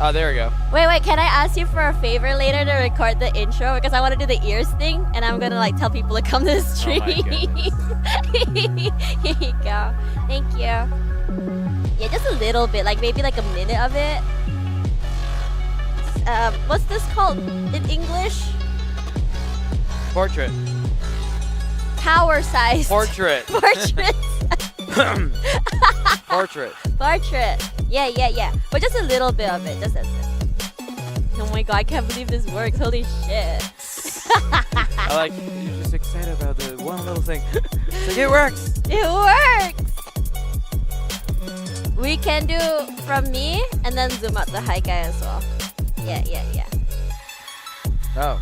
Oh, there we go. Wait, can I ask you for a favor later to record the intro? Because I want to do the ears thing, and I'm going to like tell people to come to the stream. Oh my Here you go. Thank you. Yeah, just a little bit, like maybe like a minute of it. What's this called in English? Portrait. Tower size. Portrait. Portrait. Portrait. Portrait. Yeah. But just a little bit of it. Just as it. Oh my god, I can't believe this works. Holy shit. I like you're just excited about the one little thing. It's like, it works. It works. We can do from me and then zoom out the high guy as well. Yeah. Oh.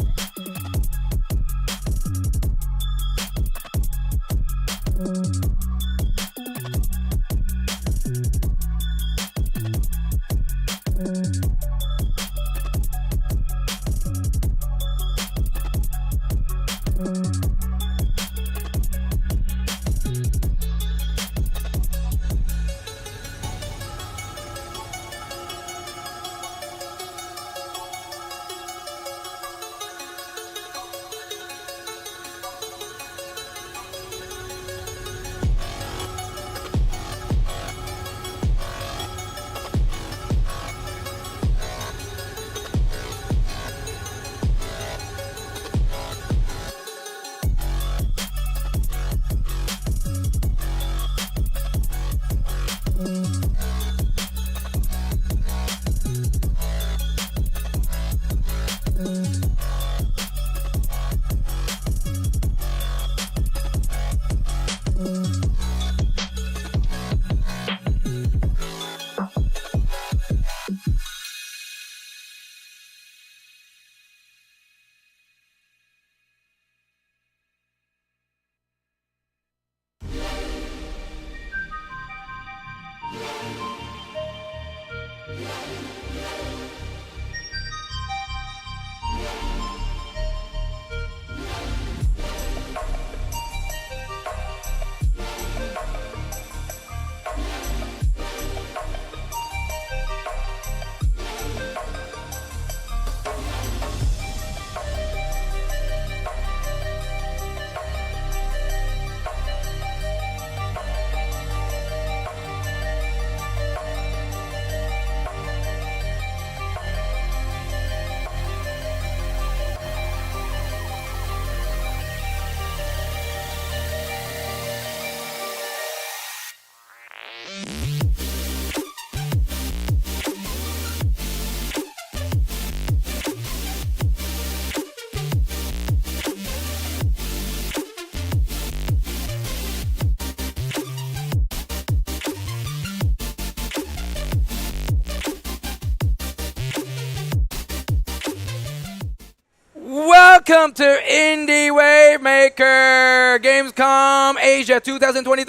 Welcome to Indie Wavemaker gamescom Asia 2023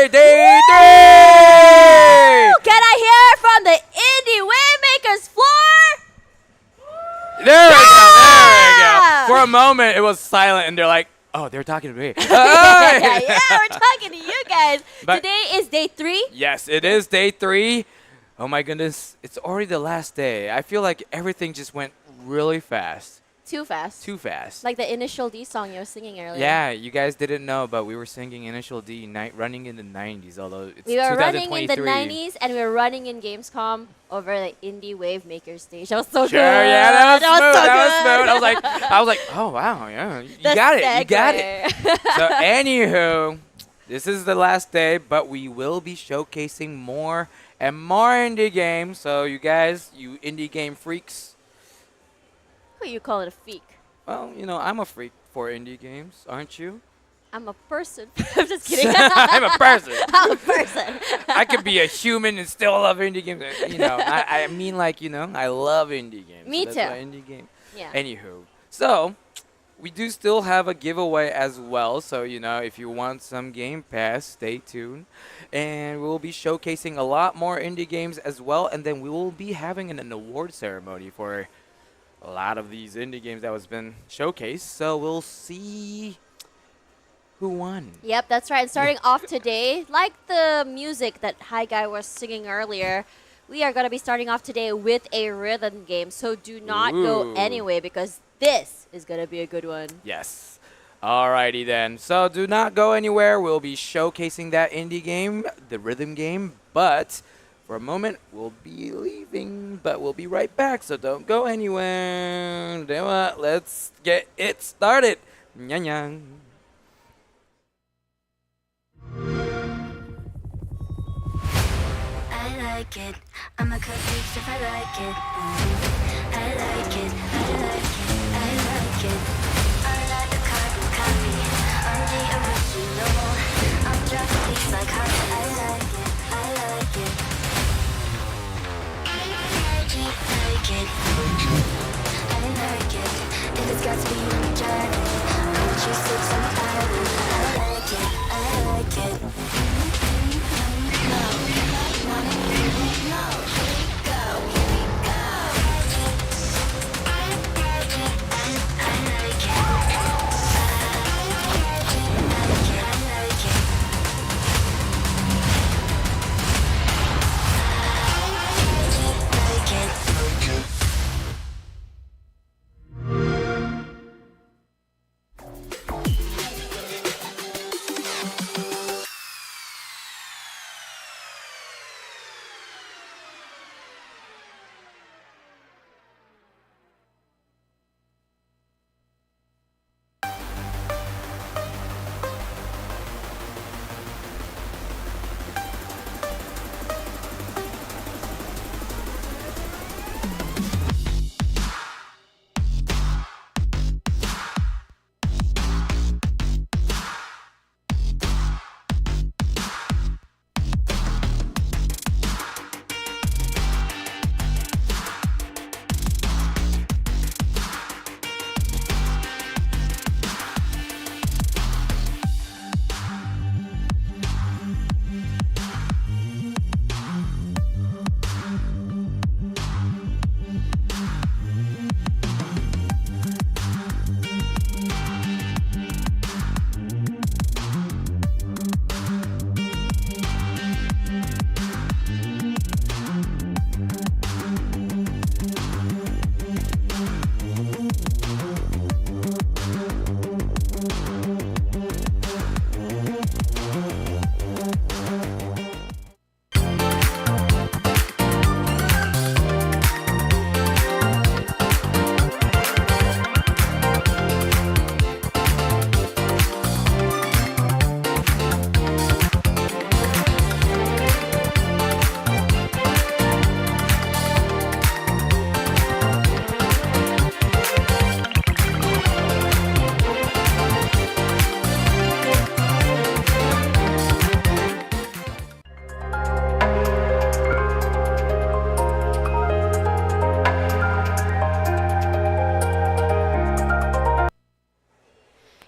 day 3. Can I hear from the Indie Wavemakers floor? There we go. For a moment, it was silent, and they're like, "Oh, they're talking to me." Yeah, we're talking to you guys. Today is day 3. Yes, it is day 3. Oh my goodness, it's already the last day. I feel like everything just went really fast. Too fast. Too fast. Like the Initial D song you were singing earlier. Yeah, you guys didn't know, but we were singing Initial D running in the 90s, although it's 2023. We were running in the 90s and we were running in Gamescom over the Indie Wavemaker stage. That was so good. Yeah, that was smooth. So that was good. smooth. I was like, oh wow, yeah, you got it. So anywho, this is the last day, but we will be showcasing more and more indie games. So you guys, you indie game freaks. Who you call it a freak? Well, you know, I'm a freak for indie games, aren't you? I'm a person. I'm just kidding. I'm a person. I'm a person. I could be a human and still love indie games. You know, I mean, like, you know, I love indie games. Me so too. that's why indie game. Yeah. Anywho, so we do still have a giveaway as well. So, you know, if you want some Game Pass, stay tuned. And we'll be showcasing a lot more indie games as well. And then we will be having an award ceremony for a lot of these indie games that was been showcased. So we'll see who won. Yep, that's right. Starting off today, like the music that Hi Guy was singing earlier, we are going to be starting off today with a rhythm game. So do not go Ooh. anywhere because this is going to be a good one. Yes. Alrighty then. So do not go anywhere. We'll be showcasing that indie game, the rhythm game, but for a moment we'll be leaving, but we'll be right back. So don't go anywhere. Dewa, let's get it started. Nyang nyang. I like it. I'm a cookie if I like it. I like it. I like it. I like it. I like the carbon copy. I'm the original. I'm dropping things like hot. I like it. I like it. I like it. Like it. I like it. If it's got to be on a journey, I want you six on the island. I like it. I like it.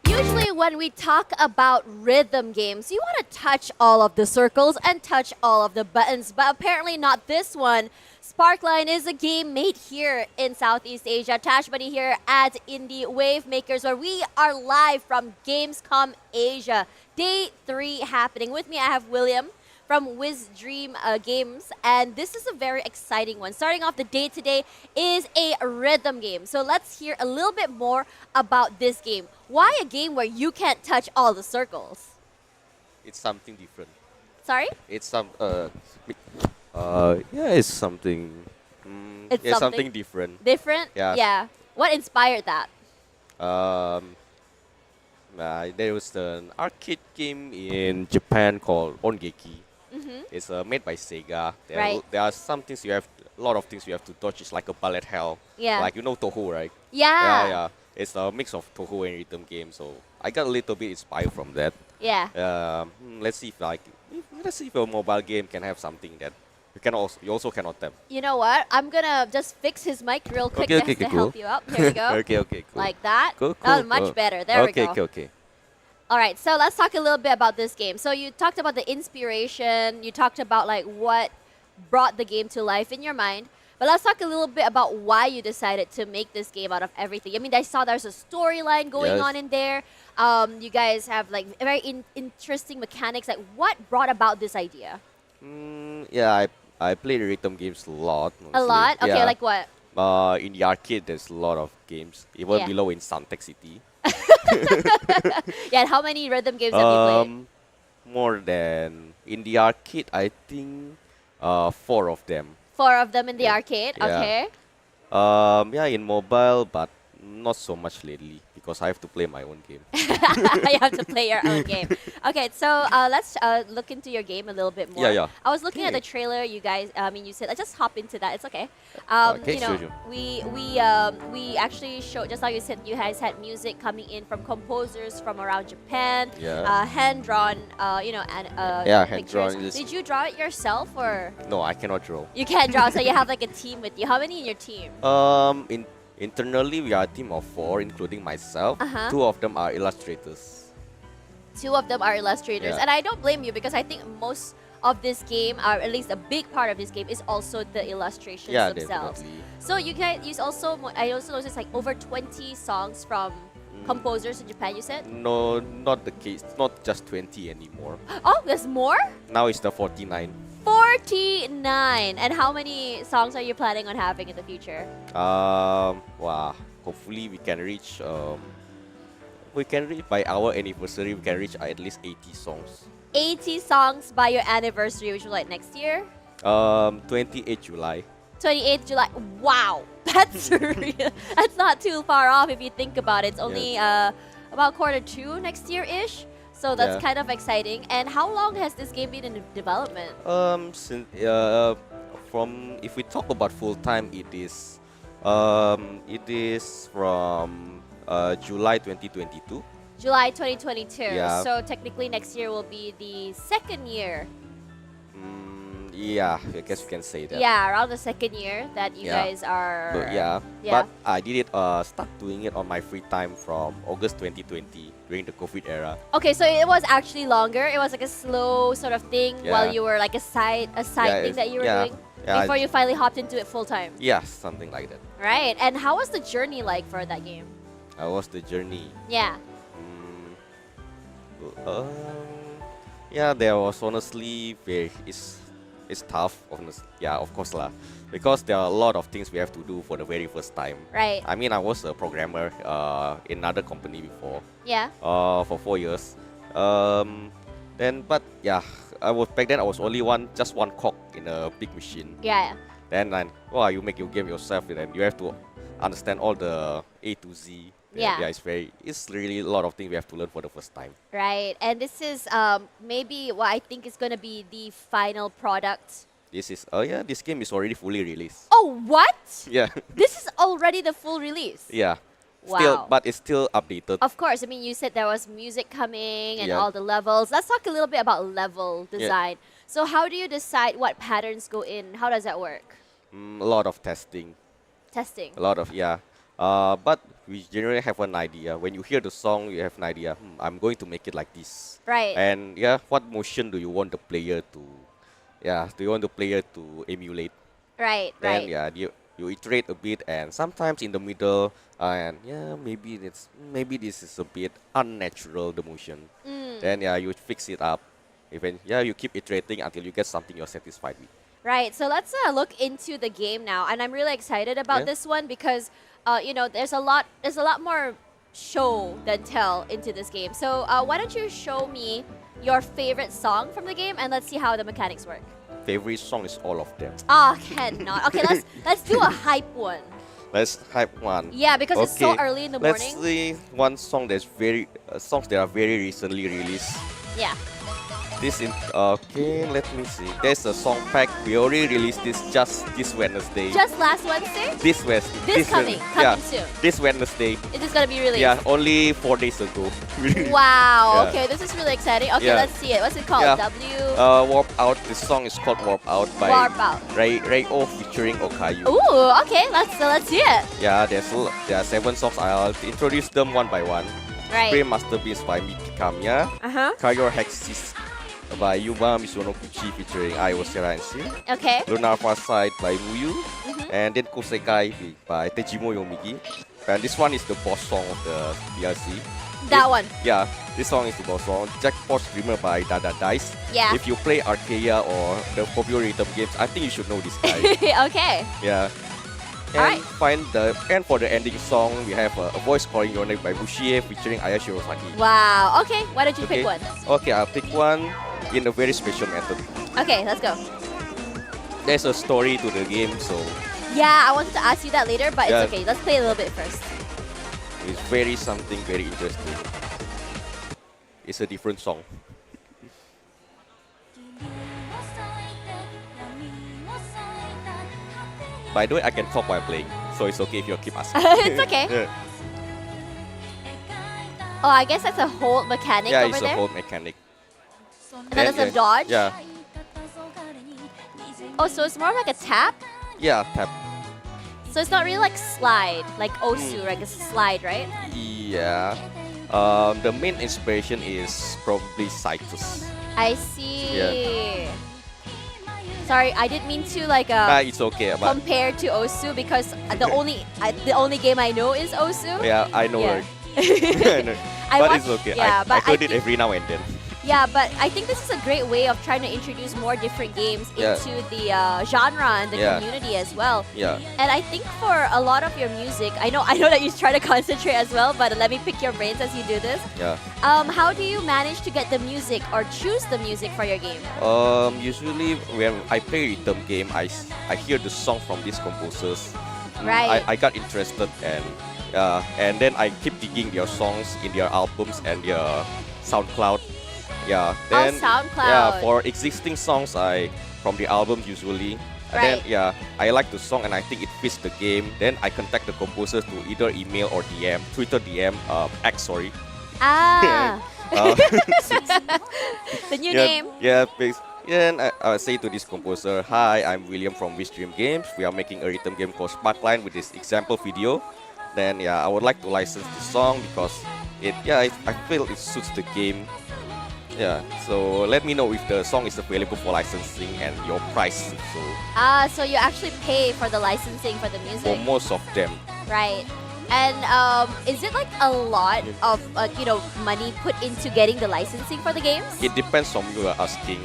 Usually when we talk about rhythm games, you want to touch all of the circles and touch all of the buttons, but apparently not this one. Sparkline is a game made here in Southeast Asia. Tash Buddy here at Indie Wavemakers, where we are live from Gamescom Asia. Day 3 happening. With me, I have William from WizDream Games, and this is a very exciting one. Starting off the day today is a rhythm game. So let's hear a little bit more about this game. Why a game where you can't touch all the circles? It's something different. Sorry? It's it's something. It's yeah, something something different. Different? Yeah. Yeah. What inspired that? Um, there was an arcade game in Japan called Ongeki. It's made by Sega. Right. There are some things a lot of things you have to dodge. It's like a bullet hell. Yeah. Like Toho, right? Yeah. Yeah. It's a mix of Toho and rhythm game. So I got a little bit inspired from that. Yeah. Let's see if a mobile game can have something that you also cannot tap. You know what? I'm gonna just fix his mic real quick Okay, just okay, to cool. help you out. Here we go. Okay, cool. Like that. Cool, That was cool, much cool. better. There we go. Okay. All right, so let's talk a little bit about this game. So you talked about the inspiration. You talked about like what brought the game to life in your mind. But let's talk a little bit about why you decided to make this game out of everything. I mean, I saw there's a storyline going Yes. on in there. You guys have like very interesting mechanics. Like, what brought about this idea? I play rhythm games a lot. A Mostly. lot? Okay, Yeah. like what? In the arcade, there's a lot of games. Even Yeah. below in Suntec City. Yeah, and how many rhythm games have you played? More than in the arcade, I think, four of them. 4 of them in the Yeah. arcade. Yeah. Okay. Yeah, in mobile, but not so much lately because I have to play my own game. You have to play your own game. Okay, so let's look into your game a little bit more. Yeah, yeah. I was looking at the Okay. trailer. You guys, I mean, you said, let's just hop into that. It's okay. Okay, You know, sure. we actually showed, just like you said, you guys had music coming in from composers from around Japan. Yeah. Hand drawn, and Yeah, pictures. hand-drawn is- Did you draw it yourself or No, I cannot draw. you can't draw? So you have like a team with you. How many in your team? Internally, we are a team of four, including myself. Uh-huh. Two of them are illustrators. 2 of them are illustrators, Yeah. and I don't blame you because I think most of this game, or at least a big part of this game, is also the illustrations Yeah, themselves. definitely. So you guys use also. I also noticed like over 20 songs from composers in Japan. You said? No, not the case. Not just 20 anymore. Oh, there's more. Now it's the 49. 49. And how many songs are you planning on having in the future? Wow. Hopefully we can reach by our anniversary. We can reach at least 80 songs. 80 songs by your anniversary, which is like next year. 28 July. 28th July. Wow, that's real. That's not too far off if you think about it. It's only about Q2 next year ish. So that's Yeah. kind of exciting. And how long has this game been in development? Since from if we talk about full time, it is from July 2022. July 2022. Yeah. So technically next year will be the second year. Yeah, I guess we can say that. Yeah, around the second year that you Yeah. guys are. But Yeah. but I did it start doing it on my free time from August 2020 during the COVID era. Okay, so it was actually longer. It was like a slow sort of thing while Yeah. you were like a side Yeah, thing that you were doing Yeah, before you finally hopped into it full time. yeah, something like that. Right. And how was the journey like for that game? That was the journey. Yeah. Um, yeah, there was honestly it's tough, honestly. Yeah, of course lah, because there are a lot of things we have to do for the very first time. Right. I mean, I was a programmer in another company before, Yeah. for 4 years. But yeah, back then I was only just one cog in a big machine. Yeah. Then you make your game yourself, and then you have to understand all the A to Z. Yeah. Yeah, it's really a lot of things we have to learn for the first time. Right. And this is maybe what I think is going to be the final product. This game is already fully released. Oh, what? Yeah, This is already the full release. yeah. Wow. But it's still updated. Of course. I mean, you said there was music coming and Yeah. all the levels. Let's talk a little bit about level design. So how do you decide what patterns go in? How does that work? A lot of testing. Testing. A lot of, yeah. But we generally have an idea. When you hear the song, you have an idea. I'm going to make it like this. Right. And yeah, what motion do you want the player to? Yeah, do you want the player to emulate? Right. Then Right. yeah, you iterate a bit, and sometimes in the middle, and yeah, maybe this is a bit unnatural, the motion. Then yeah, you fix it up. You keep iterating until you get something you're satisfied with. Right. So let's look into the game now, and I'm really excited about Yeah. this one because there's a lot more show than tell into this game. So why don't you show me your favorite song from the game, and let's see how the mechanics work. Favorite song is all of them. Ah, cannot. Okay, let's do a hype one. Let's hype one. Yeah, because it's so Okay, early in the Let's morning. see one song songs that are very recently released. Yeah. Let me see. There's a song pack. We already released this Wednesday. Just last Wednesday. This coming soon. This Wednesday. It is gonna be released. Yeah, only 4 days ago. Wow. Yeah. Okay, this is really exciting. Okay, Yeah. let's see it. What's it called? Yeah. W. Warp Out. This song is called Warp Out by Warp Out. Ray-O featuring Okayu. Ooh. Okay. Let's see it. Yeah, there are 7 songs. I'll introduce them one by one. Right. Supreme Masterpiece by Miki Kamiya. Kayor Hexis by Yuma Mizunoguchi featuring Ai Osera and Sin. Okay. Lunar Far Side by Muyu. Mm-hmm. And then Kosekai by Tejimo Yomigi. And this one is the boss song of the DLC. That one. Yeah, this song is the boss song. Jackpot Streamer by Dada Dice. Yeah. If you play Arcadia or the popular rhythm games, I think you should know this guy. Okay. Yeah. Alright. And for the ending song, we have a voice calling your name by Bushie featuring Aya Shirosaki. Wow. Okay. Why don't you pick one? Okay, I'll pick one in a very special method. Okay, let's go. There's a story to the game, so Yeah, I wanted to ask you that later, but Yeah. it's okay. Let's play a little bit first. it's something very interesting. It's a different song. By the way, I can talk while playing, so it's okay if you keep asking. It's okay. Yeah, Oh, I guess that's a hold mechanic yeah, over it's there. a whole mechanic. And then there's a yeah, dodge. Yeah, Oh, so it's more like a tap. yeah, tap. So it's not really like slide, like Osu, like a slide, right? Yeah. The main inspiration is probably Citus. I see. Yeah. Sorry, I didn't mean to like It's okay, but compare to Osu because the only game I know is Osu. yeah, I know. Yeah. Right? I but watch- it's okay. yeah, I but I heard it think- every now and then. Yeah, but I think this is a great way of trying to introduce more different games Yeah. into the genre and the Yeah. community as well. Yeah. And I think for a lot of your music, I know that you try to concentrate as well, but let me pick your brains as you do this. Yeah. How do you manage to get the music or choose the music for your game? Usually when I play rhythm game, I hear the song from these composers. Right. I got interested and then I keep digging their songs in their albums and their SoundCloud. Yeah. Then SoundCloud. Yeah, for existing songs from the album usually. And then Right. yeah, I like the song and I think it fits the game. Then I contact the composers to either email or DM, Twitter DM, X sorry. Ah, Uh, the new yeah, name. Yeah, please. Yeah, and I say to this composer, hi, I'm William from Wistream Games. We are making a rhythm game called Sparkline with this example video. Then yeah, I would like to license the song because I feel it suits the game. Yeah, so let me know if the song is available for licensing and your price. So So you actually pay for the licensing for the for music, most of them, right? And is it like a lot of money put into getting the licensing for the games? it depends on you are asking.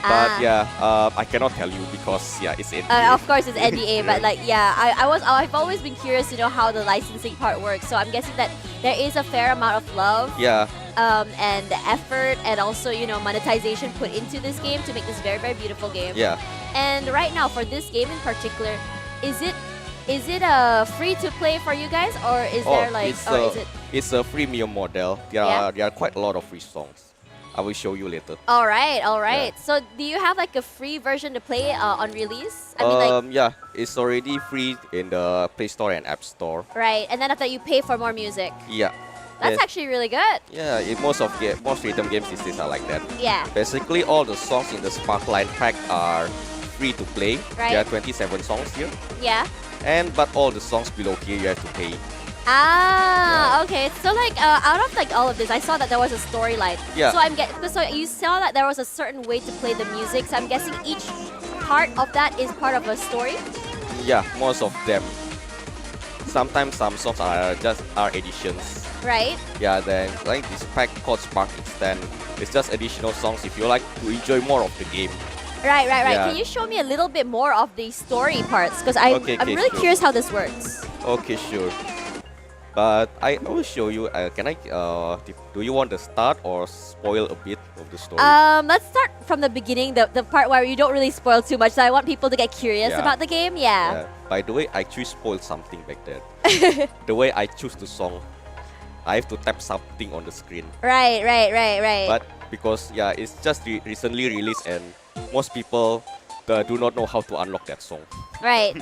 Ah. But yeah, I cannot tell you because yeah, it's NDA. Of course, it's NDA, but like, yeah, I've always been curious to know how the licensing part works. So I'm guessing that there is a fair amount of love, Yeah, and effort, and also monetization put into this game to make this very, very beautiful game. yeah. And right now, for this game in particular, is it free to play for you guys, or is there like, or is it? It's a freemium model. There are quite a lot of free songs. I will show you later. All right, all right. So do you have like a free version to play on release? I mean, like, Yeah, it's already free in the Play Store and App Store. right, and then after you pay for more music. Yeah. That's Yeah. actually really good. Yeah, most rhythm games these days are like that. Yeah. Basically, all the songs in the Sparkline pack are free to play. Right. There are 27 songs here, Yeah. but all the songs below here you have to pay. Okay. So like out of like all of this, I saw that there was a storyline. Yeah. So you saw that there was a certain way to play the music. So I'm guessing each part of that is part of a story. Yeah, most of them. Sometimes some songs are editions. Right. Yeah, then like this pack called Spark Extend. It's just additional songs if you like to enjoy more of the game. Right. Yeah. Can you show me a little bit more of the story parts? Because I'm Okay, really sure. curious how this works. Okay, sure. But I will show you. Do you want to start or spoil a bit of the story? Let's start from the beginning, the part where you don't really spoil too much. So I want people to get curious Yeah. about the game. Yeah. By the way, I actually spoiled something back there. The way I choose the song, I have to tap something on the screen. Right. But because it's just recently released and most people do not know how to unlock that song. Right.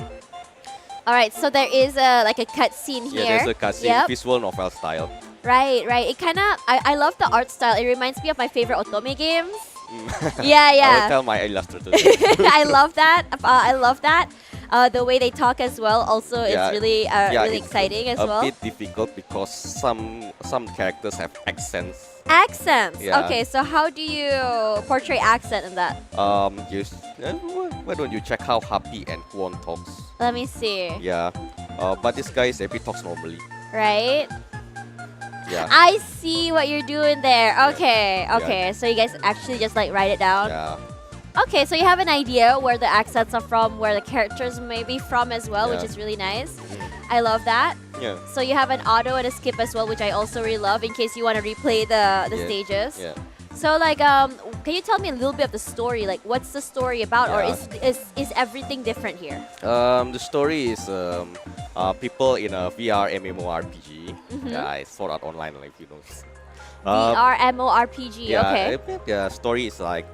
All right. So there is a cutscene here. Yeah, there's a cutscene, Yep. visual novel style. Right. It kind of I love the art style. It reminds me of my favorite otome games. Yeah. I will tell my illustrator. I love that. I love that. The way they talk as well. Also, it's really really it's exciting as a well. bit difficult because some characters have accents. Accents. Yeah. Okay. So how do you portray accent in that? Why don't you check how Happy and Kwon talks? Let me see. Yeah. But this guy is a bit talks normally. Right. Yeah. I see what you're doing there. Yeah. Okay, Yeah. okay. So you guys actually just like write it down. Yeah. Okay, so you have an idea where the accents are from, where the characters may be from as well, which Yeah. is really nice. Mm. I love that. Yeah. So you have an auto and a skip as well, which I also really love in case you want to replay the Yeah. stages. Yeah. So like can you tell me a little bit of the story? Like what's the story about, or Yeah. is everything different here? The story is people in a VR MMORPG. Mhm. Yeah, it's Sword Art Online, like you know. VR MMORPG. Yeah, Okay. the story is like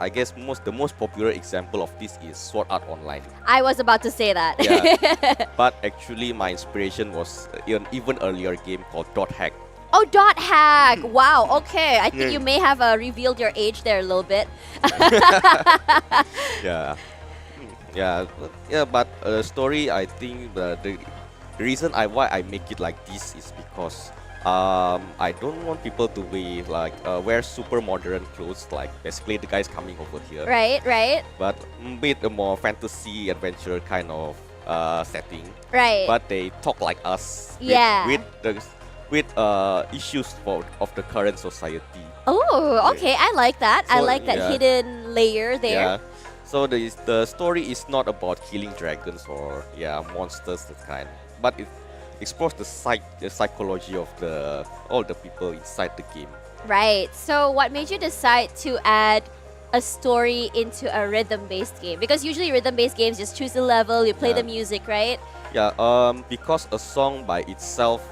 I guess the most popular example of this is Sword Art Online. I was about to say that. Yeah. But actually, my inspiration was an even earlier game called Dot Hack. Oh, dot hack! Wow. Okay, I think Yeah. you may have revealed your age there a little bit. Yeah. Yeah. But story, I think the reason why I make it like this is because I don't want people to be like wear super modern clothes, like basically the guys coming over here. Right, right, But with a more fantasy adventure kind of setting. right. But they talk like us. Yeah. With issues of the current society. Oh, okay. I like that. I So, like that yeah. hidden layer there. Yeah. So the story is not about killing dragons or monsters that kind, but it explores the psychology of all the people inside the game. Right. So, what made you decide to add a story into a rhythm-based game? Because usually rhythm-based games just choose the level, you play Yeah. the music, right? Yeah. Because a song by itself,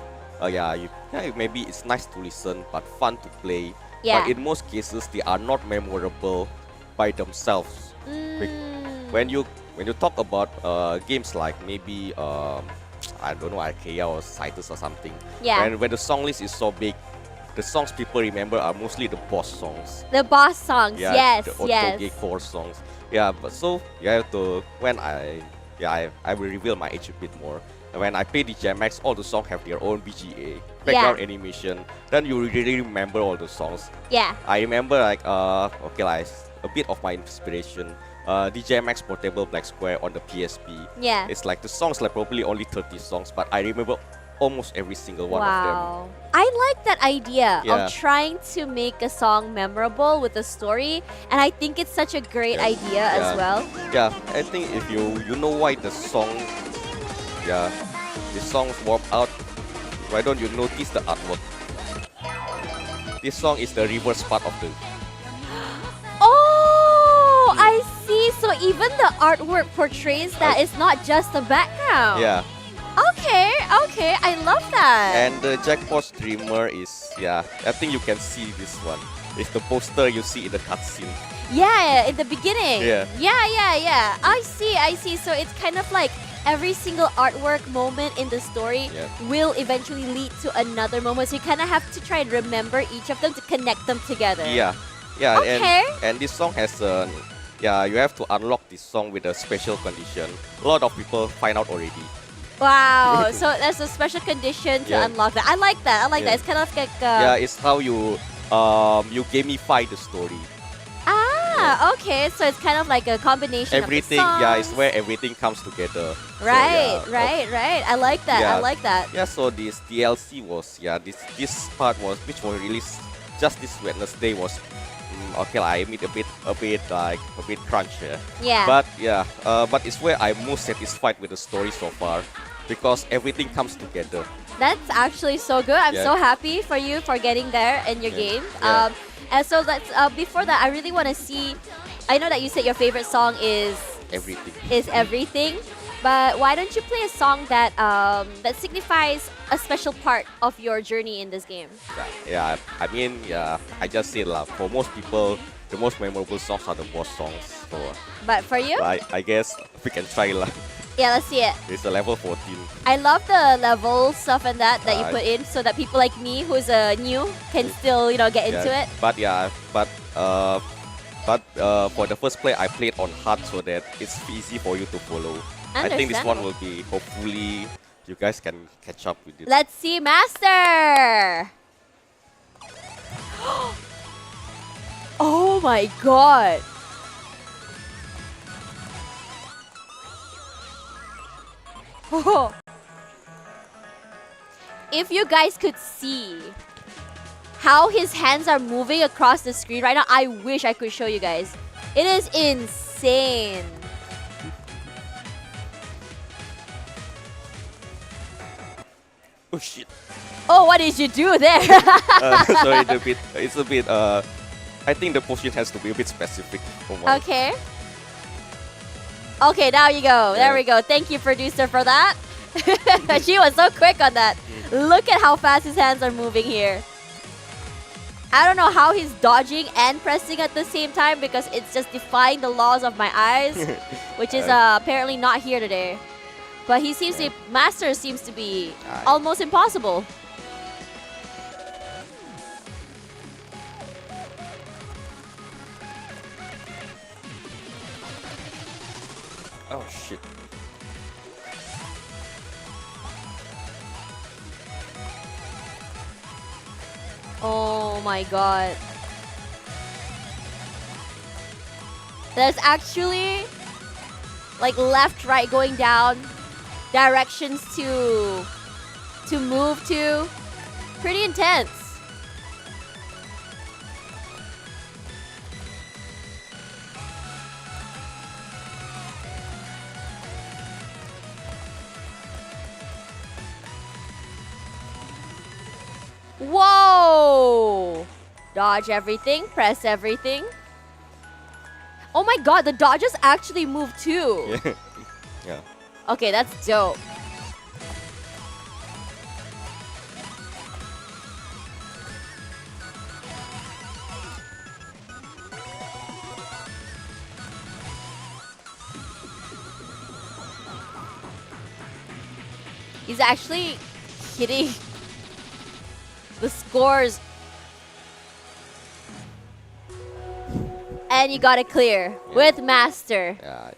maybe it's nice to listen but fun to play. Yeah. But in most cases, they are not memorable by themselves. Mm. When you talk about games like maybe I don't know, Ikea or Citus or something. Yeah. When the song list is so big, the songs people remember are mostly the boss songs. The boss songs. Yes, The yes. Otoge core songs. Yeah, but so you have to I will reveal my age a bit more. When I play DJ Max, all the songs have their own BGA, background animation. Then you really remember all the songs. Yeah. I remember like a bit of my inspiration. DJ Max Portable Black Square on the PSP. Yeah. It's like the songs like probably only 30 songs, but I remember almost every single one of them. Wow. I like that idea Yeah. of trying to make a song memorable with a story, and I think it's such a great idea as well. Yeah, I think if you know why the songs warp out, why don't you notice the artwork? This song is the reverse part of the Oh, I see. So even the artwork portrays that it's not just the background. yeah. Okay, okay. I love that. And the jackpot streamer is I think you can see this one. It's the poster you see in the cutscene. Yeah, in the beginning. Yeah. Yeah. I see. So it's kind of like every single artwork moment in the story Yeah. will eventually lead to another moment. So you kind of have to try and remember each of them to connect them together. Yeah. Okay. And this song has you have to unlock this song with a special condition. A lot of people find out already. Wow. So there's a special condition to Yeah. unlock that. I like that. Yeah. It's kind of like It's how you gamify the story. okay. So it's kind of like a combination Everything, of the songs. it's where everything comes together. So, Right, yeah, right. I like that. I Yeah. like that. Yeah, so this DLC was this part which was released just this Wednesday was I admit a bit crunch here. Yeah. But it's where I'm most satisfied with the story so far because everything comes together. That's actually so good. I'm Yeah. so happy for you for getting there in your game. Yeah. And so let's before that, I really want to see. I know that you said your favorite song is Everything. but why don't you play a song that that signifies a special part of your journey in this game? I just said for most people, the most memorable songs are the boss songs. So But for you, I guess we can try lah. yeah, let's see it. It's a level 14. I love the level stuff and that you Uh, put in, so that people like me who's new can still get into it. But for the first play, I played on hard so that it's easy for you to follow. I think this one will be, hopefully, you guys can catch up with it. Let's see, Master! Oh my god! Oh. if you guys could see how his hands are moving across the screen right now, I wish I could show you guys. It is insane. Oh shit. Oh, what did you do there? Sorry, it's a bit. I think the position has to be a bit specific for one. Okay. Okay, now you go. There Yeah. we go. Thank you, producer, for that. She was so quick on that. Look at how fast his hands are moving here. I don't know how he's dodging and pressing at the same time because it's just defying the laws of my eyes, which is apparently not here today. But he seems to, Master seems to be almost impossible. Oh shit. Oh my god. There's actually like left, right going down, directions to move to. Pretty intense. Whoa! Dodge everything, press everything. Oh my god, the dodges actually move too. Yeah. Yeah. Okay, that's dope. He's actually hitting the scores. And you got it clear with Master. Yeah.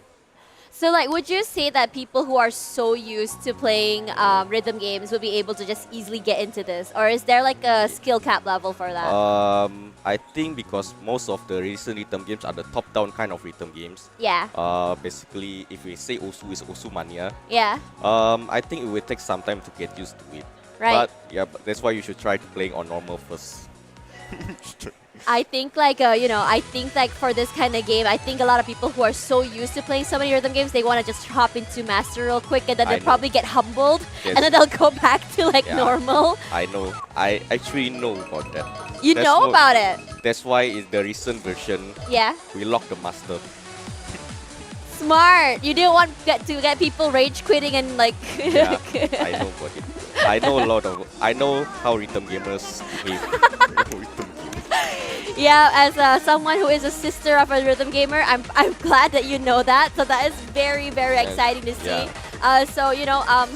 So, like, would you say that people who are so used to playing rhythm games would be able to just easily get into this? Or is there like a skill cap level for that? I think because most of the recent rhythm games are the top-down kind of rhythm games. Yeah. Basically, if we say Osu is Osu Mania, Yeah. I think it will take some time to get used to it. Right. But that's why you should try to playing on normal first. I think like I think like for this kind of game, I think a lot of people who are so used to playing so many rhythm games, they want to just hop into Master real quick, and then I they'll know. probably get humbled, Yes. and then they'll go back to like Yeah. normal. I know. I actually know about that. You That's know what- about it, That's why in the recent version, yeah. we lock the master. Smart. You didn't want to get people rage quitting and like. Yeah, I know about it. I know a lot of. I know how rhythm gamers behave. Rhythm gamers. Yeah, as someone who is a sister of a rhythm gamer, I'm glad that you know that. So that is very exciting to see. Yeah. So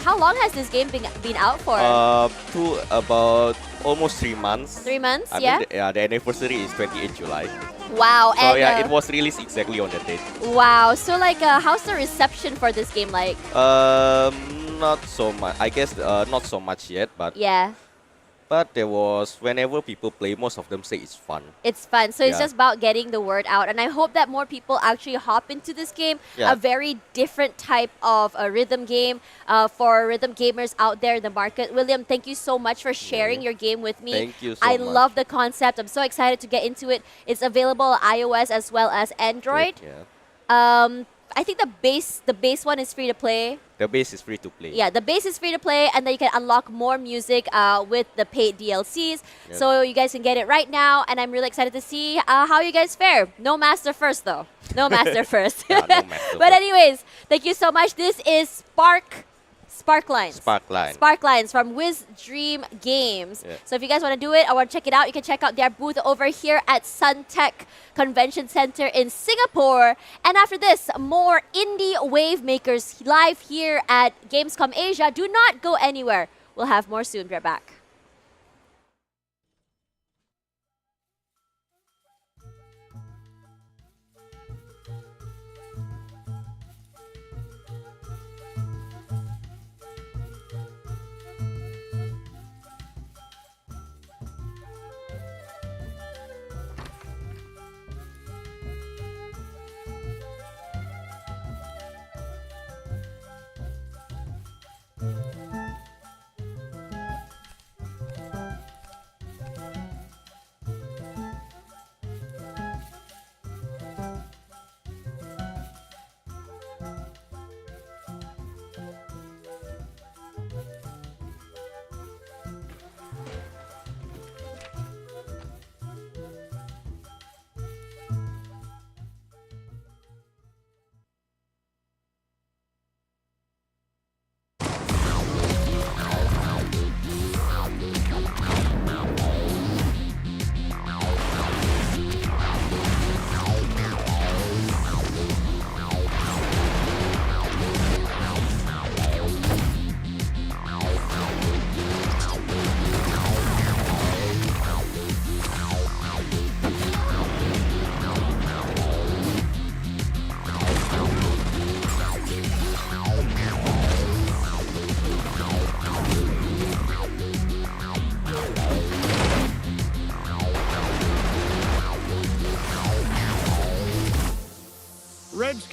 how long has this game been out for? To about almost 3 months. 3 months, I yeah. mean, the anniversary is 28 July. Wow, So and yeah, it was released exactly on that date. wow. So like, how's the reception for this game like? Not so much. I guess not so much yet, but Yeah, there was whenever people play, most of them say it's fun. it's fun. So it's Yeah. just about getting the word out, and I hope that more people actually hop into this game. Yeah. A very different type of a rhythm game for rhythm gamers out there in the market. William, thank you so much for sharing your game with me. Thank you so I much. love the concept. I'm so excited to get into it. It's available on iOS as well as Android. Yeah. I think the base one is free to play. The base is free to play. Yeah, the base is free to play, and then you can unlock more music with the paid DLCs. Yeah. So you guys can get it right now, and I'm really excited to see how you guys fare. No Master first, though. No Master first. Yeah, no Master But first. anyways, thank you so much. This is Sparklines. Sparkline. Sparklines from Wiz Dream Games. Yeah. So if you guys want to do it, I want to check it out. You can check out their booth over here at Suntech Convention Center in Singapore. And after this, more Indie Wavemakers live here at Gamescom Asia. Do not go anywhere. We'll have more soon. Be right back.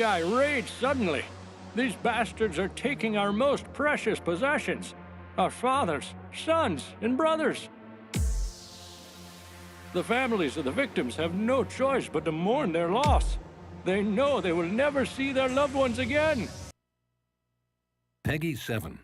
sky rage suddenly. These bastards are taking our most precious possessions, our fathers, sons, and brothers. The families of the victims have no choice but to mourn their loss. They know they will never see their loved ones again. Peggy 7.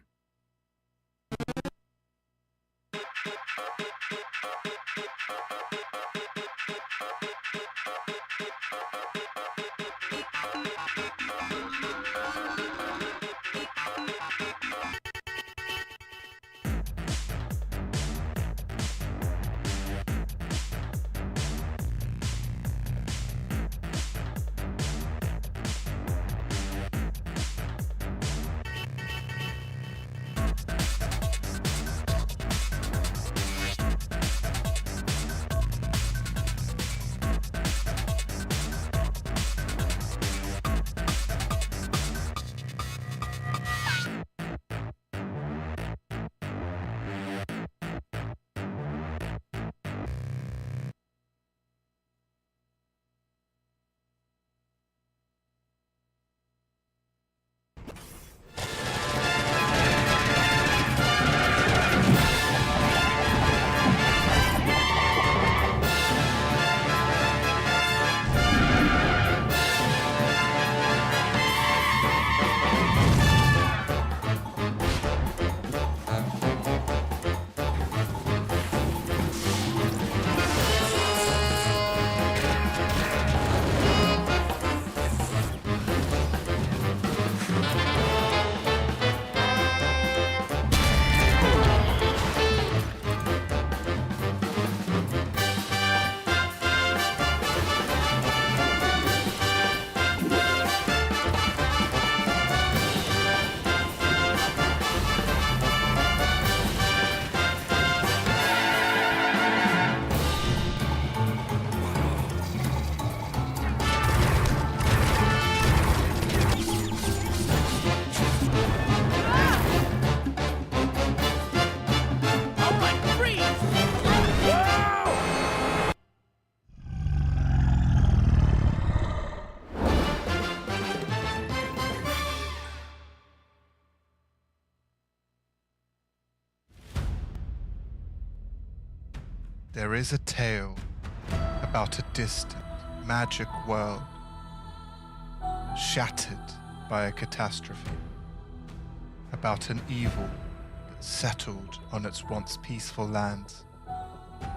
There is a tale about a distant, magic world shattered by a catastrophe, about an evil that settled on its once peaceful lands,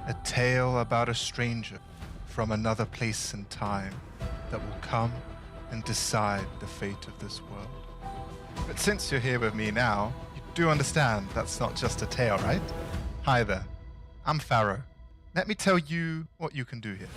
a tale about a stranger from another place and time that will come and decide the fate of this world. But since you're here with me now, you do understand that's not just a tale, right? Hi there, I'm Pharaoh. Let me tell you what you can do here.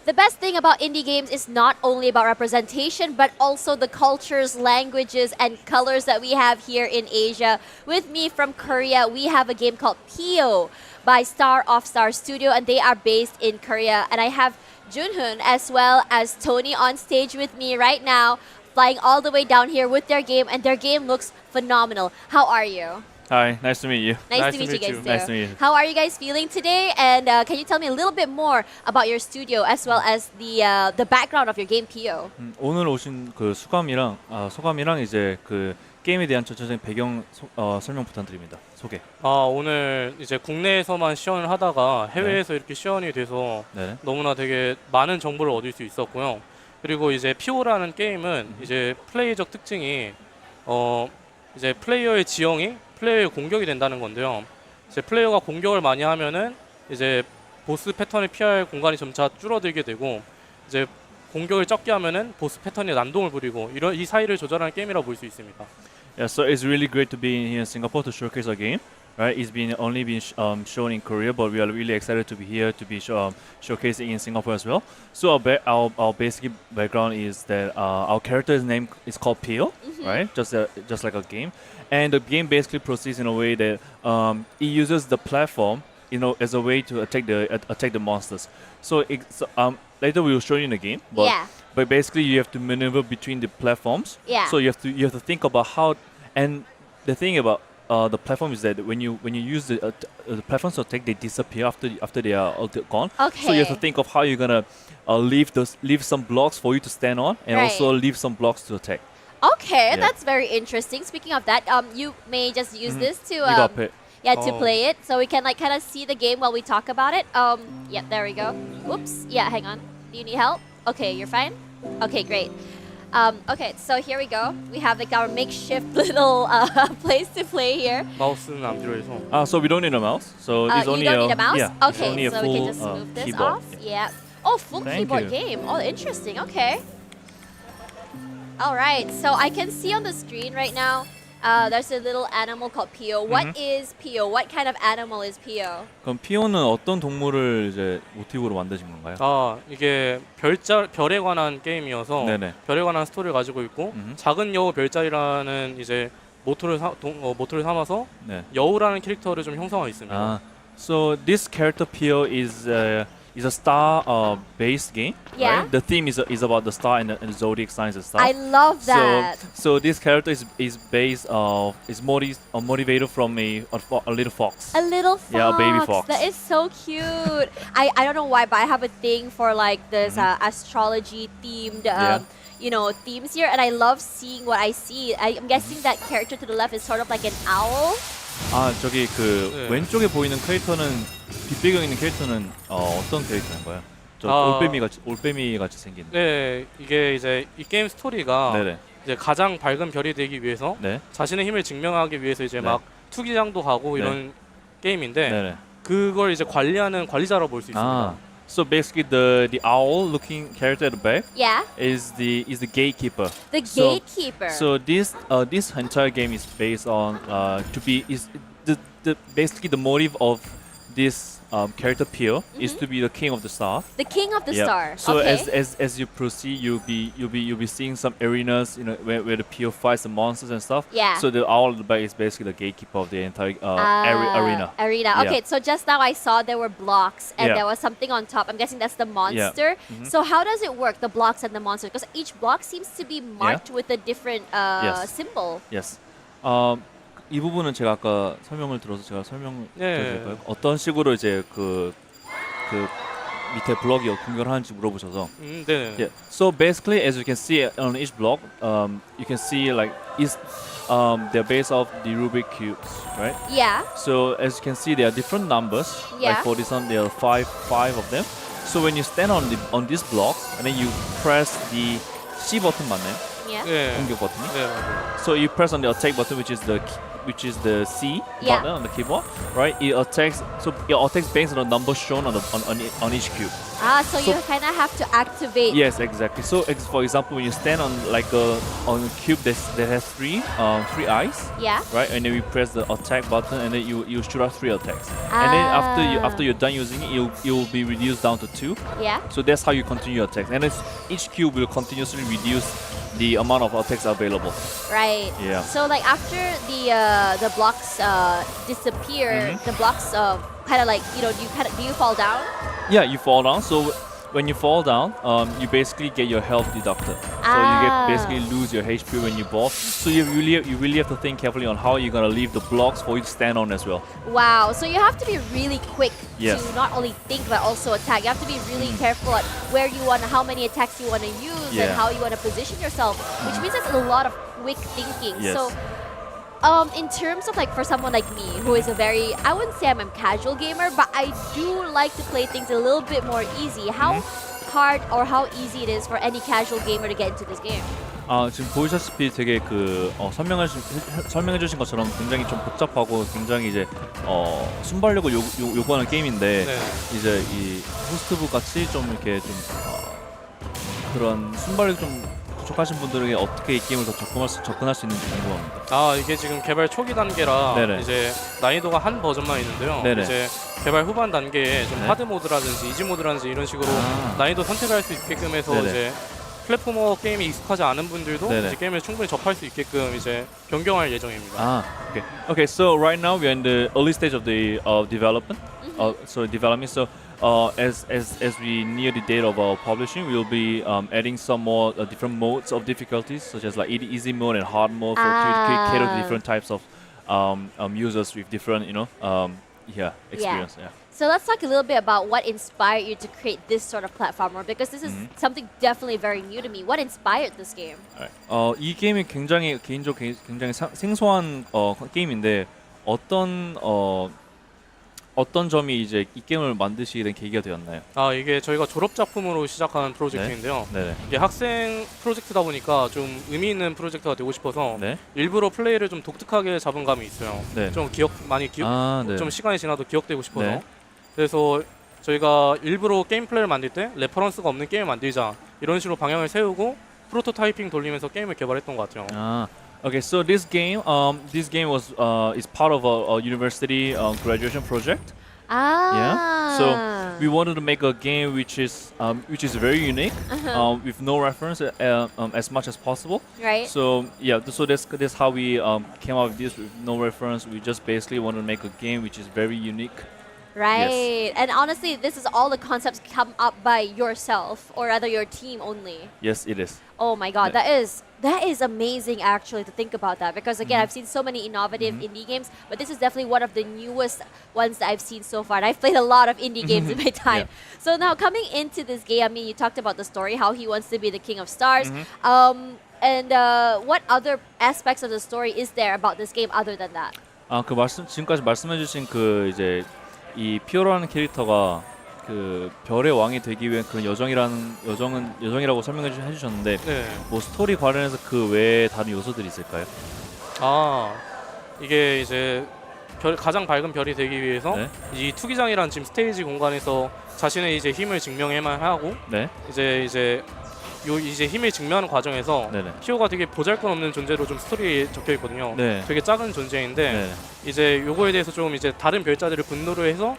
the best thing about indie games is not only about representation, but also the cultures, languages, and colors that we have here in Asia. With me from Korea, we have a game called Pio by Star of Star Studio, and they are based in Korea. And I have Junhoon as well as Tony on stage with me right now, flying all the way down here with their game, and their game looks phenomenal. How are you? Hi, nice to meet you. Nice to meet you guys too. Nice to meet you. How are you guys feeling today? And can you tell me a little bit more about your studio as well as the background of your game, Pio? 오늘 오신 그 소감이랑 이제 그 게임에 대한 전체적인 배경 설명 부탁드립니다. 소개. 오늘 이제 국내에서만 시연을 하다가 해외에서 이렇게 시연이 돼서 네. 너무나 되게 많은 정보를 얻을 수 있었고요. 그리고 이제 피오라는 게임은 이제 플레이적 특징이 이제 플레이어의 지형이 플레이어의 공격이 된다는 건데요. 이제 플레이어가 공격을 많이 하면은 이제 보스 패턴을 피할 공간이 점차 줄어들게 되고, 이제 공격을 적게 하면은 보스 패턴이 난동을 부리고, 이런 이 사이를 조절하는 게임이라고 볼 수 있습니다. Yeah, so it's really great to be here in Singapore to showcase our game. Right, it's been only been shown in Korea, but we are really excited to be here to be showcasing in Singapore as well. So our basic background is that our character's name is called Pio, right? Just like a game, and the game basically proceeds in a way that it uses the platform, as a way to attack the monsters. So later we will show you in the game, but Yeah. but basically you have to maneuver between the platforms. Yeah. So you have to think about how, and the thing about the platform is that when you use the platforms to attack, they disappear after they are all gone. So you have to Okay. think of how you're gonna leave some blocks for you to stand on, and Right. also leave some blocks to attack. Okay, Yeah. that's very interesting. Speaking of that, you may just use this to 이거 앞에 to play it, so we can like kind of see the game while we talk about it. Yeah, there we go. Oops. Yeah, hang on. Do you need help? Okay, you're fine. Okay, great. Okay, so here we go. We have like our makeshift little place to play here. 마우스는 안 필요해서. so we don't need a mouse. So it's You only don't need a mouse? Yeah, it's Okay, only a so full we can just move this keyboard. off. Yeah. Oh, full Thank keyboard you. game. Oh, interesting. Okay. All right. So I can see on the screen right now, there's a little animal called Pio. What is Pio? What kind of animal is Pio? 그럼 피오는 어떤 동물을 이제 모티브로 만드신 건가요? 이게 별에 관한 게임이어서 네네. 별에 관한 스토리를 가지고 있고, 작은 여우 별자리라는 이제 모토를 삼아서 네. 여우라는 캐릭터를 좀 형성하고 있습니다. So this character Pio is a star based game. Yeah. Right? The theme is about the star and the zodiac signs and stuff. I love that. So this character is based motivated from a little fox. A little fox. Yeah, a baby fox. That is so cute. I don't know why, but I have a thing for like this astrology themed themes here, and I love seeing what I see. I'm guessing that character to the left is sort of like an owl. 저기 그 네. 왼쪽에 보이는 캐릭터는 뒷배경 있는 캐릭터는 어떤 캐릭터인가요? 저 올빼미 같이 생긴. 네, 이게 이제 이 게임 스토리가 네네. 이제 가장 밝은 별이 되기 위해서 네. 자신의 힘을 증명하기 위해서 이제 네. 막 투기장도 가고 네. 이런 게임인데, 네네. 그걸 이제 관리하는 관리자라고 볼 수 있습니다. So basically the owl-looking character at the back Yeah. is the gatekeeper. The So- gatekeeper. So this entire game is based on basically the motive of this character Pio is to be the king of the star. the king of the Yeah. star. So okay. as you proceed, you'll be seeing some arenas, where the Pio fights the monsters and stuff. Yeah. So the owl at the back is basically the gatekeeper of the entire arena. Arena. Yeah. Okay, so just now I saw there were blocks and Yeah. there was something on top. I'm guessing that's the monster. So how does it work, the blocks and the monster? Because each block seems to be marked with a different Yes. symbol. Yes. 이 부분은 제가 아까 설명을 들어서 제가 설명을 네. 드려도 될까요? 어떤 식으로 이제 그 밑에 블럭이 공격을 하는지 물어보셔서. 네. Yeah. So basically, as you can see on each block, you can see like they're based off the Rubik cubes, right? Yeah. So as you can see, there are different numbers. Yeah. Like for this one, there are five of them. So when you stand on these blocks, and then you press the C button 맞나요? Yeah. 네. 공격 버튼이. 네, 맞아요. So you press on the attack button, which is the C Yeah. button on the keyboard, right? It attacks. So it attacks based on the number shown on each cube. So you kind of have to activate. Yes, exactly. So, for example, when you stand on on a cube that has three eyes, Yeah. right, and then we press the attack button, and then you shoot out 3 attacks, and then after you're done using it, you'll be reduced down to 2. Yeah. So that's how you continue your attacks, and each cube will continuously reduce the amount of attacks available. Right. Yeah. So like after the blocks disappear, the blocks kind of like do you fall down? Yeah, you fall down. So when you fall down, you basically get your health deducted. So you basically lose your HP when you fall. So you really have to think carefully on how you're gonna leave the blocks for you to stand on as well. Wow. So you have to be really quick Yes. to not only think but also attack. You have to be really careful at where you want, how many attacks you want to use, and Yeah. how you want to position yourself, which means it's a lot of quick thinking. Yes. So. In terms of like for someone like me who is I wouldn't say I'm a casual gamer, but I do like to play things a little bit more easy. How hard or how easy it is for any casual gamer to get into this game? 지금 보이셨다시피 되게 설명해 주신 것처럼 굉장히 좀 복잡하고 굉장히 이제 순발력을 요구하는 게임인데 네. 이제 이 호스트북 같이 좀 이렇게 좀 그런 순발력 좀 부족하신 분들에게 어떻게 이 게임을 더 접근할 수 있는지 궁금합니다. 이게 지금 개발 초기 단계라 네네. 이제 난이도가 한 버전만 있는데요. 네네. 이제 개발 후반 단계에 좀 네. 하드 모드라든지 이지 모드라든지 이런 식으로 난이도 선택할 수 있게끔 해서 네네. 이제 플랫포머 게임이 익숙하지 않은 분들도 네네. 이제 게임을 충분히 접할 수 있게끔 이제 변경할 예정입니다. Okay. Okay. So right now we are in the early stage of the development. Development. So as we near the date of our publishing, we will be adding some more different modes of difficulties, such as like easy mode and hard mode to cater to different types of users with different experience. Yeah. So let's talk a little bit about what inspired you to create this sort of platformer, because this is something definitely very new to me. What inspired this game? 이 게임이 개인적으로 굉장히 생소한 게임인데 어떤 점이 이제 이 게임을 만드시게 된 계기가 되었나요? 이게 저희가 졸업 작품으로 시작한 프로젝트인데요. 네. 이게 학생 프로젝트다 보니까 좀 의미 있는 프로젝트가 되고 싶어서 네. 일부러 플레이를 좀 독특하게 잡은 감이 있어요. 네. 좀 네. 좀 시간이 지나도 기억되고 싶어서. 네. 그래서 저희가 일부러 게임 플레이를 만들 때 레퍼런스가 없는 게임을 만들자 이런 식으로 방향을 세우고 프로토타이핑 돌리면서 게임을 개발했던 것 같아요. Okay, so this game was is part of a university graduation project. Yeah. So we wanted to make a game which is very unique, with no reference as much as possible. Right. So yeah, so that's how we came up with this with no reference. We just basically wanted to make a game which is very unique. Right. And honestly, this is all the concepts come up by yourself, or rather your team only. Yes, it is. Oh my god, Yeah. that is amazing actually to think about that, because again, I've seen so many innovative indie games, but this is definitely one of the newest ones that I've seen so far. And I've played a lot of indie games in my time. So now coming into this game, I mean, you talked about the story, how he wants to be the king of stars. And what other aspects of the story is there about this game other than that? 지금까지 말씀해주신 이제 이 피오라는 캐릭터가 그 별의 왕이 되기 위한 그런 여정이라고 해주셨는데 네. 뭐 스토리 관련해서 그 외에 다른 요소들이 있을까요? 이게 이제 가장 밝은 별이 되기 위해서 네. 이 투기장이라는 지금 스테이지 공간에서 자신의 이제 힘을 증명해만 하고 네. 이제 힘을 증명하는 과정에서 네네. 피오가 되게 보잘것없는 존재로 좀 스토리에 적혀 있거든요. 네. 되게 작은 존재인데 네. 이제 요거에 대해서 좀 이제 다른 별자들을 분노로 해서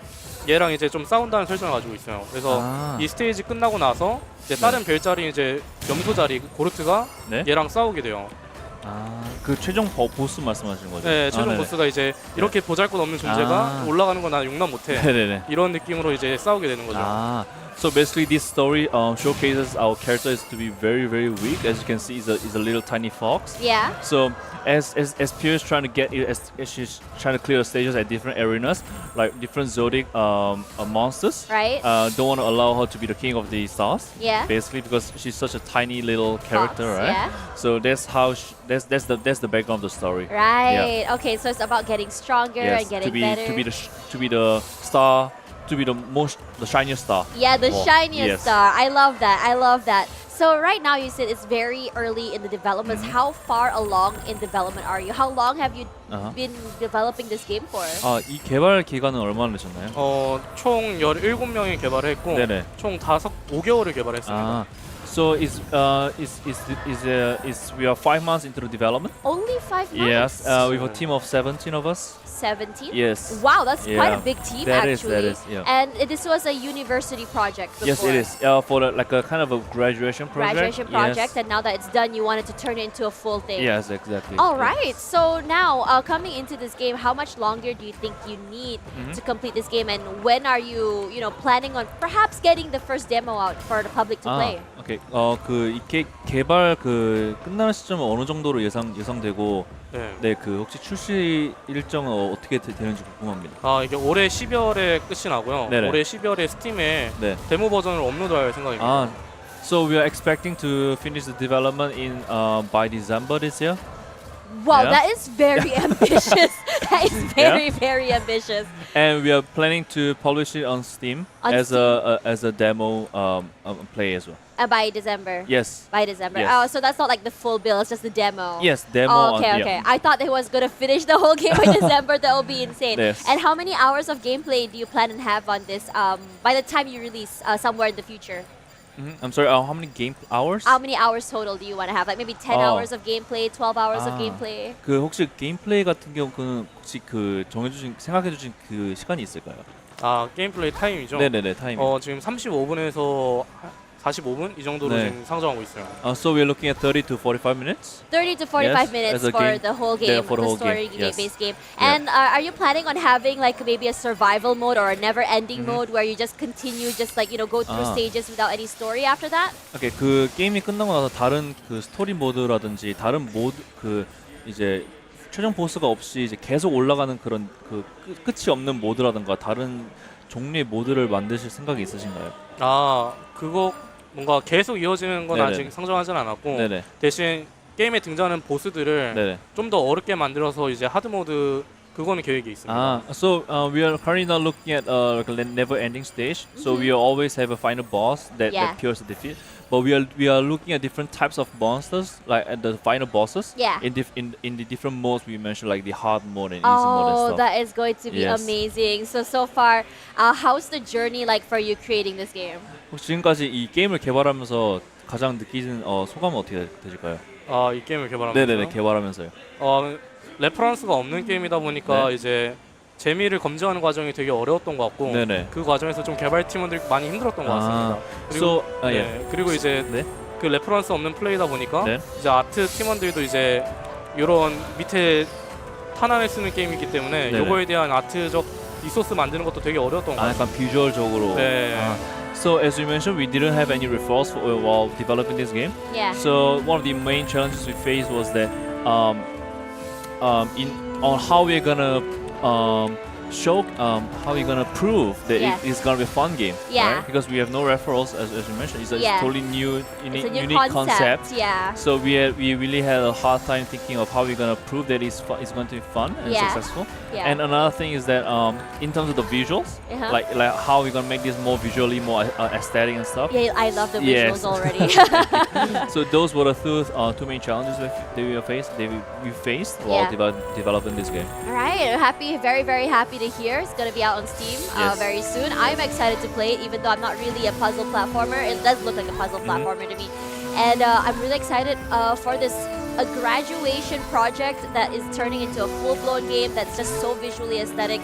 얘랑 이제 좀 싸운다는 설정을 가지고 있어요. 그래서 이 스테이지 끝나고 나서 이제 다른 별자리 이제 염소자리 고르트가 네. 얘랑 싸우게 돼요. 그 최종 보스 말씀하시는 거죠? 네, 최종 네네. 보스가 이제 이렇게 보잘것없는 존재가 올라가는 건 나 용납 못해. 네네네. 이런 느낌으로 이제 싸우게 되는 거죠. So basically, this story showcases our character is to be very, very weak. As you can see, is a little tiny fox. Yeah. So as Pia is trying to as she's trying to clear the stages at different arenas, like different zodiac monsters. Right. Don't want to allow her to be the king of the stars. Yeah. Basically, because she's such a tiny little character, Fox, right? yeah. So that's how that's the background of the story. Right. Okay. So it's about getting stronger and getting better. To be the star. To be the shiniest star. Yeah, the Oh, shiniest yes. star. I love that. So right now you said it's very early in the developments. How far along in development are you? How long have you Uh-huh. been developing this game for? 이 개발 기간은 얼마나 되셨나요? 총 17명이 개발을 했고 네네. 총 5개월을 개발했습니다. 아, so is we are 5 months into the development? Only 5 Yes, months. with a team of 17 of us. 17? Yes. Wow, that's quite a Yeah. big team That is, actually. yeah. And this was a university project before. Yes, it is. For like a kind of a graduation project. Graduation project, Yes. and now that it's done, you wanted to turn it into a full thing. Yes, exactly. All Yeah. right. So now, coming into this game, how much longer do you think you need to complete this game, and when are you, planning on perhaps getting the first demo out for the public to play? 오케이. 이 개발 끝나는 시점은 어느 정도로 예상되고, 네. 혹시 출시 일정은 어떻게 되는지 궁금합니다. 이게 올해 12월에 끝이 나고요. 네네. 올해 12월에 스팀에 네. 데모 버전을 업로드할 생각입니다. So we are expecting to finish the development in by December this year. Wow, Yeah. that is very ambitious. That is very, very ambitious. And we are planning to publish it on Steam On as a demo play as well. By December. Yes. By December. Yes. Oh, so that's not like the full build, it's just the demo. Yes, demo. Oh, okay, okay. I thought it was gonna finish the whole game by December. That would be insane. Yes. And how many hours of gameplay do you plan and have on this by the time you release somewhere in the future? I'm sorry. How many game hours? How many hours total do you want to have? Like maybe 10 hours of gameplay, 12 hours of gameplay? 혹시 게임플레이 같은 경우는 혹시 생각해주신 시간이 있을까요? 게임 플레이 타임이죠. 네네네, 타임. 지금 35분에서 45분 이 정도로 네. 지금 상정하고 있어요. So we're looking at 30 to 45 minutes. 30 to 45 Yes, minutes as a for game. the whole game, Yeah, for the whole story game, yes. based game. Yeah. And are you planning on having like maybe a survival mode or a never-ending mode where you just continue, just like go through stages without any story after that? 오케이, 게임이 끝나고 나서 다른 스토리 모드라든지 다른 모드 이제 최종 보스가 없이 이제 계속 올라가는 그런 끝이 없는 모드라든가 다른 종류의 모드를 만드실 생각이 있으신가요? 그거 뭔가 계속 이어지는 건 네네. 아직 상정하진 않았고 네네. 대신 게임에 등장하는 보스들을 네네. 좀 더 어렵게 만들어서 이제 하드 모드 그거는 계획이 있습니다. So we are currently not looking at like a never-ending stage. So we always have a final boss that appears to defeat. But we are looking at different types of monsters, like at the final bosses. Yeah. In the different modes we mentioned, like the hard mode and easy mode and Oh, stuff. that is going to be Yes. amazing. So far, how's the journey like for you creating this game? 혹시 지금까지 이 게임을 개발하면서 가장 느끼는 소감은 어떻게 되실까요? 이 게임을 개발하면서 네네네, 개발하면서요. 레퍼런스가 없는 게임이다 보니까 네. 이제 재미를 검증하는 과정이 되게 어려웠던 것 같고 네네. 그 과정에서 좀 개발 팀원들이 많이 힘들었던 것 같습니다. 그리고, 그리고 이제 네. 그 레퍼런스 없는 플레이다 보니까 네. 이제 아트 팀원들도 이제 이런 밑에 탄환을 쓰는 게임이기 때문에 네네. 이거에 대한 아트적 리소스 만드는 것도 되게 어려웠던 것 같아요. 약간 비주얼적으로. 네. So as you mentioned, we didn't have any referrals while developing this game. Yeah. So one of the main challenges we faced was that on how we're gonna show how we're gonna prove that Yeah. it's gonna be a fun game. Yeah. Right? Because we have no referrals, as you mentioned. It's a Yeah. totally new, It's a new unique concept. Yeah. So we really had a hard time thinking of how we're gonna prove that it's going to be fun and Yeah. successful. Yeah. And another thing is that in terms of the visuals, Uh-huh. like how we're gonna make this more visually more aesthetic and stuff. Yeah, I love the visuals Yes. already. So those were the two main challenges that we faced while Yeah. developing this game. All right, happy, very, very happy to hear. It's gonna be out on Steam Yes. very soon. I'm excited to play it, even though I'm not really a puzzle platformer. It does look like a puzzle platformer to me, and I'm really excited for this a graduation project that is turning into a full-blown game that's just so visually aesthetic.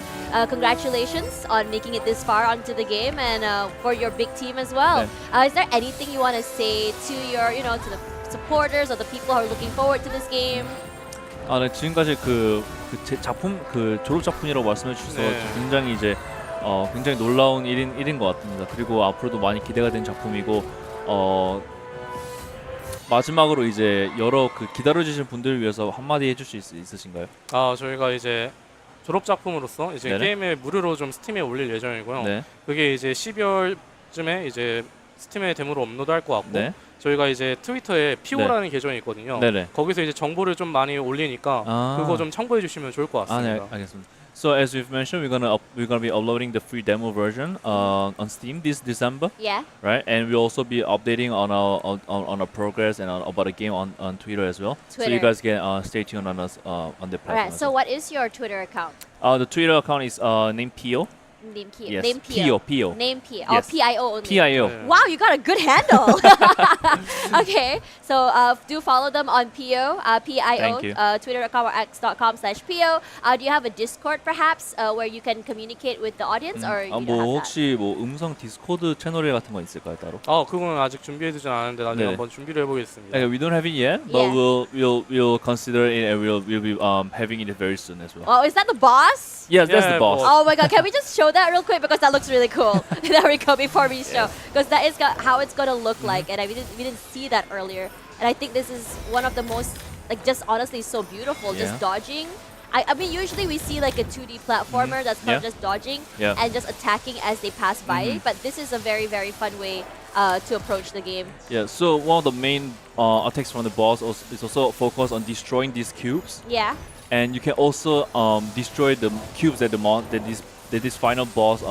Congratulations on making it this far onto the game, and for your big team as well. Is there anything you want to say to your, to the supporters or the people who are looking forward to this game? 네, 지금까지 제 작품 졸업 작품이라고 말씀해 주셔서 네. 굉장히 이제 굉장히 놀라운 일인 것 같습니다. 그리고 앞으로도 많이 기대가 되는 작품이고 마지막으로 이제 여러 기다려주신 분들을 위해서 한마디 해줄 수 있으신가요? 저희가 이제 졸업 작품으로서 이제 네네. 게임을 무료로 좀 스팀에 올릴 예정이고요. 네. 그게 이제 12월쯤에 이제 스팀에 데모로 업로드할 것 같고 네. 저희가 이제 트위터에 피오라는 계정이 있거든요. 네네. 거기서 이제 정보를 좀 많이 올리니까 그거 좀 참고해 주시면 좋을 것 네, 같습니다. 알겠습니다. So as we've mentioned, we're gonna be uploading the free demo version on Steam this December, Yeah. right? And we'll also be updating on our progress and about the game on Twitter as well. So you Twitter. guys can stay tuned on us on the platform. Alright, as so well. what is your Twitter account? The Twitter account is named Pio. Name Pio. Yes, Name Pio. Pio. Name Pio. Yes. Oh, P-I-O only. Pio. Yeah. Wow, you got a good handle. Okay, so do follow them on Pio, P-I-O, Thank you. twitter.com or x.com/Pio. Do you have a Discord perhaps where you can communicate with the audience or you don't 뭐 have that? 혹시 뭐 음성 디스코드 채널 같은 거 있을까요 따로? 그건 아직 준비해두진 않았는데 나중에 네. 한번 준비를 해보겠습니다. We don't have it yet, but Yeah. we'll consider it and we'll be having it very soon as well. Oh, is that the boss? Yes, that's Yeah, the boss. Oh my god, can we just show that real quick because that looks really cool. There we go before we show. Because that is how it's going to look like and we didn't see that earlier. And I think this is one of the most like just honestly so beautiful just Yeah. dodging. I mean usually we see like a 2D platformer that's kind of Yeah. just dodging Yeah. and just attacking as they pass by, but this is a very very fun way to approach the game. Yeah, so one of the main attacks from the boss is also focused on destroying these cubes, Yeah. and you can also destroy the cubes that this final boss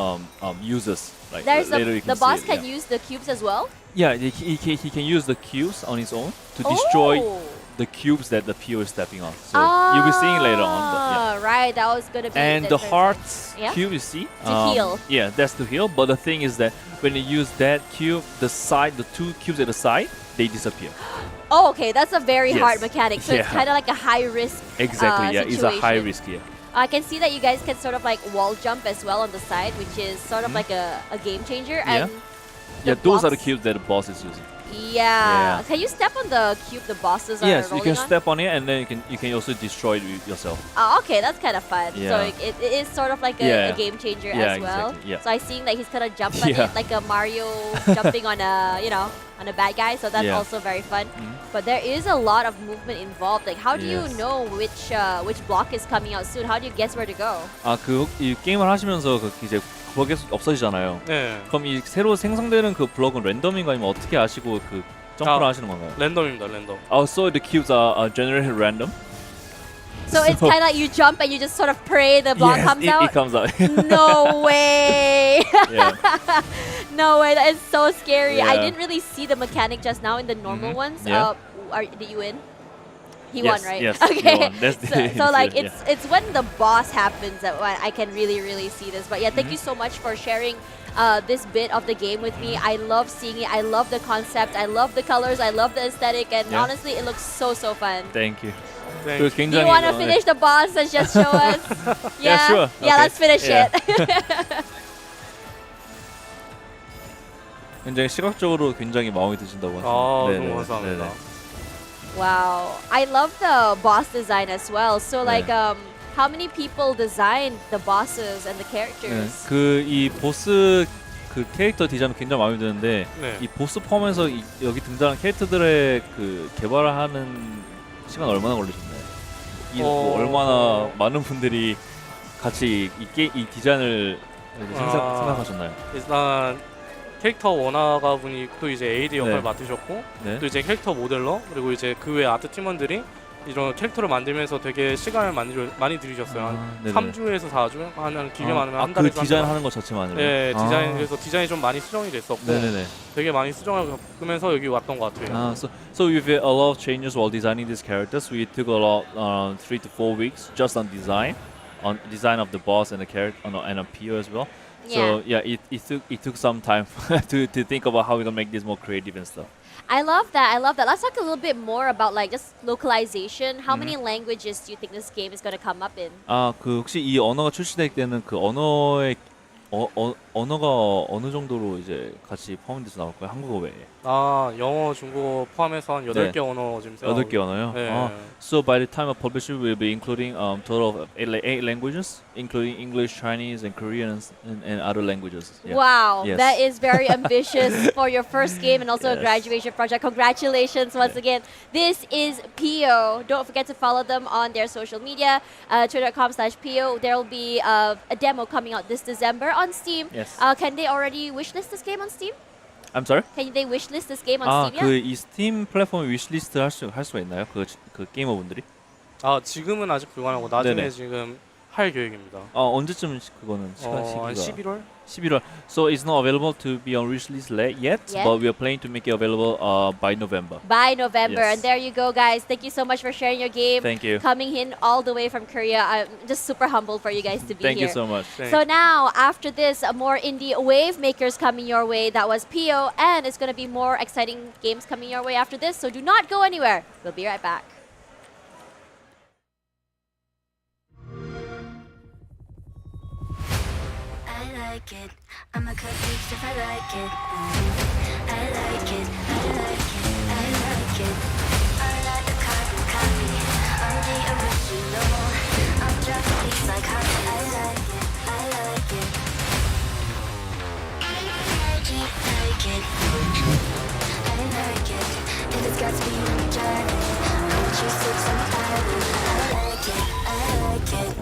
uses. Like There's later you the see boss it, can yeah. use the cubes as well. Yeah, he can use the cubes on his own to destroy Oh. the cubes that the PO is stepping on. So you'll be seeing later on. Ah, right, that was gonna be And the first hearts Yeah. cube you see To heal. Yeah, that's to heal. But the thing is that when you use that cube, the two cubes at the side, they disappear. Oh, okay, that's a very Yes. hard mechanic. So it's Yeah. kind of like a high risk. Exactly. Yeah, it's a high situation. risk here. I can see that you guys can sort of like wall jump as well on the side, which is sort of like a game changer. Yeah. And Yeah, those are the blocks- cubes that the boss is using. Yeah. Yeah. Can you step on the cube the bosses are Yes, you rolling can on? step on it, and then you can also destroy it yourself. Oh, okay, that's kind of fun. So Yeah. it is sort of like a Yeah. game changer Yeah, as well. exactly, yeah. So I seeing that he's gonna jump on Yeah. it like a Mario jumping on a on a bad guy. So that's Yeah. also very fun. Mhm. But there is a lot of movement involved. Like how do you Yes. know which block is coming out soon? How do you guess where to go? 이 게임을 하시면서 이제 블럭이 없어지잖아요. 네, 그럼 이 새로 생성되는 그 블럭은 랜덤인가 아니면 어떻게 아시고 그 점프를 하시는 건가요? 랜덤입니다, 랜덤. So the cubes are generated random. So it's So- kind of like you jump and you just sort of pray the block Yes, comes it out. comes out. No way! Yeah. No way! That is so scary. I Yeah. didn't really see the mechanic just now in the normal ones. Yeah. Did you win? He Yes, won, right? yes, he Okay. won. That's the- so like yeah. it's when the boss happens that I can really see this. But yeah, thank you so much for sharing this bit of the game with me. I love seeing it. I love the concept. I love the colors. I love the aesthetic. And Yeah. honestly, it looks so fun. Thank you. 네. 그 Do 굉장히 you want to 네. finish the boss and just show us? Yeah, sure. Yeah, Okay. let's finish Yeah. it. 굉장히 시각적으로 굉장히 마음에 드신다고 하시네요. 너무 감사합니다. Wow, I love the boss design as well. So like, how many people designed the bosses and the characters? 그이 보스 그 캐릭터 디자인 굉장히 마음에 드는데 네. 이 보스 포함해서 여기 등장하는 캐릭터들의 그 개발을 하는 시간 얼마나 걸리셨나요? 뭐 얼마나 많은 분들이 같이 이 디자인을 생각하셨나요? 일단 캐릭터 원화가 분이 또 이제 AD 역할을 네. 맡으셨고 네. 또 이제 캐릭터 모델러 그리고 이제 그 외 아트 팀원들이 이런 캐릭터를 만들면서 되게 시간을 많이 들이셨어요. 한 네네. 3주에서 4주? 한 길게 많으면 한 그 달에서 한 달. 디자인하는 것 자체만으로. 네, 그래서 디자인이 좀 많이 수정이 됐었고 네네네. 되게 많이 수정을 겪으면서 여기 왔던 것 같아요. So we've had a lot of changes while designing these characters. We took a lot, 3 to 4 weeks just on design of the boss and the character and a PO as well. So yeah, it took some time to think about how we're gonna make this more creative and stuff. I love that. Let's talk a little bit more about like just localization. How many languages do you think this game is going to come up in? 그 혹시 이 언어가 출시될 때는 그 언어의 언어가 어느 정도로 이제 같이 포함돼서 나올까요? 한국어 외에. 영어, 중국어 포함해서 한 8개 언어 지금 8개 언어요? 네. So by the time of publishing, we'll be including total of 8 languages, including English, Chinese, and Korean, and other languages. Yeah. Wow, Yes. that is very ambitious for your first game and also a Yes. graduation project. Congratulations once again. This is Pio. Don't forget to follow them on their social media, twitter.com/Pio. There will be a demo coming out this December on Steam. Yes. Can they already wishlist this game on Steam? I'm sorry? Can they wishlist this game on Steam 그 yet? 이 스팀 플랫폼 위시리스트 할 수가 있나요? 그 게이머분들이? 지금은 아직 불가능하고 나중에 네네. 지금 할 계획입니다. 언제쯤 그거는 한 시기가 11월? 11월. So it's not available to be on release yet, Yet? but we are planning to make it available by November. By November. Yes. And there you go, guys. Thank you so much for sharing your game. Thank you. Coming in all the way from Korea. I'm just super humbled for you guys to be Thank here. you so much. So now, after this, more indie wave makers coming your way. That was Pio, and it's going to be more exciting games coming your way after this. So do not go anywhere. We'll be right back. I like it. I'm a cookie if I like it. I like it. I like it. I like it. I like the carbon copy. I'm the original. I'm dropping these like honey. I like it. I like it. I like it. Like it. I like it. If it's got to be on the journey, I want you 6 on the island. I like it. I like it.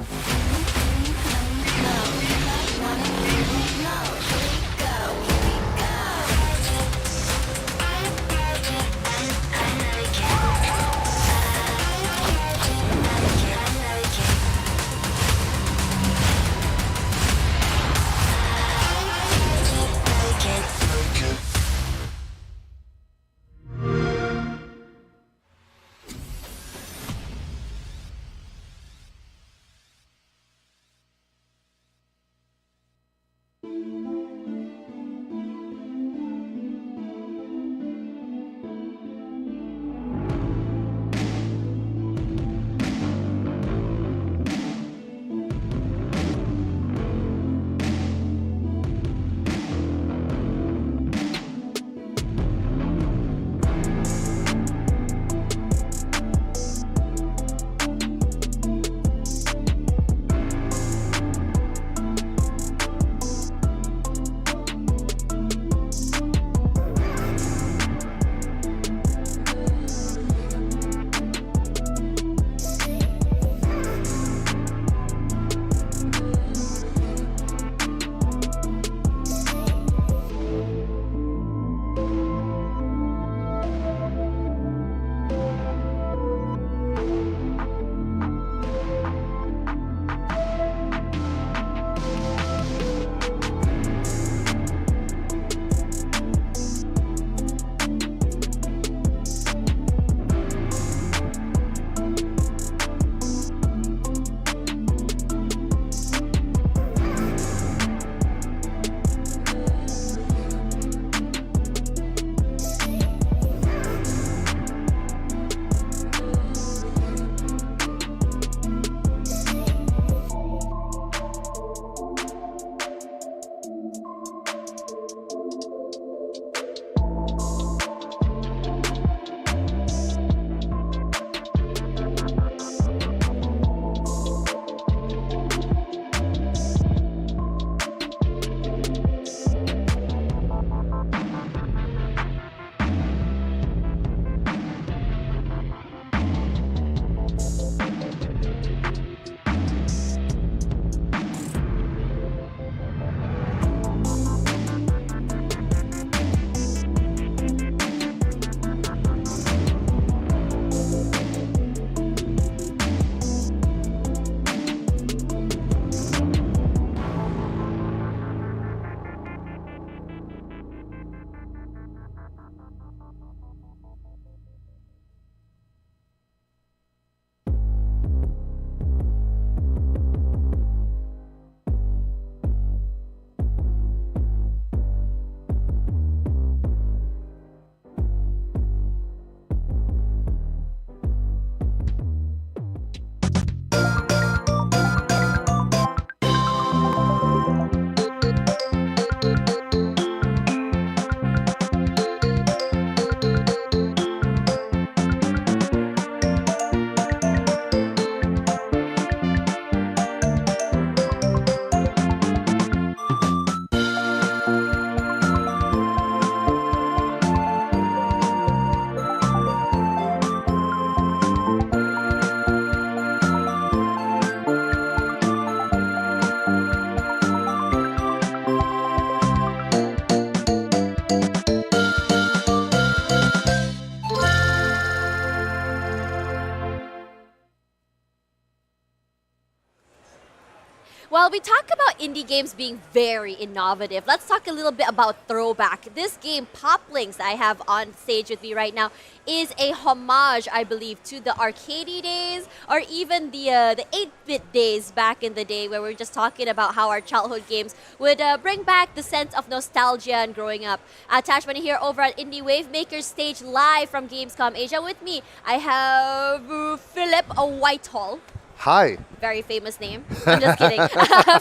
While we talk about indie games being very innovative, let's talk a little bit about throwback. This game, Poplings, that I have on stage with me right now, is a homage, I believe, to the arcadey days or even the 8-bit days back in the day, where we were just talking about how our childhood games would bring back the sense of nostalgia and growing up. Tashmani here over at Indie Wavemakers stage live from Gamescom Asia. With me, I have Philip Whitehall. Hi. Very famous name. I'm just kidding.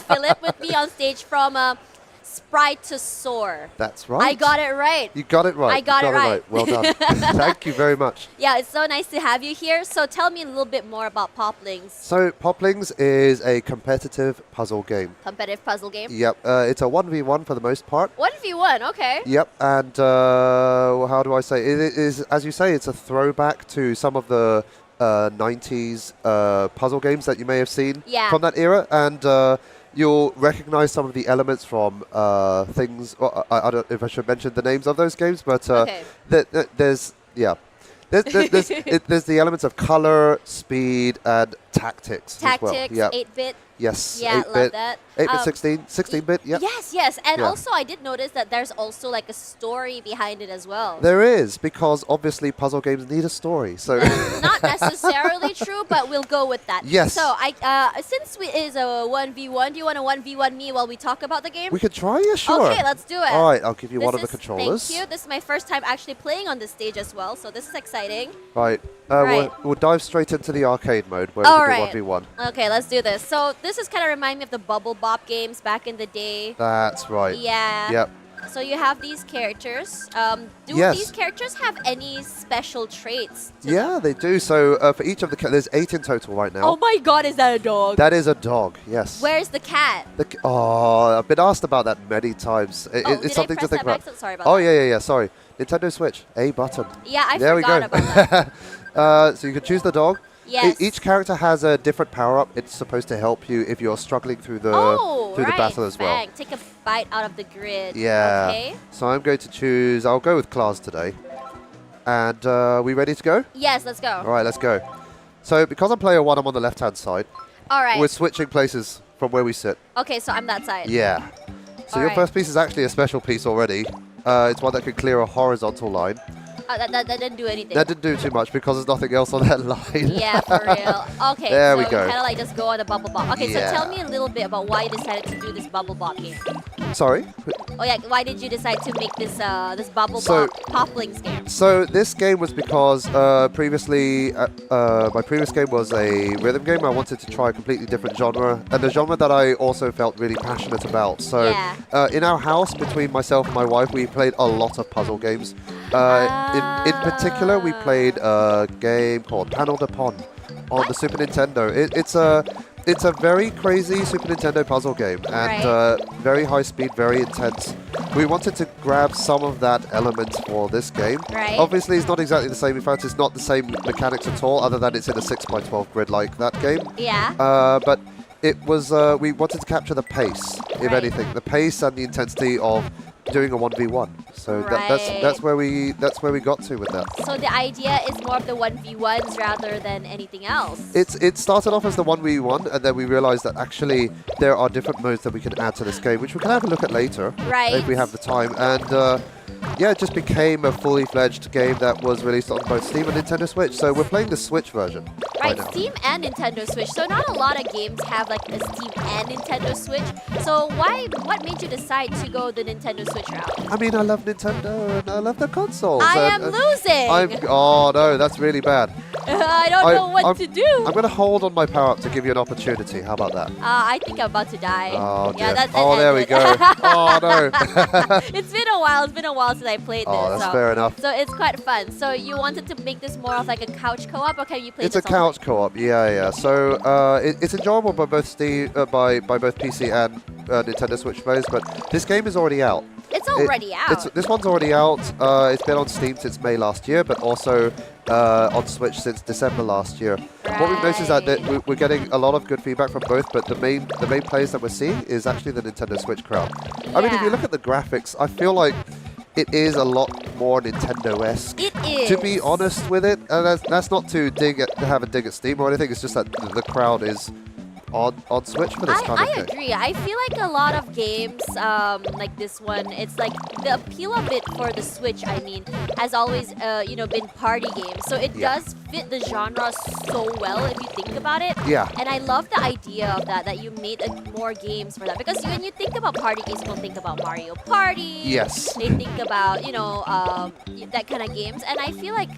Philip with me on stage from Sprite to Soar. That's right. I got it right. You got it right. I got you it right. Well done. Thank you very much. Yeah, it's so nice to have you here. So tell me a little bit more about Poplings. So Poplings is a competitive puzzle game. Competitive puzzle game. Yep. It's a 1v1 for the most part. 1v1, okay. Yep. And how do I say? It is, as you say, it's a throwback to some of the 90s puzzle games that you may have seen from that era. And you'll recognize some of the elements from things. Well, I don't know if I should mention the names of those games, but there's the elements of color, speed, and tactics. Tactics, as well. 8-bit. Yes, Yeah, 8-bit. love that. 8-bit, 16-bit, yep. Yes. And Yeah. also I did notice that there's also like a story behind it as well. There is, because obviously puzzle games need a story. So Not necessarily true, but we'll go with that. Yes. So since it is a 1v1, do you want to 1v1 me while we talk about the game? we could try, yeah, sure. Okay, let's do it. All right, I'll give you one of the This is- controllers. Thank you. This is my first time actually playing on this stage as well, so this is exciting. Right. Right. We'll dive straight into the arcade mode where All we right. can do 1v1. Okay, let's do this. So this is kind of remind me of the Bubble Bop games back in the day. That's right. Yeah. Yep. So you have these characters. Do Yes. these characters have any special traits? to Yeah, them? they do. So for each of the there's 8 in total right now. Oh my God, is that a dog? That is a dog. Yes. Where's the cat? I've been asked about that many times. Did It's something I to press think that by about. accident? Sorry about Oh that. yeah. Sorry. Nintendo Switch, A button. Yeah, I There we forgot go. about that. So you can choose the dog. Yes. Each character has a different power up. It's supposed to help you if you're struggling through the right. battle as well. Bang. Take a bite out of the grid. Yeah. Okay. So I'm going to choose. I'll go with Klaas today. And we ready to go? Yes, let's go. All right, let's go. So because I'm player 1, I'm on the left-hand side. All right. We're switching places from where we sit. Okay, so I'm that side. Yeah. So All your right. first piece is actually a special piece already. It's one that can clear a horizontal line. That didn't do anything. That didn't do too much because there's nothing else on that line. Yeah, for real. Okay, There so we go. kind of like just go on the Bubble Bop. Okay, Yeah. so tell me a little bit about why you decided to do this Bubble Bop game. Sorry. Oh yeah, why did you decide to make this this Bubble So- Bop Poplings game? So this game was because previously my previous game was a rhythm game. I wanted to try a completely different genre, and a genre that I also felt really passionate about. So Yeah. in our house, between myself and my wife, we played a lot of puzzle games. In particular, we played a game called Panel de Pon on the Super Nintendo. It's a very crazy Super Nintendo puzzle game, and very high speed, very intense. We wanted to grab some of that element for this game. Right. Obviously, it's not exactly the same. In fact, it's not the same mechanics at all, other than it's in a 6x12 grid like that game. Yeah. But it was we wanted to capture the pace, if Right. anything, the pace and the intensity of doing a 1v1. So Right. that's where we got to with that. So the idea is more of the 1v1s rather than anything else. It started off as the 1v1, and then we realized that actually there are different modes that we can add to this game, which we can have a look at later Right. if we have the time. And yeah, it just became a fully fledged game that was released on both Steam and Nintendo Switch. So we're playing the Switch version Right, now. Steam and Nintendo Switch. So not a lot of games have like a Steam and Nintendo Switch. So what made you decide to go the Nintendo Switch route? I mean, I love Nintendo and I love the consoles. I and, am losing. Oh no, that's really bad. I don't know what to do. I'm going to hold on my power up to give you an opportunity. How about that? I think I'm about to die. Oh Yeah, dear. that Oh, there we ended. go. Oh no. It's been a while. It's been a while since I played this. Oh, that's so. fair enough. So it's quite fun. So you wanted to make this more of like a couch co-op, or can you play It's a this online? couch co-op, yeah. So it's enjoyable by both Steam, by both PC and Nintendo Switch players. But this game is already out. It's already out. This one's already out. It's been on Steam since May last year, but also on Switch since December last year. What we've noticed is that we're getting a lot of good feedback from both, but the main players that we're seeing is actually the Nintendo Switch crowd. I mean, if you Yeah. look at the graphics, I feel like it is a lot more Nintendo-esque. It is. To be honest with it, and that's not to have a dig at Steam or anything. It's just that the crowd is on Switch for this kind I of game. agree. I feel like a lot of games like this one, it's like the appeal of it for the Switch, I mean, has always been party games. So it Yeah. does fit the genre so well if you think about it. Yeah. And I love the idea of that you made more games for that. Because when you think about party games, people think about Mario Party. Yes. They think about, that kind of games. And I feel like,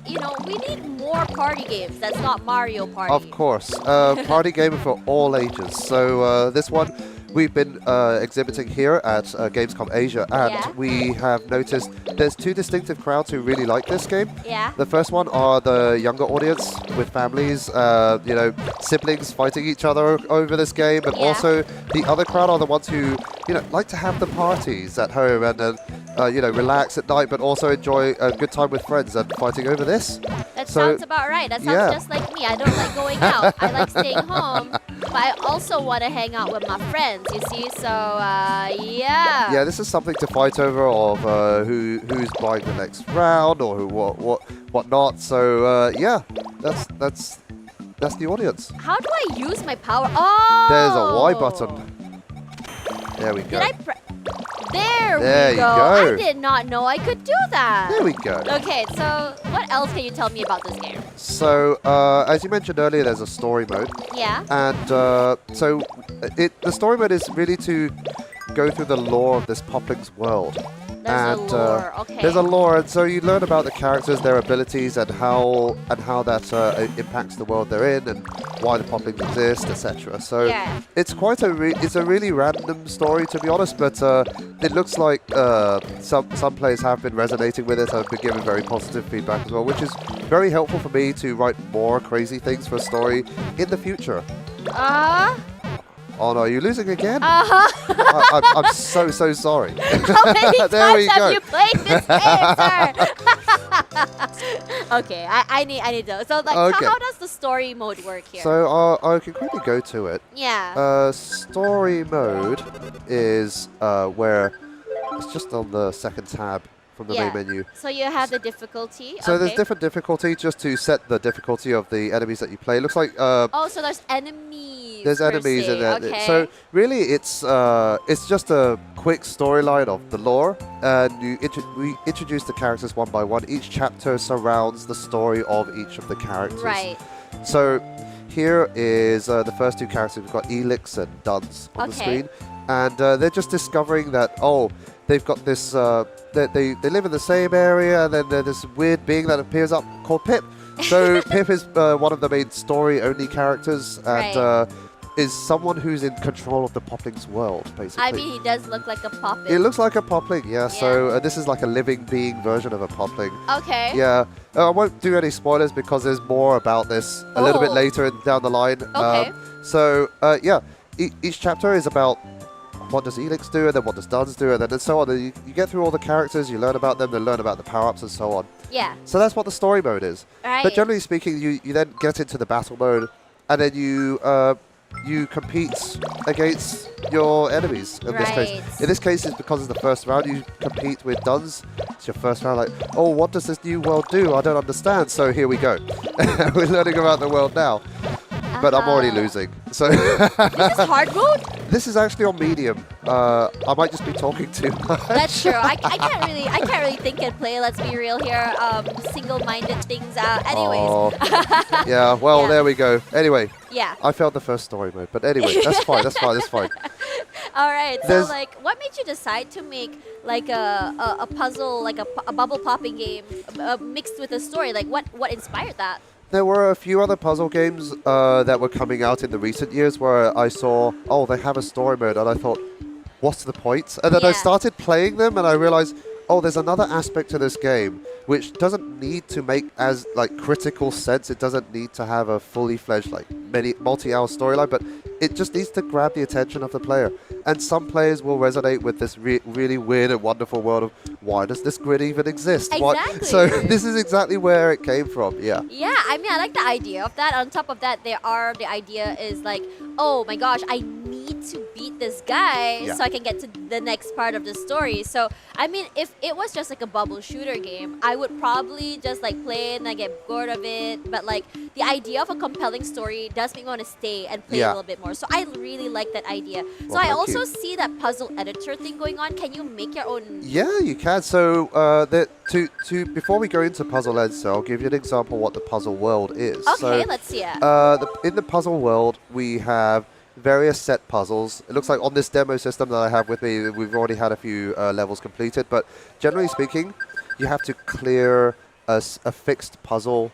we need more party games that's not Mario Party. Of course, party game for all ages. So this one we've been exhibiting here at Gamescom Asia, and Yeah. we have noticed there's two distinctive crowds who really like this game. Yeah. The first one are the younger audience with families, siblings fighting each other over this game, and Yeah. also the other crowd are the ones who like to have the parties at home and then relax at night, but also enjoy a good time with friends and fighting over this. That So, sounds about right. That sounds yeah. just like me. I don't like going out. I like staying home, but I also want to hang out with my friends, you see? So, yeah. Yeah, this is something to fight over of who's buying the next round or who what not. So yeah, that's the audience. How do I use my power? Oh! There's a Y button. There we go. Did I There There we you go. go. I did not know I could do that. There we go. Okay, so what else can you tell me about this game? So as you mentioned earlier, there's a story mode, Yeah. and so the story mode is really to go through the lore of this Popling's world. There's and a lore. Okay. there's a lore, and so you learn about the characters, their abilities, and how that impacts the world they're in, and why the Poplings exist, etc. So Yeah. it's quite it's a really random story, to be honest, but it looks like some players have been resonating with it and have been giving very positive feedback as well, which is very helpful for me to write more crazy things for a story in the future. Oh no, are you losing again? I'm so sorry. How many There times we have go. you played this game, sir? Okay, I need to. So, like, Okay. how does the story mode work here? So I can quickly go to it. Yeah. Story mode is where it's just on the second tab from the Yeah. main menu. So you have the difficulty. So there's okay. different difficulty just to set the difficulty of the enemies that you play. It looks like Oh, so there's enemies. there's per enemies se. in there. Okay. So really, it's just a quick storyline of the lore, and we introduce the characters one by one. Each chapter surrounds the story of each of the characters. Right. So here is the first two characters. We've got Elix and Duns on the Okay. screen, and they're just discovering that they've got this. They live in the same area, and then there's this weird being that appears up called Pip. So Pip is one of the main story-only characters, and Right. is someone who's in control of the Popling's world, basically. I mean, he does look like a poppet. It looks like a Popling, yeah. So this is like a living being version of a Popling. Okay. Yeah, I won't do any spoilers because there's more about this a little bit Oh. later down the line. Okay. Each chapter is about what does Elix do, and then what does Duns do, and then and so on. And you get through all the characters, you learn about them, then learn about the power-ups and so on. Yeah. So that's what the story mode is. Right. But generally speaking, you then get into the battle mode, and then you compete against your enemies in this case. Right. In this case, it's because it's the first round, you compete with Duns. It's your first round, like, oh, what does this new world do? I don't understand. So here we go. We're learning about the world now. But I'm already losing. So This is hard mode? this is actually on medium. I might just be talking too much. That's true. I can't really think and play. Let's be real here. Single-minded things. Anyways. Oh. Yeah, well, Yeah. there we go. Anyway, Yeah. I failed the first story mode. But anyway, that's fine. That's fine. All right. So, There's- like, what made you decide to make like a puzzle, like a bubble popping game mixed with a story? Like, what inspired that? There were a few other puzzle games that were coming out in the recent years where I saw, oh, they have a story mode, and I thought, what's the point? And then I Yeah. started playing them, and I realized, oh, there's another aspect to this game which doesn't need to make as like critical sense. It doesn't need to have a fully fledged like multi-hour storyline, but it just needs to grab the attention of the player. And some players will resonate with this really weird and wonderful world of why does this grid even exist? Exactly. So this is exactly where it came from. Yeah. Yeah, I mean, I like the idea of that. On top of that, the idea is like, oh my gosh, I need need to beat this guy Yeah. so I can get to the next part of the story. So, I mean, if it was just like a bubble shooter game, I would probably just like play it and I get bored of it. But like the idea of a compelling story does make me want to stay and play a Yeah. little bit more. So I really like that idea. So Well, I thank also you. see that puzzle editor thing going on. Can you make your own? Yeah, you can. So, before we go into puzzle editor, I'll give you an example what the puzzle world is. Okay, So, let's see it. in the puzzle world, we have various set puzzles. It looks like on this demo system that I have with me, we've already had a few levels completed. But generally speaking, you have to clear a fixed puzzle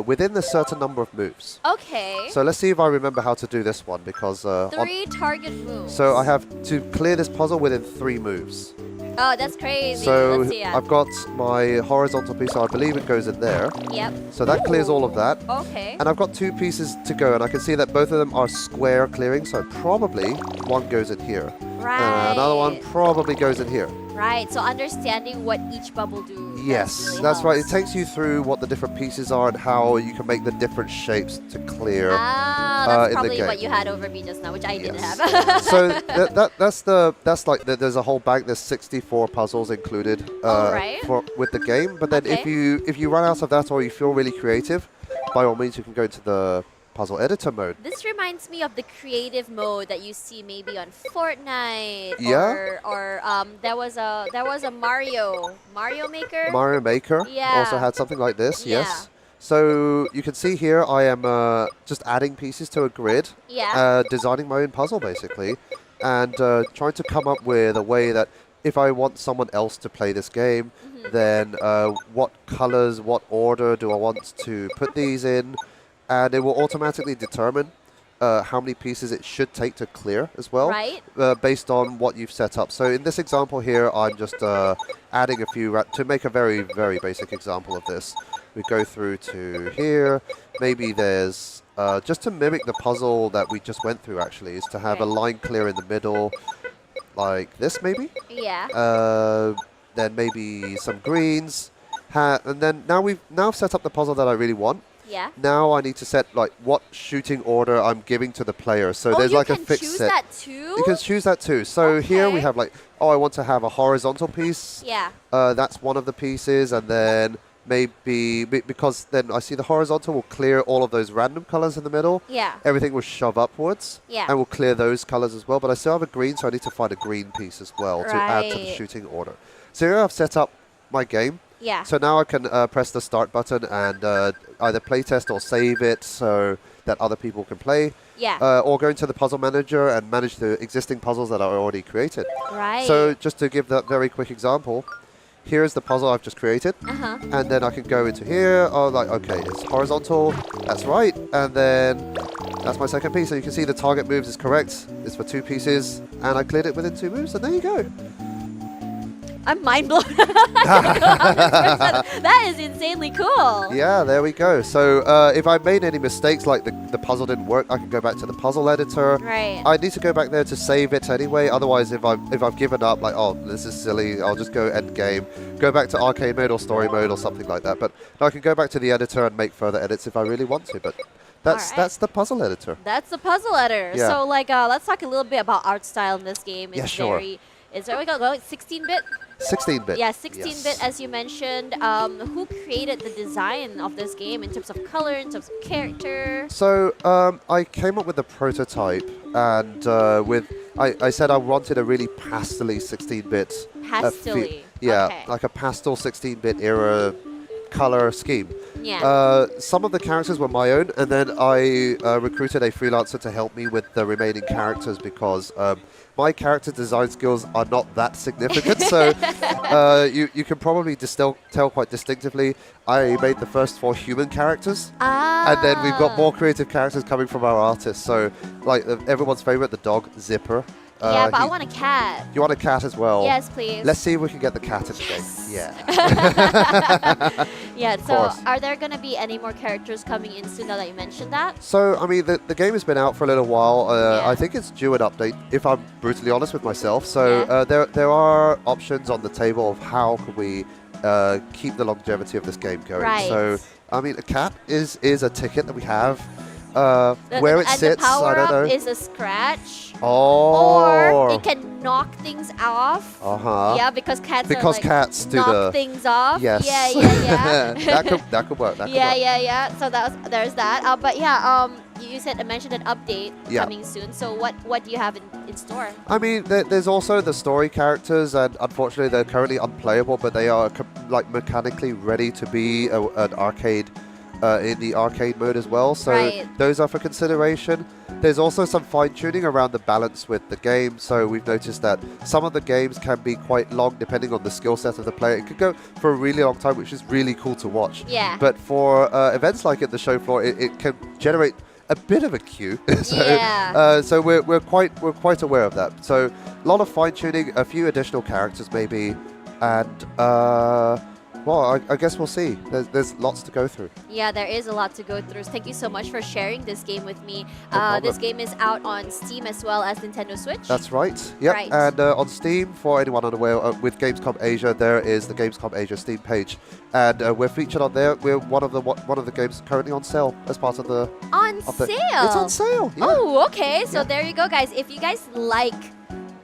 within a certain number of moves. Okay. So let's see if I remember how to do this one because 3 target moves. so I have to clear this puzzle within 3 moves. Oh, that's crazy. So Let's see it. I've got my horizontal piece, I believe it goes in there. Yep. So that clears all of that. Okay. And I've got 2 pieces to go, and I can see that both of them are square clearing, so probably one goes in here. Right. And another one probably goes in here. Right. So understanding what each bubble do. Yes, really that's right. It helps. takes you through what the different pieces are and how you can make the different shapes to clear. Ah, in that's the probably game. what you had over me just now, which I didn't Yes. have. So that's like there's a whole bank. There's 64 puzzles included Alright. with the game. But then Okay. if you run out of that or you feel really creative, by all means you can go into the puzzle editor mode. This reminds me of the creative mode that you see maybe on Fortnite. Yeah. Or there was a Mario Maker. Mario Maker also Yeah. had something like this. Yeah. Yes. So you can see here I am just adding pieces to a grid, Yeah. designing my own puzzle basically, and trying to come up with a way that if I want someone else to play this game, Mm-hmm. then what colors, what order do I want to put these in, and it will automatically determine how many pieces it should take to clear as well, Right. based on what you've set up. So in this example here, I'm just adding a few, to make a very, very basic example of this. We go through to here, maybe there's, just to mimic the puzzle that we just went through actually, is to have a Right. line clear in the middle, like this maybe? Yeah. Then maybe some greens, and then now I've set up the puzzle that I really want. Yeah. Now I need to set like what shooting order I'm giving to the player. So Oh, there's you like a can fixed choose set. that too? You can choose that too. So here we Okay. have like, oh, I want to have a horizontal piece. Yeah. That's one of the pieces, and then maybe because then I see the horizontal will clear all of those random colors in the middle. Yeah. Everything will shove upwards. Yeah. And will clear those colors as well. But I still have a green, so I need to find a green piece as well to add to the Right. shooting order. So here I've set up my game. Yeah. So now I can press the start button and either playtest or save it so that other people can play. Yeah. Or go into the puzzle manager and manage the existing puzzles that are already created. Right. So just to give that very quick example, here's the puzzle I've just created. Uh-huh. And then I can go into here. Oh, like, okay, it's horizontal. That's right. And then that's my second piece. So you can see the target moves is correct. It's for 2 pieces. And I cleared it within 2 moves. And there you go. I'm mind blown. That is insanely cool. Yeah, there we go. So if I made any mistakes, like the puzzle didn't work, I can go back to the puzzle editor. Right. I need to go back there to save it anyway. Otherwise, if I've given up, like, oh, this is silly, I'll just go end game, go back to arcade mode or story mode or something like that. But I can go back to the editor and make further edits if I really want to. But Alright. that's the puzzle editor. That's the puzzle editor. Yeah. So like let's talk a little bit about art style in this game. It's Yeah, sure. It's very go 16-bit. 16-bit. Yeah, 16-bit Yes. as you mentioned. Who created the design of this game in terms of color, in terms of character? So I came up with a prototype, and I said I wanted a really pastel-y 16-bit. Pastely. Yeah, Okay. like a pastel 16-bit era color scheme. Yeah. Some of the characters were my own, and then I recruited a freelancer to help me with the remaining characters because my character design skills are not that significant. So you can probably tell quite distinctively. I made the first 4 human characters, and then we've got more creative characters coming from our artists. So like everyone's favorite, the dog Zipper. Yeah, but I want a cat. You want a cat as well? Yes, please. Let's see if we can get the cat in the game. Yeah, so course. are there going to be any more characters coming in soon now that you mentioned that? So, I mean, the game has been out for a little while. Yeah. I think it's due an update, if I'm brutally honest with myself. So, Yeah. there are options on the table of how can we keep the longevity of this game going. Right. So, I mean, a cat is a ticket that we have. Where it and sits, the I power don't up know. is a scratch. Or Oh. it can knock things off. Uh-huh. Yeah, because cats Because are like cats do knock the. things off. Yes. Yeah, yeah, yeah. that could work. That could Yeah, work. yeah, yeah. So there's that. But yeah, you mentioned an update Yeah. coming soon. So what do you have in store? I mean, there's also the story characters, and unfortunately, they're currently unplayable, but they are like mechanically ready to be an arcade. In the arcade mode as well, so Right. those are for consideration. There's also some fine-tuning around the balance with the game, so we've noticed that some of the games can be quite long depending on the skill set of the player. It could go for a really long time, which is really cool to watch. Yeah. But for events like at the show floor, it can generate a bit of a queue. So, Yeah. so we're quite aware of that. So a lot of fine-tuning, a few additional characters maybe, and well, I guess we'll see. There's lots to go through. Yeah, there is a lot to go through. Thank you so much for sharing this game with me. No problem. This game is out on Steam as well as Nintendo Switch. That's right. Yep. Right. And on Steam, for anyone unaware, with Gamescom Asia, there is the Gamescom Asia Steam page, and we're featured on there. We're one of the games currently on sale as part of the. On of the- sale. It's on sale. Yeah. Oh, okay. So Yeah. there you go, guys. If you guys like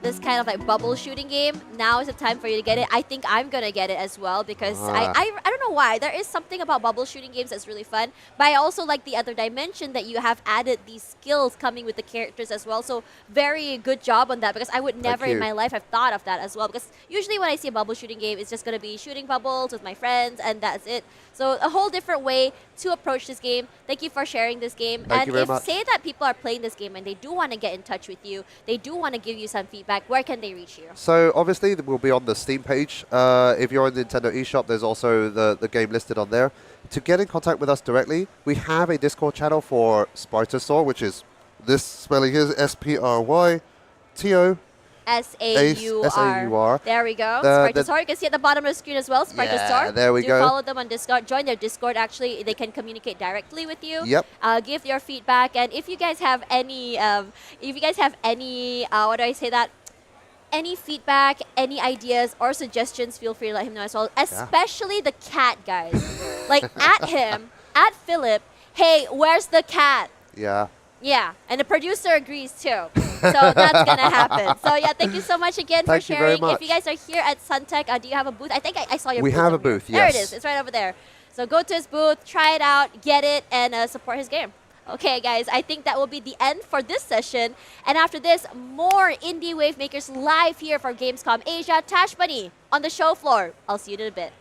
this kind of like bubble shooting game, now is the time for you to get it. I think I'm gonna get it as well because I don't know why. There is something about bubble shooting games that's really fun. But I also like the other dimension that you have added these skills coming with the characters as well. So very good job on that because I would never in you. my life have thought of that as well. Because usually when I see a bubble shooting game, it's just gonna be shooting bubbles with my friends and that's it. So a whole different way to approach this game. Thank you for sharing this game. Thank and you very if much. say that people are playing this game and they do want to get in touch with you, they do want to give you some feedback, where can they reach you? So obviously we'll be on the Steam page. If you're on the Nintendo eShop, there's also the game listed on there. To get in contact with us directly, we have a Discord channel for Sprytosaur, which is this spelling here, SPRYTO. SAUR. SAUR. There we go. The- Sprytosaur. You can see at the bottom of the screen as well. Sprytosaur. Yeah, there we do go. follow them on Discord. Join their Discord. Actually, they can communicate directly with you. Yep. Give your feedback, and if you guys have any, what do I say that? Any feedback, any ideas or suggestions, feel free to let him know as well. Especially the cat, guys. Like at him, at Philip. Hey, where's the cat? Yeah. Yeah, and the producer agrees too. So that's gonna happen. So yeah, thank you so much again Thank for you very sharing. If you much. guys are here at Suntech, do you have a booth? I think I saw your We booth. have a over here. booth, There it yes. is. It's right over there. So go to his booth, try it out, get it, and support his game. Okay, guys, I think that will be the end for this session. And after this, more Indie Wavemakers live here for Gamescom Asia. Tash Bunny on the show floor. I'll see you in a bit.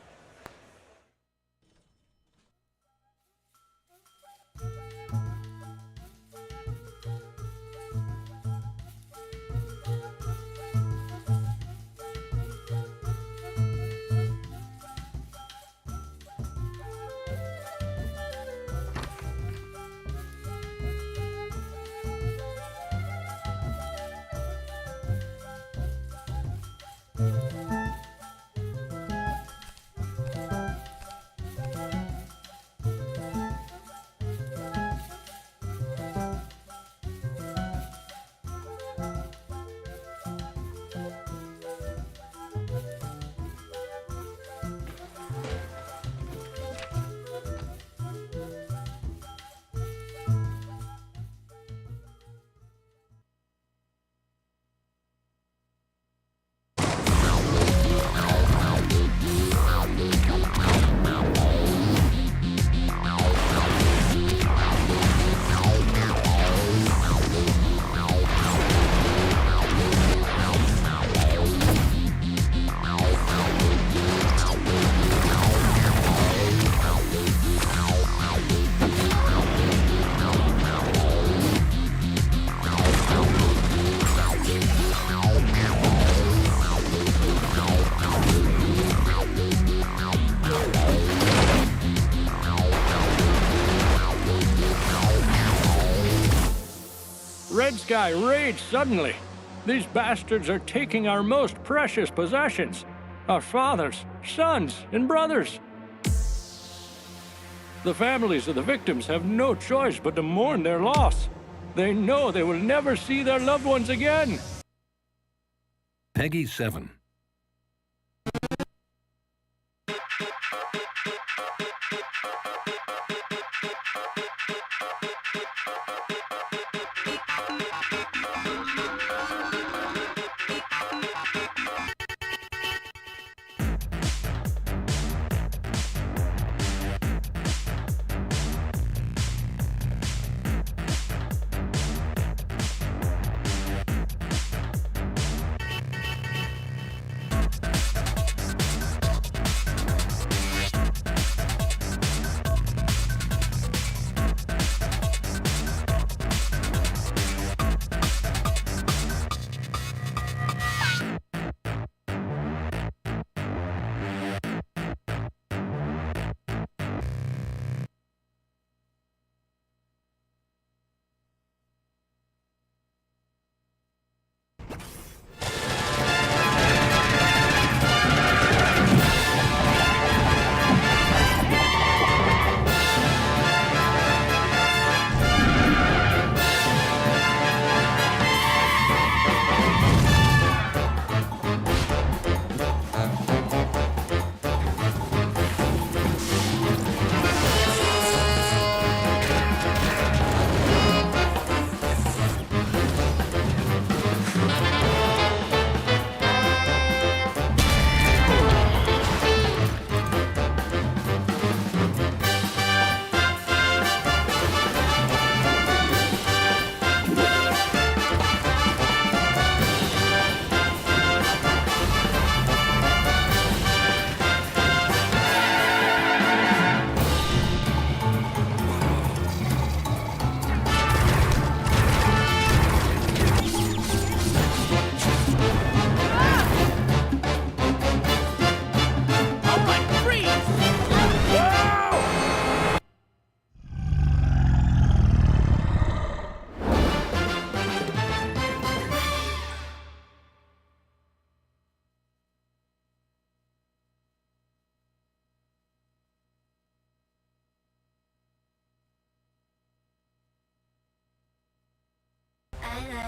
Red Sky raged suddenly. These bastards are taking our most precious possessions. Our fathers, sons, and brothers. The families of the victims have no choice but to mourn their loss. They know they will never see their loved ones again. Peggy 7.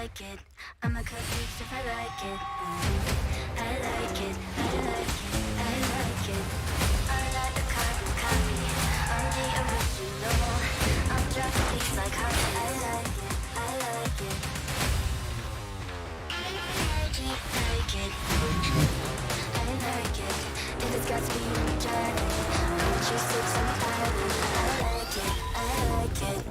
like it. I'm a cookie if I like it. I like it, I like it, I like it. I like the carbon copy. I'm the original. I'm dropping these like honey. I like it, I like it. I like it, like it. I like it. If it's got to be on the journey, I want you 6 on the island. I like it, I like it.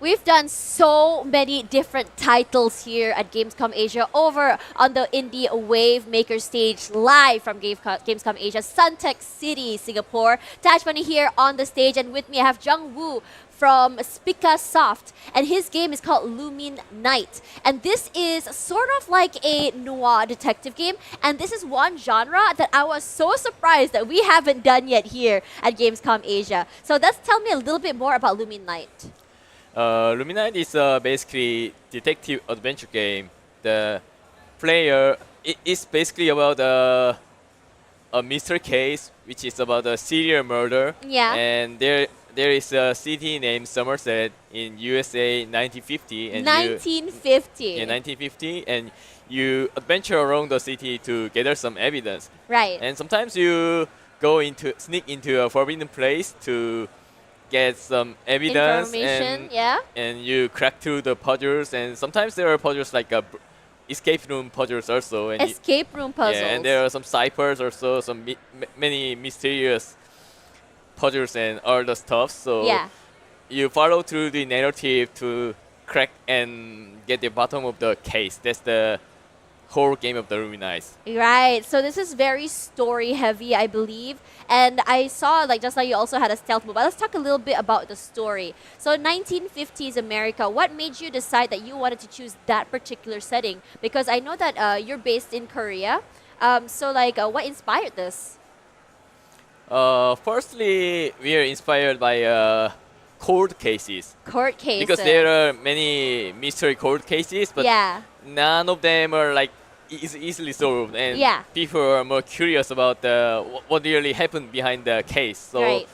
We've done so many different titles here at Gamescom Asia over on the Indie Wavemakers stage live from Gamescom Asia, Suntec City, Singapore. Tajmani here on the stage, and with me I have Jung Woo from Spica Soft, and his game is called Lumin Night. And this is sort of like a noir detective game, and this is one genre that I was so surprised that we haven't done yet here at Gamescom Asia. So let's tell me a little bit more about Lumin Night. Luminite is basically detective adventure game. The player is basically about a mystery case, which is about a serial murder. Yeah. And there is a city named Somerset in USA 1950. And 1950. Yeah, 1950, and you adventure around the city to gather some evidence. Right. And sometimes you sneak into a forbidden place to get some evidence, Information, and yeah. and you crack through the puzzles, and sometimes there are puzzles like escape room puzzles also, and Escape room puzzles. yeah, and there are some ciphers also, some many mysterious puzzles and other stuff. So Yeah. you follow through the narrative to crack and get the bottom of the case. That's the whole game of the Luminize. Right. So this is very story heavy, I believe. And I saw, like, just like you also had a stealth mode. But let's talk a little bit about the story. So 1950s America, what made you decide that you wanted to choose that particular setting? Because I know that you're based in Korea. So, like, what inspired this? Firstly, we are inspired by cold cases. Court cases. Because there are many mystery cold cases, but yeah. none of them are like easily solved, and Yeah. people are more curious about what really happened behind the case. So, Right.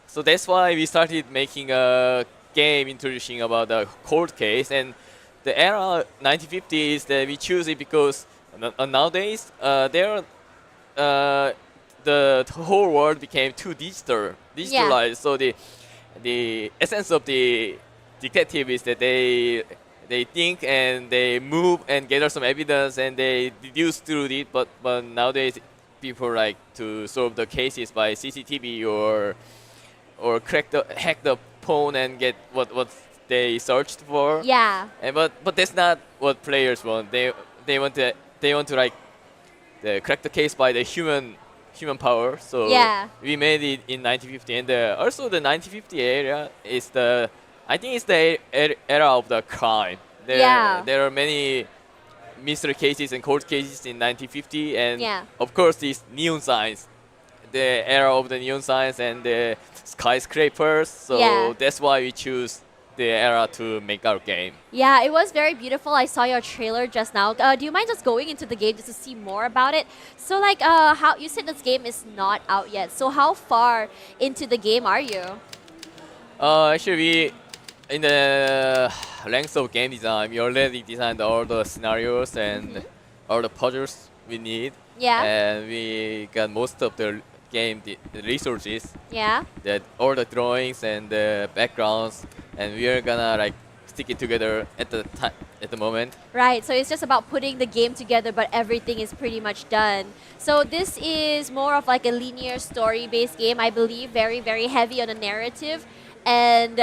so that's why we started making a game introducing about the cold case. And the era 1950s that we choose it because nowadays the whole world became too digitalized. So the essence of the detective is that they think and they move and gather some evidence and they deduce through it. But nowadays people like to solve the cases by CCTV or hack the phone and get what they searched for. Yeah. And but that's not what players want. They want to like crack the case by the human power. So Yeah. we made it in 1950, and also the 1950 era is I think it's the era of the crime. There are many mystery cases and cold cases in 1950, and Yeah. of course these neon signs, the era of the neon signs and the skyscrapers. So Yeah. that's why we choose the era to make our game. Yeah, it was very beautiful. I saw your trailer just now. Do you mind just going into the game just to see more about it? So, like, how you said this game is not out yet. So, how far into the game are you? Actually, we in the length of game design, we already designed all the scenarios and all the puzzles we need. Yeah. And we got most of the game the resources, Yeah. that all the drawings and the backgrounds, and we are gonna like stick it together at the moment. Right. So it's just about putting the game together, but everything is pretty much done. So this is more of like a linear story-based game, I believe. Very, very heavy on the narrative. And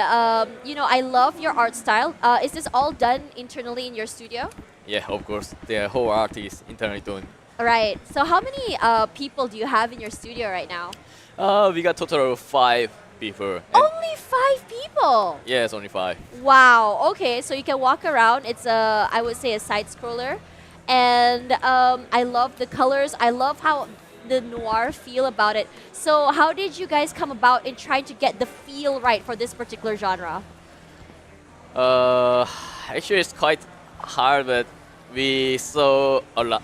you know, I love your art style. Is this all done internally in your studio? Yeah, of course, the whole art is internally done. Right. So how many people do you have in your studio right now? We got total of 5 people. And Only 5 people. yes, only 5. Wow. Okay, so you can walk around. It's I would say a side scroller, and I love the colors. I love how the noir feel about it. So how did you guys come about in trying to get the feel right for this particular genre? Actually, it's quite hard, but we saw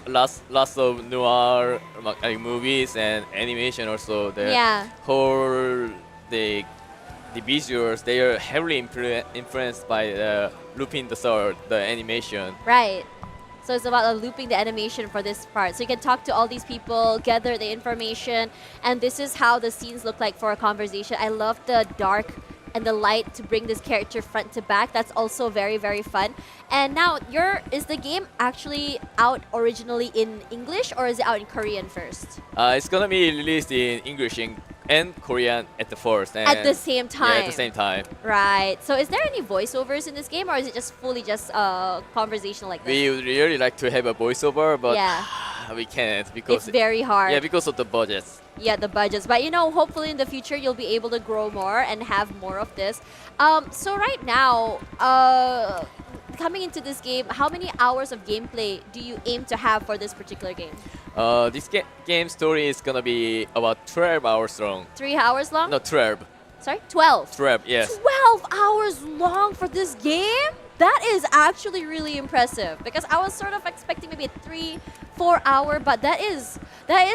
lots of noir like movies and animation also. The Yeah. whole the visuals, they are heavily influenced by Lupin the Third, the animation. Right. So it's about looping the animation for this part. So you can talk to all these people, gather the information, and this is how the scenes look like for a conversation. I love the dark and the light to bring this character front to back. That's also very, very fun. And now, is the game actually out originally in English, or is it out in Korean first? It's gonna be released in English and and Korean at the first. And At the same Yeah, time. at the same time. Right. So is there any voiceovers in this game, or is it just fully just conversational like this? We would really like to have a voiceover, but Yeah. we can't because It's very hard. yeah, because of the budgets. Yeah, the budgets. But hopefully in the future you'll be able to grow more and have more of this. So right now, coming into this game, how many hours of gameplay do you aim to have for this particular game? This game story is gonna be about 12 hours long. 3 hours long? No, 12. Sorry, 12. 12, yes. 12 hours long for this game? That is actually really impressive because I was sort of expecting maybe a 3-4 hour, but that is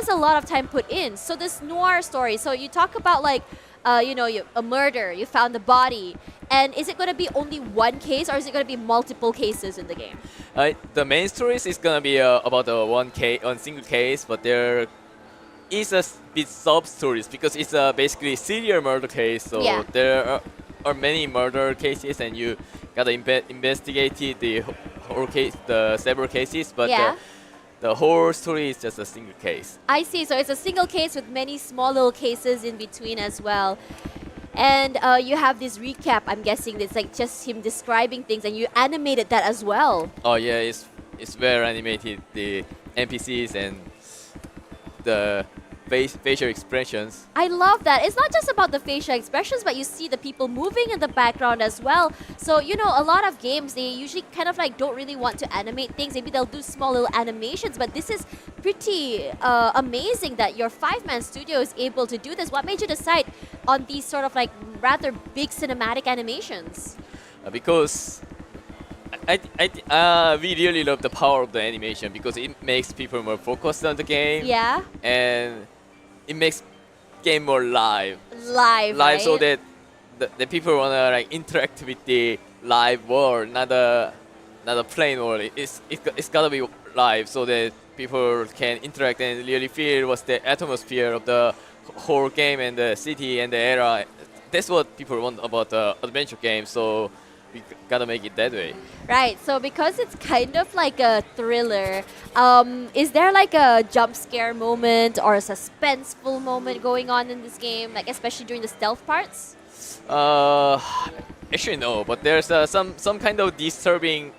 a lot of time put in. So this noir story, so you talk about like a murder, you found the body, and is it going to be only one case or is it going to be multiple cases in the game? The main story is gonna be about one single case, but there is a bit sub stories because it's basically serial murder case. So Yeah. there are many murder cases, and you gotta investigate the whole case, the several cases. But Yeah. the whole story is just a single case. I see. So it's a single case with many small little cases in between as well. And you have this recap, I'm guessing it's like just him describing things and you animated that as well. Oh yeah, it's very animated. The NPCs and the facial expressions. I love that. It's not just about the facial expressions, but you see the people moving in the background as well. So, a lot of games, they usually kind of like don't really want to animate things. Maybe they'll do small little animations, but this is pretty amazing that your 5-man studio is able to do this. What made you decide on these sort of like rather big cinematic animations? Because we really love the power of the animation because it makes people more focused on the game. Yeah? And it makes game more live. Live, right? So that the people wanna like interact with the live world, not a plain world. It's gotta be live so that people can interact and really feel what's the atmosphere of the whole game and the city and the era. That's what people want about the adventure game. So we gotta make it that way. Right, so because it's kind of like a thriller, is there like a jump scare moment or a suspenseful moment going on in this game, like especially during the stealth parts? Actually no, but there's some kind of disturbing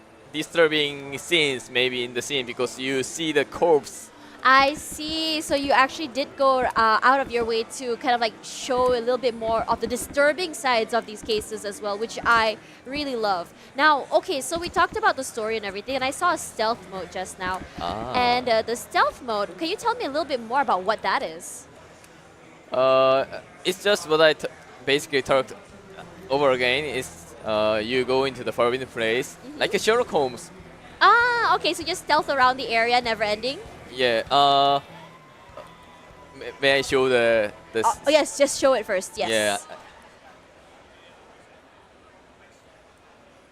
scenes maybe in the scene because you see the corpse. I see. So you actually did go out of your way to kind of like show a little bit more of the disturbing sides of these cases as well, which I really love. Now, okay, so we talked about the story and everything, and I saw a stealth mode just now. And the stealth mode, can you tell me a little bit more about what that is? It's just what I basically talked over again. Is you go into the forbidden place like a Sherlock Holmes. Ah, okay, so just stealth around the area, never ending? Yeah. May I show the? Oh, yes, just show it first. Yes. Yeah.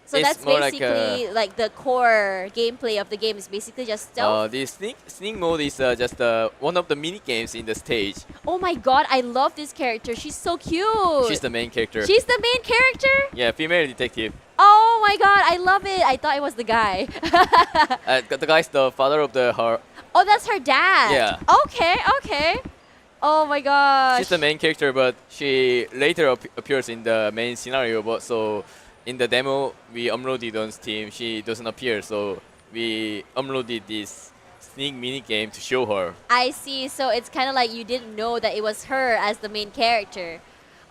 So It's that's more like basically like the core gameplay of the game is basically just stealth. The sneak mode is just one of the mini games in the stage. Oh my god, I love this character. She's so cute. She's the main character. She's the main character? Yeah, female detective. Oh my god, I love it. I thought it was the guy. The guy's the father of her. Oh, that's her dad. Yeah. Okay. Oh my gosh. She's the main character, but she later appears in the main scenario. But so in the demo we uploaded on Steam, she doesn't appear. So we uploaded this sneak mini game to show her. I see. So it's kind of like you didn't know that it was her as the main character.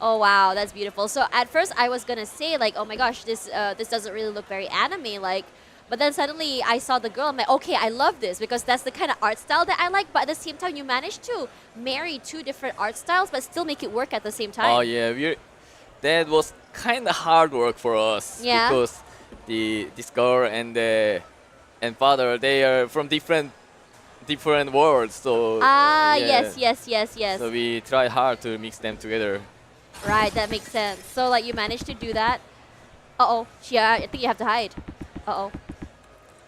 Oh wow, that's beautiful. So at first I was gonna say like, oh my gosh, this doesn't really look very anime like. But then suddenly I saw the girl, I'm like, okay, I love this because that's the kind of art style that I like. But at the same time, you managed to marry two different art styles but still make it work at the same time. Oh yeah, that was kind of hard work for us. Yeah. Because this girl and father, they are from different worlds. So yeah. Yes. So we try hard to mix them together. Right, that makes sense. So like you managed to do that. Uh-oh, yeah, I think you have to hide. Uh-oh.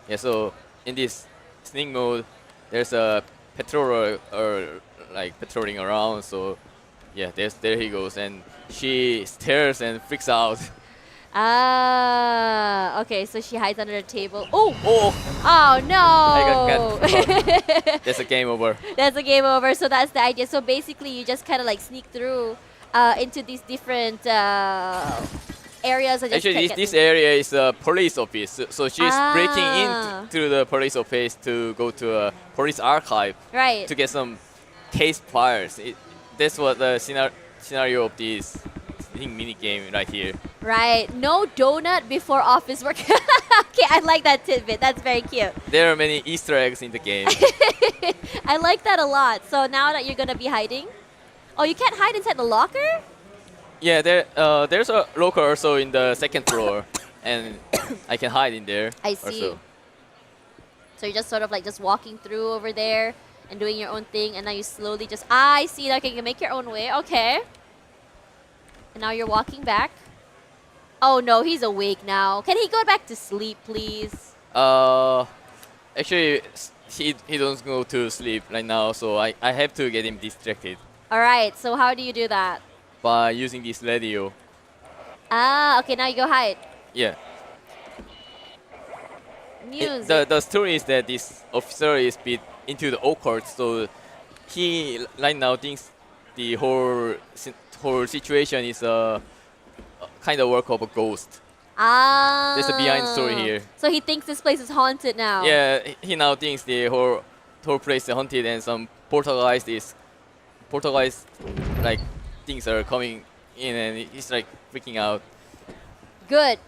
Yeah, so in this sneak mode, there's a patroller or like patrolling around. So yeah, there he goes, and she stares and freaks out. Ah, okay, so she hides under the table. Oh! Oh, Oh no! got caught. That's a game over. That's a game over. So that's the idea. So basically, you just kind of like sneak through into these different areas. And just Actually, get this area is a police office. So she's breaking Ah. into the police office to go to a police archive right. to get some case files. That's what the scenario of this mini game right here. Right. No donut before office work. Okay, I like that tidbit. That's very cute. There are many Easter eggs in the game. I like that a lot. So now that you're gonna be hiding, oh, you can't hide inside the locker. Yeah, there's a locker also in the second floor, and I can hide in there. I see. Also. So you're just sort of like just walking through over there and doing your own thing, and now you slowly just I see that you can make your own way. Okay. And now you're walking back. Oh no, he's awake now. Can he go back to sleep, please? Actually, he doesn't go to sleep right now, so I have to get him distracted All right. So how do you do that? by using this radio. Ah, okay. Now you go hide. Yeah. Music. The story is that this officer is bit into the occult, so he right now thinks the whole situation is a kind of work of a ghost. Ah. There's a behind story here. So he thinks this place is haunted now. Yeah, he now thinks the whole place is haunted and some poltergeist like things are coming in and he's like freaking out. Good.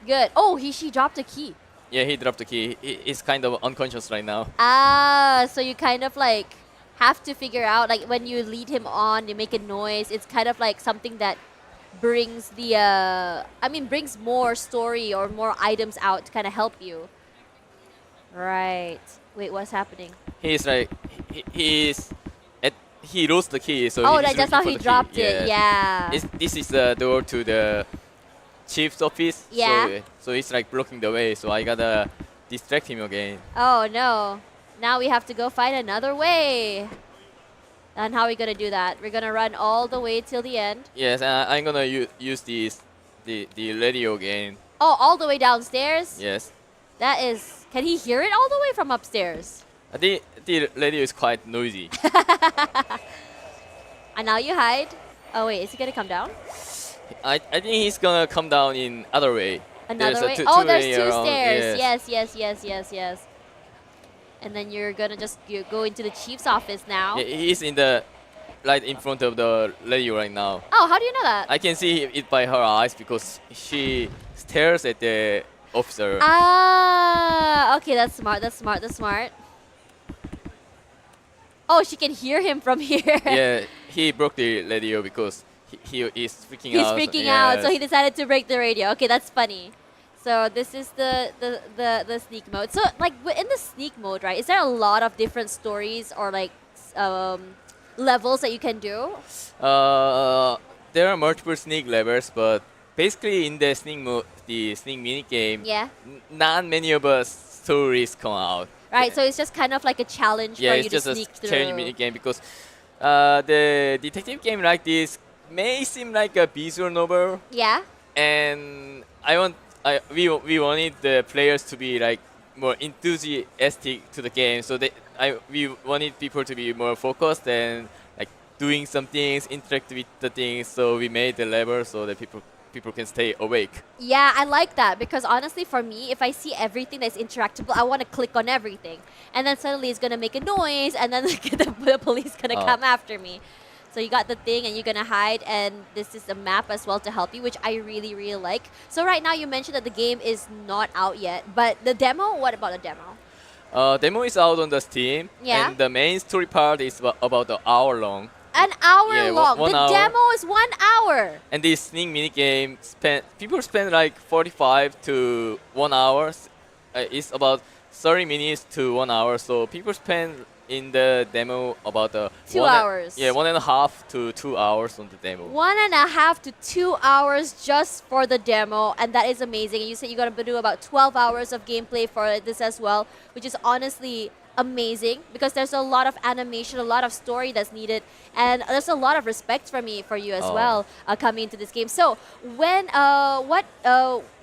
Good. Oh, she dropped a key. Yeah, he dropped the key. He's kind of unconscious right now. Ah, so you kind of like have to figure out, like when you lead him on, you make a noise. It's kind of like something that brings brings more story or more items out to kind of help you. Right. Wait, what's happening? He's like he lost the key, so Oh, he's that's looking how for he the dropped key. it. Yeah. This is the door to the chief's office. Yeah. So it's like blocking the way. So I gotta distract him again. Oh no. Now we have to go find another way. And how are we gonna do that? We're gonna run all the way till the end. Yes, I'm gonna use the radio again. Oh, all the way downstairs? Yes. That is... Can he hear it all the way from upstairs? I think the radio is quite noisy. And now you hide. Oh wait, is he gonna come down? I think he's gonna come down in other way. Another way? Two Oh, there's way two around, stairs. yes. Yes. And then you're gonna just go into the chief's office now. Yeah, he's in the right in front of the radio right now. Oh, how do you know that? I can see it by her eyes because she stares at the officer. Ah, okay, that's smart. Oh, she can hear him from here. Yeah, he broke the radio because he is freaking out. He's freaking out, so Yes. he decided to break the radio. Okay, that's funny. So this is the sneak mode. So like in the sneak mode, right? Is there a lot of different stories or like levels that you can do? There are multiple sneak levels, but basically in the sneak mode, the sneak mini game, Yeah. not many of us stories come out. Right. So it's just kind of like a challenge Yeah, for it's you to just sneak a through. challenge mini game because the detective game like this may seem like a visual novel, Yeah. and we wanted the players to be like more enthusiastic to the game, so we wanted people to be more focused and like doing some things, interact with the things. So we made the level so that people can stay awake. Yeah, I like that because honestly, for me, if I see everything that's interactable, I want to click on everything, and then suddenly it's gonna make a noise, and then the police gonna Oh. come after me. So you got the thing, and you're gonna hide, and this is a map as well to help you, which I really like. So right now, you mentioned that the game is not out yet, but the demo. What about the demo? Demo is out on the Steam, Yeah. and the main story part is about an hour long. An hour Yeah, long. one The hour. demo is 1 hour. And this sneak mini game people spend like 45 to 1 hour. It's about 30 minutes to 1 hour. So people spend in the demo about 2 hours. Yeah, 1.5 to 2 hours on the demo. 1.5 to 2 hours just for the demo, and that is amazing. And you said you're gonna do about 12 hours of gameplay for this as well, which is honestly amazing because there's a lot of animation, a lot of story that's needed, and there's a lot of respect from me for you as well coming into this game. So when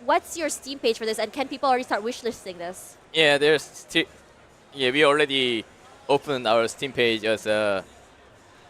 what's your Steam page for this, and can people already start wishlisting this? Yeah, there's still. Yeah, we already opened our Steam page as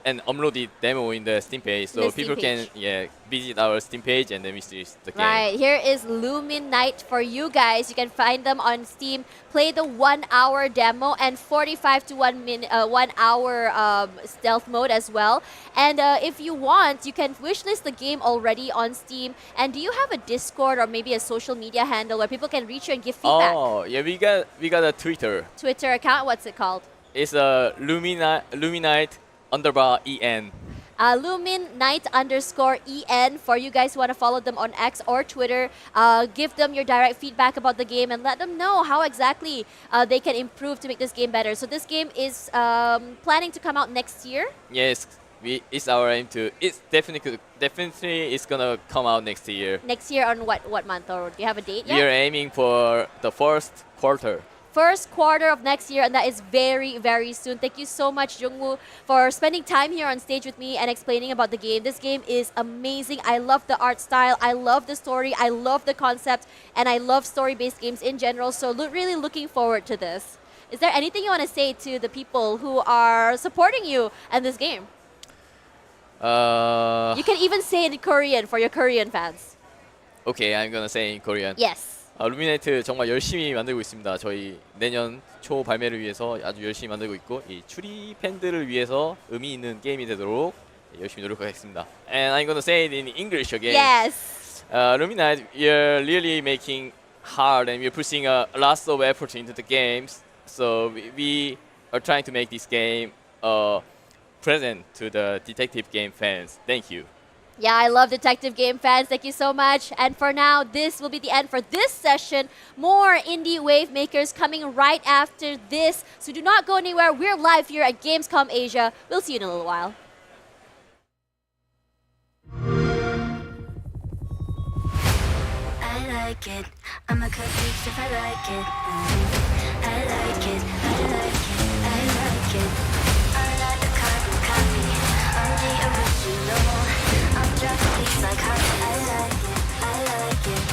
and uploaded demo in the Steam page, so Steam people can page. visit our Steam page and then visit the game. Right, here is Lumin Night for you guys. You can find them on Steam. Play the 1 hour demo and 45 to 1 hour stealth mode as well. And if you want, you can wishlist the game already on Steam. And do you have a Discord or maybe a social media handle where people can reach you and give feedback? Oh, yeah, we got a Twitter. Twitter account, what's it called? It's a Luminite_EN. Lumin Night _EN for you guys who want to follow them on X or Twitter. Give them your direct feedback about the game and let them know how exactly they can improve to make this game better. So this game is planning to come out next year. Yes, it's our aim to. It's definitely it's gonna come out next year. Next year on what month, or do you have a date yet? We are aiming for the first quarter. First quarter of next year, and that is very, very soon. Thank you so much, Jungwoo, for spending time here on stage with me and explaining about the game. This game is amazing. I love the art style. I love the story. I love the concept, and I love story-based games in general. So really looking forward to this. Is there anything you want to say to the people who are supporting you and this game? You can even say it in Korean for your Korean fans. Okay, I'm gonna say in Korean. Yes. 루미네이트 정말 열심히 만들고 있습니다. 저희 내년 초 발매를 위해서 아주 열심히 만들고 있고 이 추리 팬들을 위해서 의미 있는 게임이 되도록 열심히 노력하겠습니다. And I'm gonna say it in English again. Yes. Luminite, we're really making hard and we're pushing a lot of effort into the games. So we are trying to make this game present to the detective game fans. Thank you. Yeah, I love detective game fans. Thank you so much. And for now, this will be the end for this session. More Indie Wavemakers coming right after this. So do not go anywhere. We're live here at Gamescom Asia. We'll see you in a little while. I like it. I'm a cookie if I like it. I like it. I like it. I like it. I like the carbon copy. I'm the original. I'm dropping beats like honey. I like it. I like it.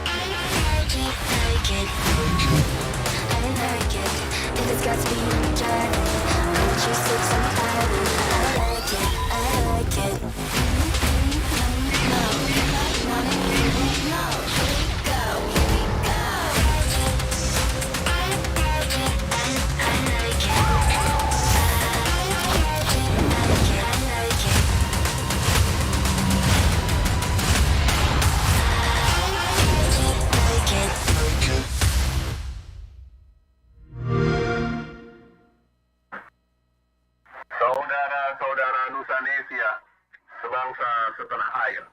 I like it. Like it. I like it. If it's got to be in the dragon, I want you 6 on the island. I like it. I like it. Saudara-saudara Nusanesia, sebangsa setanah air.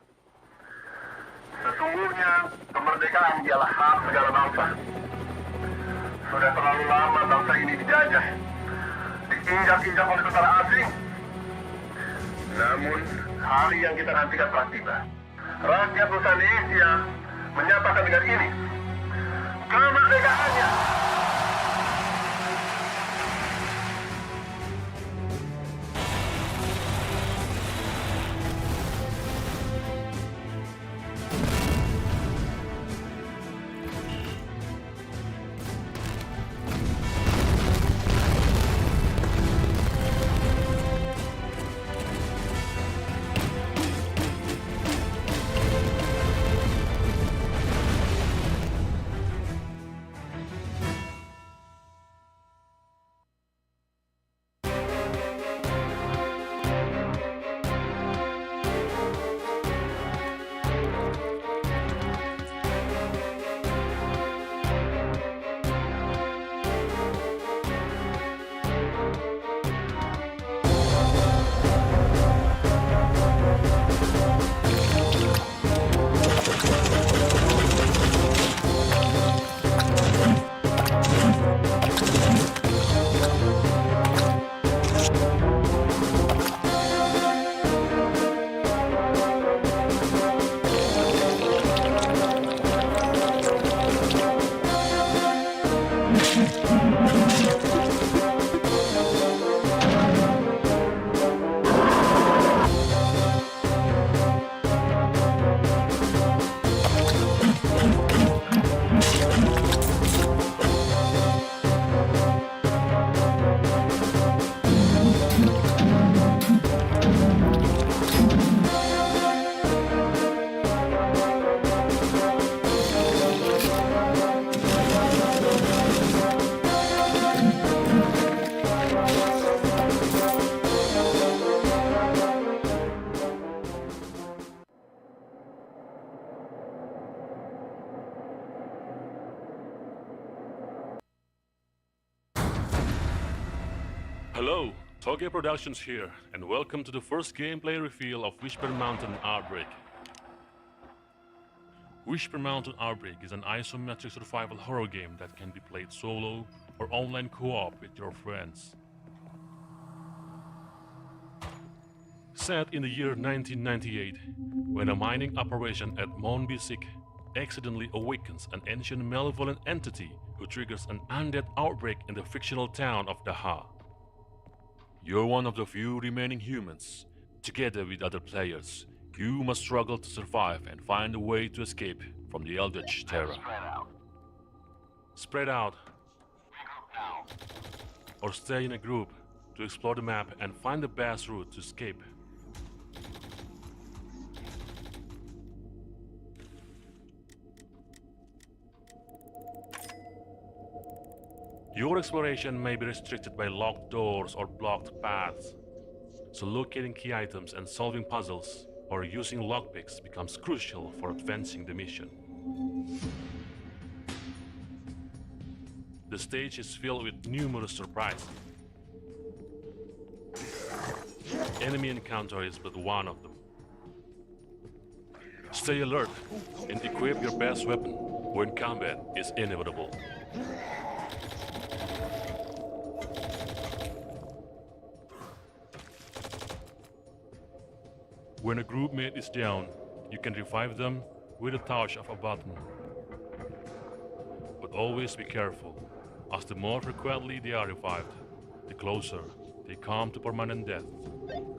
Sesungguhnya kemerdekaan ialah hak segala bangsa. Sudah terlalu lama bangsa ini dijajah, diinjak-injak oleh tentara asing. Namun hari yang kita nantikan telah tiba. Rakyat Nusanesia menyatakan dengan ini kemerdekaannya. Hello, Toge Productions here, and welcome to the first gameplay reveal of Whisper Mountain Outbreak. Whisper Mountain Outbreak is an isometric survival horror game that can be played solo or online co-op with your friends. Set in the year 1998, when a mining operation at Mount Bisik accidentally awakens an ancient malevolent entity who triggers an undead outbreak in the fictional town of Daha. You're one of the few remaining humans. Together with other players, you must struggle to survive and find a way to escape from the Eldritch Terror. Spread out. Or stay in a group to explore the map and find the best route to escape. Your exploration may be restricted by locked doors or blocked paths, so locating key items and solving puzzles or using lockpicks becomes crucial for advancing the mission. The stage is filled with numerous surprises. Enemy encounter is but one of them. Stay alert and equip your best weapon when combat is inevitable. When a group mate is down, you can revive them with a touch of a button. But always be careful, as the more frequently they are revived, the closer they come to permanent death.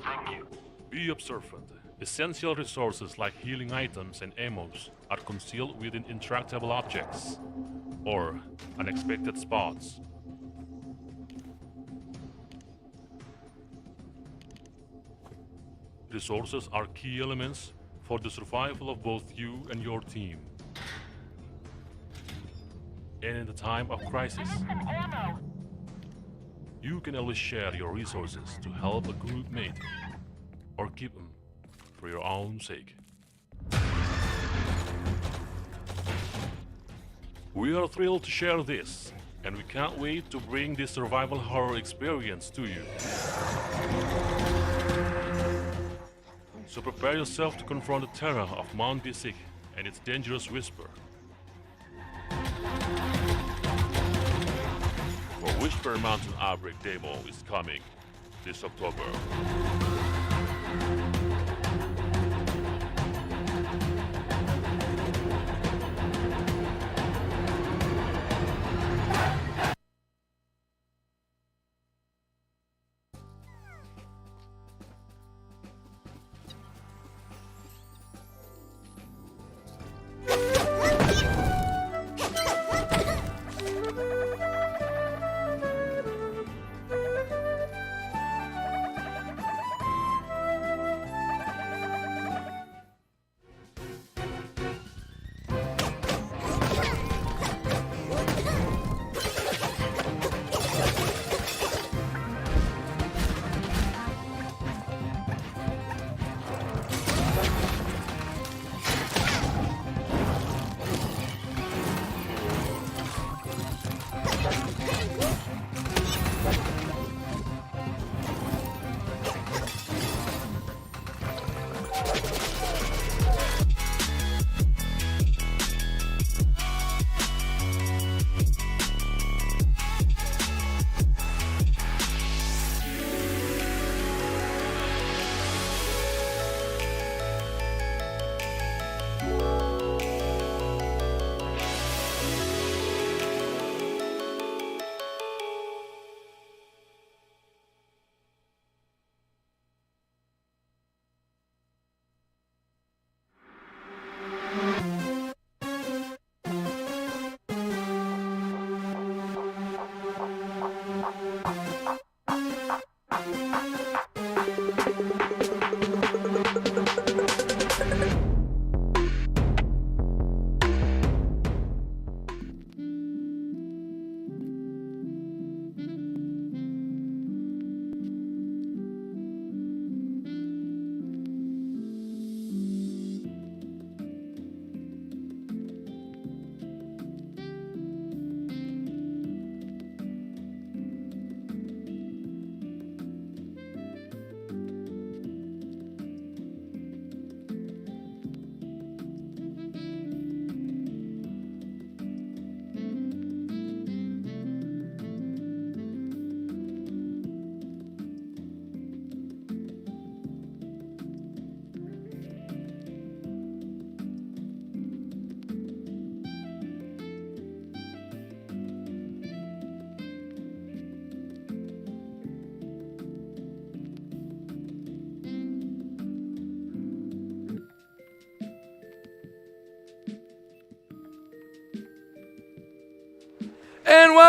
Thank you. Be observant. Essential resources like healing items and ammos are concealed within intractable objects or unexpected spots. Resources are key elements for the survival of both you and your team. And in the time of crisis, you can always share your resources to help a group mate or keep them for your own sake. We are thrilled to share this, and we can't wait to bring this survival horror experience to you. So prepare yourself to confront the terror of Mount Bisik and its dangerous whisper. For Whisper Mountain Outbreak demo is coming this October.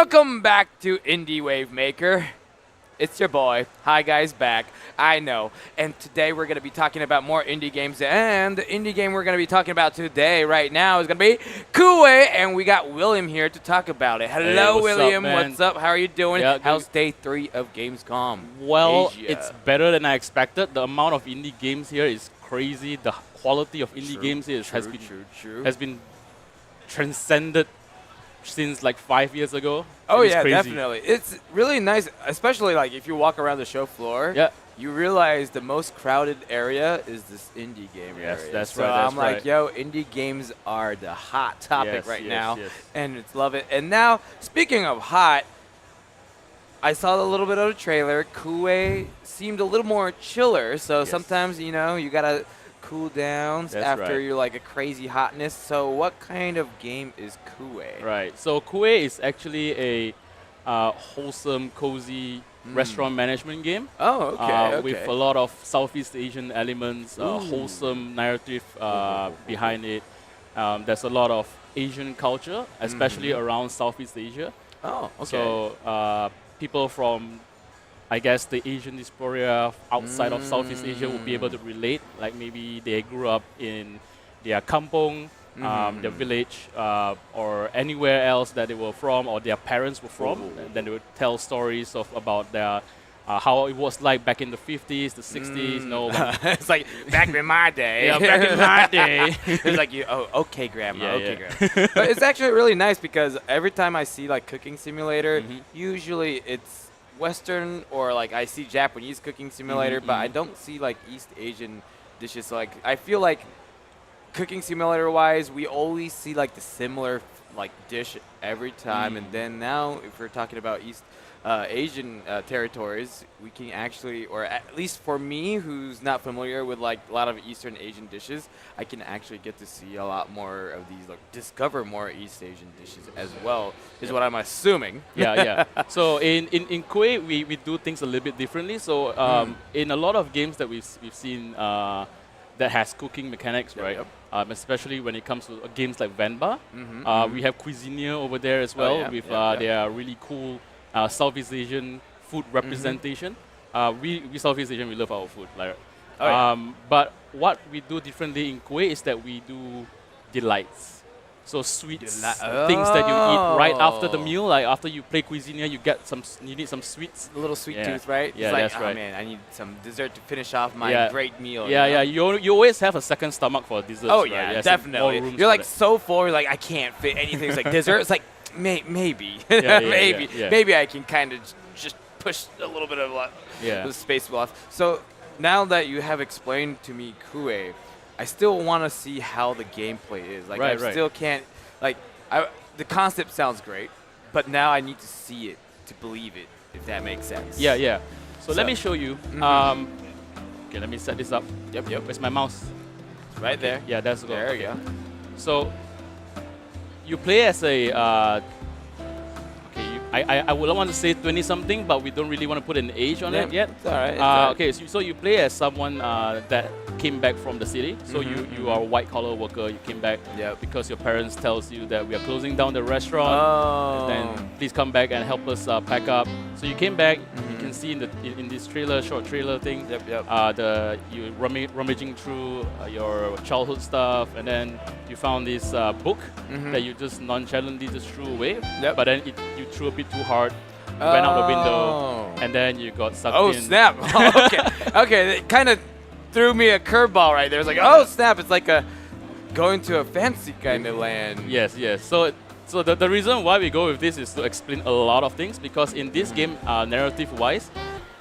Welcome back to Indie Wavemaker. It's your boy. Hi guys, back. I know. And today we're going to be talking about more indie games. And the indie game we're going to be talking about today, right now, is going to be Kue. And we got William here to talk about it. Hello, Hey, what's up, William. man? What's up? How are you doing? Yeah, How's day 3 of Gamescom? Well, Asia? it's better than I expected. The amount of indie games here is crazy. The quality of indie games here has been transcended since like 5 years ago. Oh It's yeah, crazy. definitely. It's really nice, especially like if you walk around the show floor. Yeah. You realize the most crowded area is this indie game Yes, area. that's so right, that's I'm like, right. yo, indie games are the hot topic Yes, right yes, now, yes. and it's love it. And now, speaking of hot, I saw a little bit of the trailer. Kue seemed a little more chiller, so Yes. sometimes you gotta cool down That's after right. you're like a crazy hotness. So what kind of game is Kue? Right. So Kue is actually a wholesome, cozy restaurant management game. Oh, okay. With a lot of Southeast Asian elements, wholesome narrative behind it. There's a lot of Asian culture, especially around Southeast Asia. Oh, okay. So people from, I guess, the Asian diaspora outside of Southeast Asia will be able to relate. Like maybe they grew up in their kampong, their village, or anywhere else that they were from, or their parents were from. And then they would tell stories about their how it was like back in the 50s, the 60s. No, It's like back in my day. Yeah, back in my day. It's like, okay, grandma, Yeah, okay, yeah. grandma. But it's actually really nice because every time I see like Cooking Simulator, usually it's Western or like I see Japanese Cooking Simulator, but I don't see like East Asian dishes. So, like I feel like Cooking Simulator wise, we always see like the similar like dish every time, and then now if we're talking about East Asian territories, we can actually, or at least for me, who's not familiar with like a lot of Eastern Asian dishes, I can actually get to see a lot more of these, like discover more East Asian dishes as well, is what I'm assuming. Yeah. So in Kue, we do things a little bit differently. So in a lot of games that we've seen that has cooking mechanics, right? Especially when it comes to games like Venba, we have Cuisinia over there as well with their really cool Southeast Asian food representation. We Southeast Asian, we love our food, like. But what we do differently in Kue is that we do delights. So sweets, things that you eat right after the meal, like after you play Cuisinia, you need some sweets. A little sweet tooth, right? Yeah, it's like, that's right. Oh man, I need some dessert to finish off my great meal. Yeah. You always have a second stomach for desserts. Oh right? yeah, There's definitely. more rooms You're for like that. so full. You're like, I can't fit anything. It's like dessert. It's like maybe, Yeah, maybe I can kind of just push a little bit of the space off. So now that you have explained to me Kue, I still want to see how the gameplay is. Like Right, I still can't like. The concept sounds great, but now I need to see it to believe it, if that makes sense. Yeah. So let me show you. Okay, let me set this up. Yep. Where's my mouse? Right there. Yeah, that's good. There we go. So you play as a I would want to say 20 something, but we don't really want to put an age on it yet. It's all right. Okay, so you play as someone that came back from the city. So you are a white collar worker. You came back because your parents tells you that we are closing down the restaurant. Oh. Then please come back and help us pack up. So you came back. You can see in this short trailer thing. You rummaging through your childhood stuff, and then you found this book that you just nonchalantly just threw away. But then you threw a bit too hard. Went out the window, and then you got sucked in. Oh snap! Okay. It kind of threw me a curveball right there. It's like, oh snap! It's like going to a fancy kind of land. Yes. So the reason why we go with this is to explain a lot of things, because in this game, narrative-wise,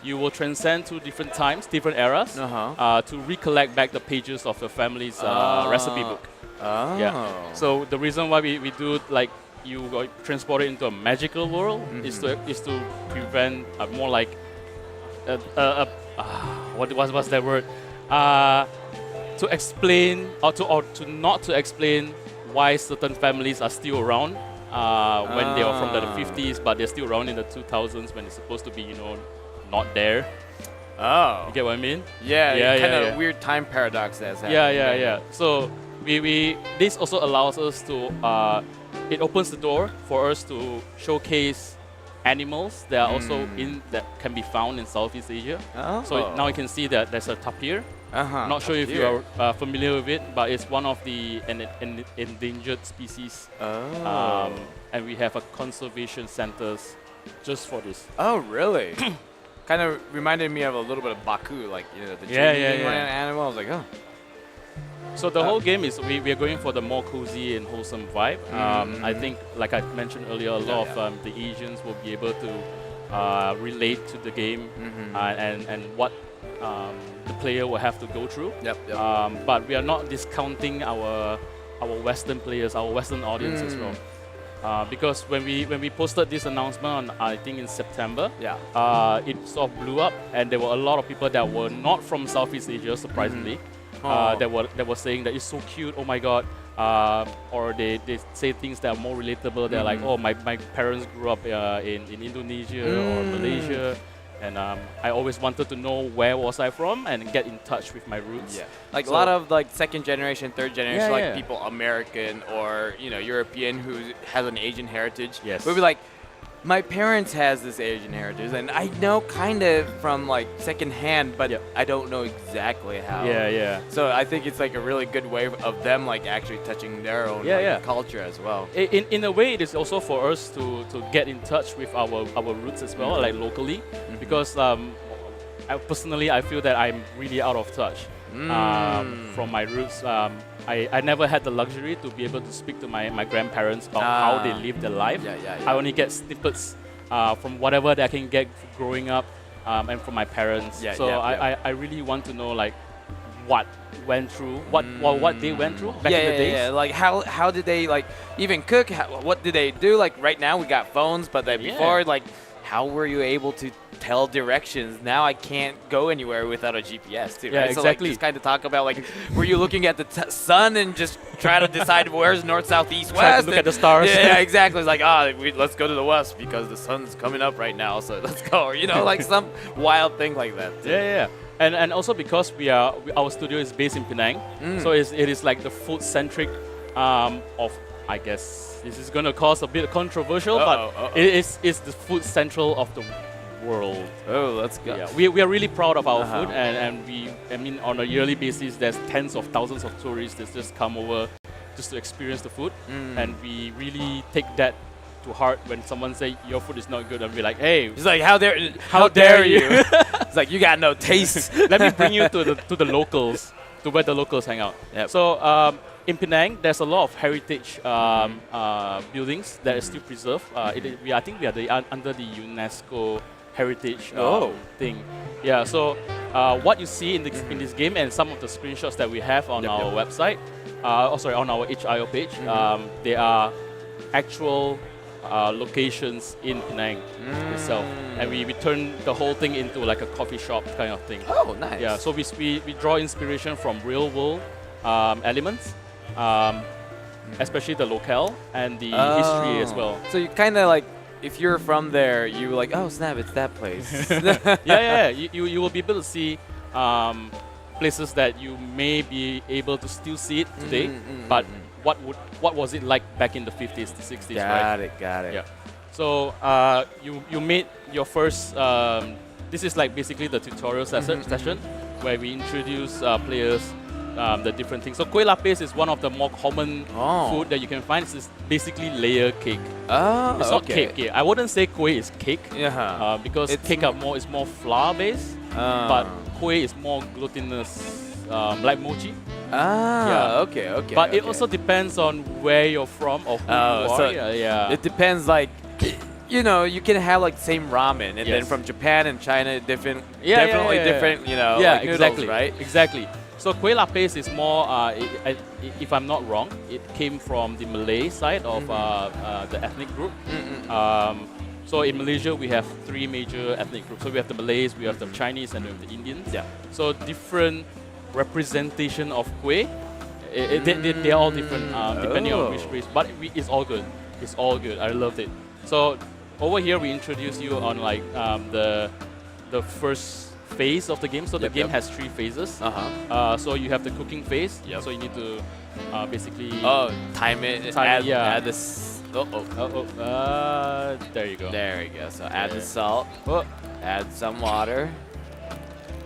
you will transcend to different times, different eras, to recollect back the pages of your family's recipe book. Yeah. So the reason why we do like you got transported into a magical world is to prevent more like what's that word? To explain or to not to explain why certain families are still around when they are from the 50s, but they're still around in the 2000s when it's supposed to be not there. Oh. You get what I mean? Yeah. Kind of weird time paradox that's happening. Yeah. So we this also allows us to it opens the door for us to showcase animals that are also that can be found in Southeast Asia. So now you can see that there's a tapir. Not sure if you are familiar with it, but it's one of the endangered species. And we have a conservation centers just for this. Oh, really? Kind of reminded me of a little bit of Baku, like, you know, the Yeah, dreaming yeah. animal. I was like, oh. So the whole game is we are going for the more cozy and wholesome vibe. I think, like I mentioned earlier, a lot of the Asians will be able to relate to the game and what the player will have to go through. But we are not discounting our Western players, our Western audience as well. Because when we posted this announcement on, I think in September, it sort of blew up, and there were a lot of people that were not from Southeast Asia, surprisingly, that were saying that it's so cute, oh my god, or they say things that are more relatable. They're like, oh, my parents grew up in Indonesia or Malaysia. And I always wanted to know where was I from and get in touch with my roots. Yeah, like a lot of like second generation, third generation, like people American or European who has an Asian heritage. Yes. We'll be like, my parents has this Asian heritage, and I know kind of from like second hand, but I don't know exactly how. So I think it's like a really good way of them like actually touching their own culture as well. In a way, it is also for us to get in touch with our roots as well, like locally, because I feel that I'm really out of touch from my roots. I never had the luxury to be able to speak to my grandparents about how they live their life. I only get snippets from whatever that I can get growing up and from my parents. I really want to know like what went through, what they went through back in the days. Like how did they like even cook? What did they do? Like right now we got phones, but then before like how were you able to tell directions? Now I can't go anywhere without a GPS too. Yeah, right? So, exactly. like, just kind of talk about like, were you looking at the sun and just try to decide where's north, south, east, west? Try to look at the stars. Yeah, exactly. It's like, let's go to the west because the sun's coming up right now, so let's go. Or, like some wild thing like that. Too. Yeah. And also because our studio is based in Penang, so it is like the food centric of, I guess this is gonna cause a bit controversial, but it's the food central of the world. Oh, let's go. Yeah, we are really proud of our food, and on a yearly basis, there's tens of thousands of tourists that just come over just to experience the food, and we really take that to heart when someone say your food is not good, and we're like, hey, it's like how dare you? It's like you got no taste. Let me bring you to the locals, to where the locals hang out. So in Penang, there's a lot of heritage buildings that is still preserved. I think we are under the UNESCO heritage thing. Yeah. So what you see in this game and some of the screenshots that we have on our website, on our HIO page, they are actual locations in Penang itself, and we turn the whole thing into like a coffee shop kind of thing. Oh, nice. Yeah, so we draw inspiration from real world elements, especially the locale and the history as well. So you kind of like, if you're from there, you were like, oh snap, it's that place. You will be able to see places that you may be able to still see it today, but what was it like back in the 50s, the 60s, right? Got it. Yeah. So you made your first. This is like basically the tutorial session where we introduce players the different things. So kueh lapis is one of the more common food that you can find. It's basically layer cake. It's not cake. Yeah. I wouldn't say kueh is cake. Because cake is more flour based, but kueh is more glutinous, like mochi. Okay. But it also depends on where you're from or who you are. So It depends, like, you can have like same ramen, and then from Japan and China, different, different, like noodles, exactly, right? Exactly. So kueh lapis is more, if I'm not wrong, it came from the Malay side of the ethnic group. So in Malaysia, we have three major ethnic groups. So we have the Malays, we have the Chinese, and we have the Indians. So different representation of kueh, they're all different depending on which race. But it's all good. It's all good. I loved it. So over here, we introduce you on like the first phase of the game. So the Yep, game yep. has 3 phases. So you have the cooking phase. Yep. So you need to basically Time it. Time it, yeah. Add this. there you go. There we go. So add the Yeah. salt. Add some water.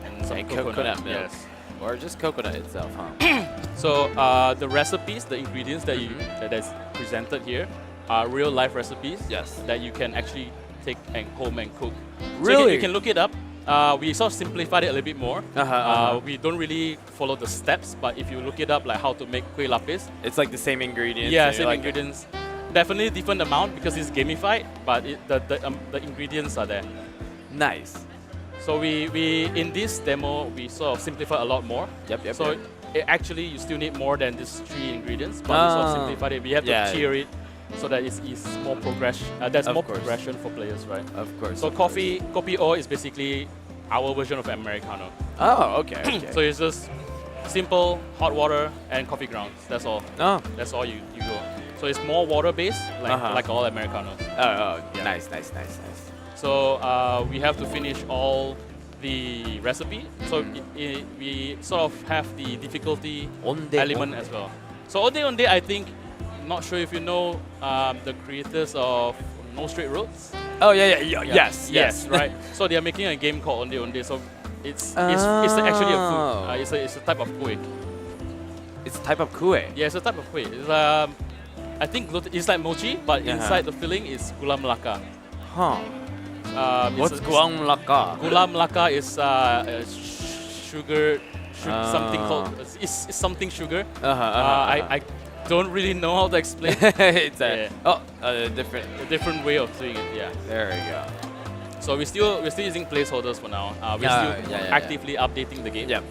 And some And coconut milk. Yes. Or just coconut itself, huh? So the recipes, the ingredients that that's presented here are real life recipes. Yes. That you can actually take and home and cook. So Really? you can look it up. We sort of simplified it a little bit more. We don't really follow the steps, but if you look it up, like how to make kueh lapis, It's like the same ingredients. yeah, and same you're like, ingredients. Definitely different amount because it's gamified, but the ingredients are there. Nice. So we in this demo we sort of simplified a lot more. Yep. So actually you still need more than these 3 ingredients, but we sort of simplified it. We have to tier it so that it's more progression. There's Of more course. progression for players, right? Of course. So kopi O is basically our version of Americano. Oh, okay. So it's just simple hot water and coffee grounds. That's all. Oh. That's all you go. So it's more water based, like all Americanos. Oh, Yeah. nice. So we have to finish all the recipe. So we sort of have the difficulty element as well. So Onde, I think, not sure if you know the creators of No Straight Roads. Oh yeah. Yes. Right. So they are making a game called Onde. So it's actually a food. It's a type of kueh. It's a type of kueh. Yeah, it's a type of kueh. It's I think it's like mochi, but inside the filling is gula melaka. Huh. What's it's Guang Melaka? Gula melaka is sugar, something called it's something sugar. I don't really know how to explain. It's a different way of doing it. Yeah. There we go. So we're still using placeholders for now. We're still actively updating the game. Yeah.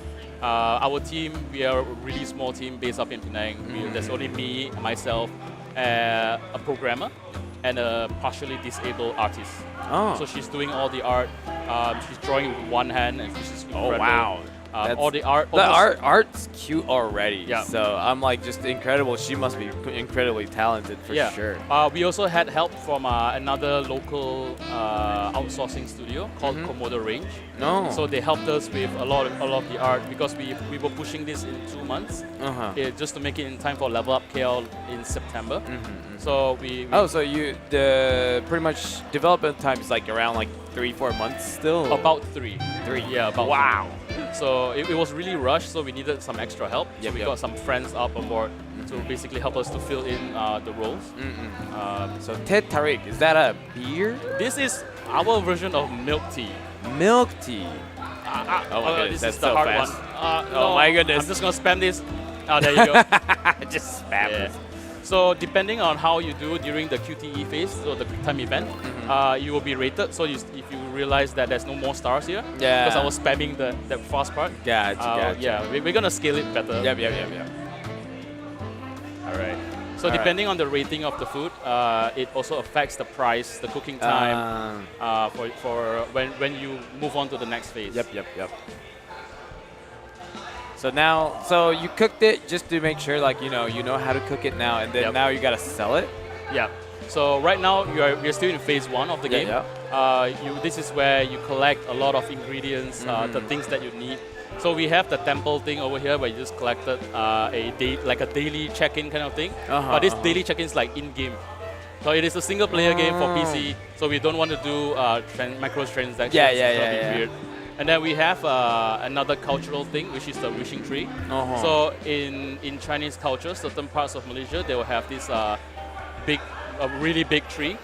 Our team, we are a really small team based up in Penang. There's only me, myself, a programmer, and a partially disabled artist. Oh. So she's doing all the art. She's drawing with one hand, and she's incredible. Oh wow. All the art. The art's cute already. Yeah. So I'm like just incredible. She must be incredibly talented for sure. We also had help from another local outsourcing studio called Komodo Range. No. So they helped us with a lot of the art because we were pushing this in 2 months just to make it in time for Level Up KL in September. So we so the pretty much development time is like around like 3-4 months still. about 3. Yeah, about Wow. 3. So it was really rushed, so we needed some extra help. So we got some friends up aboard to basically help us to fill in the roles. So Tet Tarik, is that a beer? This is our version of milk tea. Milk tea. Oh my goodness, this that's is the so hard fast. one. Oh my goodness. I'm just gonna spam this. There you go. Just spam it. So depending on how you do during the QTE phase, so the quick time event, you will be rated. So if you realize that there's no more stars here, because I was spamming the fast part. Gotcha. Yeah, we're gonna scale it better. Yep. All right. So depending on the rating of the food, it also affects the price, the cooking time, for when you move on to the next phase. Yep. So you cooked it just to make sure, like you know how to cook it now, and then now you gotta sell it. Yeah. So right now we're still in phase 1 of the game. This is where you collect a lot of ingredients, the things that you need. So we have the temple thing over here where you just collected a daily check-in kind of thing. But this daily check-in is like in-game. So it is a single-player game for PC. So we don't want to do microtransactions. It's gonna be weird. And then we have another cultural thing, which is the wishing tree. So in Chinese culture, certain parts of Malaysia, they will have this really big tree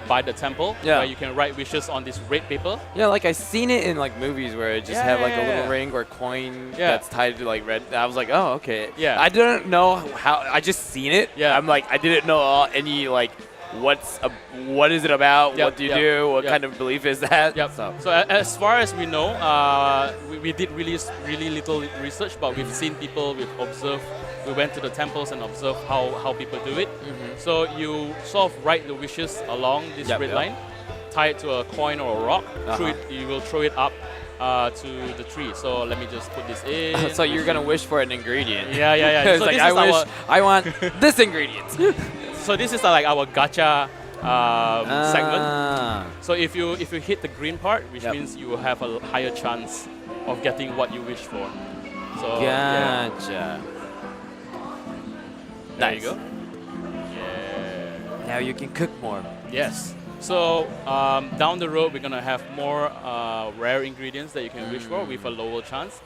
by the temple where you can write wishes on this red paper. Yeah, like I seen it in like movies where it just have like a little ring or coin that's tied to like red. I was like, oh, okay. Yeah. I didn't know how. I just seen it. Yeah. I'm like, I didn't know any like what is it about? What do you do? What kind of belief is that? So as far as we know, we did really little research, but we've seen people, we've observed. We went to the temples and observed how people do it. So you sort of write the wishes along this red line, tie it to a coin or a rock. You will throw it up to the tree. So let me just put this in. So you're gonna wish for an ingredient. Yeah. It's So like this is I want this ingredient. So this is like our gacha segment. So if you hit the green part, which means you have a higher chance of getting what you wish for. So Gotcha. there Nice. you go. Yeah. Now you can cook more. Yes. So down the road, we're gonna have more rare ingredients that you can wish for with a lower chance.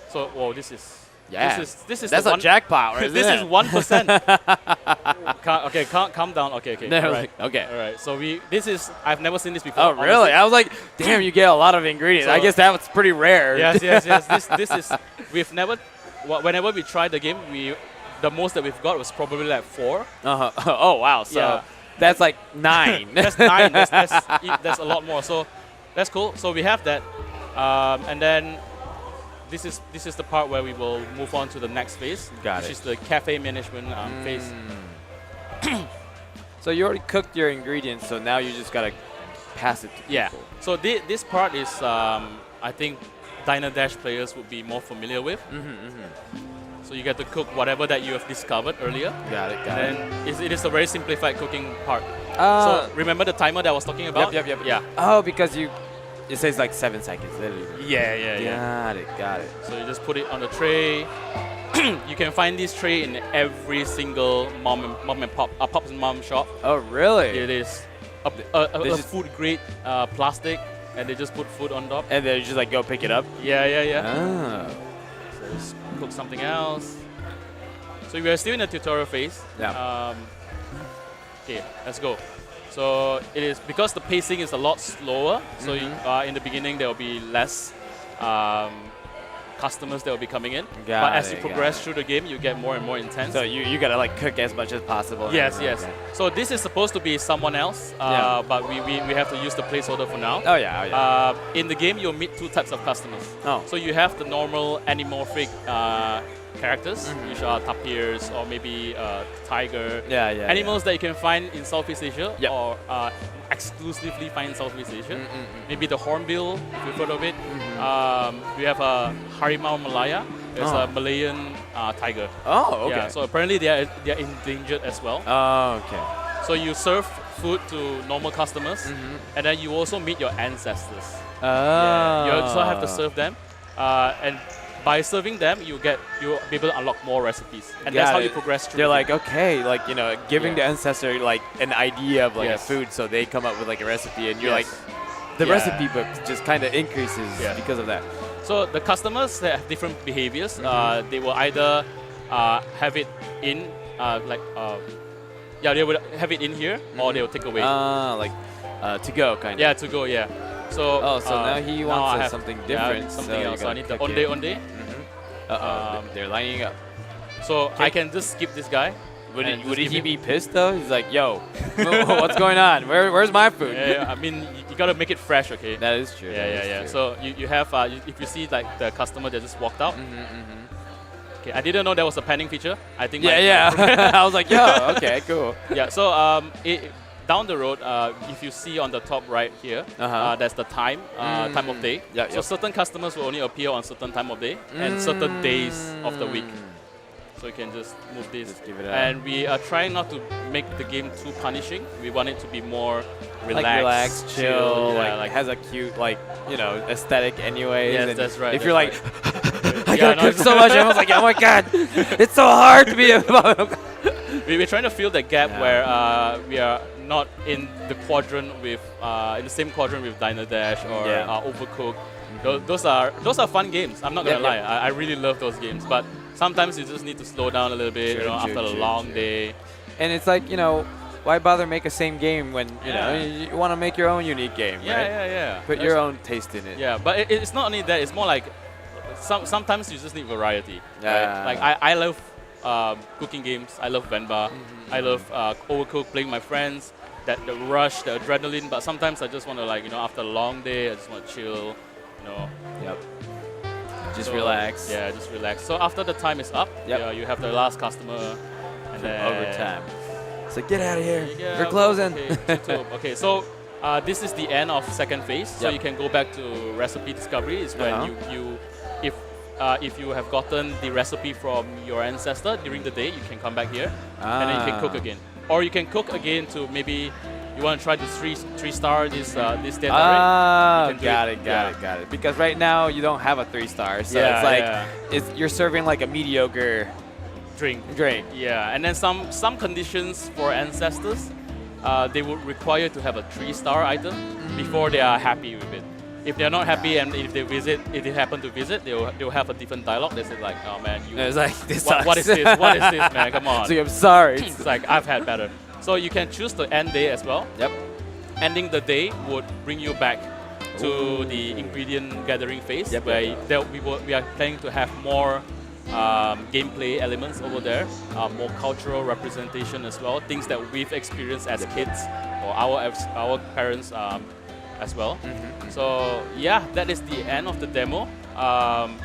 So, whoa, this is this is That's the a one, jackpot, right? This is 1%. Okay, calm down. Okay. No, All right. okay. All right. So I've never seen this before. Oh, really? honestly. I was like, damn, you get a lot of ingredients. I So- guess that was pretty rare. Yes. This is we've never. Whenever we tried the game, the most that we've got was probably like 4. Uh-huh. Oh, wow. So Yeah. that's like 9. That's 9. That's a lot more. So that's cool. So we have that, and then this is the part where we will move on to the next phase, Got which it. is the cafe management phase. So you already cooked your ingredients, so now you just gotta pass it to Yeah. people. So this part is I think Diner Dash players would be more familiar with. So you get to cook whatever that you have discovered earlier. Got it. Got And it. it is a very simplified cooking part. Uh, So remember the timer that I was talking about? Yep. Yeah. Oh, because it says like 7 seconds. Literally. Yeah. Got it. So you just put it on the tray. You can find this tray in every single mom and pop, pops and mom shop. Oh, really? It is a This is- food grade plastic, and they just put food on top. And then you just like go pick it up. Yeah. Oh. So just cook something else. So we are still in the tutorial phase. Yeah. Okay, let's go. So it is because the pacing is a lot slower. So in the beginning there will be less customers that will be coming in. But as you progress through the game, you get more and more intense. So you gotta like cook as much as possible. Yes. Okay. So this is supposed to be someone else, but we have to use the placeholder for now. Oh yeah. In the game, you'll meet 2 types of customers. Oh. So you have the normal anamorphic characters, which are tapirs or maybe tiger. Yeah. Animals that you can find in Southeast Asia Yep. or exclusively find in Southeast Asia. Maybe the hornbill, if you've heard of it. We have a harimau Malaya. There's a Malayan tiger. Oh, okay. Yeah, so apparently they are endangered as well. Oh, okay. So you serve food to normal customers, and then you also meet your ancestors. Oh. You also have to serve them, and by serving them, you'll be able to unlock more recipes, and that's how you progress through. They're the like, game. okay, like giving the ancestor like an idea of like Yes. a food, so they come up with like a recipe, and you're Yes. like, the Yeah. recipe book just kind of increases because of that. So the customers they have different behaviors. They will either have it in they will have it in here, or they will take away. To go kind of. Yeah, to go. Yeah. So Now he now wants I have something yeah, different. something so else. So I need the cook onde. it. They're lining up. So I can just skip this guy. Would and just he give him- be pissed though? He's like, yo, what's going on? Where's my food? Yeah, I mean, you gotta make it fresh, okay? That is true. Yeah. So you have if you see like the customer that just walked out. Okay, I didn't know there was a panning feature. I think. Yeah. I was like, yo, okay, cool. Yeah. So down the road, if you see on the top right here, that's the time of day. Yeah, So certain customers will only appear on certain time of day and certain days of the week. So you can just move this. Just give it up. And we are trying not to make the game too punishing. We want it to be more relaxed, Like relaxed, chill, yeah, like has a cute aesthetic anyways. Yes, and that's right, If that's you're like, right. I Yeah, gotta no, cook it's- so much, I was like, oh my god, it's so hard to be a We're trying to fill that gap where we are not in the quadrant with in the same quadrant with Diner Dash or Overcooked. Those are fun games. I'm not gonna lie. I really love those games, but sometimes you just need to slow down a little bit. After a long day. And it's like, why bother make a same game when you want to make your own unique game, right? Yeah. Put your own taste in it. Yeah, but it's not only that. It's more like sometimes you just need variety. Yeah. Right? Like I love cooking games. I love Venba. I love Overcooked, playing with my friends. The rush, the adrenaline. But sometimes I just want to after a long day, I just want to chill. Yep. Just relax. Yeah, just relax. So after the time is up, you have the last customer, and then Overtime. So get out of here. Yeah, We're closing. Okay, so this is the end of second phase. So you can go back to recipe discovery. Is when if you have gotten the recipe from your ancestor during the day, you can come back here and then you can cook again. Or you can cook again to maybe you want to try to three star this data Ah, rate, you can do got it, got it. Because right now you don't have a 3-star, so Yeah, it's like yeah. you're serving like a mediocre drink. drink. Yeah, and then some conditions for ancestors, they would require to have a 3-star item before they are happy with it. If they're not happy and if they happen to visit, they'll have a different dialogue. They say like, oh man, you. It's like this what is sucks. this? What is this, man? Come on. So I'm sorry. It's like I've had better. So you can choose the end day as well. Yep. Ending the day would bring you back to the ingredient gathering phase, Yep, where yep. we are planning to have more gameplay elements over there, more cultural representation as well, things that we've experienced as kids or our parents as well. So yeah, that is the end of the demo.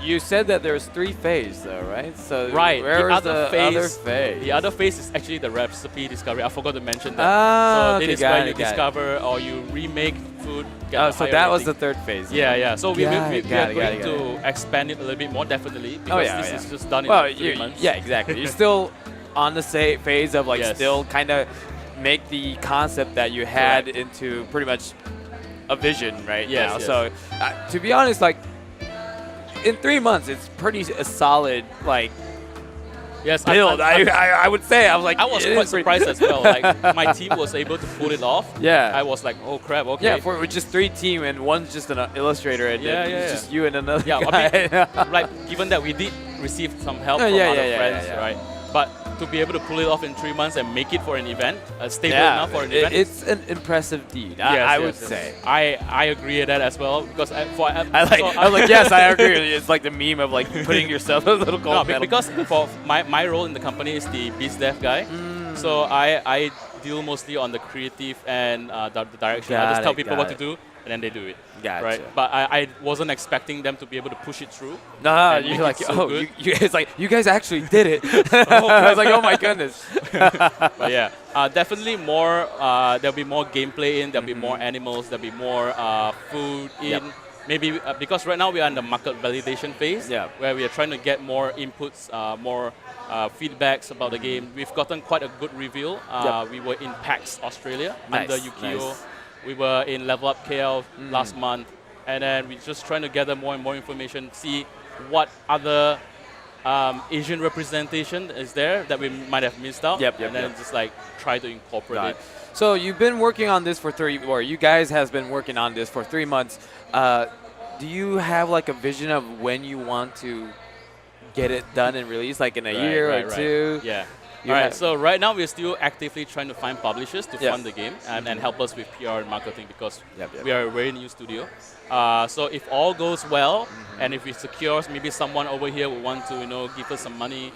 You said that there's 3 phases though, right? So Right. where is other the other phase? The other phase is actually the recipe discovery. I forgot to mention that. Ah, so okay, this is got where it, you got it. discover or you remake food. Get Oh, a so higher that was the rating. 3rd phase. Yeah, yeah. So we Got are it, going to expand it a little bit more, definitely, because this is just done in well, 3 months. Yeah, exactly. You're still on the same phase of like Yes. still kind of make the concept that you had into pretty much a vision right Yes, now. yes. So to be honest, like in 3 months, it's pretty a solid like Yes, build. I would say I was like I was it quite is pretty- surprised as well. Like my team was able to pull it off. Yeah. I was like, oh crap, okay. Yeah, for with just 3 team and one's just an illustrator and Yeah, then yeah, it's yeah. just you and another Yeah, guy. I mean, like given that we did receive some help Oh, from yeah, other yeah, yeah, friends, yeah, yeah. right? But to be able to pull it off in 3 months and make it for an event, stable Yeah, enough for an event, it's an impressive deed. I would say. I agree with that as well because I was like, yes, I agree with you. It's like the meme of like putting yourself a little gold medal. because for my role in the company is the biz dev guy, so I deal mostly on the creative and the direction. I just tell people what to do and then they do it. Gotcha. Right, but I wasn't expecting them to be able to push it through. No, and you're make like, it so oh, good. it's like you guys actually did it. I was like, oh my goodness. But yeah, definitely more. There'll be more gameplay in. There'll be more animals. There'll be more food in. Yep. Maybe because right now we are in the market validation phase, where we are trying to get more inputs, more feedbacks about the game. We've gotten quite a good review. We were in PAX Australia under Yukio. Nice. We were in Level Up KL last month, and then we're just trying to gather more and more information, see what other Asian representation is there that we might have missed out, and then just like try to incorporate it. So you've been working on this for you guys has been working on this for 3 months. Do you have like a vision of when you want to get it done and released, like in a year or 2? Yeah. Alright, so right now we're still actively trying to find publishers to fund the game and help us with PR and marketing because we are a very new studio. So if all goes well and if we secure maybe someone over here would want to give us some money.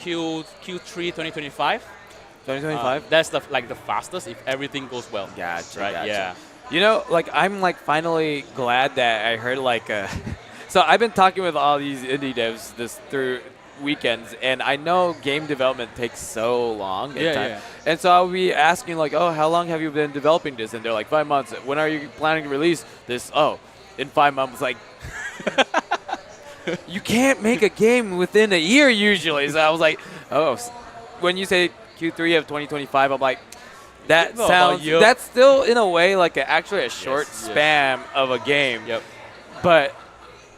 Q3 2025. 2025. That's the fastest if everything goes well. Gotcha. Right. Gotcha. Yeah. You know, like I'm like finally glad that I heard like so I've been talking with all these indie devs through weekends, and I know game development takes so long. And so I'll be asking like, oh, how long have you been developing this? And they're like 5 months. When are you planning to release this? Oh, in 5 months. Like, you can't make a game within a year usually. So I was like, oh, when you say Q3 of 2025, I'm like, that sounds. That's still in a way like actually a short span of a game. But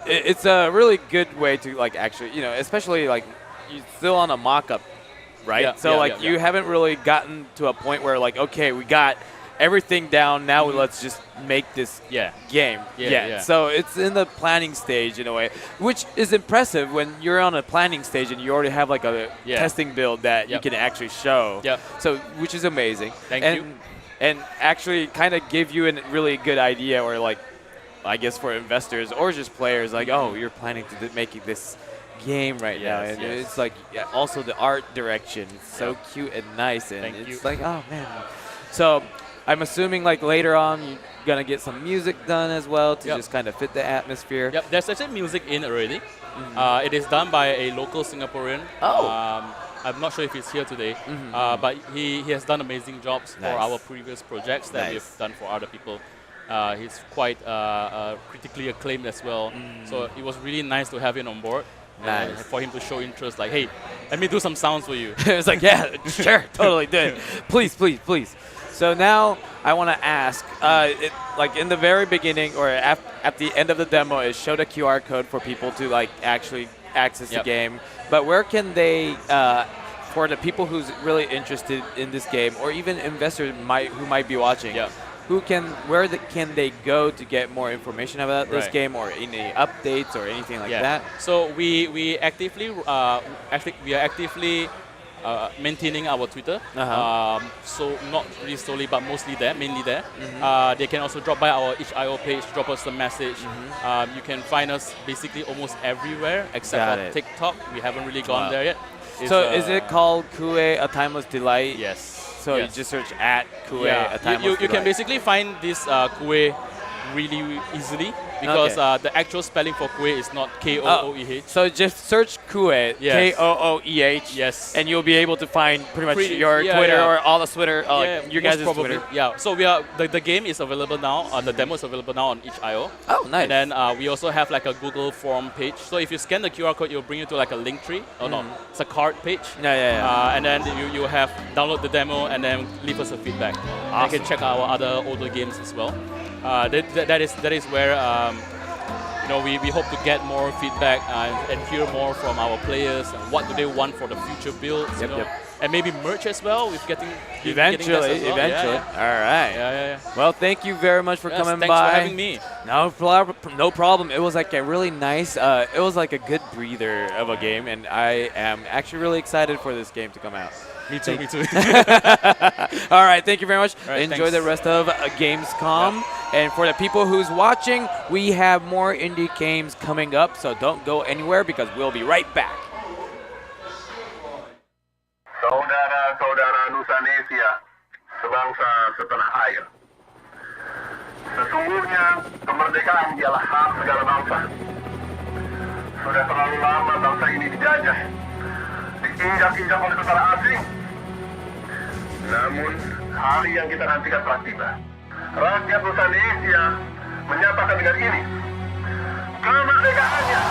it's a really good way to like actually, especially like you're still on a mock-up, right? You haven't really gotten to a point where like, okay, we got everything down. Now let's just make this game. So it's in the planning stage in a way, which is impressive when you're on a planning stage and you already have like a testing build that you can actually show. So which is amazing. Thank you. And actually kind of give you a really good idea, or like, I guess for investors or just players, like, oh, you're planning to making this game right now, and it's like also the art direction, it's so cute and nice, and it's like, oh man. So I'm assuming like later on you're gonna get some music done as well to just kind of fit the atmosphere. There's actually music in already. It is done by a local Singaporean. I'm not sure if he's here today, but he has done amazing jobs for our previous projects that we've done for other people. He's quite critically acclaimed as well. So it was really nice to have him on board. For him to show interest, like, hey, let me do some sounds for you. It's like, yeah, sure, totally do it. Please, please, please. So now I want to ask, like in the very beginning or at the end of the demo, it showed a QR code for people to like actually access the game. But where can they, for the people who's really interested in this game, or even investors who might be watching, can they go to get more information about this game or any updates or anything like that? So we actively we are actively maintaining our Twitter. So not really solely, but mostly there, mainly there. They can also drop by our itch.io page, drop us a message. You can find us basically almost everywhere except for TikTok. We haven't really gone there yet. So is it called Kue, A Timeless Delight? Yes. So you just search at Kue, A Timeless Delight. You can basically find this Kue really easily because the actual spelling for Kue is not K-O-O-E-H. So just search Kue, K-O-O-E-H, and you'll be able to find pretty much your Twitter or all the Twitter, your guys' Twitter. Yeah, so we are the game is available now. The demo is available now on itch.io. Oh, nice. And then we also have like a Google form page. So if you scan the QR code, it'll bring you to like a link tree. Oh no, it's a card page. And then you have download the demo and then leave us a feedback. You can check our other older games as well. That is where we hope to get more feedback and hear more from our players and what do they want for the future builds. And maybe merch as well. With getting eventually. All right. Well, thank you very much for coming by. Thanks for having me. No problem. It was like a really nice. It was like a good breather of a game, and I am actually really excited for this game to come out. Me too. All right, thank you very much. Right, enjoy the rest of Gamescom. And for the people who's watching, we have more indie games coming up, so don't go anywhere because we'll be right back. Saudara-saudara Nusanesia, sebangsa setanah air. Sesungguhnya kemerdekaan ialah hak segala bangsa. Sudah terlalu lama bangsa ini dijajah, diinjak-injak oleh tentara asing. Namun, hari yang kita nantikan telah tiba. Rakyat Nusanesia menyatakan dengan ini, kemerdekaannya.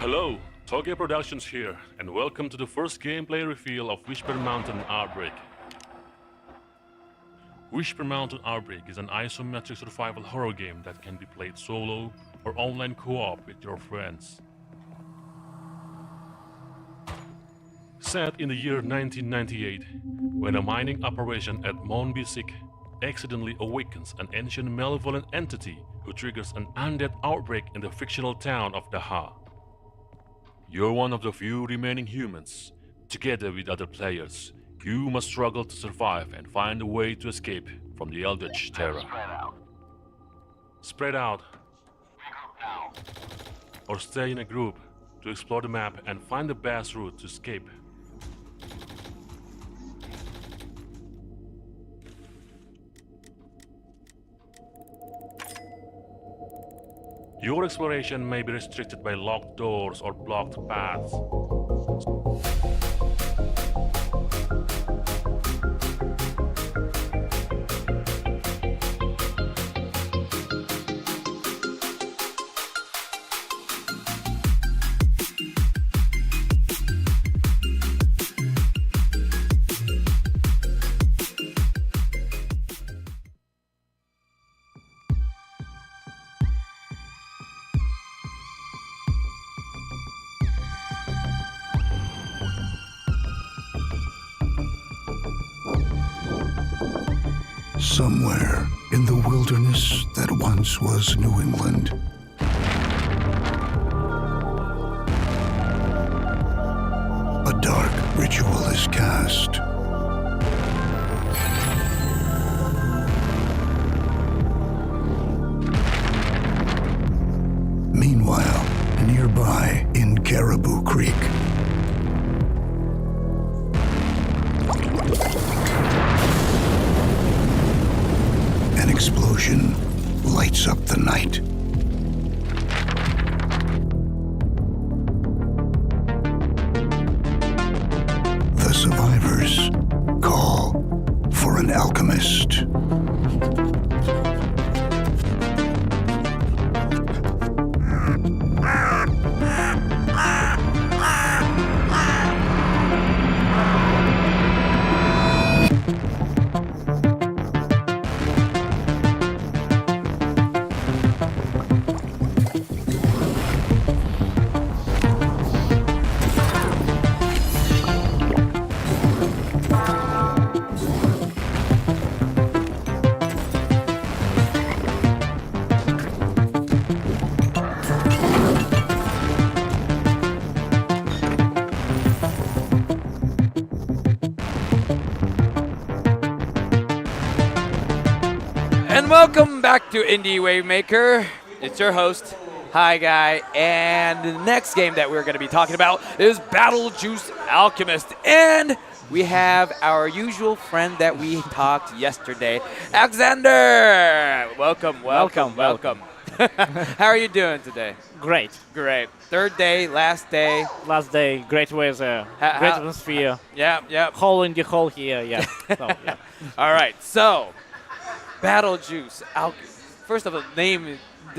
Hello, Toge Productions here, and welcome to the first gameplay reveal of Whisper Mountain Outbreak. Whisper Mountain Outbreak is an isometric survival horror game that can be played solo or online co-op with your friends. Set in the year 1998, when a mining operation at Mount Bisik accidentally awakens an ancient malevolent entity who triggers an undead outbreak in the fictional town of Daha. You're one of the few remaining humans. Together with other players, You must struggle to survive and find a way to escape from the Eldritch Terror. Spread out. Or stay in a group to explore the map and find the best route to escape. Your exploration may be restricted by locked doors or blocked paths. Somewhere in the wilderness that once was New England, a dark ritual is cast. Meanwhile, nearby in Caribou Creek, an explosion lights up the night. The survivors call for an alchemist. And welcome back to Indie Wavemaker. It's your host, Hi Guy, and the next game that we're going to be talking about is Battle Juice Alchemist. And we have our usual friend that we talked yesterday, Alexander. Welcome. How are you doing today? Great. Great. Third day, last day. Last day, great weather, great atmosphere. Yeah. Hole in the hole here, yeah. So, yeah. All right, so Battle Juice. First of all, the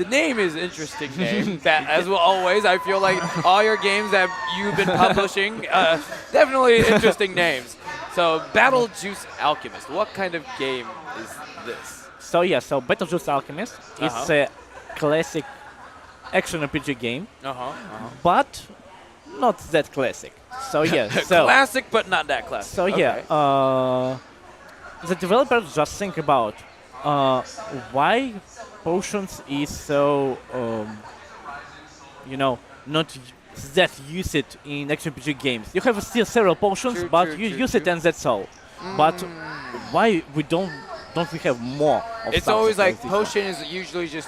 name is interesting name. As well, always, I feel like all your games that you've been publishing, definitely interesting names. So Battle Juice Alchemist. What kind of game is this? So Battle Juice Alchemist is a classic action RPG game, but not that classic. So yeah, classic, but not that classic. So yeah, the developers just think about why potions is so not that use it in action RPG games. You have still several potions, but you use it and that's all. But why we don't we have more of it's always like potion is usually just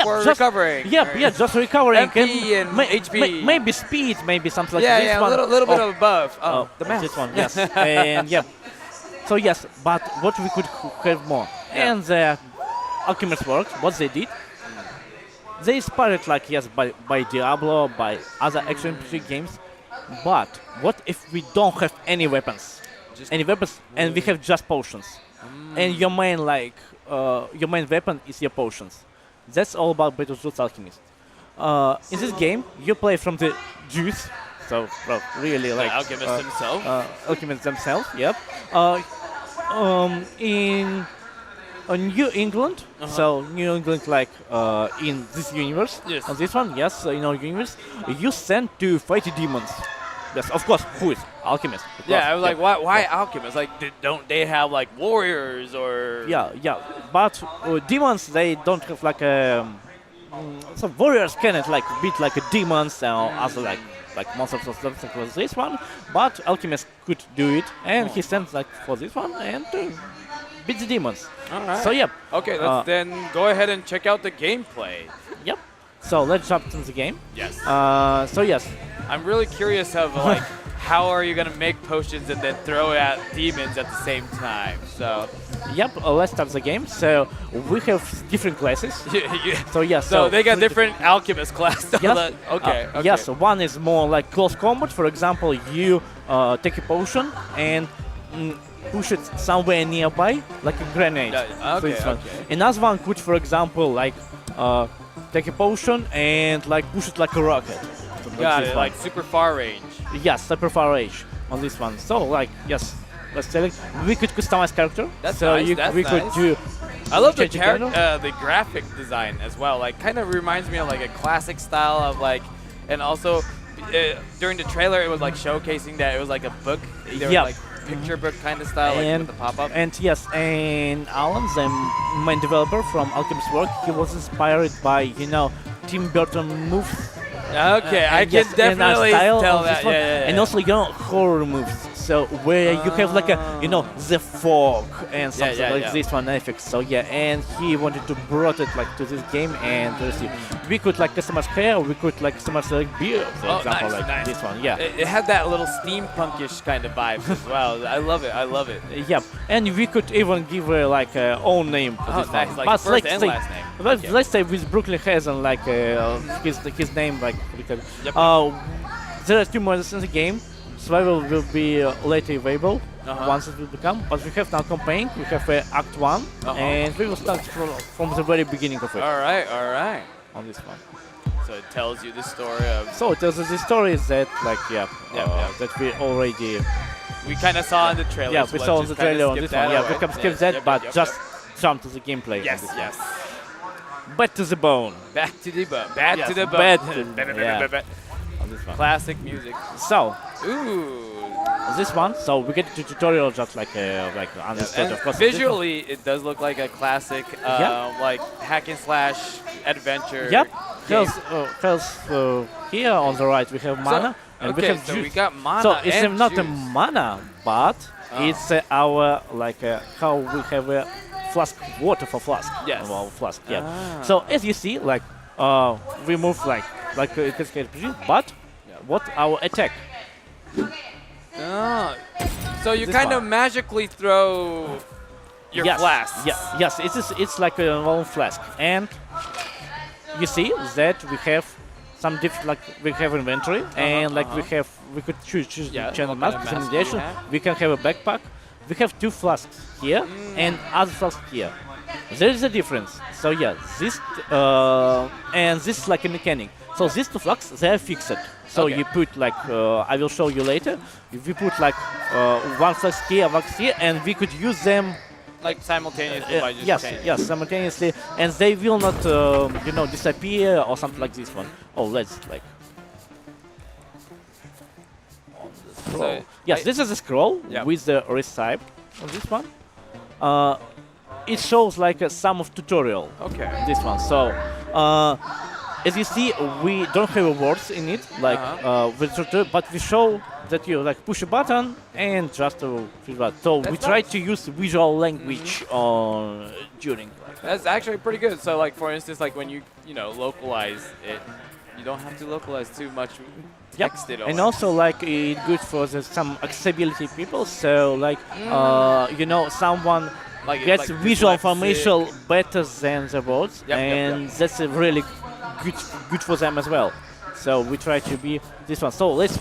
for just recovering. Just recovering MP and HP. Maybe speed, maybe something like this. Yeah, a little bit of above. The math. This one, yes. And yeah. So yes, but what we could have more. Yeah. And the Alchemist works, what they did, they inspired by Diablo, by other action RPG games, but what if we don't have any weapons? And we have just potions. And your main weapon is your potions. That's all about Battle Juice Alchemist. In this game, you play from the juice, so really like Alchemists themselves. Yep. In New England, so New England, like in this universe, yes. On this one, yes, in our universe, you sent to fight demons. Yes, of course. Who is alchemist? Yeah, I was like, why alchemists? Like, don't they have like warriors or? Yeah. But demons, they don't have like so warriors cannot like beat like a demons or other like monsters or something like this one, but alchemist could do it, and he stands like for this one and beat the demons. All right. So yep. Okay, let's then go ahead and check out the gameplay. Yep. So let's jump into the game. Yes. So yes. I'm really curious of like how are you gonna make potions and then throw at demons at the same time? So. Yep. Let's start the game. So we have different classes. So yes. So they got different alchemist class. Yes. Okay. Yes. One is more like close combat. For example, you take a potion and push it somewhere nearby, like a grenade. Okay, So it's fun. okay. Another one could, for example, like take a potion and like push it like a rocket. So Got this it, one. like super far range. Yes, super far range on this one. So like yes, let's select. We could customize character. That's so nice. we could do. I love the change character. the graphic design as well. Like, kind of reminds me of like a classic style of like, and also during the trailer it was like showcasing that it was like a book. There was, Yep. like picture book kind of style, like and with the pop up. and yes, and Alan, the main developer from Alchemist work, he was inspired by Tim Burton moves. Okay, I and can yes, definitely and our style tell of this that. one. Yeah. And also horror moves. So where you have like a the fog and something like this one effects. So yeah, and he wanted to brought it like to this game, and we could like customize hair, we could like customize like beard, for example, nice, like nice. this one. Yeah. It had that little steampunkish kind of vibe as well. I love it. I love it. Yep, and we could even give her like own name for this nice, one. like But first let's and say, last name. let's say with Brooklyn Hazen like his name like because Yep. there are 2 modes in the game. Survival will be later available once it will become. But we have now campaign. We have Act 1, and we will start from the very beginning of it. All right. On this one. So it tells you the story of. So it tells us the stories that like that we already. We kind of saw in the trailer. Yeah, so we let's saw in just the kinda trailer on skip this that, one. Yeah, we alright? can skip that, but just jump to the gameplay. Yes, on this yes. one. Back to the bone. Back to the bone. Back Yes, to the bone. back to- yeah. On this one. Classic music. So. Ooh. This one, so we get the tutorial just like understood, And of course. visually, it does look like a classic, like hack and slash adventure. Yep. game. Because here on the right we have mana and we okay, have so juice. we got mana So it's and not a juice. mana, but it's our like how we have a flask water for flask. Yes. Well, flask. Yeah. Ah. So as you see, like we move like it's RPG, but what our attack? Ah. So you This kind of one. magically throw your Yes. flasks. Yes. It's like a normal flask, and you see that we have some different like we have inventory and like we could choose Yeah, channel what kind mask of mask do you customization. have? We can have a backpack. We have 2 flasks here and other flask here. There is a difference. So yeah, this and this is like a mechanic. So these 2 flasks they are fixed. So Okay. you put like I will show you later. If we put like 1 flask here, and we could use them. Like simultaneously by just Yes, changing. yes, simultaneously, and they will not, disappear or something like this one. Oh, let's like. On the scroll. So Yes, this is a scroll Yeah. with the recipe on this one. It shows like some of tutorial. Okay. This one. So, as you see, we don't have words in it, like with tutorial, but we show that you like push a button and just to push a button. So we That's try nice. to use visual language during. That's actually pretty good. So like for instance, like when you localize it, you don't have to localize too much text it. And also like it's good for some accessibility people. So like someone Like- gets like visual dyslexic. information better than the words, Yep, and that's a really good for them as well. So we try to be this one. So let's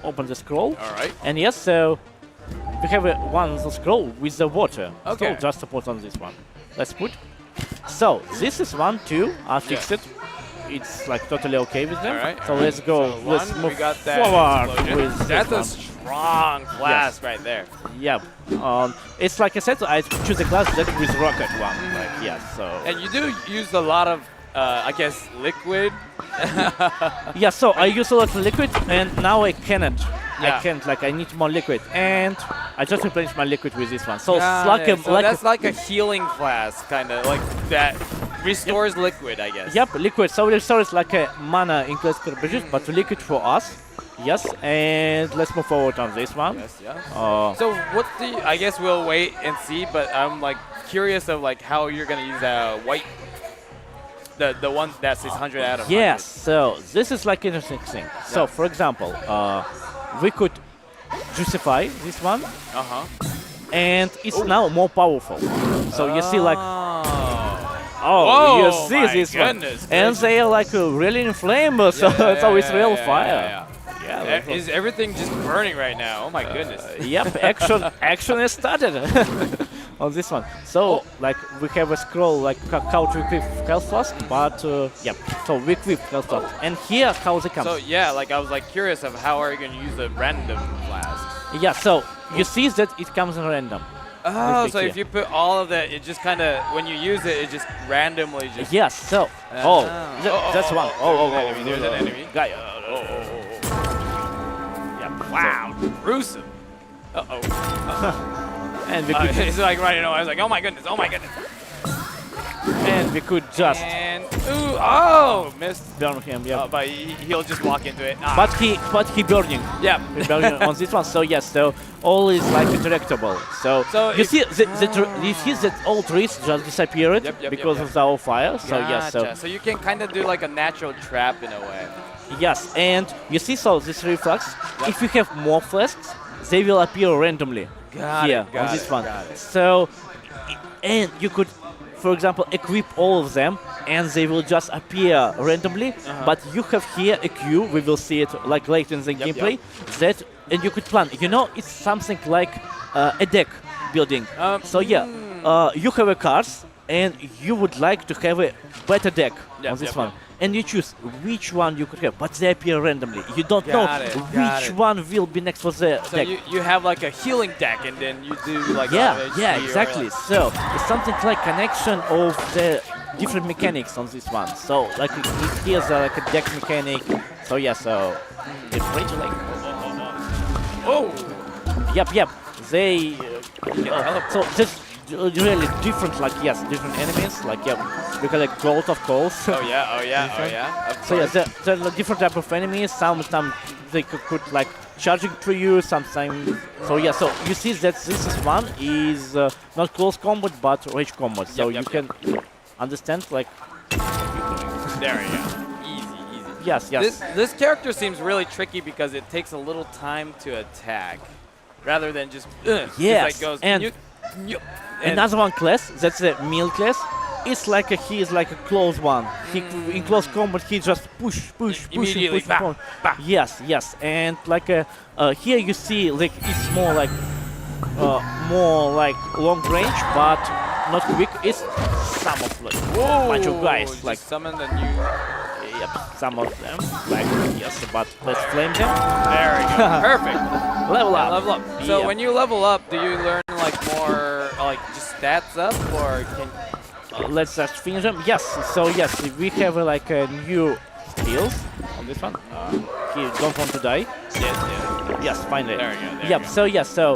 open the scroll. All right. And yes, so we have one scroll with the water. Okay. So just to put on this one. Let's put. So this is 1, 2. I fixed it. It's like totally okay with them. All right. So let's go. So Let's one, move we got that forward explosion. with That's a this one. strong class right there. Yep. It's like I said, I choose a class that with rocket one. Like yeah. So. And you do use a lot of, I guess, liquid. Yeah. So I use a lot of liquid, and now I cannot. Yeah. I can't. Like I need more liquid, and I just replenished my liquid with this one. So Got it's like it. a So like that's like a healing class, kind of like that. restores liquid, I guess. Yep, liquid. So restores like a mana in classical bridges, but liquid for us. Yes, and let's move forward on this one. Yes, yeah. So what's the? I guess we'll wait and see. But I'm like curious of like how you're gonna use white. The one that says 100 out of 100. Yes. So this is like interesting thing. So for example, we could justify this one. And it's now more powerful. So you see like, Whoa, you see this one, and they are like really inflammable. So it's real fire. Yeah. Is everything just burning right now? Oh my goodness. Yep, action is started on this one. So like we have a scroll like how to equip health flask, but yep. So we equip health flask, and here how it comes. So yeah, like I was like curious of how are you going to use the random flask? Yeah. So you see that it comes in random. Oh, so if you put all of that, it just kind of when you use it, it just randomly just. Yes. So that's one. There's an enemy. Guy. Wow, gruesome. And we could it's like right, I was like, oh my goodness. And we could just missed. burn him. Yeah. But he'll just walk into it. But he burning. Yeah. He burning on this one. So yes. So all is like interactable. So you see that all trees just disappeared because of our fire. So yes. So you can kind of do like a natural trap in a way. Yes, and you see, so this reflex, if you have more flasks, they will appear randomly on this one. So, and you could, for example, equip all of them, and they will just appear randomly. But you have here a queue. We will see it like later in the gameplay. That and you could plan. You know, it's something like a deck building. So yeah, you have a cards, and you would like to have a better deck on this one. And you choose which one you could have, but they appear randomly. You don't know which one will be next for the so deck. you have like a healing deck, and then you do like exactly. So it's something like connection of the different mechanics on this one. So like here's like a deck mechanic. So yeah, so it's pretty like. Yep. They. So this. Really different, like different enemies, like we got like growth of calls. Oh yeah. So yeah, there are different type of enemies. Some they could like charging to you. Sometimes. So yeah, so you see that this one is not close combat but range combat. So you can understand like. There you go. Easy. Yes. This character seems really tricky because it takes a little time to attack, rather than just. Yes. Like goes, and. Another one class, that's the meal class. It's like he is like a close one. He in close combat he just push. Immediately. Yes. And like here you see like it's more like long range, but not quick. It's some of like bunch of guys like summon the new. Yep, some of them like yes, but let's flame them. There we go. Perfect. Level up. So when you level up, do you learn like more like just stats up, or can? Let's just finish them. Yes. So yes, we have like new skills on this one. He don't want to die. Yes, finally. There we go. Yep. So yes. So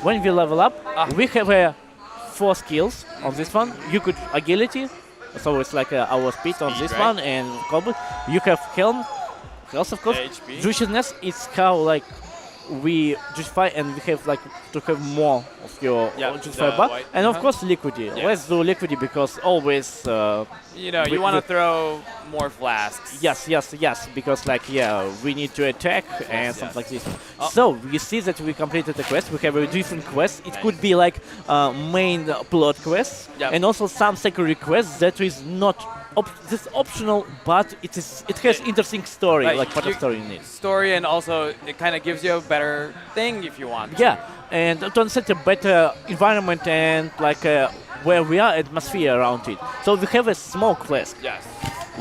when we level up, we have 4 skills on this one. You could agility. So it's like our speed on this one and combat. You have health of course. Juiciousness is how like we justify and we have like to have more of your justify bar. And of course liquidity. Let's do liquidity because always you want to throw more flasks. Yes, because like we need to attack and something like this. So you see that we completed the quest. We have a different quest. It could be like main plot quests and also some secondary quests that is not this optional, but it has interesting story, like part of story in it. Story, and also it kind of gives you a better thing if you want. And to set a better environment and like where we are, atmosphere around it. So we have a small quest. Yes.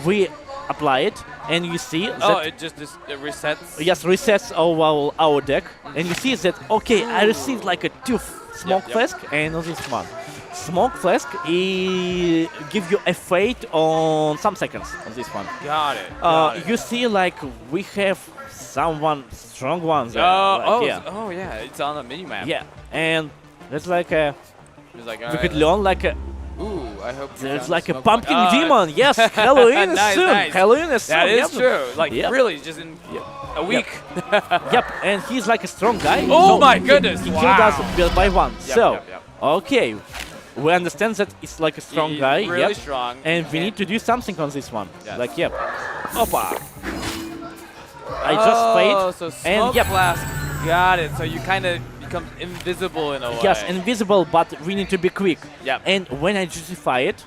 We apply it, and you see that it resets. Yes, resets our deck, and you see that I received like a 2 smoke flask and this one. Smoke flask give you a fate on some seconds on this one. Got it. You see, like we have someone strong ones. It's on the mini map. Yeah, and that's like we could learn like Ooh, I hope you There's found like the a smoke pumpkin point. demon. Yes, Halloween is Nice, soon. nice. Halloween is soon. That is Yep. true. Like Yep. really, just in a week. Yep, and he's like a strong guy. Oh so my he- goodness, He killed us wow. build by one. Yep, So, yep, yep. okay, we understand that it's like a strong He's guy. really yep. strong. And He we need can't- to do something on this one. Yes. Like, yep. Opa. I just played. So smoke And yep. blast. Got it. So you kind of become invisible in a way. Yes, invisible, but we need to be quick. Yep. And when I justify it,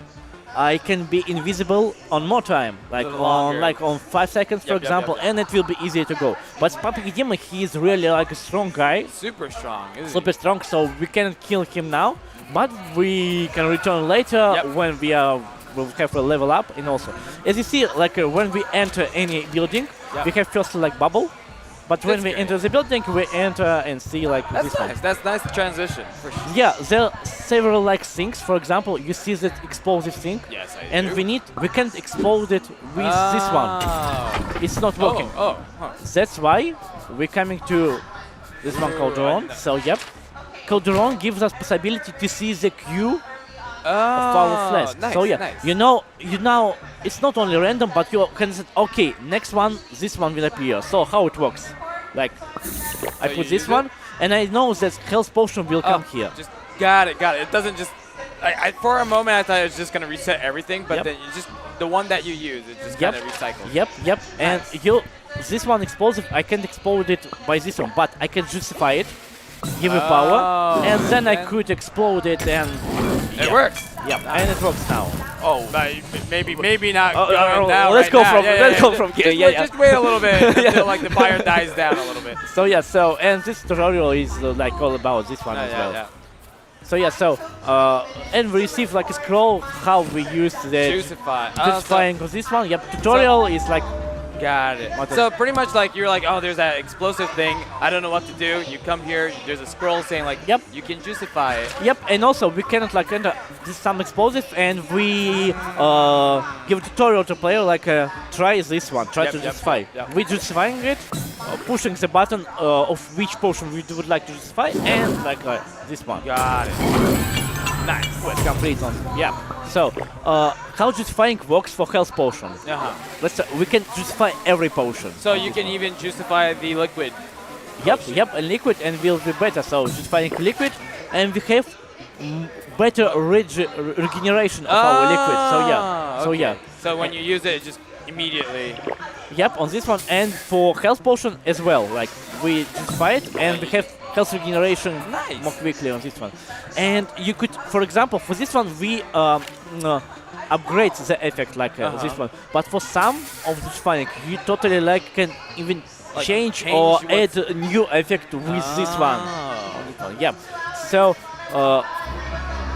I can be invisible on more time, like Longer. on 5 seconds, for Yep, yep, example, yep, yep. and it will be easier to go. But Pumpkin Demon, he is really like a strong guy, Super strong. Isn't super strong, so we cannot kill him now, but we can return later Yep. when we'll have a level up. And also, as you see, like when we enter any building, Yep. we have first like bubble, but when That's we great. enter the building, we enter and see like That's this nice. one. That's nice transition for sure. Yeah, there are several like things. For example, you see that explosive thing, Yes, I and do. we can't explode it with this one. Oh. It's not working. Oh, huh. That's why we're coming to this one called Ooh, drone. So yep, Calderon gives us possibility to see the queue of our flask. nice, So yeah, nice. you know it's not only random, but you can say, okay, next one, this one will appear. So how it works? Like I you put use this it? one, and I know that health potion will come here. Just got it, got it. It doesn't just. For a moment, I thought it was just gonna reset everything, but Yep. then you just the one that you use, it just Yep. kind of recycles. Yep. And this one explosive, I can't explode it by this one, but I can justify it, give it power, and then I could explode it, and It works. Yep, and it works now. Oh, maybe not. Oh, going now. let's right go now. from Yeah, let's yeah, go yeah. from here. Just, Yeah, yeah. just wait a little bit until like the fire dies down a little bit. So yeah, and this tutorial is like all about this one as well. Yeah. So yeah, and we receive like a scroll how we use the Juicify. justifying of this one. Yep, tutorial is like. Got it. So pretty much like you're like, oh, there's that explosive thing. I don't know what to do. You come here. There's a scroll saying like, yep, you can justify it. Yep, and also we cannot like enter some explosive, and we give a tutorial to player like try this one, try to justify. We justifying it, pushing the button of which potion we would like to justify, and like this one. Got it. Nice. Quest complete on. Yeah. So how justifying works for health potion? Let's say we can justify every potion. So you can even justify the liquid. Yep, a liquid and will be better. So justifying liquid, and we have better regeneration of our liquid. So yeah, so okay. yeah. So when you use it, just immediately. Yep, on this one, and for health potion as well. Like we justify it, and we have health regeneration more quickly on this one. And you could, for example, for this one we upgrade the effect like this one. But for some of the justifying, you totally like can even Like change change or what's- add a new effect with this one. Yeah. So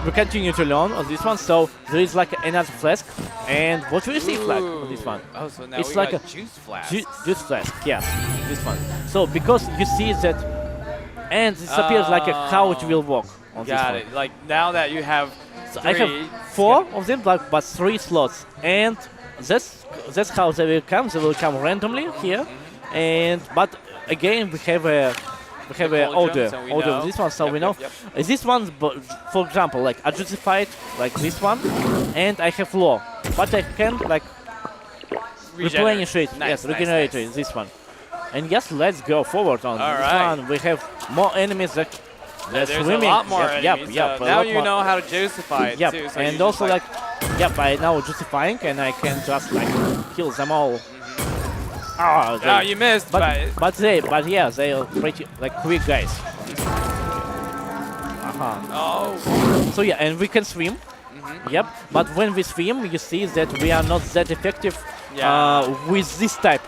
we continue to learn on this one. So there is like another flask, and what we receive like on this one? Oh, so now it's we like got a juice flask. Juice flask. Yes, this one. So because you see that, and this appears like how it will work on this Got one. it. Like now that you have So three, I have 4 of them, like, but 3 slots, and that's how they will come. They will come randomly here, and but again we have a order so we of know. this one, so Yep, we know yep, this one. For example, like I justified like this one, and I have law, but I can like replenish it. Nice, Yes, nice, regenerate nice. it. This one, and yes, let's go forward on All this right. one. We have more enemies that. There's swimming. a lot more Yep, enemies. yep, so a now lot you more. know how to justify it Yep, too. So and you also just, like, yep, I now justifying, and I can just like kill them all. Oh, you missed, but yeah, they are pretty like quick guys. Oh. So yeah, and we can swim. Yep, but when we swim, you see that we are not that effective with this type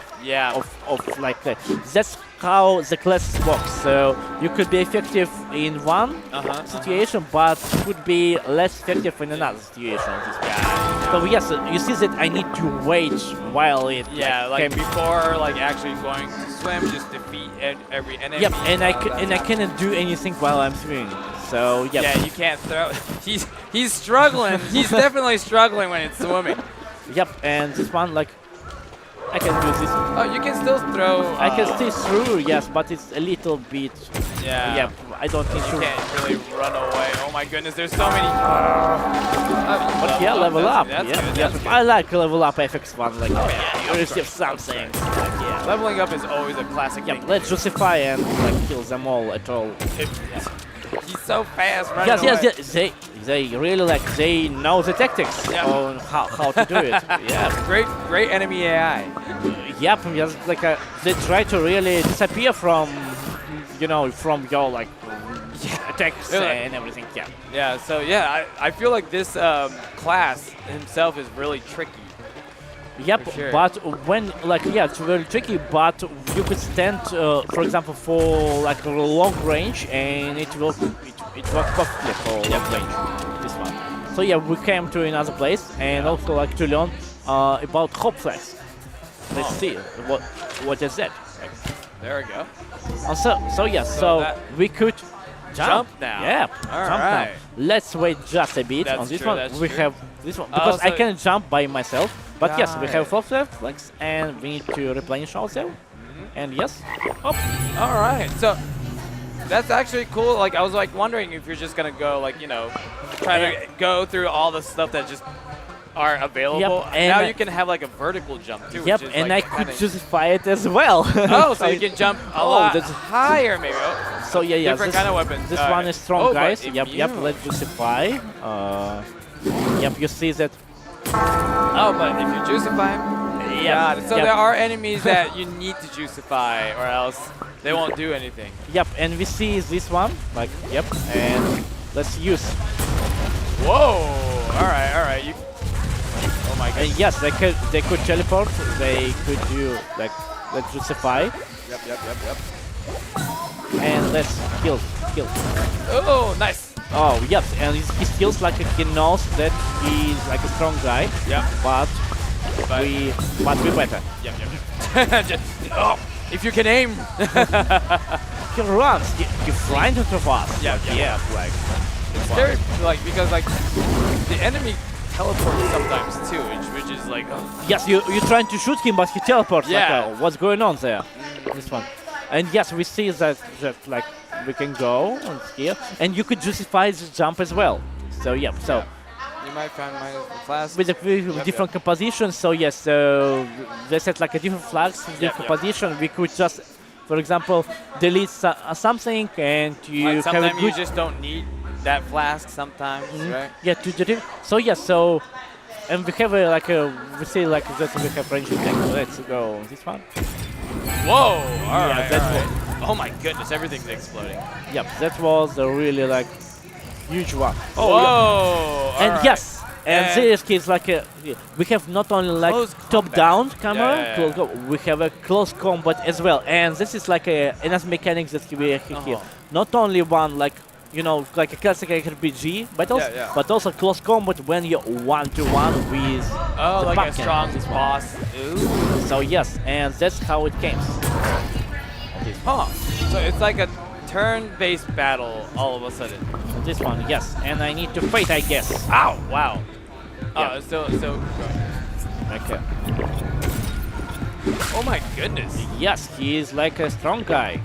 of like that. That's how the classes work. So you could be effective in one situation, but could be less effective in another situation. So yes, you see that I need to wait while it like came. before like actually going to swim, just defeat every enemy. Yep, and I cannot do anything while I'm swimming. So yep. Yeah, you can't throw. He's struggling. He's definitely struggling when it's swimming. Yep, and this one like I can use this. Oh, you can still throw. I can see through, yes, but it's a little bit. Yeah. Yeah, I don't need You to. can't really run away. Oh my goodness, there's so many. But yeah, level up. That's Yeah, good, yeah. that's good. I like level up FX1. Like, Oh, yeah, you receive something. Like, yeah. Leveling up is always a classic Yeah, thing. let's justify and like kill them all at all. He's so fast running Yes, away. yes, yes. They really like they know the tactics on how to do it. Yeah. Great enemy AI. Yep. Yes, like they try to really disappear from, from your like attacks They're like- and everything. Yeah. Yeah, so yeah, I feel like this class himself is really tricky. Yep, For sure. but when it's very tricky. But you could stand, for example, for like a long range, and it works perfectly for long range. This one. So yeah, we came to another place, and also like to learn about hop flags. Let's see what is that. There we go. So yeah, So so that- we could Jump now. Yeah, All jump right. now. Let's wait just a bit That's on this true, one. that's We true. have this one Oh, because I so- can jump by myself. But yes, we Got have it. 4 flags, and we need to replenish ourselves. And yes, hop. All right, so that's actually cool. Like I was like wondering if you're just gonna go like try to go through all the stuff that just are available. and Now you can have like a vertical jump too. Yep, which is and like I could kinda- justify it as well. Oh, so you can jump a lot that's- higher maybe. Oh, So yeah, different this, kind of weapons. This All one right. is strong, Oh, but guys. Yep, immune. let's justify. Yep, you see that. Oh, but if you juicify him. Yeah, Got it. So yep. there are enemies that you need to juicify, or else they won't do anything. Yep, and we see this one. Like, yep, and let's use. Whoa! All right. You. Oh my And goodness. yes, they could teleport. They could do like let's justify. Yep. And let's kill. Oh, nice. Oh yes, and he feels like he knows that he's like a strong guy. Yeah. But we better. Yep. Oh, if you can aim. He runs. He flies into us. Yeah. Like It's scary, like because like the enemy teleports sometimes too, which is like. Oh. yes, you're trying to shoot him, but he teleports. Yeah. Like, what's going on there? This one. And yes, we see that like we can go and here, and you could justify the jump as well. So yep. So. You might find my class With different compositions, so yes, so they set like a different flags, different composition. We could just, for example, delete something, and you Like, have a sometimes you good. just don't need that flask. Sometimes, right? Yeah, to delete. So yes, so and we have we see like that we have range attack. Let's go on this one. Whoa! All right. that's all right. Oh my goodness! Everything's exploding. Yep, that was a really like huge one. Oh, whoa! And all right. yes, and this is like we have not only like Close top-down camera, Yeah. we have a close combat as well, and this is like another mechanics that we have here. Not only one like like a classic RPG battles, but also close combat when you're one-to-one with Oh, the like a pumpkin. strong boss. Ooh. So yes, and that's how it came. Huh. So it's like a turn-based battle all of a sudden. This one, yes, and I need to fight, I guess. Ow! Wow. Yeah. Oh, it's still Okay. Oh my goodness. Yes, he is like a strong guy.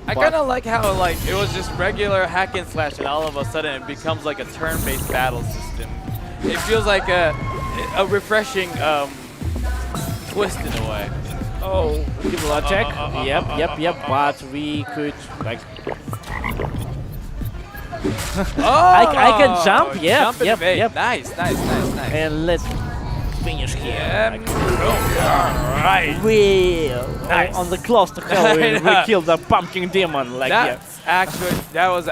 I kind of like how like it was just regular hack and slash, and all of a sudden it becomes like a turn-based battle system. It feels like a refreshing twist in a way. Oh, people attack. Yep. But we could like. I can jump. Yep. Jump and Yep. evade. Yep. Nice. And let's finish here. Yeah. All right. We Nice. on the close to Halloween. I know. We killed the pumpkin demon. Like That's actually that was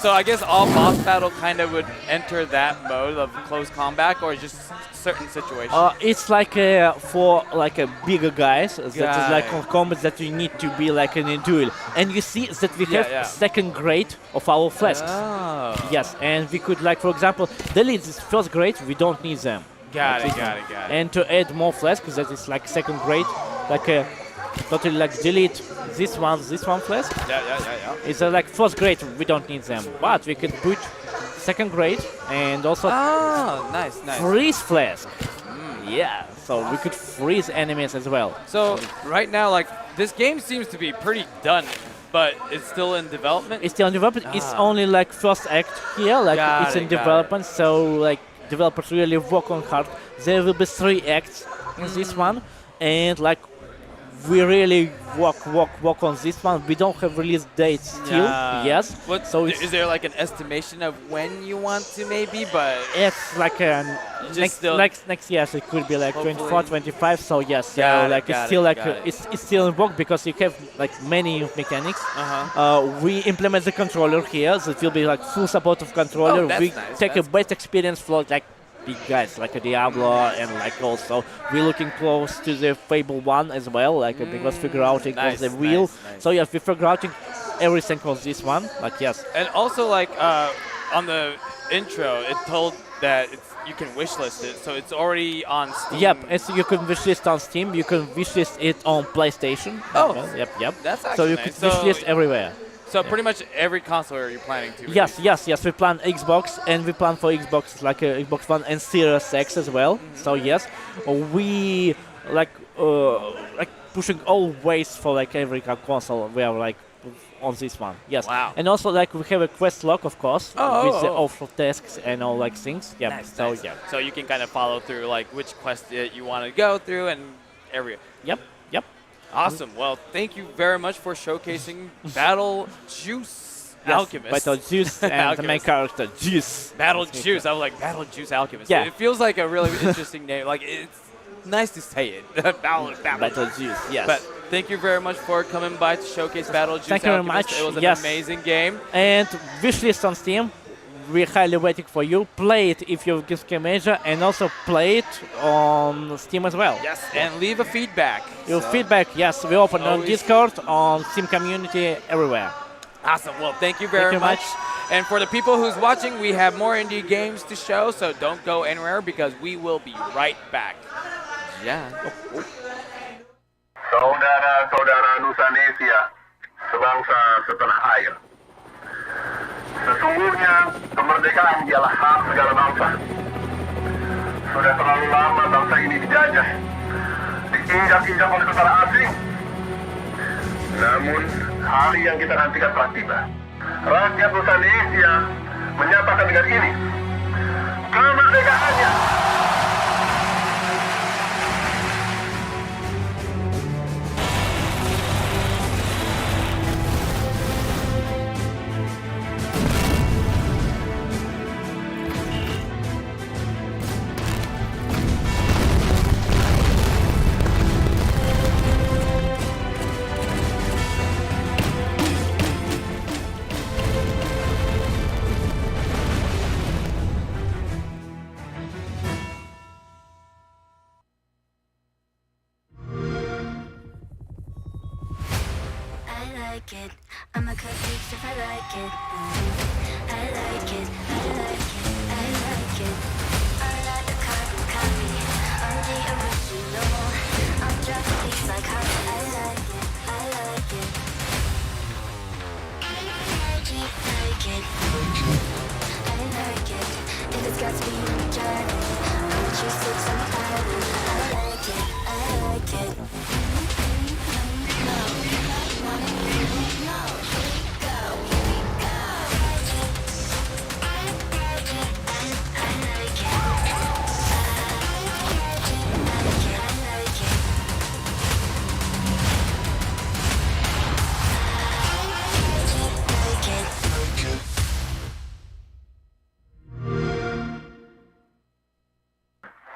so I guess all boss battle kind of would enter that mode of close combat, or just certain situations. It's like for like a bigger guys. That is like Got it. combat that you need to be like in a duel. And you see that we have Yeah. second grade of our flasks. Oh. Yes, and we could like for example delete this first grade. We don't need them. Got Like it. this Got one. it. Got it. And to add more flasks, that is like second grade, like totally like delete this one flask. Yeah. It's like first grade, we don't need them, but we can put second grade and also Oh, nice. freeze flask. Yeah, so we could freeze enemies as well. So right now, like this game seems to be pretty done, but it's still in development. It's still in development. It's only like first act here, like Got it's it, in got development. So like developers really work on hard. There will be 3 acts in this one, and like we really work on this one. We don't have release dates still. Yes. What, so is there like an estimation of when you want to maybe? But it's like next year. So it could be like 24, 25. So yes. So like it's still like it's still in work because you have like many mechanics. We implement the controller here. So it will be like full support of controller. Oh, we nice, take a best experience for like big guys like a Diablo, and like also we're looking close to the Fable 1 as well, like because figure out of the wheel. So yes, we figure out everything on this one, like yes. And also like on the intro, it told that you can wishlist it, so it's already on Steam. Yep, you can wishlist on Steam, you can wishlist it on PlayStation. Oh, yep. That's actually so you nice. can wishlist everywhere. So pretty much every console you're planning to. Yes. We plan Xbox, and we plan for Xbox like Xbox One and Series X as well. So yes, we like pushing all ways for like every console. We are like on this one. Yes. Wow. And also like we have a quest log, of course, with the oh. offroad tasks and all like things. Yeah. Nice. So you can kind of follow through like which quest that you want to go through and every. Yep. Awesome. Well, thank you very much for showcasing Battle Juice Yes, Alchemist. Battle Juice and the main character Juice. Battle Juice. I was like Battle Juice Alchemist. Yeah. It feels like a really interesting name. Like it's nice to say it. Battle Juice. Yes. But thank you very much for coming by to showcase Battle Juice Thank you very Alchemist. much. It was an Yes. amazing game. And wishlist on Steam. We're highly waiting for you. Play it if you've Game Major, and also play it on Steam as well. Yes, and leave a feedback. Your feedback, yes, we open on Always- Discord, on Steam community, everywhere. Awesome. Well, thank you very you much. much. And for the people who's watching, we have more indie games to show, so don't go anywhere because we will be right back. Yeah. Saudara-saudara Nusanesia, sebangsa setanah air. Sesungguhnya kemerdekaan ialah hak segala bangsa. Sudah terlalu lama bangsa ini dijajah, diinjak-injak oleh tentara asing. Namun hari yang kita nantikan telah tiba. Rakyat Nusanesia menyatakan dengan ini kemerdekaannya. I'm a cookie if I like it. I like it. I like it. I like it. I'm not a carbon copy. I'm the original. I'm dropping things like heart. I like it. I like it. I like it. Like it. I like it. If it's got to be on the journey, I'ma choose 6 on the island. I like it. I like it.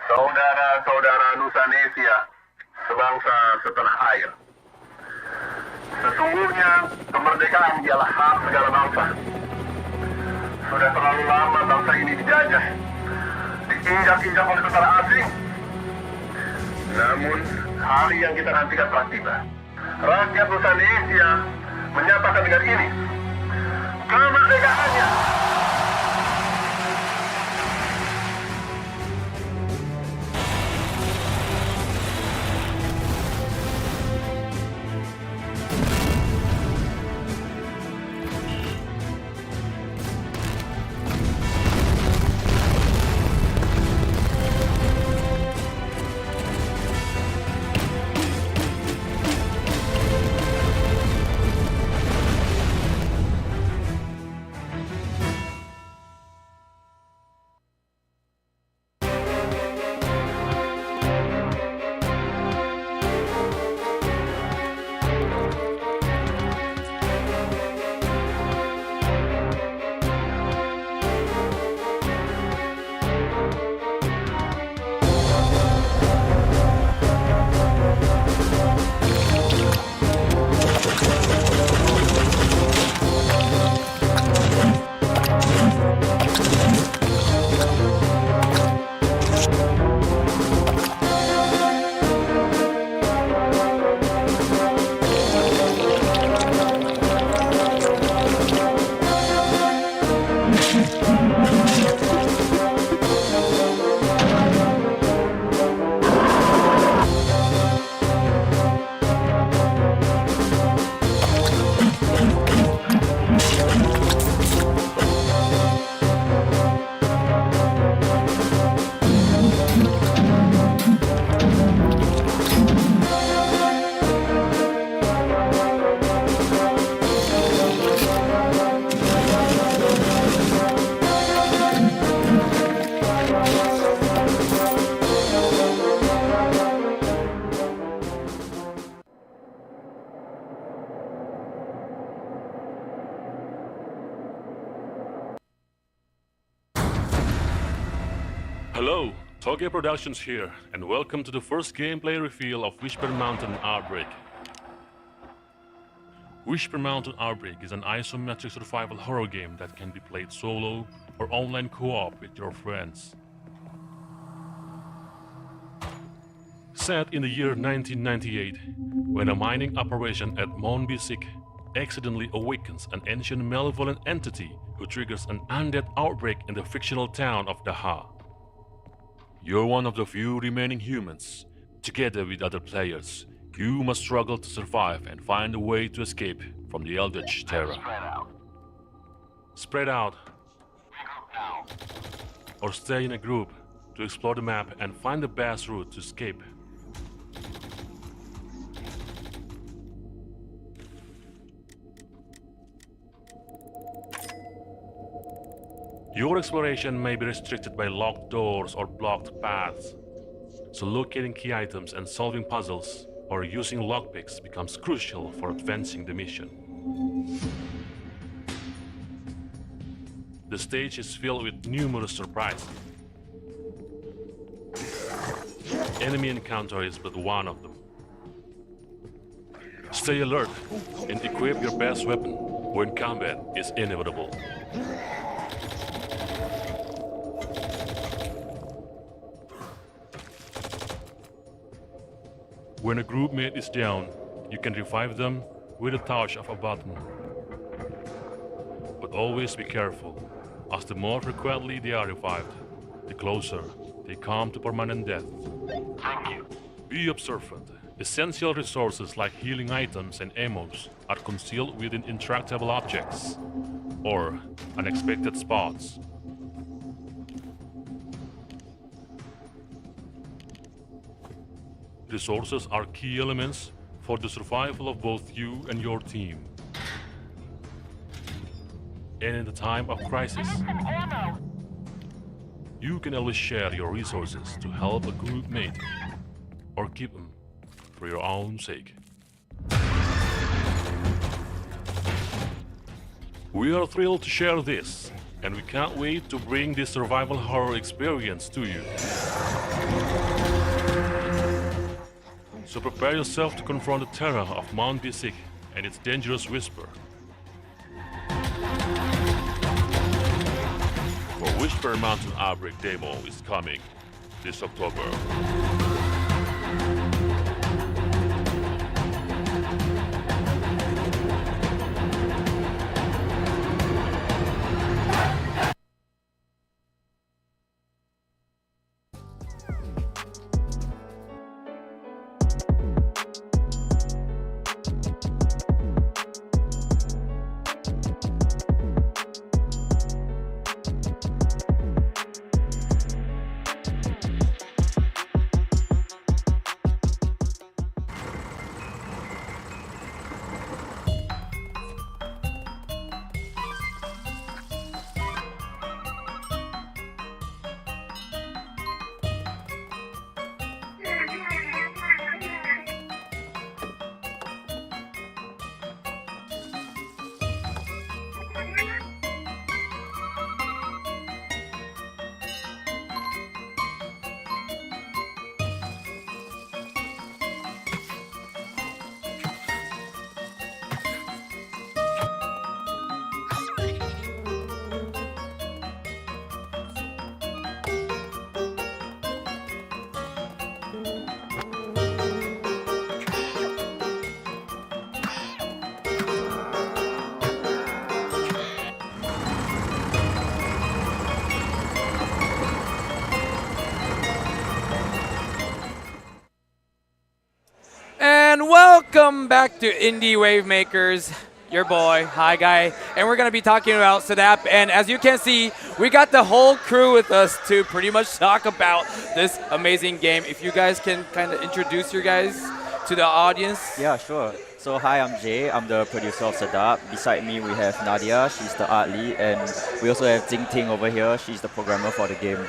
Saudara-saudara Nusanesia, sebangsa setanah air. Sesungguhnya kemerdekaan ialah hak segala bangsa. Sudah terlalu lama bangsa ini dijajah, diinjak-injak oleh tentara asing. Namun hari yang kita nantikan telah tiba. Rakyat Nusanesia menyatakan dengan ini kemerdekaannya. Toge Productions here, and welcome to the first gameplay reveal of Whisper Mountain Outbreak. Whisper Mountain Outbreak is an isometric survival horror game that can be played solo or online co-op with your friends. Set in the year 1998, when a mining operation at Mount Bisik accidentally awakens an ancient malevolent entity who triggers an undead outbreak in the fictional town of Daha. You're one of the few remaining humans. Together with other players, you must struggle to survive and find a way to escape from the Eldritch Terror. Spread out. Or stay in a group to explore the map and find the best route to escape. Your exploration may be restricted by locked doors or blocked paths, so locating key items and solving puzzles or using lockpicks becomes crucial for advancing the mission. The stage is filled with numerous surprises. Enemy encounter is but one of them. Stay alert and equip your best weapon when combat is inevitable. When a group mate is down, you can revive them with a touch of a button. But always be careful, as the more frequently they are revived, the closer they come to permanent death. Thank you. Be observant. Essential resources like healing items and ammos are concealed within intractable objects or unexpected spots. Resources are key elements for the survival of both you and your team. And in the time of crisis, you can always share your resources to help a group mate or keep them for your own sake. We are thrilled to share this, and we can't wait to bring this survival horror experience to you. So prepare yourself to confront the terror of Mount Bisik and its dangerous whisper. For Whisper Mountain Outbreak demo is coming this October. And welcome back to Indie Wavemakers, your boy, hi guy, and we're gonna be talking about Sadap. And as you can see, we got the whole crew with us to pretty much talk about this amazing game. If you guys can kind of introduce your guys to the audience. Yeah, sure. So hi, I'm Jay. I'm the producer of Sadap. Beside me, we have Nadia. She's the art lead, and we also have Jing Ting over here. She's the programmer for the game.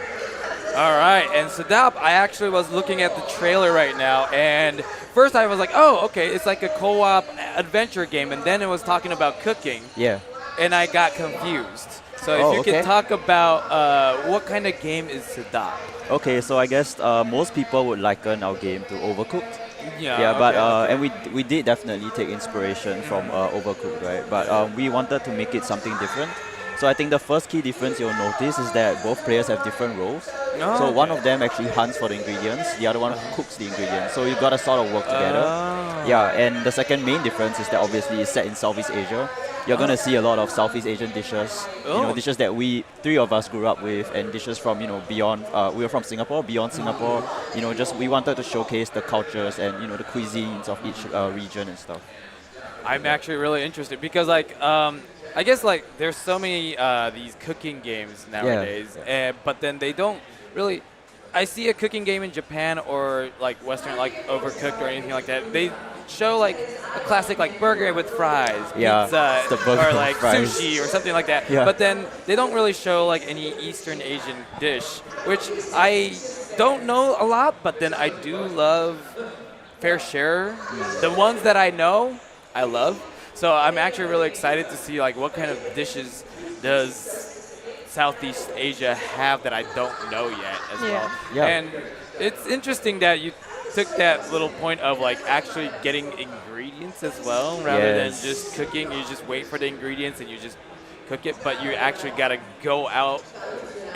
All right, and Sadap, I actually was looking at the trailer right now, and first I was like, oh, okay, it's like a co-op adventure game, and then it was talking about cooking. Yeah. And I got confused. So if you could talk about what kind of game is Sadap? Okay, so I guess most people would liken our game to Overcooked. Yeah, but okay. and we did definitely take inspiration from Overcooked, right? But we wanted to make it something different. So I think the first key difference you'll notice is that both players have different roles. So one of them actually hunts for the ingredients, the other one cooks the ingredients. So you've got to sort of work together. Yeah, and the second main difference is that obviously it's set in Southeast Asia. You're going to see a lot of Southeast Asian dishes, dishes that we three of us grew up with, and dishes from beyond. We were from Singapore, beyond Singapore. Just we wanted to showcase the cultures and the cuisines of each region and stuff. I'm actually really interested because I guess there's so many these cooking games nowadays, but then they don't really. I see a cooking game in Japan or Western, Overcooked or anything like that. They show a classic burger with fries, pizza, or sushi or something like that. Yeah. But then they don't really show any Eastern Asian dish, which I don't know a lot. But then I do love fair share. The ones that I know, I love. So I'm actually really excited to see what kind of dishes does Southeast Asia have that I don't know yet as well. Yeah. And it's interesting that you took that little point of actually getting ingredients as well rather than just cooking. You just wait for the ingredients and you just cook it, but you actually got to go out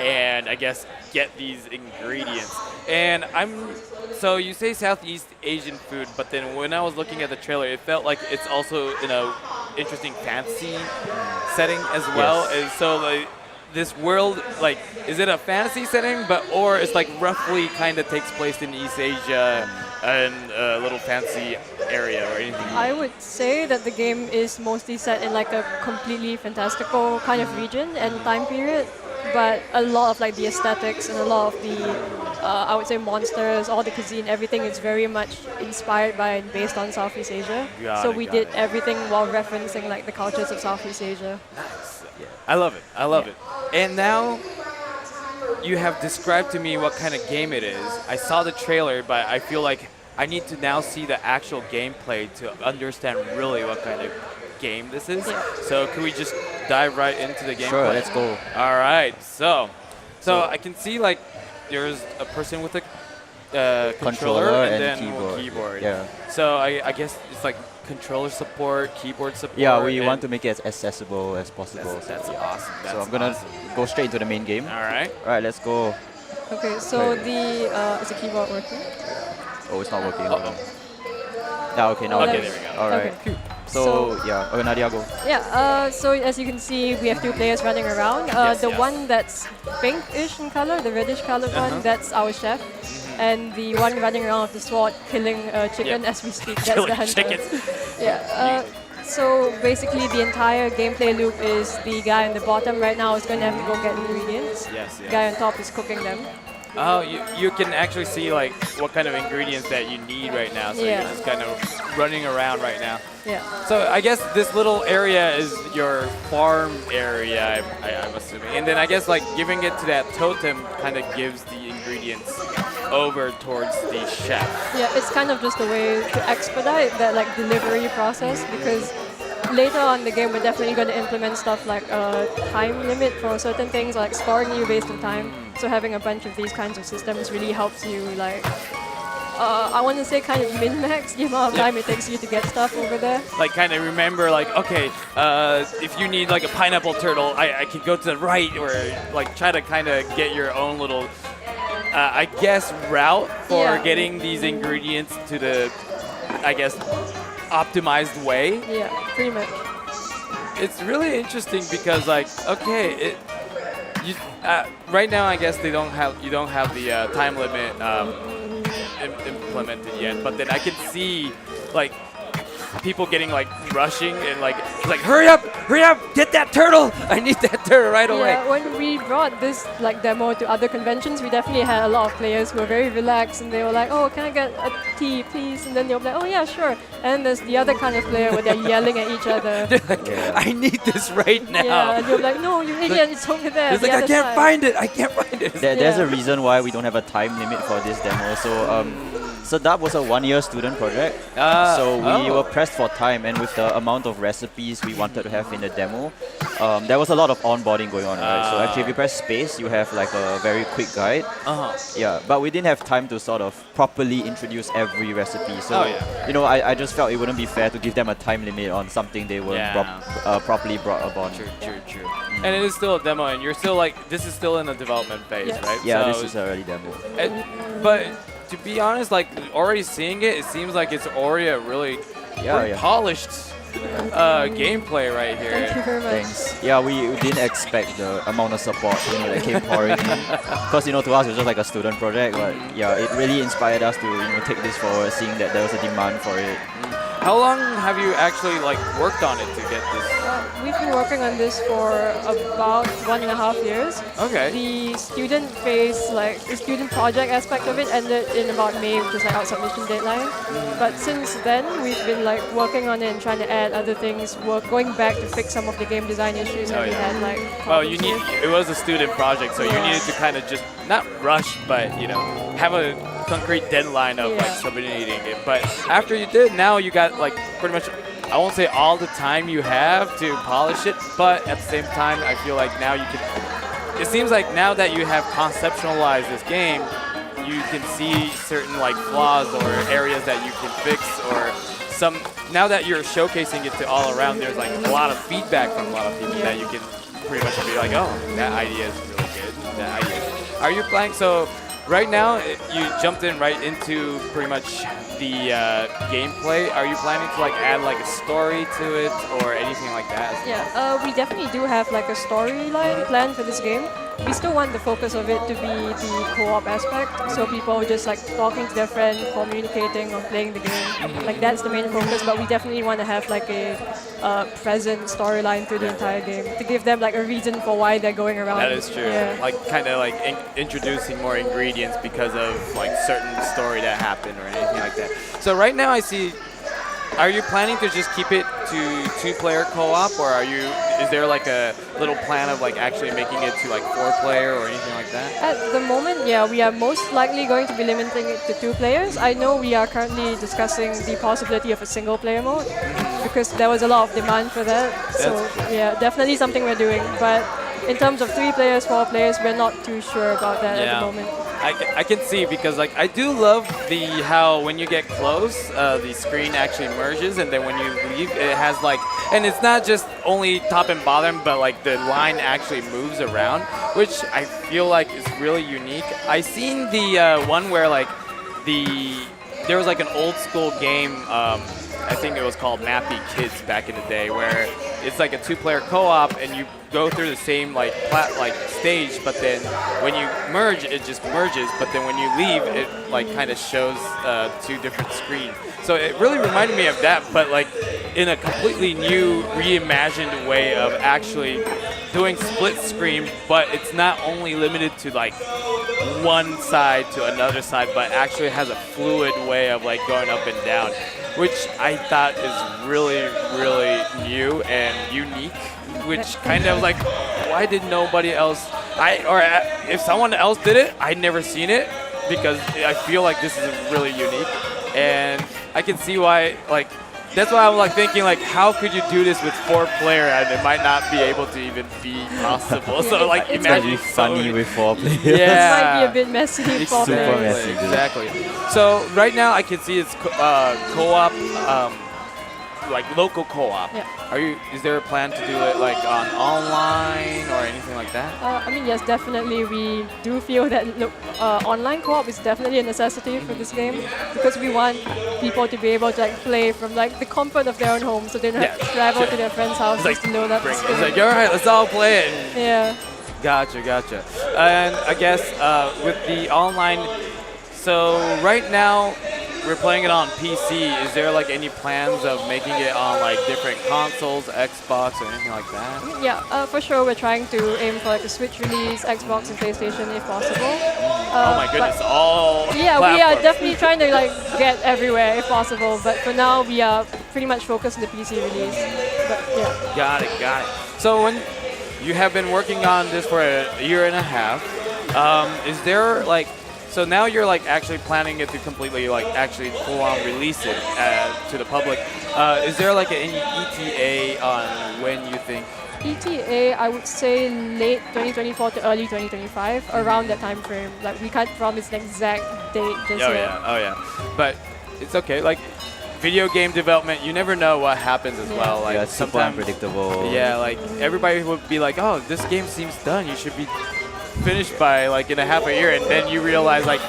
and I guess get these ingredients. And so you say Southeast Asian food, but then when I was looking at the trailer, it felt like it's also in a interesting fantasy setting as well. And so this world, is it a fantasy setting, or it's roughly kind of takes place in East Asia and a little fancy area or anything? I would say that the game is mostly set in a completely fantastical kind of region and time period, but a lot of the aesthetics and a lot of the I would say monsters, all the cuisine, everything is very much inspired by and based on Southeast Asia. So we did everything while referencing the cultures of Southeast Asia. Nice. I love it. I love it. And now you have described to me what kind of game it is. I saw the trailer, but I feel like I need to now see the actual gameplay to understand really what kind of game this is. So could we just dive right into the gameplay? Sure, let's go. All right. So I can see there's a person with a controller and then keyboard. Yeah. So I guess it's controller support, keyboard support. Yeah, we want to make it as accessible as possible. That's awesome. So I'm gonna go straight into the main game. All right. All right, let's go. Okay, so is the keyboard working? Oh, it's not working. Hold on. Yeah, okay, now there we go. All right. Okay. So yeah, okay, Nadia, go. Yeah, so as you can see, we have two players running around. The one that's pinkish in color, the reddish colored one, that's our chef. And the one running around with the sword killing chicken as we speak, that's the hunter. So basically the entire gameplay loop is the guy on the bottom right now is going to have to go get ingredients. The guy on top is cooking them. Oh, you can actually see what kind of ingredients that you need right now. So you're just kind of running around right now. So I guess this little area is your farm area, I'm assuming. And then I guess giving it to that totem kind of gives the ingredients over towards the chef. Yeah, it's kind of just a way to expedite that delivery process because later on in the game we're definitely going to implement stuff like a time limit for certain things, like scoring you based on time. So having a bunch of these kinds of systems really helps you I want to say kind of min-max the amount of time it takes you to get stuff over there. Kind of remember okay, if you need a pineapple turtle, I can go to the right or try to kind of get your own little I guess route for getting these ingredients to the optimized way. Yeah, pretty much. It's really interesting because okay, right now I guess you don't have the time limit implemented yet, but then I can see people getting rushing and hurry up, get that turtle, I need that turtle right away. Yeah, when we brought this demo to other conventions, we definitely had a lot of players who were very relaxed and they were like, oh, can I get a tea please? And then they were like, oh yeah, sure. And there's the other kind of player where they're yelling at each other. They're I need this right now. Yeah, and you're like, no, you idiot, it's over there. It's I can't find it. There's a reason why we don't have a time limit for this demo. So that was a 1-year student project. So we were pressed for time, and with the amount of recipes recipes we wanted to have in the demo, there was a lot of onboarding going on, right? So actually, if you press space, you have like a very quick guide. Yeah, but we didn't have time to sort of properly introduce every recipe. So, you know, I just felt it wouldn't be fair to give them a time limit on something they weren't properly brought upon. True. And it is still a demo, and you're still like, this is still in the development phase, right? Yeah, so this is already demo. But to be honest, like already seeing it, it seems like it's already a really pretty polished gameplay right here. Thank you very much. Thanks. Yeah, we didn't expect the amount of support, you know, that came pouring in. Because, you know, to us it was just like a student project, but yeah, it really inspired us to, you know, take this forward, seeing that there was a demand for it. How long have you actually like worked on it to get this? We've been working on this for about 1.5 years. Okay. The student phase, like the student project aspect of it, ended in about May, which is like our submission deadline. But since then, we've been like working on it and trying to add other things. We're going back to fix some of the game design issues that we had. Like it was a student project, so you needed to kind of just not rush, but you know, have a concrete deadline of like submitting it. But after you did, now you got like pretty much, I won't say all the time you have to polish it, but at the same time, I feel like now you can, it seems like now that you have conceptualized this game, you can see certain like flaws or areas that you can fix, or some, now that you're showcasing it to all around, there's like a lot of feedback from a lot of people that you can pretty much be like, oh, that idea is really good. That idea. Are you planning, so right now you jumped in right into pretty much the gameplay. Are you planning to like add like a story to it or anything like that? Yeah, we definitely do have like a storyline planned for this game. We still want the focus of it to be the co-op aspect, so people just like talking to their friend, communicating or playing the game. Like that's the main focus, but we definitely want to have like a present storyline through the entire game to give them like a reason for why they're going around. That is true. Yeah. Like kind of like introducing more ingredients because of like certain story that happened or anything like that. So right now I see, are you planning to just keep it to 2-player co-op, or is there like a little plan of like actually making it to like 4-player or anything like that? At the moment, yeah, we are most likely going to be limiting it to 2 players. I know we are currently discussing the possibility of a single-player mode because there was a lot of demand for that. So yeah, definitely something we're doing. But in terms of 3 players, 4 players, we're not too sure about that at the moment. I can see, because like I do love how when you get close, the screen actually merges, and then when you leave, it has like, and it's not just only top and bottom, but like the line actually moves around, which I feel like is really unique. I seen the one where like there was like an old school game. I think it was called Mappy Kids back in the day, where it's like a 2-player co-op and you go through the same like stage, but then when you merge, it just merges, but then when you leave, it like kind of shows 2 different screens. So it really reminded me of that, but like in a completely new, reimagined way of actually doing split screen, but it's not only limited to like one side to another side, but actually has a fluid way of like going up and down, which I thought is really, really new and unique, which kind of like, why did nobody else, if someone else did it, I'd never seen it, because I feel like this is really unique, and I can see why, like, that's why I'm like thinking like, how could you do this with 4-player and it might not be able to even be possible. So like, It's imagine really funny with 4 players. Yeah, It might be a bit messy. It's super messy. Dude. Exactly. So right now I can see it's co-op, like local co-op. Yeah. Is there a plan to do it like on online or anything like that? I mean, yes, definitely. We do feel that online co-op is definitely a necessity for this game because we want people to be able to like play from like the comfort of their own home, so they don't have to travel to their friend's house just to load up the It's game. like, all right, let's all play it. Yeah. Gotcha. And I guess with the online, so right now we're playing it on PC. Is there like any plans of making it on like different consoles, Xbox or anything like that? Yeah, for sure. We're trying to aim for like a Switch release, Xbox and PlayStation if possible. Oh my goodness, all Yeah, we are platforms. definitely trying to like get everywhere if possible. But for now, we are pretty much focused on the PC release. But yeah. Got it. So when you have been working on this for a year and a half, is there like So now you're like actually planning it to completely like actually full on release it to the public. Is there like any ETA on when you think? ETA, I would say late 2024 to early 2025, around that time frame. Like we can't promise an exact date just yet. Oh yeah. But it's okay. Like video game development, you never know what happens as well. Like it's super unpredictable. Yeah, like everybody would be like, "Oh, this game seems done. You should be finished by like in a half a year," and then you realize like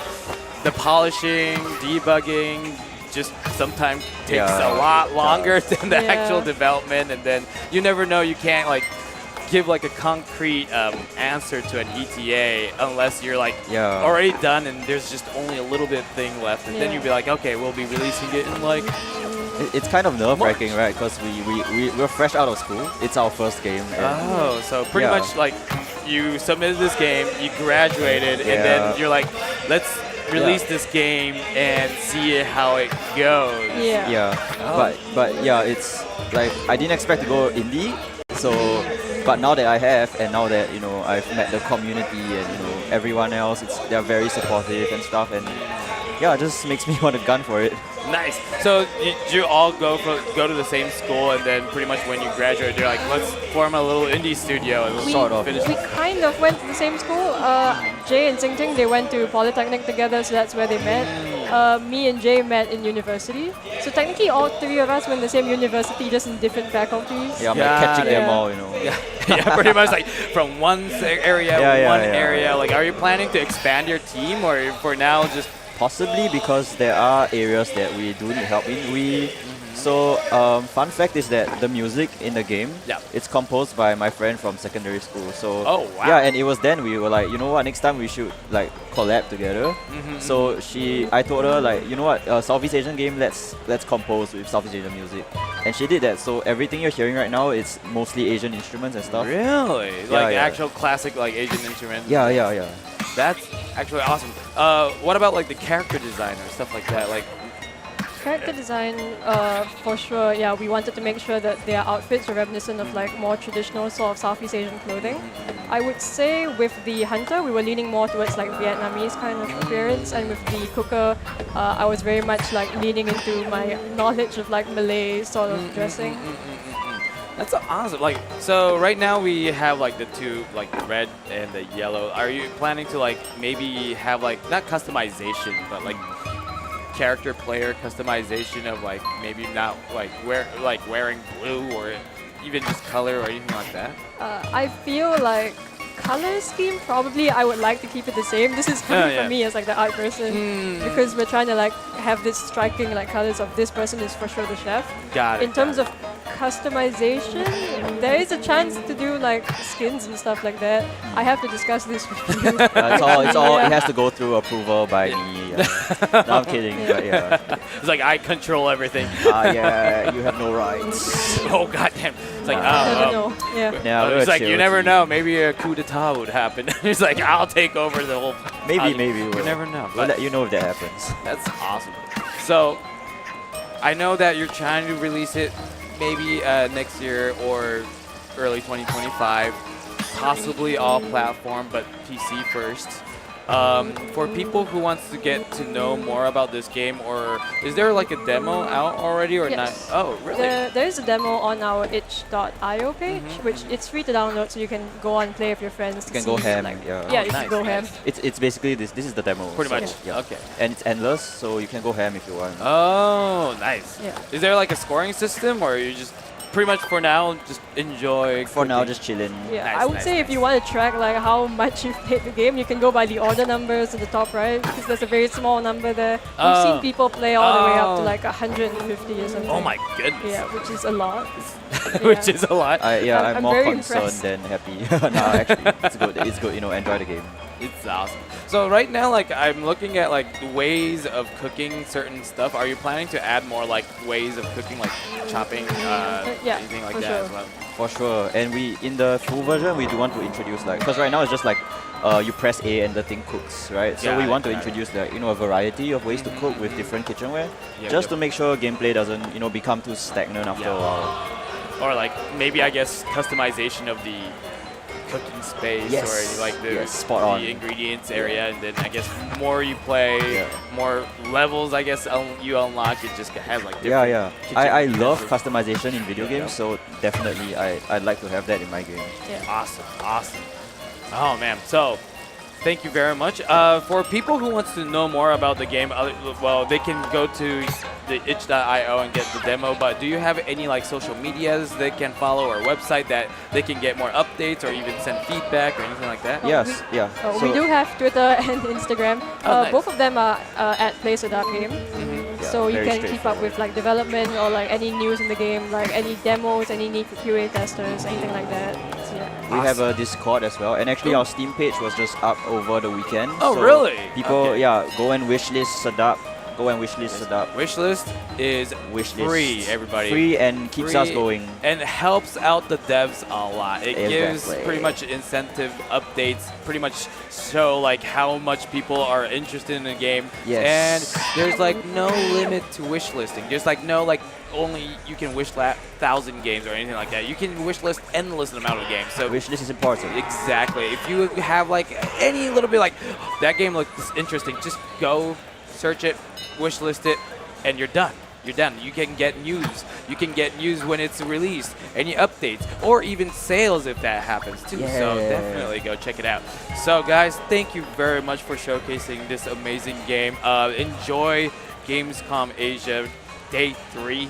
the polishing, debugging just sometimes takes a lot longer than the actual development, and then you never know. You can't like give like a concrete answer to an ETA unless you're like already done and there's just only a little bit thing left, and then you'd be like, okay, we'll be releasing it in like it's kind of nerve-wracking, right? Because we're fresh out of school. It's our first game. Oh, so pretty much like you submitted this game, you graduated, and then you're like, let's release this game and see how it goes. But yeah, it's like I didn't expect to go indie, so but now that I have, and now that I've met the community and everyone else, they're very supportive and stuff, and it just makes me want to gun for it. Nice. So you all go to the same school, and then pretty much when you graduate, you're like, let's form a little indie studio and finish. We kind of went to the same school. Jay and Ting Ting, they went to Polytechnic together, so that's where they met. Me and Jay met in university. So technically all three of us went the same university, just in different faculties. Yeah, I'm like catching them all, Yeah, pretty much like from one area, area. Like, are you planning to expand your team, or for now just possibly, because there are areas that we do need help in. So fun fact is that the music in the game, it's composed by my friend from secondary school. So and it was then we were like, you know what, next time we should like collab together. So I told her like, you know what, Southeast Asian game, let's compose with Southeast Asian music, and she did that. So everything you're hearing right now, it's mostly Asian instruments and stuff. Really? Like actual classic like Asian instruments? Yeah. That's actually awesome. What about like the character design or stuff like that? Like character design, for sure. Yeah, we wanted to make sure that their outfits were reminiscent of like more traditional sort of Southeast Asian clothing. I would say with the hunter, we were leaning more towards like Vietnamese kind of appearance, and with the cooker, I was very much like leaning into my knowledge of like Malay sort of dressing. That's awesome. Like, so right now we have like the two, like the red and the yellow. Are you planning to like maybe have like not customization, but like character player customization of like maybe not like wearing blue or even just color or anything like that? I feel like color scheme, probably I would like to keep it the same. This is coming from me as like the art person, because we're trying to like have this striking like colors of this person is for sure the chef. Got it. In terms of customization, there is a chance to do like skins and stuff like that. I have to discuss this with you. It's all it has to go through approval by me. No, I'm kidding, but yeah. It's like I control everything. Yeah, you have no rights. Oh goddamn! It's like never know. Yeah. It's like you never know. Maybe a coup d'état would happen. It's like I'll take over the whole. Maybe. You never know. We'll let you know if that happens. That's awesome. So I know that you're trying to release it maybe next year or early 2025, possibly all platform, but PC first. For people who wants to get to know more about this game, or is there like a demo out already or not? Oh, really? There is a demo on our itch.io page, which it's free to download, so you can go on play with your friends. You can go ham. You can go ham. It's basically this is the demo. Pretty much. Yeah. Okay. And it's endless, so you can go ham if you want. Oh, nice. Yeah. Is there like a scoring system, or you just pretty much for now just enjoy? For now, just chilling. Yeah, Nice, I would say if you want to track like how much you've played the game, you can go by the order numbers at the top right, because there's a very small number there. We've seen people play all the way up to like 150 or something. Oh my goodness. Yeah, which is a lot. Which is a lot. I'm more very concerned impressed. than happy. No, actually, it's good. It's good. Enjoy the game. It's awesome. So right now, like I'm looking at like ways of cooking certain stuff. Are you planning to add more like ways of cooking, like chopping, anything like that as well? For sure. And we in the full version, we do want to introduce like, because right now it's just like you press A and the thing cooks, right? So we want to introduce like a variety of ways to cook with different kitchenware, just to make sure gameplay doesn't become too stagnant after a while. Or like maybe I guess customization of the cooking space Yes. or like the, Yes, spot on. the ingredients area, and then I guess more you play, more levels I guess you unlock. It just has like different kitchen I love utensils. customization in video games, so definitely I'd like to have that in my game. Awesome. Oh man, so thank you very much. For people who wants to know more about the game, well, they can go to the itch.io and get the demo, but do you have any like social medias they can follow or website that they can get more updates or even send feedback or anything like that? Yes, yeah. We do have Twitter and Instagram. Nice. Both of them are at Place.game. So you very can keep up with like development or like any news in the game, like any demos, any need for QA testers, anything like that. So, yeah. We have a Discord as well, and actually our Steam page was just up over the weekend. Oh, so really? People, Okay. go and wishlist Sadap. Go and wishlist Sadap. Wishlist is free, everybody. Free and keeps us Free going. and helps out the devs a lot. It gives Exactly. pretty much incentive updates, pretty much show like how much people are interested in the game. Yes. And there's like no limit to wishlisting. There's like no like only you can wish 1,000 games or anything like that. You can wishlist endless amount of games. So wishlist is important. Exactly. If you have like any little bit like that game looks interesting, just go search it, wishlist it, and you're done. You're done. You can get news. You can get news when it's released, any updates, or even sales if that happens too. So Yeah. definitely go check it out. So guys, thank you very much for showcasing this amazing game. Enjoy Gamescom Asia Day 3.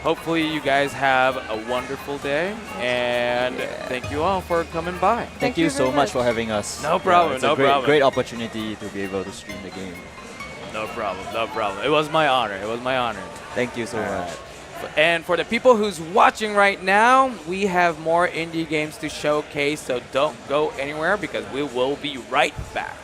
Hopefully you guys have a wonderful day, and thank you all for coming by. Thank you so much for having us. No problem, It's no a great, problem. great opportunity to be able to stream the game. No problem, no problem. It was my honor. It was my honor. Thank you so much. And for the people who's watching right now, we have more indie games to showcase, so don't go anywhere because we will be right back.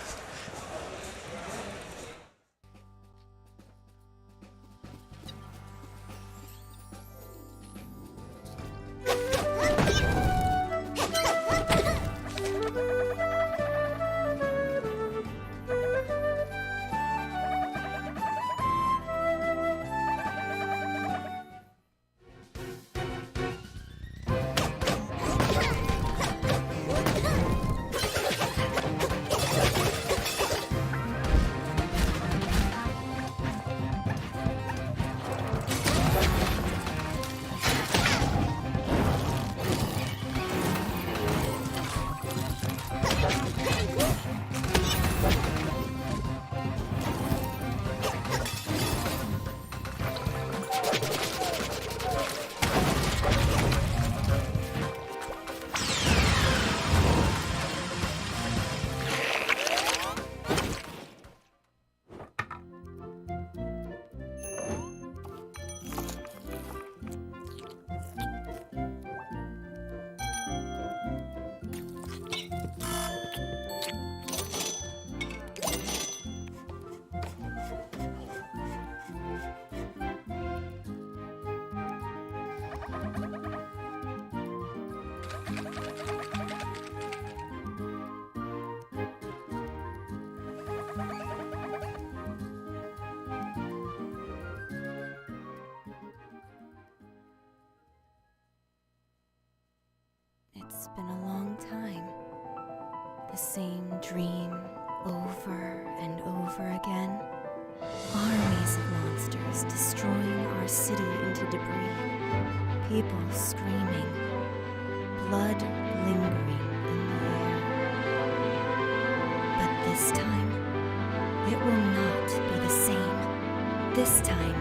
It's been a long time. The same dream over and over again. Armies of monsters destroying our city into debris. People screaming. Blood lingering in the air. But this time, it will not be the same. This time,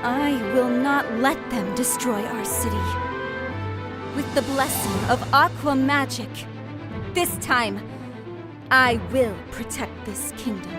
I will not let them destroy our city. With the blessing of Aqua Magic, this time, I will protect this kingdom.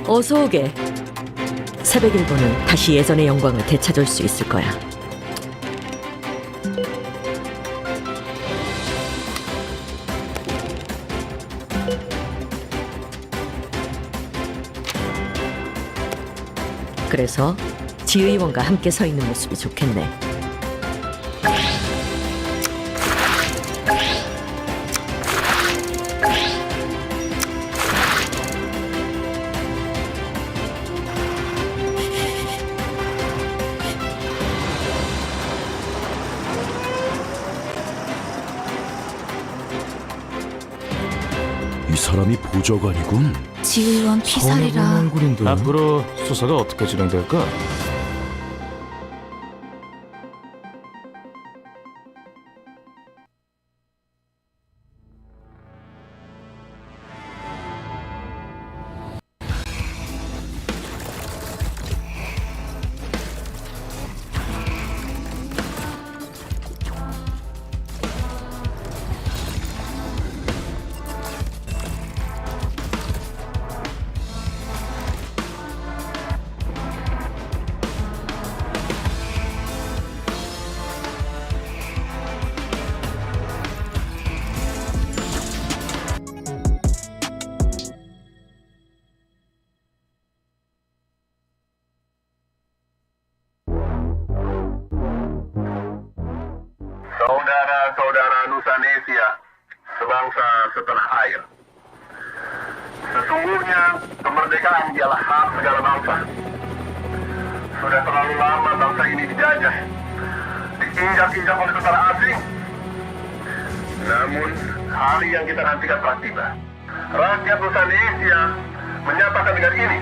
어서 오게. 새벽 일본은 다시 예전의 영광을 되찾을 수 있을 거야. 그래서 지의원과 함께 서 있는 모습이 좋겠네. 이 사람이 보좌관이군. 지의원 피살이라. 얼굴인데. 앞으로 수사가 어떻게 진행될까? Saudara-saudara Nusanesia, sebangsa setanah air. Sesungguhnya kemerdekaan ialah hak segala bangsa. Sudah terlalu lama bangsa ini dijajah, diinjak-injak oleh tentara asing. Namun, hari yang kita nantikan telah tiba. Rakyat Nusanesia menyatakan dengan ini,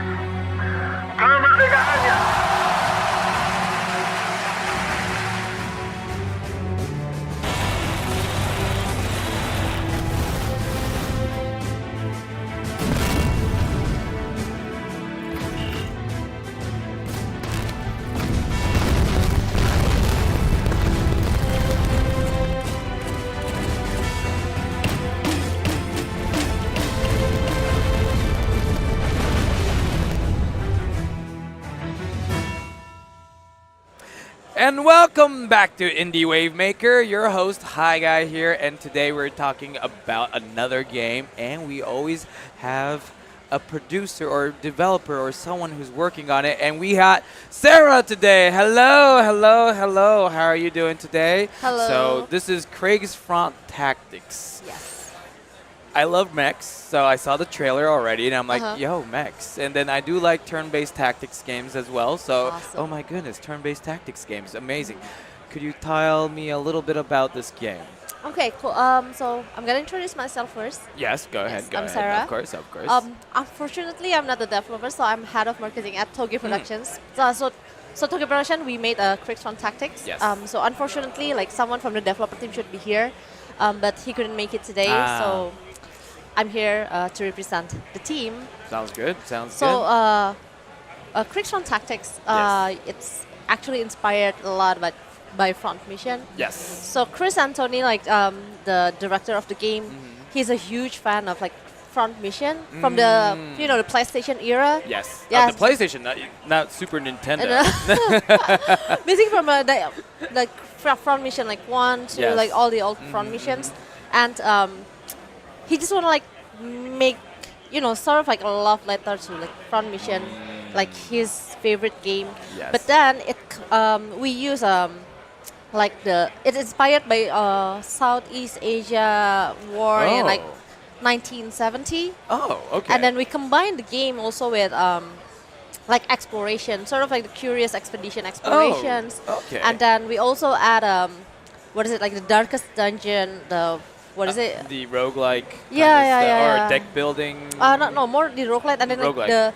kemerdekaannya. And welcome back to Indie Wavemaker, your host, Hi Guy here, and today we're talking about another game, and we always have a producer or developer or someone who's working on it, and we got Sarah today. Hello, hello, hello. How are you doing today? Hello. So this is Craig's Front Tactics. Yes. I love mechs, so I saw the trailer already, and I'm like, Uh-huh. yo, mechs. And then I do like turn-based tactics games as well, so, Awesome. oh my goodness, turn-based tactics games, amazing. Could you tell me a little bit about this game? Okay, cool. So I'm gonna introduce myself first. Yes, go ahead, go I'm ahead. Sarah. Of course, of course. Unfortunately, I'm not the developer, so I'm head of marketing at Toge Hmm. Productions. So Toge Production, we made a Crix Fun Tactics. Yes. So unfortunately, like someone from the developer team should be here, but he couldn't make it today. Ah. So I'm here to represent the team. Sounds good, sounds So good. Crix Fun Tactics, Yes. it's actually inspired a lot by Front Mission. Yes. So Chris Anthony, like the director of the game, he's a huge fan of like Front Mission from the the PlayStation era. Yes. Yes. The PlayStation, not Super Nintendo. Basically from the Front Mission like 1 to Yes. like all the old Front missions, and he just want to like make sort of like a love letter to like Front Mission, like his favorite game. Yes. But then we use it's inspired by Southeast Asia war in like 1970. Oh, okay. And then we combine the game also with like exploration, sort of like the curious expedition explorations. okay. And then we also add what is it, like the darkest dungeon, the what is it? The roguelike Yeah. or deck building. No, more the roguelite, and then like Roguelike.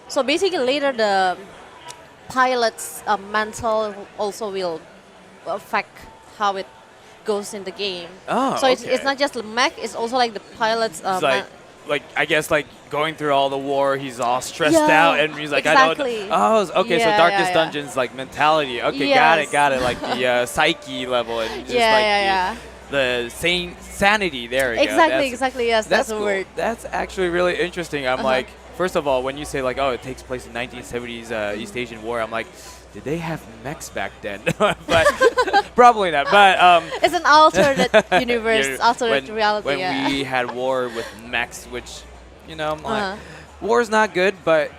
so basically later the pilot's mental also will affect how it goes in the game. Oh, so it's okay. not just the mech, it's also like the pilot's It's like I guess like going through all the war, he's all stressed Yeah, out, and he's like, exactly. I don't. Oh, okay. So Yeah, Darkest yeah. Dungeons like mentality. Okay, Yes. got it. Like the psyche level and just Yeah, like yeah. the sanity. There we go. Exactly, yes, that's the cool. word. That's actually really interesting. I'm Uh-huh. like first of all, when you say like, oh, it takes place in 1970s East Asian War, I'm like, did they have mechs back then? But probably not. But it's an alternate universe, alternate reality. When yeah. we had war with mechs, which, you know, I'm like, war's not good, but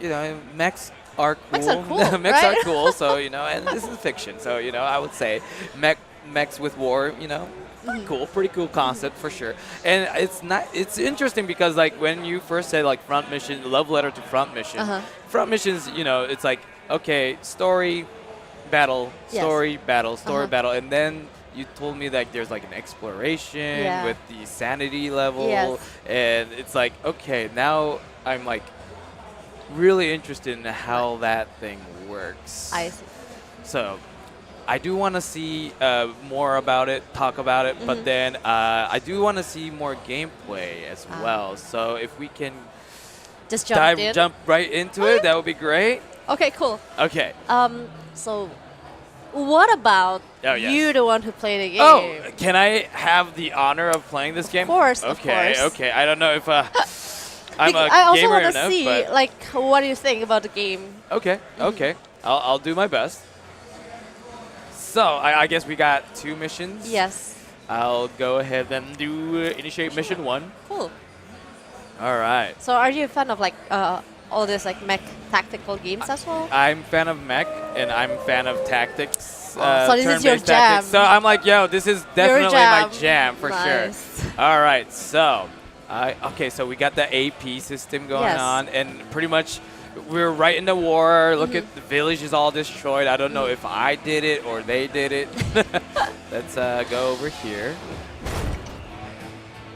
you know, mechs are cool. Mechs are cool, Mechs right? are cool. So you know, and this is fiction. So you know, I would say mechs with war. You know. Cool, pretty cool concept for sure. And it's interesting because like when you first said like front mission, love letter to front mission. Front missions, you know, it's like, okay, story, battle, story, battle, story, battle, and then you told me that there's like an exploration with the sanity level, and it's like, okay, now I'm like really interested in how that thing works. I see. So I do want to see more about it, talk about it, but then I do want to see more gameplay as well. So if we can just jump right into it, that would be great. Okay, cool. Okay. So what about you, the one who played the game? Oh, can I have the honor of playing this game? Of course, okay, of course. Okay. I don't know if I'm a I also gamer want to enough, see, but like, what do you think about the game? okay, okay. I'll do my best. So I guess we got 2 missions. Yes. I'll go ahead and do initiate mission 1. Cool. All right. So are you a fan of like all this like mech tactical games as well? I'm fan of mech and I'm fan of tactics. So this is your turn-based tactics. jam. So I'm like, yo, this is definitely my jam for Nice. sure. All right. So, okay. So we got the AP system going on, and pretty much we're right in the war. Look at the village is all destroyed. I don't know if I did it or they did it. Let's go over here.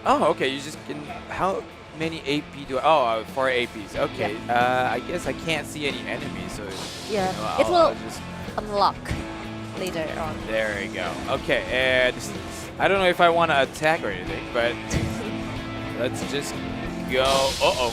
Oh, okay. You just can. How many AP do I? Oh, 4 APs. Okay. I guess I can't see any enemies, so Yeah. you know, It will I'll just unlock later on. there we go. Okay, and I don't know if I want to attack or anything, but let's just go. Uh-oh.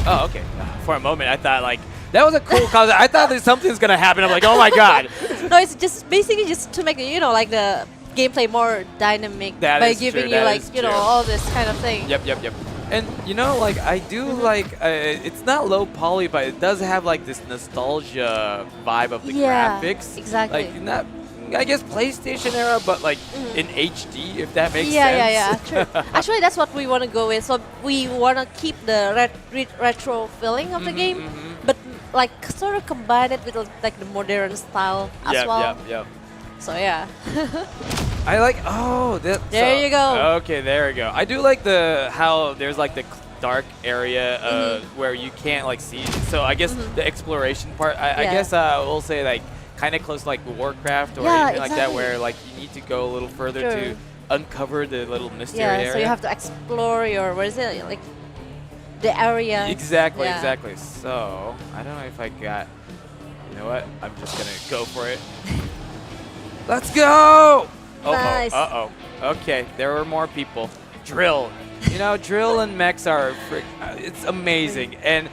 Oh, okay. For a moment, I thought, like, that was a cool concept. I thought that something's going to happen. I'm like, oh, my God. No, it's just basically just to make it, you know, like the gameplay more dynamic That by is giving true, you that like, is you know, true. all this kind of thing. Yep. And, you know, like, I do like, it's not low poly, but it does have, like, this nostalgia vibe of the graphics. Exactly. Like, not, I guess, PlayStation era, but, like, in HD, if that makes sense. Yeah, true. Actually, that's what we want to go with. So we want to keep the retro feeling of the game, but like sort of combine it with like the modern style as well. Yep. So yeah. I like, oh, that. There you go. Okay, there we go. I do like how there's like the dark area where you can't like see. So I guess the exploration part, I guess we'll say like kind of close to like Warcraft or anything like that, where like you need to go a little further to uncover the little mystery area. So you have to explore your, what is it, like the area. Exactly. So I don't know if I got. You know what? I'm just gonna go for it. Let's go! Nice. Okay, there were more people. Drill. You know, drill and mechs are it's amazing. And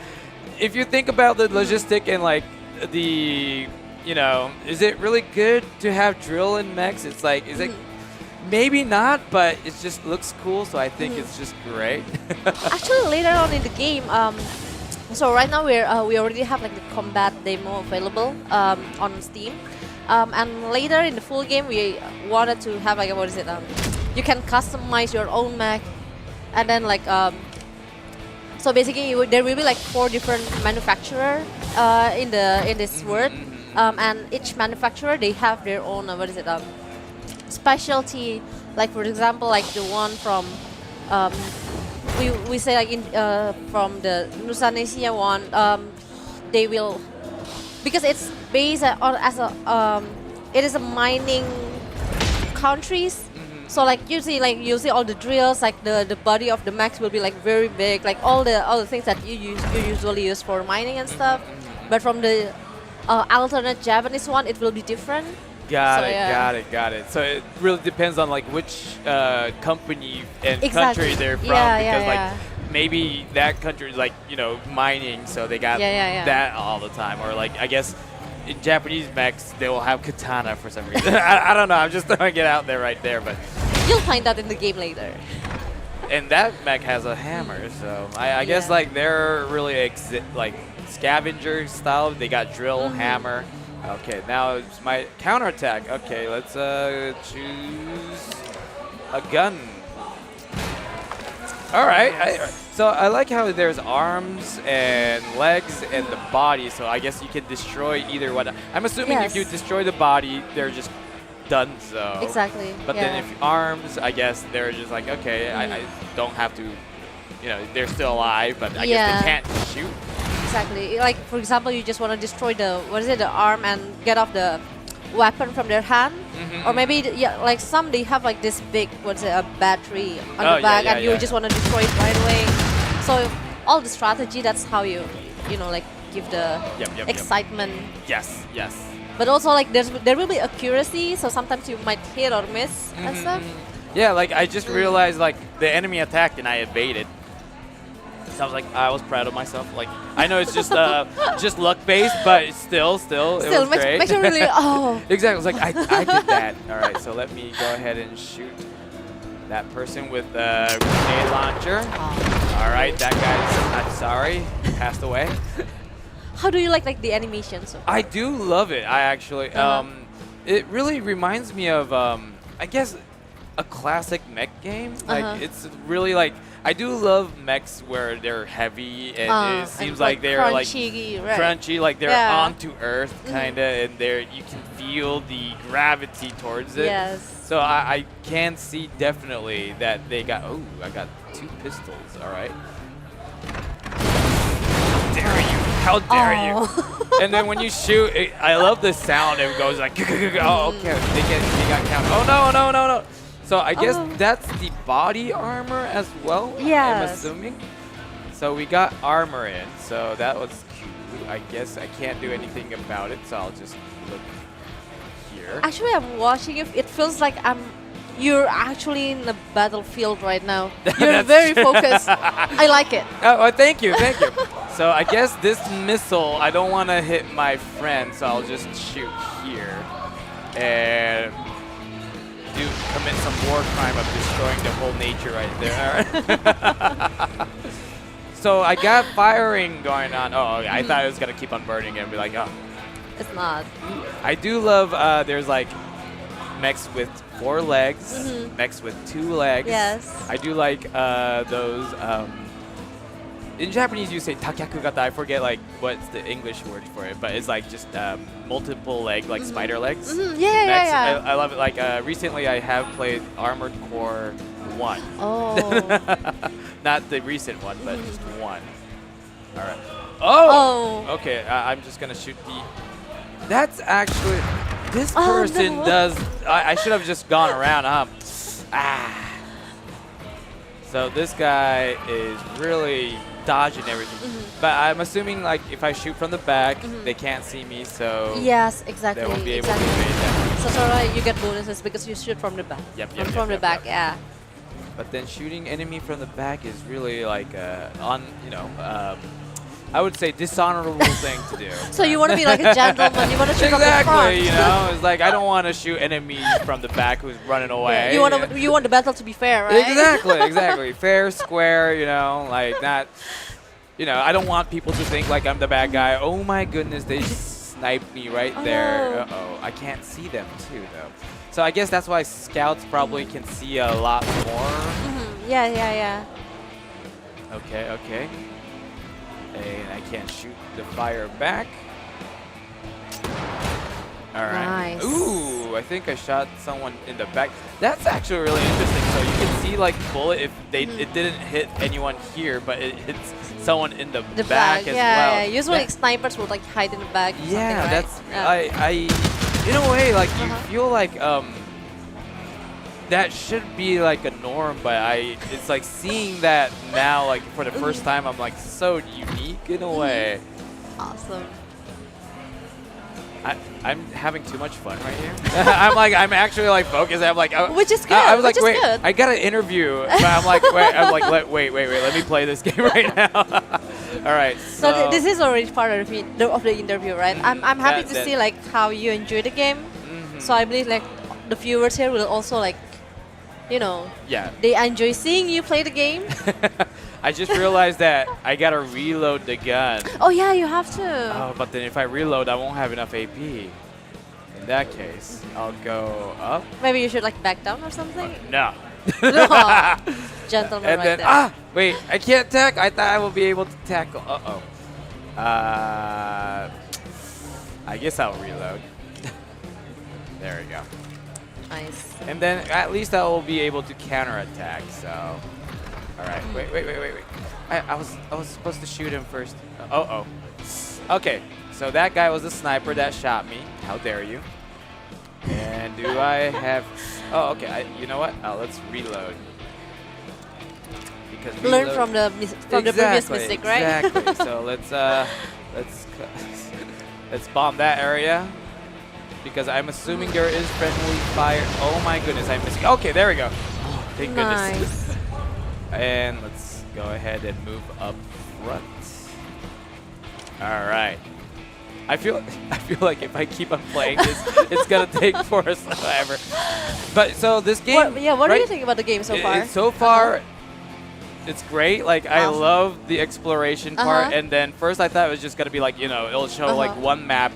if you think about the logistic and like the, you know, is it really good to have drill and mechs? It's like, is it? Maybe not, but it just looks cool, so I think it's just great. Actually, later on in the game, so right now we already have like the combat demo available on Steam, and later in the full game we wanted to have like, what is it? You can customize your own mech, and then like so basically there will be like 4 different manufacturer in this world, and each manufacturer they have their own what is it? Specialty, like for example, like the one from we say like in from the Nusanesia one, they will, because it's based on as a it is a mining countries. So like you see all the drills, like the body of the mechs will be like very big, like all the things that you usually use for mining and stuff. But from the alternate Japanese one, it will be different. Got it. So it really depends on like which company and country they're from, because like maybe that country is like, you know, mining, so they got that all the time, or like I guess in Japanese mechs they will have katana for some reason. I don't know. I'm just throwing it out there right there, but you'll find out in the game later. and that mech has a hammer, so I guess like they're really like scavenger style. They got drill, hammer. Okay, now it's my counterattack. Okay, let's choose a gun. All right. So I like how there's arms and legs and the body. So I guess you can destroy either one. I'm assuming if you destroy the body, they're just done. So exactly. But then if arms, I guess they're just like, okay, I don't have to. You know, they're still alive, but I guess they can't shoot. Exactly. Like for example, you just want to destroy the arm and get off the weapon from their hand, or maybe like some they have like this big a battery on the back, and you just want to destroy it right away. So all the strategy, that's how you like give the excitement. Yes. But also like there will be accuracy, so sometimes you might hit or miss and stuff. Yeah, like I just realized like the enemy attacked and I evaded. So I was like, I was proud of myself. Like I know it's just luck based, but still it was great. Makes you really Exactly. I was like, I did that. All right, so let me go ahead and shoot that person with the grenade launcher. All right, that guy's I'm sorry, passed away. How do you like the animations? I do love it. I actually it really reminds me of I guess a classic mech game. Like it's really like I do love mechs where they're heavy and it seems like they're crunchy, like crunchy, like they're onto earth kinda, and you can feel the gravity towards it. Yes. So I can see definitely that they got I got 2 pistols. All right. How dare you? And then when you shoot, I love the sound. It goes like, oh, okay, they got count. Oh no. So I guess that's the body armor as well. I'm assuming. So we got armor in. So that was cute. I guess I can't do anything about it. So I'll just look here. Actually, I'm watching it. It feels like you're actually in the battlefield right now. You're very focused. I like it. Oh, thank you. So I guess this missile, I don't want to hit my friend, so I'll just shoot here and commit some war crime of destroying the whole nature right there. So I got firing going on. Oh, I thought it was gonna keep on burning and be like, oh. It's not. I do love. There's like mechs with 4 legs, mechs with 2 legs. Yes. I do like those. In Japanese, you say takyakugata. I forget like what's the English word for it, but it's like just multiple leg, like spider legs. Yeah. I love it. Like recently, I have played Armored Core 1. Oh. Not the recent one, but just 1. All right. Oh. Okay. I'm just gonna shoot the. That's actually. This person does. I should have just gone around. So this guy is really dodging everything. But I'm assuming like if I shoot from the back, they can't see me. So yes, exactly. They won't be able to evade that. So sort of you get bonuses because you shoot from the back. From the back. But then shooting enemy from the back is really like I would say dishonorable thing to do. So you want to be like a gentleman, you want to shoot from the front. Exactly, you know, it's like I don't want to shoot enemies from the back who's running away. You want the battle to be fair, right? Exactly. Fair, square, you know, like not, I don't want people to think like I'm the bad guy. Oh my goodness, they sniped me right there. Uh-oh, I can't see them too though. So I guess that's why scouts probably can see a lot more. Yeah. Okay. And I can't shoot the fire back. All right. Nice. Ooh, I think I shot someone in the back. That's actually really interesting. So you can see like bullet if it didn't hit anyone here, but it hits someone in the back as well. Yeah. Usually snipers would like hide in the back. Yeah, that's right? I in a way like you feel like that should be like a norm, but it's like seeing that now like for the first time I'm like so unique in a way. Awesome. I'm having too much fun right here. I'm actually like focused. I'm like which is good. I was like which wait, is good. I got an interview, but I'm like wait, let me play this game right now. All right. So this is already part of the interview, right? I'm happy to see like how you enjoy the game. So I believe like the viewers here will also like you know, Yeah. they enjoy seeing you play the game. I just realized that I gotta reload the gun. Oh yeah, you have to. Oh, but then if I reload, I won't have enough AP. In that case, I'll go up. Maybe you should like back down or something. No. Gentleman And right then, there. wait, I can't tack. I thought I would be able to tackle. I guess I'll reload. There we go. Nice. And then at least I will be able to counterattack. So, all right. Wait. I was supposed to shoot him first. Okay. So that guy was a sniper that shot me. How dare you? And do I have? Oh, okay. You know what? Let's reload. Because Learn from the previous mistake, right? Exactly. So let's bomb that area. Because I'm assuming there is friendly fire. Oh my goodness, I missed. Okay, there we go. Oh, thank goodness. And let's go ahead and move up front. All right. I feel like if I keep on playing this, it's gonna take forever. But so this game. What do you think about the game so far? So far, it's great. Like I love the exploration part. And then first I thought it was just gonna be like it'll show like one map.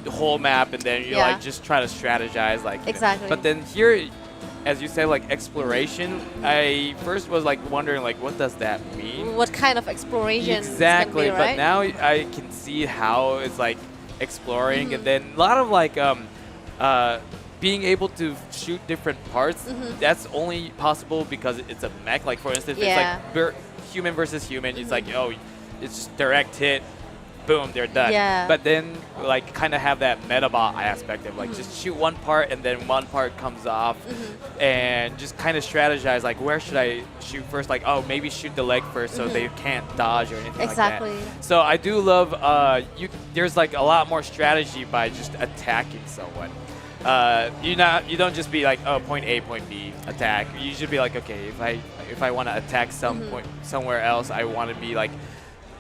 The whole map, and then you like just try to strategize like exactly. But then here, as you say, like exploration, I first was like wondering like what does that mean? What kind of exploration? Exactly, be, right? But now I can see how it's like exploring, and then a lot of like being able to shoot different parts. That's only possible because it's a mech. Like for instance, it's like human versus human. It's like it's just direct hit. Boom, they're done. Yeah. But then, like, kind of have that metabot aspect of, like, just shoot one part and then one part comes off and just kind of strategize, like, where should I shoot first? Like, oh, maybe shoot the leg first so they can't dodge or anything like that. So I do love, there's, like, a lot more strategy by just attacking someone. You don't just be like, oh, point A, point B, attack. You should be like, okay, if I want to attack somewhere else, I want to be like,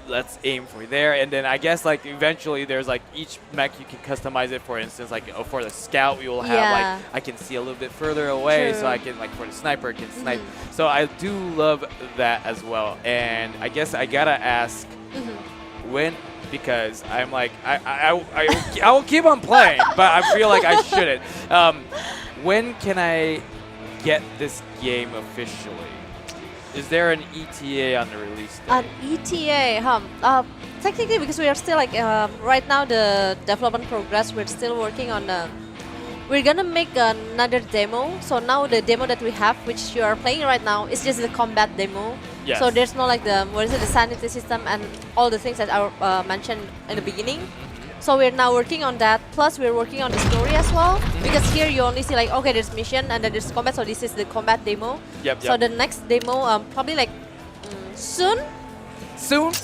let's aim for there. And then I guess like eventually there's like each mech you can customize it. For instance, like for the scout we will have like I can see a little bit further away, so I can like for the sniper I can snipe. So I do love that as well. And I guess I gotta ask when, because I'm like I will keep on playing, but I feel like I shouldn't. When can I get this game officially? Is there an ETA on the release date? An ETA, technically, because we are still like right now the development progress. We're still working on we're gonna make another demo. So now the demo that we have, which you are playing right now, is just the combat demo. Yes. So there's no like the sanity system and all the things that are mentioned in the beginning. So we're now working on that. Plus we're working on the story as well. Because here you only see like, okay, there's mission and then there's combat. So this is the combat demo. So the next demo, probably like soon. Soon?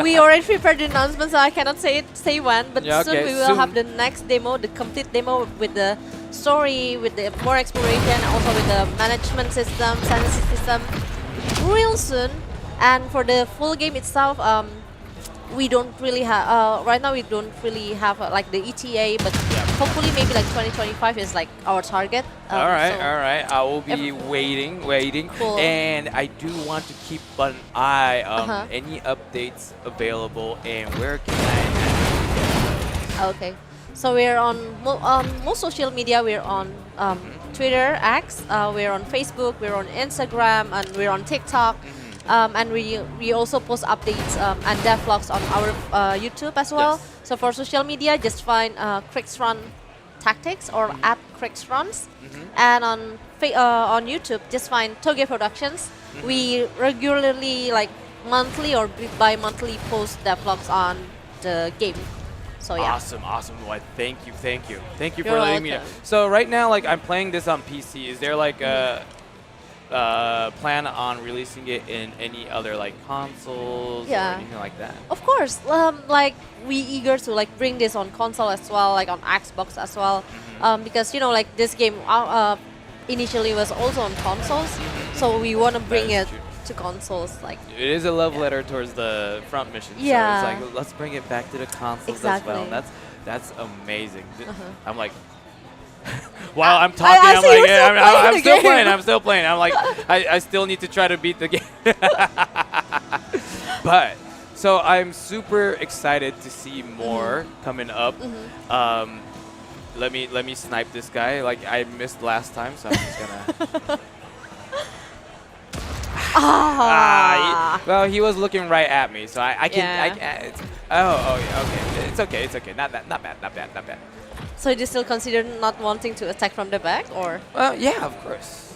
We already prepared the announcement, so I cannot say when. But soon we will have the next demo, the complete demo with the story, with the more exploration, also with the management system, sanity system, real soon. And for the full game itself, we don't really have right now. We don't really have like the ETA, but hopefully maybe like 2025 is like our target. All right. I will be waiting. Cool. And I do want to keep an eye on any updates available and where can I. Okay, so we're on most social media. We're on Twitter, X. We're on Facebook. We're on Instagram, and we're on TikTok. And we also post updates and devlogs on our YouTube as well. So for social media, just find Crixrun Tactics or at Crixruns. And on YouTube, just find Toge Productions. We regularly, like monthly or bi-monthly, post devlogs on the game. So yeah. Awesome. Well, thank you for You're letting me know. welcome. So right now, like I'm playing this on PC. Is there like a plan on releasing it in any other like consoles or anything like that? Of course, like we eager to like bring this on console as well, like on Xbox as well, because like this game initially was also on consoles, so we want to bring it to consoles. Like it is a love letter towards the front mission. So it's like let's bring it back to the consoles as well. That's amazing. I'm like While I'm talking, I I'm see like, you're still I'm playing the still game. playing. I'm still playing. I'm like, I still need to try to beat the game. But so I'm super excited to see more coming up. Let me snipe this guy. Like I missed last time, so I'm just gonna. Well, he was looking right at me, so I can. Yeah. Oh, yeah, okay. It's okay. It's okay. Not bad. Not bad. So do you still consider not wanting to attack from the back, or? Well, yeah, of course.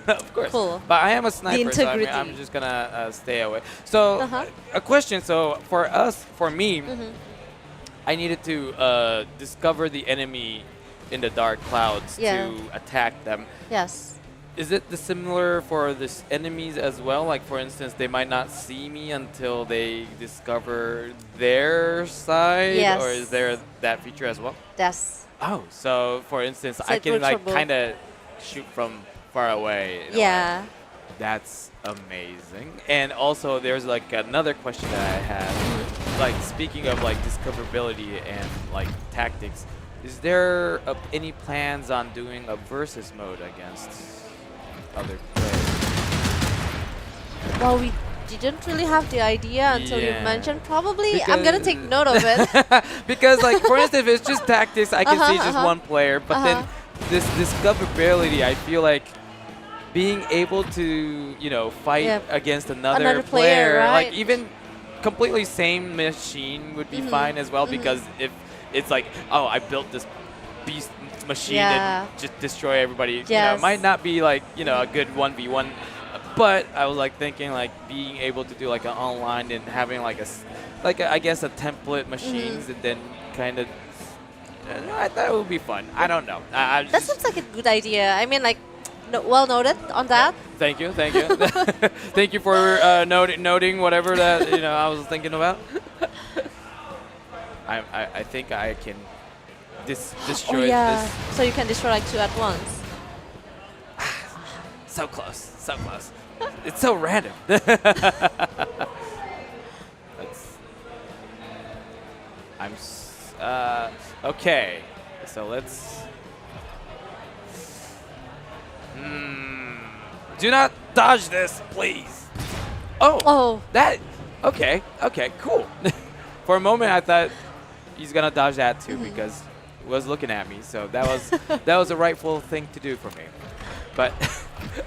Of course. Cool. But I am a sniper, so integrity. I'm just gonna stay away. So, a question. So, for me, I needed to discover the enemy in the dark clouds to attack them. Yes. Is it the similar for this enemies as well? Like, for instance, they might not see me until they discover their side? Yes. Or is there that feature as well? Yes. Oh, so for instance, So I it can works like for both. kind of shoot from far away. in a way. Yeah. That's amazing. And also, there's like another question that I had. Like, speaking of like discoverability and like tactics, is there any plans on doing a versus mode against other players? Well, we didn't really have the idea until you Yeah. mentioned. Probably, I'm gonna take note of it. Because like, for instance, if it's just tactics, I can see just Uh-huh. one player. But then this discoverability, I feel like being able to, you know, fight Yeah. against another, Another player, like right? even completely same machine would be fine as well. Because if it's like, oh, I built this beast machine Yeah. and just destroy everybody, you know, Yes. it might not be like, you know, a good 1v1. But I was like thinking like being able to do like an online and having like I guess a template machines and then kind of I thought it would be fun. I don't know. I That seems like a good idea. I mean, like, well noted on that. Thank you. Thank you for noting whatever that I was thinking about. I think I can destroy this. So you can destroy like two at once. So close. It's so random. Okay. So let's. Do not dodge this, please. Oh. That. Okay. Cool. For a moment, I thought he's gonna dodge that too because he was looking at me. So that was a rightful thing to do for me. But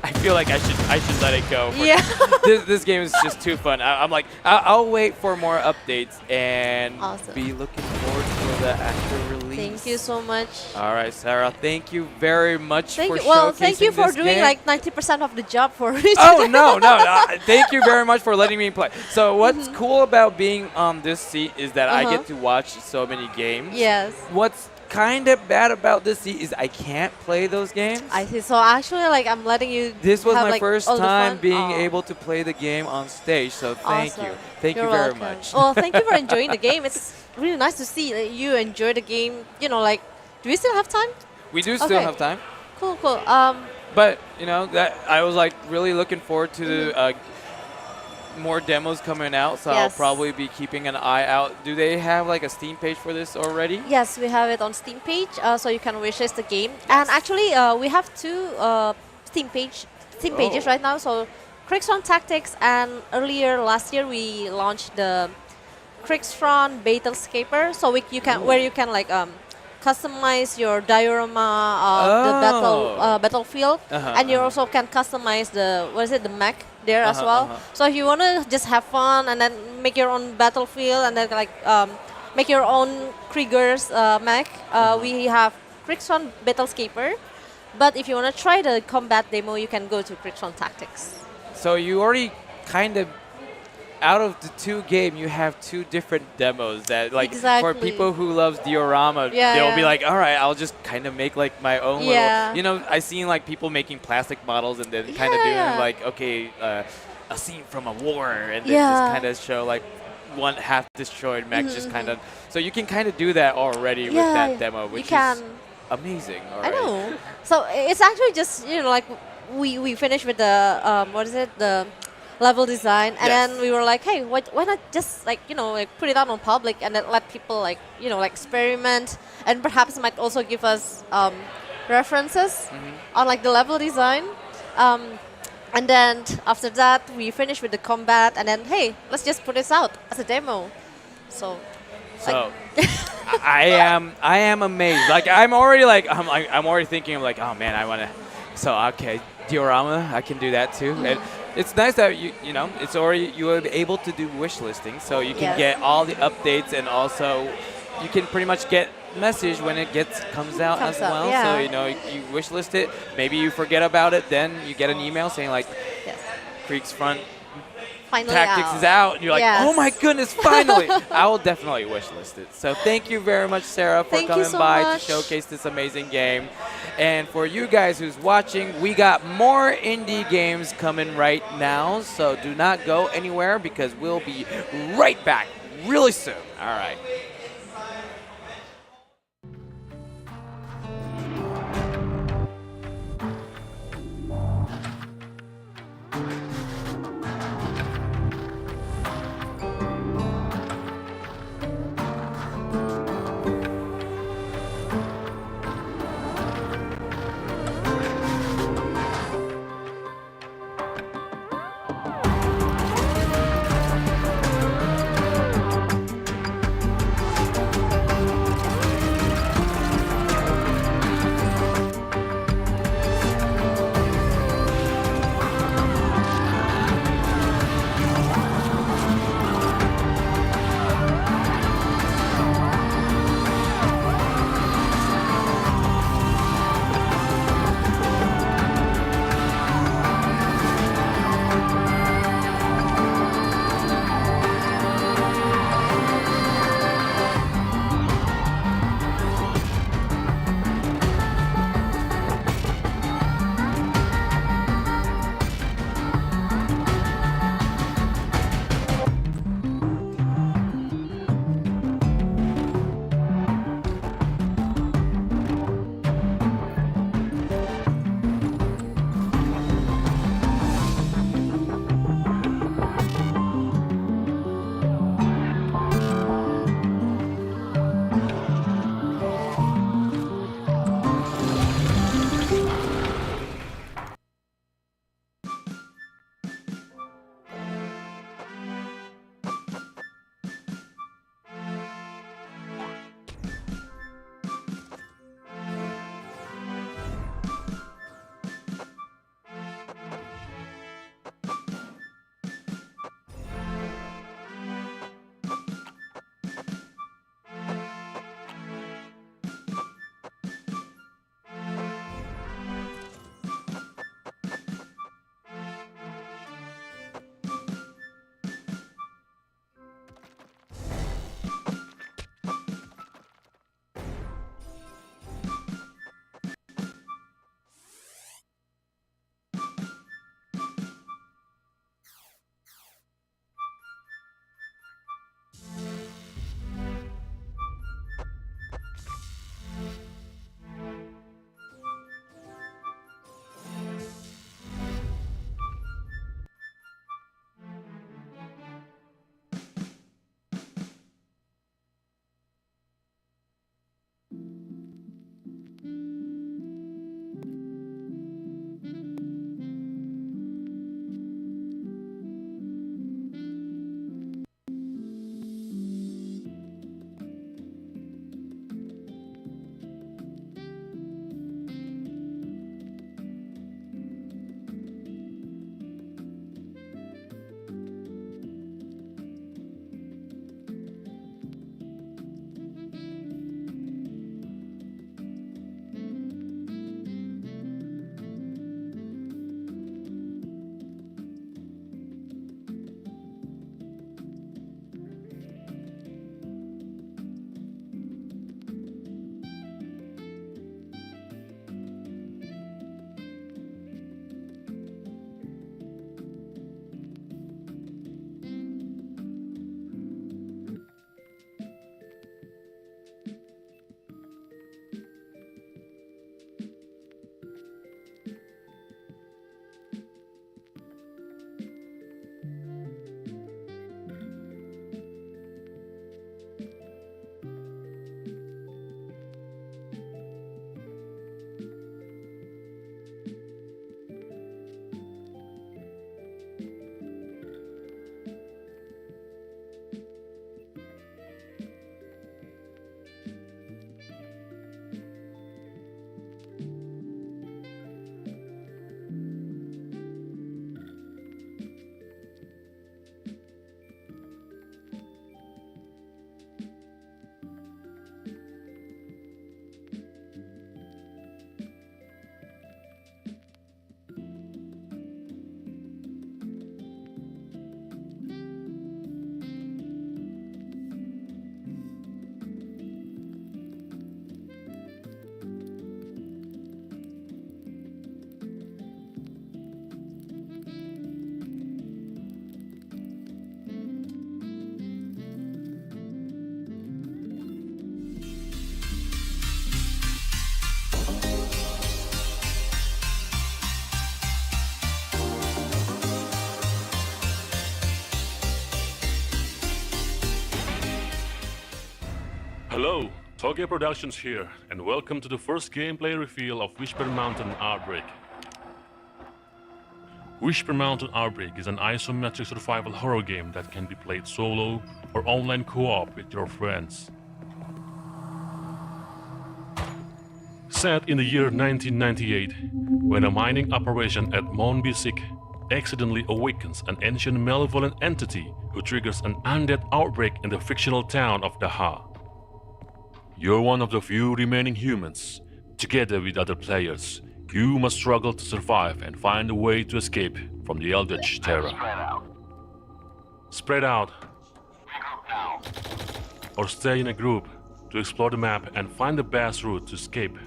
I feel like I should let it go. Yeah. This game is just too fun. I'm like, I'll wait for more updates and be looking forward to the actual release. Thank you so much. All right, Sarah. Thank you very much for showcasing Well, thank you for this doing game. like 90% of the job for me. Oh, no. Thank you very much for letting me play. So what's cool about being on this seat is that I get to watch so many games. Yes. What's kind of bad about this seat is I can't play those games. I see. So actually, like, I'm letting you. This was have, my like, first all the time fun. being able to play the game on stage, so thank Awesome. you. Thank You're you very welcome. much. Well, thank you for enjoying the game. It's really nice to see that you enjoy the game. You know, like, do we still have time? We do still have time. Cool. But, that I was like really looking forward to more demos coming out, so I'll Yes. probably be keeping an eye out. Do they have like a Steam page for this already? Yes, we have it on Steam page, so you can wishlist the game. And actually, we have two Steam pages right now. So, Crixfront Tactics, and earlier last year we launched the Crixfront Battlescaper. So you can where you can like customize your diorama of the battlefield, and you also can customize the mech there as well. So if you want to just have fun and then make your own battlefield and then like make your own Krieger's mech, we have Crixfront Battlescaper. But if you want to try the combat demo, you can go to Crixfront Tactics. So you already kind of, out of the two games, you have two different demos that, like, for Exactly. people who loves diorama, Yeah, they'll be yeah. like, all right, I'll just kind of make like my own Yeah. little, I seen like people making plastic models and then kind of doing like, okay, a scene from a war and then Yeah. just kind of show like one half destroyed mech, just kind of, so you can kind of do that already with that demo, which can. is amazing. I know. So it's actually just like we finished with the the level design, and then we were like, hey, why not just like put it out on public and then let people like experiment, and perhaps might also give us references on like the level design. And then after that, we finish with the combat, and then hey, let's just put this out as a demo. So I am amazed. Like I'm already thinking of like, oh man, I want to. So okay, diorama, I can do that too. And it's nice that you know it's already you are able to do wish listing, so you can get all the updates, and also you can pretty much get message when it comes out as well. Yeah. So you know you wish list it. Maybe you forget about it, then you get an email saying like, Freaks Front finally Tactics is out. And you're like, Yes. oh my goodness, finally! I will definitely wish list it. So thank you very much, Sarah, for Thank you coming so by much. to showcase this amazing game. And for you guys who's watching, we got more indie games coming right now. So do not go anywhere because we'll be right back really soon. All right. Hello, Toge Productions here, and welcome to the first gameplay reveal of Whisper Mountain Outbreak. Whisper Mountain Outbreak is an isometric survival horror game that can be played solo or online co-op with your friends. Set in the year 1998, when a mining operation at Mount Bisik accidentally awakens an ancient malevolent entity who triggers an undead outbreak in the fictional town of Daha. You're one of the few remaining humans. Together with other players, you must struggle to survive and find a way to escape from the Eldritch Terror. Spread out. Or stay in a group to explore the map and find the best route to escape.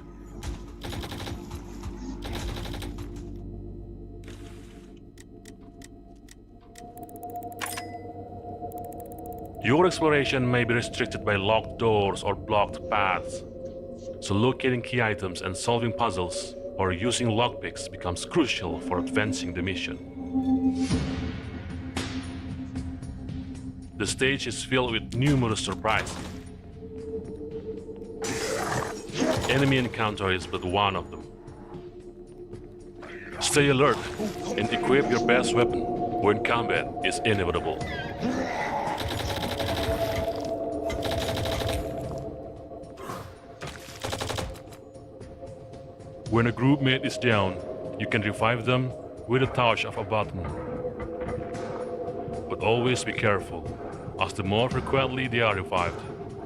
Your exploration may be restricted by locked doors or blocked paths, so locating key items and solving puzzles or using lockpicks becomes crucial for advancing the mission. The stage is filled with numerous surprises. Enemy encounter is but one of them. Stay alert and equip your best weapon when combat is inevitable. When a group mate is down, you can revive them with a touch of a button. But always be careful, as the more frequently they are revived,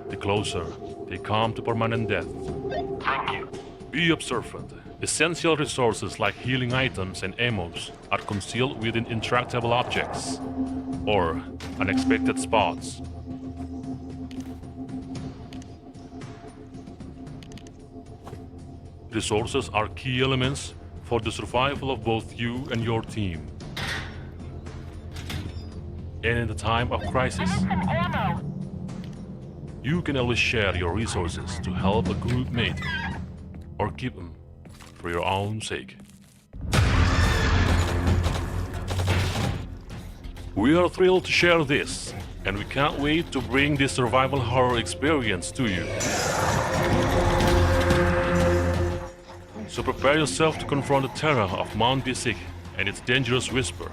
the closer they come to permanent death. Be observant. Essential resources like healing items and ammos are concealed within intractable objects or unexpected spots. Resources are key elements for the survival of both you and your team. And in the time of crisis, you can always share your resources to help a group mate or keep them for your own sake. We are thrilled to share this, and we can't wait to bring this survival horror experience to you. So prepare yourself to confront the terror of Mount Bisik and its dangerous whisper.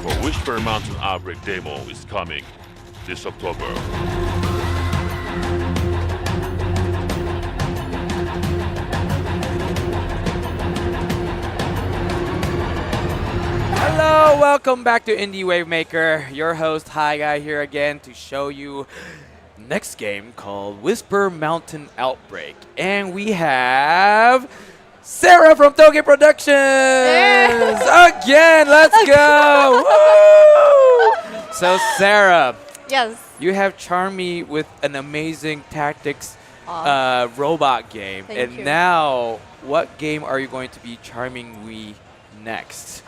For Whisper Mountain Outbreak demo is coming this October. Hello, welcome back to Indie Wavemaker. Your host, Hi Guy, here again to show you next game called Whisper Mountain Outbreak. And we have Sarah from Toge Productions! Again, let's go! Woo! So Sarah, Yes. you have charmed me with an amazing tactics robot game. Thank and you. now, what game are you going to be charming me next?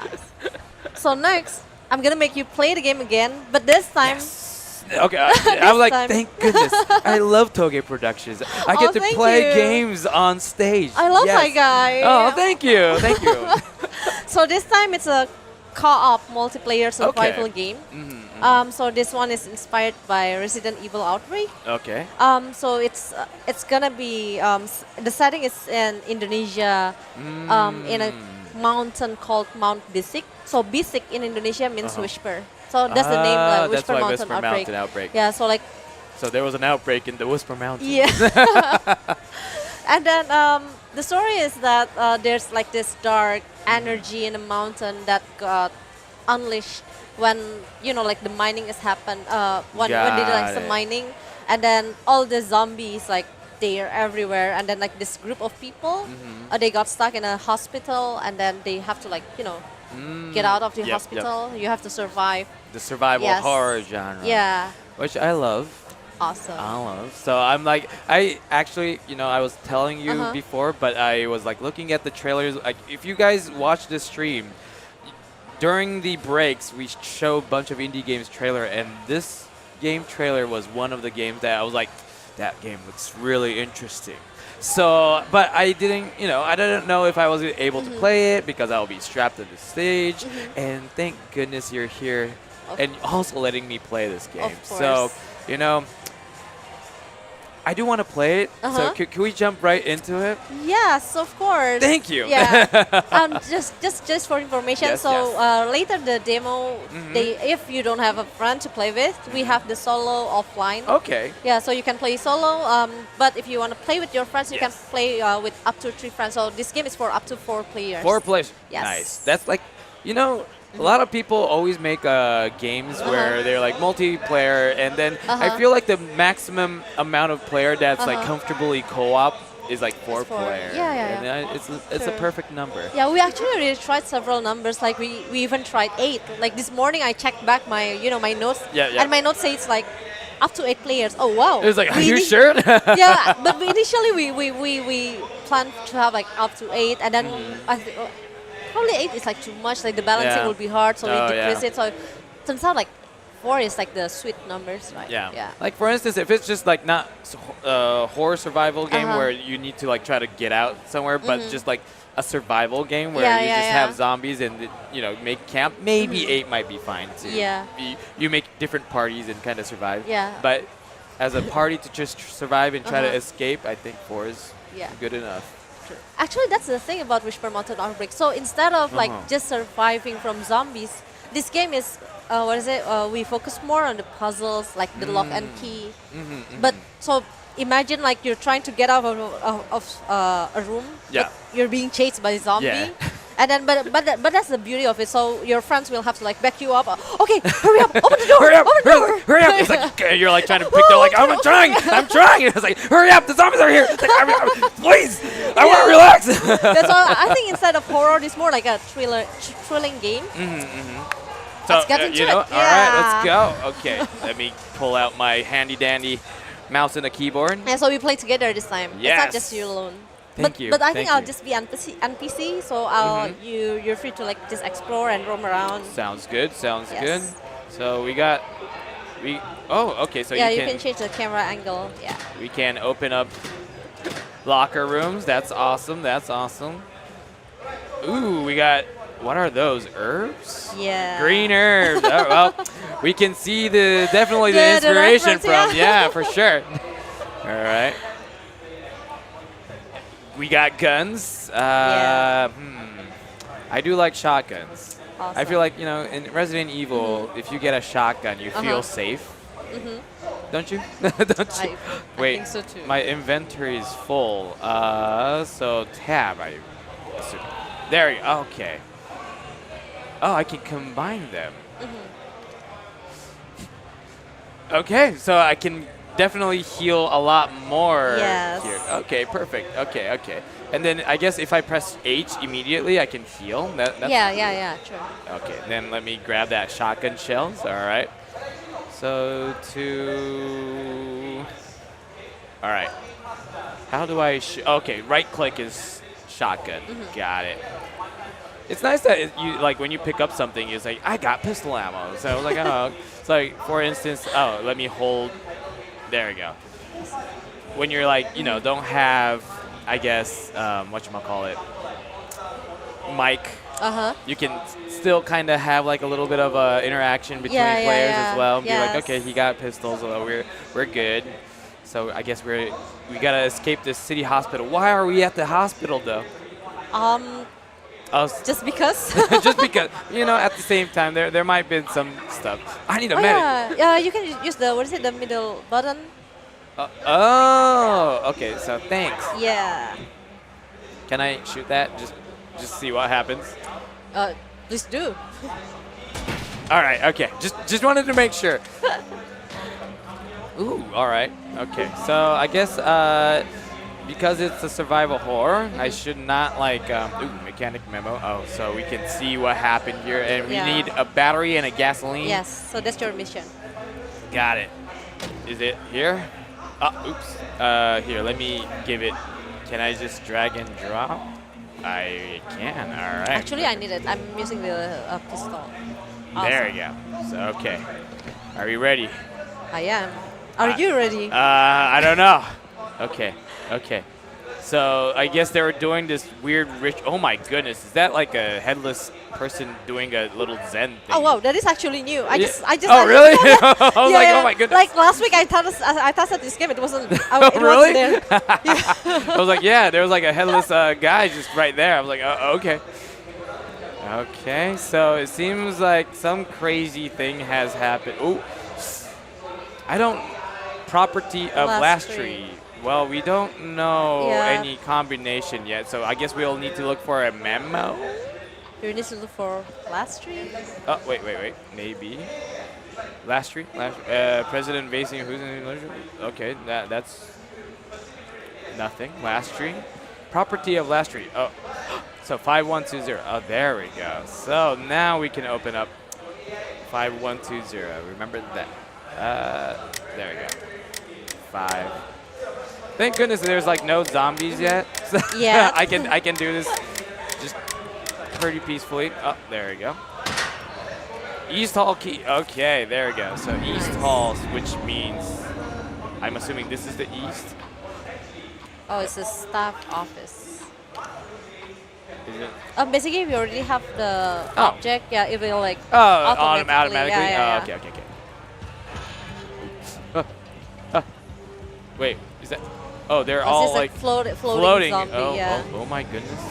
So next, I'm gonna make you play the game again, but this time. Okay, I'm like, time. thank goodness. I love Toge Productions. I get to thank play you. games on stage. I love Yes. Hi Guy. Oh, thank you. Thank you. So this time it's a co-op multiplayer survival game. So this one is inspired by Resident Evil Outbreak. Okay. So it's gonna be the setting is in Indonesia, in a mountain called Mount Bisik. So Bisik in Indonesia means whisper. So that's the name, that's Whisper why Mountain Whisper Outbreak. Mountain Outbreak. Yeah. So like. So there was an outbreak in the Whisper Mountain. Yeah. And then the story is that there's like this dark energy in the mountain that got unleashed when like the mining has happened. When they did like some mining, and then all the zombies like they're everywhere, and then like this group of people they got stuck in a hospital, and then they have to like get out of the hospital. You have to survive. The survival Yes. horror genre. Yeah. Which I love. Awesome. I love. So I'm like, I actually, I was telling you before, but I was like looking at the trailers. Like, if you guys watch this stream, during the breaks, we show a bunch of indie games trailer, and this game trailer was one of the games that I was like, that game looks really interesting. So, but I didn't, I didn't know if I was able to play it because I'll be strapped to the stage. And thank goodness you're here and also letting me play this game. Of So, course. you know, I do want to play it. So Uh-huh. can we jump right into it? Yes, of course. Thank you. Yeah. Just for information. Yes, so yes. later the demo, if you don't have a friend to play with, we have the solo offline. Okay. Yeah, so you can play solo. But if you want to play with your friends, you can Yes. play with up to 3 friends. So this game is for up to 4 players. 4 players. Yes. Nice. That's like, you know, a lot of people always make games where they're like multiplayer, and then I feel like the maximum amount of player that's like comfortably co-op is like 4 player. Yeah, yeah, And yeah. it's a Sure. perfect number. Yeah, we actually already tried several numbers. Like we even tried 8. Like this morning, I checked back my my notes, Yeah, yeah. and my notes say it's like up to 8 players. Oh wow! It was like, are We you ini- sure? Yeah, but initially we planned to have like up to 8, and then I think probably 8 is like too much. Like the balancing Yeah. will be hard, so Oh, we decrease yeah. it. So it turns out like 4 is like the sweet numbers, right? Yeah. Yeah. Like for instance, if it's just like not horror survival game Uh-huh. where you need to like try to get out somewhere, but just like a survival game where Yeah, you yeah, just yeah. have zombies and make camp, maybe 8 might be fine too. Yeah. You make different parties and kind of survive. Yeah. But as a party to just survive and try to Uh-huh. escape, I think 4 is Yeah. good enough. Actually, that's the thing about Whisper Mountain Outbreak. So instead of like just surviving from zombies, this game is we focus more on the puzzles, like the lock and key. But so imagine like you're trying to get out of a room, Yeah. but you're being chased by a zombie. Yeah. And then, but that's the beauty of it. So your friends will have to like back you up. Okay, hurry up, open the door, Hurry up! open the door. Hurry up! It's like you're like trying to pick. They're like, I'm trying. It's like, hurry up! The zombies are here. It's like, please, I want to relax. That's why I think instead of horror, it's more like a thrilling game. So Let's get into you know, it. all right, Yeah. let's go. Okay, let me pull out my handy dandy mouse and a keyboard. And so we play together this time. It's Yes. not just you alone. Thank you. But I thank think I'll you. just be NPC, so I'll you're free to like just explore and roam around. Sounds good. Sounds Yes. good. So okay. So Yeah, you you can change the camera angle. Yeah. we can open up locker rooms. That's awesome. That's awesome. Ooh, we got. What are those herbs? Yeah. Green herbs. Oh, well, we can see definitely the The inspiration reference, from. yeah. Yeah, for sure. All right. We got guns. I do like shotguns. Awesome. I feel like, in Resident Evil, if you get a shotgun, you feel safe. Don't you? Don't you? I Wait, think so too. my inventory is full. So tab. There you go. Okay. Oh, I can combine them. Okay, so I can definitely heal a lot more Yes. here. Okay, perfect. Okay. And then I guess if I press H immediately, I can heal. That's Yeah, sure. Okay, then let me grab that shotgun shells. All right. So all right. How do I? Okay, right click is shotgun. Got it. It's nice that you like when you pick up something, it's like I got pistol ammo. So I was like, oh, it's like for instance, let me hold. There we go. When you're like, don't have, I guess, whatchamacallit, mic. You can still kind of have like a little bit of interaction between players as well. And be like, okay, he got pistols, so we're good. So I guess we gotta escape this city hospital. Why are we at the hospital though? Just because. Just because, at the same time, there might be some stuff. I need a medic. Yeah, you can use the middle button. Okay. So thanks. Yeah. Can I shoot that? Just see what happens. Please do. All right. Okay. Just wanted to make sure. Ooh. All right. Okay. So I guess because it's a survival horror, I should not like. Mechanic memo. Oh, so we can see what happened here, and we need a battery and a gasoline. Yes. So that's your mission. Got it. Is it here? Oops. Here, let me give it. Can I just drag and drop? I can. All right. Actually, I need it. I'm using the pistol. There we go. So, okay. Are we ready? I am. Are you ready? I don't know. Okay. So I guess they were doing this weird rich. Oh my goodness, is that like a headless person doing a little Zen thing? Oh wow, that is actually new. I just. Oh really? I was like, oh my goodness. Like last week, I tested this game. It wasn't. It really? wasn't there. I was like, yeah, there was like a headless guy just right there. I was like, okay. Okay, so it seems like some crazy thing has happened. Oh, I don't. Property of last tree. Well, we don't know any combination yet, so I guess we'll need to look for a memo. You need to look for last tree. Oh, wait. Maybe. Last tree? President facing who's in the leisure? Okay, that's nothing. Last tree. Property of last tree. Oh, so 5120. Oh, there we go. So now we can open up 5120. Remember that. There we go. 5. Thank goodness there's like no zombies yet. So yeah. I can do this just pretty peacefully. Oh, there we go. East Hall key. Okay, there we go. So East Hall, which means I'm assuming this is the east. Oh, it's the staff office. Is it? Basically, we already have the object. Yeah, it will like automatically. Yeah. Okay. Wait, is that? Oh, they're all like floating zombie, oh my goodness.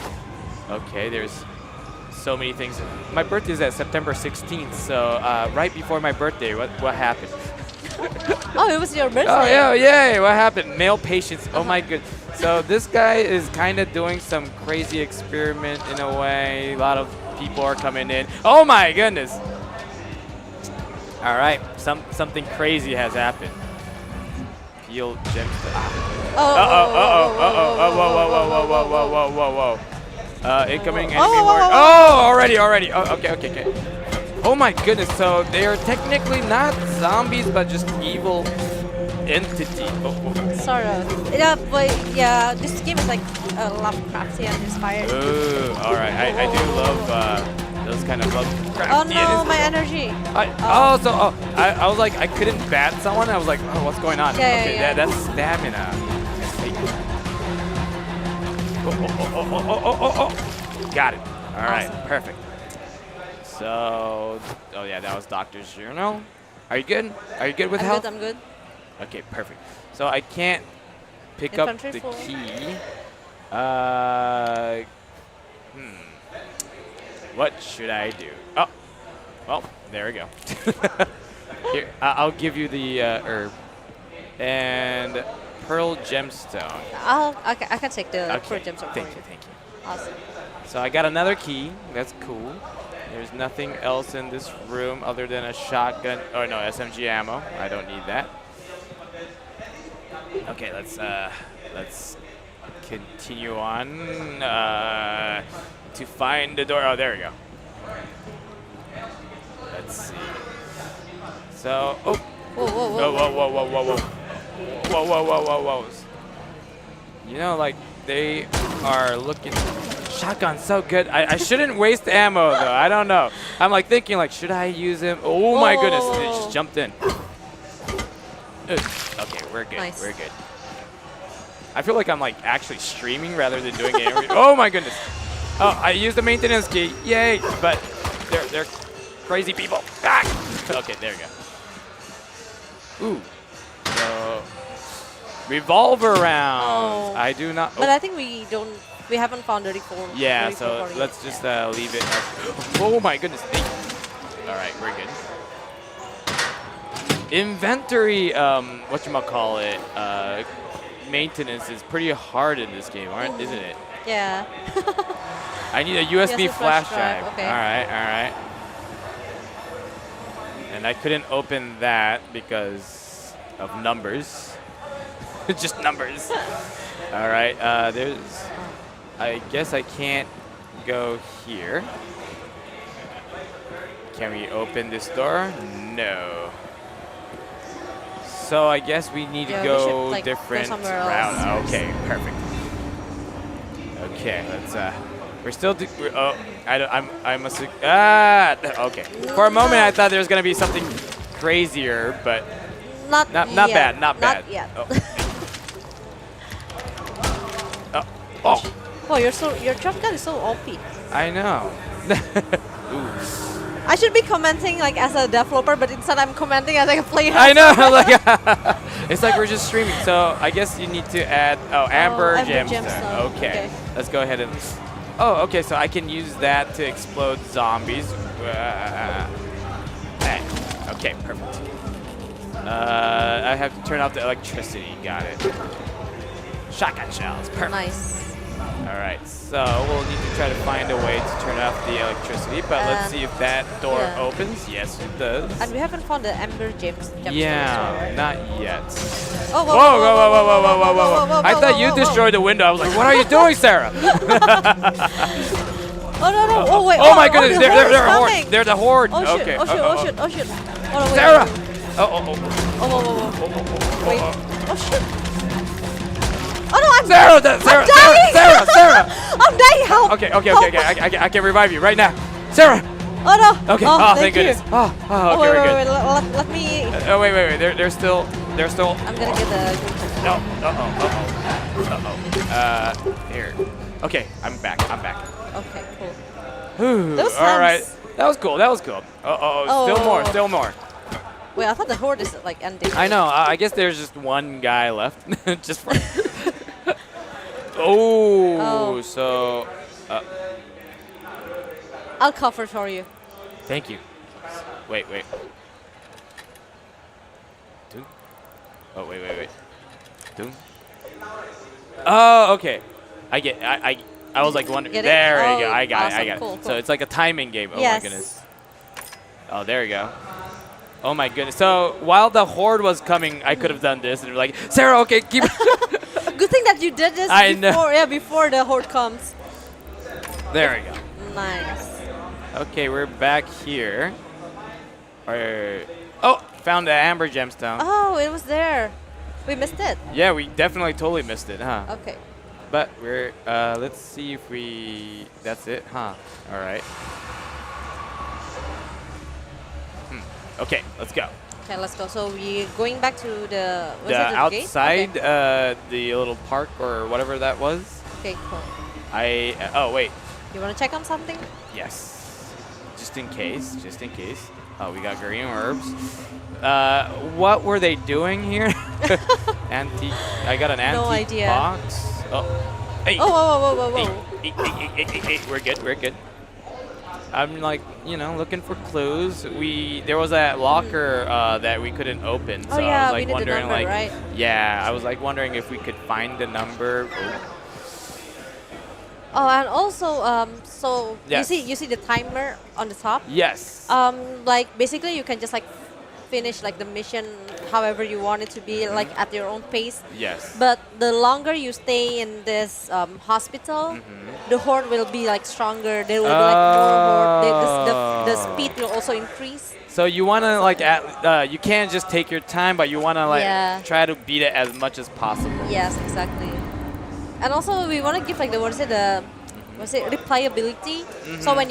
Okay, there's so many things. My birthday is at September 16th, so right before my birthday, what happened? Oh, it was your birthday. Oh yeah, yay! What happened? Male patients. Oh my goodness. So this guy is kind of doing some crazy experiment in a way. A lot of people are coming in. Oh my goodness. All right, something crazy has happened. Heal gemstone. Whoa. Incoming enemy horde. Oh, already. Oh, okay. Oh my goodness, so they are technically not zombies, but just evil entity. Sort of. Yeah, but yeah, this game is like Lovecraftian inspired. Ooh, alright. I do love those kind of Lovecraftian. Oh no, my energy. I was like, I couldn't bat someone. I was like, oh, what's going on? Yeah. That's stamina. Oh. Got it. Alright, awesome. Perfect. So, oh yeah, that was Doctor's Journal. Are you good? Are you good with health? I'm good. Okay, perfect. So I can't pick up the key. What should I do? Oh, well, there we go. Here, I'll give you the herb and pearl gemstone. I can take the pearl gemstone. Thank you. Awesome. So I got another key. That's cool. There's nothing else in this room other than a shotgun. Oh no, SMG ammo. I don't need that. Okay, let's continue on to find the door. Oh, there we go. Let's see. So, whoa. You know, like they are looking. Shotgun's so good. I shouldn't waste ammo though. I don't know. I'm like thinking like, should I use him? Oh my goodness! It just jumped in. Okay, we're good. Nice. We're good. I feel like I'm like actually streaming rather than doing it. Oh my goodness! Oh, I used the maintenance key. Yay! But they're crazy people. Ah! Okay, there we go. Ooh. So revolver rounds. Oh. I do not. But I think we haven't found the reform. Yeah, so let's just leave it. Oh my goodness. All right, we're good. Inventory, whatchamacallit, maintenance is pretty hard in this game, isn't it? Yeah. I need a USB flash drive. Okay. All right. And I couldn't open that because of numbers. Just numbers. All right, I guess I can't go here. Can we open this door? No. So I guess we need to go different route. Okay, perfect. Okay, let's. We're still. I'm okay. For a moment, I thought there was gonna be something crazier, but not bad. Not bad. Yet. Oh. Oh. Oh, your jump gun is so OP. I know. Ooh. I should be commenting like as a developer, but instead I'm commenting as like a player. I know. Like it's like we're just streaming. So I guess you need to add amber gemstone. Okay. Let's go ahead and. Oh, okay. So I can use that to explode zombies. Okay, perfect. I have to turn off the electricity. Got it. Shotgun shells. Perfect. Nice. All right, so we'll need to try to find a way to turn off the electricity, but let's see if that door opens. Yes, it does. And we haven't found the Ember Gems. Yeah, not yet. Oh, whoa. I thought you destroyed the window. I was like, what are you doing, Sarah? Oh, no. Oh, wait. Oh, my goodness. They're a horde. They're the horde. Oh, okay. shit. Oh, no, Sarah! Wait. Oh, shit. Oh no, I'm Sarah! I'm dying. Help! Okay. I can revive you right now. Sarah! Oh no! Okay. Oh, thank goodness. You. Okay, we're good. Let me. Oh wait. They're still. I'm gonna get the. No. Here. Okay, I'm back. Okay, cool. Those all right. That was cool. Still more. Wait, I thought the horde is like ending. I know. I guess there's just one guy left. Just for. So. I'll cover for you. Thank you. Wait. Doom. Oh wait. Doom. Oh, okay. I was like wondering. There you go. I got it. Cool. So it's like a timing game. Oh yes. My goodness. Oh, there you go. Oh my goodness. So while the horde was coming, I could have done this and like, Sarah, okay, keep. Good thing that you did this before the horde comes. There we go. Nice. Okay, we're back here. Found the amber gemstone. Oh, it was there. We missed it. Yeah, we definitely totally missed it, huh? Okay. But we're let's see if we. That's it, huh? All right. Okay, let's go. Okay, let's go. So we're going back to the outside, gate? Okay. the little park or whatever that was. Okay, cool. Oh wait. You want to check on something? Yes. Just in case. Oh, we got green herbs. What were they doing here? I got an antique box. Oh. Hey. Whoa. Hey. We're good. I'm like, looking for clues. There was that locker that we couldn't open, so I was like wondering, number, right? Yeah, I was like wondering if we could find the number. Oh, and also, so yes. you see the timer on the top. Yes. Like basically you can just like finish like the mission however you want it to be, like at your own pace. Yes. But the longer you stay in this hospital, the horde will be like stronger. There will be like more horde. The speed will also increase. So you wanna like you can't just take your time, but you wanna like try to beat it as much as possible. Yes, exactly. And also we want to give like the replayability. So when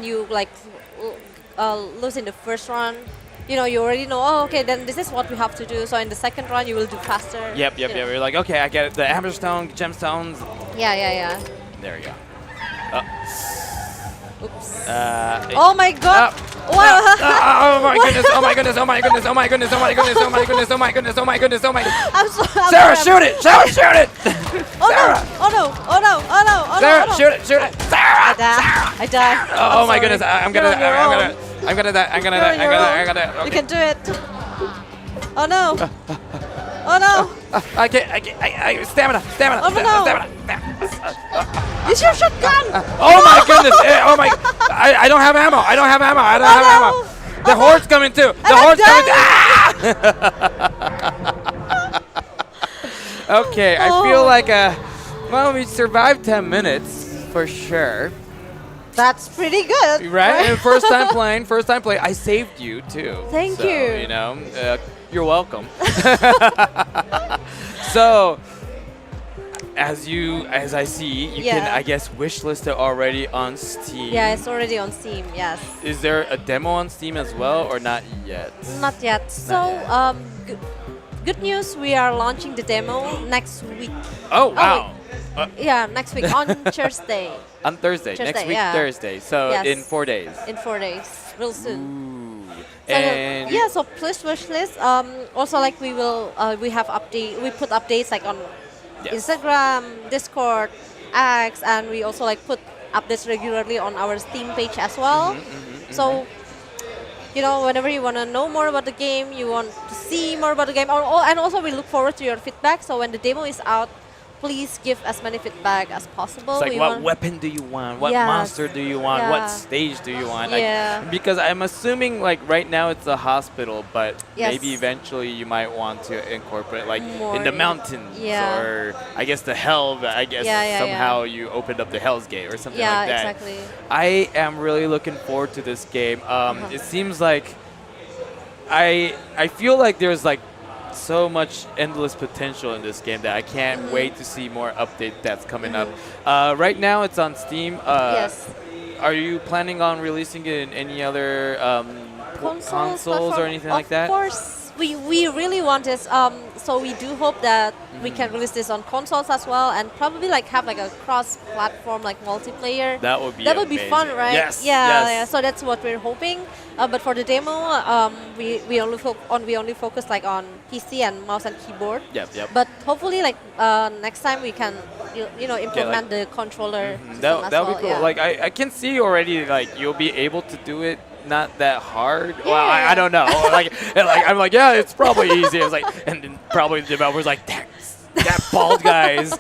you like lose in the first run, you already know, oh, okay, then this is what we have to do. So in the second run, you will do faster. Yep. We're like, okay, I get it. The amberstone, gemstones. Yeah. There we go. Oops. Oh my god! Wow. Oh my goodness! I'm so Sarah, shoot it! Shoot it! Sarah! Oh no! Sarah, shoot it! Sarah! I die. Oh my goodness! I'm gonna die. You can do it. Oh no! Oh no! I can't. Stamina. Oh no! Stamina. Use your shotgun! Oh my goodness! Oh my! I don't have ammo. I don't have ammo. The horde's coming too. The horde's coming. Okay, I feel like we survived 10 minutes for sure. That's pretty good. Right? And first time playing. I saved you too. Thank you. You're welcome. So, as I see, you can, I guess, wishlist it already on Steam. Yeah, it's already on Steam. Yes. Is there a demo on Steam as well, or not yet? Not yet. So, good news, we are launching the demo next week. Oh wow! Yeah, next week on Thursday. On Thursday, next Thursday, week yeah. Thursday. So Yes. in 4 days. In 4 days, real soon. So And yeah, so please wish list. Also, like we will, we have update. We put updates like on Yes. Instagram, Discord, X, and we also like put updates regularly on our Steam page as well. So you know, whenever you want to know more about the game, you want to see more about the game, and also we look forward to your feedback. So when the demo is out, please give as many feedback as possible. It's like, We what want- weapon do you want? What Yes. monster do you want? Yeah. What stage do you want? Like, Yeah. because I'm assuming, like, right now it's a hospital, but Yes. maybe eventually you might want to incorporate, like, More in the in- mountains, yeah. or I guess the hell, but I guess Yeah, yeah, somehow you opened up the Hell's Gate or something Yeah, like that. exactly. I am really looking forward to this game. It seems like I feel like there's like so much endless potential in this game that I can't wait to see more update that's coming up. Right now it's on Steam. Yes. Are you planning on releasing it in any other consoles or platform? anything like that? Of course, we really want this. So we do hope that we can release this on consoles as well, and probably like have like a cross-platform like multiplayer. That would be be fun, amazing. right? Yes, Yeah, yes. yeah. So that's what we're hoping. But for the demo, we only focus like on PC and mouse and keyboard. Yep, yep. But hopefully, like next time we can you know implement the controller. system as That would well, be cool. yeah. Like I can see already like you'll be able to do it not that hard. Well, Yeah. I don't know. like I'm like, yeah, it's probably easy. It's like, and then probably the developer's like, that bald guy is.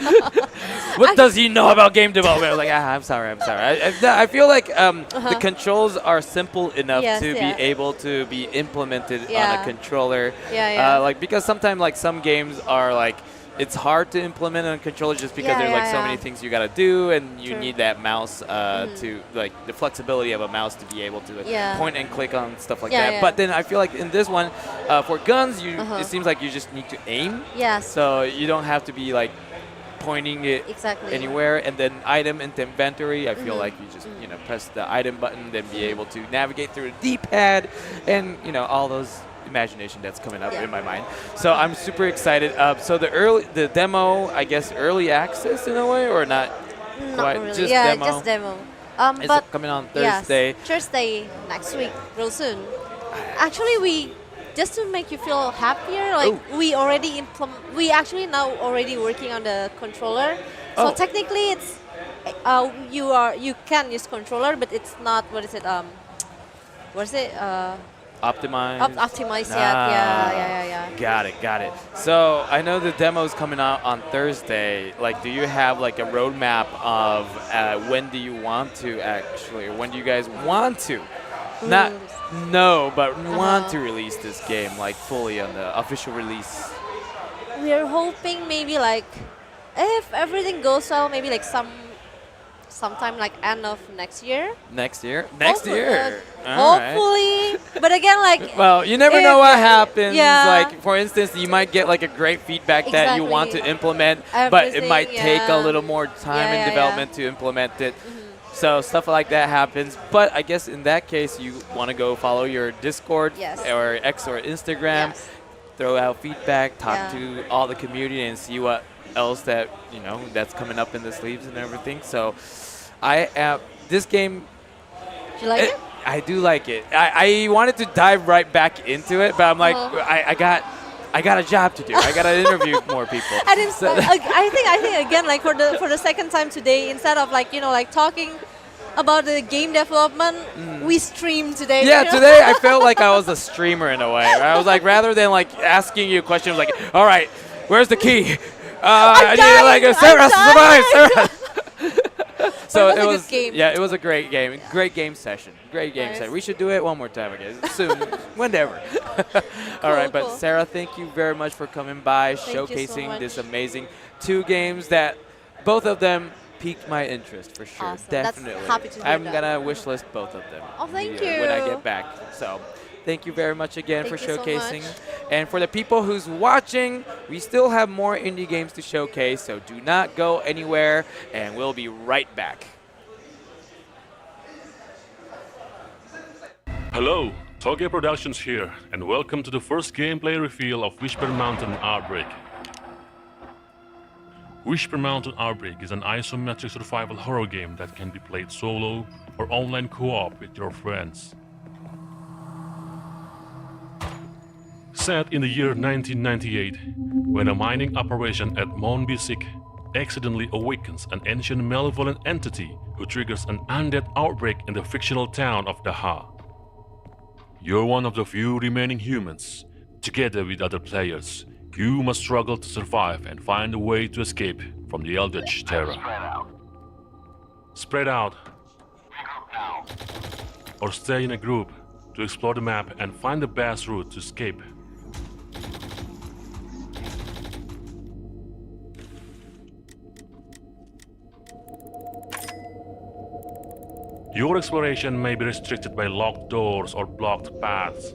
What does he know about game development? I was like, I'm sorry. I feel like the controls are simple enough Yes, to yeah. be able to be implemented on Yeah. a controller. Yeah, yeah. Like because sometimes like some games are like. It's hard to implement on a controller just because Yeah, there's like yeah, so yeah. many things you gotta do, and you True. need that mouse to like the flexibility of a mouse to be able to Yeah. point and click on stuff like Yeah, that. yeah. But then I feel like in this one, for guns, Uh-huh. it seems like you just need to aim. Yes. So you don't have to be like pointing it Exactly. anywhere. And then item into inventory, I feel Mhm. like you just press the item button, then be able to navigate through the D-pad, and all those imagination that's coming up in my mind. So I'm super excited. So the demo, I guess early access in a way, or not Not quite, really. just Yeah, demo. just demo. Is But it coming on yes, Thursday? Thursday next week, real soon. Actually, we just to make you feel happier, like we already we actually now already working on the controller. So Oh. technically, it's you can use controller, but it's not what is it Optimized. Optimized yet. Yeah. Got it. So I know the demo's coming out on Thursday. Like, do you have like a roadmap of when do you want to actually, or when do you guys want to, not know, but want to release this game like fully on the official release? We're hoping maybe like if everything goes well, maybe like sometime like end of next year. Next year. All right. Hopefully, but again, like Well, you never if- know what happens. Yeah. Like, for instance, you might get like a great feedback that you want to Exactly. implement, but it Everything, might take a yeah. little more time Yeah, in yeah, development to implement it. So stuff like that happens. But I guess in that case, you want to go follow your Discord Yes. or X or Instagram, throw out feedback, talk Yeah. to all the community, and see what else that that's coming up in the sleeves and everything. So I am this game. Do you like it? I do like it. I wanted to dive right back into it, but I'm like, I got a job to do. I got to interview more people. And it's, So- I think again, like for the second time today, instead of like like talking about the game development, we streamed today. yeah, you know? today I felt like I was a streamer in a way. I was like, rather than like asking you questions, like, all right, where's the key? I need like a Sarah, survive, Sarah. So it was a good game. Yeah, it was a great game. Great game session. Great game Nice. session. We should do it one more time again soon, whenever. All right, but cool. Sarah, thank you very much for coming by, Thank you so showcasing much. this amazing 2 games that both of them piqued my interest for sure. Awesome. That's Definitely. happy to hear I'm that. gonna wish list both of them. Oh, thank When I you. get back. So. Thank you very much again Thank for you so showcasing. much. And for the people who's watching, we still have more indie games to showcase, so do not go anywhere, and we'll be right back. Hello, Toge Productions here, and welcome to the first gameplay reveal of Whisper Mountain Outbreak. Whisper Mountain Outbreak is an isometric survival horror game that can be played solo or online co-op with your friends. Set in the year 1998, when a mining operation at Mount Bisik accidentally awakens an ancient malevolent entity who triggers an undead outbreak in the fictional town of Daha. You're one of the few remaining humans. Together with other players, you must struggle to survive and find a way to escape from the Eldritch Terror. Spread out. Or stay in a group to explore the map and find the best route to escape. Your exploration may be restricted by locked doors or blocked paths,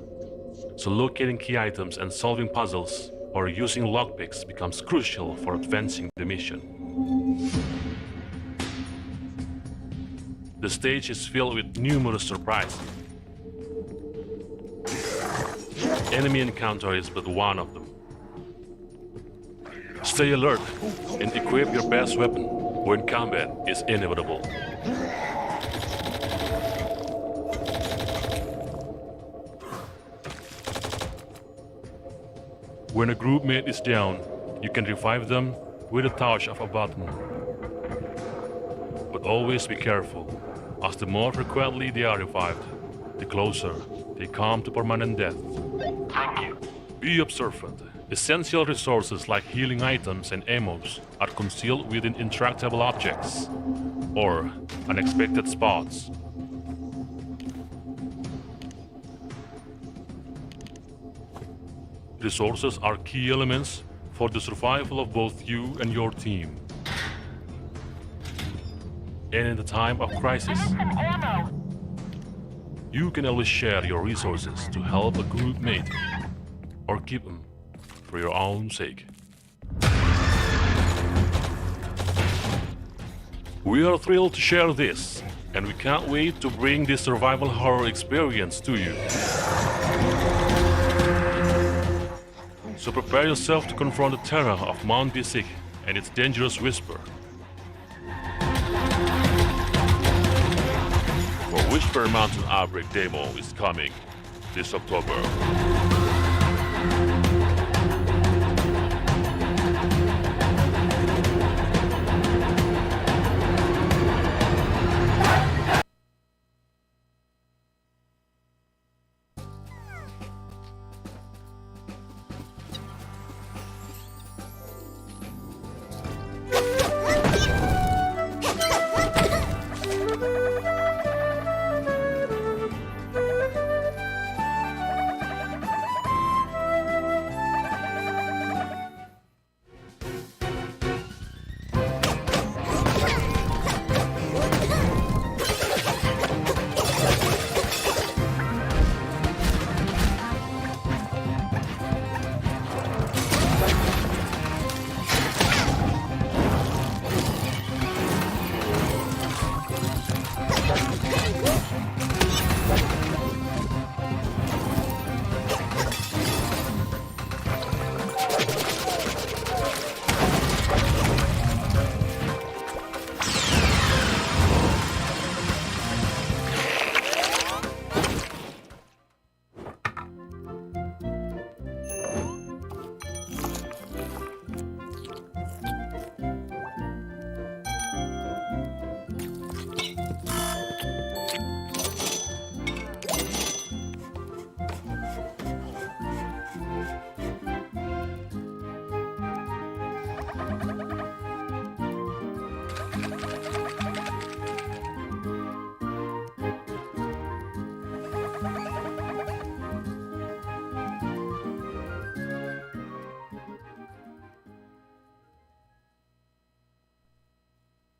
so locating key items and solving puzzles or using lockpicks becomes crucial for advancing the mission. The stage is filled with numerous surprises. Enemy encounter is but one of them. Stay alert and equip your best weapon when combat is inevitable. When a group mate is down, you can revive them with a touch of a button. But always be careful, as the more frequently they are revived, the closer they come to permanent death. Be observant. Essential resources like healing items and ammos are concealed within intractable objects or unexpected spots. Resources are key elements for the survival of both you and your team. And in the time of crisis, you can always share your resources to help a group mate or keep them for your own sake. We are thrilled to share this, and we can't wait to bring this survival horror experience to you. So prepare yourself to confront the terror of Mount Bisik and its dangerous whisper. For Whisper Mountain Outbreak demo is coming this October.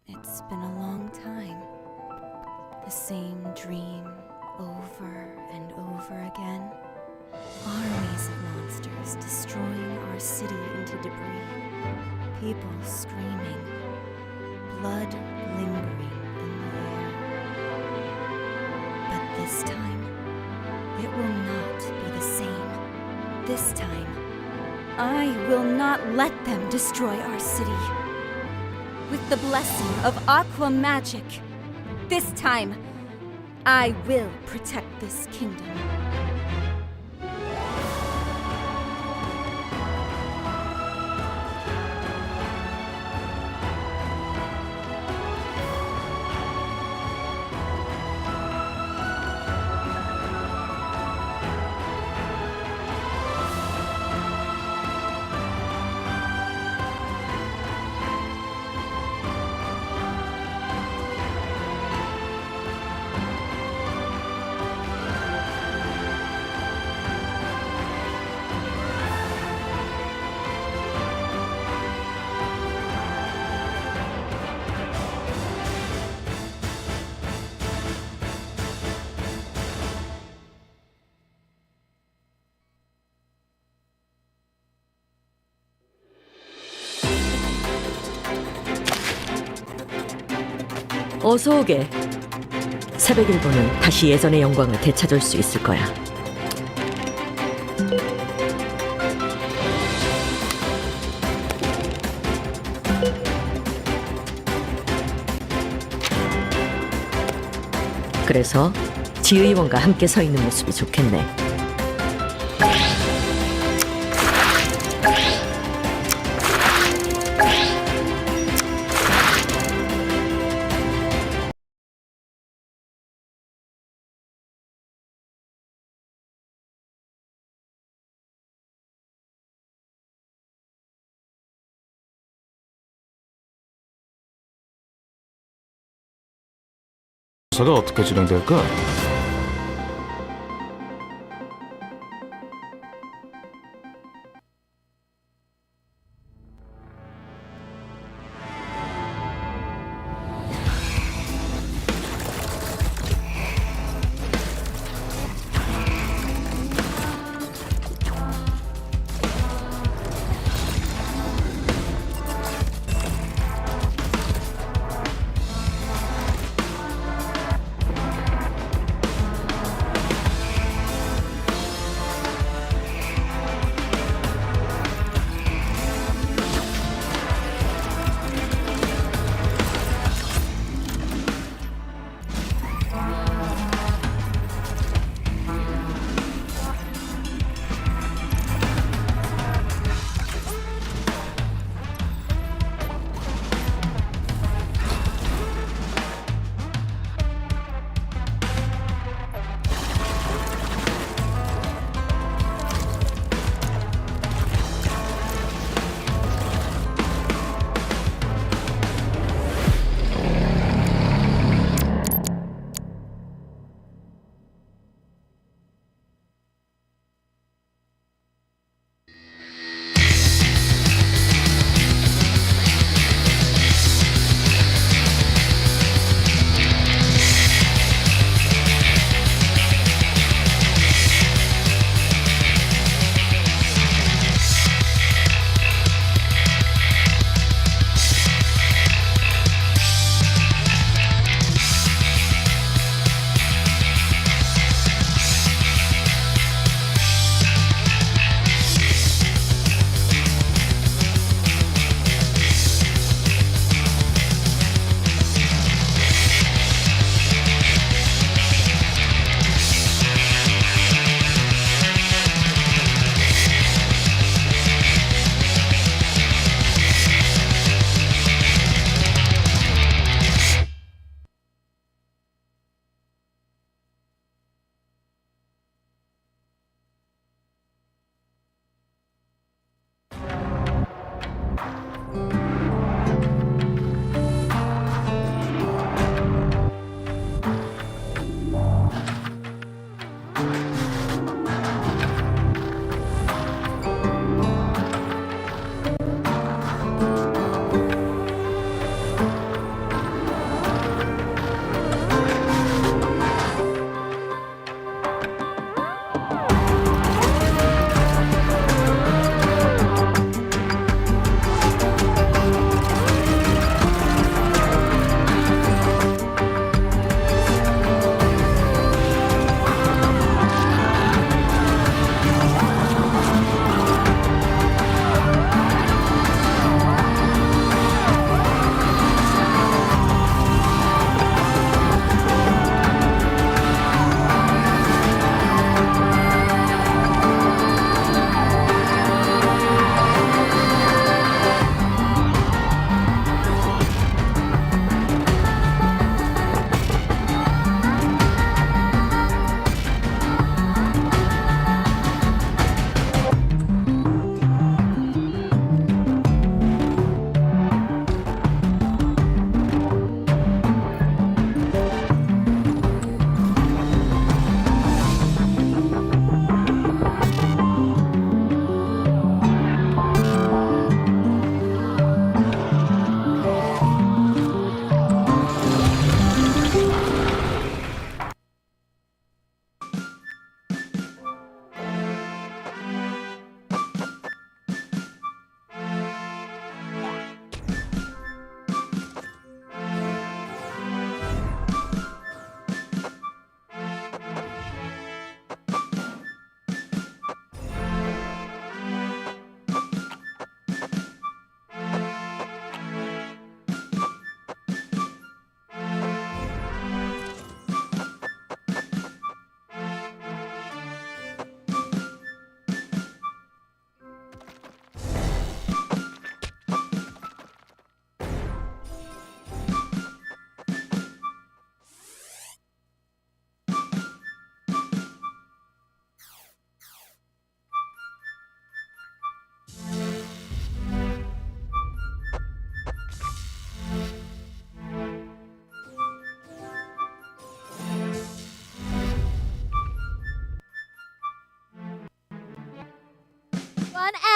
It's been a long time. The same dream over and over again. Armies of monsters destroying our city into debris. People screaming. Blood lingering in the air. But this time, it will not be the same. This time, I will not let them destroy our city. with the blessing of aqua magic. This time, I will protect this kingdom. 어서 오게. 새벽 일보는 다시 예전의 영광을 되찾을 수 있을 거야. 그래서 지의원과 함께 서 있는 모습이 좋겠네. 수사가 어떻게 진행될까?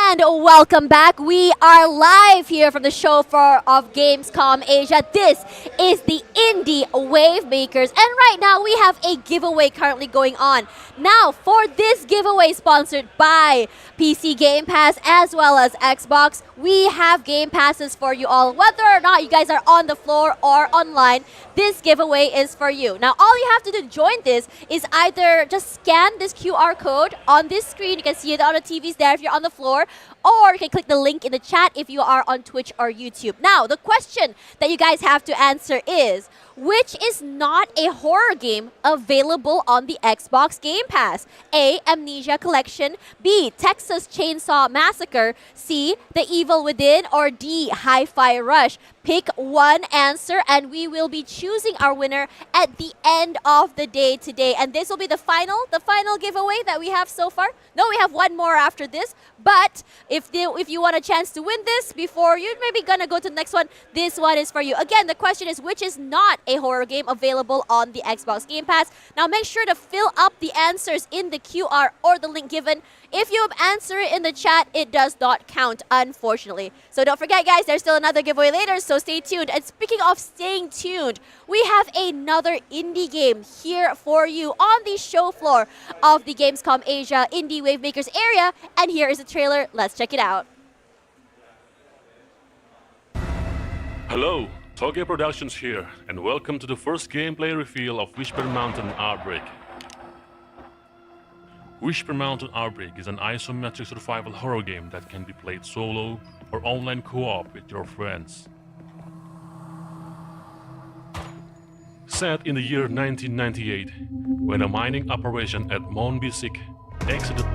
And welcome back. We are live here from the show floor of Gamescom Asia. This is the Indie Wavemakers. And right now we have a giveaway currently going on. Now, for this giveaway sponsored by PC Game Pass as well as Xbox, we have Game Passes for you all. Whether or not you guys are on the floor or online, this giveaway is for you. Now, all you have to do to join this is either just scan this QR code on this screen. You can see it on the TVs there if you're on the floor, or you can click the link in the chat if you are on Twitch or YouTube. Now, the question that you guys have to answer is, which is not a horror game available on the Xbox Game Pass? A. Amnesia Collection. B. Texas Chainsaw Massacre. C. The Evil Within. Or D. Hi-Fi Rush. Pick one answer and we will be choosing our winner at the end of the day today. And this will be the final giveaway that we have so far. No, we have one more after this. But if you want a chance to win this before you're maybe gonna go to the next one, this one is for you. Again, the question is, which is not a horror game available on the Xbox Game Pass? Now make sure to fill up the answers in the QR or the link given. If you answer it in the chat, it does not count, unfortunately. So don't forget, guys, there's still another giveaway later, so stay tuned. And speaking of staying tuned, we have another indie game here for you on the show floor of the Gamescom Asia Indie Wavemakers area. And here is the trailer. Let's check it out. Hello, Toge Productions here, and welcome to the first gameplay reveal of Whisper Mountain Outbreak. Whisper Mountain Outbreak is an isometric survival horror game that can be played solo or online co-op with your friends. Set in the year 1998, when a mining operation at Mount Bisik exited.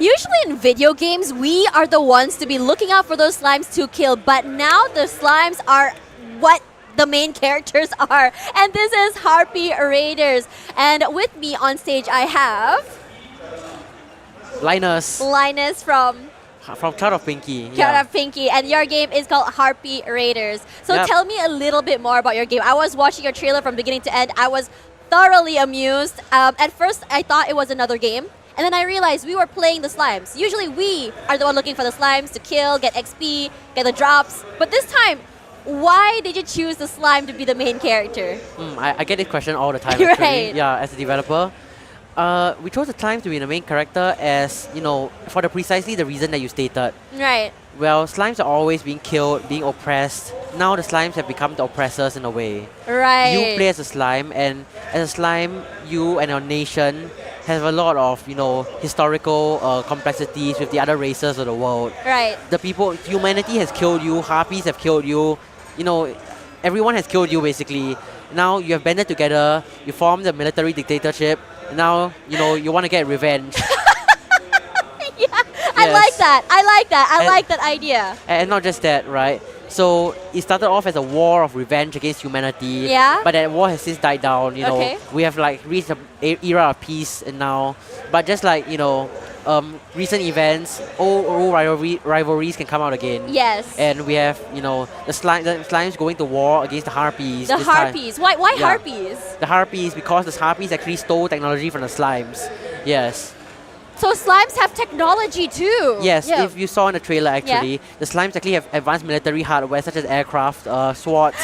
Usually in video games, we are the ones to be looking out for those slimes to kill, but now the slimes are what the main characters are. And this is Harpy Raiders. And with me on stage, I have Linus from Cloud of Pinky. Cloud of Pinky, and your game is called Harpy Raiders. So Yep. tell me a little bit more about your game. I was watching your trailer from beginning to end. I was thoroughly amused. At first, I thought it was another game. And then I realized we were playing the slimes. Usually we are the one looking for the slimes to kill, get XP, get the drops. But this time, why did you choose the slime to be the main character? I get this question all the time, Right. actually. Yeah, as a developer. We chose the slime to be the main character as, for precisely the reason that you stated. Right. Well, slimes are always being killed, being oppressed. Now the slimes have become the oppressors in a way. Right. You play as a slime, and as a slime, you and your nation have a lot of, historical complexities with the other races of the world. Right. Humanity has killed you, harpies have killed you, everyone has killed you basically. Now you have banded together, you formed a military dictatorship, now, you want to get revenge. I like that. I like that. I And- like that idea. And not just that, right? So it started off as a war of revenge against humanity. Yeah. But that war has since died down. You know, Okay. we have like reached an era of peace and now. But just like recent events, old rivalries can come out again. Yes. And we have the slimes going to war against the harpies. The this time. harpies. Why Yeah. harpies? The harpies because the harpies actually stole technology from the slimes. Yes. So slimes have technology too. Yes, Yeah. if you saw in the trailer actually, the slimes actually have advanced military hardware such as aircraft, swords,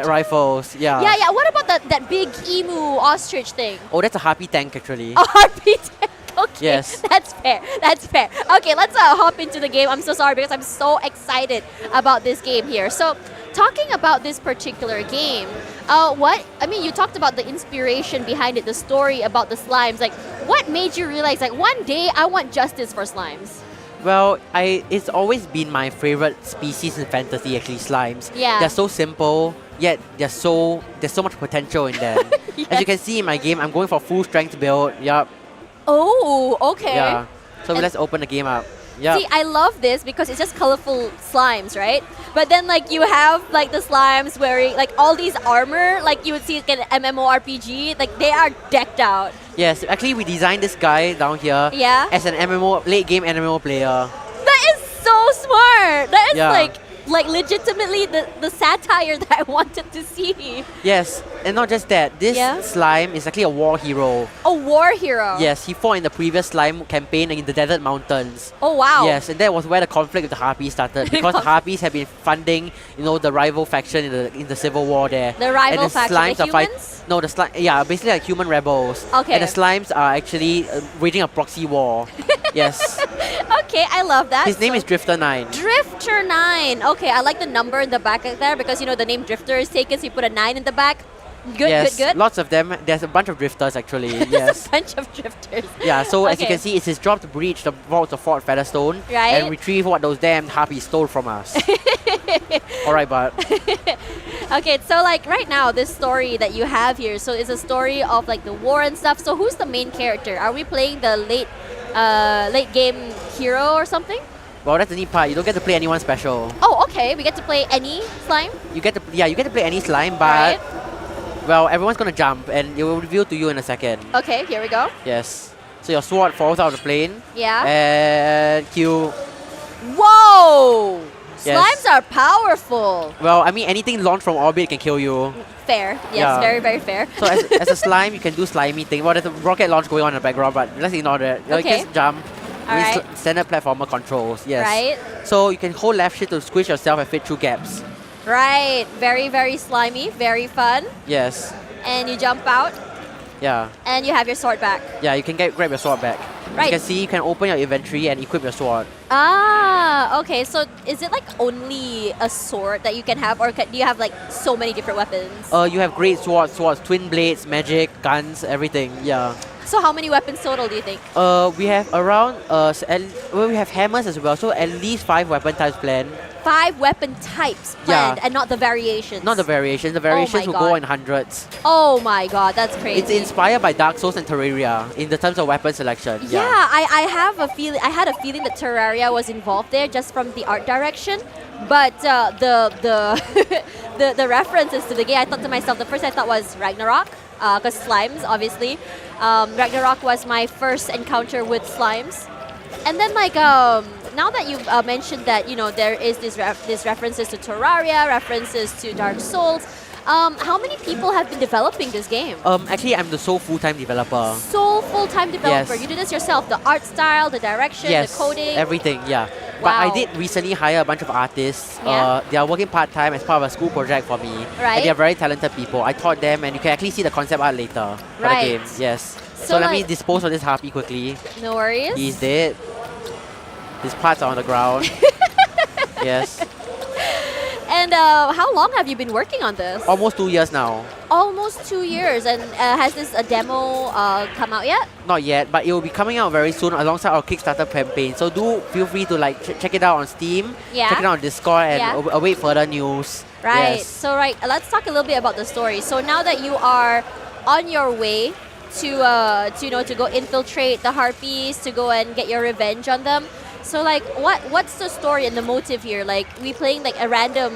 rifles. Yeah. Yeah. What about that big emu ostrich thing? Oh, that's a harpy tank actually. A harpy tank. Okay. Yes. That's fair. That's fair. Okay, let's hop into the game. I'm so sorry because I'm so excited about this game here. So, talking about this particular game, you talked about the inspiration behind it, the story about the slimes. Like, what made you realize, like, one day I want justice for slimes? Well, it's always been my favorite species in fantasy actually, slimes. Yeah. They're so simple, yet there's so much potential in them. As you can see in my game, I'm going for full strength build. Yup. Oh, okay. Yeah. So And- let's open the game up. Yeah. See, I love this because it's just colorful slimes, right? But then, like, you have like the slimes wearing like all these armor, like you would see in an MMORPG. Like they are decked out. Yes, actually we designed this guy down here Yeah. as an late game MMO player. That is so smart. That is Yeah. like legitimately the satire that I wanted to see. Yes, and not just that, this Yeah? slime is actually a war hero. A war hero. Yes, he fought in the previous slime campaign in the desert mountains. Oh wow. Yes, and that was where the conflict with the harpies started because the harpies have been funding, the rival faction in the civil war there. The rival and the faction, slimes the are fight- humans? No, the slime. Yeah, basically like human rebels. Okay. And the slimes are actually waging a proxy war. Yes. Okay, I love that. His name So- is Drifter 9. Drifter 9. Okay, I like the number in the back there because the name Drifter is taken, so you put a 9 in the back. Good, Yes, good. lots of them. There's a bunch of drifters actually. There's Yes. a bunch of drifters. Yeah, so as you Okay. can see, it's his job to breach the vaults of Fort Featherstone Right. and retrieve what those damn harpies stole from us. Alright, but Okay, so like right now, this story that you have here, so it's a story of like the war and stuff. So who's the main character? Are we playing the late game hero or something? well, that's the neat part. You don't get to play anyone special. Oh, okay. We get to play any slime. You get to play any slime, but well, everyone's gonna jump, and it will reveal to you in a second. Okay, here we go. Yes. So your sword falls out of the plane. Yeah. And kill. Whoa! Yes. Slimes are powerful. Well, I mean, anything launched from orbit can kill you. Fair. Yes, Yeah. very, very fair. So as a slime, you can do slimy thing. Well, there's a rocket launch going on in the background, but let's ignore that. You Okay. can jump. Alright. With standard platformer controls. Yes. Right. So you can hold left shift to squish yourself and fit through gaps. Right. Very, very slimy. Very fun. Yes. And you jump out, Yeah. and you have your sword back. Yeah, you can grab your sword back. Right. You can see you can open your inventory and equip your sword. Ah, okay. So is it like only a sword that you can have, or do you have like so many different weapons? You have great swords, twin blades, magic, guns, everything. Yeah. So how many weapons total do you think? We have around we have hammers as well, so at least 5 weapon types planned. 5 weapon types planned, and not the variations. Not the variations. The variations my will go God. in hundreds. Oh my god, that's crazy. It's inspired by Dark Souls and Terraria in the terms of weapon selection. Yeah, I have a feeling. I had a feeling that Terraria was involved there just from the art direction, but the references to the game, I thought to myself, the first I thought was Ragnarok, because slimes, obviously. Ragnarok was my first encounter with slimes, and then like now that you've mentioned that there is this references to Terraria, references to Dark Souls. How many people have been developing this game? Actually, I'm the sole full-time developer. Sole full-time developer. Yes. You did this yourself. The art style, the direction, Yes, the coding. everything, yeah. But I Wow. did recently hire a bunch of artists. Yeah. They are working part-time as part of a school project for me. Right. And they are very talented people. I taught them, and you can actually see the concept art later for Right. the game. Yes. So, So let me like- dispose of this harpy quickly. No worries. He's dead. His parts are on the ground. Yes. And how long have you been working on this? Almost 2 years now. Almost 2 years. And has this demo come out yet? Not yet, but it will be coming out very soon alongside our Kickstarter campaign. So do feel free to like check it out on Steam, Yeah. check it out on Discord, and Yeah. await further news. Right. Yes. So let's talk a little bit about the story. So now that you are on your way to to go infiltrate the harpies, to go and get your revenge on them, So like, what's the story and the motive here? Like, we playing like a random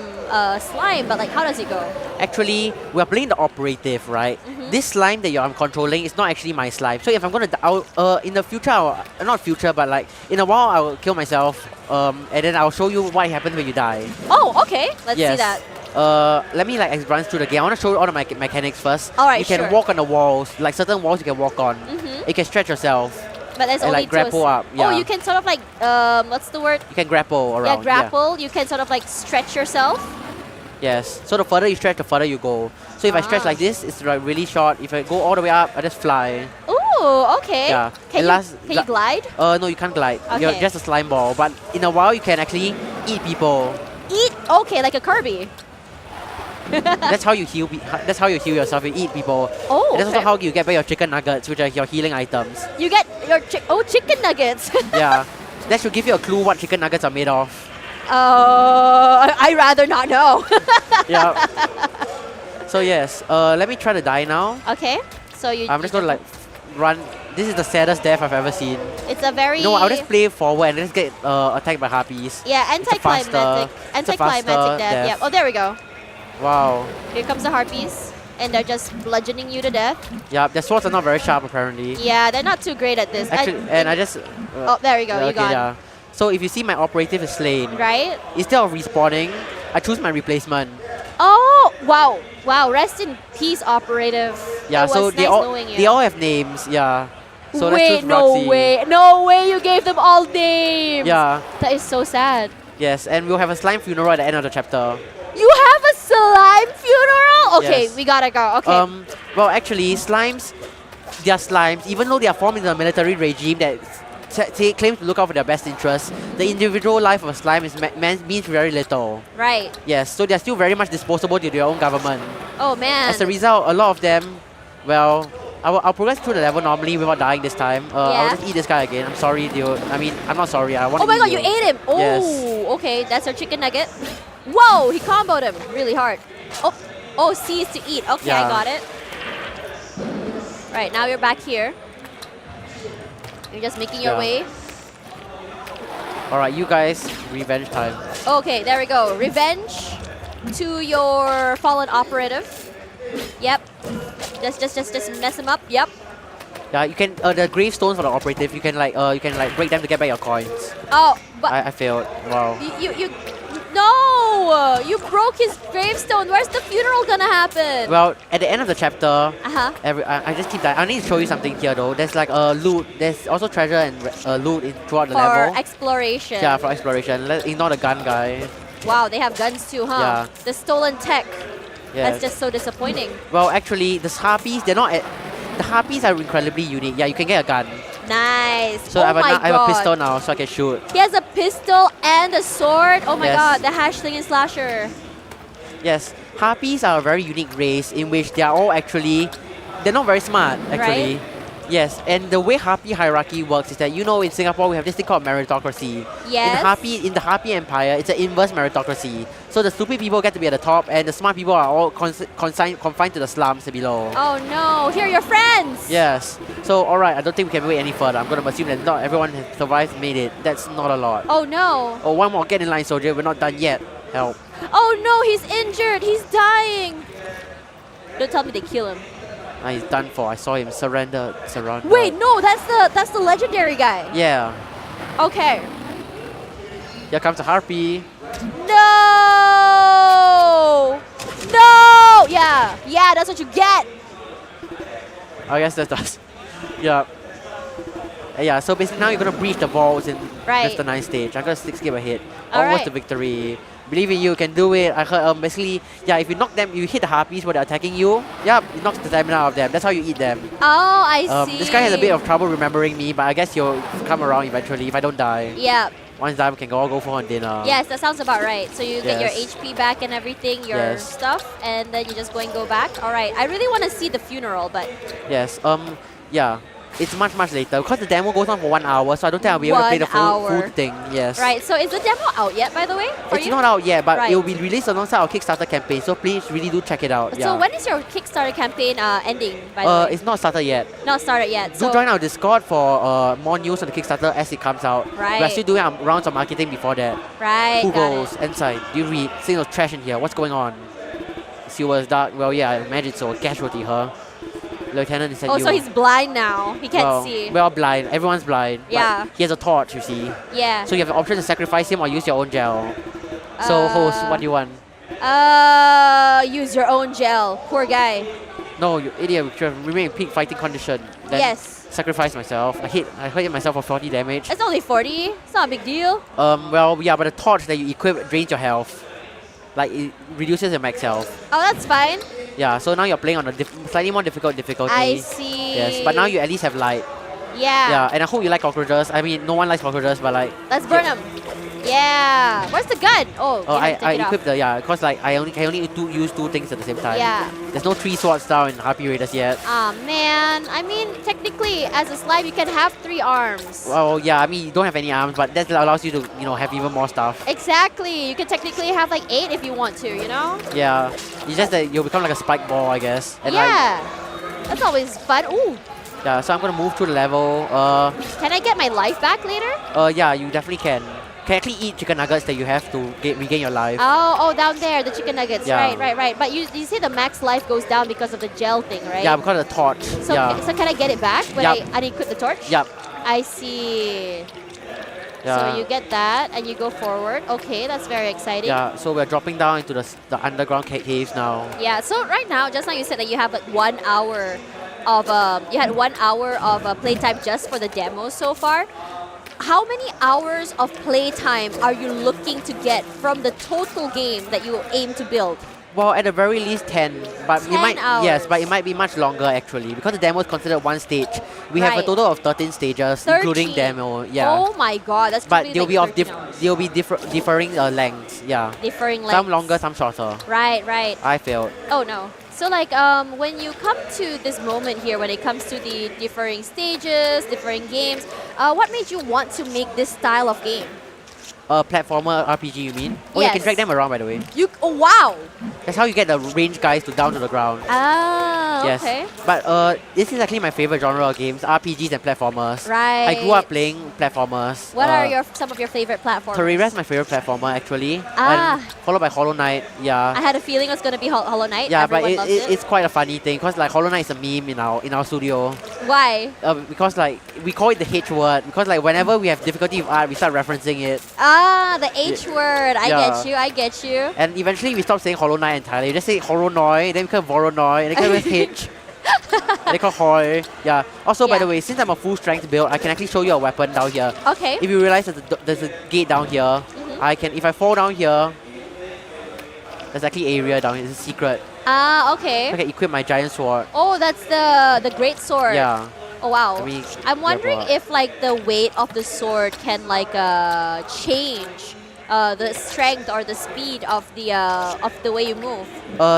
slime, but like, how does it go? Actually, we are playing the operative, right? This slime that I'm controlling is not actually my slime. So if I'm gonna, in the future, not future, but like in a while, I will kill myself, and then I'll show you what happens when you die. Oh, okay. Let's see that. Let me like run through the game. I want to show you all the mechanics first. All right, you can sure. walk on the walls, like certain walls you can walk on. You can stretch yourself. But there's and only like grapple two. up. Yeah. Oh, you can sort of like, what's the word? You can grapple around. Yeah, grapple. You can sort of like stretch yourself. Yes. So the further you stretch, the further you go. So if I stretch like this, it's like really short. If I go all the way up, I just fly. Ooh, okay. Yeah. Can you glide? No, you can't glide. You're Okay. just a slime ball. But in a while, you can actually eat people. Eat? Okay, like a Kirby. That's how you heal. That's how you heal yourself. You eat people. Oh, And that's also okay. how you get back your chicken nuggets, which are your healing items. You get your chicken nuggets. Yeah. That should give you a clue what chicken nuggets are made of. I rather not know. Yeah. So yes, let me try to die now. Okay, so I'm just gonna like run. This is the saddest death I've ever seen. It's a very No, I'll just play forward and just get attacked by harpies. yeah It's a faster- anticlimactic death. death. Yeah. Oh, there we go. Wow. Here comes the harpies, and they're just bludgeoning you to death. Yeah, their swords are not very sharp apparently. Yeah, they're not too great at this. Actually, and I just. Oh, there we go. You got. Yeah. So if you see my operative is slain, Right. instead of respawning, I choose my replacement. Oh, wow, wow. Rest in peace, operative. Yeah. It So was they nice all knowing you. they all have names. Yeah. So let's Wait, choose no Roxy. way, no way! You gave them all names. Yeah. That is so sad. Yes, and we'll have a slime funeral at the end of the chapter. You have a slime funeral? Okay, Yes. we gotta go. Okay. Well, actually, slimes, they are slimes. Even though they are formed in a military regime that claims to look out for their best interests, the individual life of a slime means very little. Right. Yes, so they're still very much disposable to their own government. Oh man. As a result, a lot of them, well, I'll progress through the level normally without dying this time. I'll Yeah. just eat this guy again. I'm sorry, dude. I mean, I'm not sorry. I want Oh to my god, eat you ate him! Oh, Yes. okay, that's our chicken nugget. Whoa, he comboed him really hard. Oh, C is to eat. Okay, I Yeah. got it. Right, now you're back here. You're just making your Yeah. way. Alright, you guys, revenge time. Okay, there we go. Revenge to your fallen operative. Yep. Just mess him up. Yep. Yeah, you can the gravestones for the operative. You can like break them to get back your coins. Oh, but I failed. Wow. you no! You broke his gravestone. Where's the funeral gonna happen? Well, at the end of the chapter, Uh-huh. I just keep that. I need to show you something here though. There's like loot. There's also treasure and loot throughout the For level. exploration. Yeah, for exploration. Let's ignore the gun guy. Wow, they have guns too, huh? Yeah. The stolen tech. Yes. That's just so disappointing. Well, actually, the harpies, they're not. The harpies are incredibly unique. Yeah, you can get a gun. Nice. So oh I my have a god. pistol now, so I can shoot. He has a pistol and a sword. Oh my Yes. god, the hash sling and slasher. Yes, harpies are a very unique race in which they are all actually, they're not very smart actually. Right. Yes, and the way harpy hierarchy works is that in Singapore we have this thing called meritocracy. Yes. In the harpy empire, it's an inverse meritocracy. So the stupid people get to be at the top, and the smart people are all confined to the slums below. Oh no, here are your friends. Yes. So alright, I don't think we can wait any further. I'm gonna assume that not everyone has survived, made it. That's not a lot. Oh no. Oh, one more. Get in line, soldier. We're not done yet. Help. Oh no, he's injured. He's dying. Don't tell me they kill him. Ah, he's done for. I saw him surrender. Wait, no, that's the legendary guy. Yeah. Okay. Here comes a harpy. No! No! Yeah, that's what you get. I guess that does. Yeah. Yeah, so basically now you're gonna breach the vaults in Right. Mr. 9 stage. I got 6 skip ahead. All Almost right. to victory. Believe in you, can do it. I heard basically, yeah, if you knock them, you hit the harpies when they're attacking you. Yeah, it knocks the stamina out of them. That's how you eat them. Oh, I see. This guy has a bit of trouble remembering me, but I guess he'll come around eventually if I don't die. Yeah. Once done, we can all go for dinner. Yes, that sounds about right. So you get your Yes. HP back and everything, your Yes. stuff, and then you just go and go back. All right. I really want to see the funeral, but Yes. Yeah. It's much later because the demo goes on for 1 hour, so I don't think I'll be able to play the 1 hour. full thing. Yes. Right. So is the demo out yet, by the way? For It's you? not out yet, but Right. it will be released alongside our Kickstarter campaign. So please really do check it out. So Yeah. when is your Kickstarter campaign ending? By the way, It's not started yet. not started yet. Do So join our Discord for more news on the Kickstarter as it comes out. Right. We're still doing rounds of marketing before that. right. Who got goes it. inside? Do you read? Seeing those trash in here. What's going on? Silver is dark. Well, yeah, I imagine so. Casualty, huh? Lieutenant is at Oh, you. so he's blind now. He can't well, see. We're all blind. Everyone's blind. but Yeah. he has a torch, you see. Yeah. So you have the option to sacrifice him or use your own gel. So, host, what do you want? Use your own gel. Poor guy. No, you idiot. We should remain in peak fighting condition. Then Yes. sacrifice myself. I hit myself for 40 damage. It's only 40. It's not a big deal. Well, yeah, but the torch that you equip drains your health. Like, it reduces your max health. Oh, that's fine. Yeah, so now you're playing on a slightly more difficult difficulty. I see. Yes, but now you at least have light. Yeah. Yeah, and I hope you like cockroaches. I mean, no one likes cockroaches, but like... Let's burn him. Yeah. Where's the gun? Oh, Oh, you have to I take it off. equipped the, yeah, because like I can only use 2 things at the same time. Yeah. There's no 3 swords down in Harpy Raiders yet. Ah, man. I mean, technically, as a slime, you can have 3 arms. Well, yeah, I mean, you don't have any arms, but that allows you to, have even more stuff. Exactly. You can technically have like 8 if you want to, you know? Yeah, it's just that you'll become like a spike ball, I guess. And Yeah. That's always fun. Ooh. yeah, so I'm gonna move through the level. Can I get my life back later? Yeah, you definitely can. Can actually eat chicken nuggets that you have to regain your life. Oh, down there, the chicken nuggets. Yeah. Right. But you say the max life goes down because of the gel thing, right? Yeah, because of the torch. So, yeah. so can I get it back when Yup. I unequip the torch? Yep. I see. Yeah. So you get that and you go forward. Okay, that's very exciting. Yeah, so we're dropping down into the underground caves now. Yeah, so right now, just now you said that you have like 1 hour of you had 1 hour of playtime just for the demo so far. How many hours of playtime are you looking to get from the total game that you aim to build? Well, at the very least 10, but 10 it might hours. but it might be much longer actually because the demo is considered 1 stage. We have a Right. total of 13 stages, including 13. demo. Yeah. Oh my god, that's But totally they'll like be of 13 hours. they'll be differing lengths. Yeah. Differing Some lengths. longer, some shorter. Right. I failed. Oh no. So like when you come to this moment here, when it comes to the differing stages, differing games, what made you want to make this style of game? Platformer RPG, you mean? Oh, you can Yes. drag them around, by the way. Oh wow! That's how you get the range guys to down to the ground. Ah, Yes. okay. But this is actually my favorite genre of games, RPGs and platformers. Right. I grew up playing platformers. What are some of your favorite platforms? Terraria is my favorite platformer actually. Ah. And followed by Hollow Knight. Yeah. I had a feeling it was gonna be Hollow Knight. Yeah, but Everyone loves it. it's quite a funny thing because like Hollow Knight is a meme in our studio. Why? Because like we call it the H word because like whenever we have difficulty with art, we start referencing it. Ah, the H word. I Yeah. get you. And eventually we stop saying Hollow Knight entirely. We just say Horonoy, then we become Voronoi, and then we become H. And they call Hoi. Yeah. Also, by the way, since I'm a full strength build, I can actually show you a weapon down here. Okay. If you realize there's a gate down here, I can. If I fall down here, there's actually area down here. It's a secret. Ah, okay. I can equip my giant sword. Oh, that's the great sword. Yeah. Oh wow. Let me I'm wondering grab if like the weight of the sword can like change the strength or the speed of the way you move.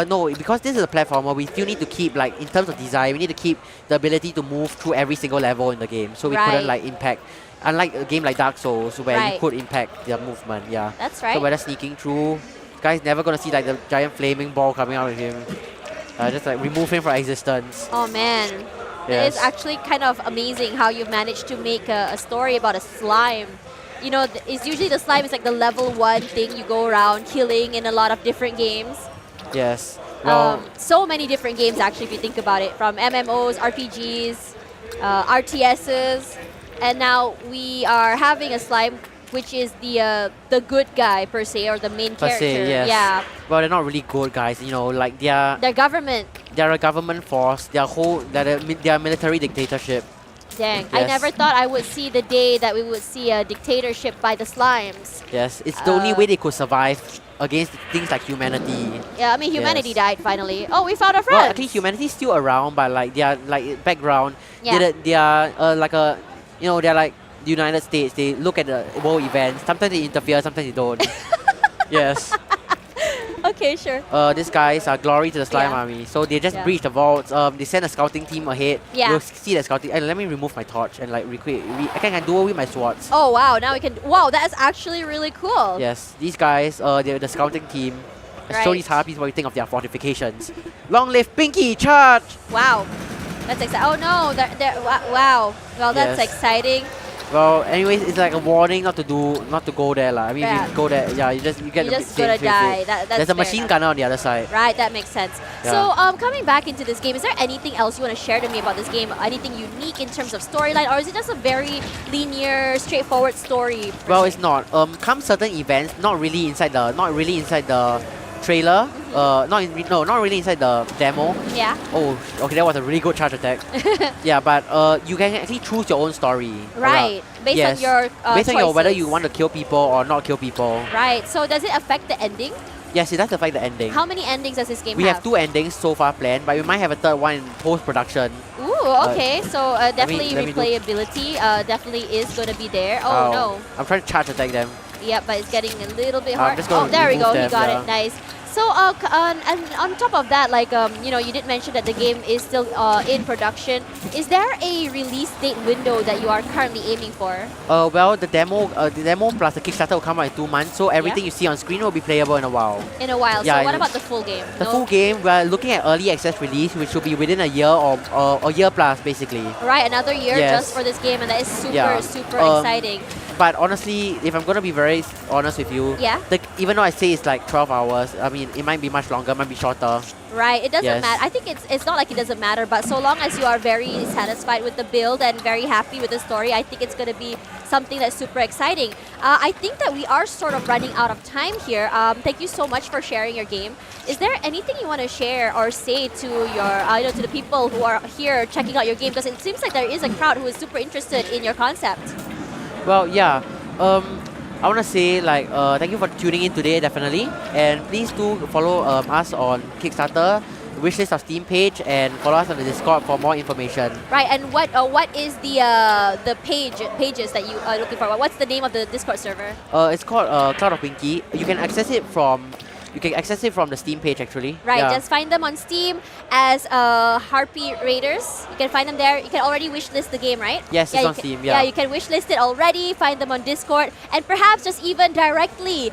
No, because this is a platformer, we still need to keep like in terms of design, we need to keep the ability to move through every single level in the game. So we Right. couldn't like impact. Unlike a game like Dark Souls where you Right. could impact their movement, yeah. That's right. So we're just sneaking through. Guy's never gonna see like the giant flaming ball coming out of him. Just like remove him from existence. Oh man. It Yes. is actually kind of amazing how you've managed to make a story about a slime. You know, it's usually the slime is like the level 1 thing you go around killing in a lot of different games. Yes. Well, So many different games actually if you think about it, from MMOs, RPGs, RTSs, and now we are having a slime which is the good guy per se, or the main per character. se, yes. Yeah. Well, they're not really good guys, you know, like Their government. they're a government force, they're a military dictatorship. Dang. I Yes. never thought I would see the day that we would see a dictatorship by the slimes. Yes, it's the only way they could survive against things like humanity. Yeah, I mean, humanity Yes. died finally. Oh, we found a Well, friend. actually, humanity's still around, but like their like background, Yeah. they are like a, they're like the United States. They look at the world events. Sometimes they interfere, sometimes they don't. Yes. Okay, sure. These guys are glory to the slime Yeah. army. So they just Yeah. breached the vaults. They send a scouting team ahead. Yeah. You'll see the scouting. Let me remove my torch and like recreate. I can do it with my swords. Oh wow! Now we can. Wow, that is actually really cool. Yes, these guys, they're the scouting team. Right. Show these harpies what you think of their fortifications. Long live Pinky, charge! Wow, that's exciting. Oh no! Wow. Well, that's Yes. exciting. Well, anyways, it's like a warning not to go there, lah. I mean, Yeah. if you go there, yeah, you get You're the just gonna die. That's There's a fair machine enough. gunner on the other side. Right, that makes sense. Yeah. So, coming back into this game, is there anything else you want to share to me about this game? Anything unique in terms of storyline, or is it just a very linear, straightforward story? Well, it's not. Come certain events, not really inside the trailer. Not really inside the demo. Yeah. Oh, okay, that was a really good charge attack. Yeah, but you can actually choose your own story. Right, based on your based on your whether you choices. want to kill people or not kill people. Right. So, does it affect the ending? Yes, it does affect the ending. How many endings does this game We have 2 endings so far planned, but we might have a third one in post-production. Ooh, okay. So, definitely let me do- replayability definitely is going to be there. Oh, Ow. no. I'm trying to charge attack them. Yeah, but it's getting a little bit I'm hard. just gonna Oh, there we go. remove He them, got yeah. it. Nice. So, and on top of that, like, you did mention that the game is still in production. Is there a release date window that you are currently aiming for? Well, the demo plus the Kickstarter will come out in 2 months, so everything Yeah. you see on screen will be playable in a while. In a while. Yeah, So, what in- about the full game? The full game, we're looking at early access release, which will be within a year or a year plus, basically. Right, another year Yes. just for this game, and that is super, Yeah. super Um, exciting. But honestly, if I'm gonna be very honest with you, Yeah. Even though I say it's like 12 hours, I mean it might be much longer, might be shorter. Right, it doesn't Yes. matter. I think it's not like it doesn't matter, but so long as you are very satisfied with the build and very happy with the story, I think it's going to be something that's super exciting. I think that we are sort of running out of time here. Thank you so much for sharing your game. Is there anything you want to share or say to your, to the people who are here checking out your game? Because it seems like there is a crowd who is super interested in your concept. Well, yeah. I want to say thank you for tuning in today, definitely, and please do follow us on Kickstarter, wishlist of Steam page, and follow us on the Discord for more information. Right, and what is the pages that you are looking for? What's the name of the Discord server? It's called Cloud of Pinky. You can access it from the Steam page actually. Right, Yeah. just find them on Steam as Harpy Raiders. You can find them there. You can already wishlist the game, right? Yes, it's you on can, Steam, Yeah, yeah. you can wishlist it already. Find them on Discord, and perhaps just even directly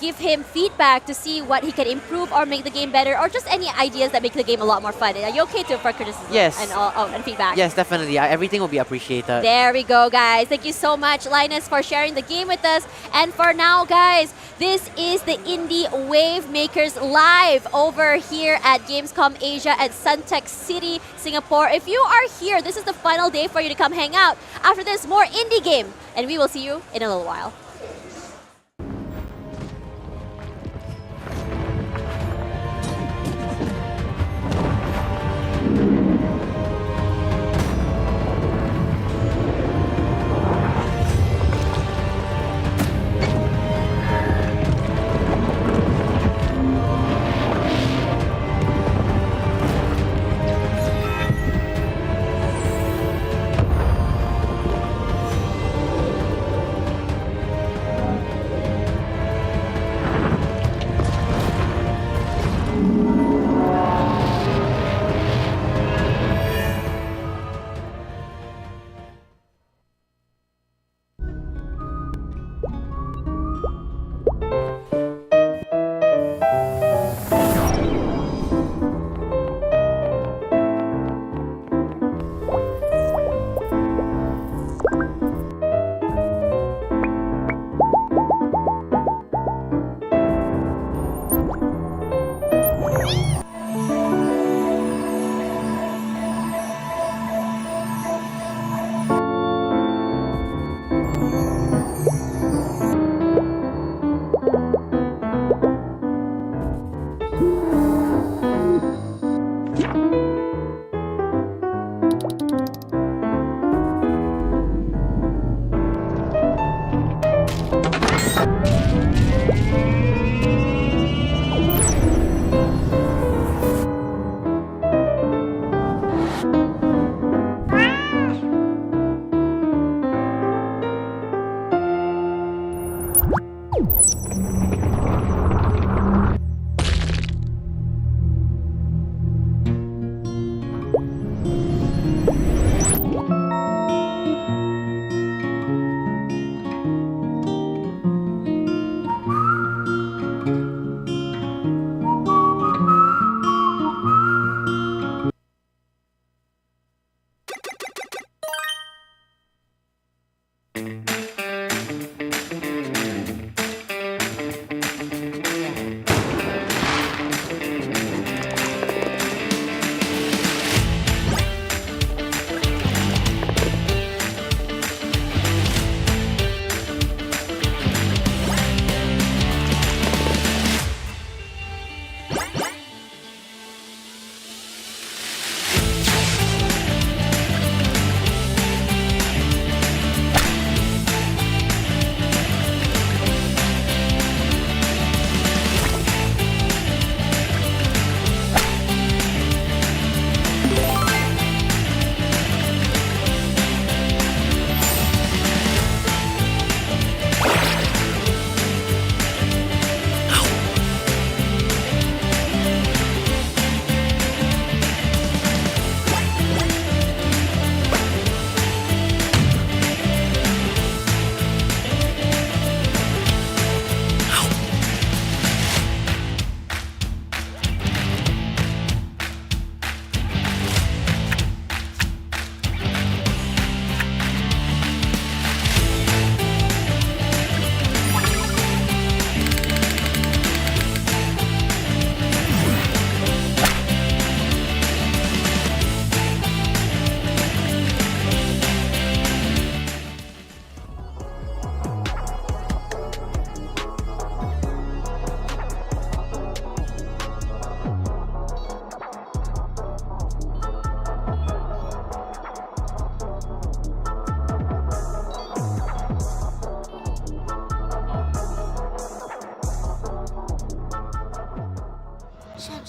give him feedback to see what he can improve or make the game better, or just any ideas that make the game a lot more fun. Are you okay for criticism? Yes. and feedback? Yes, definitely. Everything will be appreciated. There we go, guys. Thank you so much, Linus, for sharing the game with us. And for now, guys, this is the Indie Wavemakers live over here at Gamescom Asia at Suntec City, Singapore. If you are here, this is the final day for you to come hang out. After this, more indie game. And we will see you in a little while.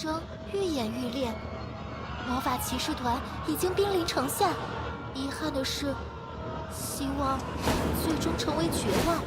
争愈演愈烈，魔法骑士团已经兵临城下。遗憾的是，希望最终成为绝望。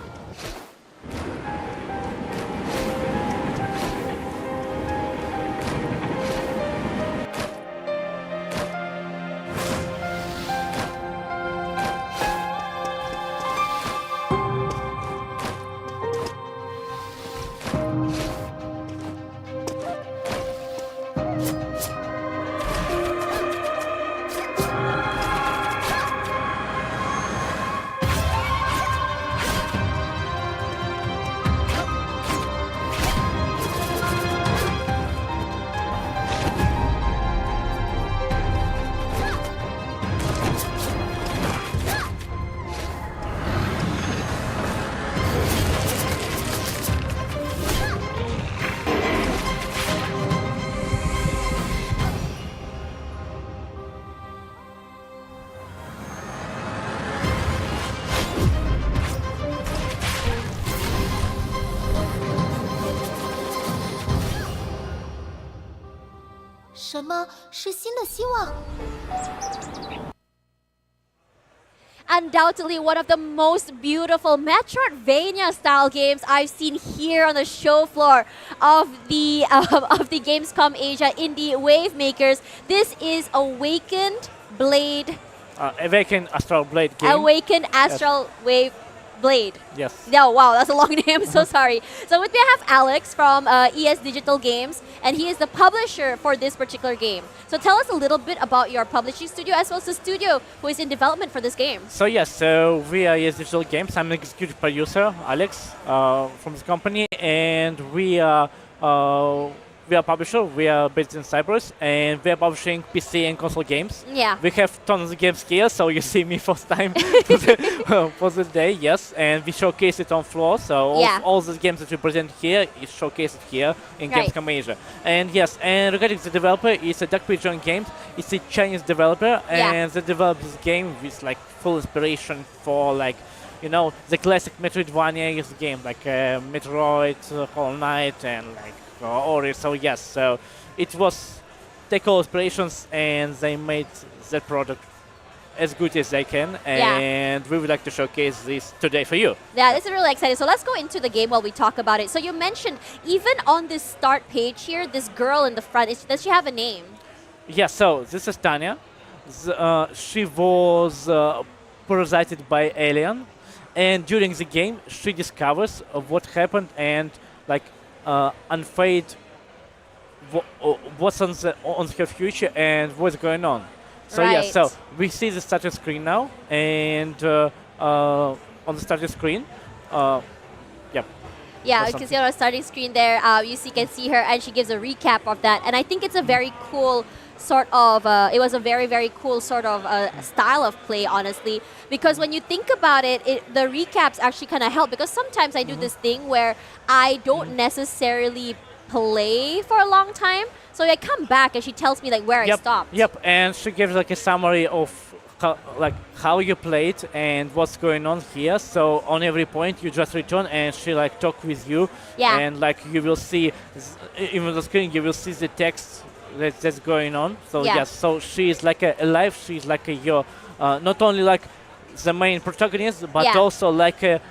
什么是新的希望？ Undoubtedly one of the most beautiful Metroidvania-style games I've seen here on the show floor of the Gamescom Asia Indie Wavemakers. This is Awakened Blade. Awakened Astral Blade game. Awakened Astral Wave Blade. Yes. No, wow, that's a long name. So sorry. So with me, I have Alex from ES Digital Games, and he is the publisher for this particular game. So tell us a little bit about your publishing studio as well as the studio who is in development for this game. So yes, so we are ES Digital Games. I'm the executive producer, Alex, from this company, and we are publisher. We are based in Cyprus, and we are publishing PC and console games. Yeah. We have tons of games here, so you see me first time for the day, yes, and we showcase it on floor. So all the games that we present here is showcased here in Gamescom Asia. And yes, and regarding the developer, it's a Dark Pigeon Games. It's a Chinese developer, and they developed this game with like full inspiration for like, you know, the classic Metroidvania game, like Metroid, Hollow Knight, and like Ori. So yes, so it was take all inspirations and they made the product as good as they can, and we would like to showcase this today for you. Yeah, this is really exciting. So let's go into the game while we talk about it. So you mentioned even on this start page here, this girl in the front, does she have a name? Yeah, so this is Tanya. She was parasited by alien, and during the game she discovers what happened and like unfade what's on her future and what's going on. So yeah, so we see the starting screen now, and on the starting screen, yeah, you can see on our starting screen there, you can see her, and she gives a recap of that. And I think it's a very cool sort of, it was a very, very cool sort of style of play, honestly. Because when you think about it, the recaps actually kind of help. Because sometimes I do this thing where I don't necessarily play for a long time. So I come back and she tells me like where I stopped. Yep, and she gives like a summary of how you played and what's going on here. So on every point you just return and she like talk with you. Yeah. And like you will see, even the screen, you will see the text that's going on. So yes, so she is like alive. She's like your not only like the main protagonist, but also like a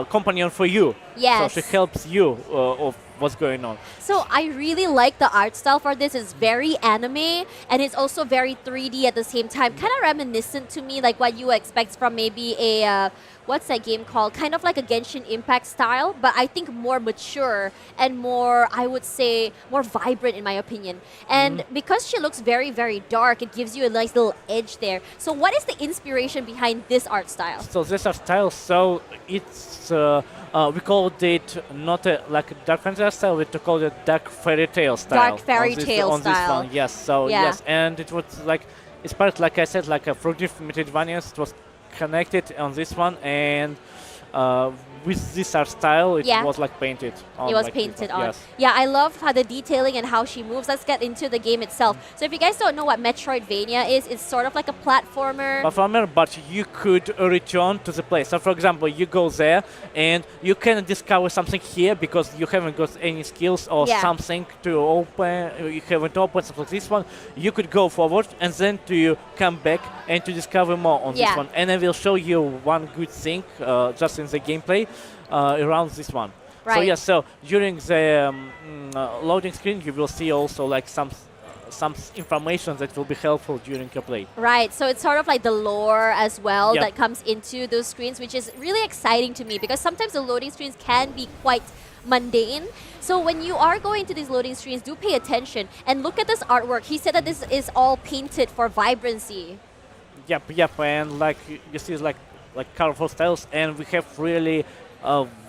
companion for you. Yes. So she helps you of what's going on. So I really like the art style for this. It's very anime and it's also very 3D at the same time. Kind of reminiscent to me like what you expect from maybe a what's that game called? Kind of like a Genshin Impact style, but I think more mature and more, I would say, more vibrant in my opinion. And because she looks very, very dark, it gives you a nice little edge there. So what is the inspiration behind this art style? So this art style, so it's, we called it not like a dark fantasy style, we called it dark fairy tale style. Dark fairy tale on style. This one, yes. So yes, and it was like, it's part, like I said, like a fruitive Metroidvania. It was connected on this one, and with this art style, it Yeah. was like painted. On, It was like, painted on. Yes. Yeah, I love how the detailing and how she moves. Let's get into the game itself. So if you guys don't know what Metroidvania is, it's sort of like a platformer. Platformer, but you could return to the place. So, for example, you go there and you can discover something here because you haven't got any skills or Yeah. something to open. You haven't opened something like this one. You could go forward and then to come back and to discover more on Yeah. this one. And I will show you one good thing just in the gameplay around this one. So Right. yeah, so during the loading screen, you will see also like some information that will be helpful during your play. Right, so it's sort of like the lore as well Yeah. that comes into those screens, which is really exciting to me because sometimes the loading screens can be quite mundane. So when you are going to these loading screens, do pay attention and look at this artwork. He said that this is all painted for vibrancy. Yep, and like you see, like colorful styles, and we have really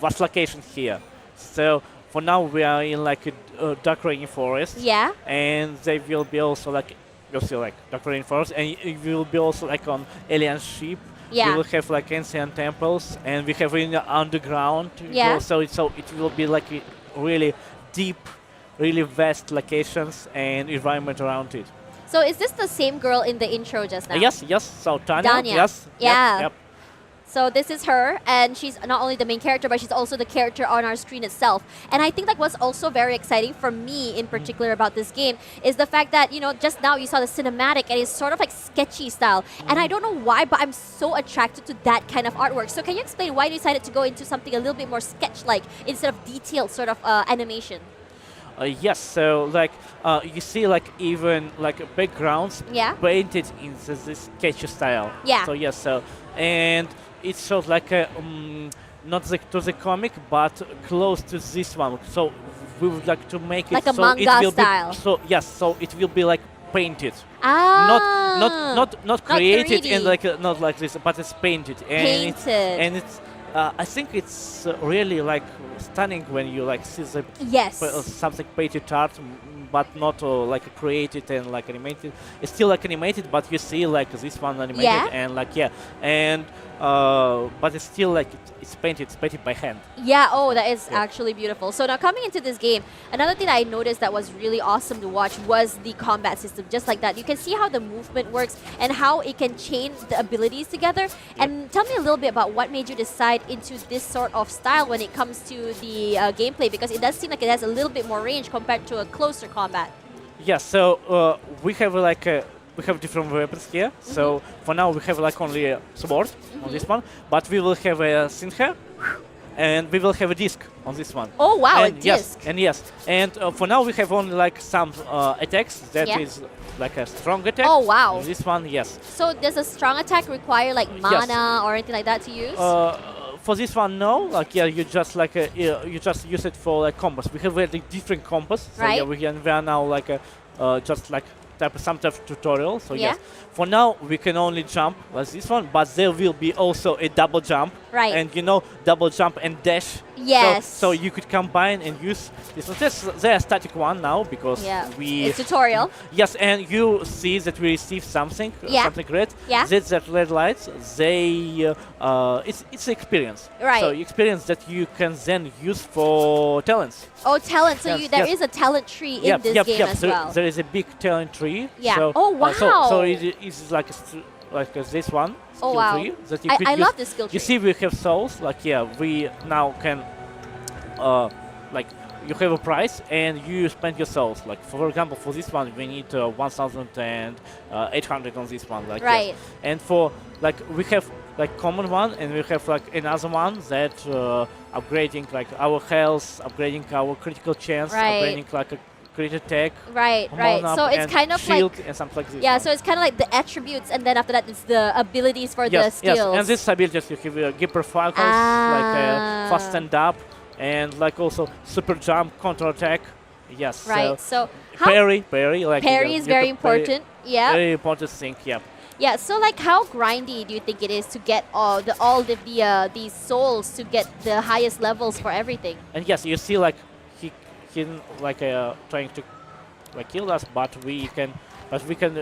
vast locations here. So for now, we are in like a dark rainforest. Yeah. And they will be also like you'll see like dark rainforest, and it will be also like on alien ship. Yeah. We will have like ancient temples, and we have in the underground. Yeah. So it will be like a really deep, really vast locations and environment around it. So is this the same girl in the intro just now? Yes. So Tanya. Danya. Yes. Yeah. Yep. So this is her, and she's not only the main character, but she's also the character on our screen itself. And I think like what's also very exciting for me in particular about this game is the fact that, you know, just now you saw the cinematic and it's sort of like sketchy style. And I don't know why, but I'm so attracted to that kind of artwork. So can you explain why you decided to go into something a little bit more sketch-like instead of detailed sort of animation? Yes, so like you see like even like backgrounds Yeah. painted in this sketch style. Yeah. So yes, so and it shows like a not to the comic but close to this one. So we would like to make it Like a so manga it will style. Be, so yes, so it will be like painted. Ah. Not created 3D. and like not like this, but it's painted. And it's I think it's really like stunning when you like see the Yes. something painted art, but not like created and like animated. It's still like animated, but you see like this one animated and like and but it's still like it's painted by hand. Yeah, oh, that is actually beautiful. So now coming into this game, another thing that I noticed that was really awesome to watch was the combat system, just like that. You can see how the movement works and how it can chain the abilities together. And tell me a little bit about what made you decide into this sort of style when it comes to the gameplay, because it does seem like it has a little bit more range compared to a closer combat. Yeah, so we have like we have different weapons here. So for now we have like only a sword on this one, but we will have a Sinha and we will have a disc on this one. Oh wow, and a disc. And for now we have only like some attacks that is like a strong attack. Oh wow. On this one, yes. So does a strong attack require like mana or anything like that to use? For this one, no. Like you just like you just use it for like combos. We have really different combos. So Right. yeah, we are now like just like some type of tutorial. So Yeah. yes, for now we can only jump like this one, but there will be also a double jump. Right. And you know, double jump and dash. Yes. So you could combine and use this one. They're static one now because we. It's tutorial. Yes, and you see that we receive something, something red. Yeah. That's that red lights. They, it's experience. Right. So experience that you can then use for talents. Oh, talent. So Yes, there yes. is a talent tree in this game as well. There is a big talent tree. Yeah. So, Oh, wow. So it is like this one. Oh, skill wow. tree that you I could use. love this skill You tree. see, we have souls. Like we now can, like you have a price and you spend your souls. Like for example, for this one we need 1,800 on this one. Like Right. And for like we have like common one and we have like another one that upgrading like our health, upgrading our critical chance, Right. upgrading like a crit attack. Right, right. mana So it's and kind of shield like and something like this. yeah. So it's kind of like the attributes, and then after that, it's the abilities for the Yes, skills. yes. And this abilities you have Gipper Falcons, like fast stand up, and like also super jump, counter attack. Yes. Right. So how parry, like parry is you very can parry. important. Yeah. Very important thing. Yeah. Yeah. So like, how grindy do you think it is to get all the these souls to get the highest levels for everything? And yes, you see like he like trying to like kill us, but we can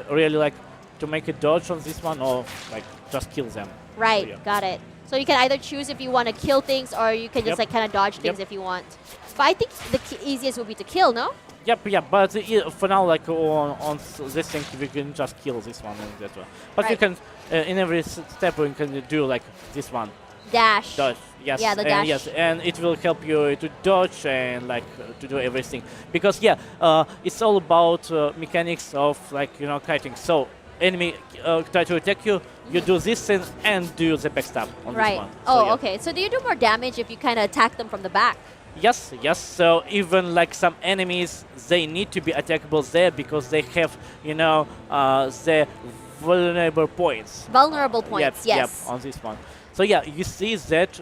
really like to make a dodge on this one or like just kill them. Right. So, yeah. Got it. So you can either choose if you want to kill things or you can just like kind of dodge things if you want. But I think the easiest would be to kill, no? Yep, yeah, but for now, like on this thing, we can just kill this one and that one. But you can, in every step, we can do like this one. Dash. Dodge, yes. Yeah, the and dash. yes, and it will help you to dodge and like to do everything. Because it's all about mechanics of like kiting. So enemy try to attack you, you do this thing and do the backstab on this one. Oh, okay. So do you do more damage if you kind of attack them from the back? Yes, yes. So even like some enemies, they need to be attackable there because they have, the vulnerable points. Vulnerable points, Yep, yes. on this one. So yeah, you see that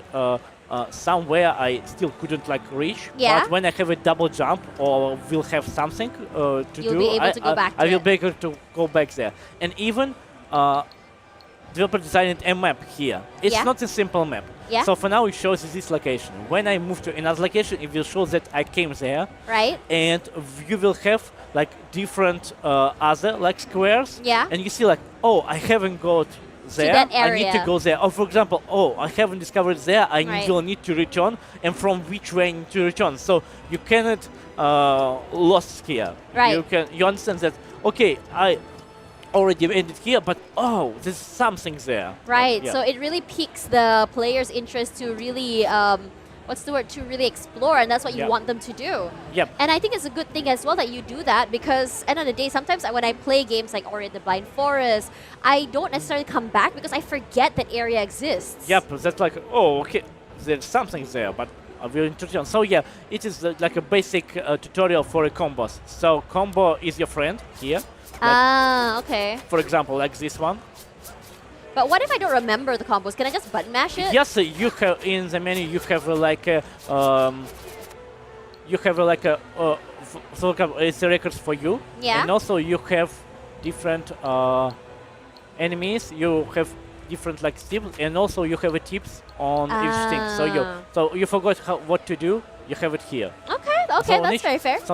somewhere I still couldn't like reach. Yeah. But when I have a double jump or will have something to You'll do, be able to go back to I will it. be able to go back there. And even developer designed a map here. It's not a simple map. Yeah. So for now it shows this location. When I move to another location, it will show that I came there. Right. And you will have like different other like squares. Yeah. And you see like, oh, I haven't got there. that I need to area. go there. Or for example, oh, I haven't discovered there. I Right. will need to return. And from which way I need to return. So you cannot lost here. Right. You understand that? Okay, I already ended here, but oh, there's something there. Right. Yeah. So it really piques the player's interest to really, what's the word? To really explore, and that's what you Yep. want them to do. Yep. And I think it's a good thing as well that you do that because, end of the day, sometimes when I play games like Ori and the Blind Forest, I don't necessarily come back because I forget that area exists. Yep, that's like, oh, okay, there's something there, but I will introduce. So yeah, it is like a basic tutorial for a combos. So combo is your friend here. Okay. For example, like this one. But what if I don't remember the combos? Can I just button mash it? Yes, you have in the menu. You have like a, so it's a records for you. Yeah. And also you have different enemies. You have different like tips, and also you have tips on each thing. So you forgot what to do. You have it here. Okay, So that's very fair. So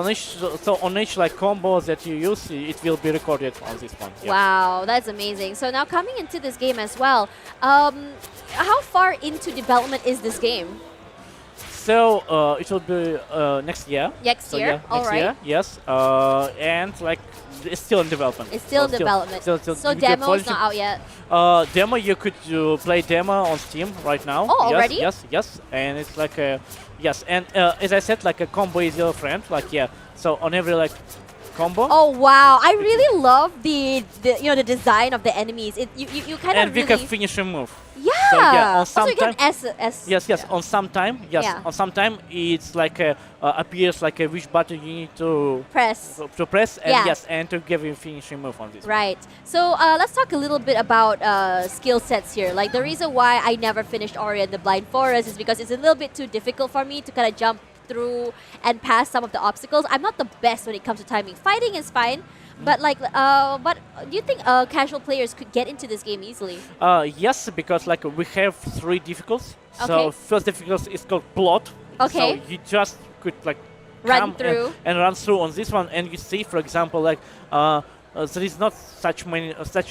on each like combo that you use, it will be recorded on this one. Yeah. Wow, that's amazing. So now coming into this game as well, how far into development is this game? So it will be next year. Next So, year? yeah, All next right. year, yes. And like it's still in development. It's still in development. Still So we can demo's polish not it. out yet. Demo, you could play demo on Steam right now. Oh, yes, already? Yes. And it's like a yes. And as I said, like a combo is your friend. Like yeah. So on every like combo. Oh wow! I really love the design of the enemies. You kind of and we really. can finish a move. Yeah. So yeah, on Also, some you can time. Yes. yeah. On some time. Yes. Yeah. On some time, it's like appears like a which button you need to press. To press. And Yeah. yes, and to give you a finishing move on this. Right. So let's talk a little bit about skill sets here. Like the reason why I never finished Ori and the Blind Forest is because it's a little bit too difficult for me to kind of jump through and pass some of the obstacles. I'm not the best when it comes to timing. Fighting is fine, but like, but do you think casual players could get into this game easily? Yes, because like we have 3 difficulties. Okay. So first difficulty is called plot. Okay. So you just could like Run come through. and run through on this one, and you see, for example, like there is not such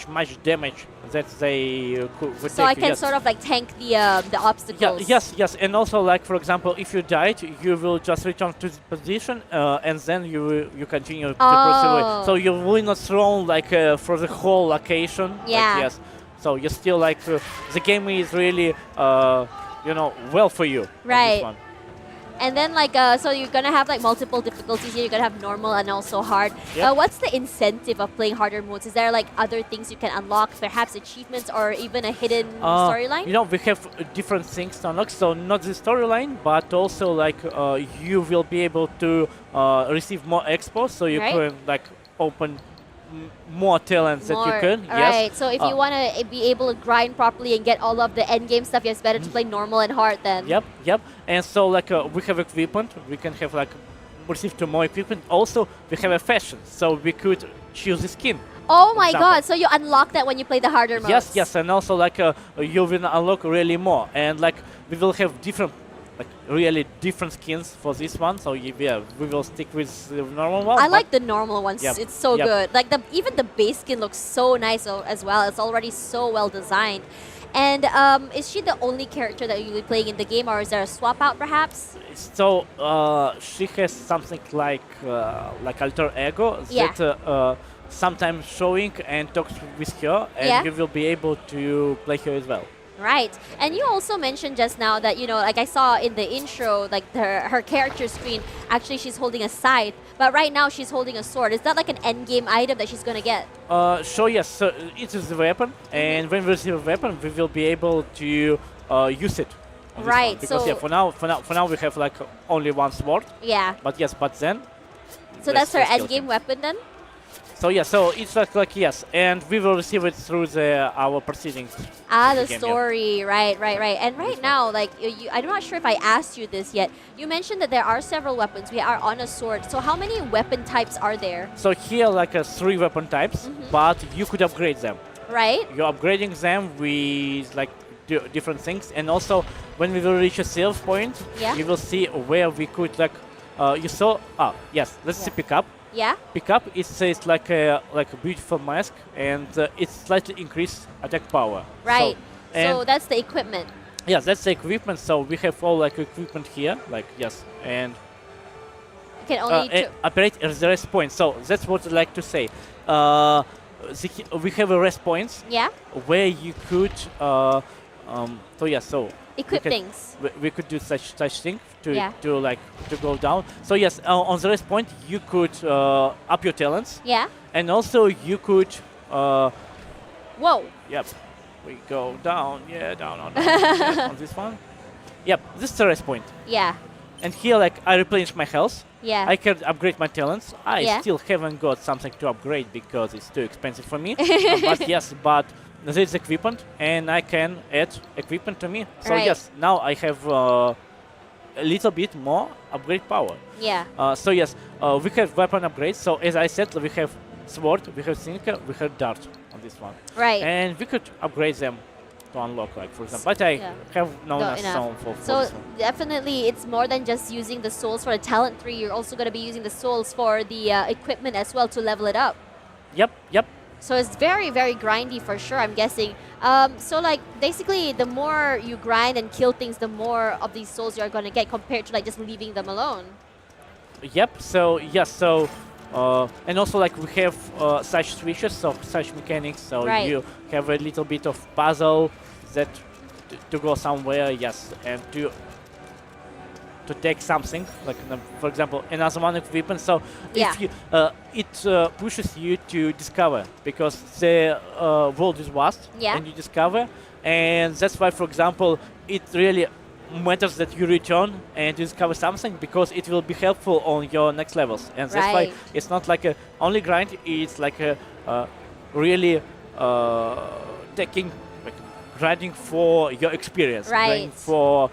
much damage that they would So take. I can yes. sort of like tank the obstacles. Yeah, yes, and also like for example, if you died, you will just return to the position, and then you continue to proceed away. So you will not thrown like for the whole location. Yeah. Like, yes. So you still like the game is really well for you. on this Right. one. And then like so you're gonna have like multiple difficulties here. You're gonna have normal and also hard. Yep. What's the incentive of playing harder modes? Is there like other things you can unlock, perhaps achievements or even a hidden storyline? We have different things to unlock. So not the storyline, but also like you will be able to receive more expos. So you Right. can like open more talents that you can. Right. Yes. So if you want to be able to grind properly and get all of the end game stuff, it's better to play normal and hard then. Yep. And so like we have equipment. We can have like receive to more equipment. Also, we have a fashion, so we could choose a skin. Oh my example. god! So you unlock that when you play the harder modes. Yes, and also like you will unlock really more, and like we will have different, like really different skins for this one. So yeah, we will stick with the normal one. I like the normal ones. Yep. It's so Yep. good. Like even the base skin looks so nice as well. It's already so well designed. And is she the only character that you'll be playing in the game, or is there a swap out perhaps? So she has something like alter ego Yeah. that sometimes showing and talks with her, and Yeah. you will be able to play her as well. Right. And you also mentioned just now that, like I saw in the intro, like her character screen, actually she's holding a scythe, but right now she's holding a sword. Is that like an end game item that she's going to get? So yes, so it is the weapon, and when we receive a weapon, we will be able to use it. On this Right, one. Because so- yeah, for now we have like only one sword. Yeah. But yes, but then. So let's- that's her let's kill end game him. weapon then? So yeah, so it's like yes, and we will receive it through our proceedings. Ah, in the game, yeah. story, right. And right now, like, I'm not sure if I asked you this yet. You mentioned that there are several weapons. We are on a sword. So how many weapon types are there? So here like 3 weapon types, but you could upgrade them. Right. You're upgrading them with like different things, and also when we will reach a sales point, Yeah. you will see where we could like. You saw. Yes. Let's see pickup. Yeah. Pickup, it says like a beautiful mask, and it's slightly increased attack power. Right. So, So and that's the equipment. yes, that's the equipment. So we have all like equipment here, like yes, and You can only operate as the rest point. So that's what I like to say. We have a rest points. Yeah. Where you could. So yeah, so. Equip we can- things. We could do such thing Yeah. to go down. So yes, on the rest point you could up your talents. Yeah. And also you could. Whoa. Yep. We go down. Yeah, down on yeah, on this one. Yep. This is the rest point. Yeah. And here, like, I replenish my health. Yeah. I can upgrade my talents. I Yeah. still haven't got something to upgrade because it's too expensive for me. But yes, but there is equipment, and I can add equipment to me. So Right. yes, now I have a little bit more upgrade power. Yeah. So yes, we have weapon upgrades. So as I said, we have sword, we have sinker, we have dart on this one. Right. And we could upgrade them to unlock, like for example. But I have no Not enough enough. sound for So this one. definitely, it's more than just using the souls for the talent 3. You're also going to be using the souls for the equipment as well to level it up. Yep. So it's very, very grindy for sure, I'm guessing. So like basically, the more you grind and kill things, the more of these souls you're going to get compared to like just leaving them alone. Yep. So yes. So and also like we have such switches, so such mechanics. So Right. you have a little bit of puzzle that to go somewhere. Yes, and to take something like for example another one equipment. So Yeah. if you it pushes you to discover because the world is vast Yeah. and you discover, and that's why for example it really matters that you return and discover something because it will be helpful on your next levels, and that's why Right. it's not like a only grind, it's like a really taking like grinding for your experience, Right. grinding for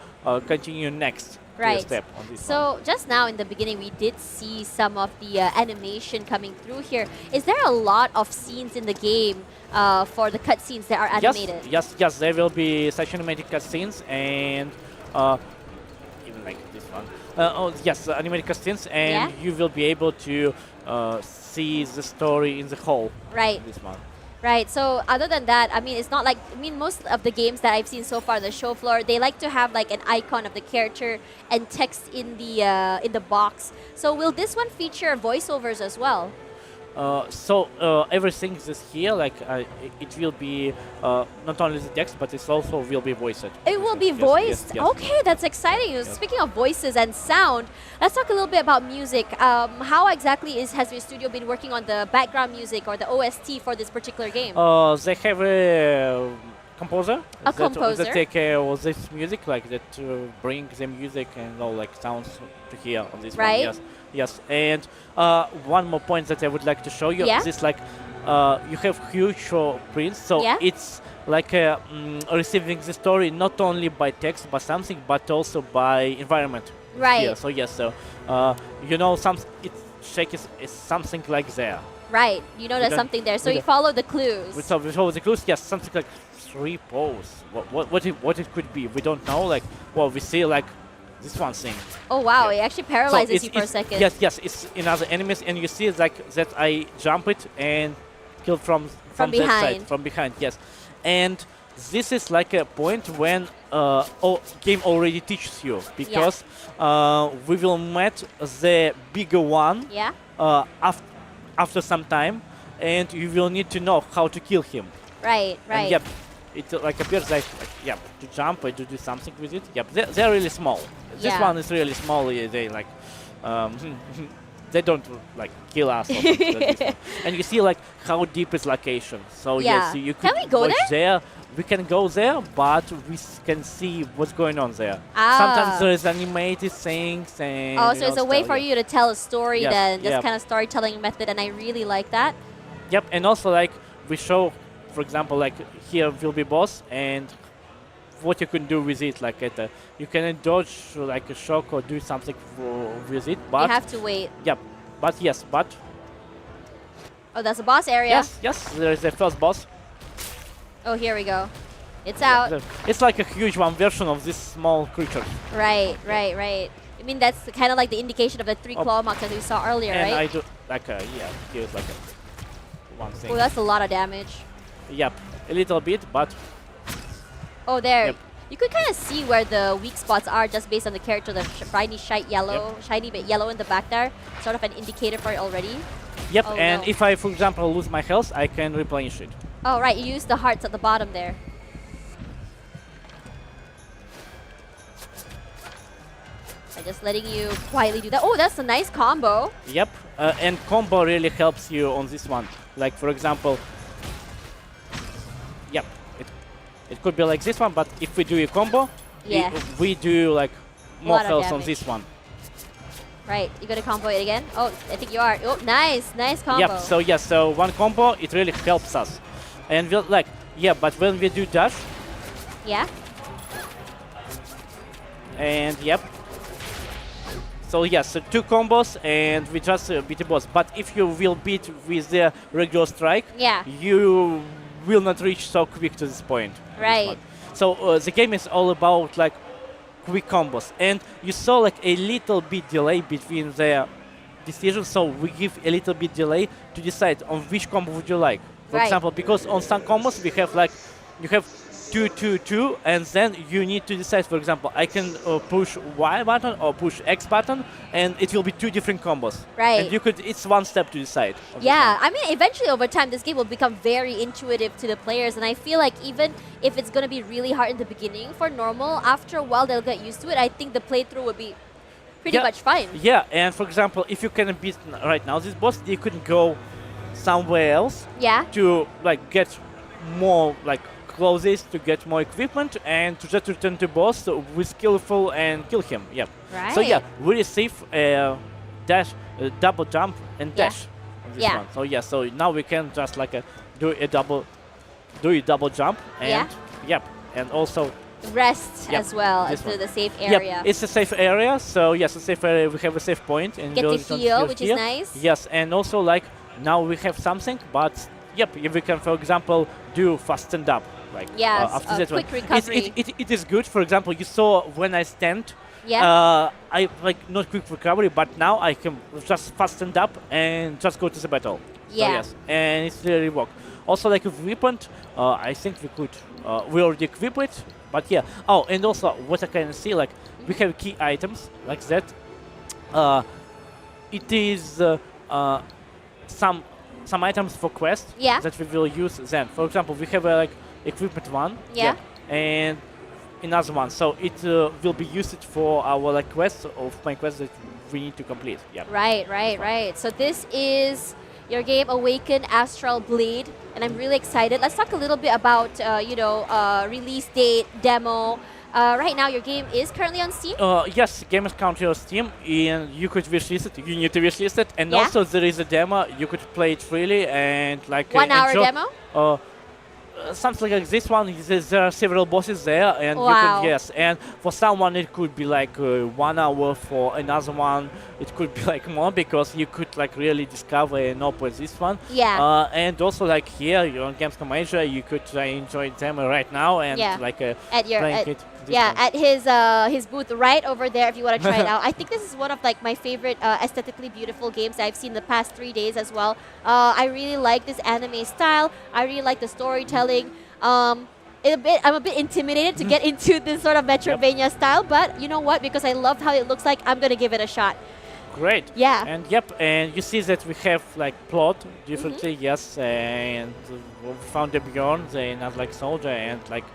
continue next to your Right. step on this one. So just now in the beginning, we did see some of the animation coming through here. Is there a lot of scenes in the game for the cutscenes that are animated? Yes, there will be such animated cutscenes and even like this one. Yes, animated cutscenes, and Yeah. you will be able to see the story in the whole. Right. This one. Right. So other than that, I mean, it's not like most of the games that I've seen so far, the show floor, they like to have like an icon of the character and text in the box. So will this one feature voiceovers as well? So everything is here, like it will be not only the text, but it also will be voiced. It will be Yes, voiced. yes. Okay, that's exciting. Speaking of voices and sound, let's talk a little bit about music. How exactly has your studio been working on the background music or the OST for this particular game? They have a composer. A composer. That take care of this music, like that bring the music and all like sounds to hear on this Right. one. Yes. And one more point that I would like to show you. Yeah. This like you have huge prints, so Yeah. it's like receiving the story not only by text, but something, but also by environment. Right. Here. So yes, so it shakes is something like there. Right. You know We there's don't- something there. So we you don't- follow the clues. We follow the clues. Yes, something like 3 poles. What it could be, we don't know. Like, well, we see like this one thing. Oh wow, it actually paralyzes So you for a second. Yes, it's in other enemies, and you see it's like that. I jump it and kill from that behind. side, from behind. Yes, and this is like a point when game already teaches you, because we will meet the bigger one Yeah. after some time, and you will need to know how to kill him. Right, right. And yep, it like appears like yep, to jump or to do something with it. Yep, they're really small. This Yeah. one is really small. They like they don't like kill us. Or something like this one. And you see like how deep is location. So Yeah. yes, you could Can we go watch there? We can go there, but we can see what's going on there. Ah. Sometimes there is animated things and. Oh, you so it's know, a way stuff, for yeah. you to tell a story Yes, then, this yep. kind of storytelling method, and I really like that. Yep, and also like we show, for example, like here will be boss and what you can do with it. Like you can dodge like a shock or do something with it, but You have to wait. Yep, but Oh, that's a boss area. yes, there is the first boss. Oh, here we go. It's out. It's like a huge one version of this small creature. Right, right, right. I mean, that's kind of like the indication of the 3 claw mark that we saw earlier, And right? I do like here's like one thing. Oh, that's a lot of damage. Yep, a little bit, but Oh, there. Yep. You could kind of see where the weak spots are just based on the character, the shiny bit yellow in the back there. Sort of an indicator for it already. yep. Oh, And no. if I, for example, lose my health, I can replenish it. Oh, right. You use the hearts at the bottom there. I'm just letting you quietly do that. Oh, that's a nice combo. Yep, and combo really helps you on this one. Like for example, yep, it could be like this one, but if we do a combo, Yeah. we do like more Lot of health on damage. this one. Right. You gonna combo it again? Oh, I think you are. Oh, nice. Nice combo. Yep. So yes, so one combo it really helps us, and we'll like but when we do dash, Yeah. and yep. So yes, so 2 combos and we just beat the boss. But if you will beat with the regular strike, Yeah. you will not reach so quick to this point. Right. So the game is all about like quick combos, and you saw like a little bit delay between the decisions. So we give a little bit delay to decide on which combo would you like. For Right. example, because on some combos we have like you have 2, 2, 2, and then you need to decide. For example, I can push Y button or push X button, and it will be 2 different combos. Right. And you could it's one step to decide. on this Yeah, one. I mean, eventually over time, this game will become very intuitive to the players, and I feel like even if it's going to be really hard in the beginning for normal, after a while they'll get used to it. I think the playthrough will be pretty Yeah. much fine. Yeah, and for example, if you can beat right now this boss, you could go somewhere else. Yeah. To like get more like clothes, to get more equipment, and to just return to boss with skillful and kill him. Yep. So yeah, Right. we receive dash, double jump and Yeah. dash on this Yeah. one. So yeah, so now we can just like do a double jump and Yeah. yep, and also Rest Yep, as well this to one. the safe area. Yep, it's a safe area. So yes, a safe area. We have a safe point and Get we'll to return heal, which is here. nice. Yes, and also like now we have something, but yep, if we can, for example, do fast stand up, like Yes, after a that one. quick It's- recovery. It is good. For example, you saw when I stand. Yeah. I like not quick recovery, but now I can just fast stand up and just go to the battle. Yeah. So yes, and it's really work. Also, like with weapon, I think we could. We already equip it, but yeah. Oh, and also what I can see, like we have key items like that. It is some items for quest Yeah. that we will use then. For example, we have like equipment one. Yeah. And another one. So it will be used for our like quests of my quests that we need to complete. Yeah. Right, right, right. So this is your game Awaken Astral Blade, and I'm really excited. Let's talk a little bit about release date, demo. Right now, your game is currently on Steam. Yes, game is currently on Steam, and you could wishlist it. You need to wishlist it, and Yeah. also there is a demo. You could play it freely and like 1 hour enjoy- demo? Something like this one. There are several bosses there, and you Wow. could and for someone it could be like 1 hour. For another one, it could be like more because you could like really discover and open this one. Yeah. And also like here, you're on Gamescom Asia, you could enjoy demo right now and Yeah. like At your playing at, it. this yeah, one. at his booth right over there if you want to try it out. I think this is one of like my favorite aesthetically beautiful games I've seen the past 3 days as well. I really like this anime style. I really like the storytelling. I'm a bit intimidated to get into this sort of Metroidvania style, but you know what? Because I loved how it looks like, I'm gonna give it a shot. Great. Yeah. And and you see that we have like plot differently, yes, and we found the Bjorn, they have like soldier and like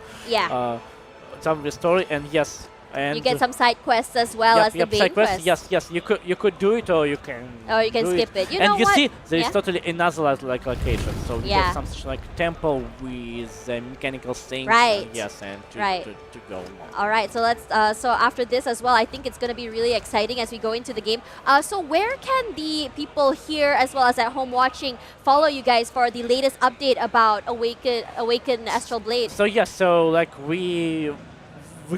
some of the story, and yes. And you get some side quests as well as the main quest. Yes. You could do it, or you can. Or you can skip it. You know and you what? see, there is totally another like location. So you Yeah. get some like temple with mechanical things. Right. Yes, and to go on. All right. So let's. So after this as well, I think it's going to be really exciting as we go into the game. So where can the people here as well as at home watching follow you guys for the latest update about Awaken Astral Blade? So yes, so like we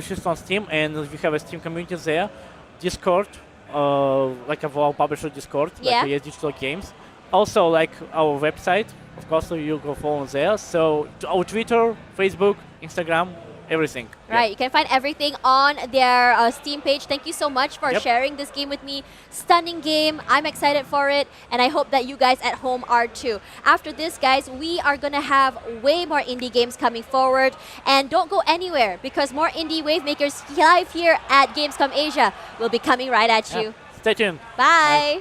just on Steam, and we have a Steam community there, Discord, like our publisher Discord, like Digital Games. Also, like our website, of course, so you go follow there. So our Twitter, Facebook, Instagram, everything. Right, you can find everything on their Steam page. Thank you so much for sharing this game with me. Stunning game. I'm excited for it, and I hope that you guys at home are too. After this, guys, we are going to have way more indie games coming forward. And don't go anywhere, because more Indie Wavemakers live here at Gamescom Asia will be coming right at you. Stay tuned. Bye.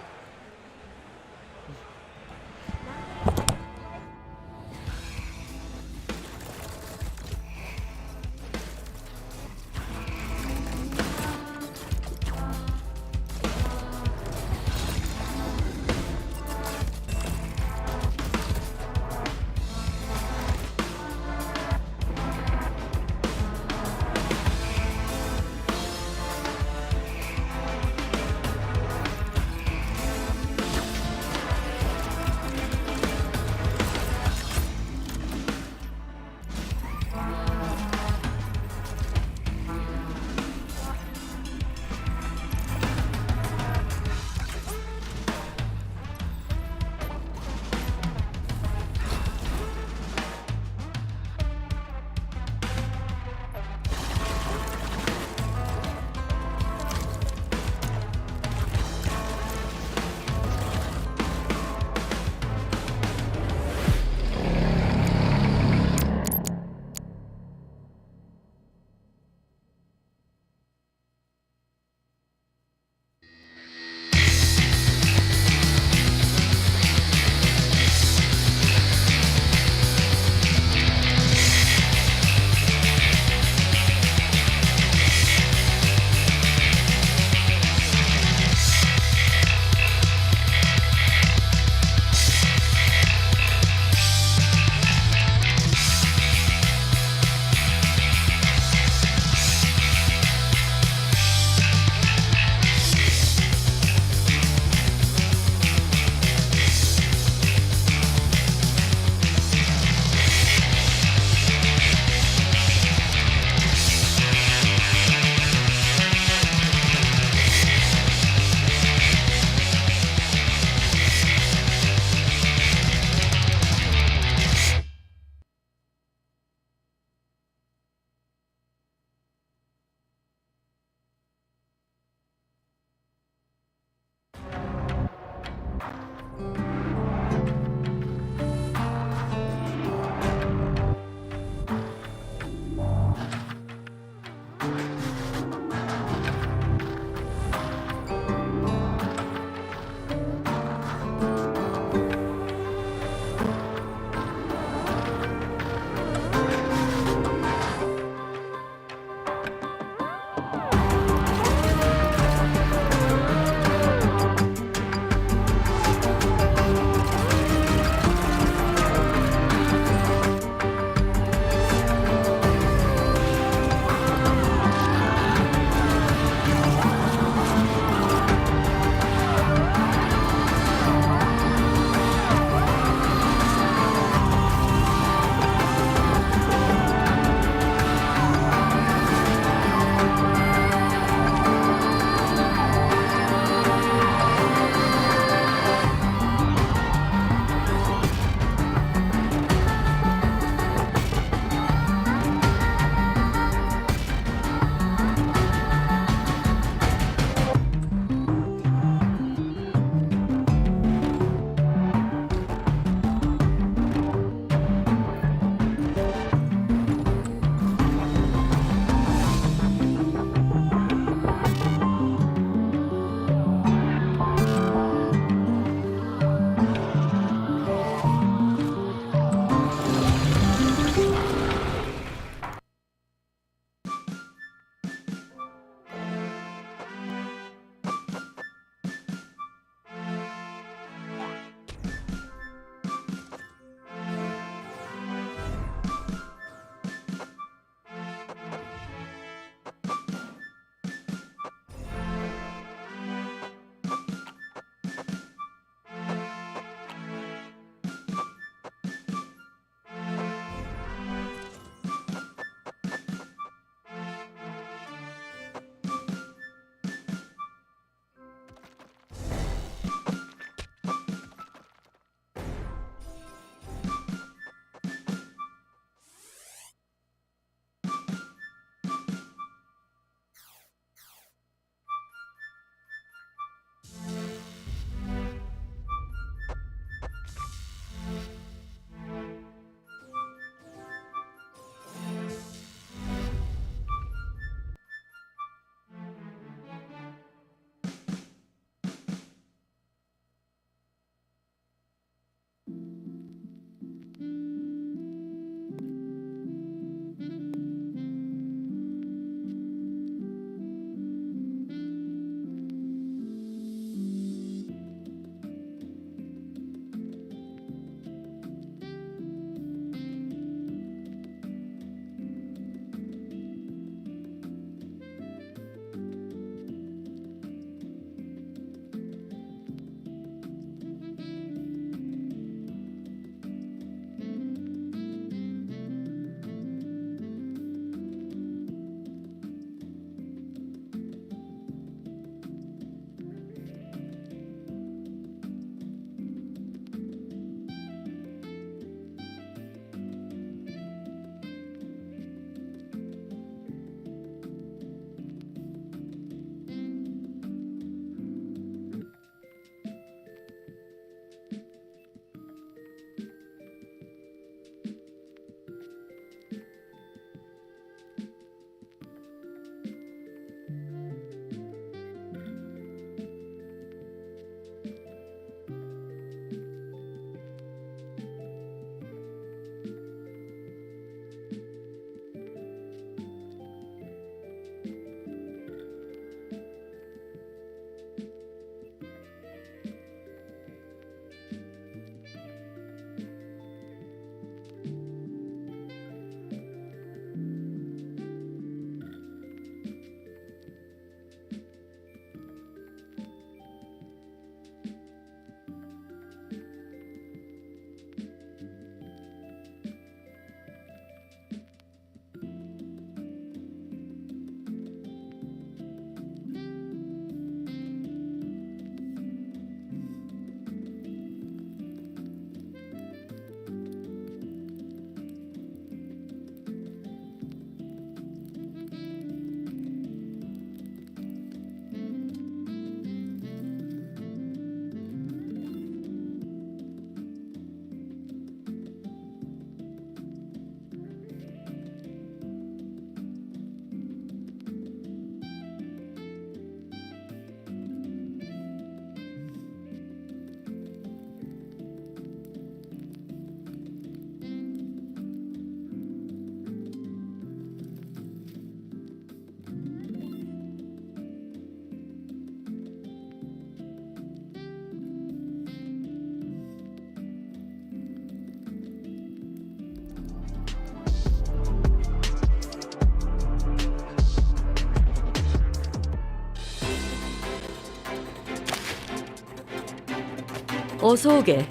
어서 오게.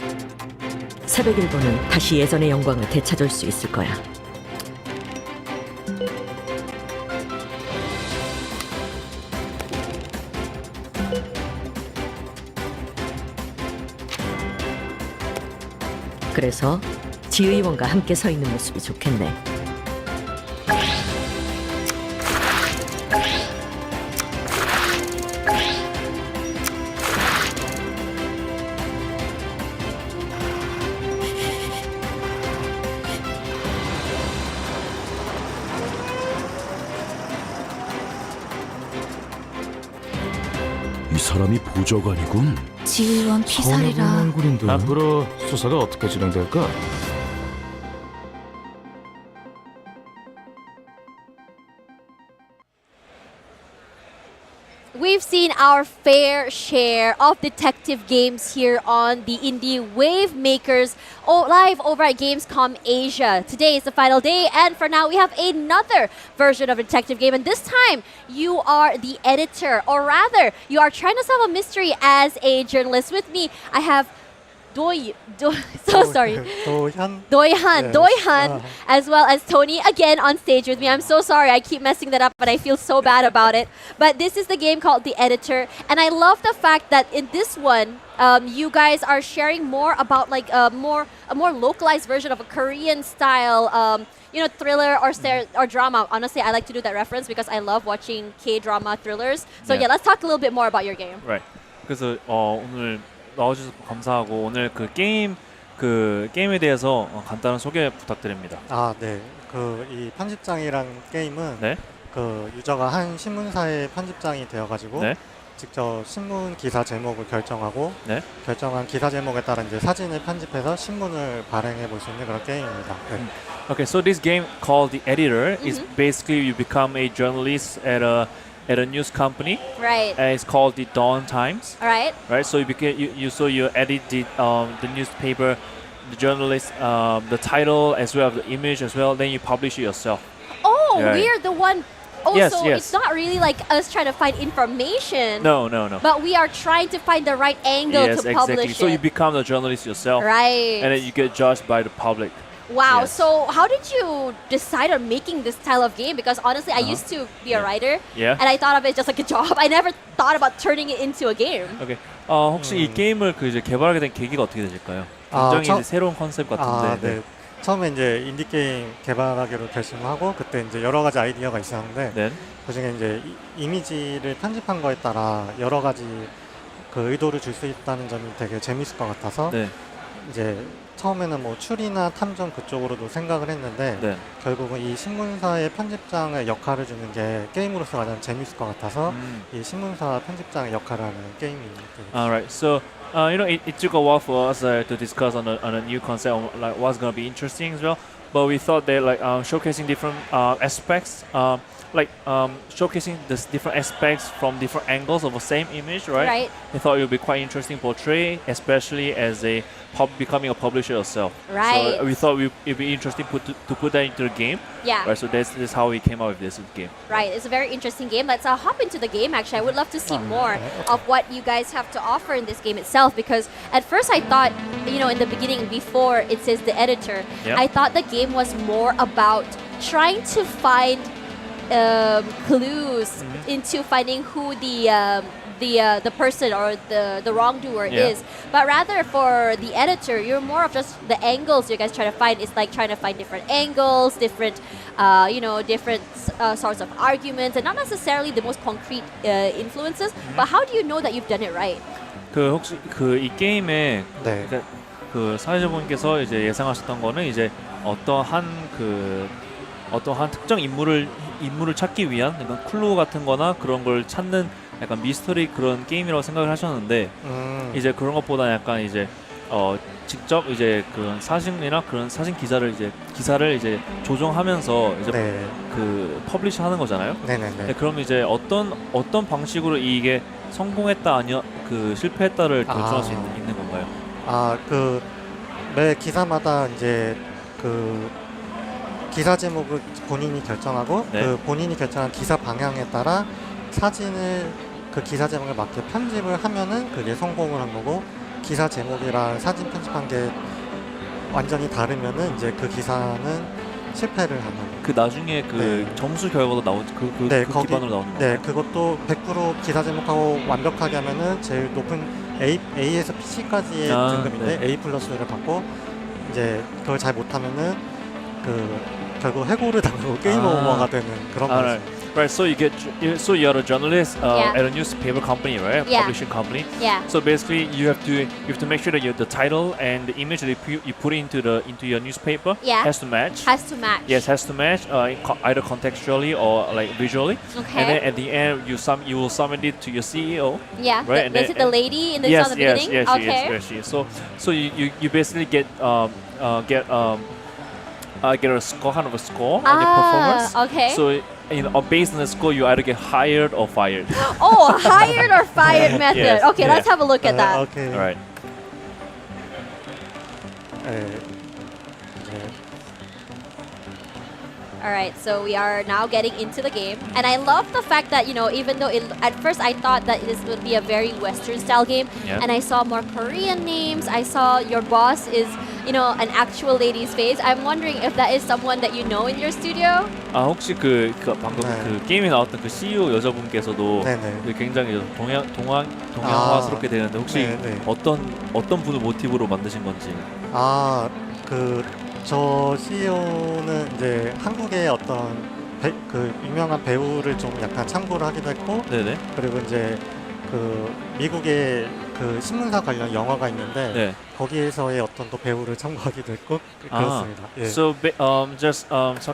새벽 일보는 다시 예전의 영광을 되찾을 수 있을 거야. 그래서 지의원과 함께 서 있는 모습이 좋겠네. 이 사람이 보좌관이군. 지의원 피살이라. 얼굴인데. 앞으로 수사가 어떻게 진행될까? We've seen our fair share of detective games here on the Indie Wavemakers live over at Gamescom Asia. Today is the final day, and for now we have another version of a detective game, and this time you are the editor, or rather, you are trying to solve a mystery as a journalist. With me, I have Doihan, as well as Tony again on stage with me. I'm so sorry, I keep messing that up, but I feel so bad about it. But this is the game called The Editor, and I love the fact that in this one, you guys are sharing more about like a more localized version of a Korean style, thriller or drama. Honestly, I like to do that reference because I love watching K-drama thrillers. So yeah, let's talk a little bit more about your game. Right. 그래서 오늘 나와주셔서 감사하고 오늘 그 게임에 대해서 간단한 소개 부탁드립니다. 아, 네. 이 편집장이란 게임은 네. 그 유저가 한 신문사의 편집장이 되어가지고 네. 직접 신문 기사 제목을 결정하고 네. 결정한 기사 제목에 따라 이제 사진을 편집해서 신문을 발행해 볼 수 있는 그런 게임입니다. 네. Okay, so this game called The Editor is basically you become a journalist at a news company. Right. It's called the Dawn Times. All right. Right. So you edit the newspaper, the journalist, the title as well as the image as well. Then you publish it yourself. Oh, Right. we're the one. Oh, Yes, so yes. it's not really like us trying to find information. No. But we are trying to find the right angle Yes, to exactly. publish So you it. become the journalist yourself. Right. And then you get judged by the public. Wow. Yes. So how did you decide on making this style of game? Because honestly, I used to be a writer. Yeah. And I thought of it just like a job. I never thought about turning it into a game. Okay. 혹시 이 게임을 이제 개발하게 된 계기가 어떻게 되실까요? 굉장히 이제 새로운 컨셉 같은데. 네. 처음에 이제 인디 게임 개발하기로 결심을 하고 그때 이제 여러 가지 아이디어가 있었는데 네. 그중에 이제 이미지를 편집한 거에 따라 여러 가지 그 의도를 줄 수 있다는 점이 되게 재밌을 것 같아서 네. 이제 처음에는 뭐 추리나 탐정 그쪽으로도 생각을 했는데 네. 결국은 이 신문사의 편집장의 역할을 주는 게 게임으로서 가장 재밌을 것 같아서 이 신문사 편집장의 역할을 하는 게임이 Alright, so it took a while for us to discuss on a new concept, on, like what's gonna be interesting as well. But we thought that like showcasing different aspects, showcasing the different aspects from different angles of the same image, right? Right. We thought it would be quite interesting to portray, especially as a becoming a publisher yourself. Right. So we thought it'd be interesting to put that into the game. Yeah. Right. So that's how we came up with this game. Right, it's a very interesting game. Let's hop into the game. Actually, I would love to see more of what you guys have to offer in this game itself. Because at first I thought, in the beginning, before it says the editor, Yeah. I thought the game was more about trying to find clues into finding who the person or the wrongdoer Yeah. is. But rather for the editor, you're more of just the angles you guys try to find. It's like trying to find different angles, different sorts of arguments, and not necessarily the most concrete influences. But how do you know that you've done it right? 혹시 이 게임에 그 사회자분께서 이제 예상하셨던 거는 이제 어떠한 특정 인물을 찾기 위한 약간 클루 같은 거나 그런 걸 찾는 약간 미스터리 그런 게임이라고 생각을 하셨는데 이제 그런 것보다 약간 이제 직접 이제 그런 사진이나 그런 사진 기사를 이제 조정하면서 이제 그 퍼블리시 하는 거잖아요. 네네네. 그럼 이제 어떤 방식으로 이게 성공했다 아니요 그 실패했다를 결정할 수 있는 건가요? 매 기사마다 이제 그 기사 제목을 본인이 결정하고 그 본인이 결정한 기사 방향에 따라 사진을 그 기사 제목에 맞게 편집을 하면은 그게 성공을 한 거고 기사 제목이랑 사진 편집한 게 완전히 다르면은 이제 그 기사는 실패를 하는. 그 나중에 그 네. 점수 결과도 나오죠. 그 기반으로 나오는 거. 네, 그것도 100% 기사 제목하고 완벽하게 하면은 제일 높은 A에서 C까지의 등급인데 네. A 플러스를 받고 이제 그걸 잘 못하면은 그 결국 해고를 당하고 게임 오버가 되는 그런 거죠. Right, so so you're a journalist Yeah. at a newspaper company, right? Yeah. Publishing company. Yeah. So basically, you have to make sure that the title and the image that you put into your newspaper Yeah. has to match. Has to match. Yes, has to match either contextually or like visually. Okay. And then at the end, you will submit it to your CEO. Yeah. Right. Is it the lady in the yes, on the yes, beginning? yes, Okay. yes, she is. So you basically get a score, kind of a score on your performance. Okay. So based on the score, you either get hired or fired. Oh, hired or fired method. Yes, Okay, yeah. let's have a look at that. Okay. All right. Alright, so we are now getting into the game. And I love the fact that, even though at first I thought that this would be a very Western style game, Yeah. and I saw more Korean names, I saw your boss is, an actual lady's face. I'm wondering if that is someone that you know in your studio? 혹시 방금 그 게임에 나왔던 그 CEO 여자분께서도 굉장히 동양화스럽게 되는데 혹시 어떤 분을 모티브로 만드신 건지? 저 CEO는 이제 한국의 어떤 그 유명한 배우를 좀 약간 참고를 하기도 했고, 네네. 그리고 이제 그 미국의 그 신문사 관련 영화가 있는데 거기에서의 어떤 또 배우를 참고하기도 했고 그렇습니다. 예. So just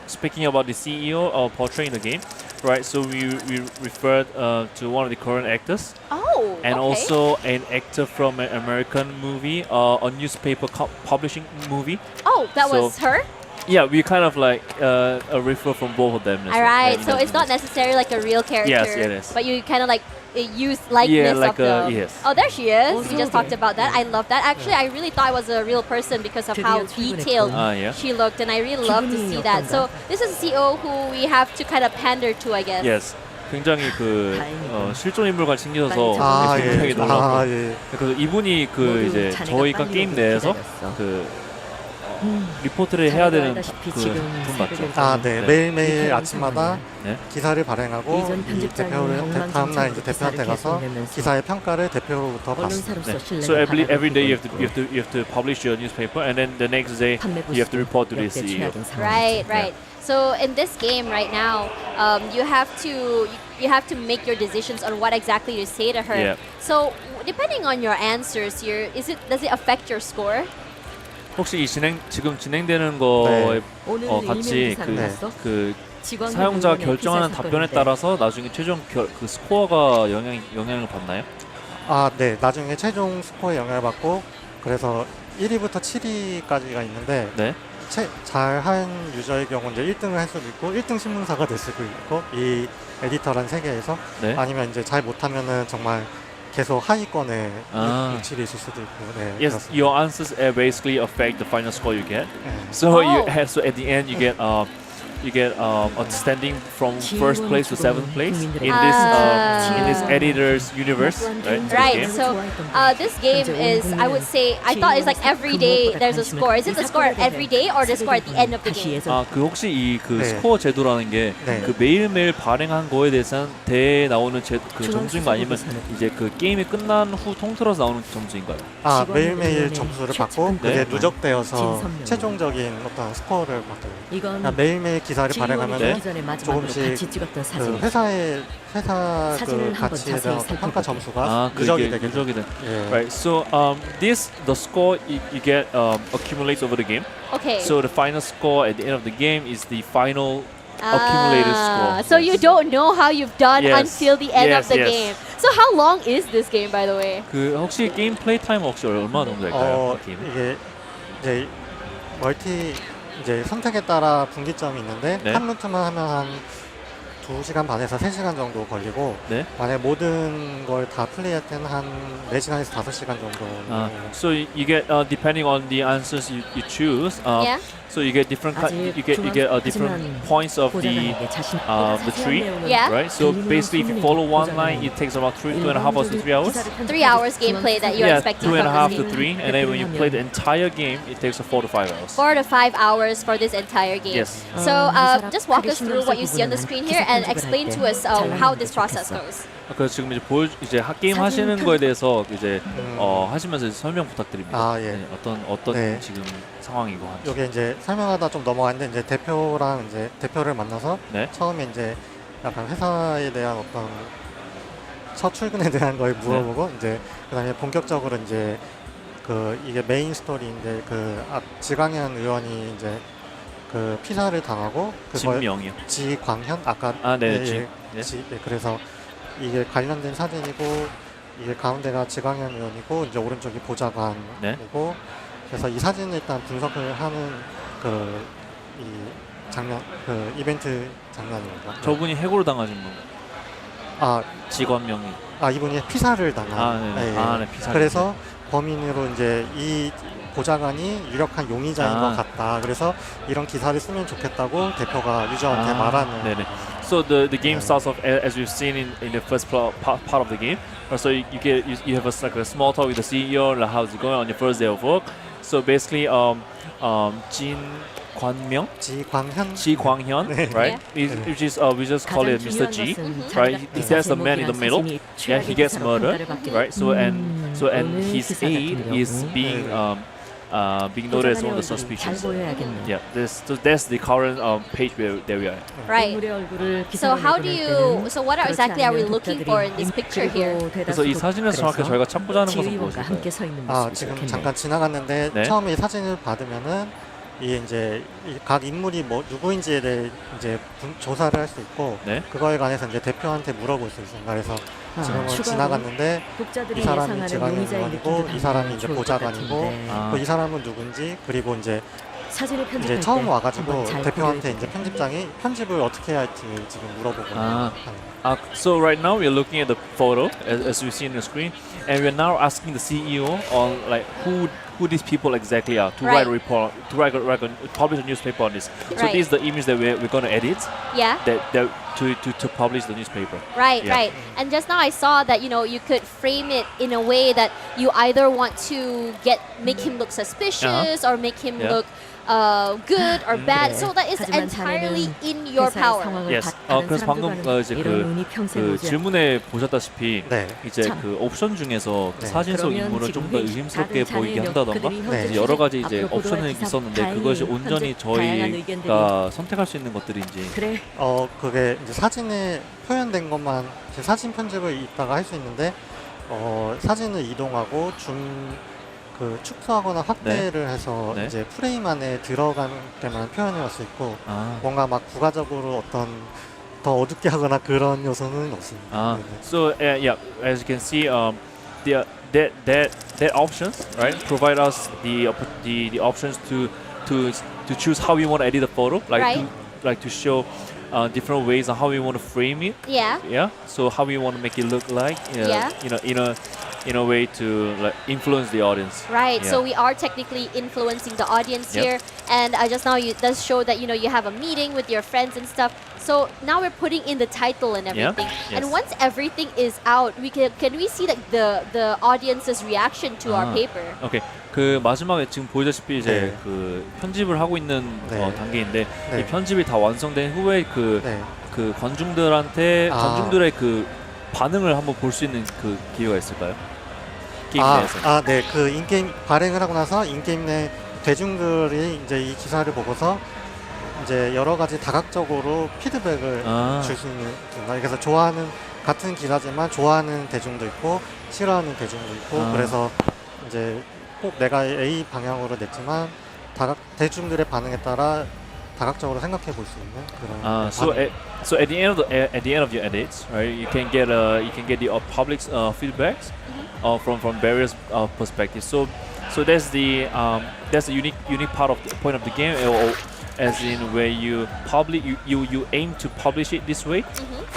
speaking about the CEO portraying the game, right? So we referred to one of the Korean actors. Oh, and okay. also an actor from an American movie, a newspaper publishing movie. Oh, that was her? Yeah, we kind of like a refer from both of them. Alright, so it's not necessarily like a real character. Yes, it is. But you kind of like use likeness like of the... yes. Oh, there she is. We just talked about that. I love that. Actually, I really thought it was a real person because of how detailed yeah. she looked, and I really love to see that. So this is a CEO who we have to kind of pander to, I guess. Yes. 굉장히 실존 인물과 챙겨서 굉장히 놀랐고 그래서 이분이 이제 저희가 게임 내에서 리포트를 해야 되는 분 맞죠? 네. 매일매일 아침마다 기사를 발행하고 이 다음날 이제 대표한테 가서 기사의 평가를 대표로부터 받습니다. So every day you have to publish your newspaper, and then the next day you have to report to the CEO. Right. So in this game right now, you have to make your decisions on what exactly to say to her. Yeah. So depending on your answers here, does it affect your score? 혹시 지금 진행되는 거에 같이 그 사용자가 결정하는 답변에 따라서 나중에 최종 그 스코어가 영향을 받나요? 네. 나중에 최종 스코어에 영향을 받고 그래서 1위부터 7위까지가 있는데 잘한 유저의 경우 이제 1등을 할 수도 있고 1등 신문사가 될 수도 있고 이 에디터란 세계에서 아니면 이제 잘 못하면은 정말 계속 하위권에 위치를 있을 수도 있고. Yes, 그렇습니다. your answers basically affect the final score you get. So so at the end you get standing from first place to seventh place in this editor's universe, right? Right. So this game is, I would say, I thought it's like every day there's a score. Is it the score every day or the score at the end of the game? 그 혹시 스코어 제도라는 게 그 매일매일 발행한 거에 대해서 나오는 그 점수인 거 아니면 이제 그 게임이 끝난 후 통틀어서 나오는 점수인가요? 매일매일 점수를 받고 그게 누적되어서 최종적인 어떤 스코어를 받아요. 매일매일 기사를 발행하면 조금씩 그 회사 그 가치에 대한 평가 점수가 누적이 되게 돼요. Right. So the score you get accumulates over the game. Okay. So the final score at the end of the game is the final accumulated score. So you don't know how you've done until the end of the yes. game. So how long is this game, by the way? 그 혹시 게임 플레이 타임 혹시 얼마 정도 될까요? 이게 이제 이제 선택에 따라 분기점이 있는데 한 루트만 하면 한 2시간 반에서 3시간 정도 걸리고 네. 만약 모든 걸 다 플레이할 때는 한 4시간에서 5시간 정도. So you get depending on the answers you choose. Yeah. So you get different you get different points of the tree, Yeah. right? So basically, if you follow one line, it takes about 2.5 hours to 3 hours. 3 hours gameplay that you're Yeah, expecting 2.5 from to this 3, game. and then when you play the entire game, it takes 4 to 5 hours. 4 to 5 hours for this entire game. Yes. So just walk us through what you see on the screen here and explain to us how this process goes. 그래서 지금 이제 게임 하시는 거에 대해서 이제 하시면서 설명 부탁드립니다. 아, 예. 네, 어떤 네. 지금 상황이고 한지. 여기 이제 설명하다 좀 넘어갔는데 이제 대표랑 이제 대표를 만나서 네. 처음에 이제 약간 회사에 대한 어떤 첫 출근에 대한 걸 물어보고 이제 그다음에 본격적으로 이제 그 이게 메인 스토리인데 그 지광현 의원이 이제 그 피살을 당하고 진명이요. 지광현 아까 네, 그래서 이게 관련된 사진이고 이게 가운데가 지광현 의원이고 이제 오른쪽이 보좌관이고 네. 그래서 이 사진을 일단 분석을 하는 그 이 장면 그 이벤트 장면입니다. 저분이 해고를 당하신 분. 직원명이. 이분이 피살을 당한. 네, 피살. 그래서 범인으로 이제 이 보좌관이 유력한 용의자인 것 같다. 그래서 이런 기사를 쓰면 좋겠다고 대표가 유저한테 말하는. 네네. So the game starts off as we've seen in the first part of the game. So you have like a small talk with the CEO, like how's it going on your first day of work. So basically, 지광현, right? Which is we just call it Mr. G, right? There's a man in the middle. Yeah, he gets murdered, right? So his aide is being noted as one of the suspicious. Yeah, that's the current page that we are at. Right. So so what exactly are we looking for in this picture here? 그래서 이 사진에서 정확히 저희가 찾고자 하는 것은 무엇일까요? 지금 잠깐 지나갔는데 네. 처음에 이 사진을 받으면은 이 이제 각 인물이 뭐 누구인지에 대해 이제 조사를 할 수 있고 네. 그거에 관해서 이제 대표한테 물어볼 수 있습니다. 그래서 지금은 지나갔는데 이 사람이 지광현 의원이고 이 사람이 이제 보좌관이고 또 이 사람은 누군지 그리고 이제 처음 와가지고 대표한테 이제 편집장이 편집을 어떻게 해야 할지 지금 물어보고 So right now we're looking at the photo as we see on the screen, and we're now asking the CEO on like who these people exactly are to write a report, to publish a newspaper on this. So this is the image that we're going to edit. Yeah. To publish the newspaper. Right, right. And just now I saw that you could frame it in a way that you either want to make him look suspicious or make him look good or bad. So that is entirely in your power. Yes. 그래서 방금 이제 그 질문에 보셨다시피 이제 그 옵션 중에서 그 사진 속 인물을 좀 더 의심스럽게 보이게 한다던가 이제 여러 가지 이제 옵션이 있었는데 그것이 온전히 저희가 선택할 수 있는 것들인지. 그게 이제 사진에 표현된 것만 사진 편집을 이따가 할 수 있는데 사진을 이동하고 축소하거나 확대를 해서 이제 프레임 안에 들어간 때만 표현해 올 수 있고 뭔가 막 부가적으로 어떤 더 어둡게 하거나 그런 요소는 없습니다. So yeah, as you can see, that options right provide us the options to choose how we want to edit the photo, like to show different ways on how we want to frame it. Yeah. Yeah. So how we want to make it look like. In a way to like influence the audience. Right. Yeah. So we are technically influencing the audience here, and just now it does show that you have a meeting with your friends and stuff. So now we're putting in the title and everything. Yes. And once everything is out, can we see like the audience's reaction to our paper? Okay. 그 마지막에 지금 보이다시피 이제 그 편집을 하고 있는 단계인데 이 편집이 다 완성된 후에 그 관중들의 그 반응을 한번 볼 수 있는 그 기회가 있을까요? 게임 내에서. 네. 그 인게임 발행을 하고 나서 인게임 내 대중들이 이제 이 기사를 보고서 이제 여러 가지 다각적으로 피드백을 줄 수 있는. 그래서 같은 기사지만 좋아하는 대중도 있고 싫어하는 대중도 있고 그래서 이제 꼭 내가 A 방향으로 냈지만 대중들의 반응에 따라 다각적으로 생각해 볼 수 있는 그런. So at the end of your edits, right, you can get the public's feedbacks from various perspectives. So that's the that's a unique part of the point of the game, or as in where you you aim to publish it this way,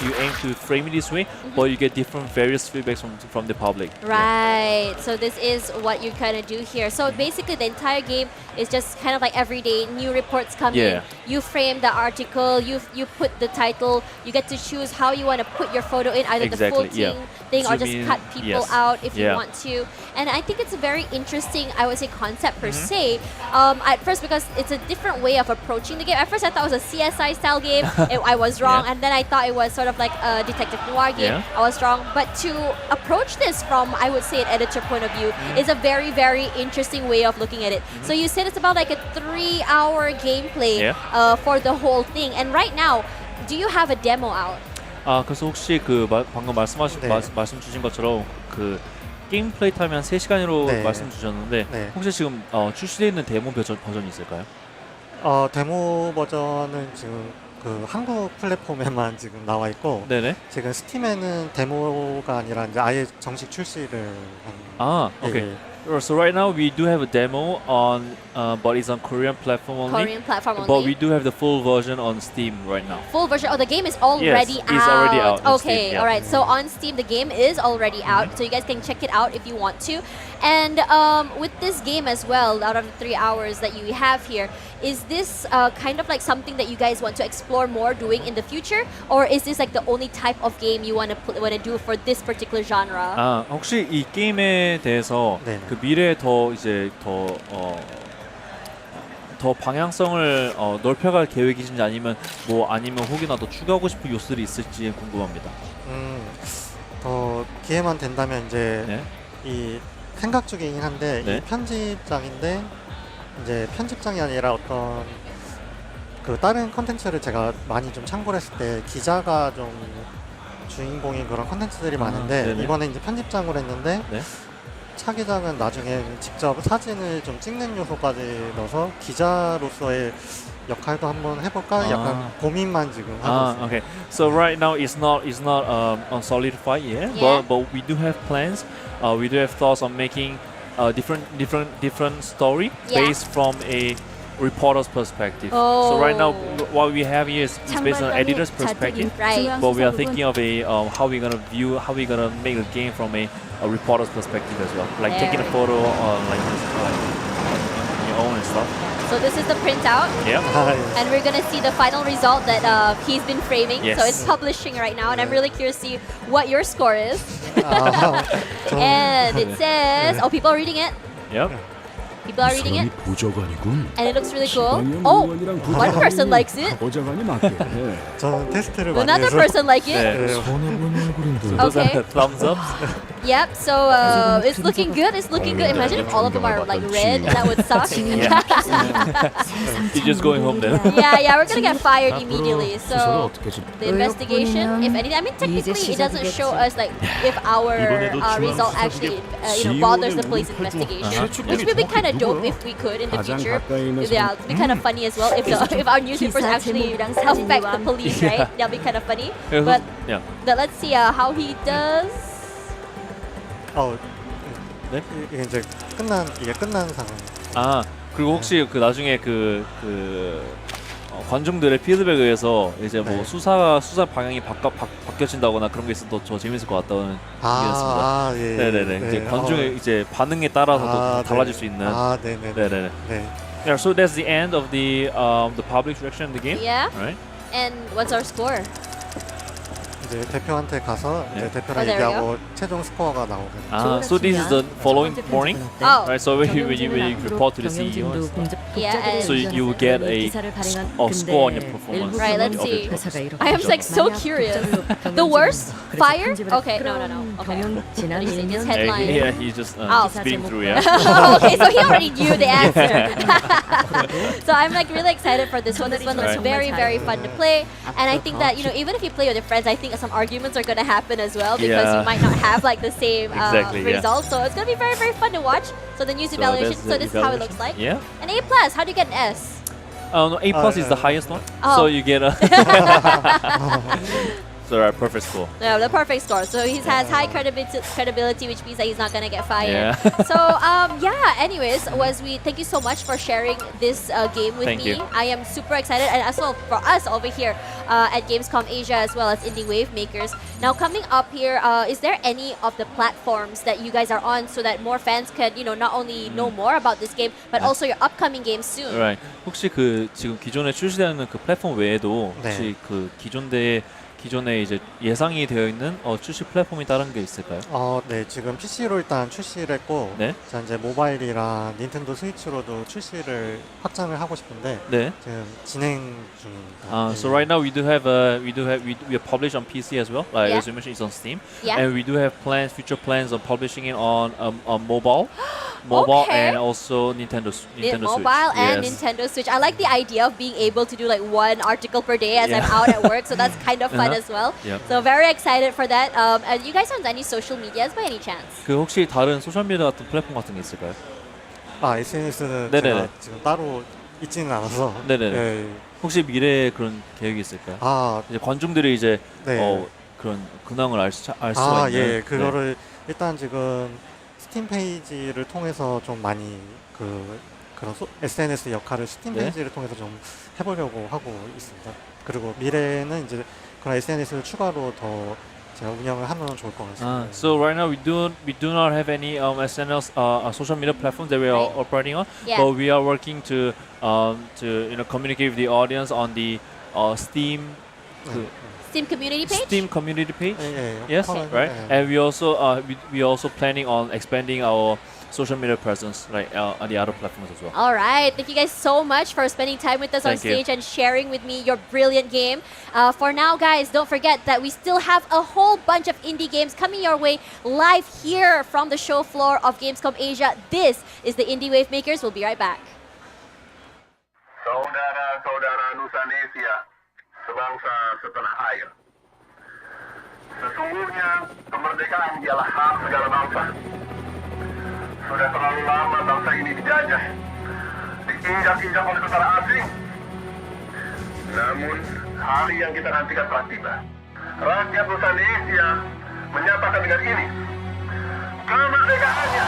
you aim to frame it this way, but you get different various feedbacks from the public. Right. So this is what you kind of do here. So basically, the entire game is just kind of like every day new reports come in. You frame the article. You put the title. You get to choose how you want to put your photo in, either the full thing or just cut people out if you want to. And I think it's a very interesting, I would say, concept per se. At first, because it's a different way of approaching the game. At first, I thought it was a CSI style game. I was wrong, and then I thought it was sort of like a detective noir game. I was wrong. But to approach this from, I would say, an editor point of view is a very, very interesting way of looking at it. So you said it's about like a 3-hour gameplay for the whole thing. And right now, do you have a demo out? 그래서 혹시 그 방금 말씀 주신 것처럼 그 게임 플레이 타임이 한 3시간으로 말씀 주셨는데 혹시 지금 출시되어 있는 데모 버전이 있을까요? 데모 버전은 지금 그 한국 플랫폼에만 지금 나와 있고 지금 스팀에는 데모가 아니라 이제 아예 정식 출시를 okay. So right now we do have a demo on, but it's on Korean platform only. Korean platform only. But we do have the full version on Steam right now. Full version? Oh, the game is already out. It's already out. Okay, Steam, all right. So on Steam, the game is already out. So you guys can check it out if you want to. And with this game as well, out of the 3 hours that you have here, is this kind of like something that you guys want to explore more doing in the future, or is this like the only type of game you want to do for this particular genre? 혹시 이 게임에 대해서 그 미래에 더 이제 더 방향성을 넓혀갈 계획이신지 아니면 혹이나 더 추가하고 싶은 요소들이 있을지 궁금합니다. 기회만 된다면 이제 이 생각 중이긴 한데 이 편집장인데 이제 편집장이 아니라 어떤 그 다른 컨텐츠를 제가 많이 좀 참고를 했을 때 기자가 좀 주인공인 그런 컨텐츠들이 많은데 이번에 이제 편집장으로 했는데 차기장은 나중에 직접 사진을 좀 찍는 요소까지 넣어서 기자로서의 역할도 한번 해볼까 약간 고민만 지금 하고 있습니다. Okay. So right now it's not solidified yet, but we do have plans. We do have thoughts on making different story based from a reporter's perspective. So right now what we have here is based on editor's perspective, but we are thinking of how we're gonna make the game from a reporter's perspective as well, like taking a photo like this, on your own and stuff. So this is the printout, and we're gonna see the final result that he's been framing. So it's publishing right now, and I'm really curious to see what your score is. And it says, oh, people are reading it. People are reading it, and it looks really cool. Oh, one person likes it. Another person likes it. Okay. Thumbs up. Yep. So it's looking good. It's looking good. Imagine if all of them are like red. That would suck. You're just going home then. Yeah. We're gonna get fired immediately. So the investigation, if anything, I mean technically it doesn't show us like if our result actually bothers the police investigation, which would be kind of dope if we could in the future. Yeah, it'd be kind of funny as well if our newspapers actually affect the police, right? That'd be kind of funny. But let's see how he does. 이게 끝난 상황. 그리고 혹시 그 나중에 관중들의 피드백에 의해서 이제 뭐 수사 방향이 바뀌어진다거나 그런 게 있어도 더 재밌을 것 같다는 얘기였습니다. 네네네. 이제 관중의 이제 반응에 따라서 달라질 수 있는. 네네네. Yeah, so that's the end of the public reaction of the game. Yeah. Right. And what's our score? 이제 대표한테 가서 이제 대표랑 얘기하고 최종 스코어가 나오거든요. So this is the following morning, right? So when you report to the CEO, so you get a score on your performance. Right. Let's see. I am like so curious. The worst? Fire? Okay. No. Okay. His headline. Yeah, he's just speeding through. Yeah. Okay, so he already knew the answer. So I'm like really excited for this one. This one looks very, very fun to play, and I think that even if you play with your friends, I think some arguments are going to happen as well because you might not have like the same results. So it's going to be very, very fun to watch. So the news evaluation. So this is how it looks like. Yeah. An A+. How do you get an S? No, A+ is the highest one. So you get a. So perfect score. No, the perfect score. So he has high credibility, which means that he's not gonna get fired. Yeah. So yeah. Anyways, thank you so much for sharing this game with Thank me. you. I am super excited, and as well for us over here at Gamescom Asia as well as Indie Wavemakers. Now coming up here, is there any of the platforms that you guys are on so that more fans could not only know more about this game but also your upcoming games soon? Right. 혹시 지금 기존에 출시되는 그 플랫폼 외에도 혹시 그 기존에 이제 예상이 되어 있는 출시 플랫폼이 다른 게 있을까요? 네, 지금 PC로 일단 출시를 했고, 자 이제 모바일이랑 닌텐도 스위치로도 출시를 확장을 하고 싶은데, 지금 진행 중입니다. So right now we are published on PC as well. Like as you mentioned, it's on Steam, and we do have future plans of publishing it on mobile and also Nintendo Switch. Mobile and Nintendo Switch. I like the idea of being able to do like one article per day as I'm out at work, so that's kind of fun as well. So very excited for that. And you guys on any social medias by any chance? 그 혹시 다른 소셜 미디어 같은 플랫폼 같은 게 있을까요? SNS는 제가 지금 따로 있지는 않아서. 네네네. 혹시 미래에 그런 계획이 있을까요? 이제 관중들이 이제 그런 근황을 알 수가 있는. 예, 그거를 일단 지금 스팀 페이지를 통해서 좀 많이 그런 SNS 역할을 스팀 페이지를 통해서 좀 해보려고 하고 있습니다. 그리고 미래는 이제 그런 SNS를 추가로 더 제가 운영을 하면 좋을 것 같습니다. So right now we do not have any SNS social media platforms that we are operating on, but we are working to communicate with the audience on the Steam. Steam community page? Steam community page. Yes, right. And we also planning on expanding our social media presence on the other platforms as well. All right. Thank you guys so much for spending time with us on stage and sharing with me your brilliant game. For now, guys, don't forget that we still have a whole bunch of indie games coming your way live here from the show floor of Gamescom Asia. This is the Indie Wavemakers. We'll be right back. Saudara-saudara Nusanesia, sebangsa setanah air. Sesungguhnya kemerdekaan ialah hak segala bangsa. Sudah terlalu lama bangsa ini dijajah, diinjak-injak oleh tentara asing. Namun, hari yang kita nantikan telah tiba. Rakyat Nusanesia menyatakan dengan ini, kemerdekaannya.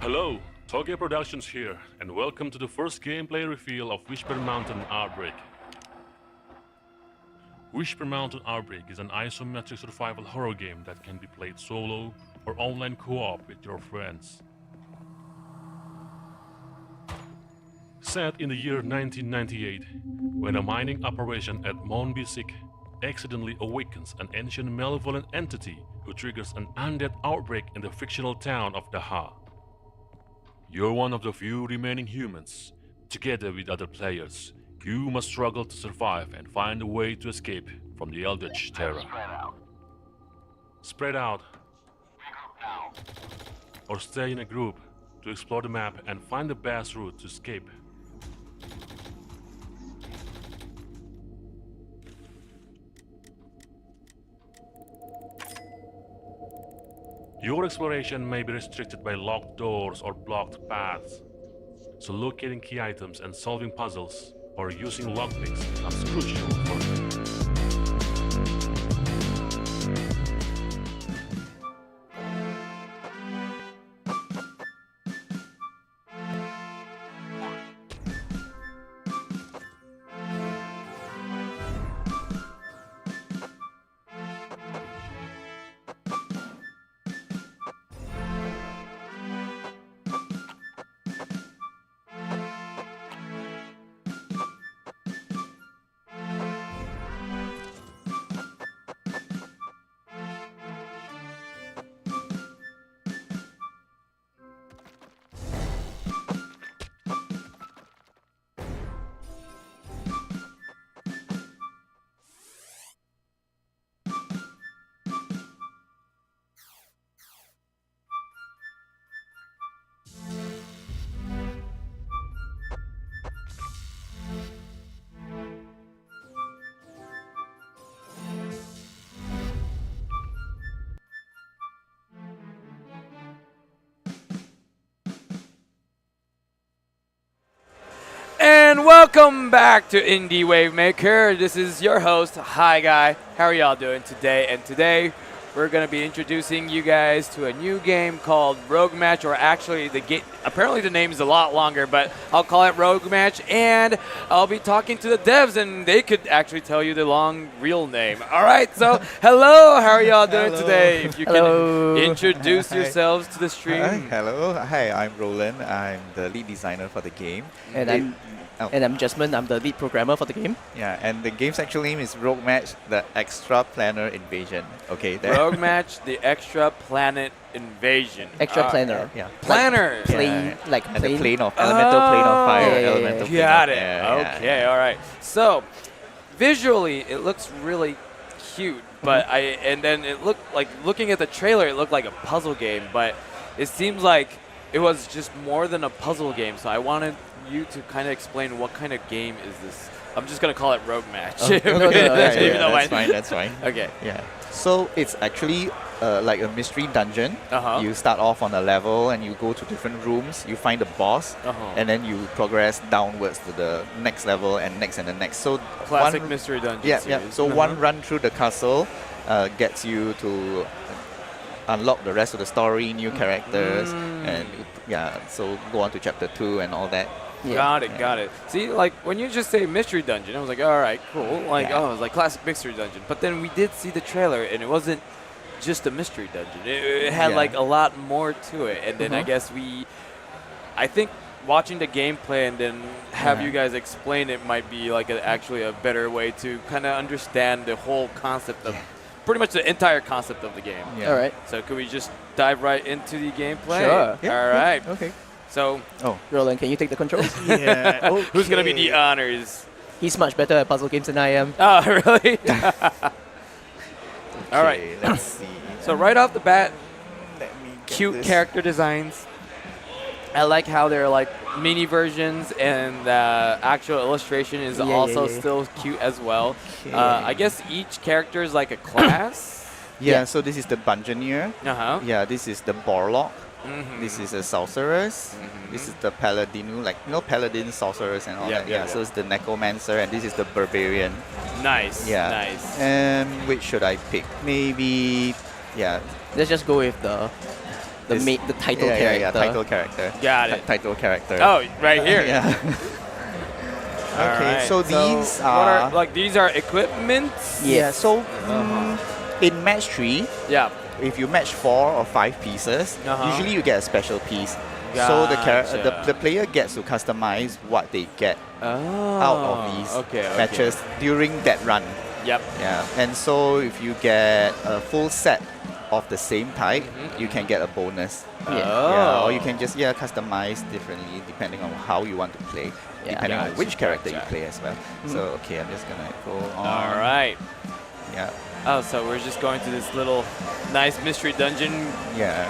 Hello, Toge Productions here, and welcome to the first gameplay reveal of Whisper Mountain Outbreak. Whisper Mountain Outbreak is an isometric survival horror game that can be played solo or online co-op with your friends. Set in the year 1998, when a mining operation at Monbisik accidentally awakens an ancient malevolent entity who triggers an undead outbreak in the fictional town of Daha. You're one of the few remaining humans. Together with other players, you must struggle to survive and find a way to escape from the Eldritch Terror. Spread out. Or stay in a group to explore the map and find the best route to escape. Your exploration may be restricted by locked doors or blocked paths, so locating key items and solving puzzles or using lockpicks becomes crucial for you. And welcome back to Indie Wavemaker. This is your host, Hi Guy. How are y'all doing today? And today we're going to be introducing you guys to a new game called Rogue Match, or actually apparently the name is a lot longer, but I'll call it Rogue Match, and I'll be talking to the devs and they could actually tell you the long real name. All right, so hello, how are y'all doing today? If you can introduce yourselves to the stream. Hello, hi, I'm Roland. I'm the lead designer for the game. And I'm Jasmine. I'm the lead programmer for the game. Yeah, and the game's actual name is Rogue Match: The Extra Planar Invasion. Okay, there. Rogue Match: The Extra Planet Invasion. Extra planar. Yeah. Planar. Like and the plane of elemental plane of fire, elemental plane Got of it. air. Okay, all right. So, visually, it looks really cute, but it looked like, looking at the trailer, it looked like a puzzle game, but it seems like it was just more than a puzzle game. So I wanted you to kind of explain what kind of game is this. I'm just gonna call it Rogue Match. That's fine. Okay. Yeah. So it's actually like a mystery dungeon. You start off on a level and you go to different rooms. You find the boss, and then you progress downwards to the next level and next and the next. So classic mystery dungeon. Yeah. So one run through the castle gets you to unlock the rest of the story, new characters, and so go on to chapter 2 and all that. Got it. See, like when you just say mystery dungeon, I was like, all right, cool. Like, it was like classic mystery dungeon. But then we did see the trailer, and it wasn't just a mystery dungeon. It had like a lot more to it. And then I think watching the gameplay and then have you guys explain it might be like actually a better way to kind of understand the whole concept of pretty much the entire concept of the game. All right. So could we just dive right into the gameplay? Sure. All right. Okay. So, Roland, can you take the controls? Who's gonna be the honors? He's much better at puzzle games than I am. Oh, really? All right. Let's see. So right off the bat, cute character designs. I like how they're like mini versions, and the actual illustration is also still cute as well. I guess each character is like a class. So this is the Bungeoneer. Yeah, this is the Borlock. This is a Sorceress. This is the Paladinu, like Paladin, Sorceress, and all that. So it's the Necromancer, and this is the Barbarian. Nice. Nice. And which should I pick? Maybe, Let's just go with the title character. Yeah, title character. Got it. Title character. Oh, right here. Okay, so these are these are equipments. Yeah. So in match 3. Yeah. If you match 4 or 5 pieces, usually you get a special piece. So Gotcha. the player gets to customize what they get out of these matches during that run. Yep. Yeah. And so if you get a full set of the same type, you can get a bonus. Yeah. Or you can just customize differently depending on how you want to play, depending on which character you play as well. So okay, I'm just gonna go on. All right. Yeah. Oh, so we're just going to this little nice mystery dungeon. Yeah.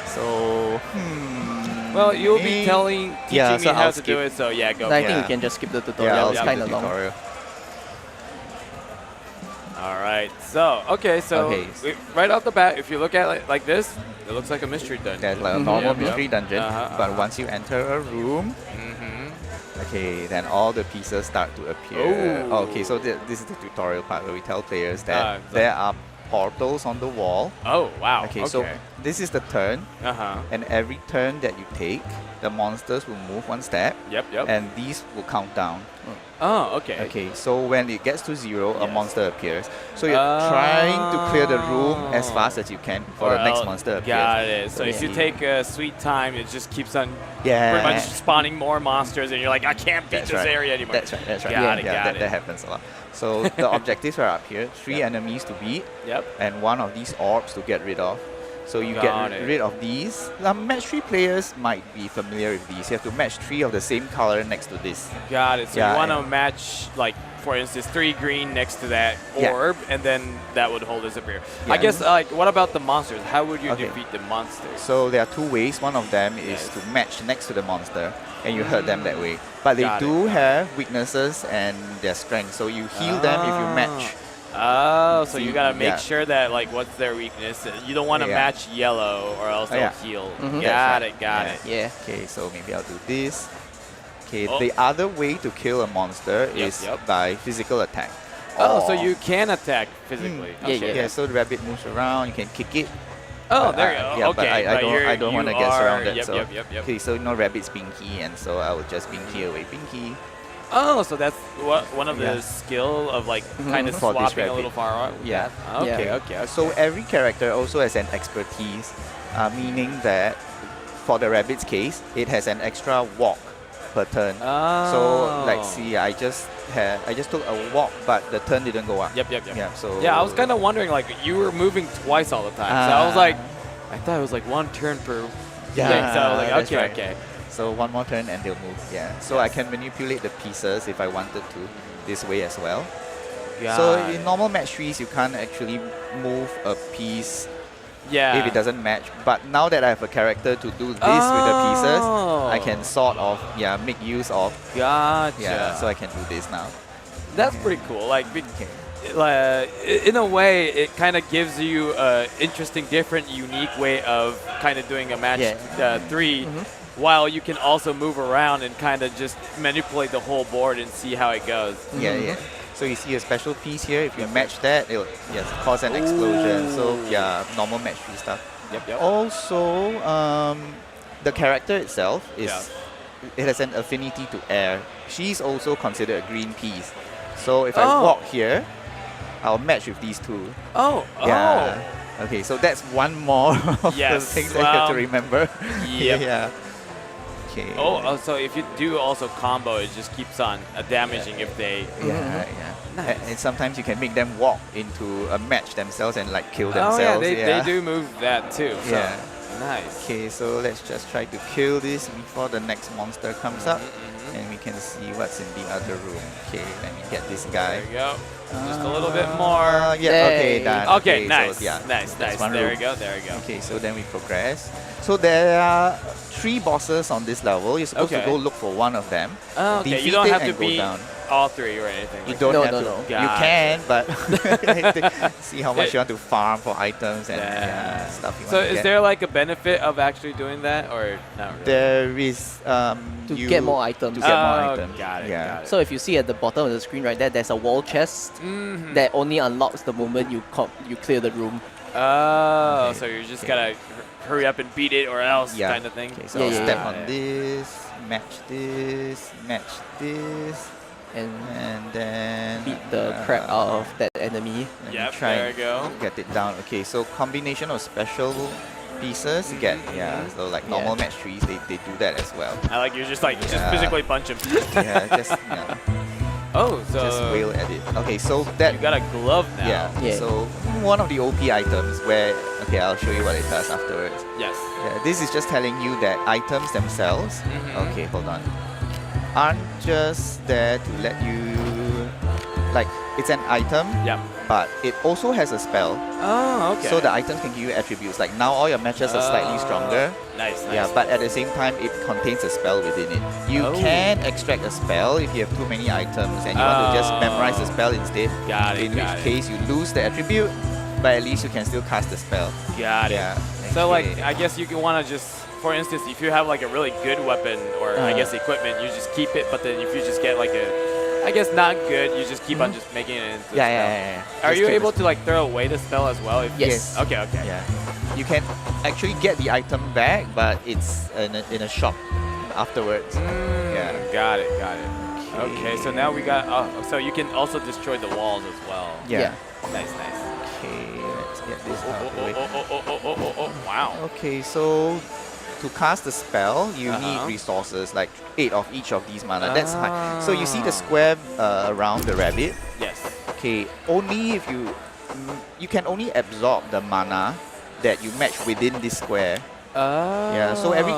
So well, you'll be teaching me so how I'll to do skip. it. So yeah, go. I for think it. we can just skip the tutorial. It's kind of long. All right. So right off the bat, if you look at it like this, it looks like a mystery dungeon. That's like a normal mystery dungeon. But once you enter a room, okay, then all the pieces start to appear. Okay, so this is the tutorial part where we tell players that there are portals on the wall. Oh, wow. Okay, so this is the turn. And every turn that you take, the monsters will move one step. Yep. And these will count down. Oh, okay. Okay, so when it gets to 0, a monster appears. So you're trying to clear the room as fast as you can before the next monster appears. Got it. So if you take a sweet time, it just keeps on pretty much spawning more monsters, and you're like, I can't beat this area anymore. That's right. Got it. That happens a lot. So the objectives are up here: 3 enemies to beat, and 1 of these orbs to get rid of. So you get rid of these. Match 3 players might be familiar with these. You have to match 3 of the same color next to this. Got it. So you want to match, like, for instance, 3 green next to that orb, and then that would hold disappear. I guess, like, what about the monsters? How would you defeat the monsters? So there are 2 ways. One of them is to match next to the monster, and you hurt them that way. But they do have weaknesses and their strengths, so you heal them if you match. Oh, so you gotta make sure that, like, what's their weakness? You don't want to match yellow, or else they'll heal. Got it. Yeah. Okay, so maybe I'll do this. Okay, the other way to kill a monster is by physical attack. Oh, so you can attack physically. Yeah. So the rabbit moves around, you can kick it. Oh, there you go. Yeah, okay, but I don't want to get surrounded. Yep. Okay, so no rabbit's Binky, and so I will just Binky away Binky. Oh, so that's one of the skill of, like, kind of swapping a little far out. Yeah. Okay. So every character also has an expertise, meaning that for the rabbit's case, it has an extra walk per turn. So like, see, I just took a walk, but the turn didn't go up. Yep. Yeah. So I was kind of wondering, like, you were moving twice all the time. So I was like, I thought it was like 1 turn per thing. So I was like, okay. So 1 more turn and they'll move. Yeah. So I can manipulate the pieces if I wanted to this way as well. So in normal match 3s, you can't actually move a piece if it doesn't match. But now that I have a character to do this with the pieces, I can sort of make use of. Gotcha. Yeah. So I can do this now. That's pretty cool. Like, in a way, it kind of gives you an interesting, different, unique way of kind of doing a match 3. While you can also move around and kind of just manipulate the whole board and see how it goes. Yeah. So you see a special piece here. If you match that, it will cause an explosion. So normal match 3 stuff. Yep. Also, the character itself it has an affinity to air. She's also considered a green piece. So if I walk here, I'll match with these 2. Yeah. Okay, so that's one more of the things that you have to remember. Yep. Okay. So if you do also combo, it just keeps on damaging if they... Nice. And sometimes you can make them walk into a match themselves and, like, kill themselves. They do move that too. So. Nice. Okay, so let's just try to kill this before the next monster comes up. And we can see what's in the other room. Okay, let me get this guy. There you go. Just a little bit more. Okay, done. Okay, nice. So, nice. There we go. Okay, so then we progress. So there are 3 bosses on this level. You're supposed to go look for one of them. Okay, you don't have to beat all 3 or anything. You don't have to. You can, but see how much you want to farm for items and stuff you want So to is get. there, like, a benefit of actually doing that, or not really? There is to get more items. To get more items. Got it. So if you see at the bottom of the screen right there, there's a wall chest that only unlocks the moment you clear the room. So you're just gotta hurry up and beat it or else kind of thing. Okay, so I'll step on this, match this, and then beat the crap out of that enemy. Try there we go. Get it down. Okay, so combination of special pieces, you get, so like normal match trees, they do that as well. I like you're just like, just physically punch him. Yeah, just, Oh, so just wail at it. Okay, so that... You got a glove now. Yeah, so one of the OP items where... Okay, I'll show you what it does afterwards. Yes. Yeah, this is just telling you that items themselves... Okay, hold on. Aren't just there to let you... Like, it's an item, but it also has a spell. Oh, okay. So the items can give you attributes. Like now all your matches are slightly stronger. Nice, Yeah, but at the same time, it contains a spell within it. You can extract a spell if you have too many items and you want to just memorize the spell instead. Got it, in which case you lose the attribute, but at least you can still cast the spell. Got it. Yeah. So like, I guess you can want to just, for instance, if you have like a really good weapon or I guess equipment, you just keep it. But then if you just get like a, I guess not good, you just keep on just making it into Yeah. Are Just you keep able it. to like throw away the spell as well? Yes. Okay. Yeah. You can actually get the item back, but it's in a shop afterwards. Yeah. Got it. Okay, so now we got, so you can also destroy the walls as well. Yeah. Nice. Okay, let's get this out of the way. Oh, wow. Okay, so to cast the spell, you need resources, like 8 of each of these mana. That's high. So you see the square around the rabbit? Yes. Okay, only if you can only absorb the mana that you match within this square. Yeah, so every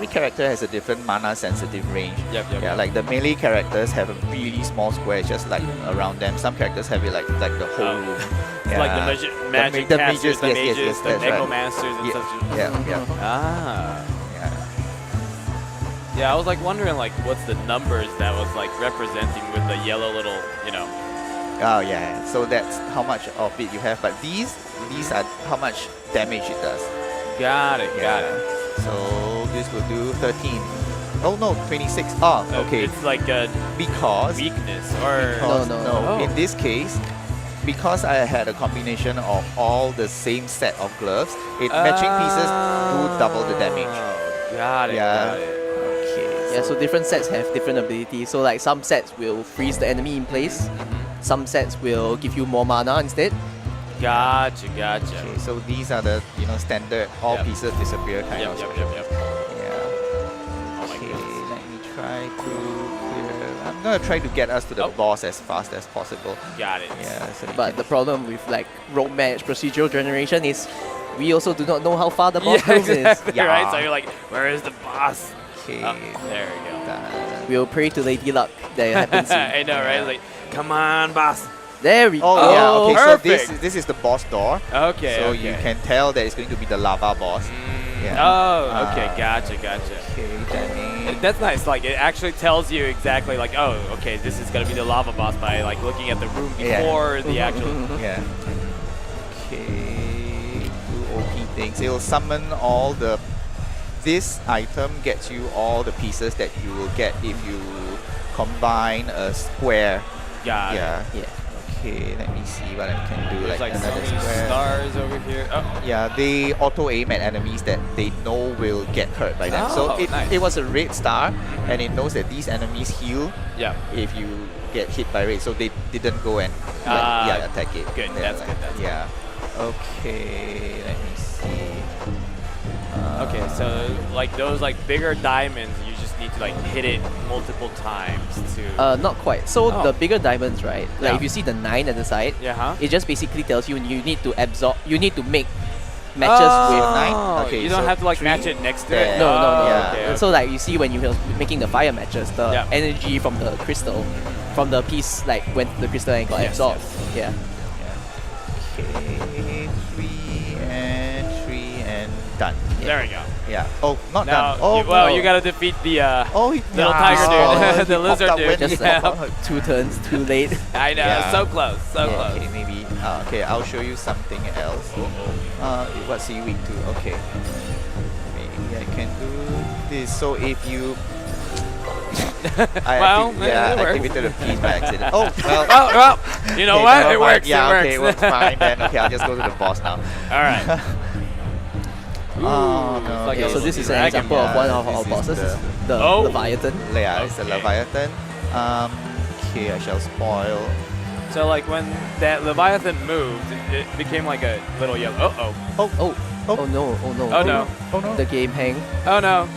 character has a different mana sensitive range. Yeah, like the melee characters have a really small square, just like around them. Some characters have it like the whole room. It's like the magic the casters, the mages, yes, the that's right. necromancers and such. Yeah. Yeah, I was like wondering like what's the numbers that was like representing with the yellow little, Oh yeah, so that's how much of it you have. But these are how much damage it does. Got it. So this will do 13. Oh no, 26. Oh, okay. It's like a because weakness or no. In this case, because I had a combination of all the same set of gloves, matching pieces do double the damage. Got it. Okay. Yeah, so different sets have different abilities. So like some sets will freeze the enemy in place. Some sets will give you more mana instead. Gotcha. Okay, so these are the standard all pieces disappear kind of. Yep. Yeah. Okay, let me try to clear. I'm gonna try to get us to the boss as fast as possible. Got it. Yeah. So But the problem with like rogue match procedural generation is we also do not know how far the boss moves exactly, is. right? So you're like, where is the boss? Okay. There we go. We'll pray to Lady Luck that it happens soon. I know, right? Like, come on, boss. There we go. Oh yeah, okay, perfect. so this is the boss door. Okay. So you can tell that it's going to be the lava boss. Yeah. Oh, okay, gotcha. Okay, That's nice. Like it actually tells you exactly like, oh, okay, this is gonna be the lava boss by like looking at the room before the actual. Yeah. Okay. Do OP things. It will summon all the. This item gets you all the pieces that you will get if you combine a square. Got it. Yeah. Okay, let me see what I can do. There's like so another many square. stars over here. Oh. Yeah, they auto aim at enemies that they know will get hurt by them. So nice. it was a red star, and it knows that these enemies heal if you get hit by red. So they didn't go and attack it. Good, that's good. Yeah. Okay, let me see. Okay, so like those like bigger diamonds, you just need to like hit it multiple times to. Not quite. So the bigger diamonds, right? Like if you see the 9 at the side, it just basically tells you you need to absorb. You need to make matches with 9. Okay, you don't so have to like 3 match it next to it. No. Yeah. So like you see when you're making the fire matches, the energy from the crystal, from the piece like went to the crystal and got absorbed. Yeah. Okay, 3 and done. There we go. Yeah. Oh, not now, done. Oh, well, no. you gotta defeat the little nah. tiger dude, the He lizard popped up dude. when he popped up. 2 turns too late. I know, Yeah. so close, so close. Okay, maybe. Okay, I'll show you something else. What's he weak to? Okay. Maybe I can do this. So if you. I activated a piece by accident. Oh, well. You know okay, what? never It mind. works. Yeah, it okay, works. fine then. Okay, I'll just go to the boss now. All right. Oh no. Okay, so this is an dragon. example of one of This our is bosses, the Oh. Leviathan. Yeah, it's a Leviathan. Okay, I shall spoil. So like when that Leviathan moved, it became like a little yellow. Oh, Oh no, oh no. Oh no. Oh no. The game hang. Oh no.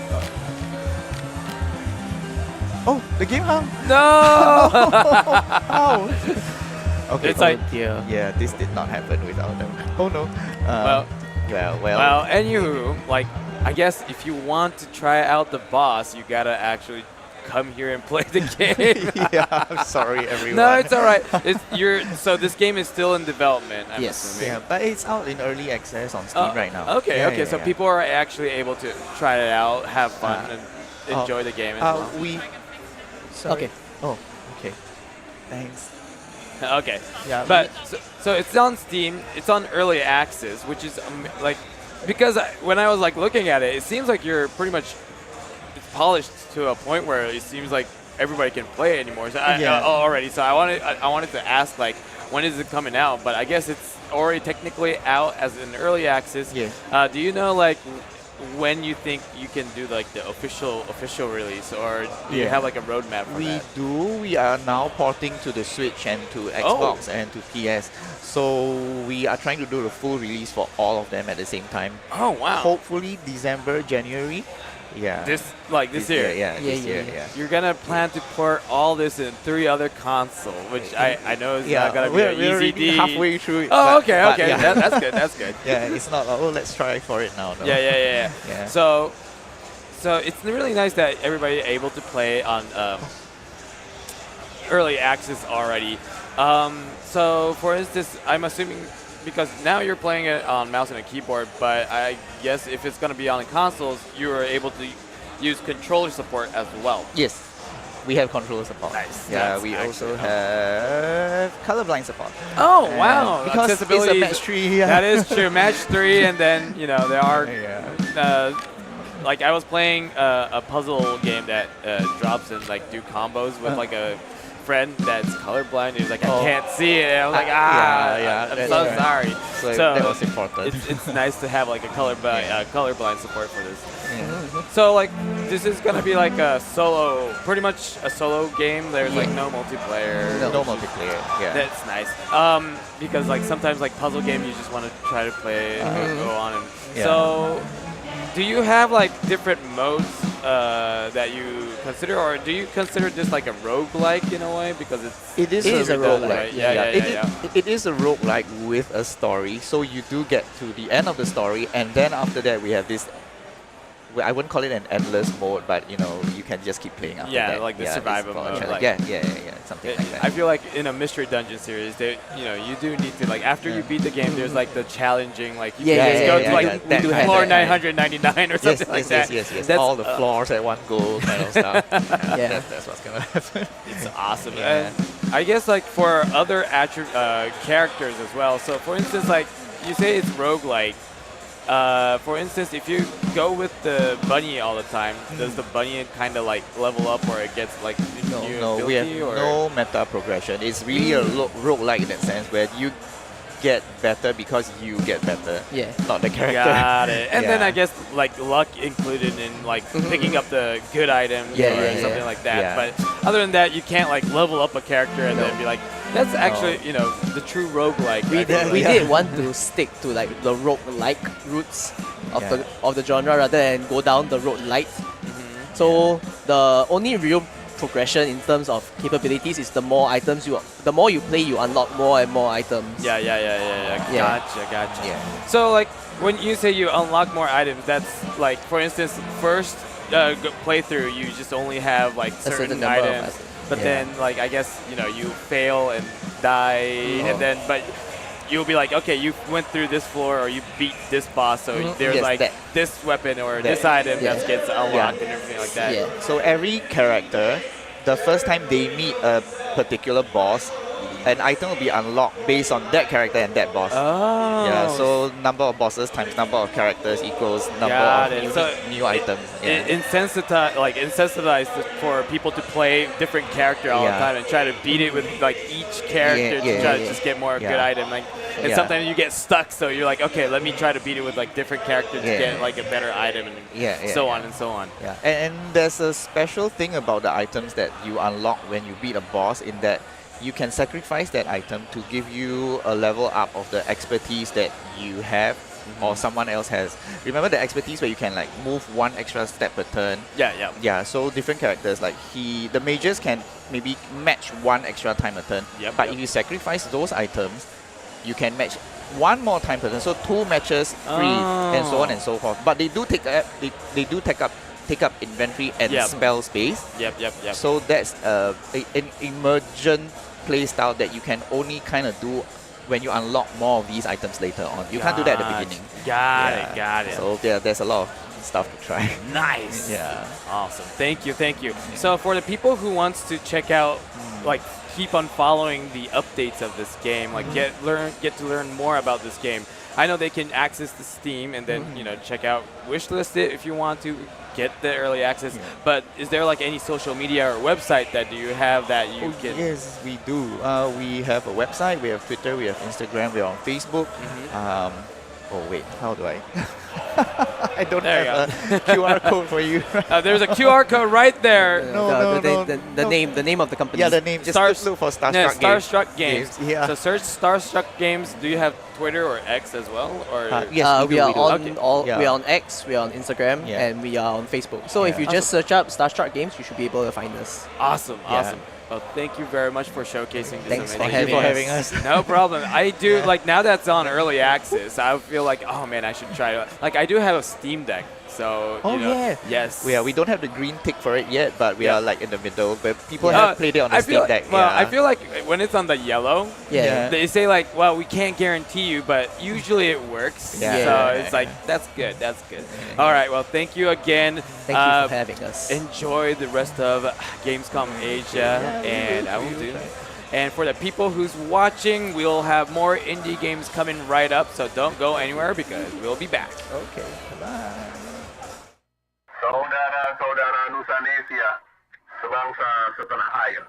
Oh, the game hung. No. Okay. It's like yeah, this did not happen without them. Oh no. Well. Well, anywho, like I guess if you want to try out the boss, you gotta actually come here and play the game. Yeah, I'm sorry, everyone. No, it's all right. So this game is still in development. I'm Yes. assuming. Yeah, but it's out in early access on Steam right now. Okay, Yeah, okay. yeah, So yeah. people are actually able to try it out, have fun, and enjoy the game as well. Sorry. Okay. Oh, okay. Thanks. Okay. Yeah, But so it's on Steam. It's on early access, which is like because when I was like looking at it, it seems like you're pretty much it's polished to a point where it seems like everybody can play it anymore. So already. So I wanted to ask like when is it coming out? But I guess it's already technically out as an early access. Yeah. Do you know like when you think you can do like the official release, or do you have like a roadmap for that? We are now porting to the Switch and to Xbox and to PS. So we are trying to do the full release for all of them at the same time. Oh wow. Hopefully December, January. Yeah. This year. This year. You're gonna plan to port all this in 3 other consoles, which I know is not gonna be we're an easy already deed. halfway through it. Oh, but okay. yeah. That's good. That's good. Yeah, it's not like, let's try for it now. No. Yeah. Yeah. So it's really nice that everybody able to play on early access already. So for instance, I'm assuming because now you're playing it on mouse and a keyboard, but I guess if it's going to be on the consoles, you are able to use controller support as well. Yes, we have controller support. Nice. Yeah, That's we actually also have colorblind support. Oh, And wow. because Accessibility it's a match 3. Yeah. That is true. Match 3, and then, there are... like, I was playing a puzzle game that drops and, like, do combos with, like, a friend that's colorblind. He was like, I can't see it. And I was like, I'm so sorry. So that was important. It's nice to have, like, a colorblind support for this. So, like, this is going to be, like, pretty much a solo game. There's, like, no multiplayer. No multiplayer, yeah. That's nice. Because, like, sometimes, like, puzzle game, you just want to try to play go on. And so, do you have, like, different modes that you consider, or do you consider this like a roguelike in a way? Because it is a roguelike. Right? Yeah. It is a roguelike with a story. So you do get to the end of the story, and then after that we have this. I wouldn't call it an endless mode, but you can just keep playing after that. Yeah, like the survival mode. Like, something like that. I feel like in a mystery dungeon series, you do need to, like, after you beat the game, there's like the challenging, like you can just go to like floor 999 or something like that. Yes. That's all the floors at one go kind of stuff. That's what's gonna happen. It's awesome. And I guess like for other characters as well. So for instance, like you say it's roguelike. For instance, if you go with the bunny all the time, does the bunny kind of like level up, or it gets like No, we have no meta progression. It's really a roguelike in that sense where you get better because you get better. Yeah. Not the character. Got it. And then I guess like luck included in like picking up the good items or something like that. Yeah. But other than that, you can't like level up a character and then be like, that's actually, the true roguelike. We did want to stick to like the roguelike roots of the genre rather than go down the road light. So the only real progression in terms of capabilities is the more you play, you unlock more and more items. Yeah. Gotcha. Yeah. So like when you say you unlock more items, that's like, for instance, first playthrough, you just only have like certain items. But then, like, I guess, you fail and die, and then, but you'll be like, okay, you went through this floor, or you beat this boss, so there's like this weapon or this item that gets unlocked and everything like that. Yeah. So every character, the first time they meet a particular boss, an item will be unlocked based on that character and that boss. Oh. Yeah, so number of bosses times number of characters equals number of new items. It incentivize for people to play different character all the time and try to beat it with like each character to try to just get more good item. Like, and sometimes you get stuck, so you're like, okay, let me try to beat it with like different characters to get like a better item, and so on and so on. Yeah, and there's a special thing about the items that you unlock when you beat a boss, in that you can sacrifice that item to give you a level up of the expertise that you have or someone else has. Remember the expertise where you can like move one extra step per turn. Yeah. So different characters like the mages can maybe match one extra time a turn. But if you sacrifice those items, you can match one more time per turn. So 2 matches free and so on and so forth. But they do take up inventory and spell space. So that's an emergent play style that you can only kind of do when you unlock more of these items later on. You can't do that at the beginning. Got it. So there's a lot of stuff to try. Nice. Yeah. Awesome. Thank you. So for the people who wants to check out, like, keep on following the updates of this game, like get to learn more about this game, I know they can access the Steam and then check out, wishlist it if you want to get the early access. But is there like any social media or website that you have that you can? Yes, we do. We have a website, we have Twitter, we have Instagram, we're on Facebook. Oh wait, how do I? I don't have a QR code for you. There's a QR code right there. The name of the company. Yeah, the name. Just look for Starstruck Games. Starstruck Games. Yeah. So search Starstruck Games. Do you have Twitter or X as well? Or yes, we are on we are on X, we are on Instagram, and we are on Facebook. So if you just search up Starstruck Games, you should be able to find us. Awesome. Well, thank you very much for showcasing this. Thanks amazing for having us. No problem. I do like now that's on early access. I feel like, oh man, I should try it. Like I do have a Steam Deck, so yes. We don't have the green tick for it yet, but we are like in the middle. But people have played it on the Steam Deck. Well, I feel like when it's on the yellow, they say like, well, we can't guarantee you, but usually it works. So it's like that's good. All right. Well, thank you again. Thank you for having us. Enjoy the rest of Gamescom Asia, and I will do. And for the people who's watching, we'll have more indie games coming right up, so don't go anywhere because we'll be back. Okay, bye. Saudara-saudara Nusanesia, sebangsa setanah air.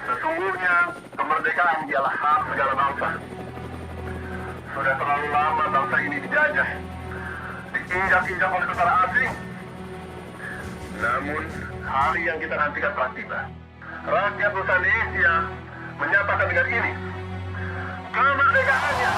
Sesungguhnya kemerdekaan ialah hak segala bangsa. Sudah terlalu lama bangsa ini dijajah, diinjak-injak oleh tentara asing. Namun, hari yang kita nantikan telah tiba. Rakyat Nusanesia menyatakan dengan ini, kemerdekaannya.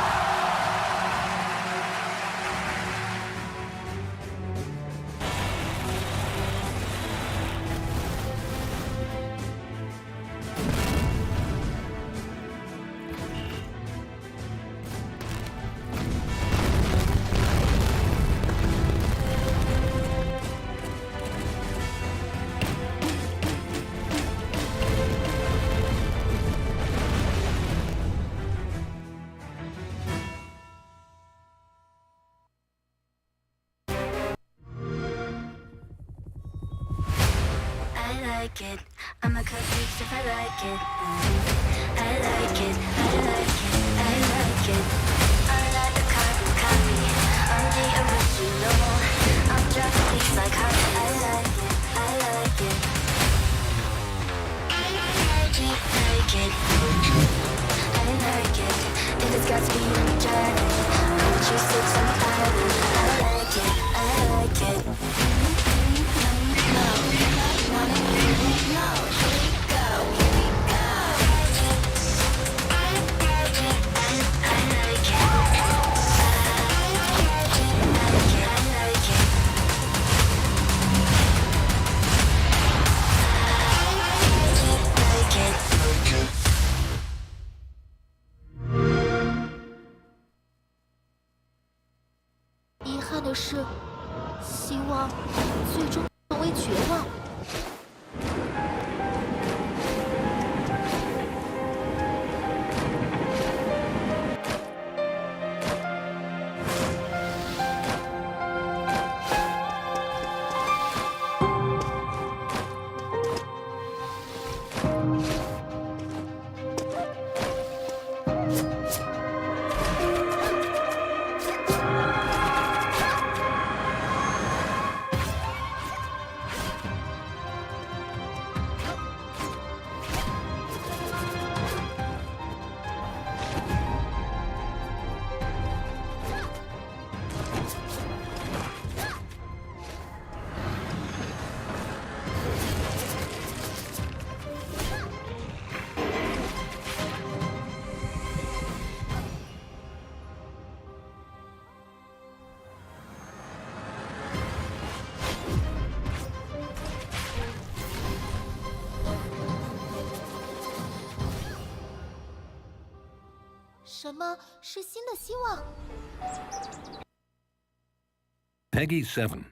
It. I'm a cookie if I like it. I like it. I like it. I like it. I'm not a carbon copy. I'm the original. I'm dropping things like honey. I like it. I like it. I like it. Like it. I like it. If it's got to be on a journey, put you 6 on the island. I like it. I like it. 什么是新的希望？ Peggy 7.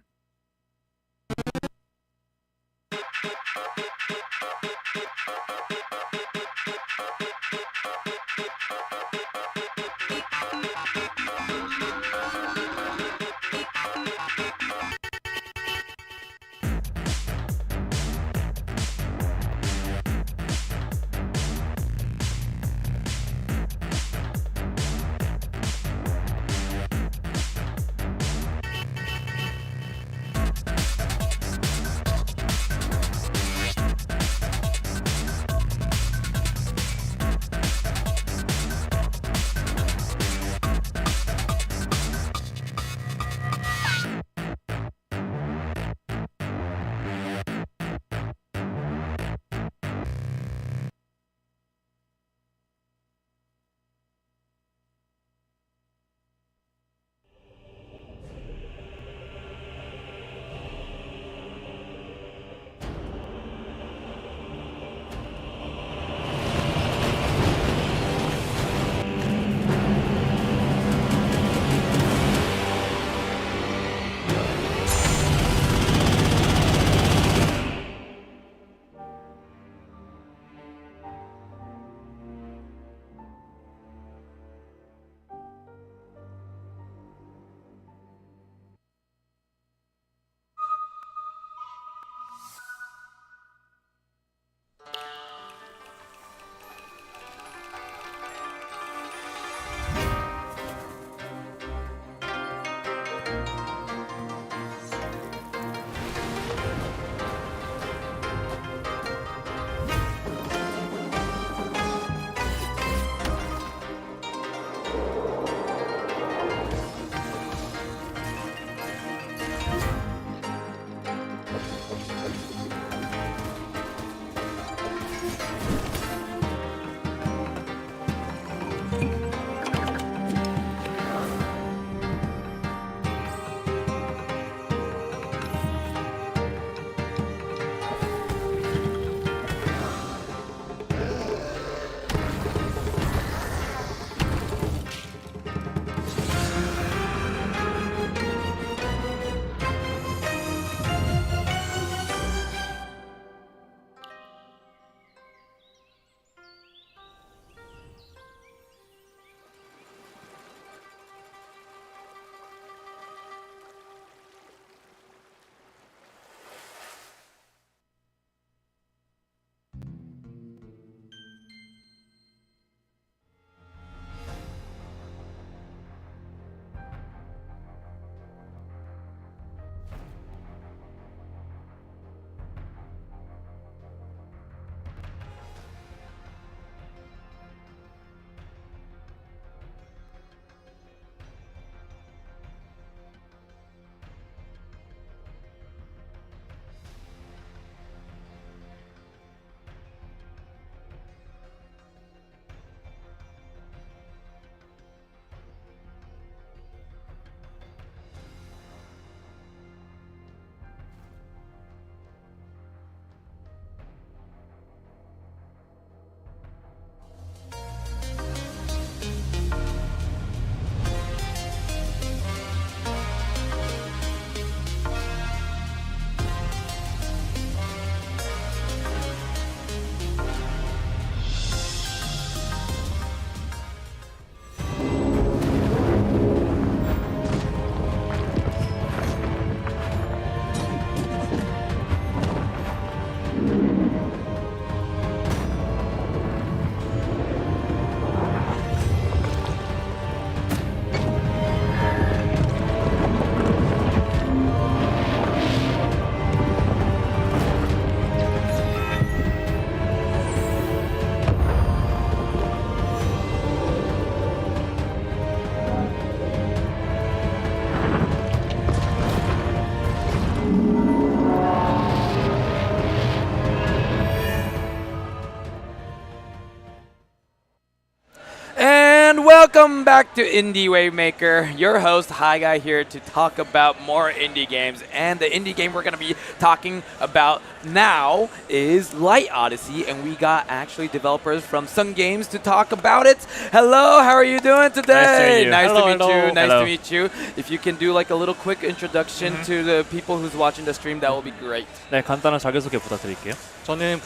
welcome back to Indie Wavemaker. Your host, Hi Guy, here to talk about more indie games. And the indie game we're going to be talking about now is Light Odyssey, and we got actually developers from Sun Games to talk about it. Hello, how are you doing today? Nice to meet you. Nice to meet you. If you can do like a little quick introduction to the people who's watching the stream, that will be great. 네, 간단한 자기소개 부탁드릴게요. 저는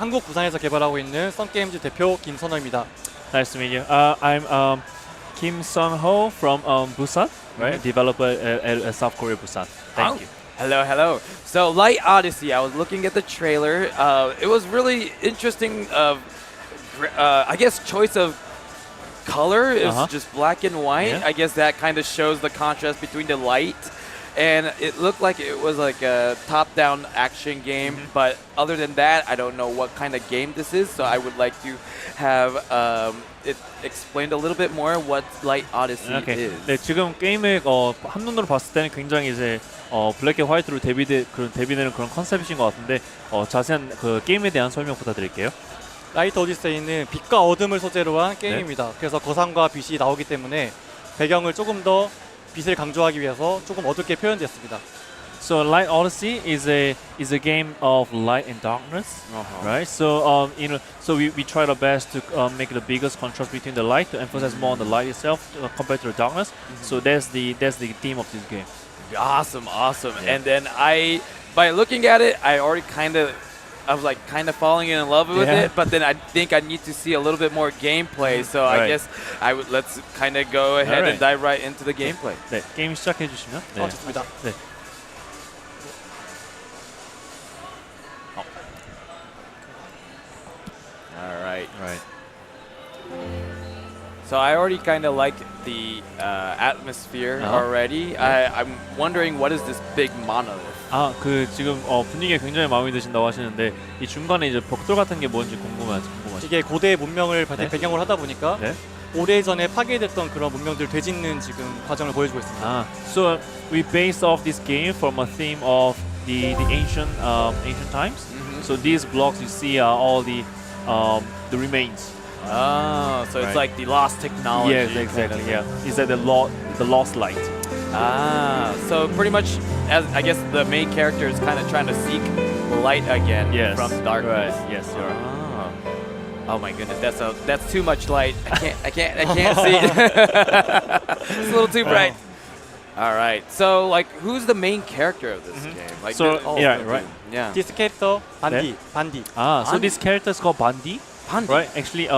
한국 부산에서 개발하고 있는 썬게임즈 대표 김선호입니다. Nice to meet you. I'm Kim Sung-ho from Busan, right? Developer at South Korea, Busan. Thank you. Hello, hello. So, Light Odyssey, I was looking at the trailer. It was really interesting. I guess choice of color is just black and white. Yeah. I guess that kind of shows the contrast between the light. And it looked like it was like a top-down action game, but other than that, I don't know what kind of game this is. So I would like to have it explained a little bit more what Light Odyssey is. 네, 지금 게임을 한눈으로 봤을 때는 굉장히 이제 블랙 앤 화이트로 대비되는 그런 컨셉이신 것 같은데 자세한 그 게임에 대한 설명 부탁드릴게요. 라이트 오디세이는 빛과 어둠을 소재로 한 게임입니다. 그래서 거상과 빛이 나오기 때문에 배경을 조금 더 빛을 강조하기 위해서 조금 어둡게 표현됐습니다. So Light Odyssey is a game of light and darkness, right? So so we tried our best to make the biggest contrast between the light to emphasize more on the light itself compared to the darkness. So that's the theme of this game. Awesome. Yeah. And then by looking at it, I already I was like kind of falling in love with it, but then I think I need to see a little bit more gameplay. So I guess let's kind of go ahead and dive right into the gameplay. 네, 게임 시작해 주시면. 네. 좋습니다. 네. All right. So I already kind of like the atmosphere already. I'm wondering what is this big monolith? 지금 분위기가 굉장히 마음에 드신다고 하시는데 이 중간에 이제 벽돌 같은 게 뭔지 궁금하죠. 이게 고대 문명을 배경으로 하다 보니까 오래전에 파괴됐던 그런 문명들 되짚는 지금 과정을 보여주고 있습니다. So we based off this game from a theme of the ancient times. So these blocks you see are all the remains. Oh, so it's like the lost technology. Yes, exactly. Yeah, is that the lost light? So pretty much, as I guess the main character is kind of trying to seek light again from darkness. Right. Yes, you're right. Oh my goodness, that's too much light. I can't see it. It's a little too bright. All right. So like, who's the main character of this game? Like, Yeah. This character, Bandi. So this character is called Bandi. Right. Actually,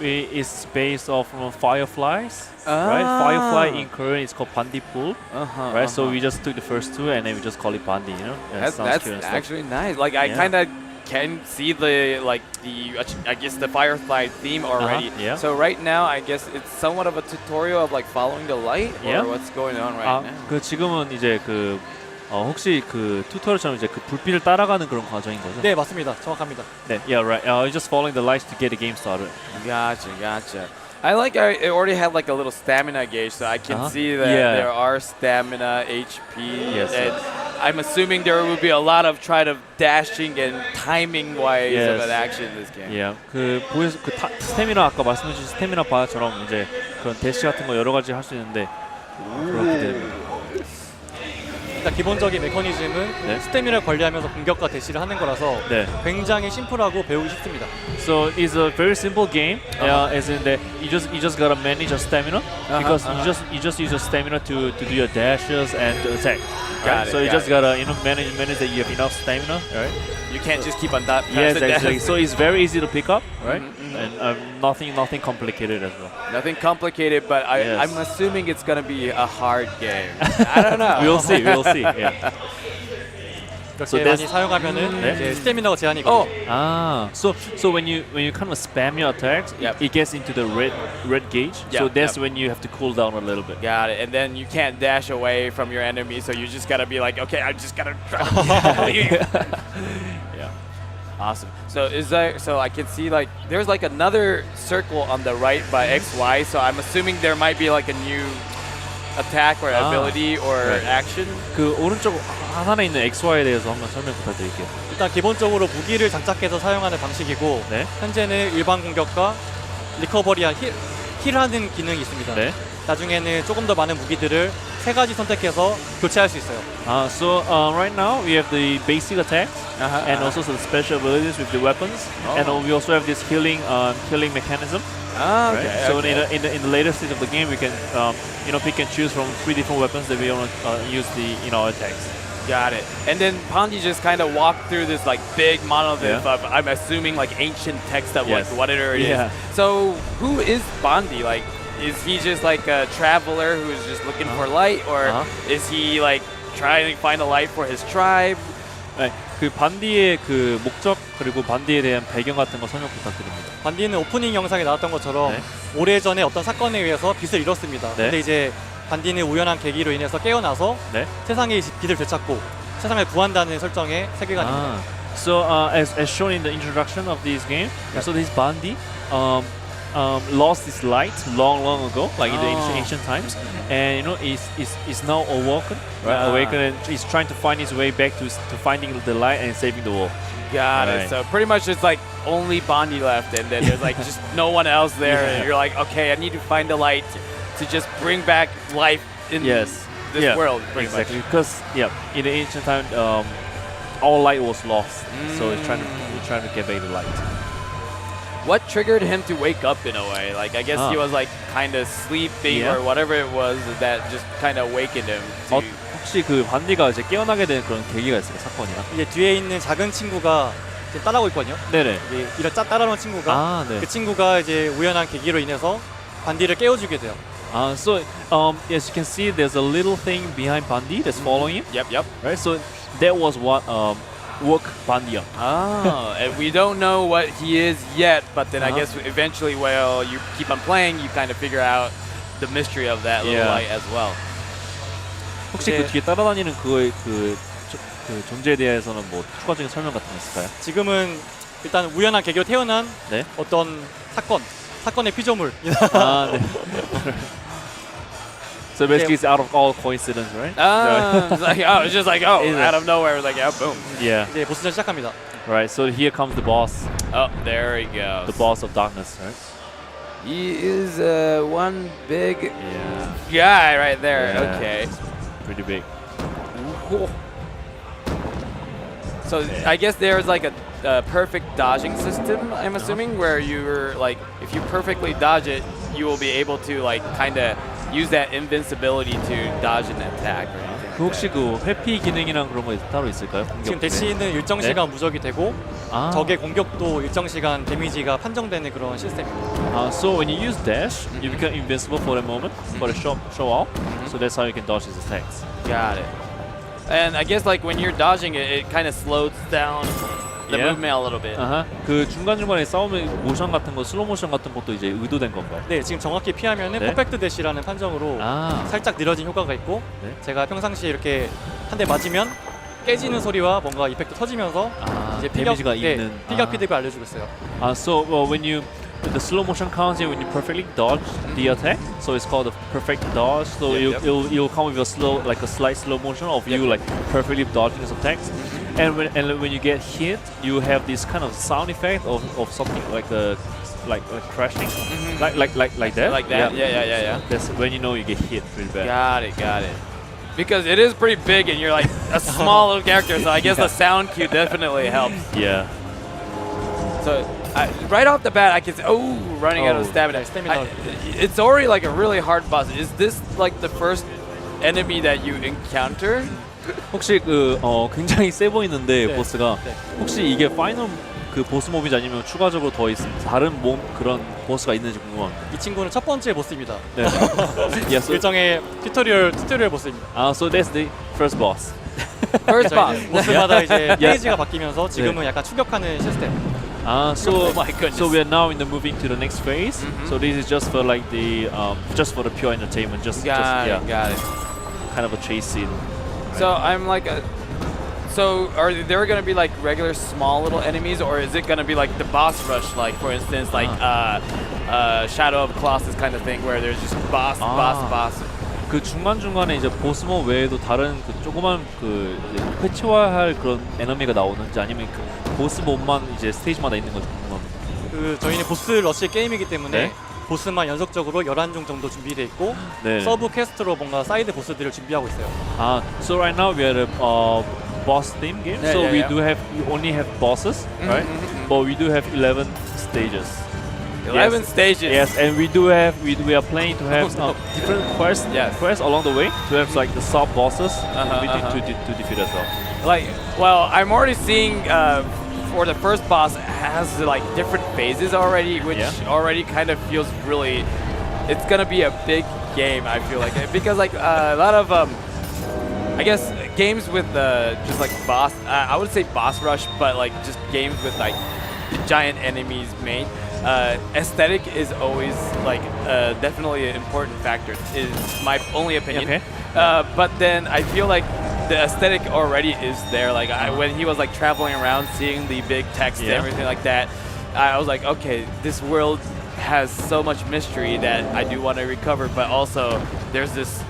it's based off from fireflies. Right. Firefly in Korean is called Bandi Pool. Right. So we just took the first two and then we just call it Bandi. You know. That's actually nice. Like I kind of can see I guess the firefly theme already. So right now I guess it's somewhat of a tutorial of like following the light or what's going on right now. 지금은 이제 혹시 그 튜토리얼처럼 이제 그 불빛을 따라가는 그런 과정인 거죠? 네, 맞습니다. 정확합니다. 네, yeah, right. You're just following the lights to get the game started. Gotcha. I already had like a little stamina gauge, so I can see that there are stamina, HP, and I'm assuming there will be a lot of dashing and timing wise of an action in this game. Yeah, 스태미나 아까 말씀해주신 스태미나 바처럼 이제 그런 대시 같은 거 여러 가지 할 수 있는데 그렇게 됩니다. 기본적인 메커니즘은 스태미나를 관리하면서 공격과 대시를 하는 거라서 굉장히 심플하고 배우기 쉽습니다. So it's a very simple game. As in that you just gotta manage your stamina because you just use your stamina to do your dashes and to attack. So you just gotta manage that you have enough stamina. Right. You can't just keep on that. Yes, exactly. So it's very easy to pick up, right? And nothing complicated as well. Nothing complicated, but I'm assuming it's gonna be a hard game. I don't know. We'll see. Yeah. 그렇게 많이 사용하면은 이제 스태미나가 제한이 있거든요. So when you kind of spam your attacks, it gets into the red gauge. So that's when you have to cool down a little bit. Got it. And then you can't dash away from your enemy, so you just gotta be like, okay, I just gotta. Yeah. Awesome. So I can see like there's like another circle on the right by XY. So I'm assuming there might be like a new attack or ability or action. 그 오른쪽 하단에 있는 XY에 대해서 한번 설명 부탁드릴게요. 일단 기본적으로 무기를 장착해서 사용하는 방식이고 현재는 일반 공격과 리커버리한 힐하는 기능이 있습니다. 네. 나중에는 조금 더 많은 무기들을 3가지 선택해서 교체할 수 있어요. So right now we have the basic attacks and also some special abilities with the weapons, and we also have this healing mechanism. Okay. Right? So in the later stage of the game, we can pick and choose from 3 different weapons that we want to use in our attacks. Got it. And then Pandi just kind of walked through this like big monolith of, I'm assuming, like ancient text of like whatever it is. So who is Pandi? Like, is he just like a traveler who is just looking for light, or is he like trying to find a light for his tribe? 네, 그 반디의 그 목적 그리고 반디에 대한 배경 같은 거 설명 부탁드립니다. 반디는 오프닝 영상에 나왔던 것처럼 오래전에 어떤 사건에 의해서 빛을 잃었습니다. 근데 이제 반디는 우연한 계기로 인해서 깨어나서 세상의 빛을 되찾고 세상을 구한다는 설정의 세계관입니다. So as shown in the introduction of this game, so this Bandi lost his light long ago, like in the ancient times, and is now awoken, right? Awakened, and he's trying to find his way back to finding the light and saving the world. Got it. So pretty much it's like only Bondi left, and then there's like just no one else there. And you're like, okay, I need to find the light to just bring back life in this world. Pretty exactly. Because in the ancient time, all light was lost, so he's trying to get back the light. What triggered him to wake up in a way? Like, I guess he was like kind of sleeping or whatever it was that just kind of awakened him. 혹시 그 반디가 이제 깨어나게 된 그런 계기가 있어요, 사건이나? 이제 뒤에 있는 작은 친구가 지금 따라오고 있거든요. 네네. 이런 따라오는 친구가 그 친구가 이제 우연한 계기로 인해서 반디를 깨워주게 돼요. So as you can see, there's a little thing behind Bandi that's following him. Yep. Right. So that was what woke Bandi up. And we don't know what he is yet, but then I guess eventually, while you keep on playing, you kind of figure out the mystery of that little light as well. 혹시 그 뒤에 따라다니는 그거의 그 존재에 대해서는 뭐 추가적인 설명 같은 거 있을까요? 지금은 일단 우연한 계기로 태어난 어떤 사건의 피조물. So basically, it's out of all coincidence, right? It's just like out of nowhere, like boom. 이제 보스전 시작합니다. Right. So here comes the boss. Oh, there he goes. The boss of darkness, right? He is one big guy right there. Yeah, okay. Pretty big. So I guess there's like a perfect dodging system, I'm assuming, where you're like, if you perfectly dodge it, you will be able to like kind of use that invincibility to dodge an attack or anything. 혹시 그 회피 기능이랑 그런 거 따로 있을까요? 지금 대치는 일정 시간 무적이 되고 적의 공격도 일정 시간 데미지가 판정되는 그런 시스템입니다. So when you use dash, you become invincible for a moment, for a show off. So that's how you can dodge his attacks. Got it. And I guess like when you're dodging it, it kind of slows down the movement a little bit. 그 중간중간에 싸움의 모션 같은 거, 슬로우 모션 같은 것도 이제 의도된 건가요? 네, 지금 정확히 피하면은 퍼펙트 대시라는 판정으로 살짝 느려진 효과가 있고 제가 평상시에 이렇게 한 대 맞으면 깨지는 소리와 뭔가 이펙트 터지면서 이제 데미지가 있는 피격 피드백을 알려주고 있어요. So when you the slow motion counts when you perfectly dodge the attack, so it's called a perfect dodge. So you'll come with a slight slow motion of you like perfectly dodging his attacks. And when you get hit, you have this kind of sound effect of something like crashing, like that. Like that. Yeah. That's when you know you get hit pretty bad. Got it. Because it is pretty big, and you're like a small little character, so I guess the sound cue definitely helps. Yeah. So right off the bat, I can say, running out of stamina. It's already like a really hard boss. Is this like the first enemy that you encounter? 혹시 굉장히 세 보이는데 보스가 혹시 이게 파이널 그 보스 몹이지 아니면 추가적으로 더 다른 그런 보스가 있는지 궁금합니다. 이 친구는 첫 번째 보스입니다. 네. 일정의 튜토리얼 보스입니다. So that's the first boss. First boss. 보스마다 이제 페이지가 바뀌면서 지금은 약간 추격하는 시스템. So we are now moving to the next phase. So this is just for like just for the pure entertainment. Got it. Kind of a chase scene. So I'm like so are there going to be like regular small little enemies, or is it going to be like the boss rush, like for instance like Shadow of Colossus kind of thing where there's just boss. 그 중간중간에 이제 보스몹 외에도 다른 그 조그만 그 이제 패치화할 그런 에너미가 나오는지 아니면 그 보스몹만 이제 스테이지마다 있는 건지 궁금합니다. 그 저희는 보스 러시 게임이기 때문에 보스만 연속적으로 11종 정도 준비되어 있고 네. 서브 퀘스트로 뭔가 사이드 보스들을 준비하고 있어요. So right now we are a boss theme game. Yeah, so yeah, we yeah. only have bosses, right? But we do have 11 stages. 11 stages. Yes, and we are planning to have different quests along the way to have like the sub bosses to defeat as well. Like, well, I'm already seeing for the first boss has like different phases already, which already kind of feels really. It's gonna be a big game. I feel like because like a lot of I guess games with just like boss. I would say boss rush, but like just games with like giant enemies main. Aesthetic is always like definitely an important factor. Is my only opinion. Okay. But then I feel like the aesthetic already is there. Like when he was like traveling around, seeing the big text and everything like that, I was like, okay, this world has so much mystery that I do want to recover. But also, there's this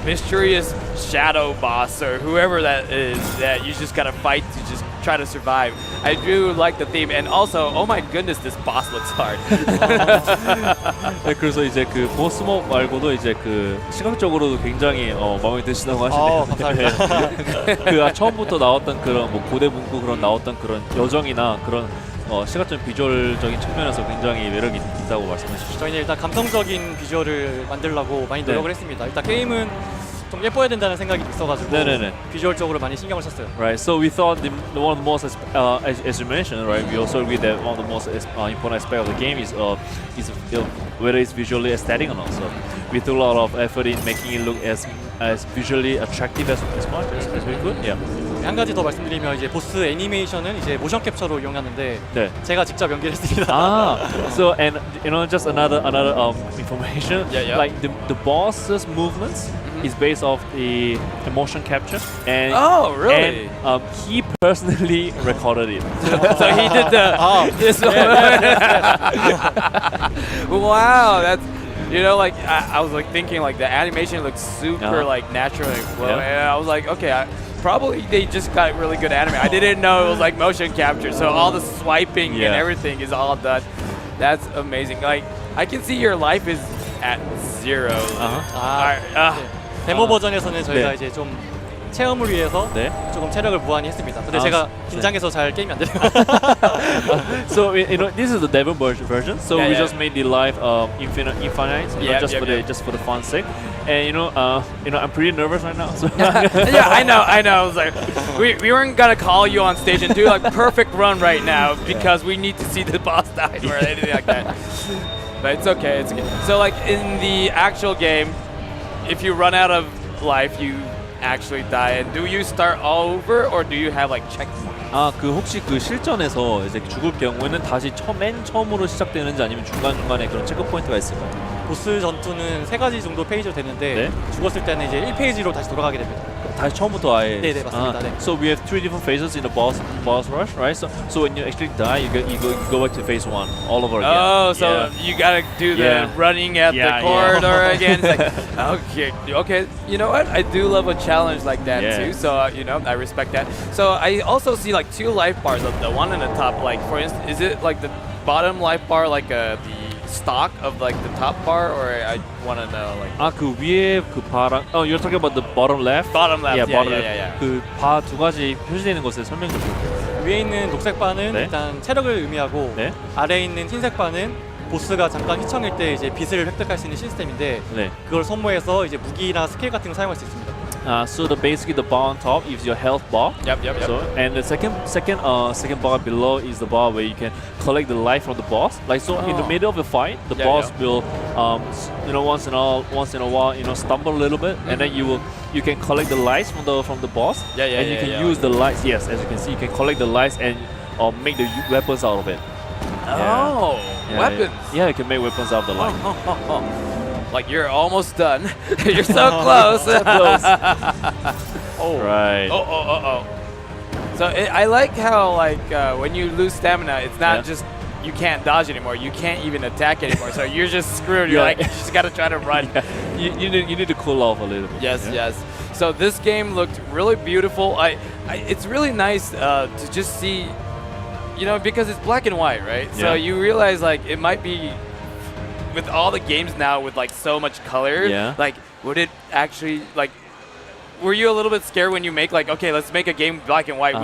mysterious shadow boss or whoever that is that you just gotta fight to just try to survive. I do like the theme, and also, oh my goodness, this boss looks hard. 네, 그래서 이제 그 보스몹 말고도 이제 그 시각적으로도 굉장히 마음에 드시다고 하시네요. 그 처음부터 나왔던 그런 뭐 고대 문구 그런 나왔던 그런 여정이나 그런 시각적 비주얼적인 측면에서 굉장히 매력이 있다고 말씀하셨죠. 저희는 일단 감성적인 비주얼을 만들려고 많이 노력을 했습니다. 일단 게임은 좀 예뻐야 된다는 생각이 있어가지고 비주얼적으로 많이 신경을 썼어요. Right. So we thought one of the most, as you mentioned, right? We also agree that one of the most important aspect of the game is whether it's visually aesthetic or not. So we threw a lot of effort in making it look as visually attractive as much as we could. Yeah. 한 가지 더 말씀드리면 이제 보스 애니메이션은 이제 모션 캡처로 이용하는데 제가 직접 연기했습니다. So and just another information. Like the boss's movements is based off the motion capture, and really? And he personally recorded it. So he did this. Wow, that's. You know, like I was like thinking, like the animation looks super like natural and flow, and I was like, okay, probably they just got really good anime. I didn't know it was like motion capture, so all the swiping and everything is all done. That's amazing. Like I can see your life is at 0. 데모 버전에서는 저희가 이제 좀 체험을 위해서 조금 체력을 무한히 했습니다. 근데 제가 긴장해서 잘 게임이 안 돼요. So this is the demo version. So we just made the life infinite, just for the fun sake. And I'm pretty nervous right now. So yeah, I know. I was like, we weren't gonna call you on stage and do like perfect run right now because we need to see the boss die or anything like that. But it's okay. It's okay. So like in the actual game, if you run out of life, you actually die. And do you start all over or do you have like checkpoints? 그 혹시 그 실전에서 이제 죽을 경우에는 다시 맨 처음으로 시작되는지 아니면 중간중간에 그런 체크 포인트가 있을까요? 보스 전투는 3가지 정도 페이지로 되는데 죽었을 때는 이제 1페이지로 다시 돌아가게 됩니다. 다시 처음부터 아예. 네, 맞습니다. So we have 3 different phases in the boss rush, right? So when you actually die, you go back to phase 1 all over again. Oh, so you gotta do the running at the corridor again. It's like, okay. You know what? I do love a challenge like that too. So I respect that. So I also see like 2 life bars. The one in the top, like for instance, is it like the bottom life bar like the stock of like the top bar, or I want to know like. 그 위에 그 바랑. You're talking about the bottom left. Bottom left. Yeah, bottom left. 그 바 2가지 표시되는 곳에 설명 좀 해주세요. 위에 있는 녹색 바는 일단 체력을 의미하고 아래에 있는 흰색 바는 보스가 잠깐 휘청일 때 이제 빛을 획득할 수 있는 시스템인데 그걸 소모해서 이제 무기나 스킬 같은 거 사용할 수 있습니다. So basically the bar on top is your health bar. Yep. So and the second bar below is the bar where you can collect the life from the boss. Like so, in the middle of the fight, the boss will, once in a while, stumble a little bit, and then you can collect the lives from the boss. And you can use the lights. Yes, as you can see, you can collect the lights and make the weapons out of it. Weapons. Yeah, you can make weapons out of the light. Like you're almost done. You're so close. Right. So I like how like when you lose stamina, it's not just you can't dodge anymore. You can't even attack anymore. So you're just screwed. You're like you just gotta try to run. You need to cool off a little bit. Yes. So this game looked really beautiful. It's really nice to just see, because it's black and white, right? So you realize like it might be with all the games now with like so much color, like would it actually like? Were you a little bit scared when you make like, okay, let's make a game black and white?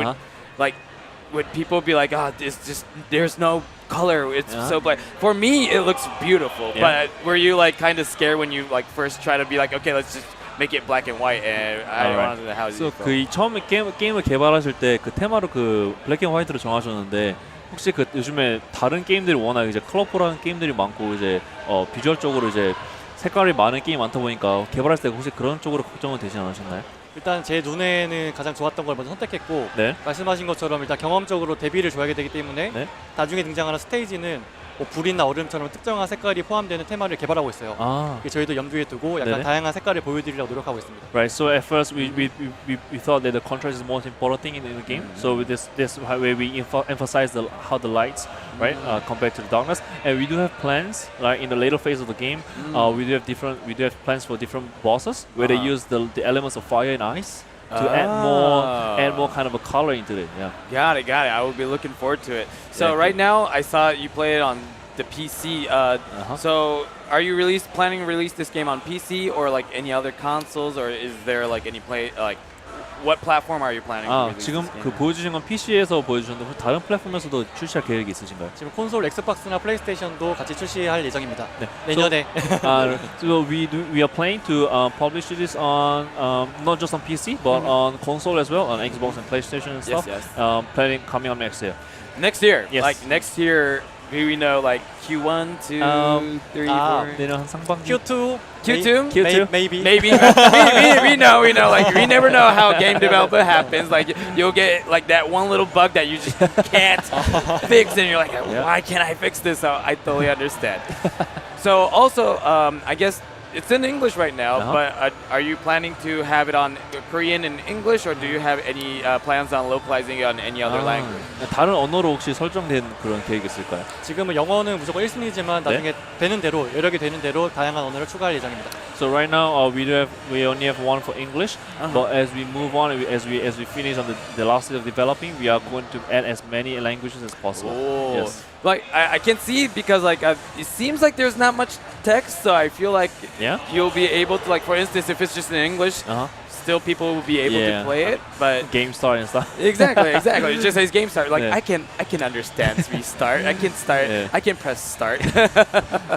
Would people be like, oh, it's just there's no color, it's so black? For me, it looks beautiful. But were you like kind of scared when you like first try to be like, okay, let's just make it black and white? And I don't know how you feel. 처음에 게임을 개발하실 때 그 테마로 그 블랙 앤 화이트로 정하셨는데 혹시 그 요즘에 다른 게임들이 워낙 이제 컬러풀한 게임들이 많고 이제 비주얼적으로 이제 색깔이 많은 게임이 많다 보니까 개발했을 때 혹시 그런 쪽으로 걱정은 되지 않으셨나요? 일단 제 눈에는 가장 좋았던 걸 먼저 선택했고 말씀하신 것처럼 일단 경험적으로 대비를 줘야 되기 때문에 나중에 등장하는 스테이지는 뭐 불이나 얼음처럼 특정한 색깔이 포함되는 테마를 개발하고 있어요. 저희도 염두에 두고 약간 다양한 색깔을 보여드리려고 노력하고 있습니다. Right. So at first we thought that the contrast is the most important thing in the game. So with this way we emphasize how the lights compared to the darkness. And we do have plans in the later phase of the game. We do have plans for different bosses where they use the elements of fire and ice to add more kind of a color into it. Got it. I will be looking forward to it. So right now, I saw you play it on the PC. So are you planning to release this game on PC or like any other consoles, or is there like any what platform are you planning to release 지금 this game? 그 보여주신 건 PC에서 보여주셨는데 다른 플랫폼에서도 출시할 계획이 있으신가요? 지금 콘솔 엑스박스나 플레이스테이션도 같이 출시할 예정입니다. 내년에. So we are planning to publish this on not just on PC but on console as well, on Xbox and PlayStation and stuff. Planning coming up next year. Next year? Yes. Like next year, do we know like Q1, 2, 3, 4? 내년 한 상반기. Q2. Maybe. we know. Like we never know how game development happens. Like you'll get like that one little bug that you just can't fix, and you're like, why can't I fix this? So I totally understand. So also, I guess it's in English right now, but are you planning to have it on Korean and English, or do you have any plans on localizing it on any other language? 다른 언어로 혹시 설정된 그런 계획이 있을까요? 지금은 영어는 무조건 1순위지만 나중에 되는 대로 여력이 되는 대로 다양한 언어를 추가할 예정입니다. So right now we only have one for English, but as we move on, as we finish on the last stage of developing, we are going to add as many languages as possible. Yes. Like I can see because like it seems like there's not much text, so I feel like you'll be able to, like, for instance, if it's just in English, still people will be able to play it, but game start and stuff. Exactly. It just says game start. Like I can understand restart. I can start. I can press start.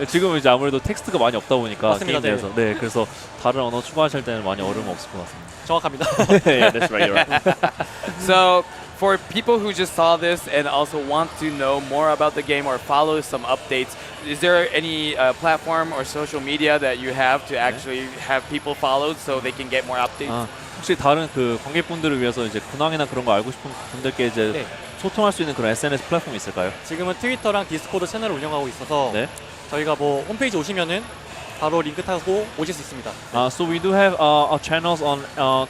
지금 이제 아무래도 텍스트가 많이 없다 보니까 게임 내에서 그래서 다른 언어 추가하실 때는 많이 어려움 없을 것 같습니다. 정확합니다. Yeah, that's right. You're right. So for people who just saw this and also want to know more about the game or follow some updates, is there any platform or social media that you have to actually have people follow so they can get more updates? 혹시 다른 그 관객분들을 위해서 이제 근황이나 그런 거 알고 싶은 분들께 이제 소통할 수 있는 그런 SNS 플랫폼이 있을까요? 지금은 트위터랑 디스코드 채널을 운영하고 있어서 저희가 뭐 홈페이지 오시면은 바로 링크 타고 오실 수 있습니다. So we do have our channels on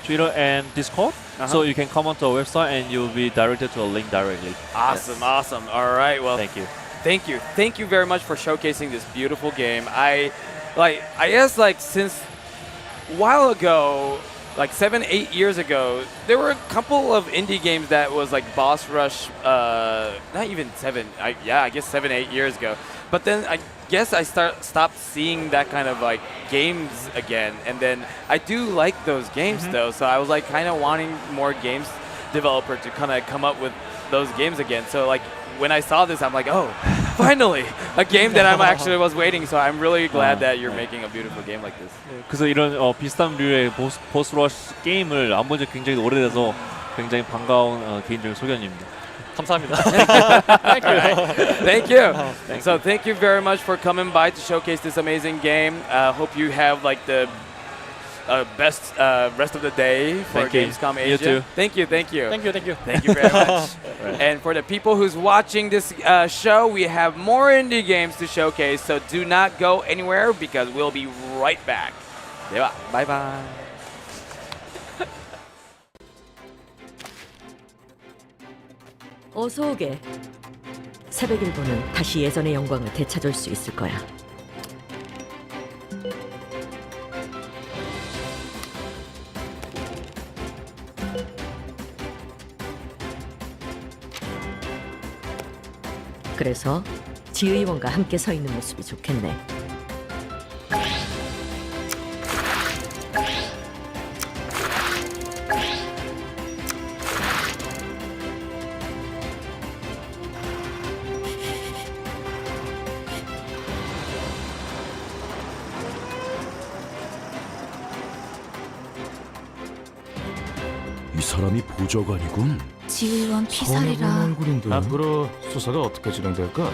Twitter and Discord. So you can come onto our website and you'll be directed to a link directly. Awesome. All right. Well, thank you very much for showcasing this beautiful game. I guess like since a while ago, like 7-8 years ago, there were a couple of indie games that was like Boss Rush. Not even 7. I guess 7-8 years ago. But then I guess I stopped seeing that kind of like games again, and then I do like those games though, so I was like kind of wanting more games developer to kind of come up with those games again. So like when I saw this, I'm like, oh, finally a game that I'm actually was waiting. So I'm really glad that you're making a beautiful game like this. 그래서 이런 비슷한 류의 보스 러시 게임을 안 본 지 굉장히 오래돼서 굉장히 반가운 개인적인 소견입니다. 감사합니다. Thank you. So thank you very much for coming by to showcase this amazing game. Hope you have like the best rest of the day for Gamescom Asia. You too. Thank you. Thank you. Thank you very much. And for the people who's watching this show, we have more indie games to showcase. So do not go anywhere because we'll be right back. Bye bye. 어서 오게. 새벽 일보는 다시 예전의 영광을 되찾을 수 있을 거야. 그래서 지의원과 함께 서 있는 모습이 좋겠네. 사람이 보좌관이군. 지휘원 선해 보이는 피살이라. 얼굴인데. 앞으로 수사가 어떻게 진행될까?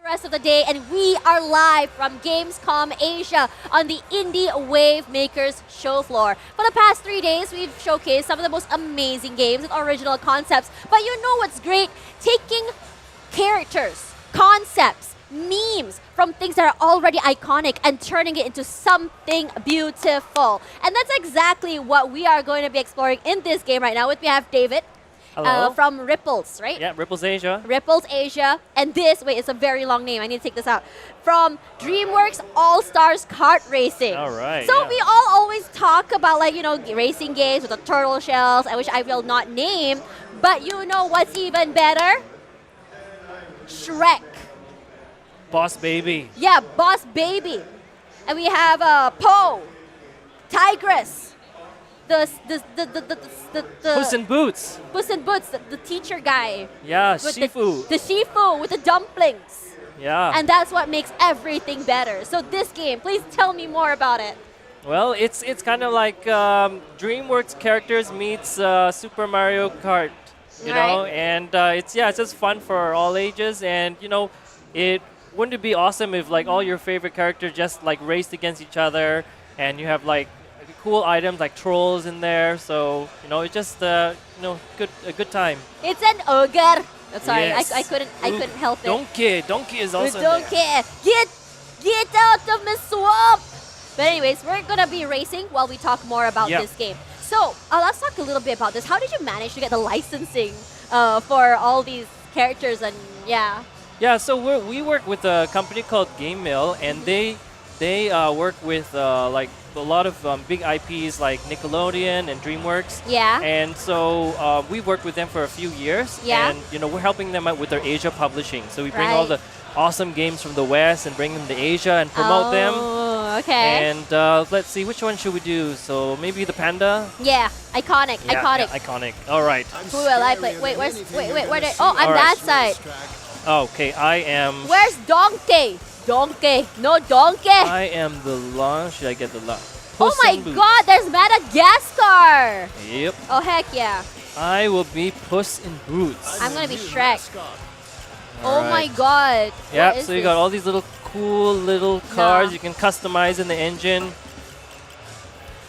rest of the day, and we are live from Gamescom Asia on the Indie Wavemakers show floor. For the past 3 days, we've showcased some of the most amazing games and original concepts. But you know what's great? Taking characters, concepts, memes from things that are already iconic and turning it into something beautiful. And that's exactly what we are going to be exploring in this game right now. With me, I have David. Hello. From Ripples, right? Yeah, Ripples Asia. Ripples Asia. And this, wait, it's a very long name. I need to take this out. From DreamWorks All-Stars Kart Racing. All right. So we all always talk about, like, you know, racing games with the turtle shells, which I will not name. But you know what's even better? Shrek. Boss Baby. Yeah, Boss Baby. And we have Poe, Tigress, the Puss in Boots. Puss in Boots, the teacher guy. Yeah, with Shifu. The Shifu with the dumplings. Yeah. And that's what makes everything better. So this game, please tell me more about it. Well, it's kind of like DreamWorks characters meets Super Mario Kart, you know, Right. and it's just fun for all ages, and you know, wouldn't it be awesome if like all your favorite characters just like raced against each other, and you have like cool items like trolls in there, so you know, it's just a good time. It's an ogre. I'm sorry, Yes. I couldn't help it. Donkey is also in Donkey, there. get out of my swamp. But anyways, we're gonna be racing while we talk more about Yep. this game. So let's talk a little bit about this. How did you manage to get the licensing for all these characters and yeah? Yeah, so we work with a company called Game Mill, and they work with like a lot of big IPs like Nickelodeon and DreamWorks. Yeah. And so we worked with them for a few years. Yeah. And you know, we're helping them out with their Asia publishing. So we bring all Right. the awesome games from the West and bring them to Asia and promote them. Oh, okay. And let's see, which one should we do? So maybe the Panda. Yeah, iconic, Yeah, iconic. yeah, iconic. All right. Who will I play? Wait, where did? Oh, I'm All that right. side. Okay, I am. Where's Donkey? Donkey, no Donkey. I am the launch. Should I get the launch? Oh my God, there's Madagascar. Yep. Oh heck yeah. I will be Puss in Boots. I'm gonna be Shrek. Oh All my right. God. Yeah, What is so you this? got all these little cool little cars you can customize in the engine.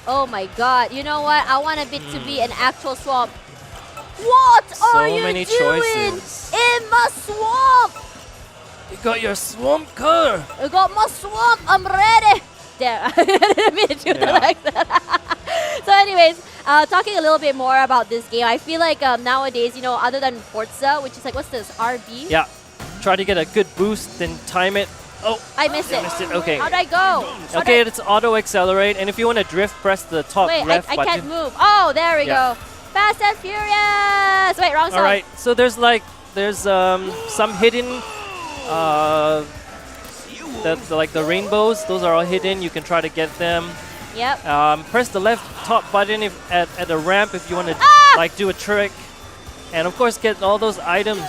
Oh my God. You know what? I want a bit to be an actual swamp. What are you many doing choices. in my swamp? You got your swamp car. I got my swamp. I'm ready. There. I didn't mean to do it like that. So anyways, talking a little bit more about this game, I feel like nowadays, you know, other than Forza, which is like, what's this, RB? Yeah. Try to get a good boost, then time it. Oh, I missed it. missed it. Okay. How'd I go? Okay, it's auto accelerate, and if you want to drift, press the top Wait, left I button. can't move. Oh, there we Yeah. go. Fast and Furious. Wait, wrong song. All right. So there's some hidden like the rainbows. Those are all hidden. You can try to get them. Yep. Press the left top button if at a ramp if you want to like do a trick, and of course get all those items.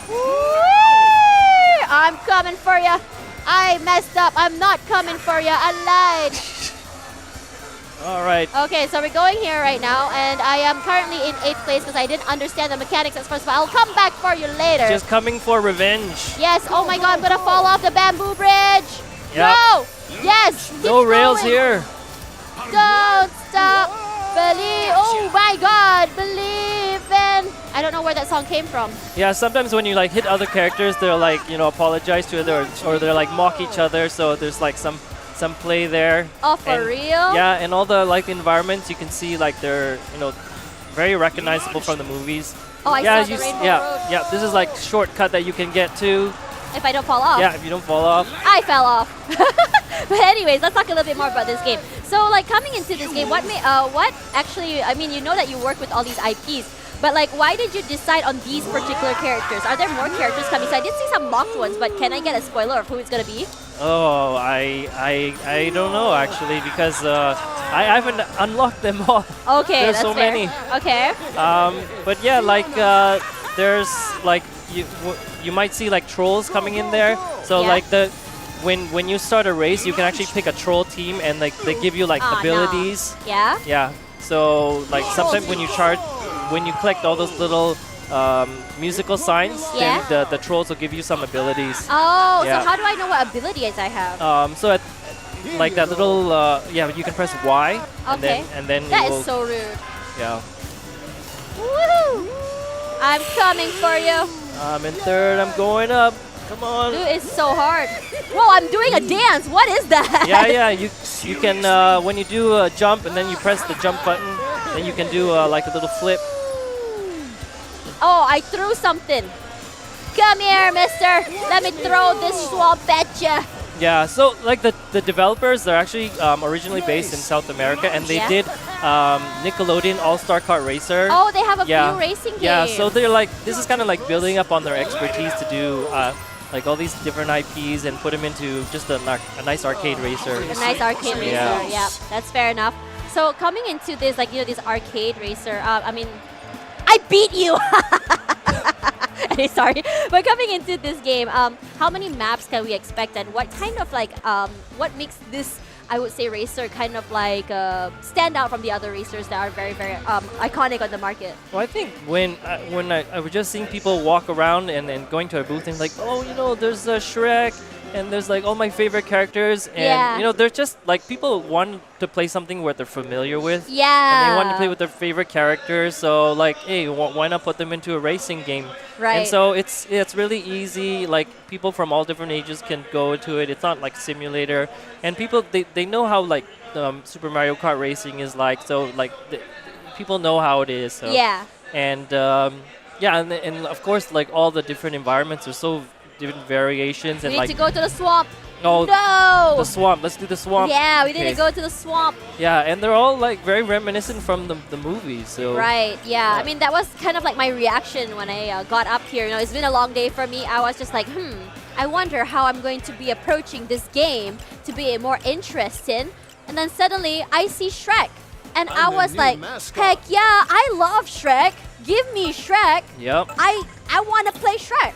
Whee! I'm coming for you. I messed up. I'm not coming for you. I lied. All right. Okay, so we're going here right now, and I am currently in 8th place because I didn't understand the mechanics at first, but I'll come back for you later. Just coming for revenge. Yes, oh my God, I'm gonna fall off the bamboo bridge. Yep. No! Yes! keep No rails going. here. Don't stop. Believe. Oh my God, believe in. I don't know where that song came from. Yeah, sometimes when you like hit other characters, they'll like apologize to other or they're like mock each other. So there's like some play there. Oh, for And, real? Yeah, and all the like environments you can see like they're very recognizable from the movies. Oh, I yeah, saw the you Rainbow yeah, Road. yeah. This is like shortcut that you can get to. If I don't fall off. Yeah, if you don't fall off. I fell off. But anyways, let's talk a little bit more about this game. So like coming into this game, what actually, I mean, you know that you work with all these IPs, but like why did you decide on these particular characters? Are there more characters coming? So I did see some mocked ones, but can I get a spoiler of who it's gonna be? Oh, I don't know actually because I haven't unlocked them all. Okay, there's that's so fair. many. Okay. But yeah, like there's like you might see like trolls coming in there. So Yeah. like when you start a race, you can actually pick a troll team and like they give you like Oh, no. abilities. Yeah. Yeah. So like sometimes when you collect all those little musical signs, Yeah. then the trolls will give you some abilities. Oh, Yeah. so how do I know what abilities I have? So at like that little yeah, you can press Y Okay. and then That it is will, so rude. yeah. Woohoo! I'm coming for you. I'm in third. I'm going up. Come on. Dude, it's so hard. Whoa, I'm doing a dance. What is that? Yeah, yeah. You can when you do a jump and then you press the jump button, then you can do like a little flip. Oh, I threw something. Come here, mister. Let me throw this swamp at ya. Yeah, so like the developers, they're actually originally based in South America, and they Yeah. did Nickelodeon All-Star Kart Racer. Oh, they have a Yeah. few racing games. Yeah, so they're like, this is kind of like building up on their expertise to do like all these different IPs and put them into just a nice arcade racer. A nice arcade racer. Yeah. Yeah, that's fair enough. So coming into this, like, you know, this arcade racer, I mean, I beat you! Sorry. But coming into this game, how many maps can we expect, and what kind of like, what makes this, I would say, racer kind of like stand out from the other racers that are very, very iconic on the market? Well, I think when I was just seeing people walk around and going to a booth and like, oh, you know, there's Shrek and there's like all my favorite characters, and Yeah. you know, they're just like people want to play something where they're familiar with. Yeah. And they want to play with their favorite characters, so like, hey, why not put them into a racing game? Right. And so it's really easy. Like people from all different ages can go to it. It's not like simulator, and people they know how like Super Mario Kart racing is like. So like people know how it is. So. Yeah. And yeah, and of course like all the different environments are so different variations We and need like to go to the swamp. oh No! the swamp. Let's do the swamp. Yeah, we need Okay. to go to the swamp. Yeah, and they're all like very reminiscent from the movies. So Right, yeah. I mean, that was kind of like my reaction when I got up here. You know, it's been a long day for me. I was just like, I wonder how I'm going to be approaching this game to be more interested. And then suddenly, I see Shrek. And I was like, heck yeah, I love Shrek. Give me Shrek. Yep. I want to play Shrek.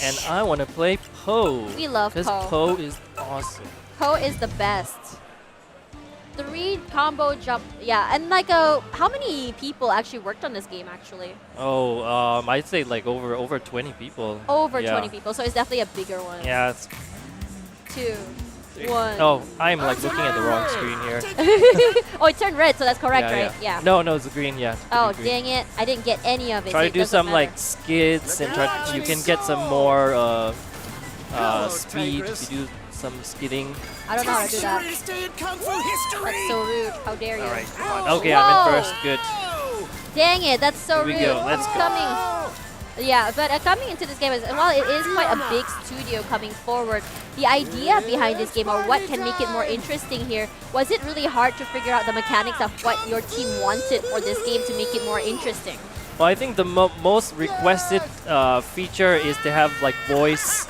And I want to play Poe. We love because Poe. Poe is awesome. Poe is the best. 3 combo jump. Yeah, and like how many people actually worked on this game actually? Oh, I'd say like over 20 people. Over Yeah. 20 people, so it's definitely a bigger one. Yeah. It's 2, 1. Oh, I'm like looking at the wrong screen here. Oh, it turned red, so that's correct, right? Yeah. No, it's green. Yeah. Oh, green. dang it. I didn't get any of it. Try so to it do doesn't some matter. like skids and try. You can get some more speed if you do some skidding. I don't know how to do that. That's so rude. How dare you? All right. Okay, I'm in first. Good. Dang it, that's so Here we rude. go, let's I'm go. coming. Yeah, but coming into this game, while it is quite a big studio coming forward, the idea behind this game, or what can make it more interesting here, was it really hard to figure out the mechanics of what your team wanted for this game to make it more interesting? Well, I think the most requested feature is to have like voice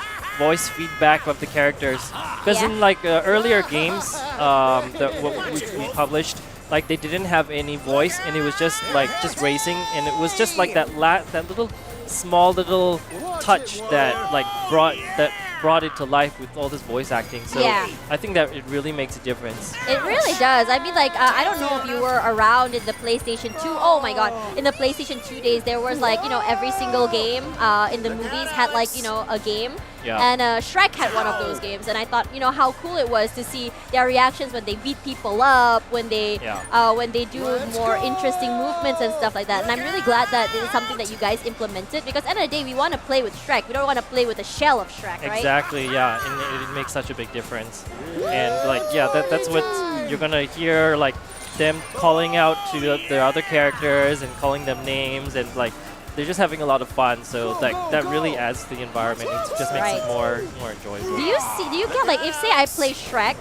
feedback of the characters. Because in like earlier games what we published, like they didn't have any voice, and it was just like racing, and it was just like that little small little touch that like brought it to life with all this voice acting. So Yeah. I think that it really makes a difference. It really does. I mean, like, I don't know if you were around in the PlayStation 2. Oh my god. In the PlayStation 2 days, there was like, you know, every single game in the movies had like, you know, a game. Yeah. And Shrek had one of those games. And I thought, you know, how cool it was to see their reactions when they beat people up, when they do more interesting movements and stuff like that. And I'm really glad that it is something that you guys implemented, because at the end of the day, we want to play with Shrek. We don't want to play with the shell of Shrek, right? Exactly, yeah, and it makes such a big difference. And like, yeah, that's what you're gonna hear, like them calling out to the other characters and calling them names, and like they're just having a lot of fun. So that really adds to the environment. It just makes it more enjoyable. Do you get like, if say I play Shrek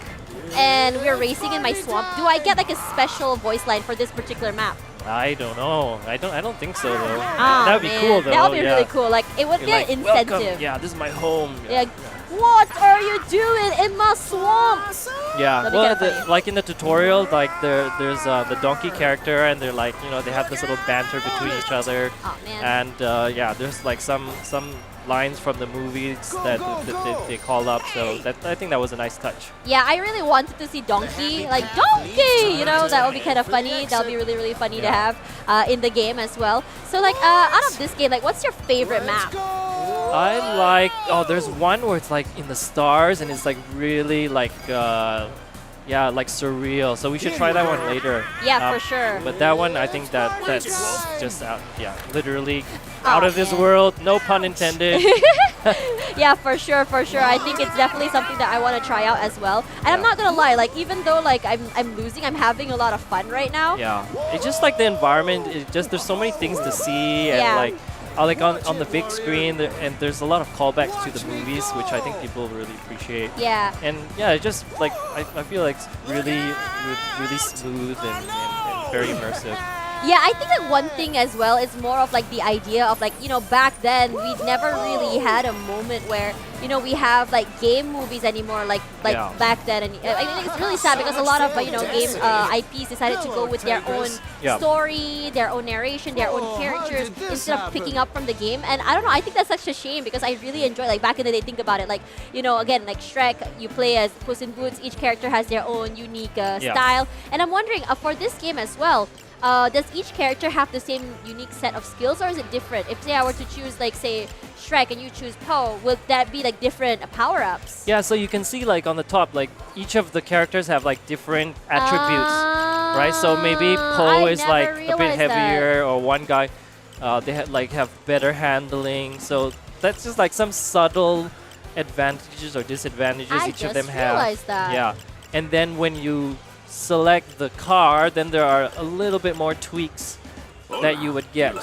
and we're racing in my swamp, do I get like a special voice line for this particular map? I don't know. I don't think so though. Ah, That would be man. cool though. That would be yeah. really cool. Like, it would You're be like, an incentive. "Welcome. Yeah, this is my home. Yeah, What are you doing in my swamp? Yeah, That'd be well, kinda funny. like in the tutorial, like there's the donkey character, and they're like, you know, they have this little banter between each other. Oh, man. And yeah, there's like some lines from the movies that they call up. So that I think that was a nice touch. Yeah, I really wanted to see Donkey, like Donkey. You know, that would be kind of funny. That would be really really funny to have in the game as well. So like out of this game, like what's your favorite map? I like. Oh, there's one where it's like in the stars, and it's like really like. Yeah, like surreal. So we should try that one later. Yeah, for sure. But that one, I think that's just out. Yeah, literally out of this world. No pun intended. Yeah, for sure, for sure. I think it's definitely something that I want to try out as well. And I'm not gonna lie, like even though like I'm losing, I'm having a lot of fun right now. Yeah, it's just like the environment. It just there's so many things to see, and like on the big screen, and there's a lot of callbacks to the movies, which I think people really appreciate. Yeah. And yeah, it's just like I feel like it's really smooth and very immersive. Yeah, I think like one thing as well is more of like the idea of like, you know, back then we never really had a moment where, you know, we have like game movies anymore like back then. And I think it's really sad because a lot of, you know, game IPs decided to go with their own story, their own narration, their own characters instead of picking up from the game. And I don't know, I think that's such a shame because I really enjoy, like back in the day, think about it, like, you know, again, like Shrek, you play as Puss in Boots, each character has their own unique style. And I'm wondering, for this game as well, does each character have the same unique set of skills, or is it different? If say I were to choose like say Shrek and you choose Poe, would that be like different power-ups? Yeah, so you can see like on the top, like each of the characters have like different attributes, right? So maybe Poe is like a bit heavier, or one guy they have better handling. So that's just like some subtle advantages or disadvantages each of them have. realized that. Yeah, and then when you select the car, then there are a little bit more tweaks that you would get.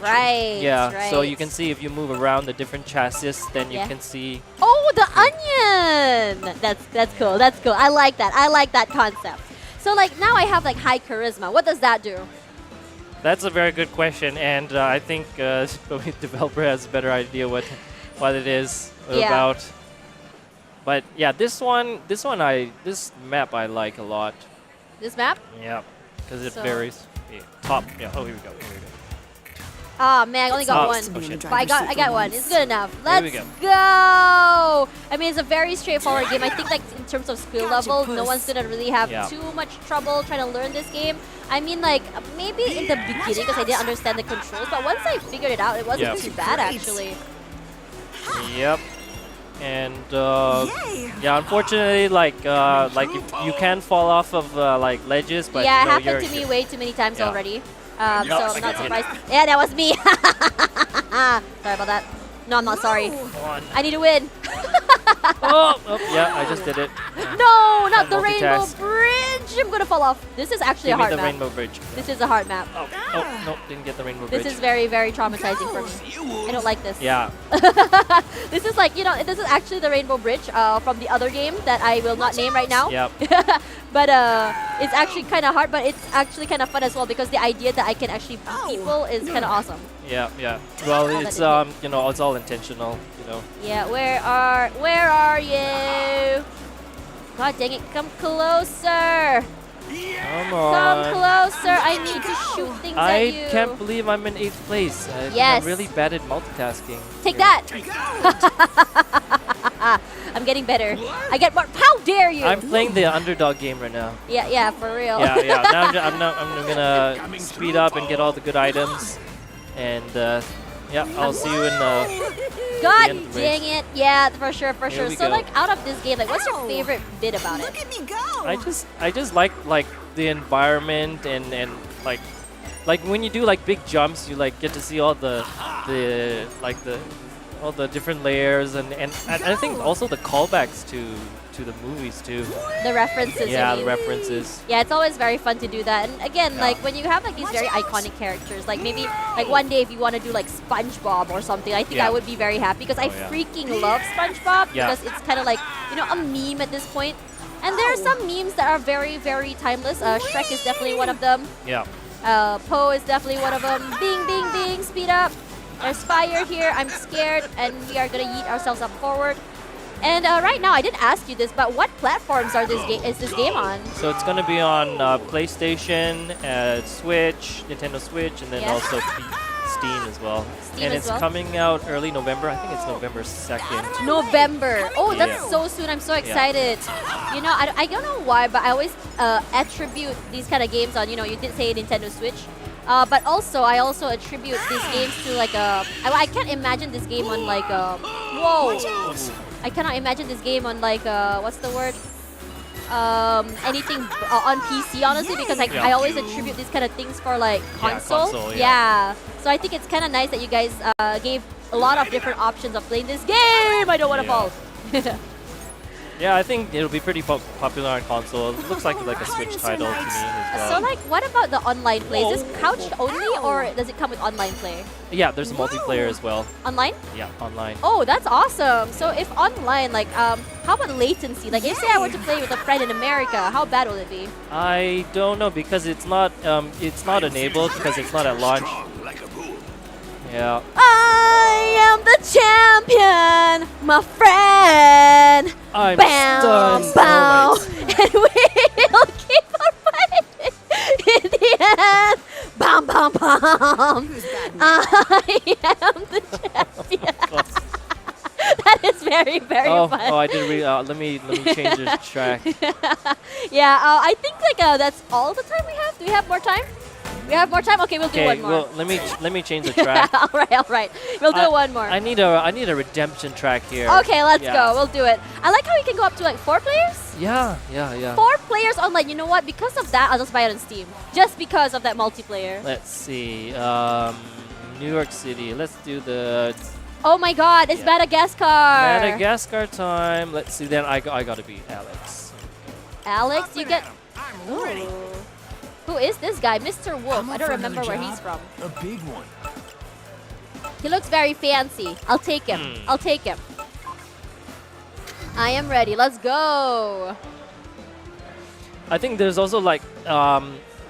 Right. Yeah, right. so you can see if you move around the different chassis, then you can see. Oh, the onion! That's cool. That's cool. I like that. I like that concept. So like now I have like high charisma. What does that do? That's a very good question, and I think the developer has a better idea what it is about. But yeah, this map I like a lot. This map? Yeah, because it varies. Yeah. Top. Yeah. Oh, here we go. Oh man, I only got one. Oh, shit. But I got one. It's good enough. Here Let's we go. go. I mean, it's a very straightforward game. I think like in terms of skill level, no one's gonna really have too much trouble trying to learn this game. I mean, like maybe in the beginning because I didn't understand the controls, but once I figured it out, it wasn't too bad actually. Yep. And yeah, unfortunately, like if you can fall off of like ledges, but yeah, you know, it happened to me way too many times already. So I'm not I surprised. Yeah, that was me. Sorry about that. No, I'm not sorry. I need to win. Yeah, I just did it. No, not the Multitask. rainbow bridge. I'm gonna fall off. This is actually Give a me hard the map. rainbow bridge. This is a hard map. Oh, no, didn't get the rainbow bridge. This is very, very traumatizing for me. I don't like this. Yeah. This is like, you know, this is actually the rainbow bridge from the other game that I will not name right now. Yep. But it's actually kind of hard, but it's actually kind of fun as well because the idea that I can actually beat people is kind of awesome. Yeah, yeah. Well, it's you know, it's all intentional, you know. Yeah, where are you? God dang it, come closer. Come on. Come closer. I need to shoot things at you. I can't believe I'm in 8th place. Yes. I'm really bad at multitasking. Take that. I'm getting better. I get more. How dare you? I'm playing the underdog game right now. Yeah, for real. Yeah. Now I'm gonna speed up and get all the good items, and yeah, I'll see you in God the end of the dang race. it. Yeah, for sure. Here we So go. like out of this game, like what's your favorite bit about it? I just like the environment and like when you do like big jumps, you like get to see all the all the different layers and I think also the callbacks to the movies too. The references. Yeah, I the mean. references. Yeah, it's always very fun to do that. And again, like when you have like these very iconic characters, like maybe like one day if you want to do like SpongeBob or something, I think I would be very happy because I freaking love SpongeBob because it's kind of like, you know, a meme at this point. And there are some memes that are very, very timeless. Shrek is definitely one of them. Yeah. Poe is definitely one of them. Bing, bing, bing, speed up. There's fire here. I'm scared, and we are gonna yeet ourselves up forward. And right now, I didn't ask you this, but what platforms is this game on? So it's gonna be on PlayStation, Switch, Nintendo Switch, and then Yes. also Steam as well. Steam and as it's well? coming out early November. I think it's November 2nd. November. Oh, that's Yeah. so soon. I'm so Yeah. excited. You know, I don't know why, but I always attribute these kind of games on, you know, you did say Nintendo Switch. But also, I also attribute these games to like I can't imagine this game on like whoa. I cannot imagine this game on like what's the word? Anything on PC, honestly, because like I always attribute these kind of things for like console. console, Yeah. So I think it's kind of nice that you guys gave a lot of different options of playing this game. I don't want to fall. Yeah, I think it'll be pretty popular on console. It looks like a Switch title to me as well. So like, what about the online play? Is this couched only, or does it come with online play? Yeah, there's multiplayer as well. Online? Yeah, online. Oh, that's awesome. So if online, like, how about latency? Like, if say I were to play with a friend in America, how bad will it be? I don't know because it's not enabled because it's not at launch. Yeah. I am the champion, my friend. I'm bow, stunned. bow, Oh and we'll keep on fighting in the end. Bam, bam, bam. I am the champion. That is very, very fun. Oh, I did read. Let me change this track. Yeah, I think like that's all the time we have. Do we have more time? We have more time. Okay, we'll do one more. Well, let me change the track. all right. We'll do one more. I need a redemption track here. Okay, let's go. We'll do it. I like how we can go up to like 4 players. Yeah. 4 players online. You know what? Because of that, I'll just buy it on Steam. Just because of that multiplayer. Let's see. New York City. Let's do the Oh my God! It's Madagascar. Madagascar time. Let's see. Then I gotta beat Alex. Alex, you get. Ooh. Who is this guy? Mr. Wolf. I don't remember where he's from. A big one. He looks very fancy. I'll take him. I'll take him. I am ready. Let's go. I think there's also like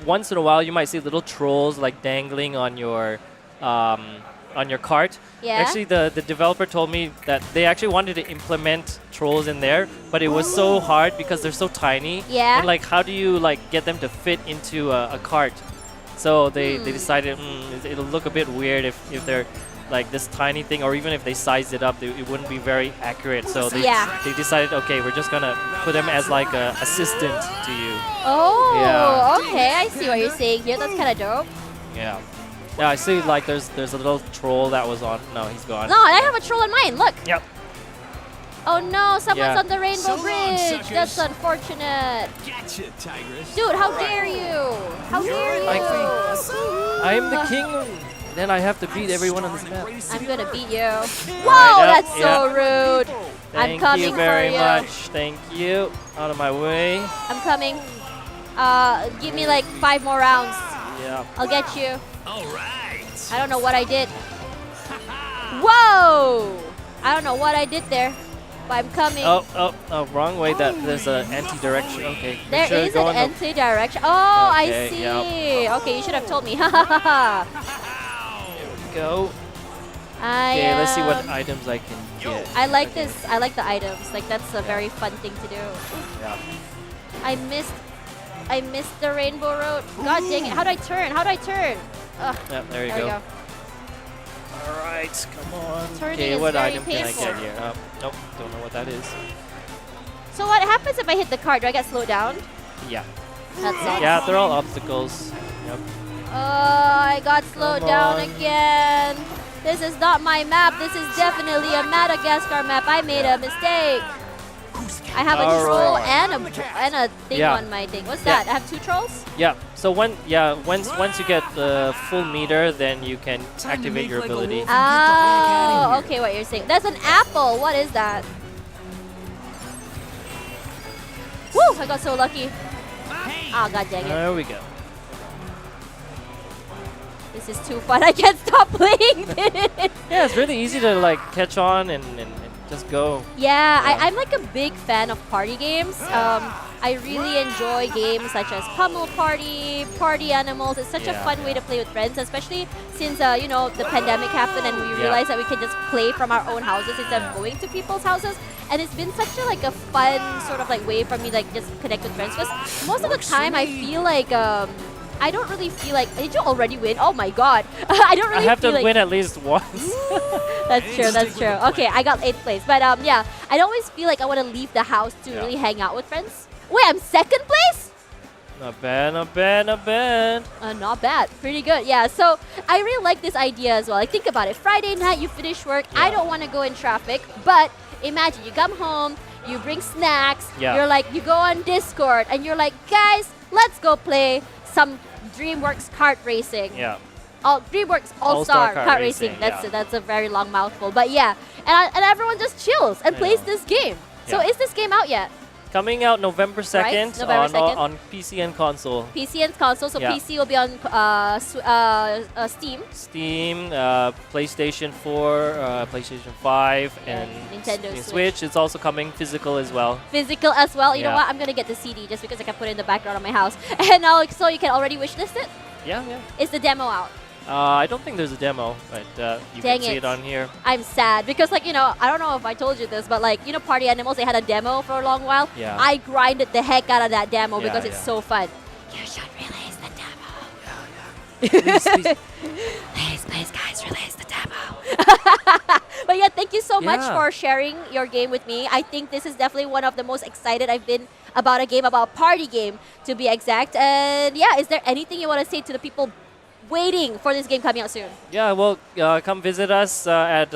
once in a while you might see little trolls like dangling on your cart. Yeah. Actually, the developer told me that they actually wanted to implement trolls in there, but it was so hard because they're so tiny. Yeah. And like, how do you like get them to fit into a cart? So they decided it'll look a bit weird if they're like this tiny thing, or even if they sized it up, it wouldn't be very accurate. So they decided, okay, we're just gonna put them as like a assistant to you. Oh, Yeah. okay. I see what you're saying here. That's kind of dope. Yeah. Yeah, I see. Like, there's a little troll that was on. No, he's gone. No, I have a troll on mine. Look. Yep. Oh no, someone's Yeah. on the Rainbow So long, Bridge. suckers. That's unfortunate. Gotcha, Tigress. Dude, how dare you? How dare you? I am the king. Then I have to beat everyone on this map. I'm gonna beat you. Whoa, Alright, yep, that's so rude. I'm Thank coming you very for you. much. Thank you. Out of my way. I'm coming. Give me like 5 more rounds. Yeah. I'll get you. All right. I don't know what I did. Whoa! I don't know what I did there, but I'm coming. Oh, wrong way. There's an anti-direction. Okay. There make sure is to go an on the- anti-direction. Oh, Okay, I see. yep. Okay, you should have told me. Ha ha ha ha. Go. I Okay, let's see what items I can get. I like this. I like the items. Like that's a very fun thing to do. Yeah. I missed the rainbow road. God dang it! How do I turn? How do I turn? Ugh. Yep, there you we go. Alright, come on. Turning Okay, is what very item painful. can I get here? Nope, don't know what that is. So what happens if I hit the cart? Do I get slowed down? Yeah. That sucks. Yeah, they're all obstacles. Yep. Oh, I got slowed Come down on. again. This is not my map. This is definitely a Madagascar map. I made a mistake. I have a troll and a thing Yeah. on my thing. What's Yeah. that? I have 2 trolls? Yeah. So once you get the full meter, then you can activate your ability. Oh, okay, what you're saying. That's an apple. What is that? Woo, I got so lucky. Ah, god dang it. There we go. This is too fun. I can't stop playing this. Yeah, it's really easy to like catch on and just go. Yeah, I'm like a big fan of party games. I really enjoy games such as Pummel Party, Party Animals. It's such a fun way to play with friends, especially since you know, the pandemic happened and we realized that we can just play from our own houses instead of going to people's houses. And it's been such a like a fun sort of like way for me like just connect with friends. Because most of the time I feel like I don't really feel like. Did you already win? Oh my god! I don't really. I have feel to like, win at least once. That's true. That's true. Okay, I got 8th place, but yeah, I don't always feel like I want to leave the house to really hang out with friends. Wait, I'm 2nd place. Not bad, not bad, not bad. Not bad. Pretty good. Yeah. So I really like this idea as well. Like think about it. Friday night, you finish work. I don't want to go in traffic, but imagine you come home, you bring snacks. Yeah. You're like, you go on Discord, and you're like, guys, let's go play some DreamWorks kart racing. Yeah. DreamWorks All-Star Kart Racing. That's a very long mouthful, but yeah, and everyone just chills and plays this game. So is this game out yet? Coming out November 2nd, Right, November 2nd. on PC and console. PC and console. So PC will be on Steam. Steam, PlayStation 4, PlayStation 5, and Nintendo Switch. It's also coming physical as well. Physical as well. You know what? I'm gonna get the CD just because I can put it in the background of my house, and now so you can already wishlist it. Yeah. Is the demo out? I don't think there's a demo, but you Dang can see it on here. I'm sad because, like, you know, I don't know if I told you this, but like, you know, Party Animals, they had a demo for a long while. Yeah. I grinded the heck out of that demo Yeah, because it's yeah. so fun. You should release the demo. Please, guys, release the demo. But yeah, thank you so much Yeah. for sharing your game with me. I think this is definitely one of the most excited I've been about a game, about a party game to be exact. And yeah, is there anything you want to say to the people waiting for this game coming out soon? Yeah, well, come visit us at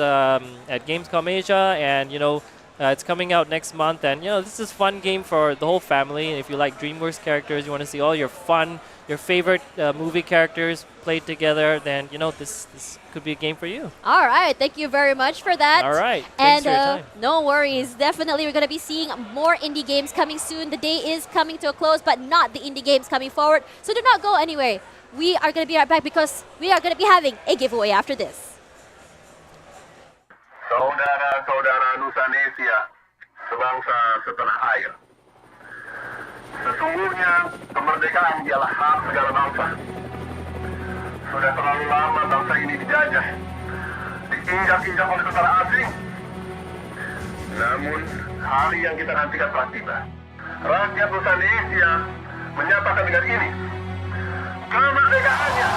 Gamescom Asia, and you know, it's coming out next month. And you know, this is a fun game for the whole family. And if you like DreamWorks characters, you want to see all your favorite movie characters played together, then you know this could be a game for you. All right, thank you very much for that. All right, and thanks for your time. no worries. Definitely, we're going to be seeing more indie games coming soon. The day is coming to a close, but not the indie games coming forward. So do not go anywhere. We are going to be right back because we are going to be having a giveaway after this. Saudara-saudara Nusanesia, sebangsa setanah air. Sesungguhnya kemerdekaan ialah hak segala bangsa. Sudah terlalu lama bangsa ini dijajah, diinjak-injak oleh tentara asing. Namun hari yang kita nantikan telah tiba. Rakyat Nusanesia menyatakan dengan ini kemerdekaannya.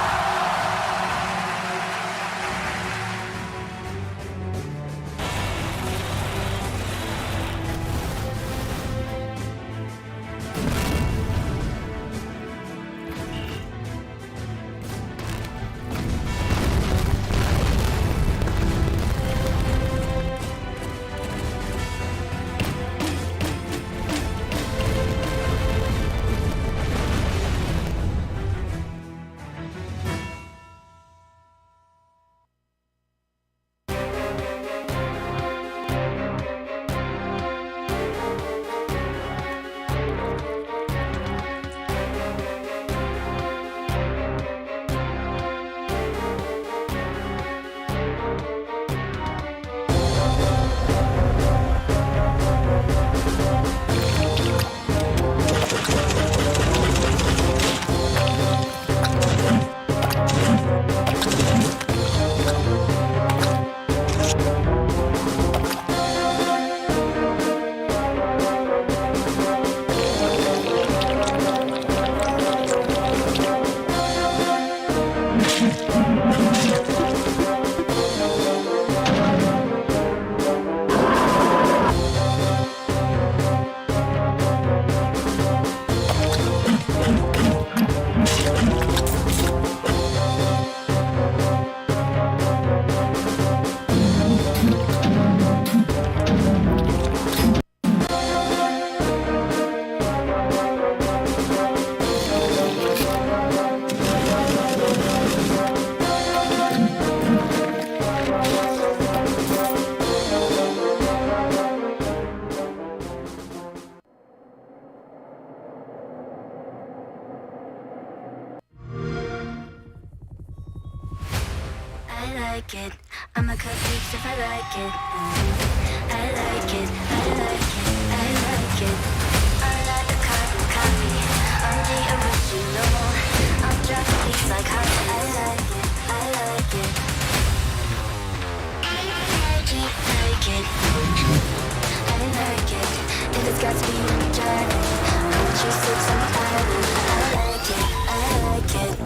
like it. I'm a cookie if I like it. I like it, I like it, I like it. I like the carbon copy of the original. I'm dropping these like honey. I like it, I like it. I like it, like it. I like it. If it's got to be on the journey, I want you six on the island. I like it, I like it.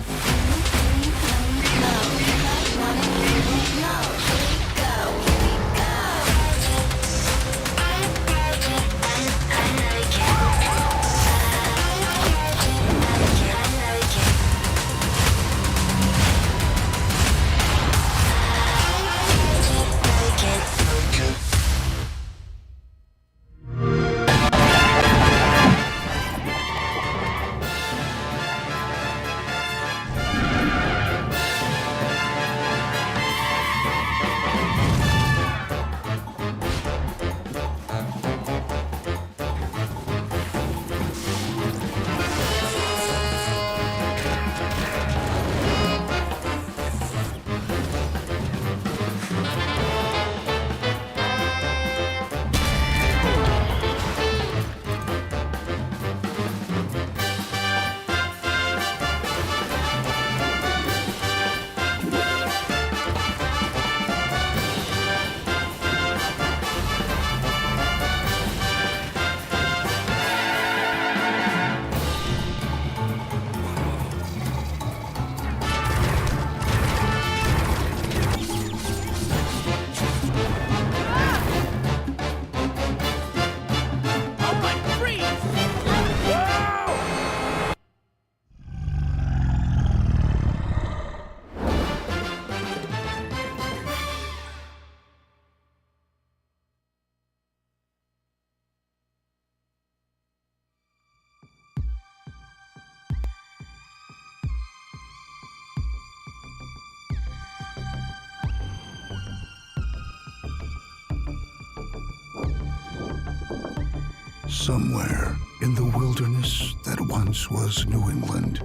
Somewhere in the wilderness that once was New England,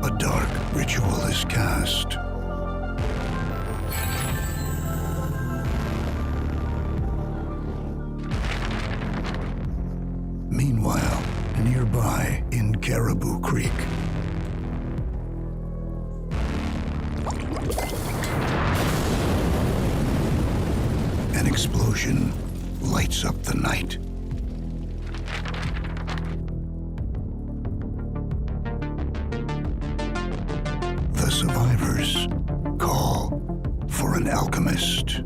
a dark ritual is cast. Meanwhile, nearby in Caribou Creek, an explosion lights up the night. The survivors call for an alchemist.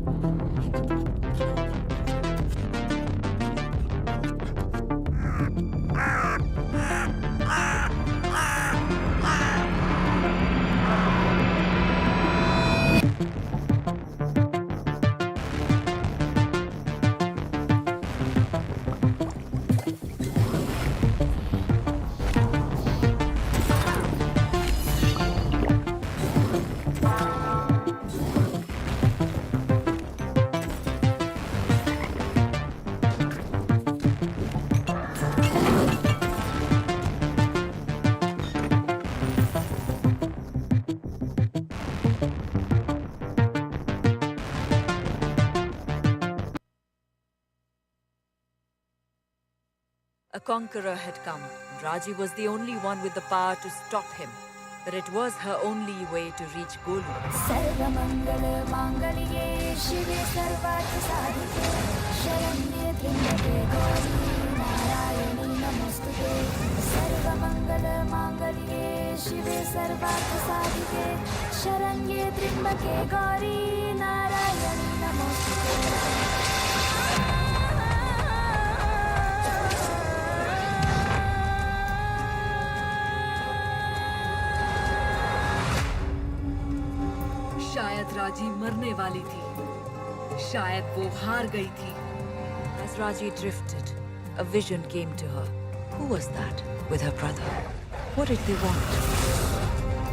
A conqueror had come. Raji was the only one with the power to stop him. But it was her only way to reach Golu. शायद राजी मरने वाली थी शायद वो हार गई थी As Raji drifted, a vision came to her. Who was that with her brother? What did they want?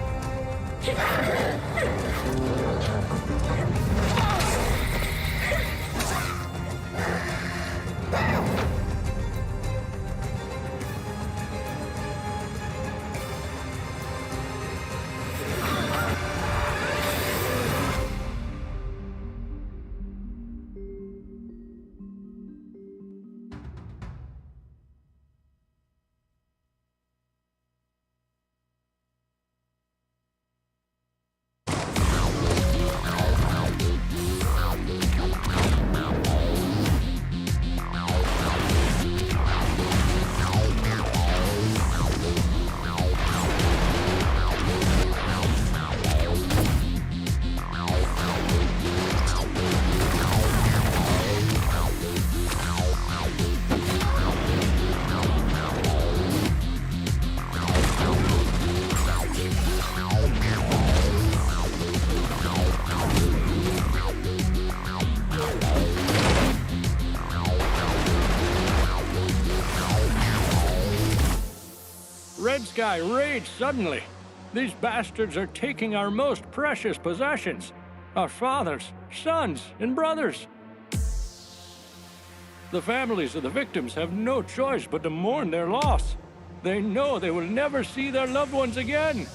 sky rage suddenly. These bastards are taking our most precious possessions. Our fathers, sons, and brothers. The families of the victims have no choice but to mourn their loss. They know they will never see their loved ones again.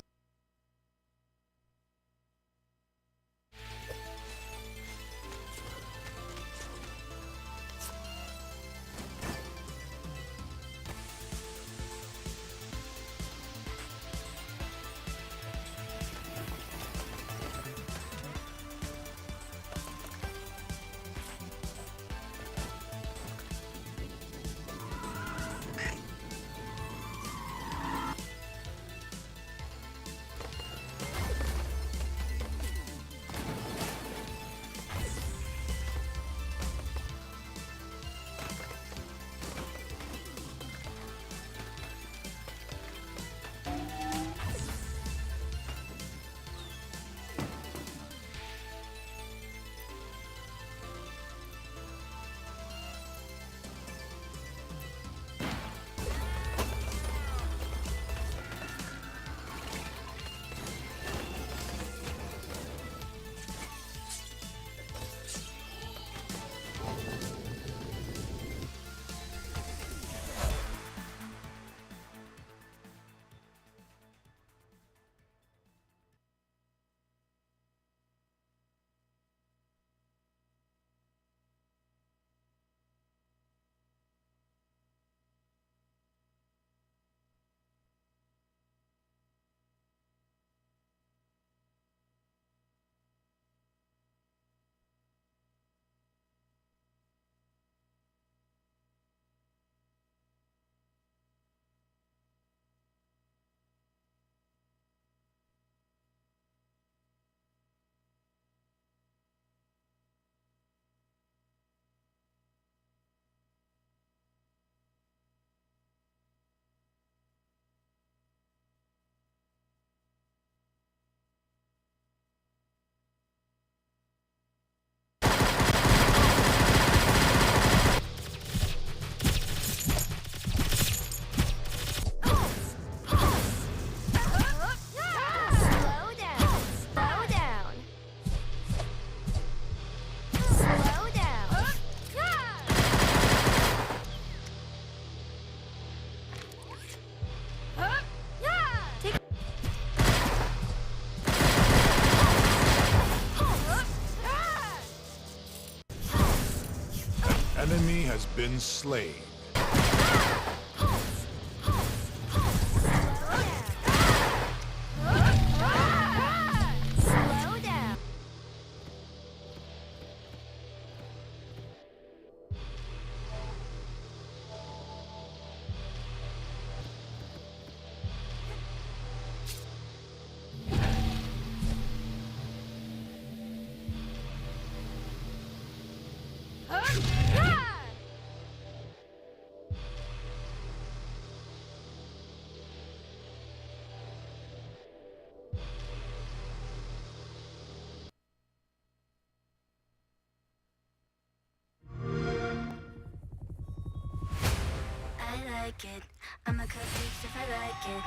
Enemy has been slain. Like it. I'm a cook if I like it.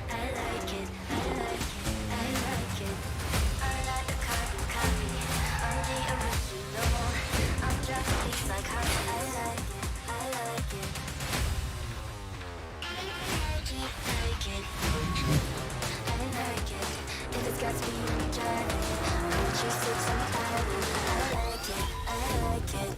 I like it. I like it. I like it. I like the carbon copy. I'm the original. I'm dropping these like honey. I like it. I like it. I like it. Like it. I like it. If it's got to be on the journey, I'll choose to sometimes. I like it. I like it.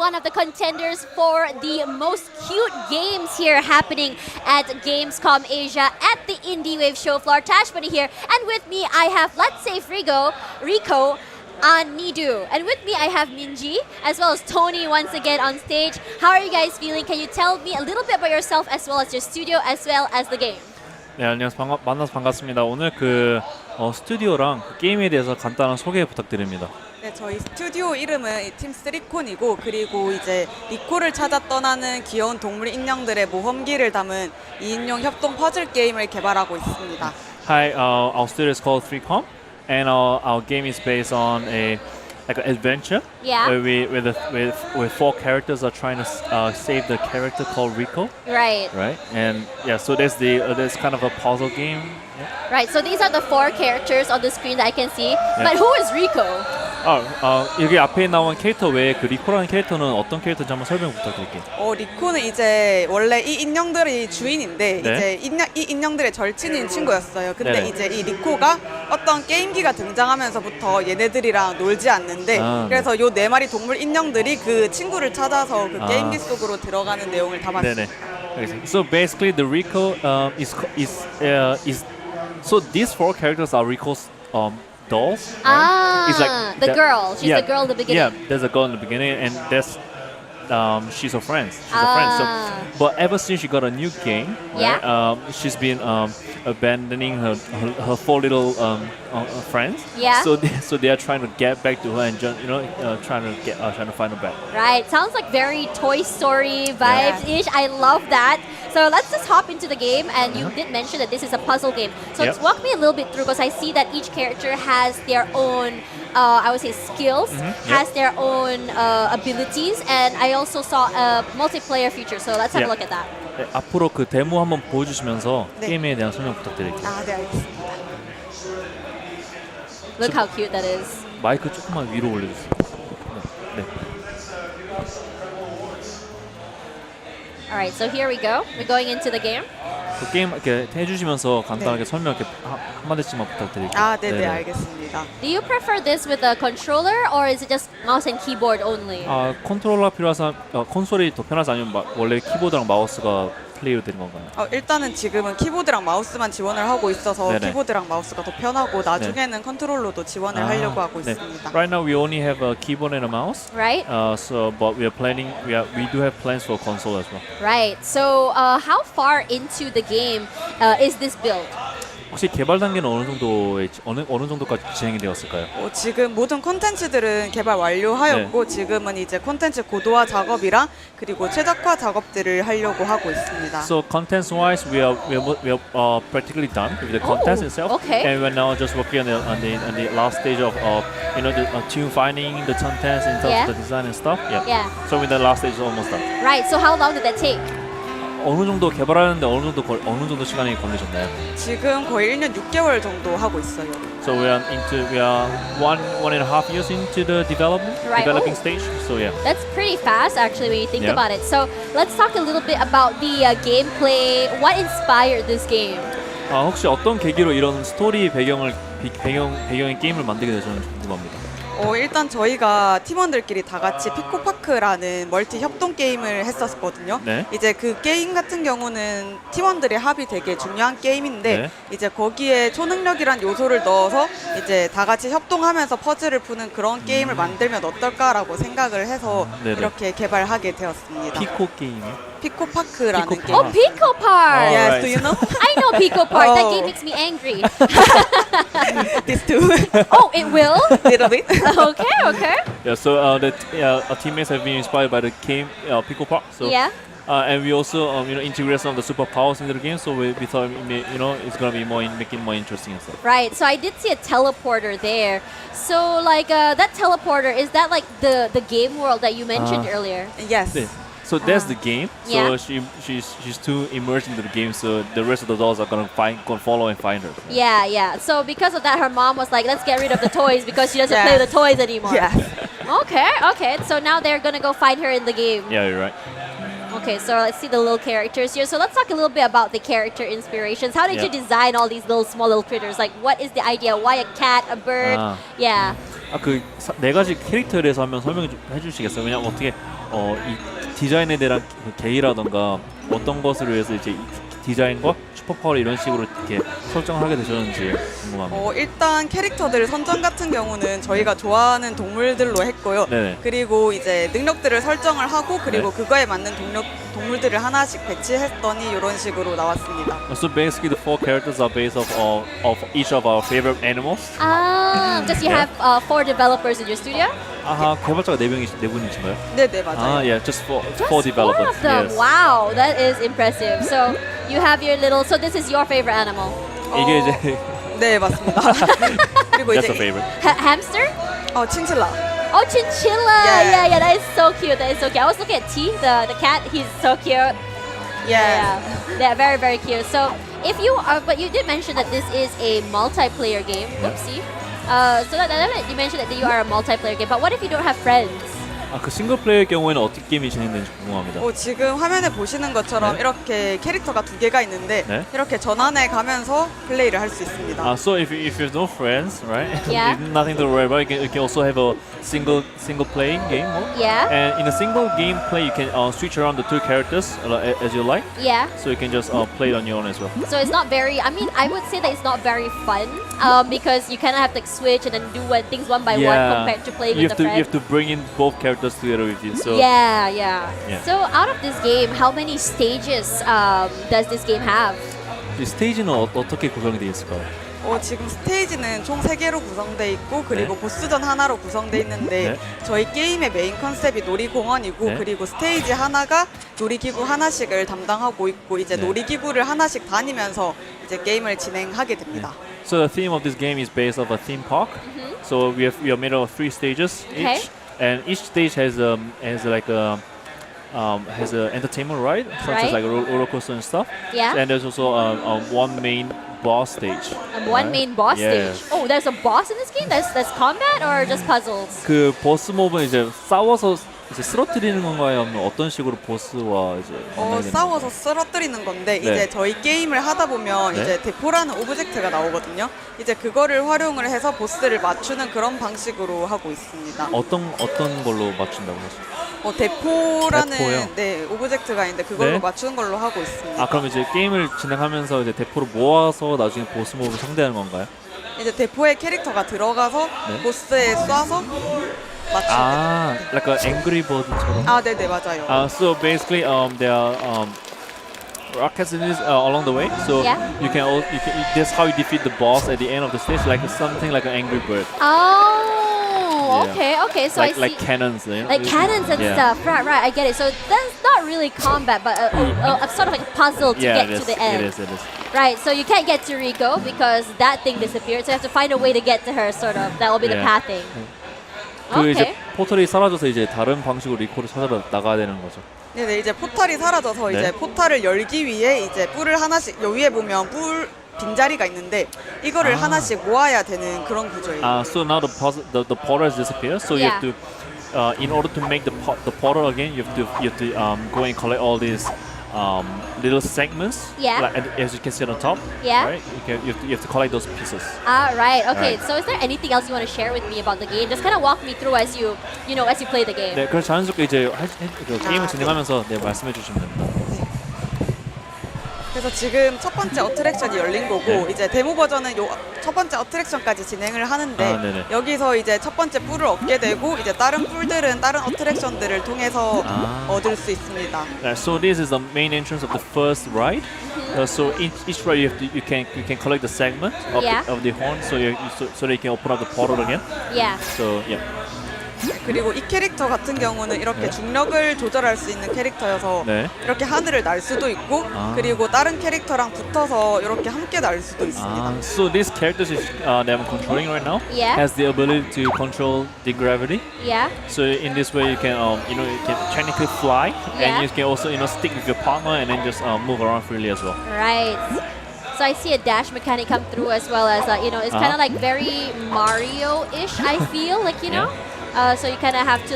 one of the contenders for the most cute games here happening at Gamescom Asia at the Indie Wave show floor. Tashbuddy here, and with me I have Let's Say Rico, and Nidu. And with me I have Minji, as well as Tony once again on stage. How are you guys feeling? Can you tell me a little bit about yourself as well as your studio as well as the game? 네, 안녕하세요. 만나서 반갑습니다. 오늘 스튜디오랑 그 게임에 대해서 간단한 소개 부탁드립니다. 네, 저희 스튜디오 이름은 팀 3콘이고 그리고 이제 리코를 찾아 떠나는 귀여운 동물 인형들의 모험기를 담은 2인용 협동 퍼즐 게임을 개발하고 있습니다. Hi, our studio is called 3Com, and our game is based on an adventure. Yeah. Where with four characters are trying to save the character called Rico. Right. Right. And yeah, so there's kind of a puzzle game. Yeah. Right. So these are the four characters on the screen that I can see. Yeah. But who is Rico? 여기 앞에 나온 캐릭터 외에 그 리코라는 캐릭터는 어떤 캐릭터인지 한번 설명 부탁드릴게요. 리코는 이제 원래 이 인형들의 주인인데 네. 이제 이 인형들의 절친인 친구였어요. 근데 네네. 이제 이 리코가 어떤 게임기가 등장하면서부터 얘네들이랑 놀지 않는데 그래서 요 네 마리 동물 인형들이 그 친구를 찾아서 그 게임기 속으로 들어가는 내용을 담았습니다. 네네. So basically, the Rico is so these four characters are Rico's dolls. Right? It's like the girl. She's the girl in the beginning. Yeah, there's a girl in the beginning, and there's she's her friend. So, but ever since she got a new game, right, she's been abandoning her four little friends. Yeah. So they are trying to get back to her and trying to find her back. Right. Sounds like very Toy Story vibes-ish. I love that. So let's just hop into the game. And you did mention that this is a puzzle game. So let's walk me a little bit through, because I see that each character has their own, I would say, skills, has their own abilities, and I also saw a multiplayer feature. So let's have a look at that. 네, 앞으로 그 데모 한번 보여주시면서 게임에 대한 설명 부탁드릴게요. 네, 알겠습니다. Look how cute that is. 마이크 조금만 위로 올려주세요. 네. Alright, so here we go. We're going into the game. 그 게임 이렇게 해주시면서 간단하게 설명 이렇게 한마디씩만 부탁드릴게요. 네네, 알겠습니다. Do you prefer this with a controller or is it just mouse and keyboard only? 컨트롤러 필요해서 콘솔이 더 편하지 아니면 원래 키보드랑 마우스가 플레이로 되는 건가요? 일단은 지금은 키보드랑 마우스만 지원을 하고 있어서 네네. 키보드랑 마우스가 더 편하고 나중에는 컨트롤러도 지원을 하려고 하고 있습니다. Right now we only have a keyboard and a mouse. Right. So but we do have plans for console as well. Right. So how far into the game is this build? 혹시 개발 단계는 어느 정도까지 진행이 되었을까요? 지금 모든 콘텐츠들은 개발 완료하였고 지금은 이제 콘텐츠 고도화 작업이랑 그리고 최적화 작업들을 하려고 하고 있습니다. So contents wise, we are practically done with the contents itself. Okay. And we're now just working on the last stage of the tune finding the contents in terms of the design and stuff. Yeah. So with the last stage is almost done. Right. So how long did that take? 어느 정도 개발하는데 어느 정도 시간이 걸리셨나요? 지금 거의 1년 6개월 정도 하고 있어요. So we are 1.5 years into the developing stage. So yeah. That's pretty fast actually when you think about it. So let's talk a little bit about the gameplay. What inspired this game? 혹시 어떤 계기로 이런 스토리 배경의 게임을 만들게 되셨는지 궁금합니다. 일단 저희가 팀원들끼리 다 같이 피코파크라는 멀티 협동 게임을 했었거든요. 네. 이제 그 게임 같은 경우는 팀원들의 합이 되게 중요한 게임인데 이제 거기에 초능력이란 요소를 넣어서 이제 다 같이 협동하면서 퍼즐을 푸는 그런 게임을 만들면 어떨까라고 생각을 해서 이렇게 개발하게 되었습니다. 피코 게임이요? 피코파크라는 게임. Oh, Pico Park! Yes, do you know? I know Pico Park. That game makes me angry. This too. Oh, it will? Little bit. Okay. Yeah, so our teammates have been inspired by the game Pico Park. So and we also integrate some of the superpowers into the game. So we thought it's gonna be making more interesting and stuff. Right. So I did see a teleporter there. So like that teleporter, is that like the game world that you mentioned earlier? Yes. So that's the game. So she's too immersed into the game. So the rest of the dolls are gonna follow and find her. Yeah. So because of that, her mom was like, "Let's get rid of the toys because she doesn't play with the toys anymore." Yeah. Okay. So now they're gonna go find her in the game. Yeah, you're right. Okay, so let's see the little characters here. So let's talk a little bit about the character inspirations. How did you design all these small little critters? Like, what is the idea? Why a cat, a bird? Yeah. 그 네 가지 캐릭터에 대해서 한번 설명해 주시겠어요? 왜냐면 어떻게 이 디자인에 대한 계기라던가 어떤 것을 위해서 이제 디자인과 슈퍼파워 이런 식으로 이렇게 설정을 하게 되셨는지 궁금합니다. 일단 캐릭터들 선정 같은 경우는 저희가 좋아하는 동물들로 했고요. 네네. 그리고 이제 능력들을 설정을 하고 그리고 네. 그거에 맞는 동물들을 하나씩 배치했더니 이런 식으로 나왔습니다. So basically, the 4 characters are based of each of our favorite animals. Does you have 4 developers in your studio? 아하, 개발자가 4분이신가요? 네네 맞아요. Yeah, just 4 4 developers. of them. Yes. Wow, that is impressive. So you have your little. So this is your favorite animal. 이게 이제 네 맞습니다. 그리고 That's 이제 a favorite. Hamster? 친칠라. Oh, chinchilla. Yeah, that is so cute. That is so cute. I was looking at T, the cat. He's so cute. Yeah, very very cute. So if you are, but you did mention that this is a multiplayer game. Whoopsie. So that you mentioned that you are a multiplayer game. But what if you don't have friends? 그 싱글 플레이의 경우에는 어떻게 게임이 진행되는지 궁금합니다. 지금 화면에 보시는 것처럼 이렇게 캐릭터가 2개가 있는데 이렇게 전환해 가면서 플레이를 할 수 있습니다. So if you have no friends, right? Yeah. Nothing to worry about. You can also have a single playing game mode. Yeah. And in a single game play, you can switch around the 2 characters as you like. Yeah. So you can just play it on your own as well. So it's not very. I mean, I would say that it's not very fun. Because you kind of have to switch and then do things one by one compared to playing with a friend. You have to bring in both characters together with you. So Yeah. So out of this game, how many stages does this game have? 이 스테이지는 어떻게 구성이 되어 있을까요? 지금 스테이지는 총 3개로 구성되어 있고 그리고 보스전 하나로 구성되어 있는데 저희 게임의 메인 컨셉이 놀이공원이고 그리고 스테이지 하나가 놀이기구 하나씩을 담당하고 있고 이제 놀이기구를 하나씩 다니면서 이제 게임을 진행하게 됩니다. So the theme of this game is based off a theme park. So we are made of 3 stages each, and each stage has like a has an entertainment ride, such as like a roller coaster and stuff. Yeah. And there's also one main boss stage. One main boss stage. Oh, there's a boss in this game. That's combat or just puzzles? 그 보스 몹은 이제 싸워서 이제 쓰러뜨리는 건가요? 아니면 어떤 식으로 보스와 이제 싸워서 쓰러뜨리는 건데 이제 저희 게임을 하다 보면 이제 대포라는 오브젝트가 나오거든요. 이제 그거를 활용을 해서 보스를 맞추는 그런 방식으로 하고 있습니다. 어떤 걸로 맞춘다고 하셨어요? 대포라는 오브젝트가 있는데 그걸로 맞추는 걸로 하고 있습니다. 그럼 이제 게임을 진행하면서 이제 대포를 모아서 나중에 보스 몹을 상대하는 건가요? 이제 대포의 캐릭터가 들어가서 보스에 쏴서 like an Angry Bird처럼. 네네 맞아요. So basically, there are rockets in this along the way. So you can that's how you defeat the boss at the end of the stage, like something like an Angry Bird. Okay. So I see. Like cannons. Like cannons and stuff. Right. I get it. So that's not really combat, but a sort of like a puzzle to get to the end. It is. Right. So you can't get to Rico because that thing disappeared. So you have to find a way to get to her. Sort of. That will be the pathing. 그 이제 포털이 사라져서 이제 다른 방식으로 리코를 찾아러 나가야 되는 거죠. 네, 이제 포탈이 사라져서 이제 포탈을 열기 위해 이제 뿔을 하나씩 여기 위에 보면 뿔 빈자리가 있는데 이거를 하나씩 모아야 되는 그런 구조예요. So now the portal has disappeared. So you have to in order to make the portal again, you have to go and collect all these little segments. Like, as you can see on top. Right. You have to collect those pieces. Right. Okay. So is there anything else you want to share with me about the game? Just kind of walk me through as you play the game. 네, 그래서 자연스럽게 이제 게임을 진행하면서 말씀해 주시면 됩니다. 그래서 지금 첫 번째 어트랙션이 열린 거고 이제 데모 버전은 첫 번째 어트랙션까지 진행을 하는데 여기서 이제 첫 번째 뿔을 얻게 되고 이제 다른 뿔들은 다른 어트랙션들을 통해서 얻을 수 있습니다. So this is the main entrance of the first ride. So each ride you can collect the segment of the horn, so that you can open up the portal again. So 그리고 이 캐릭터 같은 경우는 이렇게 중력을 조절할 수 있는 캐릭터여서 이렇게 하늘을 날 수도 있고 그리고 다른 캐릭터랑 붙어서 이렇게 함께 날 수도 있습니다. So this character that I'm controlling right now has the ability to control the gravity. So in this way you can you can technically fly and you can also stick with your partner and then just move around freely as well. Right. So I see a dash mechanic come through as well as it's kind of like very Mario-ish. I feel like so you kind of have to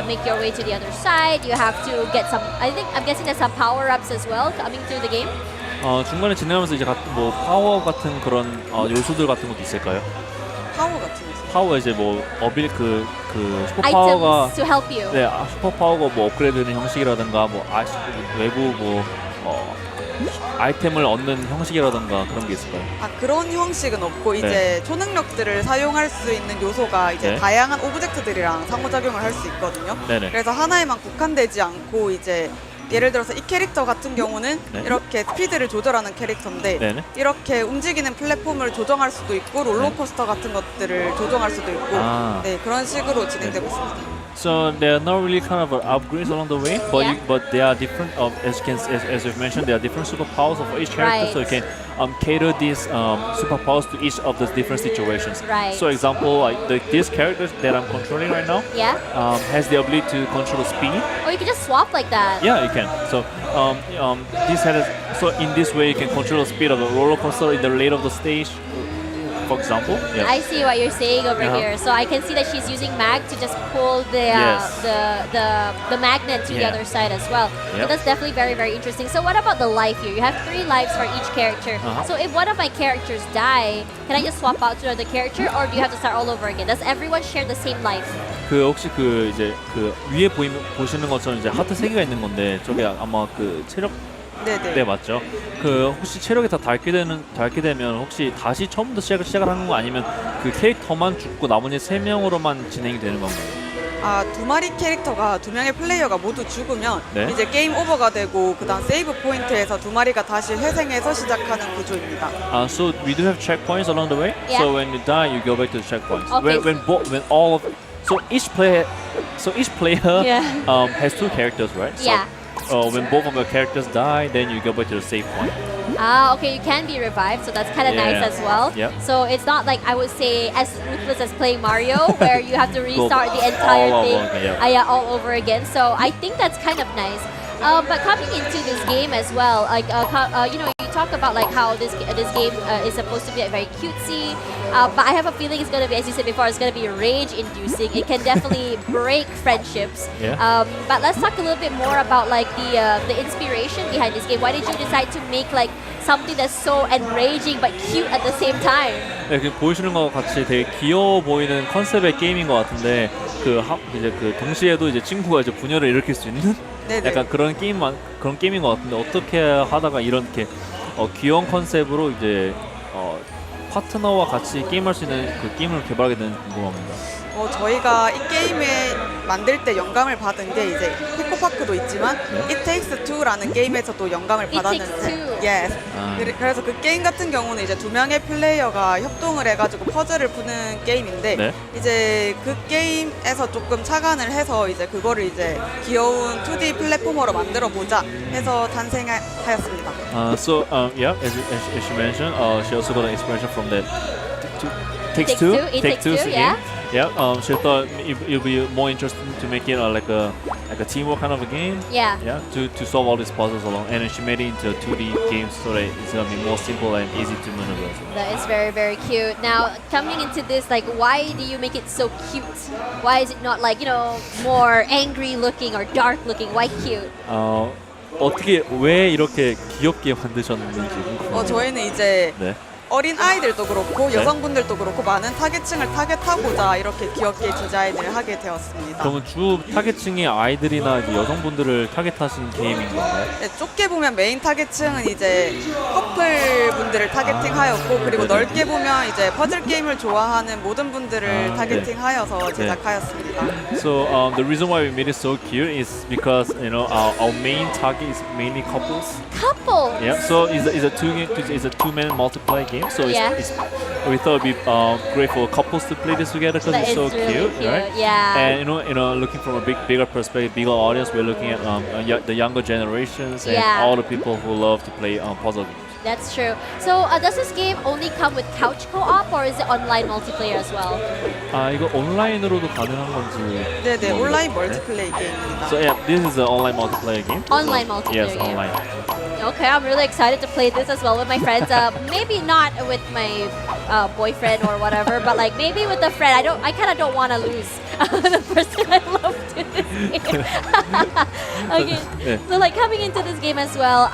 make your way to the other side. You have to get some. I'm guessing there's some power-ups as well coming through the game. 중간에 진행하면서 이제 뭐 파워 같은 그런 요소들 같은 것도 있을까요? 파워 같은 거 있어요. 파워 이제 뭐 슈퍼 파워가 Items to help you. 네, 슈퍼 파워가 뭐 업그레이드되는 형식이라든가 뭐 외부 뭐 아이템을 얻는 형식이라든가 그런 게 있을까요? 아, 그런 형식은 없고 이제 초능력들을 사용할 수 있는 요소가 이제 네. 다양한 오브젝트들이랑 상호작용을 할 수 있거든요. 네네. 그래서 하나에만 국한되지 않고 이제 예를 들어서 이 캐릭터 같은 경우는 네. 이렇게 스피드를 조절하는 캐릭터인데 네네. 이렇게 움직이는 플랫폼을 조정할 수도 있고 롤러코스터 같은 것들을 조정할 수도 있고 아. 네, 그런 식으로 진행되고 있습니다. So they're not really kind of upgrades along the way, but Yeah. but they are different. As you've mentioned, there are different superpowers for each character, so you can cater these superpowers to each of the different situations. Right. So, example, this character that I'm controlling right now Yeah. has the ability to control the speed. Or you can just swap like that. Yeah, you can. So so in this way, you can control the speed of the roller coaster in the late of the stage. For example, yeah. I see what you're saying over Uh-huh. here. So I can see that she's using mag to just pull the Yes. the magnet to the Yeah. other side as well. So Yep. that's definitely very, very interesting. So what about the life here? You have 3 lives for each character. Uh-huh. So if one of my characters die, can I just swap out to another character, or do you have to start all over again? Does everyone share the same life? 혹시 이제 위에 보시는 것처럼 이제 하트 3개가 있는 건데 저게 아마 체력 네네. 네 맞죠. 혹시 체력이 다 닳게 되면 혹시 다시 처음부터 시작을 하는 거 아니면 그 캐릭터만 죽고 나머지 3명으로만 진행이 되는 건가요? 아, 2마리 캐릭터가 2명의 플레이어가 모두 죽으면 네. 이제 게임 오버가 되고 그다음 세이브 포인트에서 2마리가 다시 회생해서 시작하는 구조입니다. So we do have checkpoints along the way. Yeah. So when you die, you go back to the checkpoints. Okay. When all of each player Yeah. has 2 characters, right? Yeah. So when both of your characters die, then you go back to the save point. Okay, you can be revived, so that's kind of nice Yeah. as well. Yep. So it's not like I would say as ruthless as playing Mario, where you have to restart the entire all thing, over again, yeah. yeah, all over again. So I think that's kind of nice. But coming into this game as well, like you know, you talk about like how this game is supposed to be like, very cutesy, but I have a feeling it's gonna be, as you said before, it's gonna be rage-inducing. It can definitely break friendships. Yeah. But let's talk a little bit more about like the inspiration behind this game. Why did you decide to make like something that's so enraging but cute at the same time? 네, 보시는 것 같이 되게 귀여워 보이는 컨셉의 게임인 것 같은데 이제 동시에도 이제 친구가 이제 분열을 일으킬 수 있는 네네. 약간 그런 게임인 것 같은데 어떻게 하다가 이렇게 귀여운 컨셉으로 이제 파트너와 같이 게임할 수 있는 게임을 개발하게 되는지 궁금합니다. 저희가 이 게임에 만들 때 영감을 받은 게 이제 피코파크도 있지만 It Takes Two라는 게임에서도 영감을 받았는데 yes. 그래서 그 게임 같은 경우는 이제 2명의 플레이어가 협동을 해가지고 퍼즐을 푸는 게임인데 네. 이제 그 게임에서 조금 착안을 해서 이제 그거를 이제 귀여운 2D 플랫포머로 만들어 보자 해서 탄생하였습니다. Yeah, as you mentioned, she also got an inspiration from that. Takes Takes Two. Two, It Takes Two, game. Yeah. She thought it'd be more interesting to make it like a teamwork kind of a game. Yeah. Yeah. To solve all these puzzles along, and then she made it into a 2D game so that it's gonna be more simple and easy to maneuver. That is very, very cute. Now, coming into this, like, why do you make it so cute? Why is it not like, you know, more angry looking or dark looking? Why cute? 어떻게 왜 이렇게 귀엽게 만드셨는지 궁금해요. 저희는 이제 네. 어린 아이들도 그렇고 여성분들도 그렇고 많은 타겟층을 타겟하고자 이렇게 귀엽게 디자인을 하게 되었습니다. 그러면 주 타겟층이 아이들이나 이제 여성분들을 타겟하신 게임인 건가요? 네, 좁게 보면 메인 타겟층은 이제 커플분들을 타겟팅하였고 그리고 네네. 넓게 보면 이제 퍼즐 게임을 좋아하는 모든 분들을 타겟팅하여서 네. 제작하였습니다. So the reason why we made it so cute is because our main target is mainly couples. Couples. Yeah. So it's a two-man multiplayer game. So we thought it'd be great for couples to play this together because That it's so is really cute, right? yeah. And looking from a bigger perspective, bigger audience, we're looking at the younger generations and Yeah. all the people who love to play puzzle games. That's true. So does this game only come with couch co-op or is it online multiplayer as well? 이거 온라인으로도 가능한 건지. 네네, 온라인 멀티플레이 게임입니다. So yeah, this is an online multiplayer game. Online multiplayer Yes, game. online. Okay, I'm really excited to play this as well with my friends. Maybe not with my boyfriend or whatever, but like maybe with a friend. I kind of don't want to lose the person I loved. Okay. 네. So like coming into this game as well,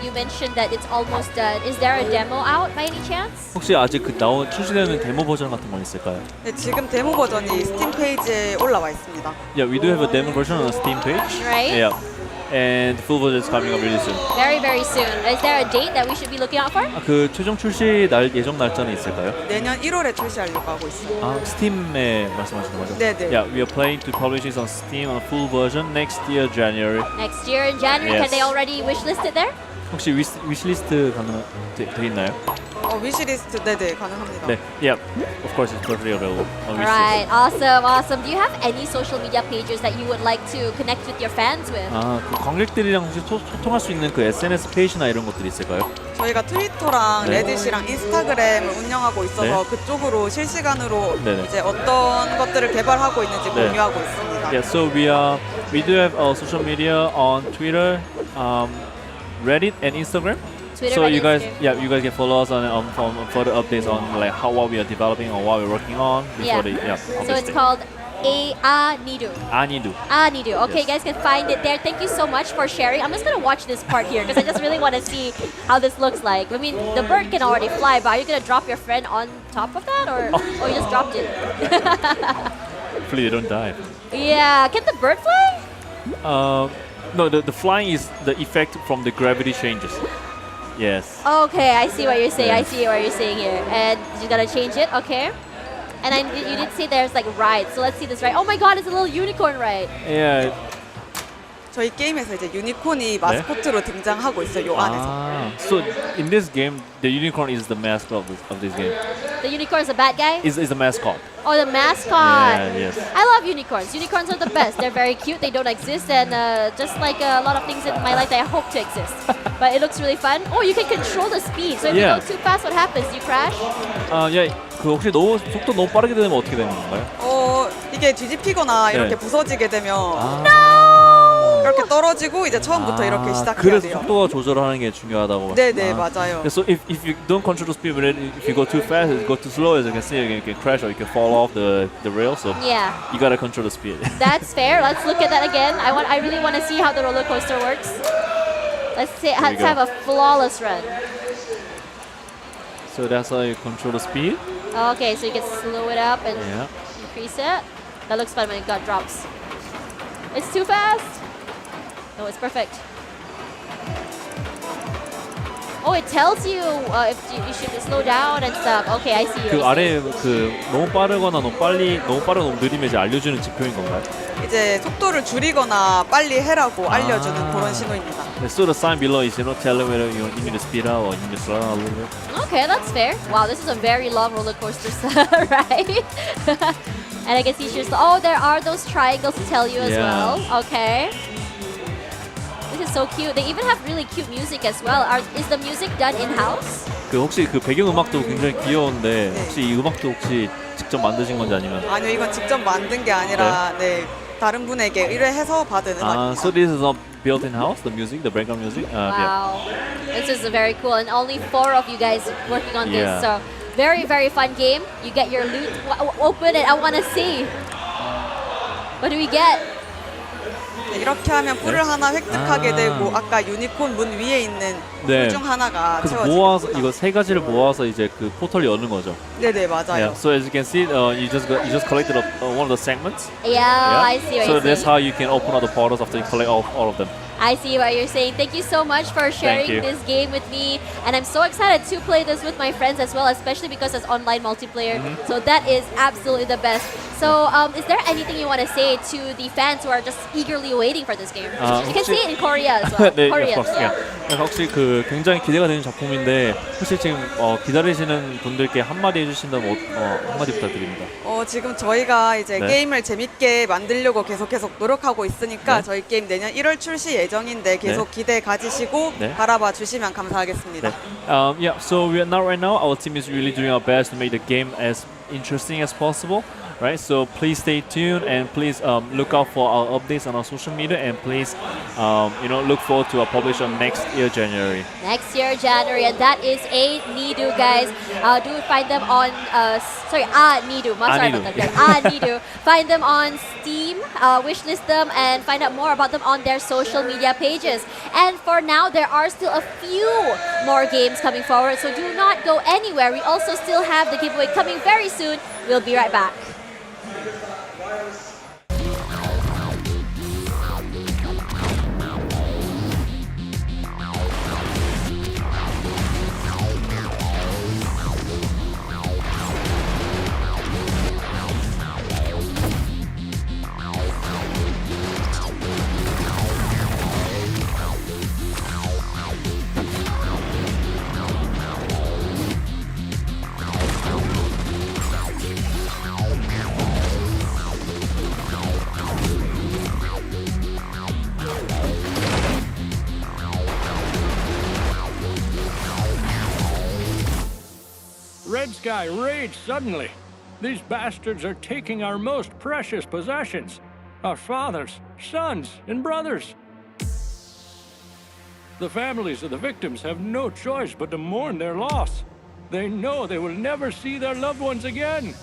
you mentioned that it's almost done. Is there a demo out by any chance? 혹시 아직 그 출시되는 데모 버전 같은 건 있을까요? 네, 지금 데모 버전이 스팀 페이지에 올라와 있습니다. Yeah, we do have a demo version on the Steam page. Right. Yeah. And the full version is coming up really soon. Very, very soon. Is there a date that we should be looking out for? 그 최종 출시 예정 날짜는 있을까요? 내년 1월에 출시하려고 하고 있습니다. 스팀에 말씀하시는 거죠? 네네. Yeah, we are planning to publish this on Steam on a full version next year January. Next year in January. Yes. Can they already wish it there? 혹시 위시리스트 돼 있나요? 위시리스트 네네 가능합니다. 네, yeah, of course it's totally available on Right. wishlist. Awesome. Do you have any social media pages that you would like to connect with your fans with? 그 관객들이랑 혹시 소통할 수 있는 그 SNS 페이지나 이런 것들이 있을까요? 저희가 트위터랑 네. 레딧이랑 인스타그램을 운영하고 있어서 네. 그쪽으로 실시간으로 네네. 이제 어떤 것들을 개발하고 있는지 네. 공유하고 있습니다. Yeah, so we do have social media on Twitter, Reddit, and Instagram. Twitter, So Reddit, you guys, Instagram. you guys can follow us on further updates on like what we are developing or what we're working on Yeah. before So it's called Nidu. Anidu. Nidu. Okay, you guys can find it there. Thank you so much for sharing. I'm just gonna watch this part here because I just really want to see how this looks like. I mean, the bird can already fly, but are you gonna drop your friend on top of that, or you just dropped it? Hopefully they don't die. Yeah. Can the bird fly? No, the flying is the effect from the gravity changes. Yes. Okay, I see what you're saying. I Yes. see what you're saying here. And you gotta change it. Okay. And you did say there's like rides. So let's see this ride. Oh my God, it's a little unicorn ride. Yeah. 저희 게임에서 이제 유니콘이 마스코트로 등장하고 있어요. 요 안에서. So in this game, the unicorn is the mascot of this game. The unicorn is a bad guy. Is the mascot. Oh, the mascot. Yeah, yes. I love unicorns. Unicorns are the best. They're very cute. They don't exist, and just like a lot of things in my life that I hope to exist. But it looks really fun. Oh, you can control the speed. So if Yeah. you go too fast, what happens? You crash? Yeah. 그 혹시 속도 너무 빠르게 되면 어떻게 되는 건가요? 이게 뒤집히거나 이렇게 네. 부서지게 되면 이렇게 떨어지고 이제 처음부터 이렇게 시작해야 그래서 돼요. 속도가 조절하는 게 중요하다고. 네네, 맞아요. So if you don't control the speed, but if you go too fast, if you go too slow, as you can see, you can crash or you can fall off the rail. So Yeah. you gotta control the speed. That's fair. Let's look at that again. I really want to see how the roller coaster works. Let's go. have a flawless run. So that's how you control the speed. Okay, so you can slow it up and Yeah. increase it. That looks fun when it got drops. It's too fast. No, it's perfect. Oh, it tells you if you should slow down and stuff. Okay, I see. 그 아래 그 너무 빠르거나 너무 너무 느리면 이제 알려주는 지표인 건가요? 이제 속도를 줄이거나 빨리 해라고 알려주는 그런 신호입니다. So the sign below is telling whether you need to speed up or you need to slow down a little bit. Okay, that's fair. Wow, this is a very long roller coaster ride. And I can see she's. Oh, there are those triangles to tell you as Yeah. well. Okay. This is so cute. They even have really cute music as well. Is the music done in-house? 그 혹시 그 배경 음악도 굉장히 귀여운데 혹시 이 음악도 혹시 직접 만드신 건지 아니면? 아니요, 이건 직접 만든 게 아니라 다른 분에게 의뢰해서 받은 음악입니다. So this is not built in house, the music, the background music. Wow. This is very cool. And only 4 of you guys working on Yeah. this. So very, very fun game. You get your loot. Open it. I want to see. What do we get? 이렇게 하면 뿔을 하나 획득하게 되고 아까 유니콘 문 위에 있는 뿔 중 하나가 그래서 채워집니다. 모아서 이거 세 가지를 모아서 이제 그 포털을 여는 거죠. 네네, 맞아요. Yeah. So as you can see, you just collected one of the segments. Yeah, I see what So you're that's saying. how you can open up the portals after you collect all of them. I see what you're saying. Thank you so much for sharing you. this game with me. And I'm so excited to play this with my friends as well, especially because it's online multiplayer. So that is absolutely the best. So is there anything you want to say to the fans who are just eagerly waiting for this game? You can see it in Korea as well. 네, Korean. of course. Yeah. 혹시 그 굉장히 기대가 되는 작품인데 혹시 지금 기다리시는 분들께 한마디 해주신다면 한마디 부탁드립니다. 지금 저희가 이제 네. 게임을 재밌게 만들려고 계속 노력하고 있으니까 네. 저희 게임 내년 1월 출시 예정인데 계속 네. 기대 가지시고 네. 바라봐 주시면 감사하겠습니다. Yeah. So right now our team is really doing our best to make the game as interesting as possible. right? So please stay tuned and please look out for our updates on our social media, and please look forward to our publication next year January. Next year, January, and that is A Nidu, guys. Do find them on, Nidu. Sorry about that, guys. Nidu. Find them on Steam, wishlist them, and find out more about them on their social media pages. And for now, there are still a few more games coming forward, so do not go anywhere. We also still have the giveaway coming very soon. We'll be right back. Red Sky raged suddenly. These bastards are taking our most precious possessions. Our fathers, sons, and brothers. The families of the victims have no choice but to mourn their loss. They know they will never see their loved ones again.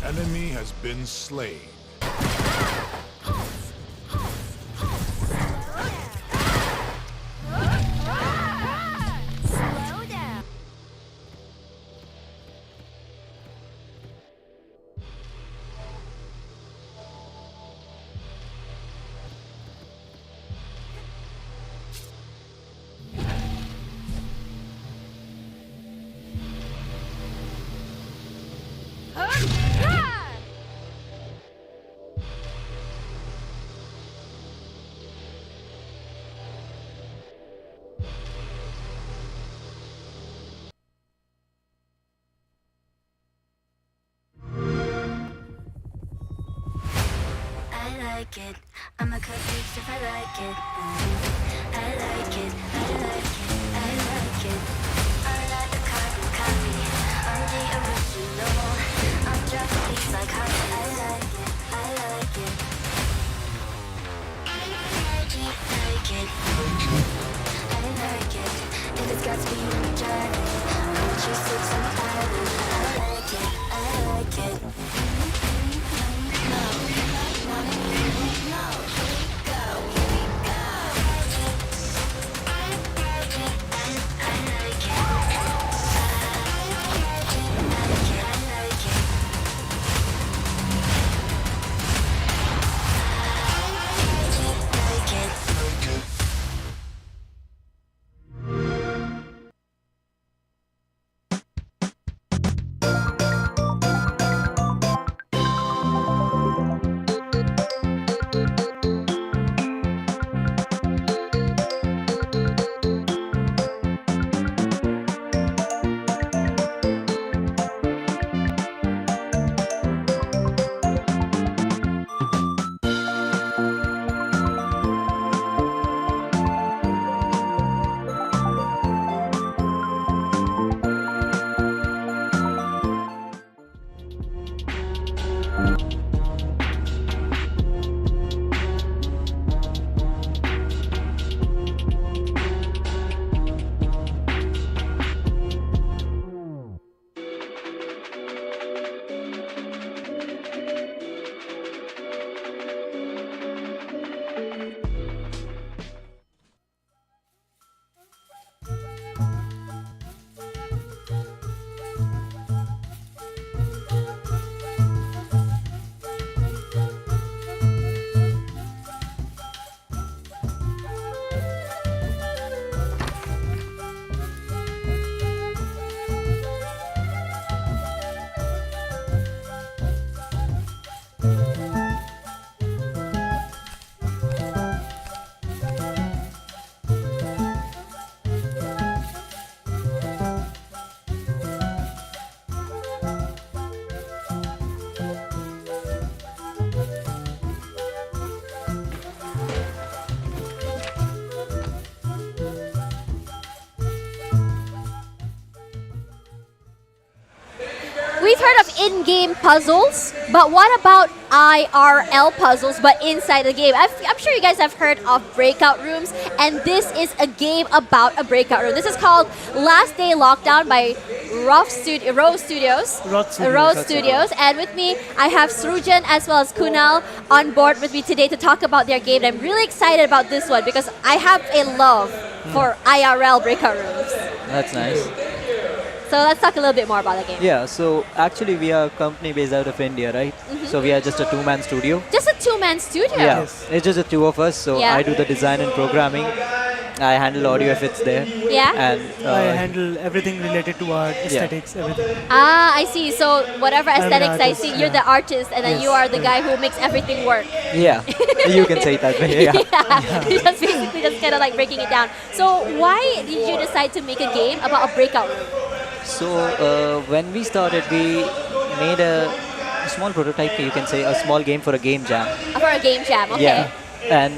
Enemy has been slain. Like it. I'm a cut if I like it. I like it. I like it. I We've heard of in-game puzzles, but what about IRL puzzles, but inside the game? I'm sure you guys have heard of breakout rooms, and this is a game about a breakout room. This is called Last Day Lockdown by Rose Studios. And with me, I have Srujan as well as Kunal on board with me today to talk about their game. And I'm really excited about this one because I have a love for IRL breakout rooms. That's nice. So let's talk a little bit more about the game. Yeah, so actually we are a company based out of India, right? So we are just a two-man studio. Just a two-man studio? Yeah, it's just the two of us. So Yeah. I do the design and programming. I handle audio if it's there. Yeah. And I handle everything related to art, aesthetics, everything. Ah, I see. So whatever I'm an aesthetics I artist, see, you're yeah. the artist, and then Yes, you are the yeah. guy who makes everything work. yeah, you can say it that way. Yeah. You're just basically just kind of like breaking it down. So why did you decide to make a game about a breakout room? So when we started, we made a small prototype. You can say a small game for a game jam. For a game jam, okay. Yeah, and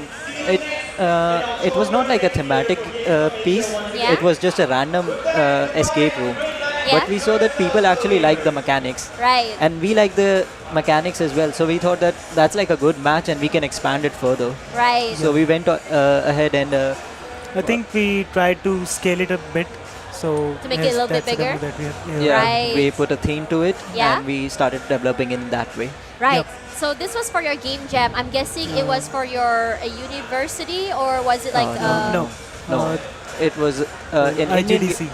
it was not like a thematic piece. Yeah. It was just a random escape room. Yeah. But we saw that people actually like the mechanics. Right. And we like the mechanics as well. So we thought that that's like a good match and we can expand it further. Right. So we went ahead and... I think we tried to scale it a bit. So To make it a little bit that's the bigger? demo that we have. yeah, Right. we put a theme to it Yeah. and we started developing in that way. Right. So this was for your game jam. I'm guessing it was for your university, or was it like? No. No. It was in IGDC.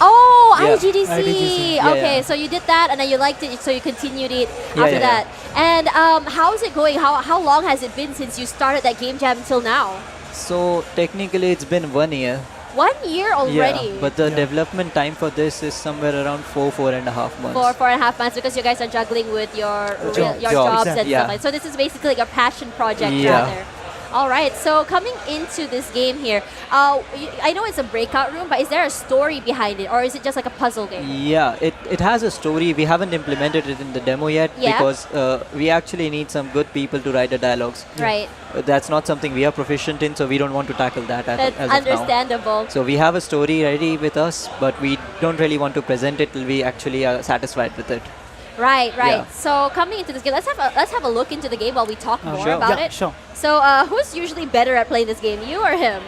Oh, Yeah. IGDC. IGDC. Yeah, Okay, yeah. so you did that, and then you liked it, so you continued it Yeah, after yeah, that. And how is it going? How long has it been since you started that game jam until now? So technically it's been 1 year. 1 year already. Yeah, but the development time for this is somewhere around 4.5 months. 4.5 months, because you guys are juggling with your Jobs. your Jobs. jobs and Yeah. stuff like. So this is basically like a passion project Yeah. rather. All right. So coming into this game here, I know it's a breakout room, but is there a story behind it, or is it just like a puzzle game? Yeah, it has a story. We haven't implemented it in the demo yet Yeah. because we actually need some good people to write the dialogues. Right. That's not something we are proficient in, so we don't want to tackle that That's as of now. understandable. So we have a story ready with us, but we don't really want to present it till we actually are satisfied with it. Right, right. Yeah. So coming into this game, let's have a look into the game while we talk more Sure. about Yeah, it. sure. So who's usually better at playing this game, you or him?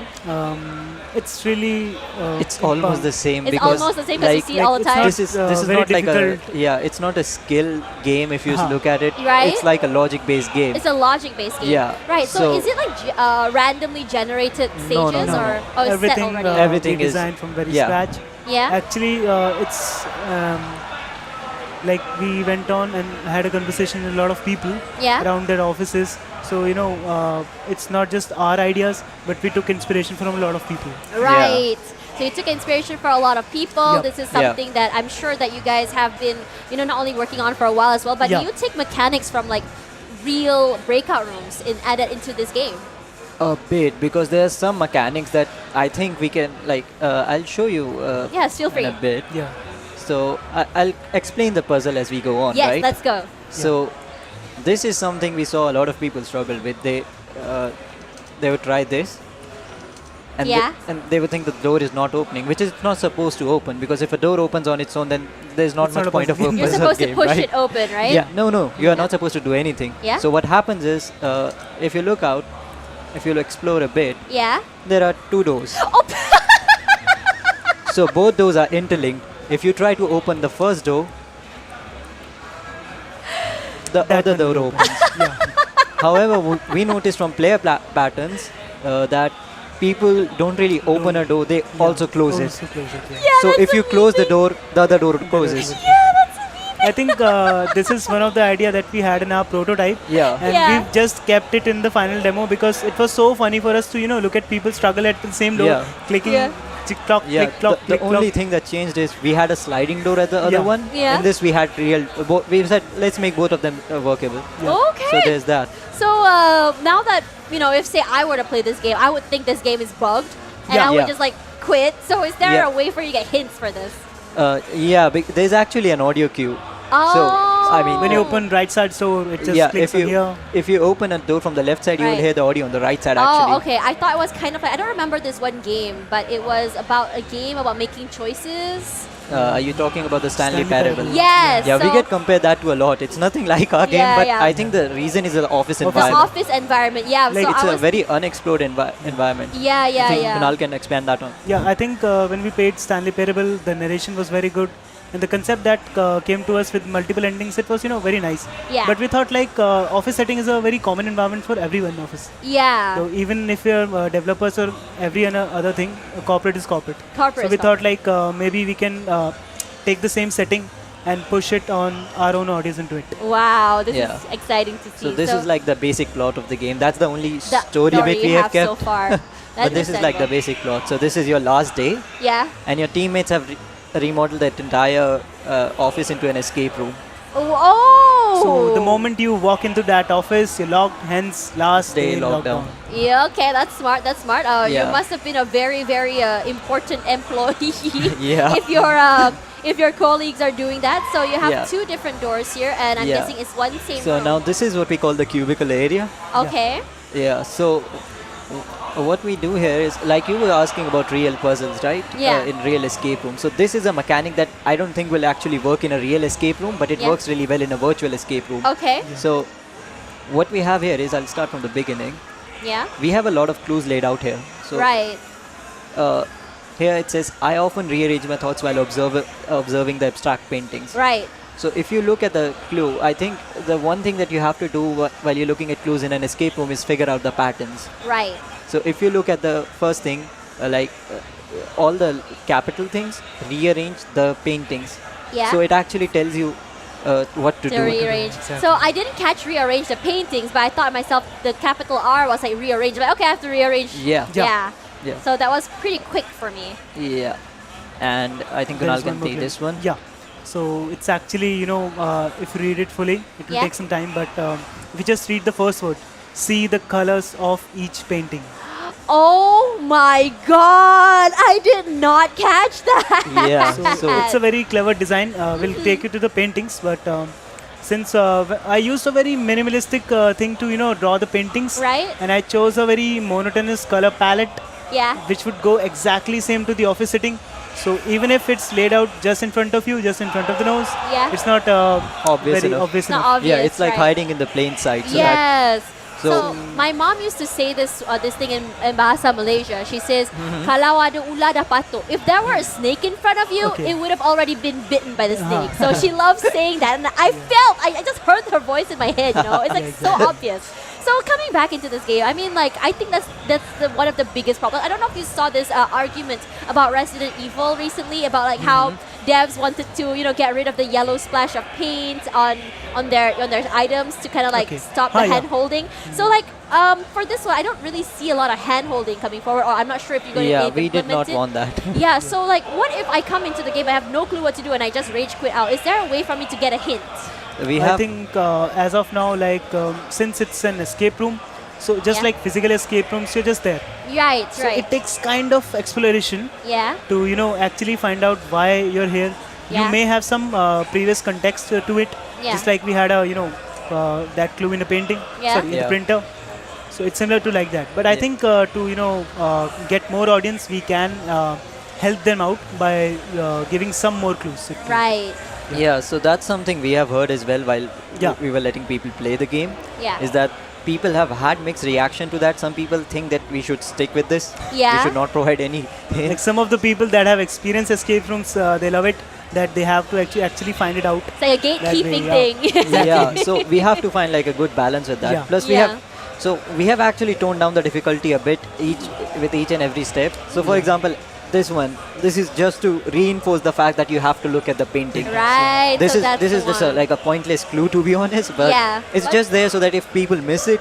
It's really. It's almost the same It's because almost the same because you see it all the it's time. this is very not like a difficult. it's not a skill game if you Uh-huh. look at it. Right. It's like a logic based game. It's a logic-based game. Yeah. Right. So, So- is it like randomly generated No, stages, no, no. or it's set Everything, already? Everything we is- designed from very yeah. scratch. Yeah. Actually, it's like we went on and had a conversation with a lot of people Yeah. around their offices. So it's not just our ideas, but we took inspiration from a lot of people. Right. So you took inspiration for a lot of people. Yep. This is Yeah. something that I'm sure that you guys have been, not only working on for a while as well, but Yeah. you take mechanics from like real breakout rooms and add it into this game. A bit because there's some mechanics that I think we can I'll show you Yes, feel free. in a bit. Yeah. So I'll explain the puzzle as we go on, Yes, right? let's go. So this is something we saw a lot of people struggle with. They would try this and Yeah. they would think the door is not opening, which is not supposed to open, because if a door opens on its own, then there's not It's much not a point of a puzzle game. You're puzzle supposed to game, push right? it open, right? Yeah, no, you are not supposed to do anything. Yeah. So what happens is, if you look out, if you explore a bit, Yeah. there are 2 doors. Oh. So both doors are interlinked. If you try to open the first door, the other door opens. However, we noticed from player patterns that people don't really open a door, they also close it. Also close it, yeah. So if you close the door, the other door closes. I think this is one of the idea that we had in our prototype. Yeah. And Yeah. we've just kept it in the final demo because it was so funny for us to, look at people struggle at the same door, Yeah. clicking. Yeah. tick clock, Yeah, click clock, the click only clock. thing that changed is we had a sliding door at the other Yeah. one. Yeah. In this we had real. We said let's make both of them workable. Okay. So there's that. So now that if say I were to play this game, I would think this game is bugged, and Yeah. I would Yeah. just like quit. So is there Yeah. a way for you to get hints for this? Yeah, there's actually an audio cue. Oh. So I mean, When you open right side, so it just yeah, clicks if on you here. if you open a door from the left side, you will Right. hear the audio on the right side. Actually. Oh, okay. I thought it was kind of like I don't remember this one game, but it was about a game about making choices. Are you talking about the Stanley Parable? Yes. Yeah, we so get compared that to a lot. It's nothing like our game, Yeah, but yeah. I think the reason is the office the environment. office environment. Yeah. Like so it's I a was very unexplored environment. Yeah, I yeah, think yeah. Kunal can expand that on. Yeah, I think when we played Stanley Parable, the narration was very good. And the concept that came to us with multiple endings, it was very nice. Yeah. But we thought like office setting is a very common environment for everyone office. Yeah. So even if you're developers or every other thing, corporate is corporate. Corporate So we is thought like maybe we can take the same setting and push it on our own audience into it. Wow, this Yeah. is exciting to see. So this is like the basic plot of the game. That's the only the story bit we you have kept. so far. But this is like the understandable. basic plot. So this is your last day, Yeah. and your teammates have remodeled that entire office into an escape room. Oh. So the moment you walk into that office, you're locked, hence last Day day lockdown. Yeah, okay, that's smart. That's smart. You Yeah. must have been a very, very important employee. Yeah. If your colleagues are doing that, so you have Yeah. two different doors here, and I'm Yeah. guessing it's one same So room. now this is what we call the cubicle area. Okay. Yeah. So what we do here is like you were asking about real puzzles, right? Yeah. In real escape room. So this is a mechanic that I don't think will actually work in a real escape room, but it Yeah. works really well in a virtual escape room. Okay. So what we have here is I'll start from the beginning. Yeah. We have a lot of clues laid out here. So Right. here it says I often rearrange my thoughts while observing the abstract paintings. Right. So if you look at the clue, I think the one thing that you have to do while you're looking at clues in an escape room is figure out the patterns. Right. So if you look at the first thing, all the capital things, rearrange the paintings. Yeah. So it actually tells you what to To do. rearrange. So I didn't catch rearrange the paintings, but I thought myself the capital R was like rearrange. Like, okay, I have to rearrange. Yeah. Yeah. Yeah. So that was pretty quick for me. Yeah. And I think There Kunal is can one more take clue. this one. Yeah. So it's actually, if you read it fully, it will Yeah. take some time. But if you just read the first word, see the colors of each painting. Oh my god! I did not catch that. Yeah. So it's a very clever design. We'll take you to the paintings, but since I used a very minimalistic thing to draw the paintings, Right. and I chose a very monotonous color palette, Yeah. which would go exactly same to the office setting. So even if it's laid out just in front of you, just in front of the nose, Yeah. it's not Obvious very enough. obvious Not enough. obvious. Yeah, it's like right. hiding in the plain sight. So Yes. So, So- my mom used to say this thing in Bahasa Malaysia. She says, "Kalau ada ular dah patuk." If there were a snake in front of you, Okay. it would have already been bitten by the snake. So she loves saying that, and I just heard her voice in my head. It's like so obvious. So coming back into this game, I mean, like I think that's one of the biggest problems. I don't know if you saw this argument about Resident Evil recently about like how devs wanted to get rid of the yellow splash of paint on their items to kind of like Okay. stop the Yeah. hand holding. So like for this one, I don't really see a lot of hand holding coming forward, or I'm not sure if you're going to yeah, we did not it. want that. Yeah, so like what if I come into the game, I have no clue what to do, and I just rage quit out? Is there a way for me to get a hint? We I have think as of now, since it's an escape room, so just Yeah. like physical escape rooms, you're just there. Right, So right. it takes kind of exploration Yeah. to actually find out why you're here. Yeah. You may have some previous context to it, Yeah. just like we had a that clue in a painting, Yeah. sorry, in the printer. So it's similar to like that. But I think to get more audience, we can help them out by giving some more clues. Right. Yeah, so that's something we have heard as well while Yeah. we were letting people play the game. Yeah. Is that people have had mixed reaction to that. Some people think that we should stick with this. Yeah. We should not provide any. Like some of the people that have experienced escape rooms, they love it. That they have to actually find it out. It's like a gatekeeping That way, thing. Yeah, so we have to find like a good balance with that. Yeah. Plus we Yeah. have, so we have actually toned down the difficulty a bit with each and every step. So for example, this is just to reinforce the fact that you have to look at the painting. Right. This so that's is the just one. like a pointless clue, to be honest, but Yeah, it's but- just there so that if people miss it,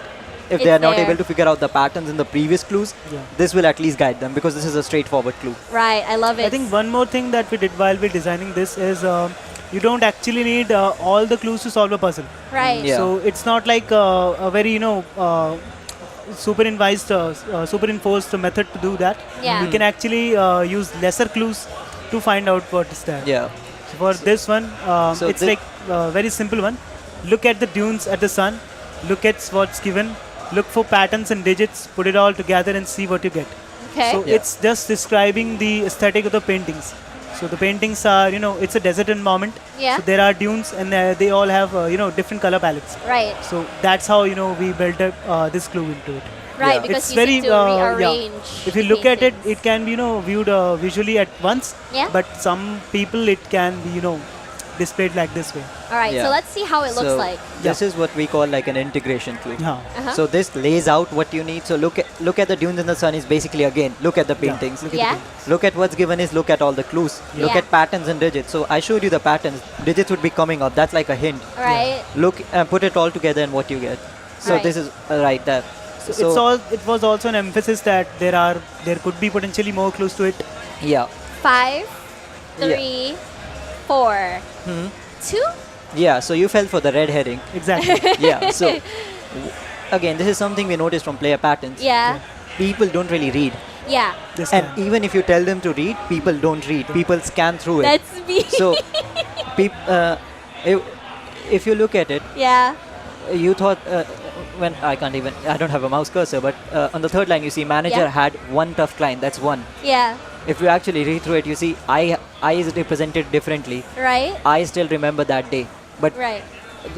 if It's they are not there. able to figure out the patterns in the previous clues, this will at least guide them because this is a straightforward clue. Right, I love it. I think one more thing that we did while we're designing this is you don't actually need all the clues to solve a puzzle. Right. Yeah. So it's not like a very superimposed method to do that. Yeah. We can actually use lesser clues to find out what is there. Yeah. So for this one, so it's thi- like a very simple one. Look at the dunes at the sun. Look at what's given. Look for patterns and digits. Put it all together and see what you get. Okay. So Yeah. it's just describing the aesthetic of the paintings. So the paintings are, it's a desert environment. Yeah. So there are dunes and they all have, different color palettes. Right. So that's how, we built up this clue into it. Right, Yeah. because It's you very, need to rearrange. If you the look at it, paintings. it can be, viewed visually at once. Yeah. But some people, it can be, displayed like this way. All right, Yeah. so let's see how it looks So like. this is what we call like an integration clue. Yeah. Uh-huh. So this lays out what you need. So look at the dunes in the sun is basically again look at the paintings. Yeah. Look at what's given is look at all the clues. Look Yeah. at patterns and digits. So I showed you the patterns. Digits would be coming up. That's like a hint. Right. Look and put it all together and what you get. So Right. this is right there. So it was also an emphasis that there could be potentially more clues to it. Yeah. 5, Yeah. 3, 4, Hmm. 2. Yeah. So you fell for the red herring. Exactly. Yeah. So again, this is something we noticed from player patterns. Yeah. People don't really read. Yeah. And even if you tell them to read, people don't read. People scan through it. That's me. So, if you look at it, Yeah. you thought when I don't have a mouse cursor, but on the third line you see manager Yeah. had one tough client. That's one. Yeah. If you actually read through it, you see I is represented differently. Right. I still remember that day, but Right.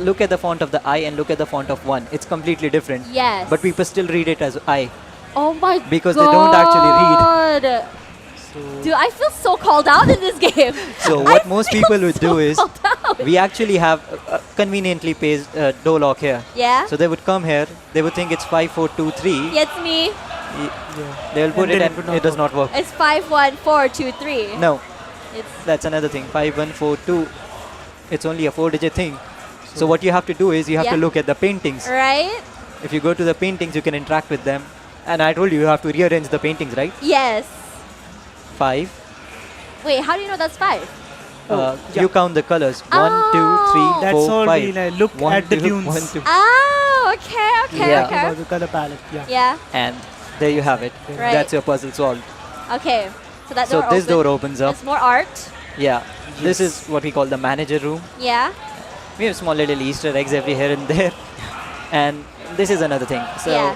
look at the font of the I and look at the font of one. It's completely different. Yes. But people still read it as I. Oh my Because they don't actually read. read. Dude, I feel so called out in this game. So what most people would do is, we actually have conveniently placed door lock here. Yeah. So they would come here, they would think it's 5, 4, 2, 3. Yeah, it's me. They will put And it then and it does not work. It's 5, 1, 4, 2, 3. No, It's that's another thing. 5, 1, 4, 2. It's only a 4-digit thing. So what you have to do is you have to Yeah. look at the paintings. right. If you go to the paintings, you can interact with them. And I told you you have to rearrange the paintings, right? Yes. 5. Wait, how do you know that's 5? You count the colors. 1, 2, 3, Oh. That's 4, all 5. we look One, at the two, dunes. 1, 2. Oh, okay, okay, Yeah. okay. About the color palette. Yeah. Yeah. And there you have it. Right. That's your puzzle solved. Okay. So that So door this opened. door opens up. It's more art. Yeah. This is what we call the manager room. Yeah. We have small little Easter eggs every here and there. And this is another thing. So Yeah.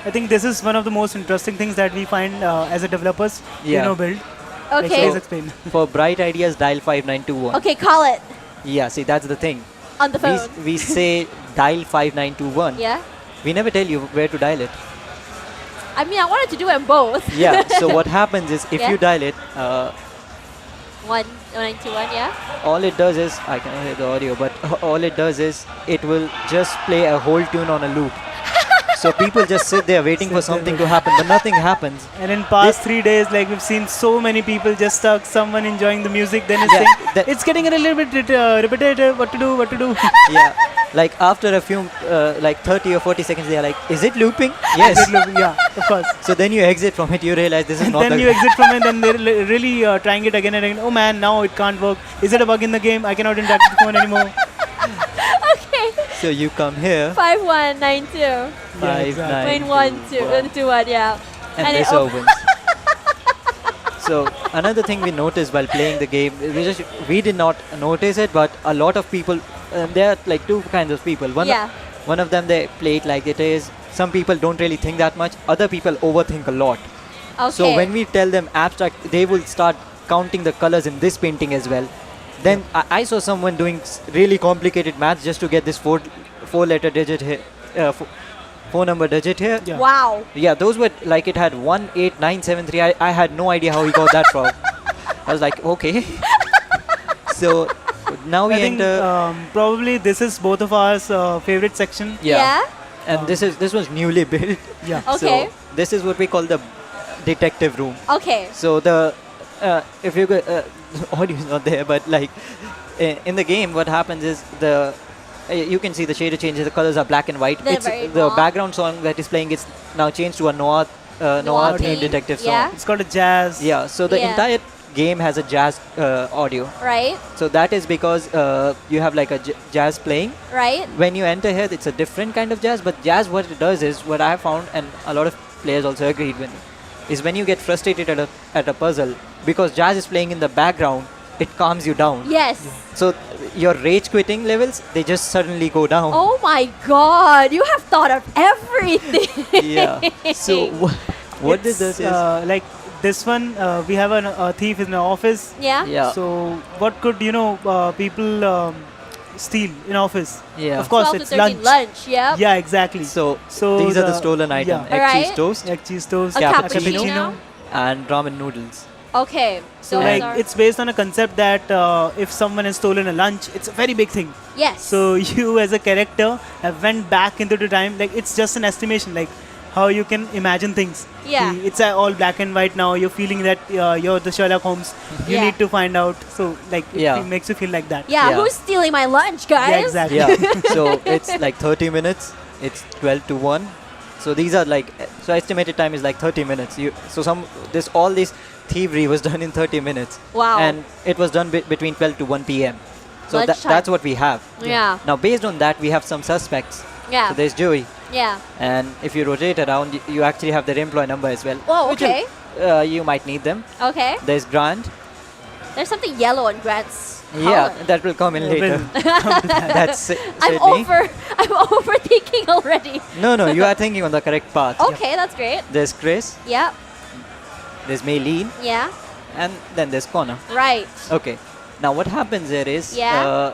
I think this is one of the most interesting things that we find as a developers, Yeah. build. Okay. Please explain. for bright ideas, dial 5921. Okay, call it Yeah, see, that's the thing. on the phone. We say dial 5921. Yeah. We never tell you where to dial it. I mean, I wanted to do them both. Yeah, so what happens is if Yeah. you dial it, 1921, yeah. all it does is, I cannot hear the audio, but all it does is it will just play a whole tune on a loop. So people just sit there waiting for something to happen, but nothing happens. And in past 3 days, like we've seen so many people just stuck, someone enjoying the music, then it's Yeah, saying, it's getting a little bit repetitive, what to do. Yeah, like after a few, like 30 or 40 seconds, they are like, is it looping? Yes. Is it looping? Yeah, of course. So then you exit from it, you realize this is And not then the you exit from it and they're really trying it again and again. Oh man, now it can't work. Is it a bug in the game? I cannot interact with the phone anymore. Okay. So you come here, 5192. 5, 9, Wait, 1, 2, 2, 1, yeah. and it this op- opens. So another thing we noticed while playing the game, we did not notice it, but a lot of people, there are like two kinds of people. Yeah. One of them, they play it like it is. Some people don't really think that much. Other people overthink a lot. So Okay. when we tell them abstract, they will start counting the colors in this painting as well. Then I saw someone doing really complicated maths just to get this four-letter digit here, four-number digit here. Yeah. Wow. Yeah, those were like it had 18973. I had no idea how he got that from. I was like, okay. So now we I think enter. probably this is both of our favorite section. Yeah. And this was newly built. Yeah. Okay. So this is what we call the detective room. Okay. So the if you go, the audio is not there, but like in the game, what happens is the you can see the shader changes. The colors are black and white. They're It's very the raw. background song that is playing is now changed to a noir theme theme, detective song. yeah. It's got a jazz. Yeah. So the Yeah. entire game has a jazz audio. Right. So that is because you have like a jazz playing. Right. When you enter here, it's a different kind of jazz. But jazz, what it does is, what I have found, and a lot of players also agreed with me, is when you get frustrated at a puzzle, because jazz is playing in the background, it calms you down. Yes. So your rage quitting levels, they just suddenly go down. Oh my God! You have thought of everything. Yeah. So what this does is like this one, we have a thief in the office. Yeah. Yeah. So what could people steal in office? Yeah. Of course, 12 to it's 13 lunch. lunch. Yep. Yeah, exactly. So So these are the stolen items: yeah. egg cheese Alright. toast, Egg cheese toast, A cappuccino. and ramen noodles. Okay. So those like are- it's based on a concept that if someone has stolen a lunch, it's a very big thing. Yes. So you as a character have went back into the time, like it's just an estimation, like how you can imagine things. Yeah. It's all black and white now. You're feeling that you're the Sherlock Holmes. You Yeah. need to find out. So like Yeah. it makes you feel like that. yeah, Yeah. Who's stealing my lunch, guys? Yeah, exactly. Yeah. So it's like 30 minutes. It's 12 to 1. So these are like, so estimated time is like 30 minutes. All this thievery was done in 30 minutes. Wow. And it was done between 12 to 1 p.m. So Lunchtime. that's what we have. Yeah. Now based on that, we have some suspects. Yeah. So there's Joey. Yeah. And if you rotate around, you actually have their employee number as well. Oh, which will- okay. you might need them. Okay. There's Grant. There's something yellow on Grant's Yeah, collar. that will come in later. That's Sydney. I'm overthinking already. No, you are thinking on the correct path. Okay, that's great. There's Chris. Yep. There's Maylene. Yeah. And then there's Connor. Right. Okay. Now what happens here is Yeah.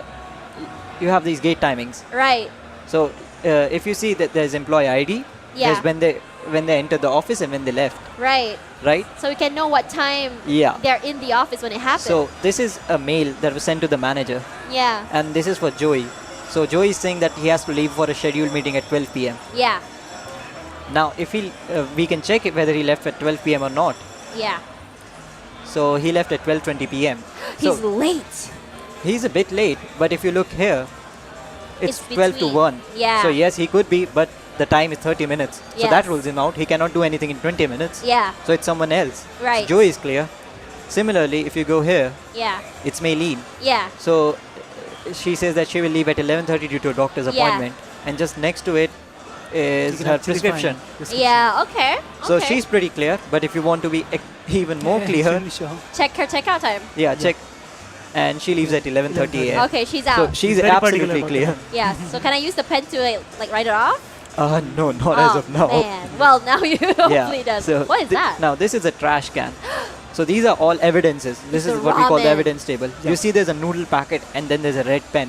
you have these gate timings. Right. So if you see that there's employee ID, Yeah. there's when they enter the office and when they left, Right. right? So we can know what time Yeah. they're in the office when it happens. So this is a mail that was sent to the manager, yeah. and this is for Joey. So Joey is saying that he has to leave for a scheduled meeting at 12 p.m. Yeah. Now if we can check whether he left at 12 p.m. or not. Yeah. So he left at 12:20 p.m. He's So late. he's a bit late, but if you look here, it's It's 12 to between. 1. Yeah. So yes, he could be, but the time is 30 minutes. So that Yes. rules him out. He cannot do anything in 20 minutes. Yeah. So it's someone else. Right. So Joey is clear. Similarly, if you go here, Yeah. it's Maylene. Yeah. So she says that she will leave at 11:30 due to a doctor's Yeah. appointment. And just next to it is can her actually prescription. find Yeah. Okay. So okay. she's pretty clear. But if you want to be even more clear, Sure. check her checkout time. yeah, check. And she leaves at 11:30 a.m. Okay, she's So out. she's Very particular absolutely about clear. that. Yeah. So can I use the pen to like write it off? No, not oh, as of now. Man. Well, now you hopefully does. So What is that? Now this is a trash can. So these are all evidences. This It's is a what we call the ramen. evidence table. You see there's a noodle packet and then there's a red pen.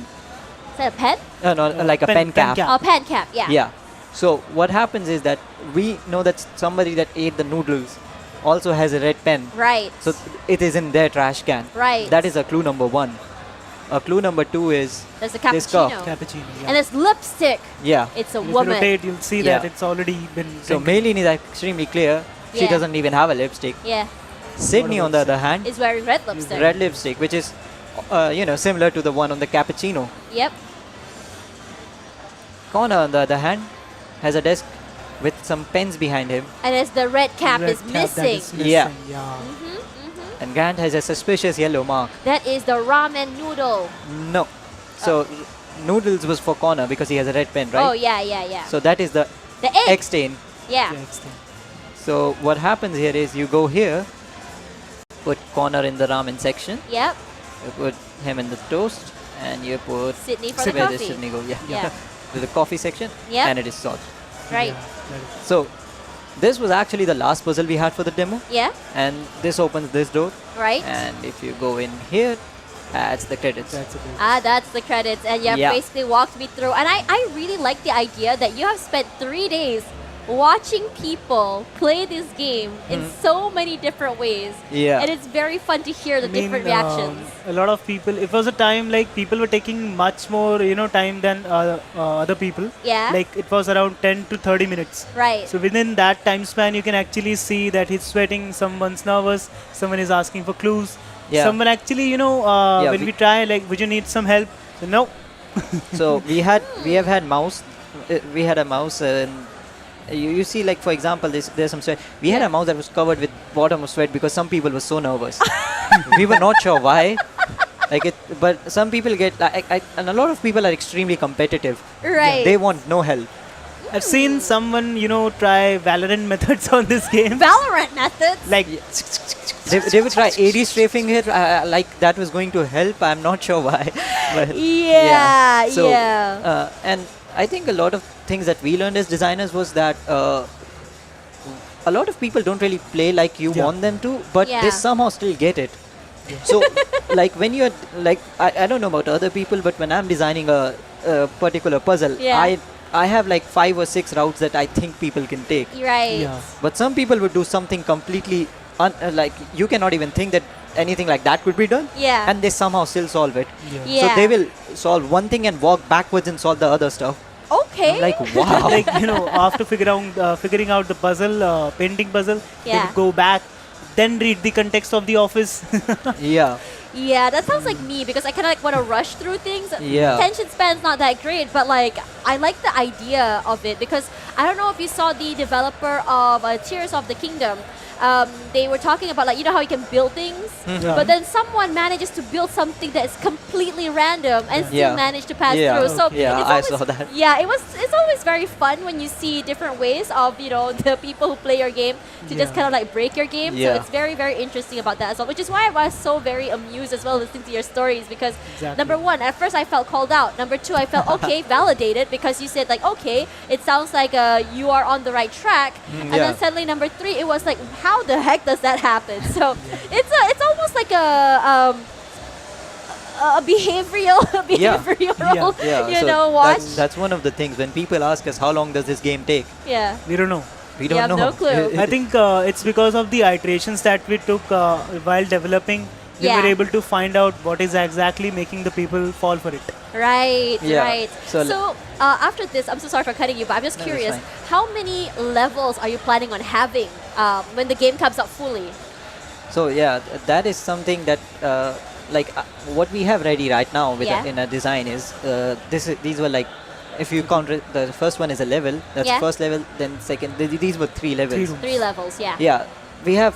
Is that a pen? No, like a pen cap. Oh, pen cap. Yeah. Yeah. So what happens is that we know that somebody that ate the noodles also has a red pen. Right. So it is in their trash can. Right. That is a clue number 1. Clue number 2 is There's a this cup. cappuccino. Cappuccino. Yeah. And there's lipstick. Yeah. It's a If you woman. rotate, you'll see Yeah. that it's already been. So drinking. Maylene is extremely clear. She Yeah. doesn't even have a lipstick. Yeah. Sydney, on the other hand, Is wearing red lipstick. red lipstick, which is, similar to the one on the cappuccino. Yep. Connor, on the other hand, has a desk with some pens behind him. And as the red cap Red is cap that missing. is missing, Yeah. yeah. And Grant has a suspicious yellow mark. That is the ramen noodle. No. So, noodles was for Connor because he has a red pen, right? Oh, yeah, yeah, yeah. So that is the the egg. egg stain. Yeah. So what happens here is you go here, put Connor in the ramen section, Yep. you put him in the toast, and you put Sydney for the where does coffee. Sydney go? Yeah. Yeah. To the coffee section, Yep. and it is salt. Right. So this was actually the last puzzle we had for the demo, Yeah. and this opens this door. Right. And if you go in here, that's the credits. That's the credits. And you have Yeah. basically walked me through. And I really like the idea that you have spent 3 days watching people play this game in so many different ways. Yeah. And it's very fun to hear the different reactions. A lot of people. It was a time like people were taking much more, time than other people. Yeah. Like it was around 10 to 30 minutes. Right. So within that time span, you can actually see that he's sweating. Someone's nervous. Someone is asking for clues. Yeah. Someone actually, Yeah, when we- we try, like, would you need some help? So no. So we have had mouse. We had a mouse and you see, like for example, there's some sweat. We had a mouse that was covered with bottom of sweat because some people were so nervous. We were not sure why. But some people get and a lot of people are extremely competitive. Right. They want no help. I've seen someone, try Valorant methods on this game. Valorant methods? Like, they would try AD strafing here, like that was going to help. I'm not sure why. But Yeah. So, and I think a lot of things that we learned as designers was that a lot of people don't really play like you want them to, but they somehow still get it. So, like when you're like, I don't know about other people, but when I'm designing a particular puzzle, I have like 5 or 6 routes that I think people can take. Right. Yeah. But some people would do something completely like you cannot even think that anything like that could be done. Yeah. And they somehow still solve it. Yeah. So they will solve one thing and walk backwards and solve the other stuff. Okay. I'm like, wow. like, after figuring out the puzzle, painting puzzle, they would go back, then read the context of the office. Yeah. Yeah, that sounds like me because I kind of like want to rush through things. Yeah. Attention span's not that great, but like I like the idea of it because I don't know if you saw the developer of Tears of the Kingdom. They were talking about like how you can build things, but then someone manages to build something that is completely random and still manage to pass through. So it's I always, saw that. Yeah, it's always very fun when you see different ways of the people who play your game to just kind of like break your game. So it's very, very interesting about that as well, which is why I was so very amused as well listening to your stories because number one, at first I felt called out. Number two, I felt validated because you said like it sounds like you are on the right track, and then suddenly number three, it was like how the heck does that happen? So it's almost like a behavioral so watch. That's one of the things when people ask us how long does this game take. Yeah. We don't know. We don't know. No clue. I think it's because of the iterations that we took while developing. We were able to find out what is exactly making the people fall for it. Right, right. So after this, I'm so sorry for cutting you, but I'm just curious, how many levels are you planning on having when the game comes out fully? So that is something that what we have ready right now with in our design is these were like, if you count the first one is a level, that's the first level, then second, these were 3 levels. 3 levels, Yeah, we have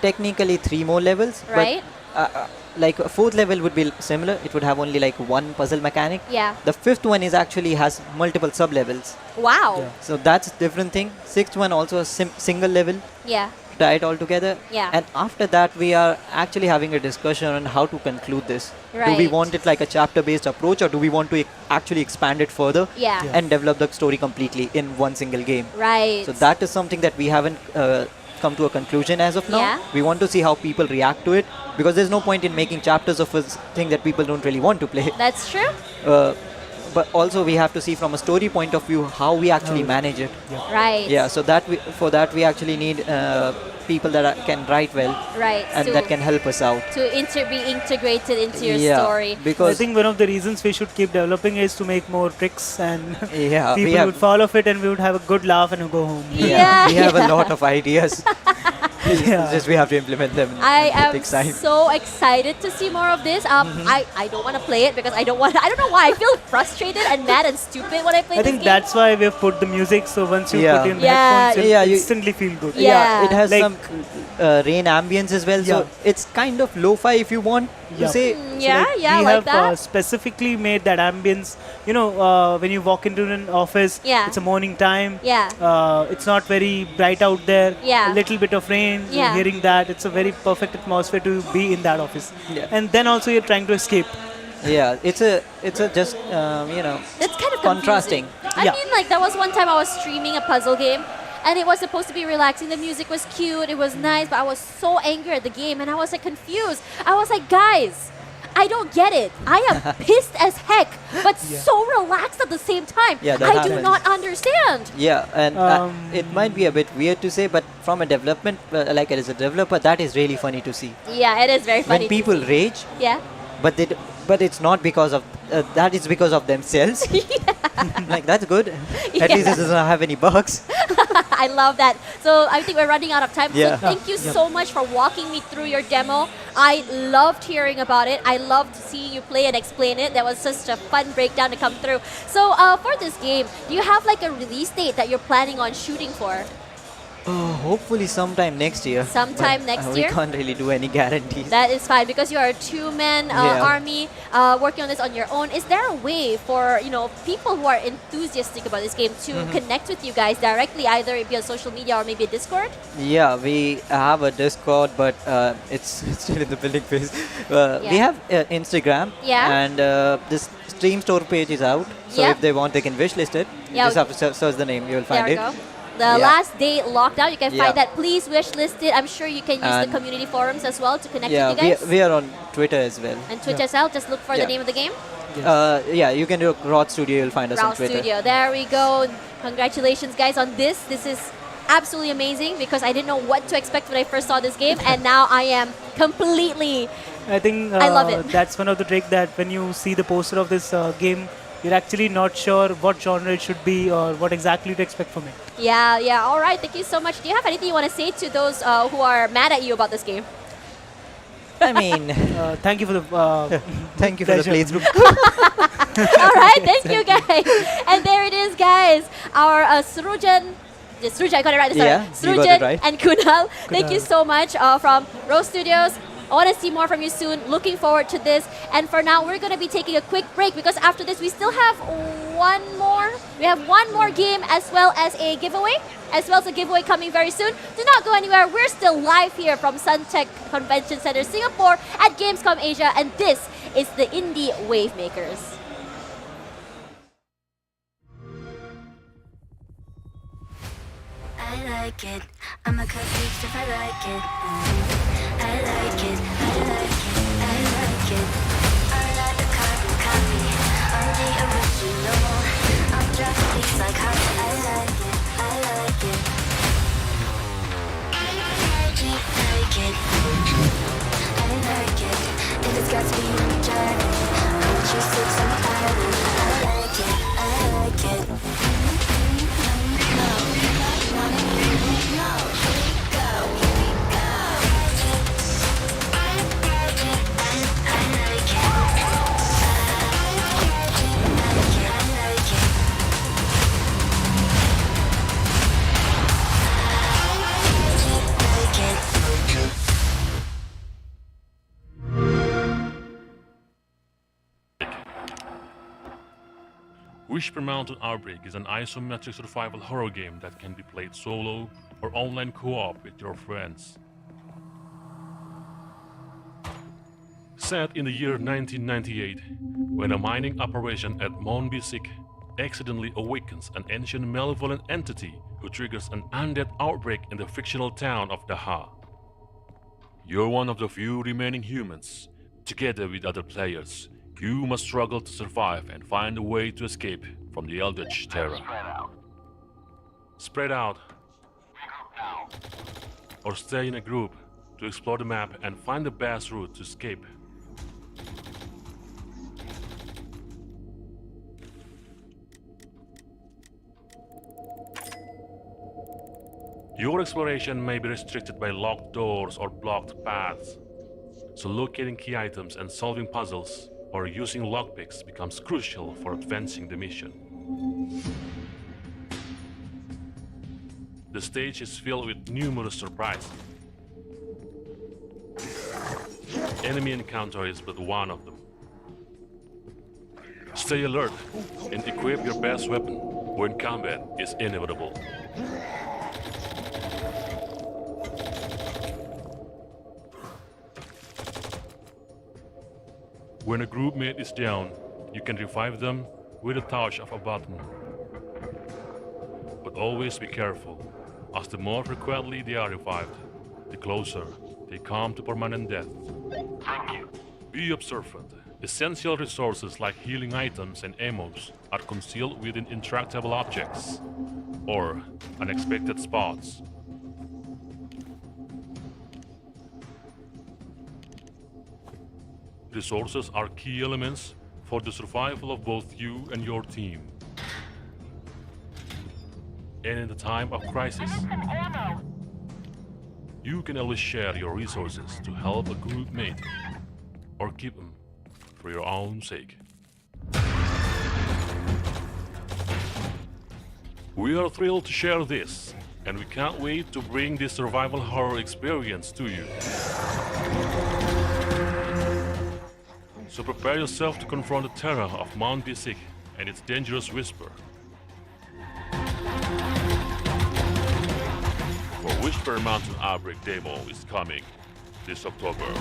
technically 3 more levels, right? But like a 4th level would be similar. It would have only like 1 puzzle mechanic. Yeah. The 5th one is actually has multiple sub levels. Wow. So that's a different thing. 6th one also a single level. Yeah. Tie it all together. Yeah. And after that, we are actually having a discussion on how to conclude this. Right. Do we want it like a chapter-based approach, or do we want to actually expand it further and develop the story completely in one single game? Right. So that is something that we haven't come to a conclusion as of now. Yeah. We want to see how people react to it, because there's no point in making chapters of a thing that people don't really want to play. That's true. But also we have to see from a story point of view how we actually manage it. Right. Yeah, so for that we actually need people that can write well, right, and that can help us out to be integrated into your story. Because I think one of the reasons we should keep developing is to make more tricks, and people would fall off it, and we would have a good laugh and go home. We have a lot of ideas. It's just we have to implement them. I am so excited to see more of this. I don't want to play it because I don't know why. I feel frustrated and mad and stupid when I play this game. I think that's why we've put the music, so once you put in the headphones, you instantly feel good. Yeah, it has like some rain ambience as well, so it's kind of lo-fi if you want to say. We have specifically made that ambience. When you walk into an office, it's a morning time. It's not very bright out there. A little bit of rain. You're hearing that. It's a very perfect atmosphere to be in that office. And then also you're trying to escape. Yeah, it's a just That's kind of contrasting. I mean, like there was one time I was streaming a puzzle game, and it was supposed to be relaxing. The music was cute, it was nice, but I was so angry at the game, and I was like confused. I was like, guys, I don't get it. I am pissed as heck, but so relaxed at the same time. I do not understand. Yeah, and it might be a bit weird to say, but from a development, like as a developer, that is really funny to see. Yeah, it is very funny. When people rage, but it's not because of that is because of themselves. Like, that's good. At least it doesn't have any bugs. I love that. So I think we're running out of time. Yeah. So thank you so much for walking me through your demo. I loved hearing about it. I loved seeing you play and explain it. That was such a fun breakdown to come through. So for this game, do you have like a release date that you're planning on shooting for? Hopefully sometime next year. Sometime But, next we year? can't really do any guarantees. That is fine because you are a two-man Yeah. army working on this on your own. Is there a way for people who are enthusiastic about this game to connect with you guys directly, either it be on social media or maybe a Discord? Yeah, we have a Discord, but it's still in the building phase. We have Instagram, Yeah. and this Steam store page is out. So Yeah. if they want, they can wishlist it. Yeah. Just have to search the name, you'll find There we it. go. The last day lockdown, you can Yeah. find that. Please wishlist it. I'm sure you can use the And community forums as well to connect Yeah, with you guys. we are on Twitter as well. And Twitch as well. Just look for the Yeah. name of the game. Yeah, you can do Rod Studio, you'll find us on Route Twitter. Studio. There we go. Congratulations, guys, on this. This is absolutely amazing because I didn't know what to expect when I first saw this game, and now I am completely. I think I love it. That's one of the tricks that when you see the poster of this game, you're actually not sure what genre it should be or what exactly to expect from it. Yeah, yeah. All right. Thank you so much. Do you have anything you want to say to those who are mad at you about this game? I mean, thank you for the thank you for the pleasure. playthrough. All right. Thank you, guys. And there it is, guys. Our Srujan. Srujan, I got it right this Yeah, time. you got Srujan it right. and Kunal. Thank you Kunal. so much from Rose Studios. I want to see more from you soon. Looking forward to this. And for now, we're going to be taking a quick break because after this, we still have one more. We have one more game as well as a giveaway. Coming very soon. Do not go anywhere. We're still live here from Suntec Convention Center, Singapore at Gamescom Asia. And this is the Indie Wavemakers. I like it. I'm a coffee if I like it. I like it. I like it. I like it. I like the carbon copy. I'm the original. I'm dropping things like heart. I like it. I like it. I like it. Like it. I like it. If it's got to be on the journey, I want you six on the island. I like it. I like it. Whisper Mountain Outbreak is an isometric survival horror game that can be played solo or online co-op with your friends. Set in the year 1998, when a mining operation at Mount Bisik accidentally awakens an ancient malevolent entity who triggers an undead outbreak in the fictional town of Daha. You're one of the few remaining humans. Together with other players, you must struggle to survive and find a way to escape from the Eldritch Terror. Spread out. Or stay in a group to explore the map and find the best route to escape. Your exploration may be restricted by locked doors or blocked paths, so locating key items and solving puzzles or using lockpicks becomes crucial for advancing the mission. The stage is filled with numerous surprises. Enemy encounter is but one of them. Stay alert and equip your best weapon when combat is inevitable. When a group mate is down, you can revive them with a touch of a button. But always be careful, as the more frequently they are revived, the closer they come to permanent death. Thank you. Be observant. Essential resources like healing items and ammos are concealed within intractable objects or unexpected spots. Resources are key elements for the survival of both you and your team. And in the time of crisis, you can always share your resources to help a group mate or keep them for your own sake. We are thrilled to share this, and we can't wait to bring this survival horror experience to you. So prepare yourself to confront the terror of Mount Bisik and its dangerous whisper. For Whisper Mountain Outbreak demo is coming this October.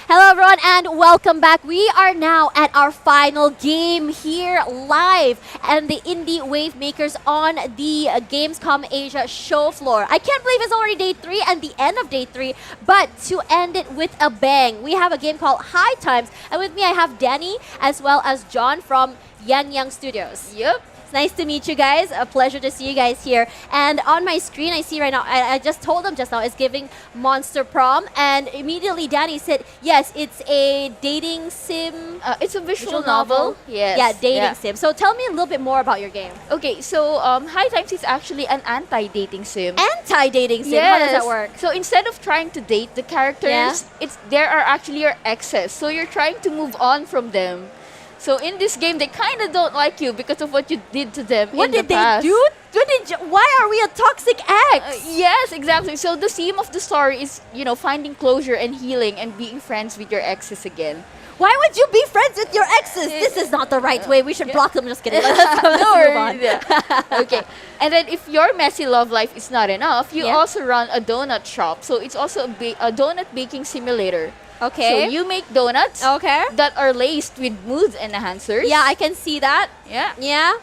Hello everyone and welcome back. We are now at our final game here live and the Indie Wavemakers on the Gamescom Asia show floor. I can't believe it's already day 3 and the end of day 3, but to end it with a bang, we have a game called High Times, and with me I have Danny as well as John from Yang Studios. Yep. Nice to meet you guys. A pleasure to see you guys here. And on my screen, I see right now, I just told them just now, it's giving Monster Prom. And immediately Danny said, yes, it's a dating sim. It's a visual novel. Yes. Yeah, dating sim. So tell me a little bit more about your game. Okay, so High Times is actually an anti-dating sim. Anti-dating sim? Yes. How does that work? So instead of trying to date the characters, there are actually your exes. So you're trying to move on from them. So in this game, they kind of don't like you because of what you did to them what in the did they past. do? Why are we a toxic ex? Yes, exactly. So the theme of the story is, finding closure and healing and being friends with your exes again. Why would you be friends with your exes? This is not the right way. We should block them. Just kidding. Let's No move worries, on. yeah. Okay. And then if your messy love life is not enough, you also run a donut shop. So it's also a donut baking simulator. Okay. So you make donuts that are laced with mood enhancers. Yeah, I can see that. Yeah. Yeah.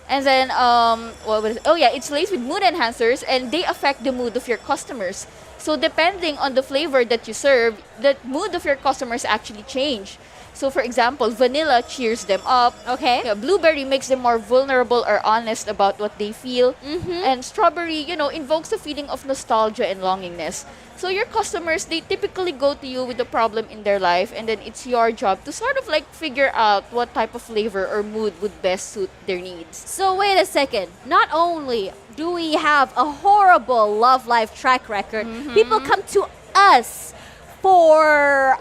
And then, it's laced with mood enhancers and they affect the mood of your customers. So depending on the flavor that you serve, the mood of your customers actually change. So for example, vanilla cheers them up. Okay. Yeah, blueberry makes them more vulnerable or honest about what they feel. Mm-hmm. And strawberry, invokes a feeling of nostalgia and longingness. So your customers, they typically go to you with a problem in their life, and then it's your job to sort of like figure out what type of flavor or mood would best suit their needs. So wait a second. Not only do we have a horrible love life track record, people come to us for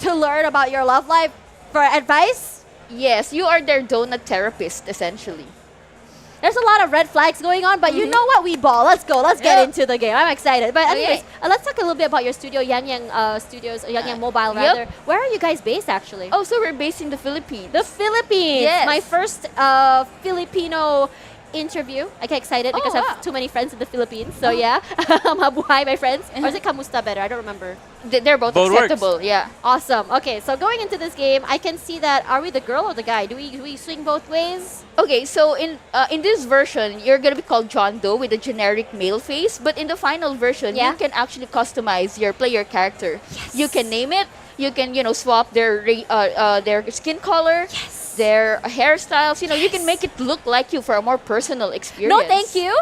to learn about your love life for advice? Yes, you are their donut therapist, essentially. There's a lot of red flags going on, but you know what? We ball. Let's go. Let's get into the game. I'm excited. But anyways, let's talk a little bit about your studio, Yang Studios, Yang Mobile, rather. Where are you guys based, actually? Oh, so we're based in the Philippines. The Philippines! Yes. My first Filipino interview. I get excited because I have too many friends in the Philippines. So yeah, mabuhay, my friends. Or is it kamusta better? I don't remember. They're both acceptable. Yeah. Awesome. Okay, so going into this game, I can see that. Are we the girl or the guy? Do we swing both ways? Okay, so in this version, you're gonna be called John Doe with a generic male face. But in the final version, you can actually customize your player character. Yes. You can name it. You can swap their skin color. Yes. Their hairstyles, you can make it look like you for a more personal experience. No, thank you.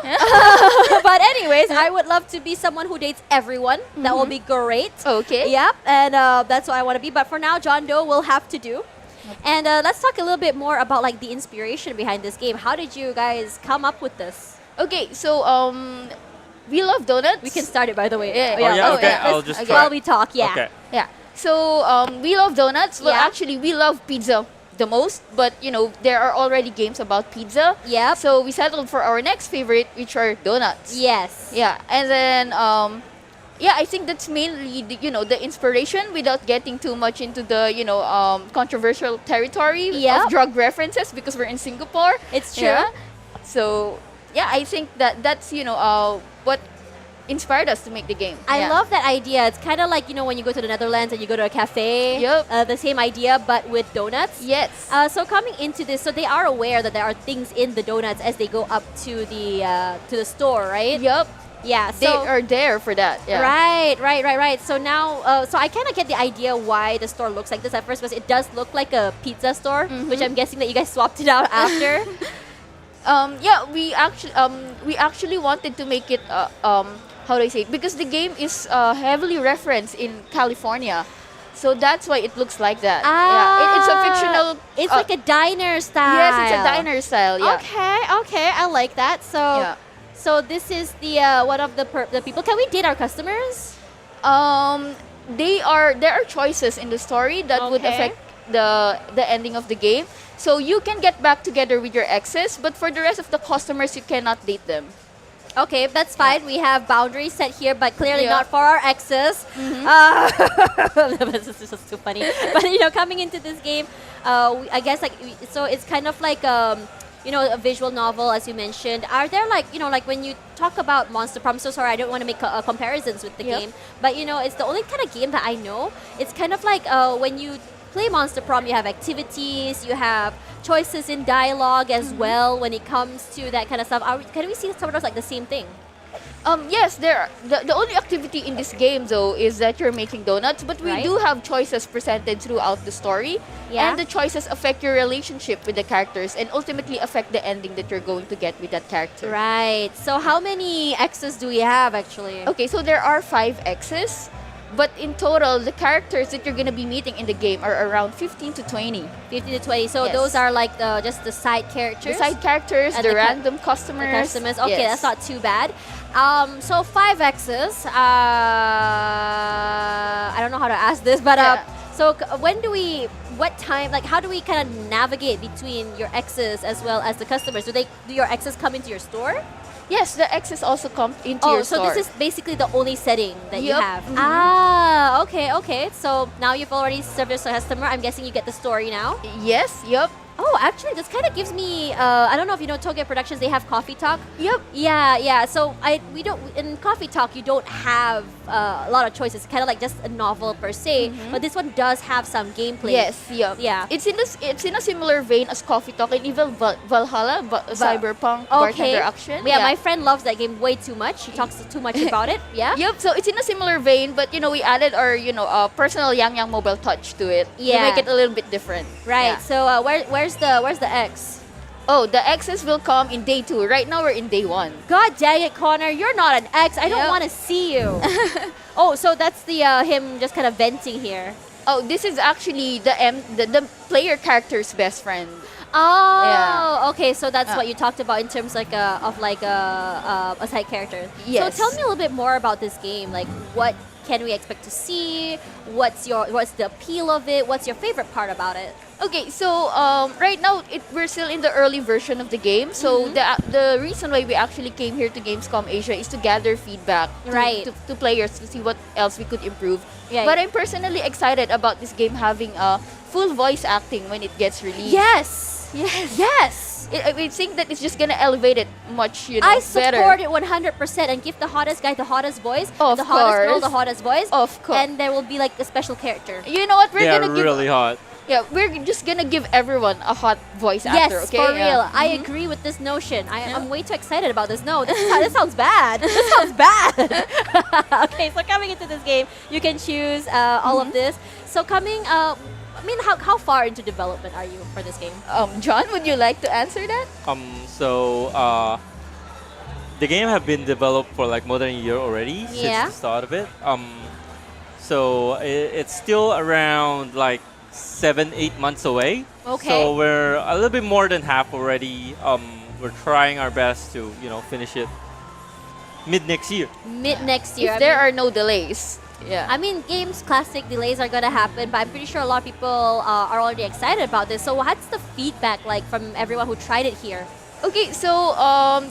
But anyways, I would love to be someone who dates everyone. That will be great. Okay. Yep, and that's what I want to be. But for now, John Doe will have to do. And let's talk a little bit more about like the inspiration behind this game. How did you guys come up with this? Okay, so we love donuts. We can start it, by the way. Okay, I'll just try. While we talk, yeah. Okay. Yeah. So we love donuts. Well, Yeah. actually, we love pizza the most. But there are already games about pizza. Yeah. So we settled for our next favorite, which are donuts. Yes. Yeah, and then I think that's mainly the inspiration without getting too much into the controversial territory Yeah. of drug references because we're in Singapore. It's true. Yeah. So yeah, I think that's what inspired us to make the game. I Yeah. love that idea. It's kind of like, when you go to the Netherlands and you go to a cafe. Yep. The same idea, but with donuts. Yes. So coming into this, so they are aware that there are things in the donuts as they go up to the store, right? Yep. Yeah. They So are there for that. Yeah. Right. So now, so I kind of get the idea why the store looks like this at first, because it does look like a pizza store, which I'm guessing that you guys swapped it out after. We actually wanted to make it how do I say it? Because the game is heavily referenced in California. So that's why it looks like that. Yeah, it's a fictional. It's like a diner style. Yes, it's a diner style. Yeah. Okay, I like that. So, Yeah. so this is the one of the people. Can we date our customers? There are choices in the story that would Okay. affect the ending of the game. So you can get back together with your exes, but for the rest of the customers, you cannot date them. Okay, that's fine. We have boundaries set here, but clearly Yeah. not for our exes. This is just too funny. But coming into this game, I guess so it's kind of like a visual novel, as you mentioned. Are there like when you talk about Monster Prom? So sorry, I don't want to make comparisons with the Yep. game, but it's the only kind of game that I know. It's kind of like when you play Monster Prom, you have activities, you have choices in dialogue as well when it comes to that kind of stuff. Can we see some of those like the same thing? Yes, the only activity in this game though is that you're making donuts, but we Right. do have choices presented throughout the story, Yeah. and the choices affect your relationship with the characters and ultimately affect the ending that you're going to get with that character. Right. So how many X's do we have actually? Okay, so there are 5 X's, but in total, the characters that you're going to be meeting in the game are around 15 to 20. 15 to 20. So Yes. those are like just the side characters. The side characters, And the the random customers. The customers. Okay, Yes. that's not too bad. So 5 X's. I don't know how to ask this, but so what time, like how do we kind of navigate between your X's as well as the customers? Do your X's come into your store? Yes, the X's also come into your so store. this is basically the only setting that you Yup. have. Mhm. Okay. So now you've already served your customer. I'm guessing you get the story now. Yes, yup. Oh, actually, this kind of gives me. I don't know if you know Tokyo Productions. They have Coffee Talk. Yep. Yeah. So we don't in Coffee Talk. You don't have a lot of choices. Kind of like just a novel per se. But this one does have some gameplay. Yes, yup. Yeah. It's in a similar vein as Coffee Talk and even Valhalla, Cyberpunk, Bartender Action. Yeah, my friend loves that game way too much. She talks too much about it. Yeah. Yep. So it's in a similar vein, but we added our personal Yang Yang mobile touch to it to make it a little bit different. Right. Yeah. So where's the X? Oh, the X's will come in day 2. Right now we're in day 1. God dang it, Connor! You're not an X. I don't Yep. want to see you. Oh, so that's the him just kind of venting here. Oh, this is actually the player character's best friend. Oh, Yeah. okay. So that's what you talked about in terms like of like a side character. Yes. So tell me a little bit more about this game. Like, what can we expect to see? What's the appeal of it? What's your favorite part about it? Okay, so right now we're still in the early version of the game. So the reason why we actually came here to Gamescom Asia is to gather feedback to players to see what else we could improve. Yeah. But I'm personally excited about this game having full voice acting when it gets released. Yes. I think that it's just gonna elevate it much, I better. support it 100% and give the hottest guy the hottest voice, Of the hottest girl course. the hottest voice, Of course. and there will be like a special character. You know what? We're They are gonna give really hot. Yeah, we're just gonna give everyone a hot voice actor, Yes, okay? for Yeah. real. I agree with this notion. I'm way too excited about this. No, this sounds bad. This sounds bad. Okay, so coming into this game, you can choose all of this. So coming, how far into development are you for this game? John, would you like to answer that? The game have been developed for like more than a year already since Yeah. the start of it. So it's still around like 7-8 months away. Okay. So we're a little bit more than half already. We're trying our best to finish it mid next year. Mid next year. If there are no delays. Yeah. I mean, games classic delays are gonna happen, but I'm pretty sure a lot of people are already excited about this. So what's the feedback like from everyone who tried it here? Okay, so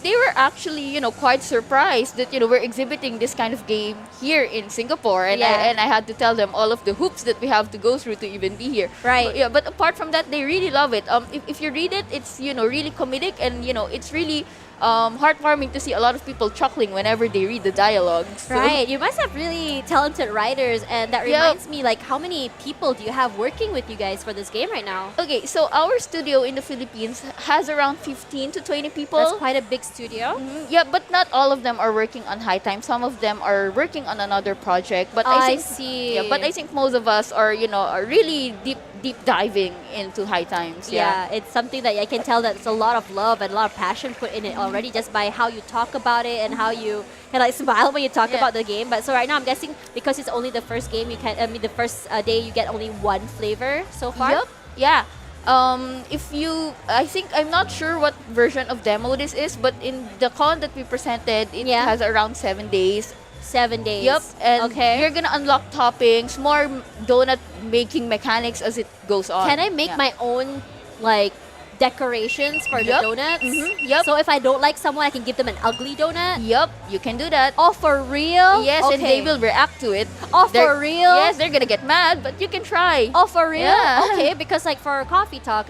they were actually, quite surprised that, we're exhibiting this kind of game here in Singapore. And, I had to tell them all of the hoops that we have to go through to even be here. Right. But apart from that, they really love it. If you read it, it's, really comedic and, it's really heartwarming to see a lot of people chuckling whenever they read the dialogues. So. Right. You must have really talented writers, and that reminds me, like, how many people do you have working with you guys for this game right now? Okay, so our studio in the Philippines has around 15 to 20 people. That's quite a big studio. Yeah, but not all of them are working on High Time. Some of them are working on another project. But I see. Yeah, but I think most of us are, are really deep diving into High Times. Yeah, it's something that I can tell that there's a lot of love and a lot of passion put in it already, just by how you talk about it and how you kind of like smile when you talk about the game. But so right now, I'm guessing because it's only the first game, the first day you get only one flavor so far. Yep. Yeah. I think I'm not sure what version of demo this is, but in the con that we presented, it has around 7 days. 7 days. Yep. And you're gonna unlock toppings, more donut making mechanics as it goes on. Can I make my own like decorations for the donuts? Yep. So if I don't like someone, I can give them an ugly donut? Yep, you can do that. Oh, for real? Yes, and they will react to it. Oh, for real? Yes, they're gonna get mad, but you can try. Oh, for real? Yeah. Okay, because like for coffee talk,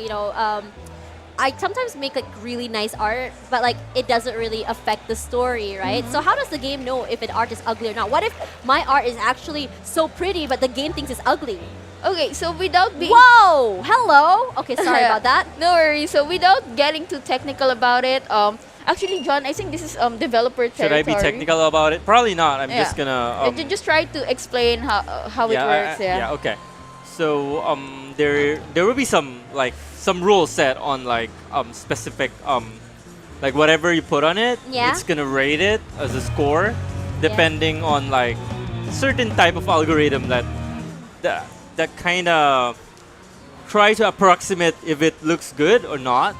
I sometimes make like really nice art, but like it doesn't really affect the story, right? So how does the game know if an art is ugly or not? What if my art is actually so pretty, but the game thinks it's ugly? Okay, so without being... Whoa! Hello! Okay, sorry about that. No worries. So without getting too technical about it, actually, John, I think this is developer territory. Should I be technical about it? Probably not. I'm just gonna... just try to explain how it works. Yeah, okay. So there will be some rules set on specific whatever you put on it, it's gonna rate it as a score depending on certain type of algorithm that kind of try to approximate if it looks good or not.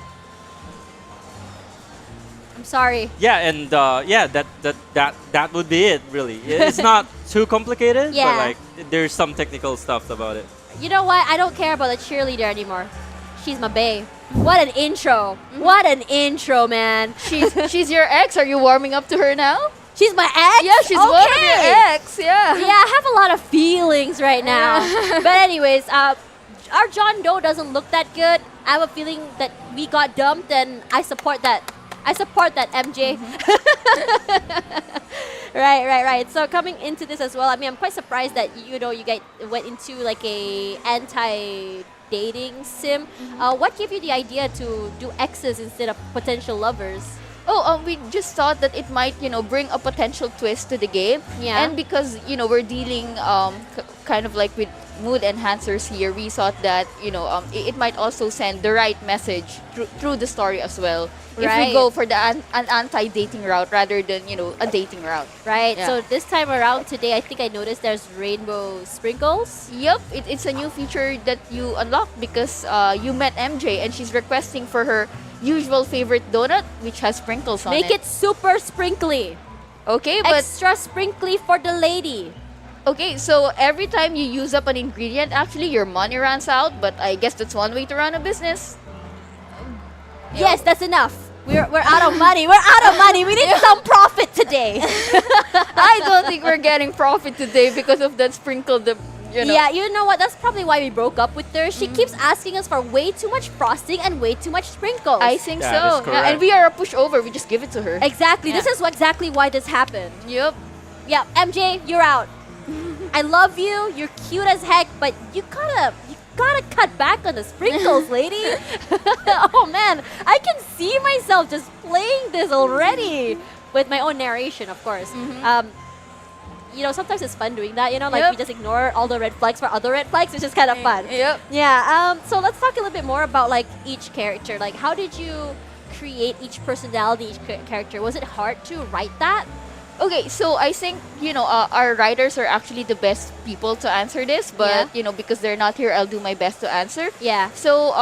I'm sorry. Yeah, and that would be it really. It's not too complicated, but there's some technical stuff about it. You know what? I don't care about the cheerleader anymore. She's my bae. What an intro. What an intro, man. She's your ex. Are you warming up to her now? She's my ex? Yeah, she's one of your ex. Yeah. Yeah, I have a lot of feelings right now. But anyways, our John Doe doesn't look that good. I have a feeling that we got dumped, and I support that. I support that, MJ. Right. So coming into this as well, I mean, I'm quite surprised that you guys went into like a anti-dating sim. What gave you the idea to do exes instead of potential lovers? We just thought that it might, bring a potential twist to the game. Yeah. And because, we're dealing kind of like with mood enhancers here, we thought that, it might also send the right message through the story as well. If we go for an anti-dating route rather than, a dating route. Right. Yeah. So this time around today, I think I noticed there's rainbow sprinkles. Yep. It's a new feature that you unlock because you met MJ and she's requesting for her usual favorite donut, which has sprinkles on it. Make it super sprinkly. Okay, but... Extra sprinkly for the lady. Okay, so every time you use up an ingredient, actually, your money runs out. But I guess that's one way to run a business. Yes, that's enough. We're out of money. We're out of money. We need some profit today. I don't think we're getting profit today because of that sprinkle. Yeah, you know what? That's probably why we broke up with her. She keeps asking us for way too much frosting and way too much sprinkles. I think so. Yeah, and we are a pushover. We just give it to her. Exactly. Yeah. This is exactly why this happened. Yep. Yeah, MJ, you're out. I love you. You're cute as heck, but you gotta cut back on the sprinkles, lady. Oh man, I can see myself just playing this already with my own narration, of course. Sometimes it's fun doing that, we just ignore all the red flags for other red flags, which is kind of fun. Yep. Yeah, so let's talk a little bit more about each character. How did you create each personality, each character? Was it hard to write that? Okay, so I think our writers are actually the best people to answer this, but because they're not here, I'll do my best to answer. Yeah. So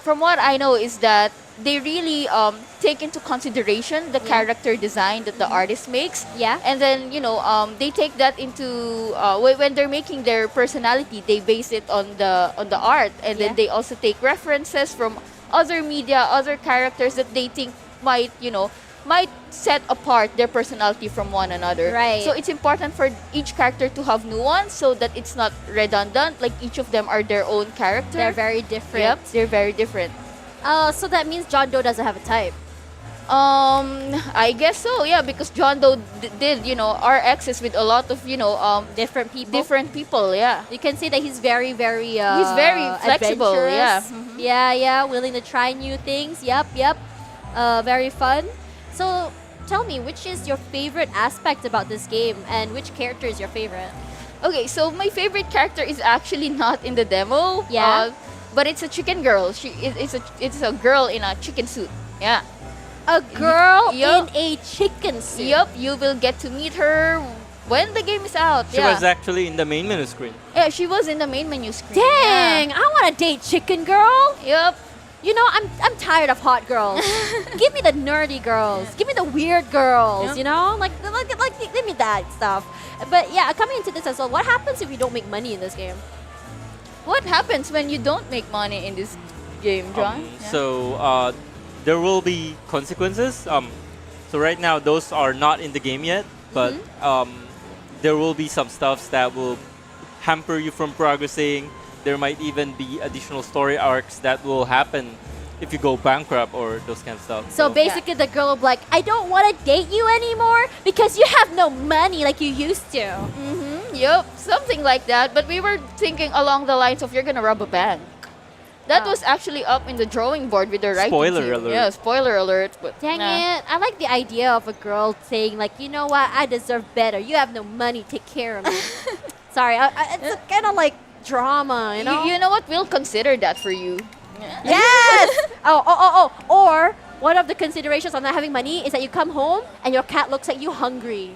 from what I know is that they really take into consideration the character design that the artist makes. Yeah. And then they take that into when they're making their personality, they base it on the art, and then they also take references from other media, other characters that they think might set apart their personality from one another. Right. So it's important for each character to have nuance so that it's not redundant. Like each of them are their own character. They're very different. Yep, they're very different. So that means John Doe doesn't have a type. I guess so. Yeah, because John Doe did RXs with a lot of different people. Different people. Yeah. You can say that he's very he's very flexible. Yeah. adventurous. Yeah, willing to try new things. Yep. Very fun. So tell me, which is your favorite aspect about this game, and which character is your favorite? Okay, so my favorite character is actually not in the demo. Yeah. But it's a chicken girl. It's a girl in a chicken suit. Yeah. A girl Yup. in a chicken suit. Yup, you will get to meet her when the game is out. She was actually in the main menu screen. Yeah, she was in the main menu screen. Dang, I want to date chicken girl. Yup. I'm tired of hot girls. Give me the nerdy girls. Give me the weird girls. Yeah. Like give me that stuff. But yeah, coming into this as well, what happens if you don't make money in this game? What happens when you don't make money in this game, John? So there will be consequences. So right now those are not in the game yet, but there will be some stuffs that will hamper you from progressing. There might even be additional story arcs that will happen if you go bankrupt or those kind of stuff. So basically, the girl will be like, I don't want to date you anymore because you have no money like you used to. Yup, something like that. But we were thinking along the lines of you're gonna rob a bank. That was actually up in the drawing board with the writing Spoiler team. alert. Yeah, spoiler alert. But Dang it. I like the idea of a girl saying, like, you know what? I deserve better. You have no money. Take care of me. Sorry. It's kind of like drama, you know? You know what? We'll consider that for you. Yes! Or one of the considerations on not having money is that you come home and your cat looks at you hungry.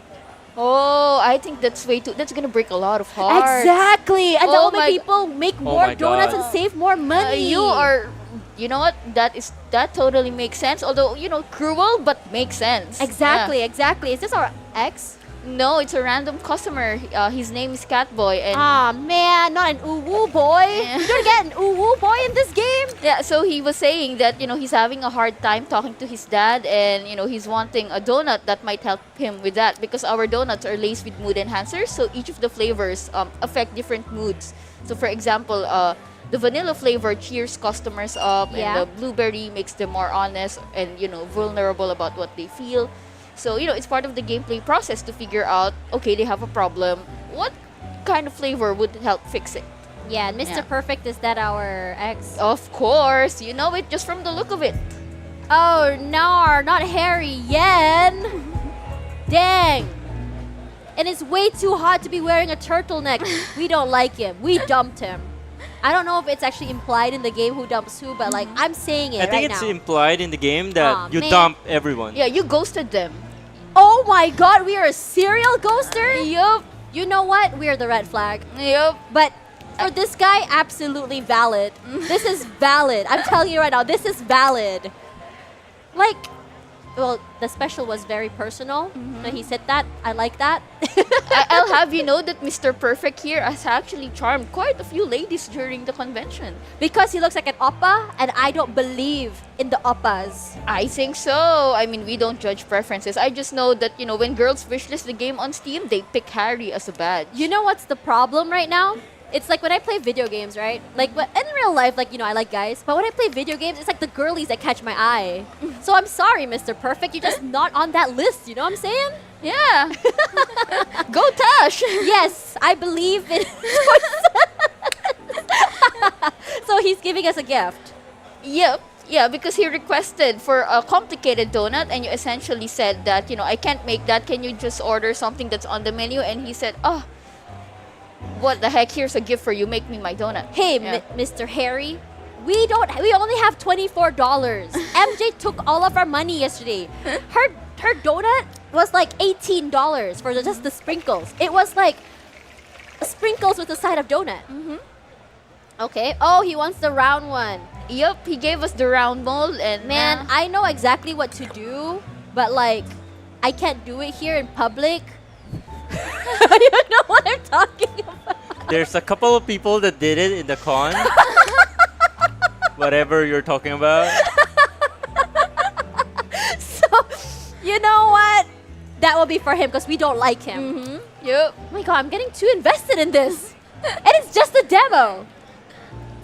Oh, I think that's gonna break a lot of hearts. Exactly. And that Oh will make people make more my donuts God. and save more money. You know what? That totally makes sense. Although, cruel, but makes sense. Exactly. Yeah. Is this our ex? No, it's a random customer. His name is Catboy. And Ah, man, not an uwu boy. You don't get an uwu boy in this game? yeah, so he was saying that, he's having a hard time talking to his dad, and, he's wanting a donut that might help him with that, because our donuts are laced with mood enhancers, so each of the flavors affect different moods. So, for example, the vanilla flavor cheers customers up, Yeah. and the blueberry makes them more honest and, vulnerable about what they feel. So, it's part of the gameplay process to figure out, okay, they have a problem. What kind of flavor would help fix it? Yeah, and Mr. Yeah. Perfect, is that our ex? Of course, you know it just from the look of it. Oh, no, not Harry Yen. Dang. And it's way too hot to be wearing a turtleneck. We don't like him. We dumped him. I don't know if it's actually implied in the game who dumps who, but like I'm saying it I think right it's now. implied in the game that Aw, you man. dump everyone. Yeah, you ghosted them. Oh my god, we are a serial ghoster? Yup. You know what? We are the red flag. Yup. But for this guy, absolutely valid. This is valid. I'm telling you right now, this is valid. Like, well, the special was very personal. When he said that, I like that. I'll have you know that Mr. Perfect here has actually charmed quite a few ladies during the convention. Because he looks like an oppa, and I don't believe in the oppas. I think so. I mean, we don't judge preferences. I just know that, when girls wishlist the game on Steam, they pick Harry as a badge. You know what's the problem right now? It's like when I play video games, right? Like, but in real life, like, I like guys. But when I play video games, it's like the girlies that catch my eye. So I'm sorry, Mr. Perfect. You're just not on that list. You know what I'm saying? Yeah. Go Tash. Yes, I believe in So he's giving us a gift. Yep. Yeah, because he requested for a complicated donut, and you essentially said that, I can't make that. Can you just order something that's on the menu? And he said, oh, what the heck? Here's a gift for you. Make me my donut. Hey, Yeah. Mr. Harry, we only have $24. MJ took all of our money yesterday. Her donut was like $18 for just the sprinkles. It was like sprinkles with a side of donut. Okay. Oh, he wants the round one. Yup, he gave us the round mold, and Man, I know exactly what to do, but like, I can't do it here in public. You know what I'm talking about. There's a couple of people that did it in the con. Whatever you're talking about. So, you know what? That will be for him because we don't like him. Yup. Oh my god, I'm getting too invested in this. And it's just a demo.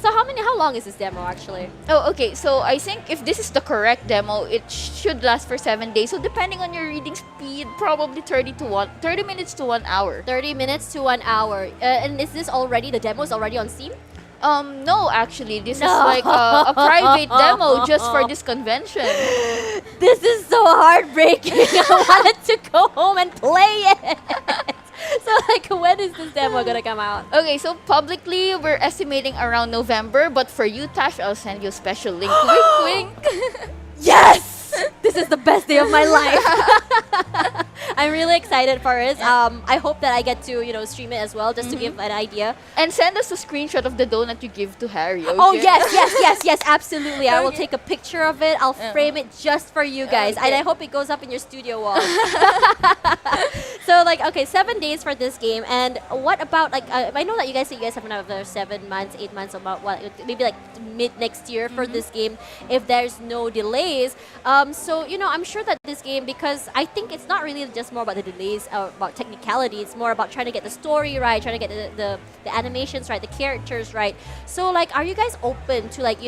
So how long is this demo actually? Oh, okay. So I think if this is the correct demo, it should last for 7 days. So depending on your reading speed, probably 30 minutes to 1 hour. 30 minutes to 1 hour. And is this already, the demo is already on Steam? No, actually, this is like a private demo just for this convention. This is so heartbreaking. I wanted to go home and play it. So like, when is this demo gonna come out? Okay, so publicly we're estimating around November, but for you, Tash, I'll send you a special link. Wink, wink. Yes! This is the best day of my life. I'm really excited for it. I hope that I get to, stream it as well, just to give an idea. And send us a screenshot of the donut you give to Harry. Okay? Oh yes, absolutely. I will take a picture of it. I'll frame it just for you guys, and I hope it goes up in your studio wall. So like, okay, 7 days for this game. And what about like? I know that you guys say you guys have another 7 months, 8 months, about what? Maybe like mid next year for this game, if there's no delays. So I'm sure that this game, because I think it's not really just more about the delays or about technicality. It's more about trying to get the story right, trying to get the animations right, the characters right. So like, are you guys open to like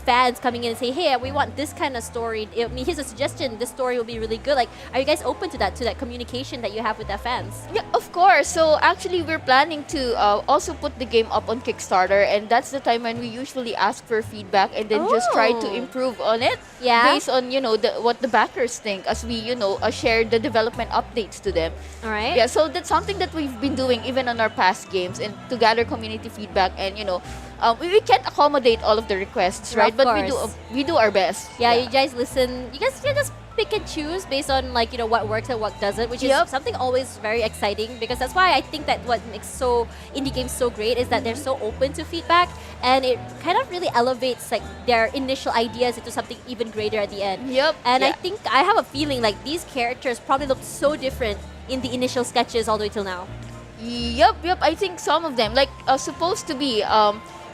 fans coming in and say, hey, we want this kind of story? I mean, here's a suggestion. This story will be really good. Like, are you guys open to that communication that you have with the fans? Yeah, of course. So actually, we're planning to also put the game up on Kickstarter, and that's the time when we usually ask for feedback and then just try to improve on it. Yeah. Based on what the backers think, as we share the development updates to them. All right. Yeah. So that's something that we've been doing even on our past games, and to gather community feedback, and we can't accommodate all of the requests, right? Of But course. we do our best. Yeah, you guys listen. You guys can just pick and choose based on like what works and what doesn't, which is something always very exciting, because that's why I think that what makes indie games so great is that they're so open to feedback, and it kind of really elevates like their initial ideas into something even greater at the end. And I think I have a feeling like these characters probably looked so different in the initial sketches all the way till now. Yep. I think some of them, like supposed to be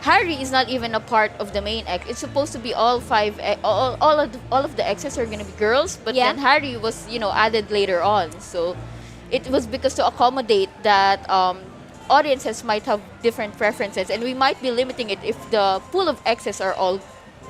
Harry is not even a part of the main X. It's supposed to be all of the X's are gonna be girls, but then Harry was added later on. So it was because to accommodate that audiences might have different preferences, and we might be limiting it if the pool of X's are all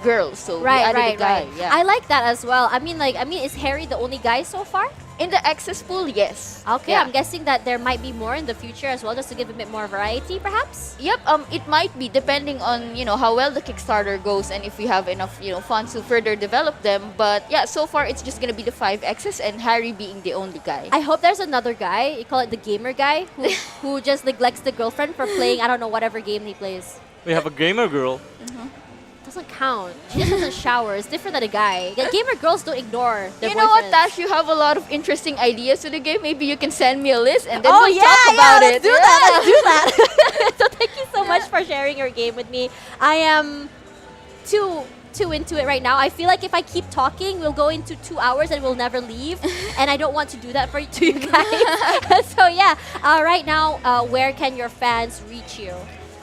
girls. So we added a guy. Right. Yeah. I like that as well. I mean, is Harry the only guy so far? In the X's pool, yes. Okay, Yeah. I'm guessing that there might be more in the future as well, just to give a bit more variety, perhaps. Yep. It might be depending on how well the Kickstarter goes, and if we have enough funds to further develop them. But yeah, so far it's just gonna be the 5 X's, and Harry being the only guy. I hope there's another guy. You call it the gamer guy, who just neglects the girlfriend for playing I don't know whatever game he plays. We have a gamer girl. Doesn't count. She just doesn't shower. It's different than a guy. Like, gamer girls don't ignore their You know what, boyfriends. Tash? You have a lot of interesting ideas to the game. Maybe you can send me a list, and then Oh we'll yeah, talk about let's it. do that. Let's do that. So thank you so much for sharing your game with me. I am too into it right now. I feel like if I keep talking, we'll go into 2 hours and we'll never leave. And I don't want to do that to you guys. So yeah, right now, where can your fans reach you?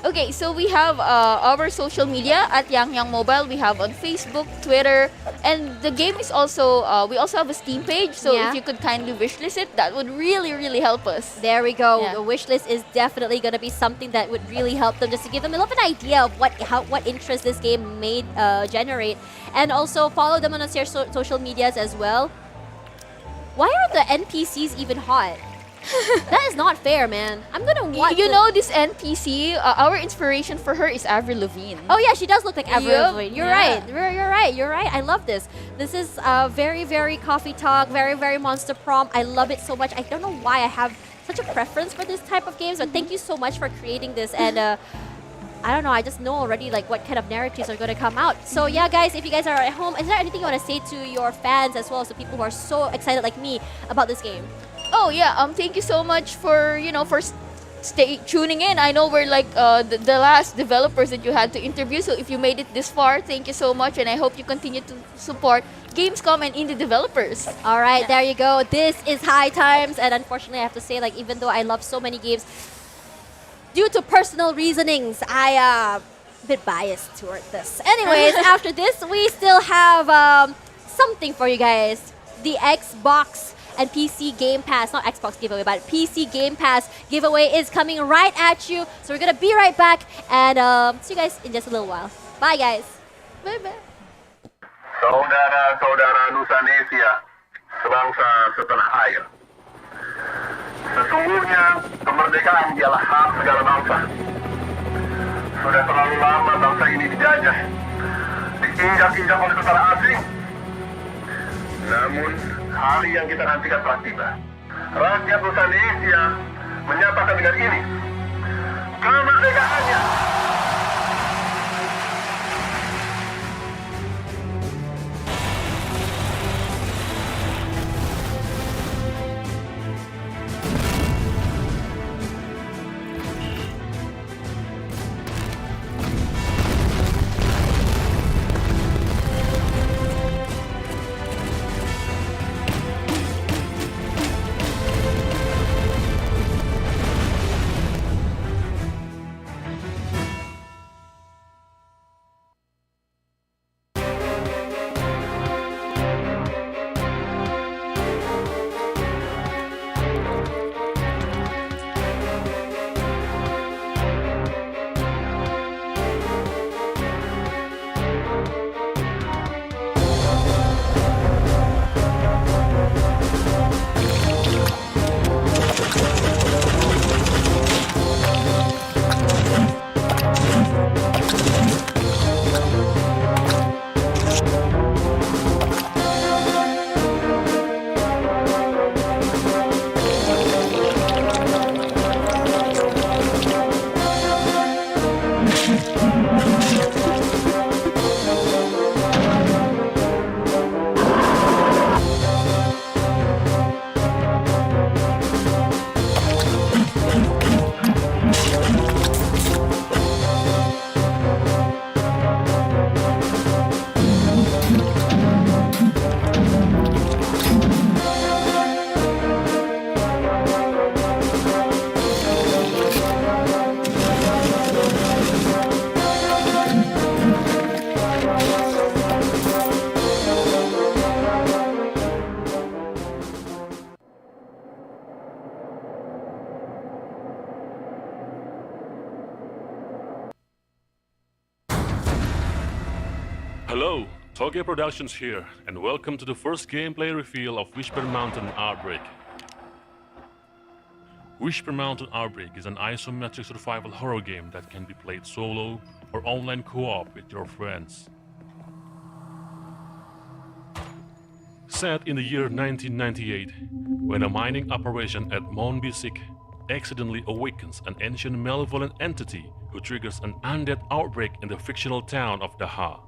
Okay, so we have our social media at Yang Yang Mobile. We have on Facebook, Twitter, and the game is also, we also have a Steam page. So Yeah. if you could kindly wishlist it, that would really, really help us. There we go. Yeah. The wish list is definitely going to be something that would really help them, just to give them a little bit of an idea of what interest this game may generate. And also follow them on their social medias as well. Why are the NPCs even hot? That is not fair, man. I'm gonna want This NPC, our inspiration for her is Avril Lavigne. Oh yeah, she does look like Avril Yup, Lavigne. You're yeah. right. You're right. I love this. This is very, very coffee talk, very, very monster prom. I love it so much. I don't know why I have such a preference for this type of games, but thank you so much for creating this. And I don't know, I just know already like what kind of narratives are going to come out. So yeah, guys, if you guys are at home, is there anything you want to say to your fans as well as the people who are so excited like me about this game? Oh yeah, thank you so much for stay tuning in. I know we're like the last developers that you had to interview, so if you made it this far, thank you so much, and I hope you continue to support Gamescom and indie developers. All right, there you go. This is High Times, and unfortunately, I have to say, like, even though I love so many games, due to personal reasonings, I a bit biased toward this. Anyways, after this, we still have something for you guys. The Xbox and PC Game Pass, not Xbox giveaway, but PC Game Pass giveaway is coming right at you. So we're gonna be right back and see you guys in just a little while. Bye, guys. Bye-bye. Saudara-saudara Nusanesia, sebangsa setanah air. Sesungguhnya kemerdekaan ialah hak segala bangsa. Sudah terlalu lama bangsa ini dijajah, diinjak-injak oleh tentara asing. Namun, hari yang kita nantikan telah tiba. Rakyat Nusanesia menyatakan dengan ini, kemerdekaannya. Hello, Toge Productions here, and welcome to the first gameplay reveal of Whisper Mountain Outbreak. Whisper Mountain Outbreak is an isometric survival horror game that can be played solo or online co-op with your friends. Set in the year 1998, when a mining operation at Monbisik accidentally awakens an ancient malevolent entity who triggers an undead outbreak in the fictional town of Daha.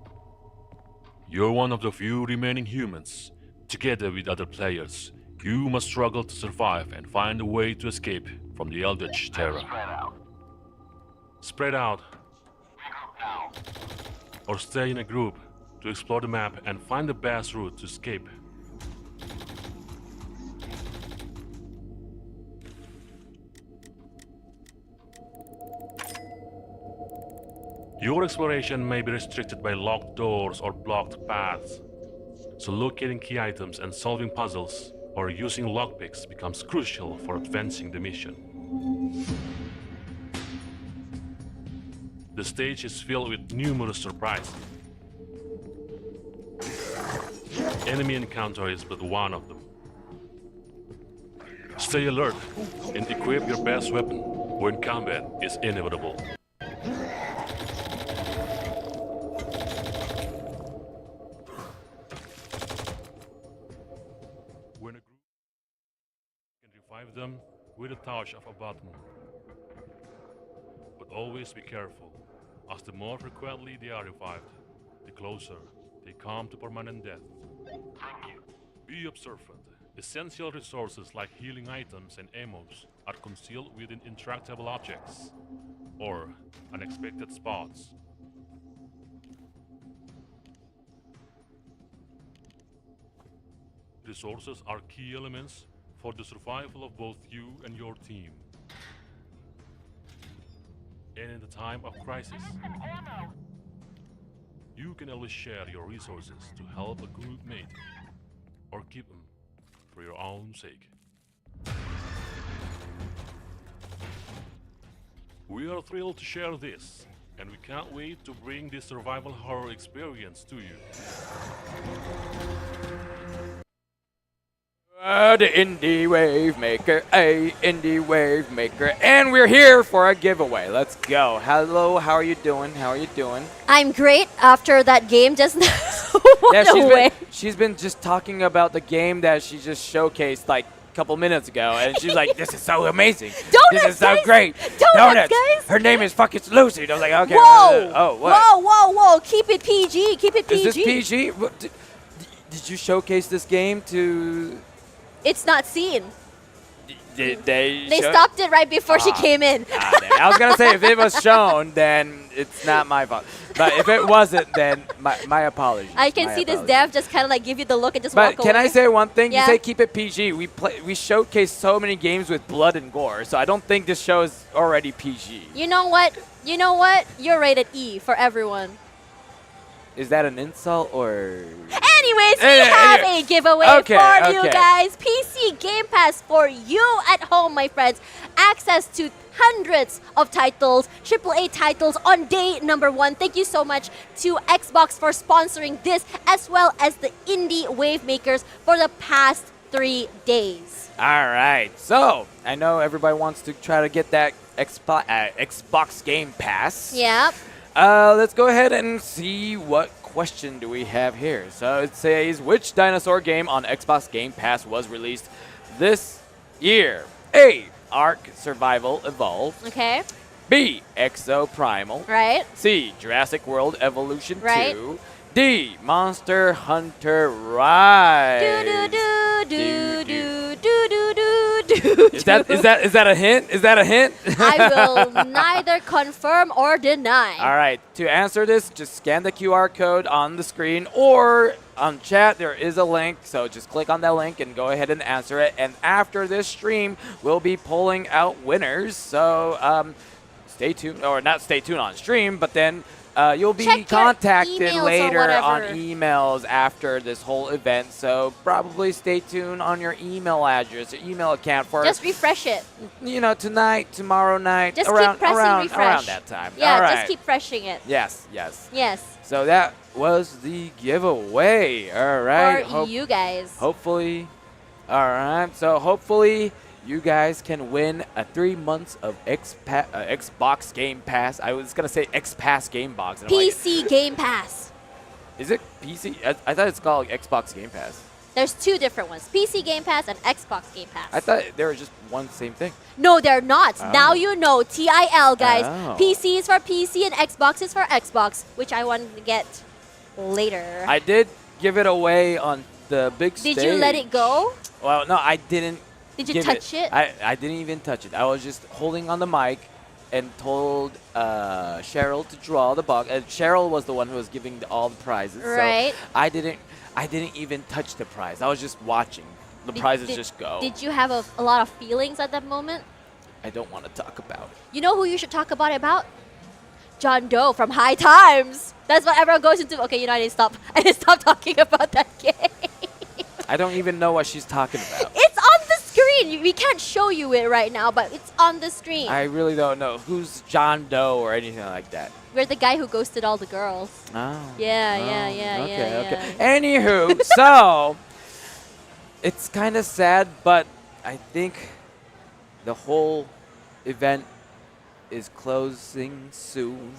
You're one of the few remaining humans. Together with other players, you must struggle to survive and find a way to escape from the Eldritch Terror. Spread out. Or stay in a group to explore the map and find the best route to escape. Your exploration may be restricted by locked doors or blocked paths, so locating key items and solving puzzles or using lockpicks becomes crucial for advancing the mission. The stage is filled with numerous surprises. Enemy encounter is but one of them. Stay alert and equip your best weapon when combat is inevitable. When a group can revive them with a touch of a button. But always be careful. as the more frequently they are revived, the closer they come to permanent death. Be observant. Essential resources like healing items and ammos are concealed within intractable objects or unexpected spots. Resources are key elements for the survival of both you and your team. And in the time of crisis, you can always share your resources to help a group mate or keep them for your own sake. We are thrilled to share this, and we can't wait to bring this survival horror experience to you. The Indie Wavemaker, Indie Wavemaker, and we're here for a giveaway. Let's go. Hello, how are you doing? How are you doing? I'm great after that game just now. She's been just talking about the game that she just showcased like a couple minutes ago, and she's like, "This is so amazing. Donuts, this is so guys! great. Donuts, guys! Her name is fucking Lucy." And I was like, "Okay." Whoa! Oh, what? Whoa! Keep it PG. Keep it PG. Is this PG? Did you showcase this game to? It's not seen. They stopped it right before she came in. I was gonna say if it was shown, then it's not my fault. But if it wasn't, then my apologies. I can see this dev just kind of like give you the look and just walk away. But can I say one thing? Yeah. You say keep it PG. We showcase so many games with blood and gore, so I don't think this show is already PG. You know what? You're rated E for everyone. Is that an insult or? Anyways, we have a giveaway for you guys. PC Game Pass for you at home, my friends. Access to hundreds of titles, AAA titles on day number 1. Thank you so much to Xbox for sponsoring this, as well as the Indie Wavemakers for the past 3 days. All right. So I know everybody wants to try to get that Xbox Game Pass. Yep. Let's go ahead and see what question do we have here. So it says, which dinosaur game on Xbox Game Pass was released this year? A. Ark Survival Evolved. Okay. B. Exo Primal. Right. C. Jurassic World Evolution Right. 2. D. Monster Hunter Rise. Is that a hint? Is that a hint? I will neither confirm or deny. All right. To answer this, just scan the QR code on the screen or on chat. There is a link, so just click on that link and go ahead and answer it. And after this stream, we'll be pulling out winners. So stay tuned, or not stay tuned on stream, but then you'll be contacted later on emails after this whole event. So probably stay tuned on your email address, your email account for just refresh it. You know, tonight, tomorrow night, just around keep pressing refresh. Around that time. Yeah, all right. just keep refreshing it. Yes. Yes. So that was the giveaway. All right. For you guys. Hopefully. All right. So hopefully you guys can win a 3 months of Xbox Game Pass. I was gonna say X-Pass Game Box. PC Game Pass. Is it PC? I thought it's called Xbox Game Pass. There's 2 different ones: PC Game Pass and Xbox Game Pass. I thought they were just one same thing. No, they're not. Oh. Now you know. TIL, guys. Oh. PC is for PC and Xbox is for Xbox, which I wanted to get later. I did give it away on the big stage. Did you let it go? Well, no, I didn't. Did you touch it? I didn't even touch it. I was just holding on the mic and told Cheryl to draw the box. Cheryl was the one who was giving all the prizes. Right. So I didn't even touch the prize. I was just watching the prizes just go. Did you have a lot of feelings at that moment? I don't want to talk about it. You know who you should talk about it about? John Doe from High Times. That's what everyone goes into. Okay, you know, I need to stop talking about that game. I don't even know what she's talking about. It's on the screen. We can't show you it right now, but it's on the screen. I really don't know who's John Doe or anything like that. We're the guy who ghosted all the girls. Oh. Yeah. Okay. Anywho, so it's kind of sad, but I think the whole event is closing soon.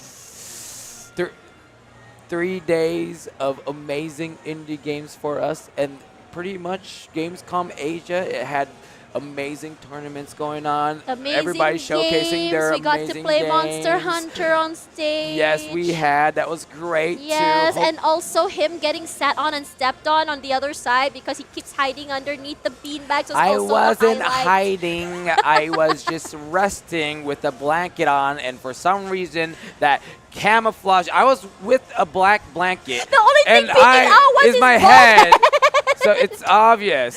3 days of amazing indie games for us, and pretty much Gamescom Asia. It had amazing tournaments going on. Amazing Everybody showcasing their games. We got amazing to play games. Monster Hunter on stage. Yes, we had. That was great Yes, too. and also him getting sat on and stepped on the other side because he keeps hiding underneath the beanbags. I wasn't hiding. hiding. I was just resting with a blanket on, and for some reason that camouflage. I was with a black blanket. The only thing and peeking out was is his my bald head. So it's obvious.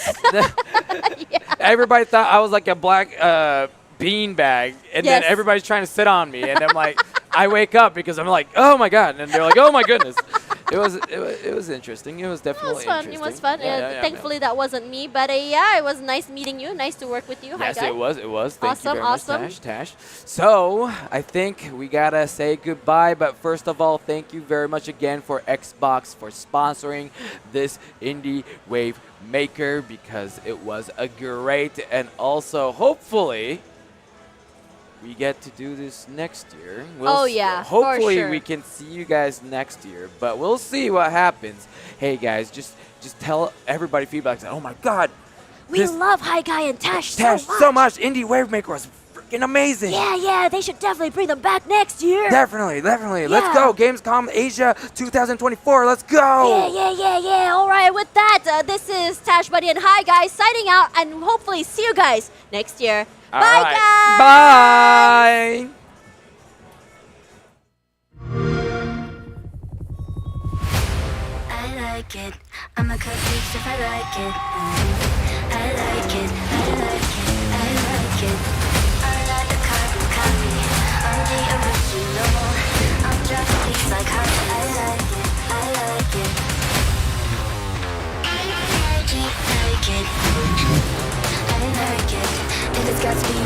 Everybody thought I was like a black bean bag, and then Yes. everybody's trying to sit on me, and I'm like, I wake up because I'm like, oh my god, and they're like, oh my goodness. It was interesting. It was definitely interesting. It was fun. Yeah, Thankfully, that wasn't me. But yeah, it was nice meeting you. Nice to work with you. Yes, Hi, it was. It was. Thank you Awesome, very awesome. much, Tash. So I think we gotta say goodbye. But first of all, thank you very much again for Xbox for sponsoring this Indie Wave Maker, because it was a great, and also hopefully we get to do this next year. Oh, yeah, for Hopefully sure. we can see you guys next year, but we'll see what happens. Hey guys, just tell everybody feedback. Oh my God, We love Hi Guy and Tash, so much. Indie Wavemaker was freaking amazing. Yeah, they should definitely bring them back next year. Definitely. Yeah. Let's go. Gamescom Asia 2024. Let's go. Yeah. All right, with that, this is Tash Buddy and Hi Guys signing out, and hopefully see you guys next year. All Bye, right. guys. Bye. I like it. I'm a cupcake if I like it. I like it. I like it. I like it. I'm not a carbon copy. I'm the original. I'm dropping things like heart. I like it. I like it. I like it. Like it. I like it. If it's got to be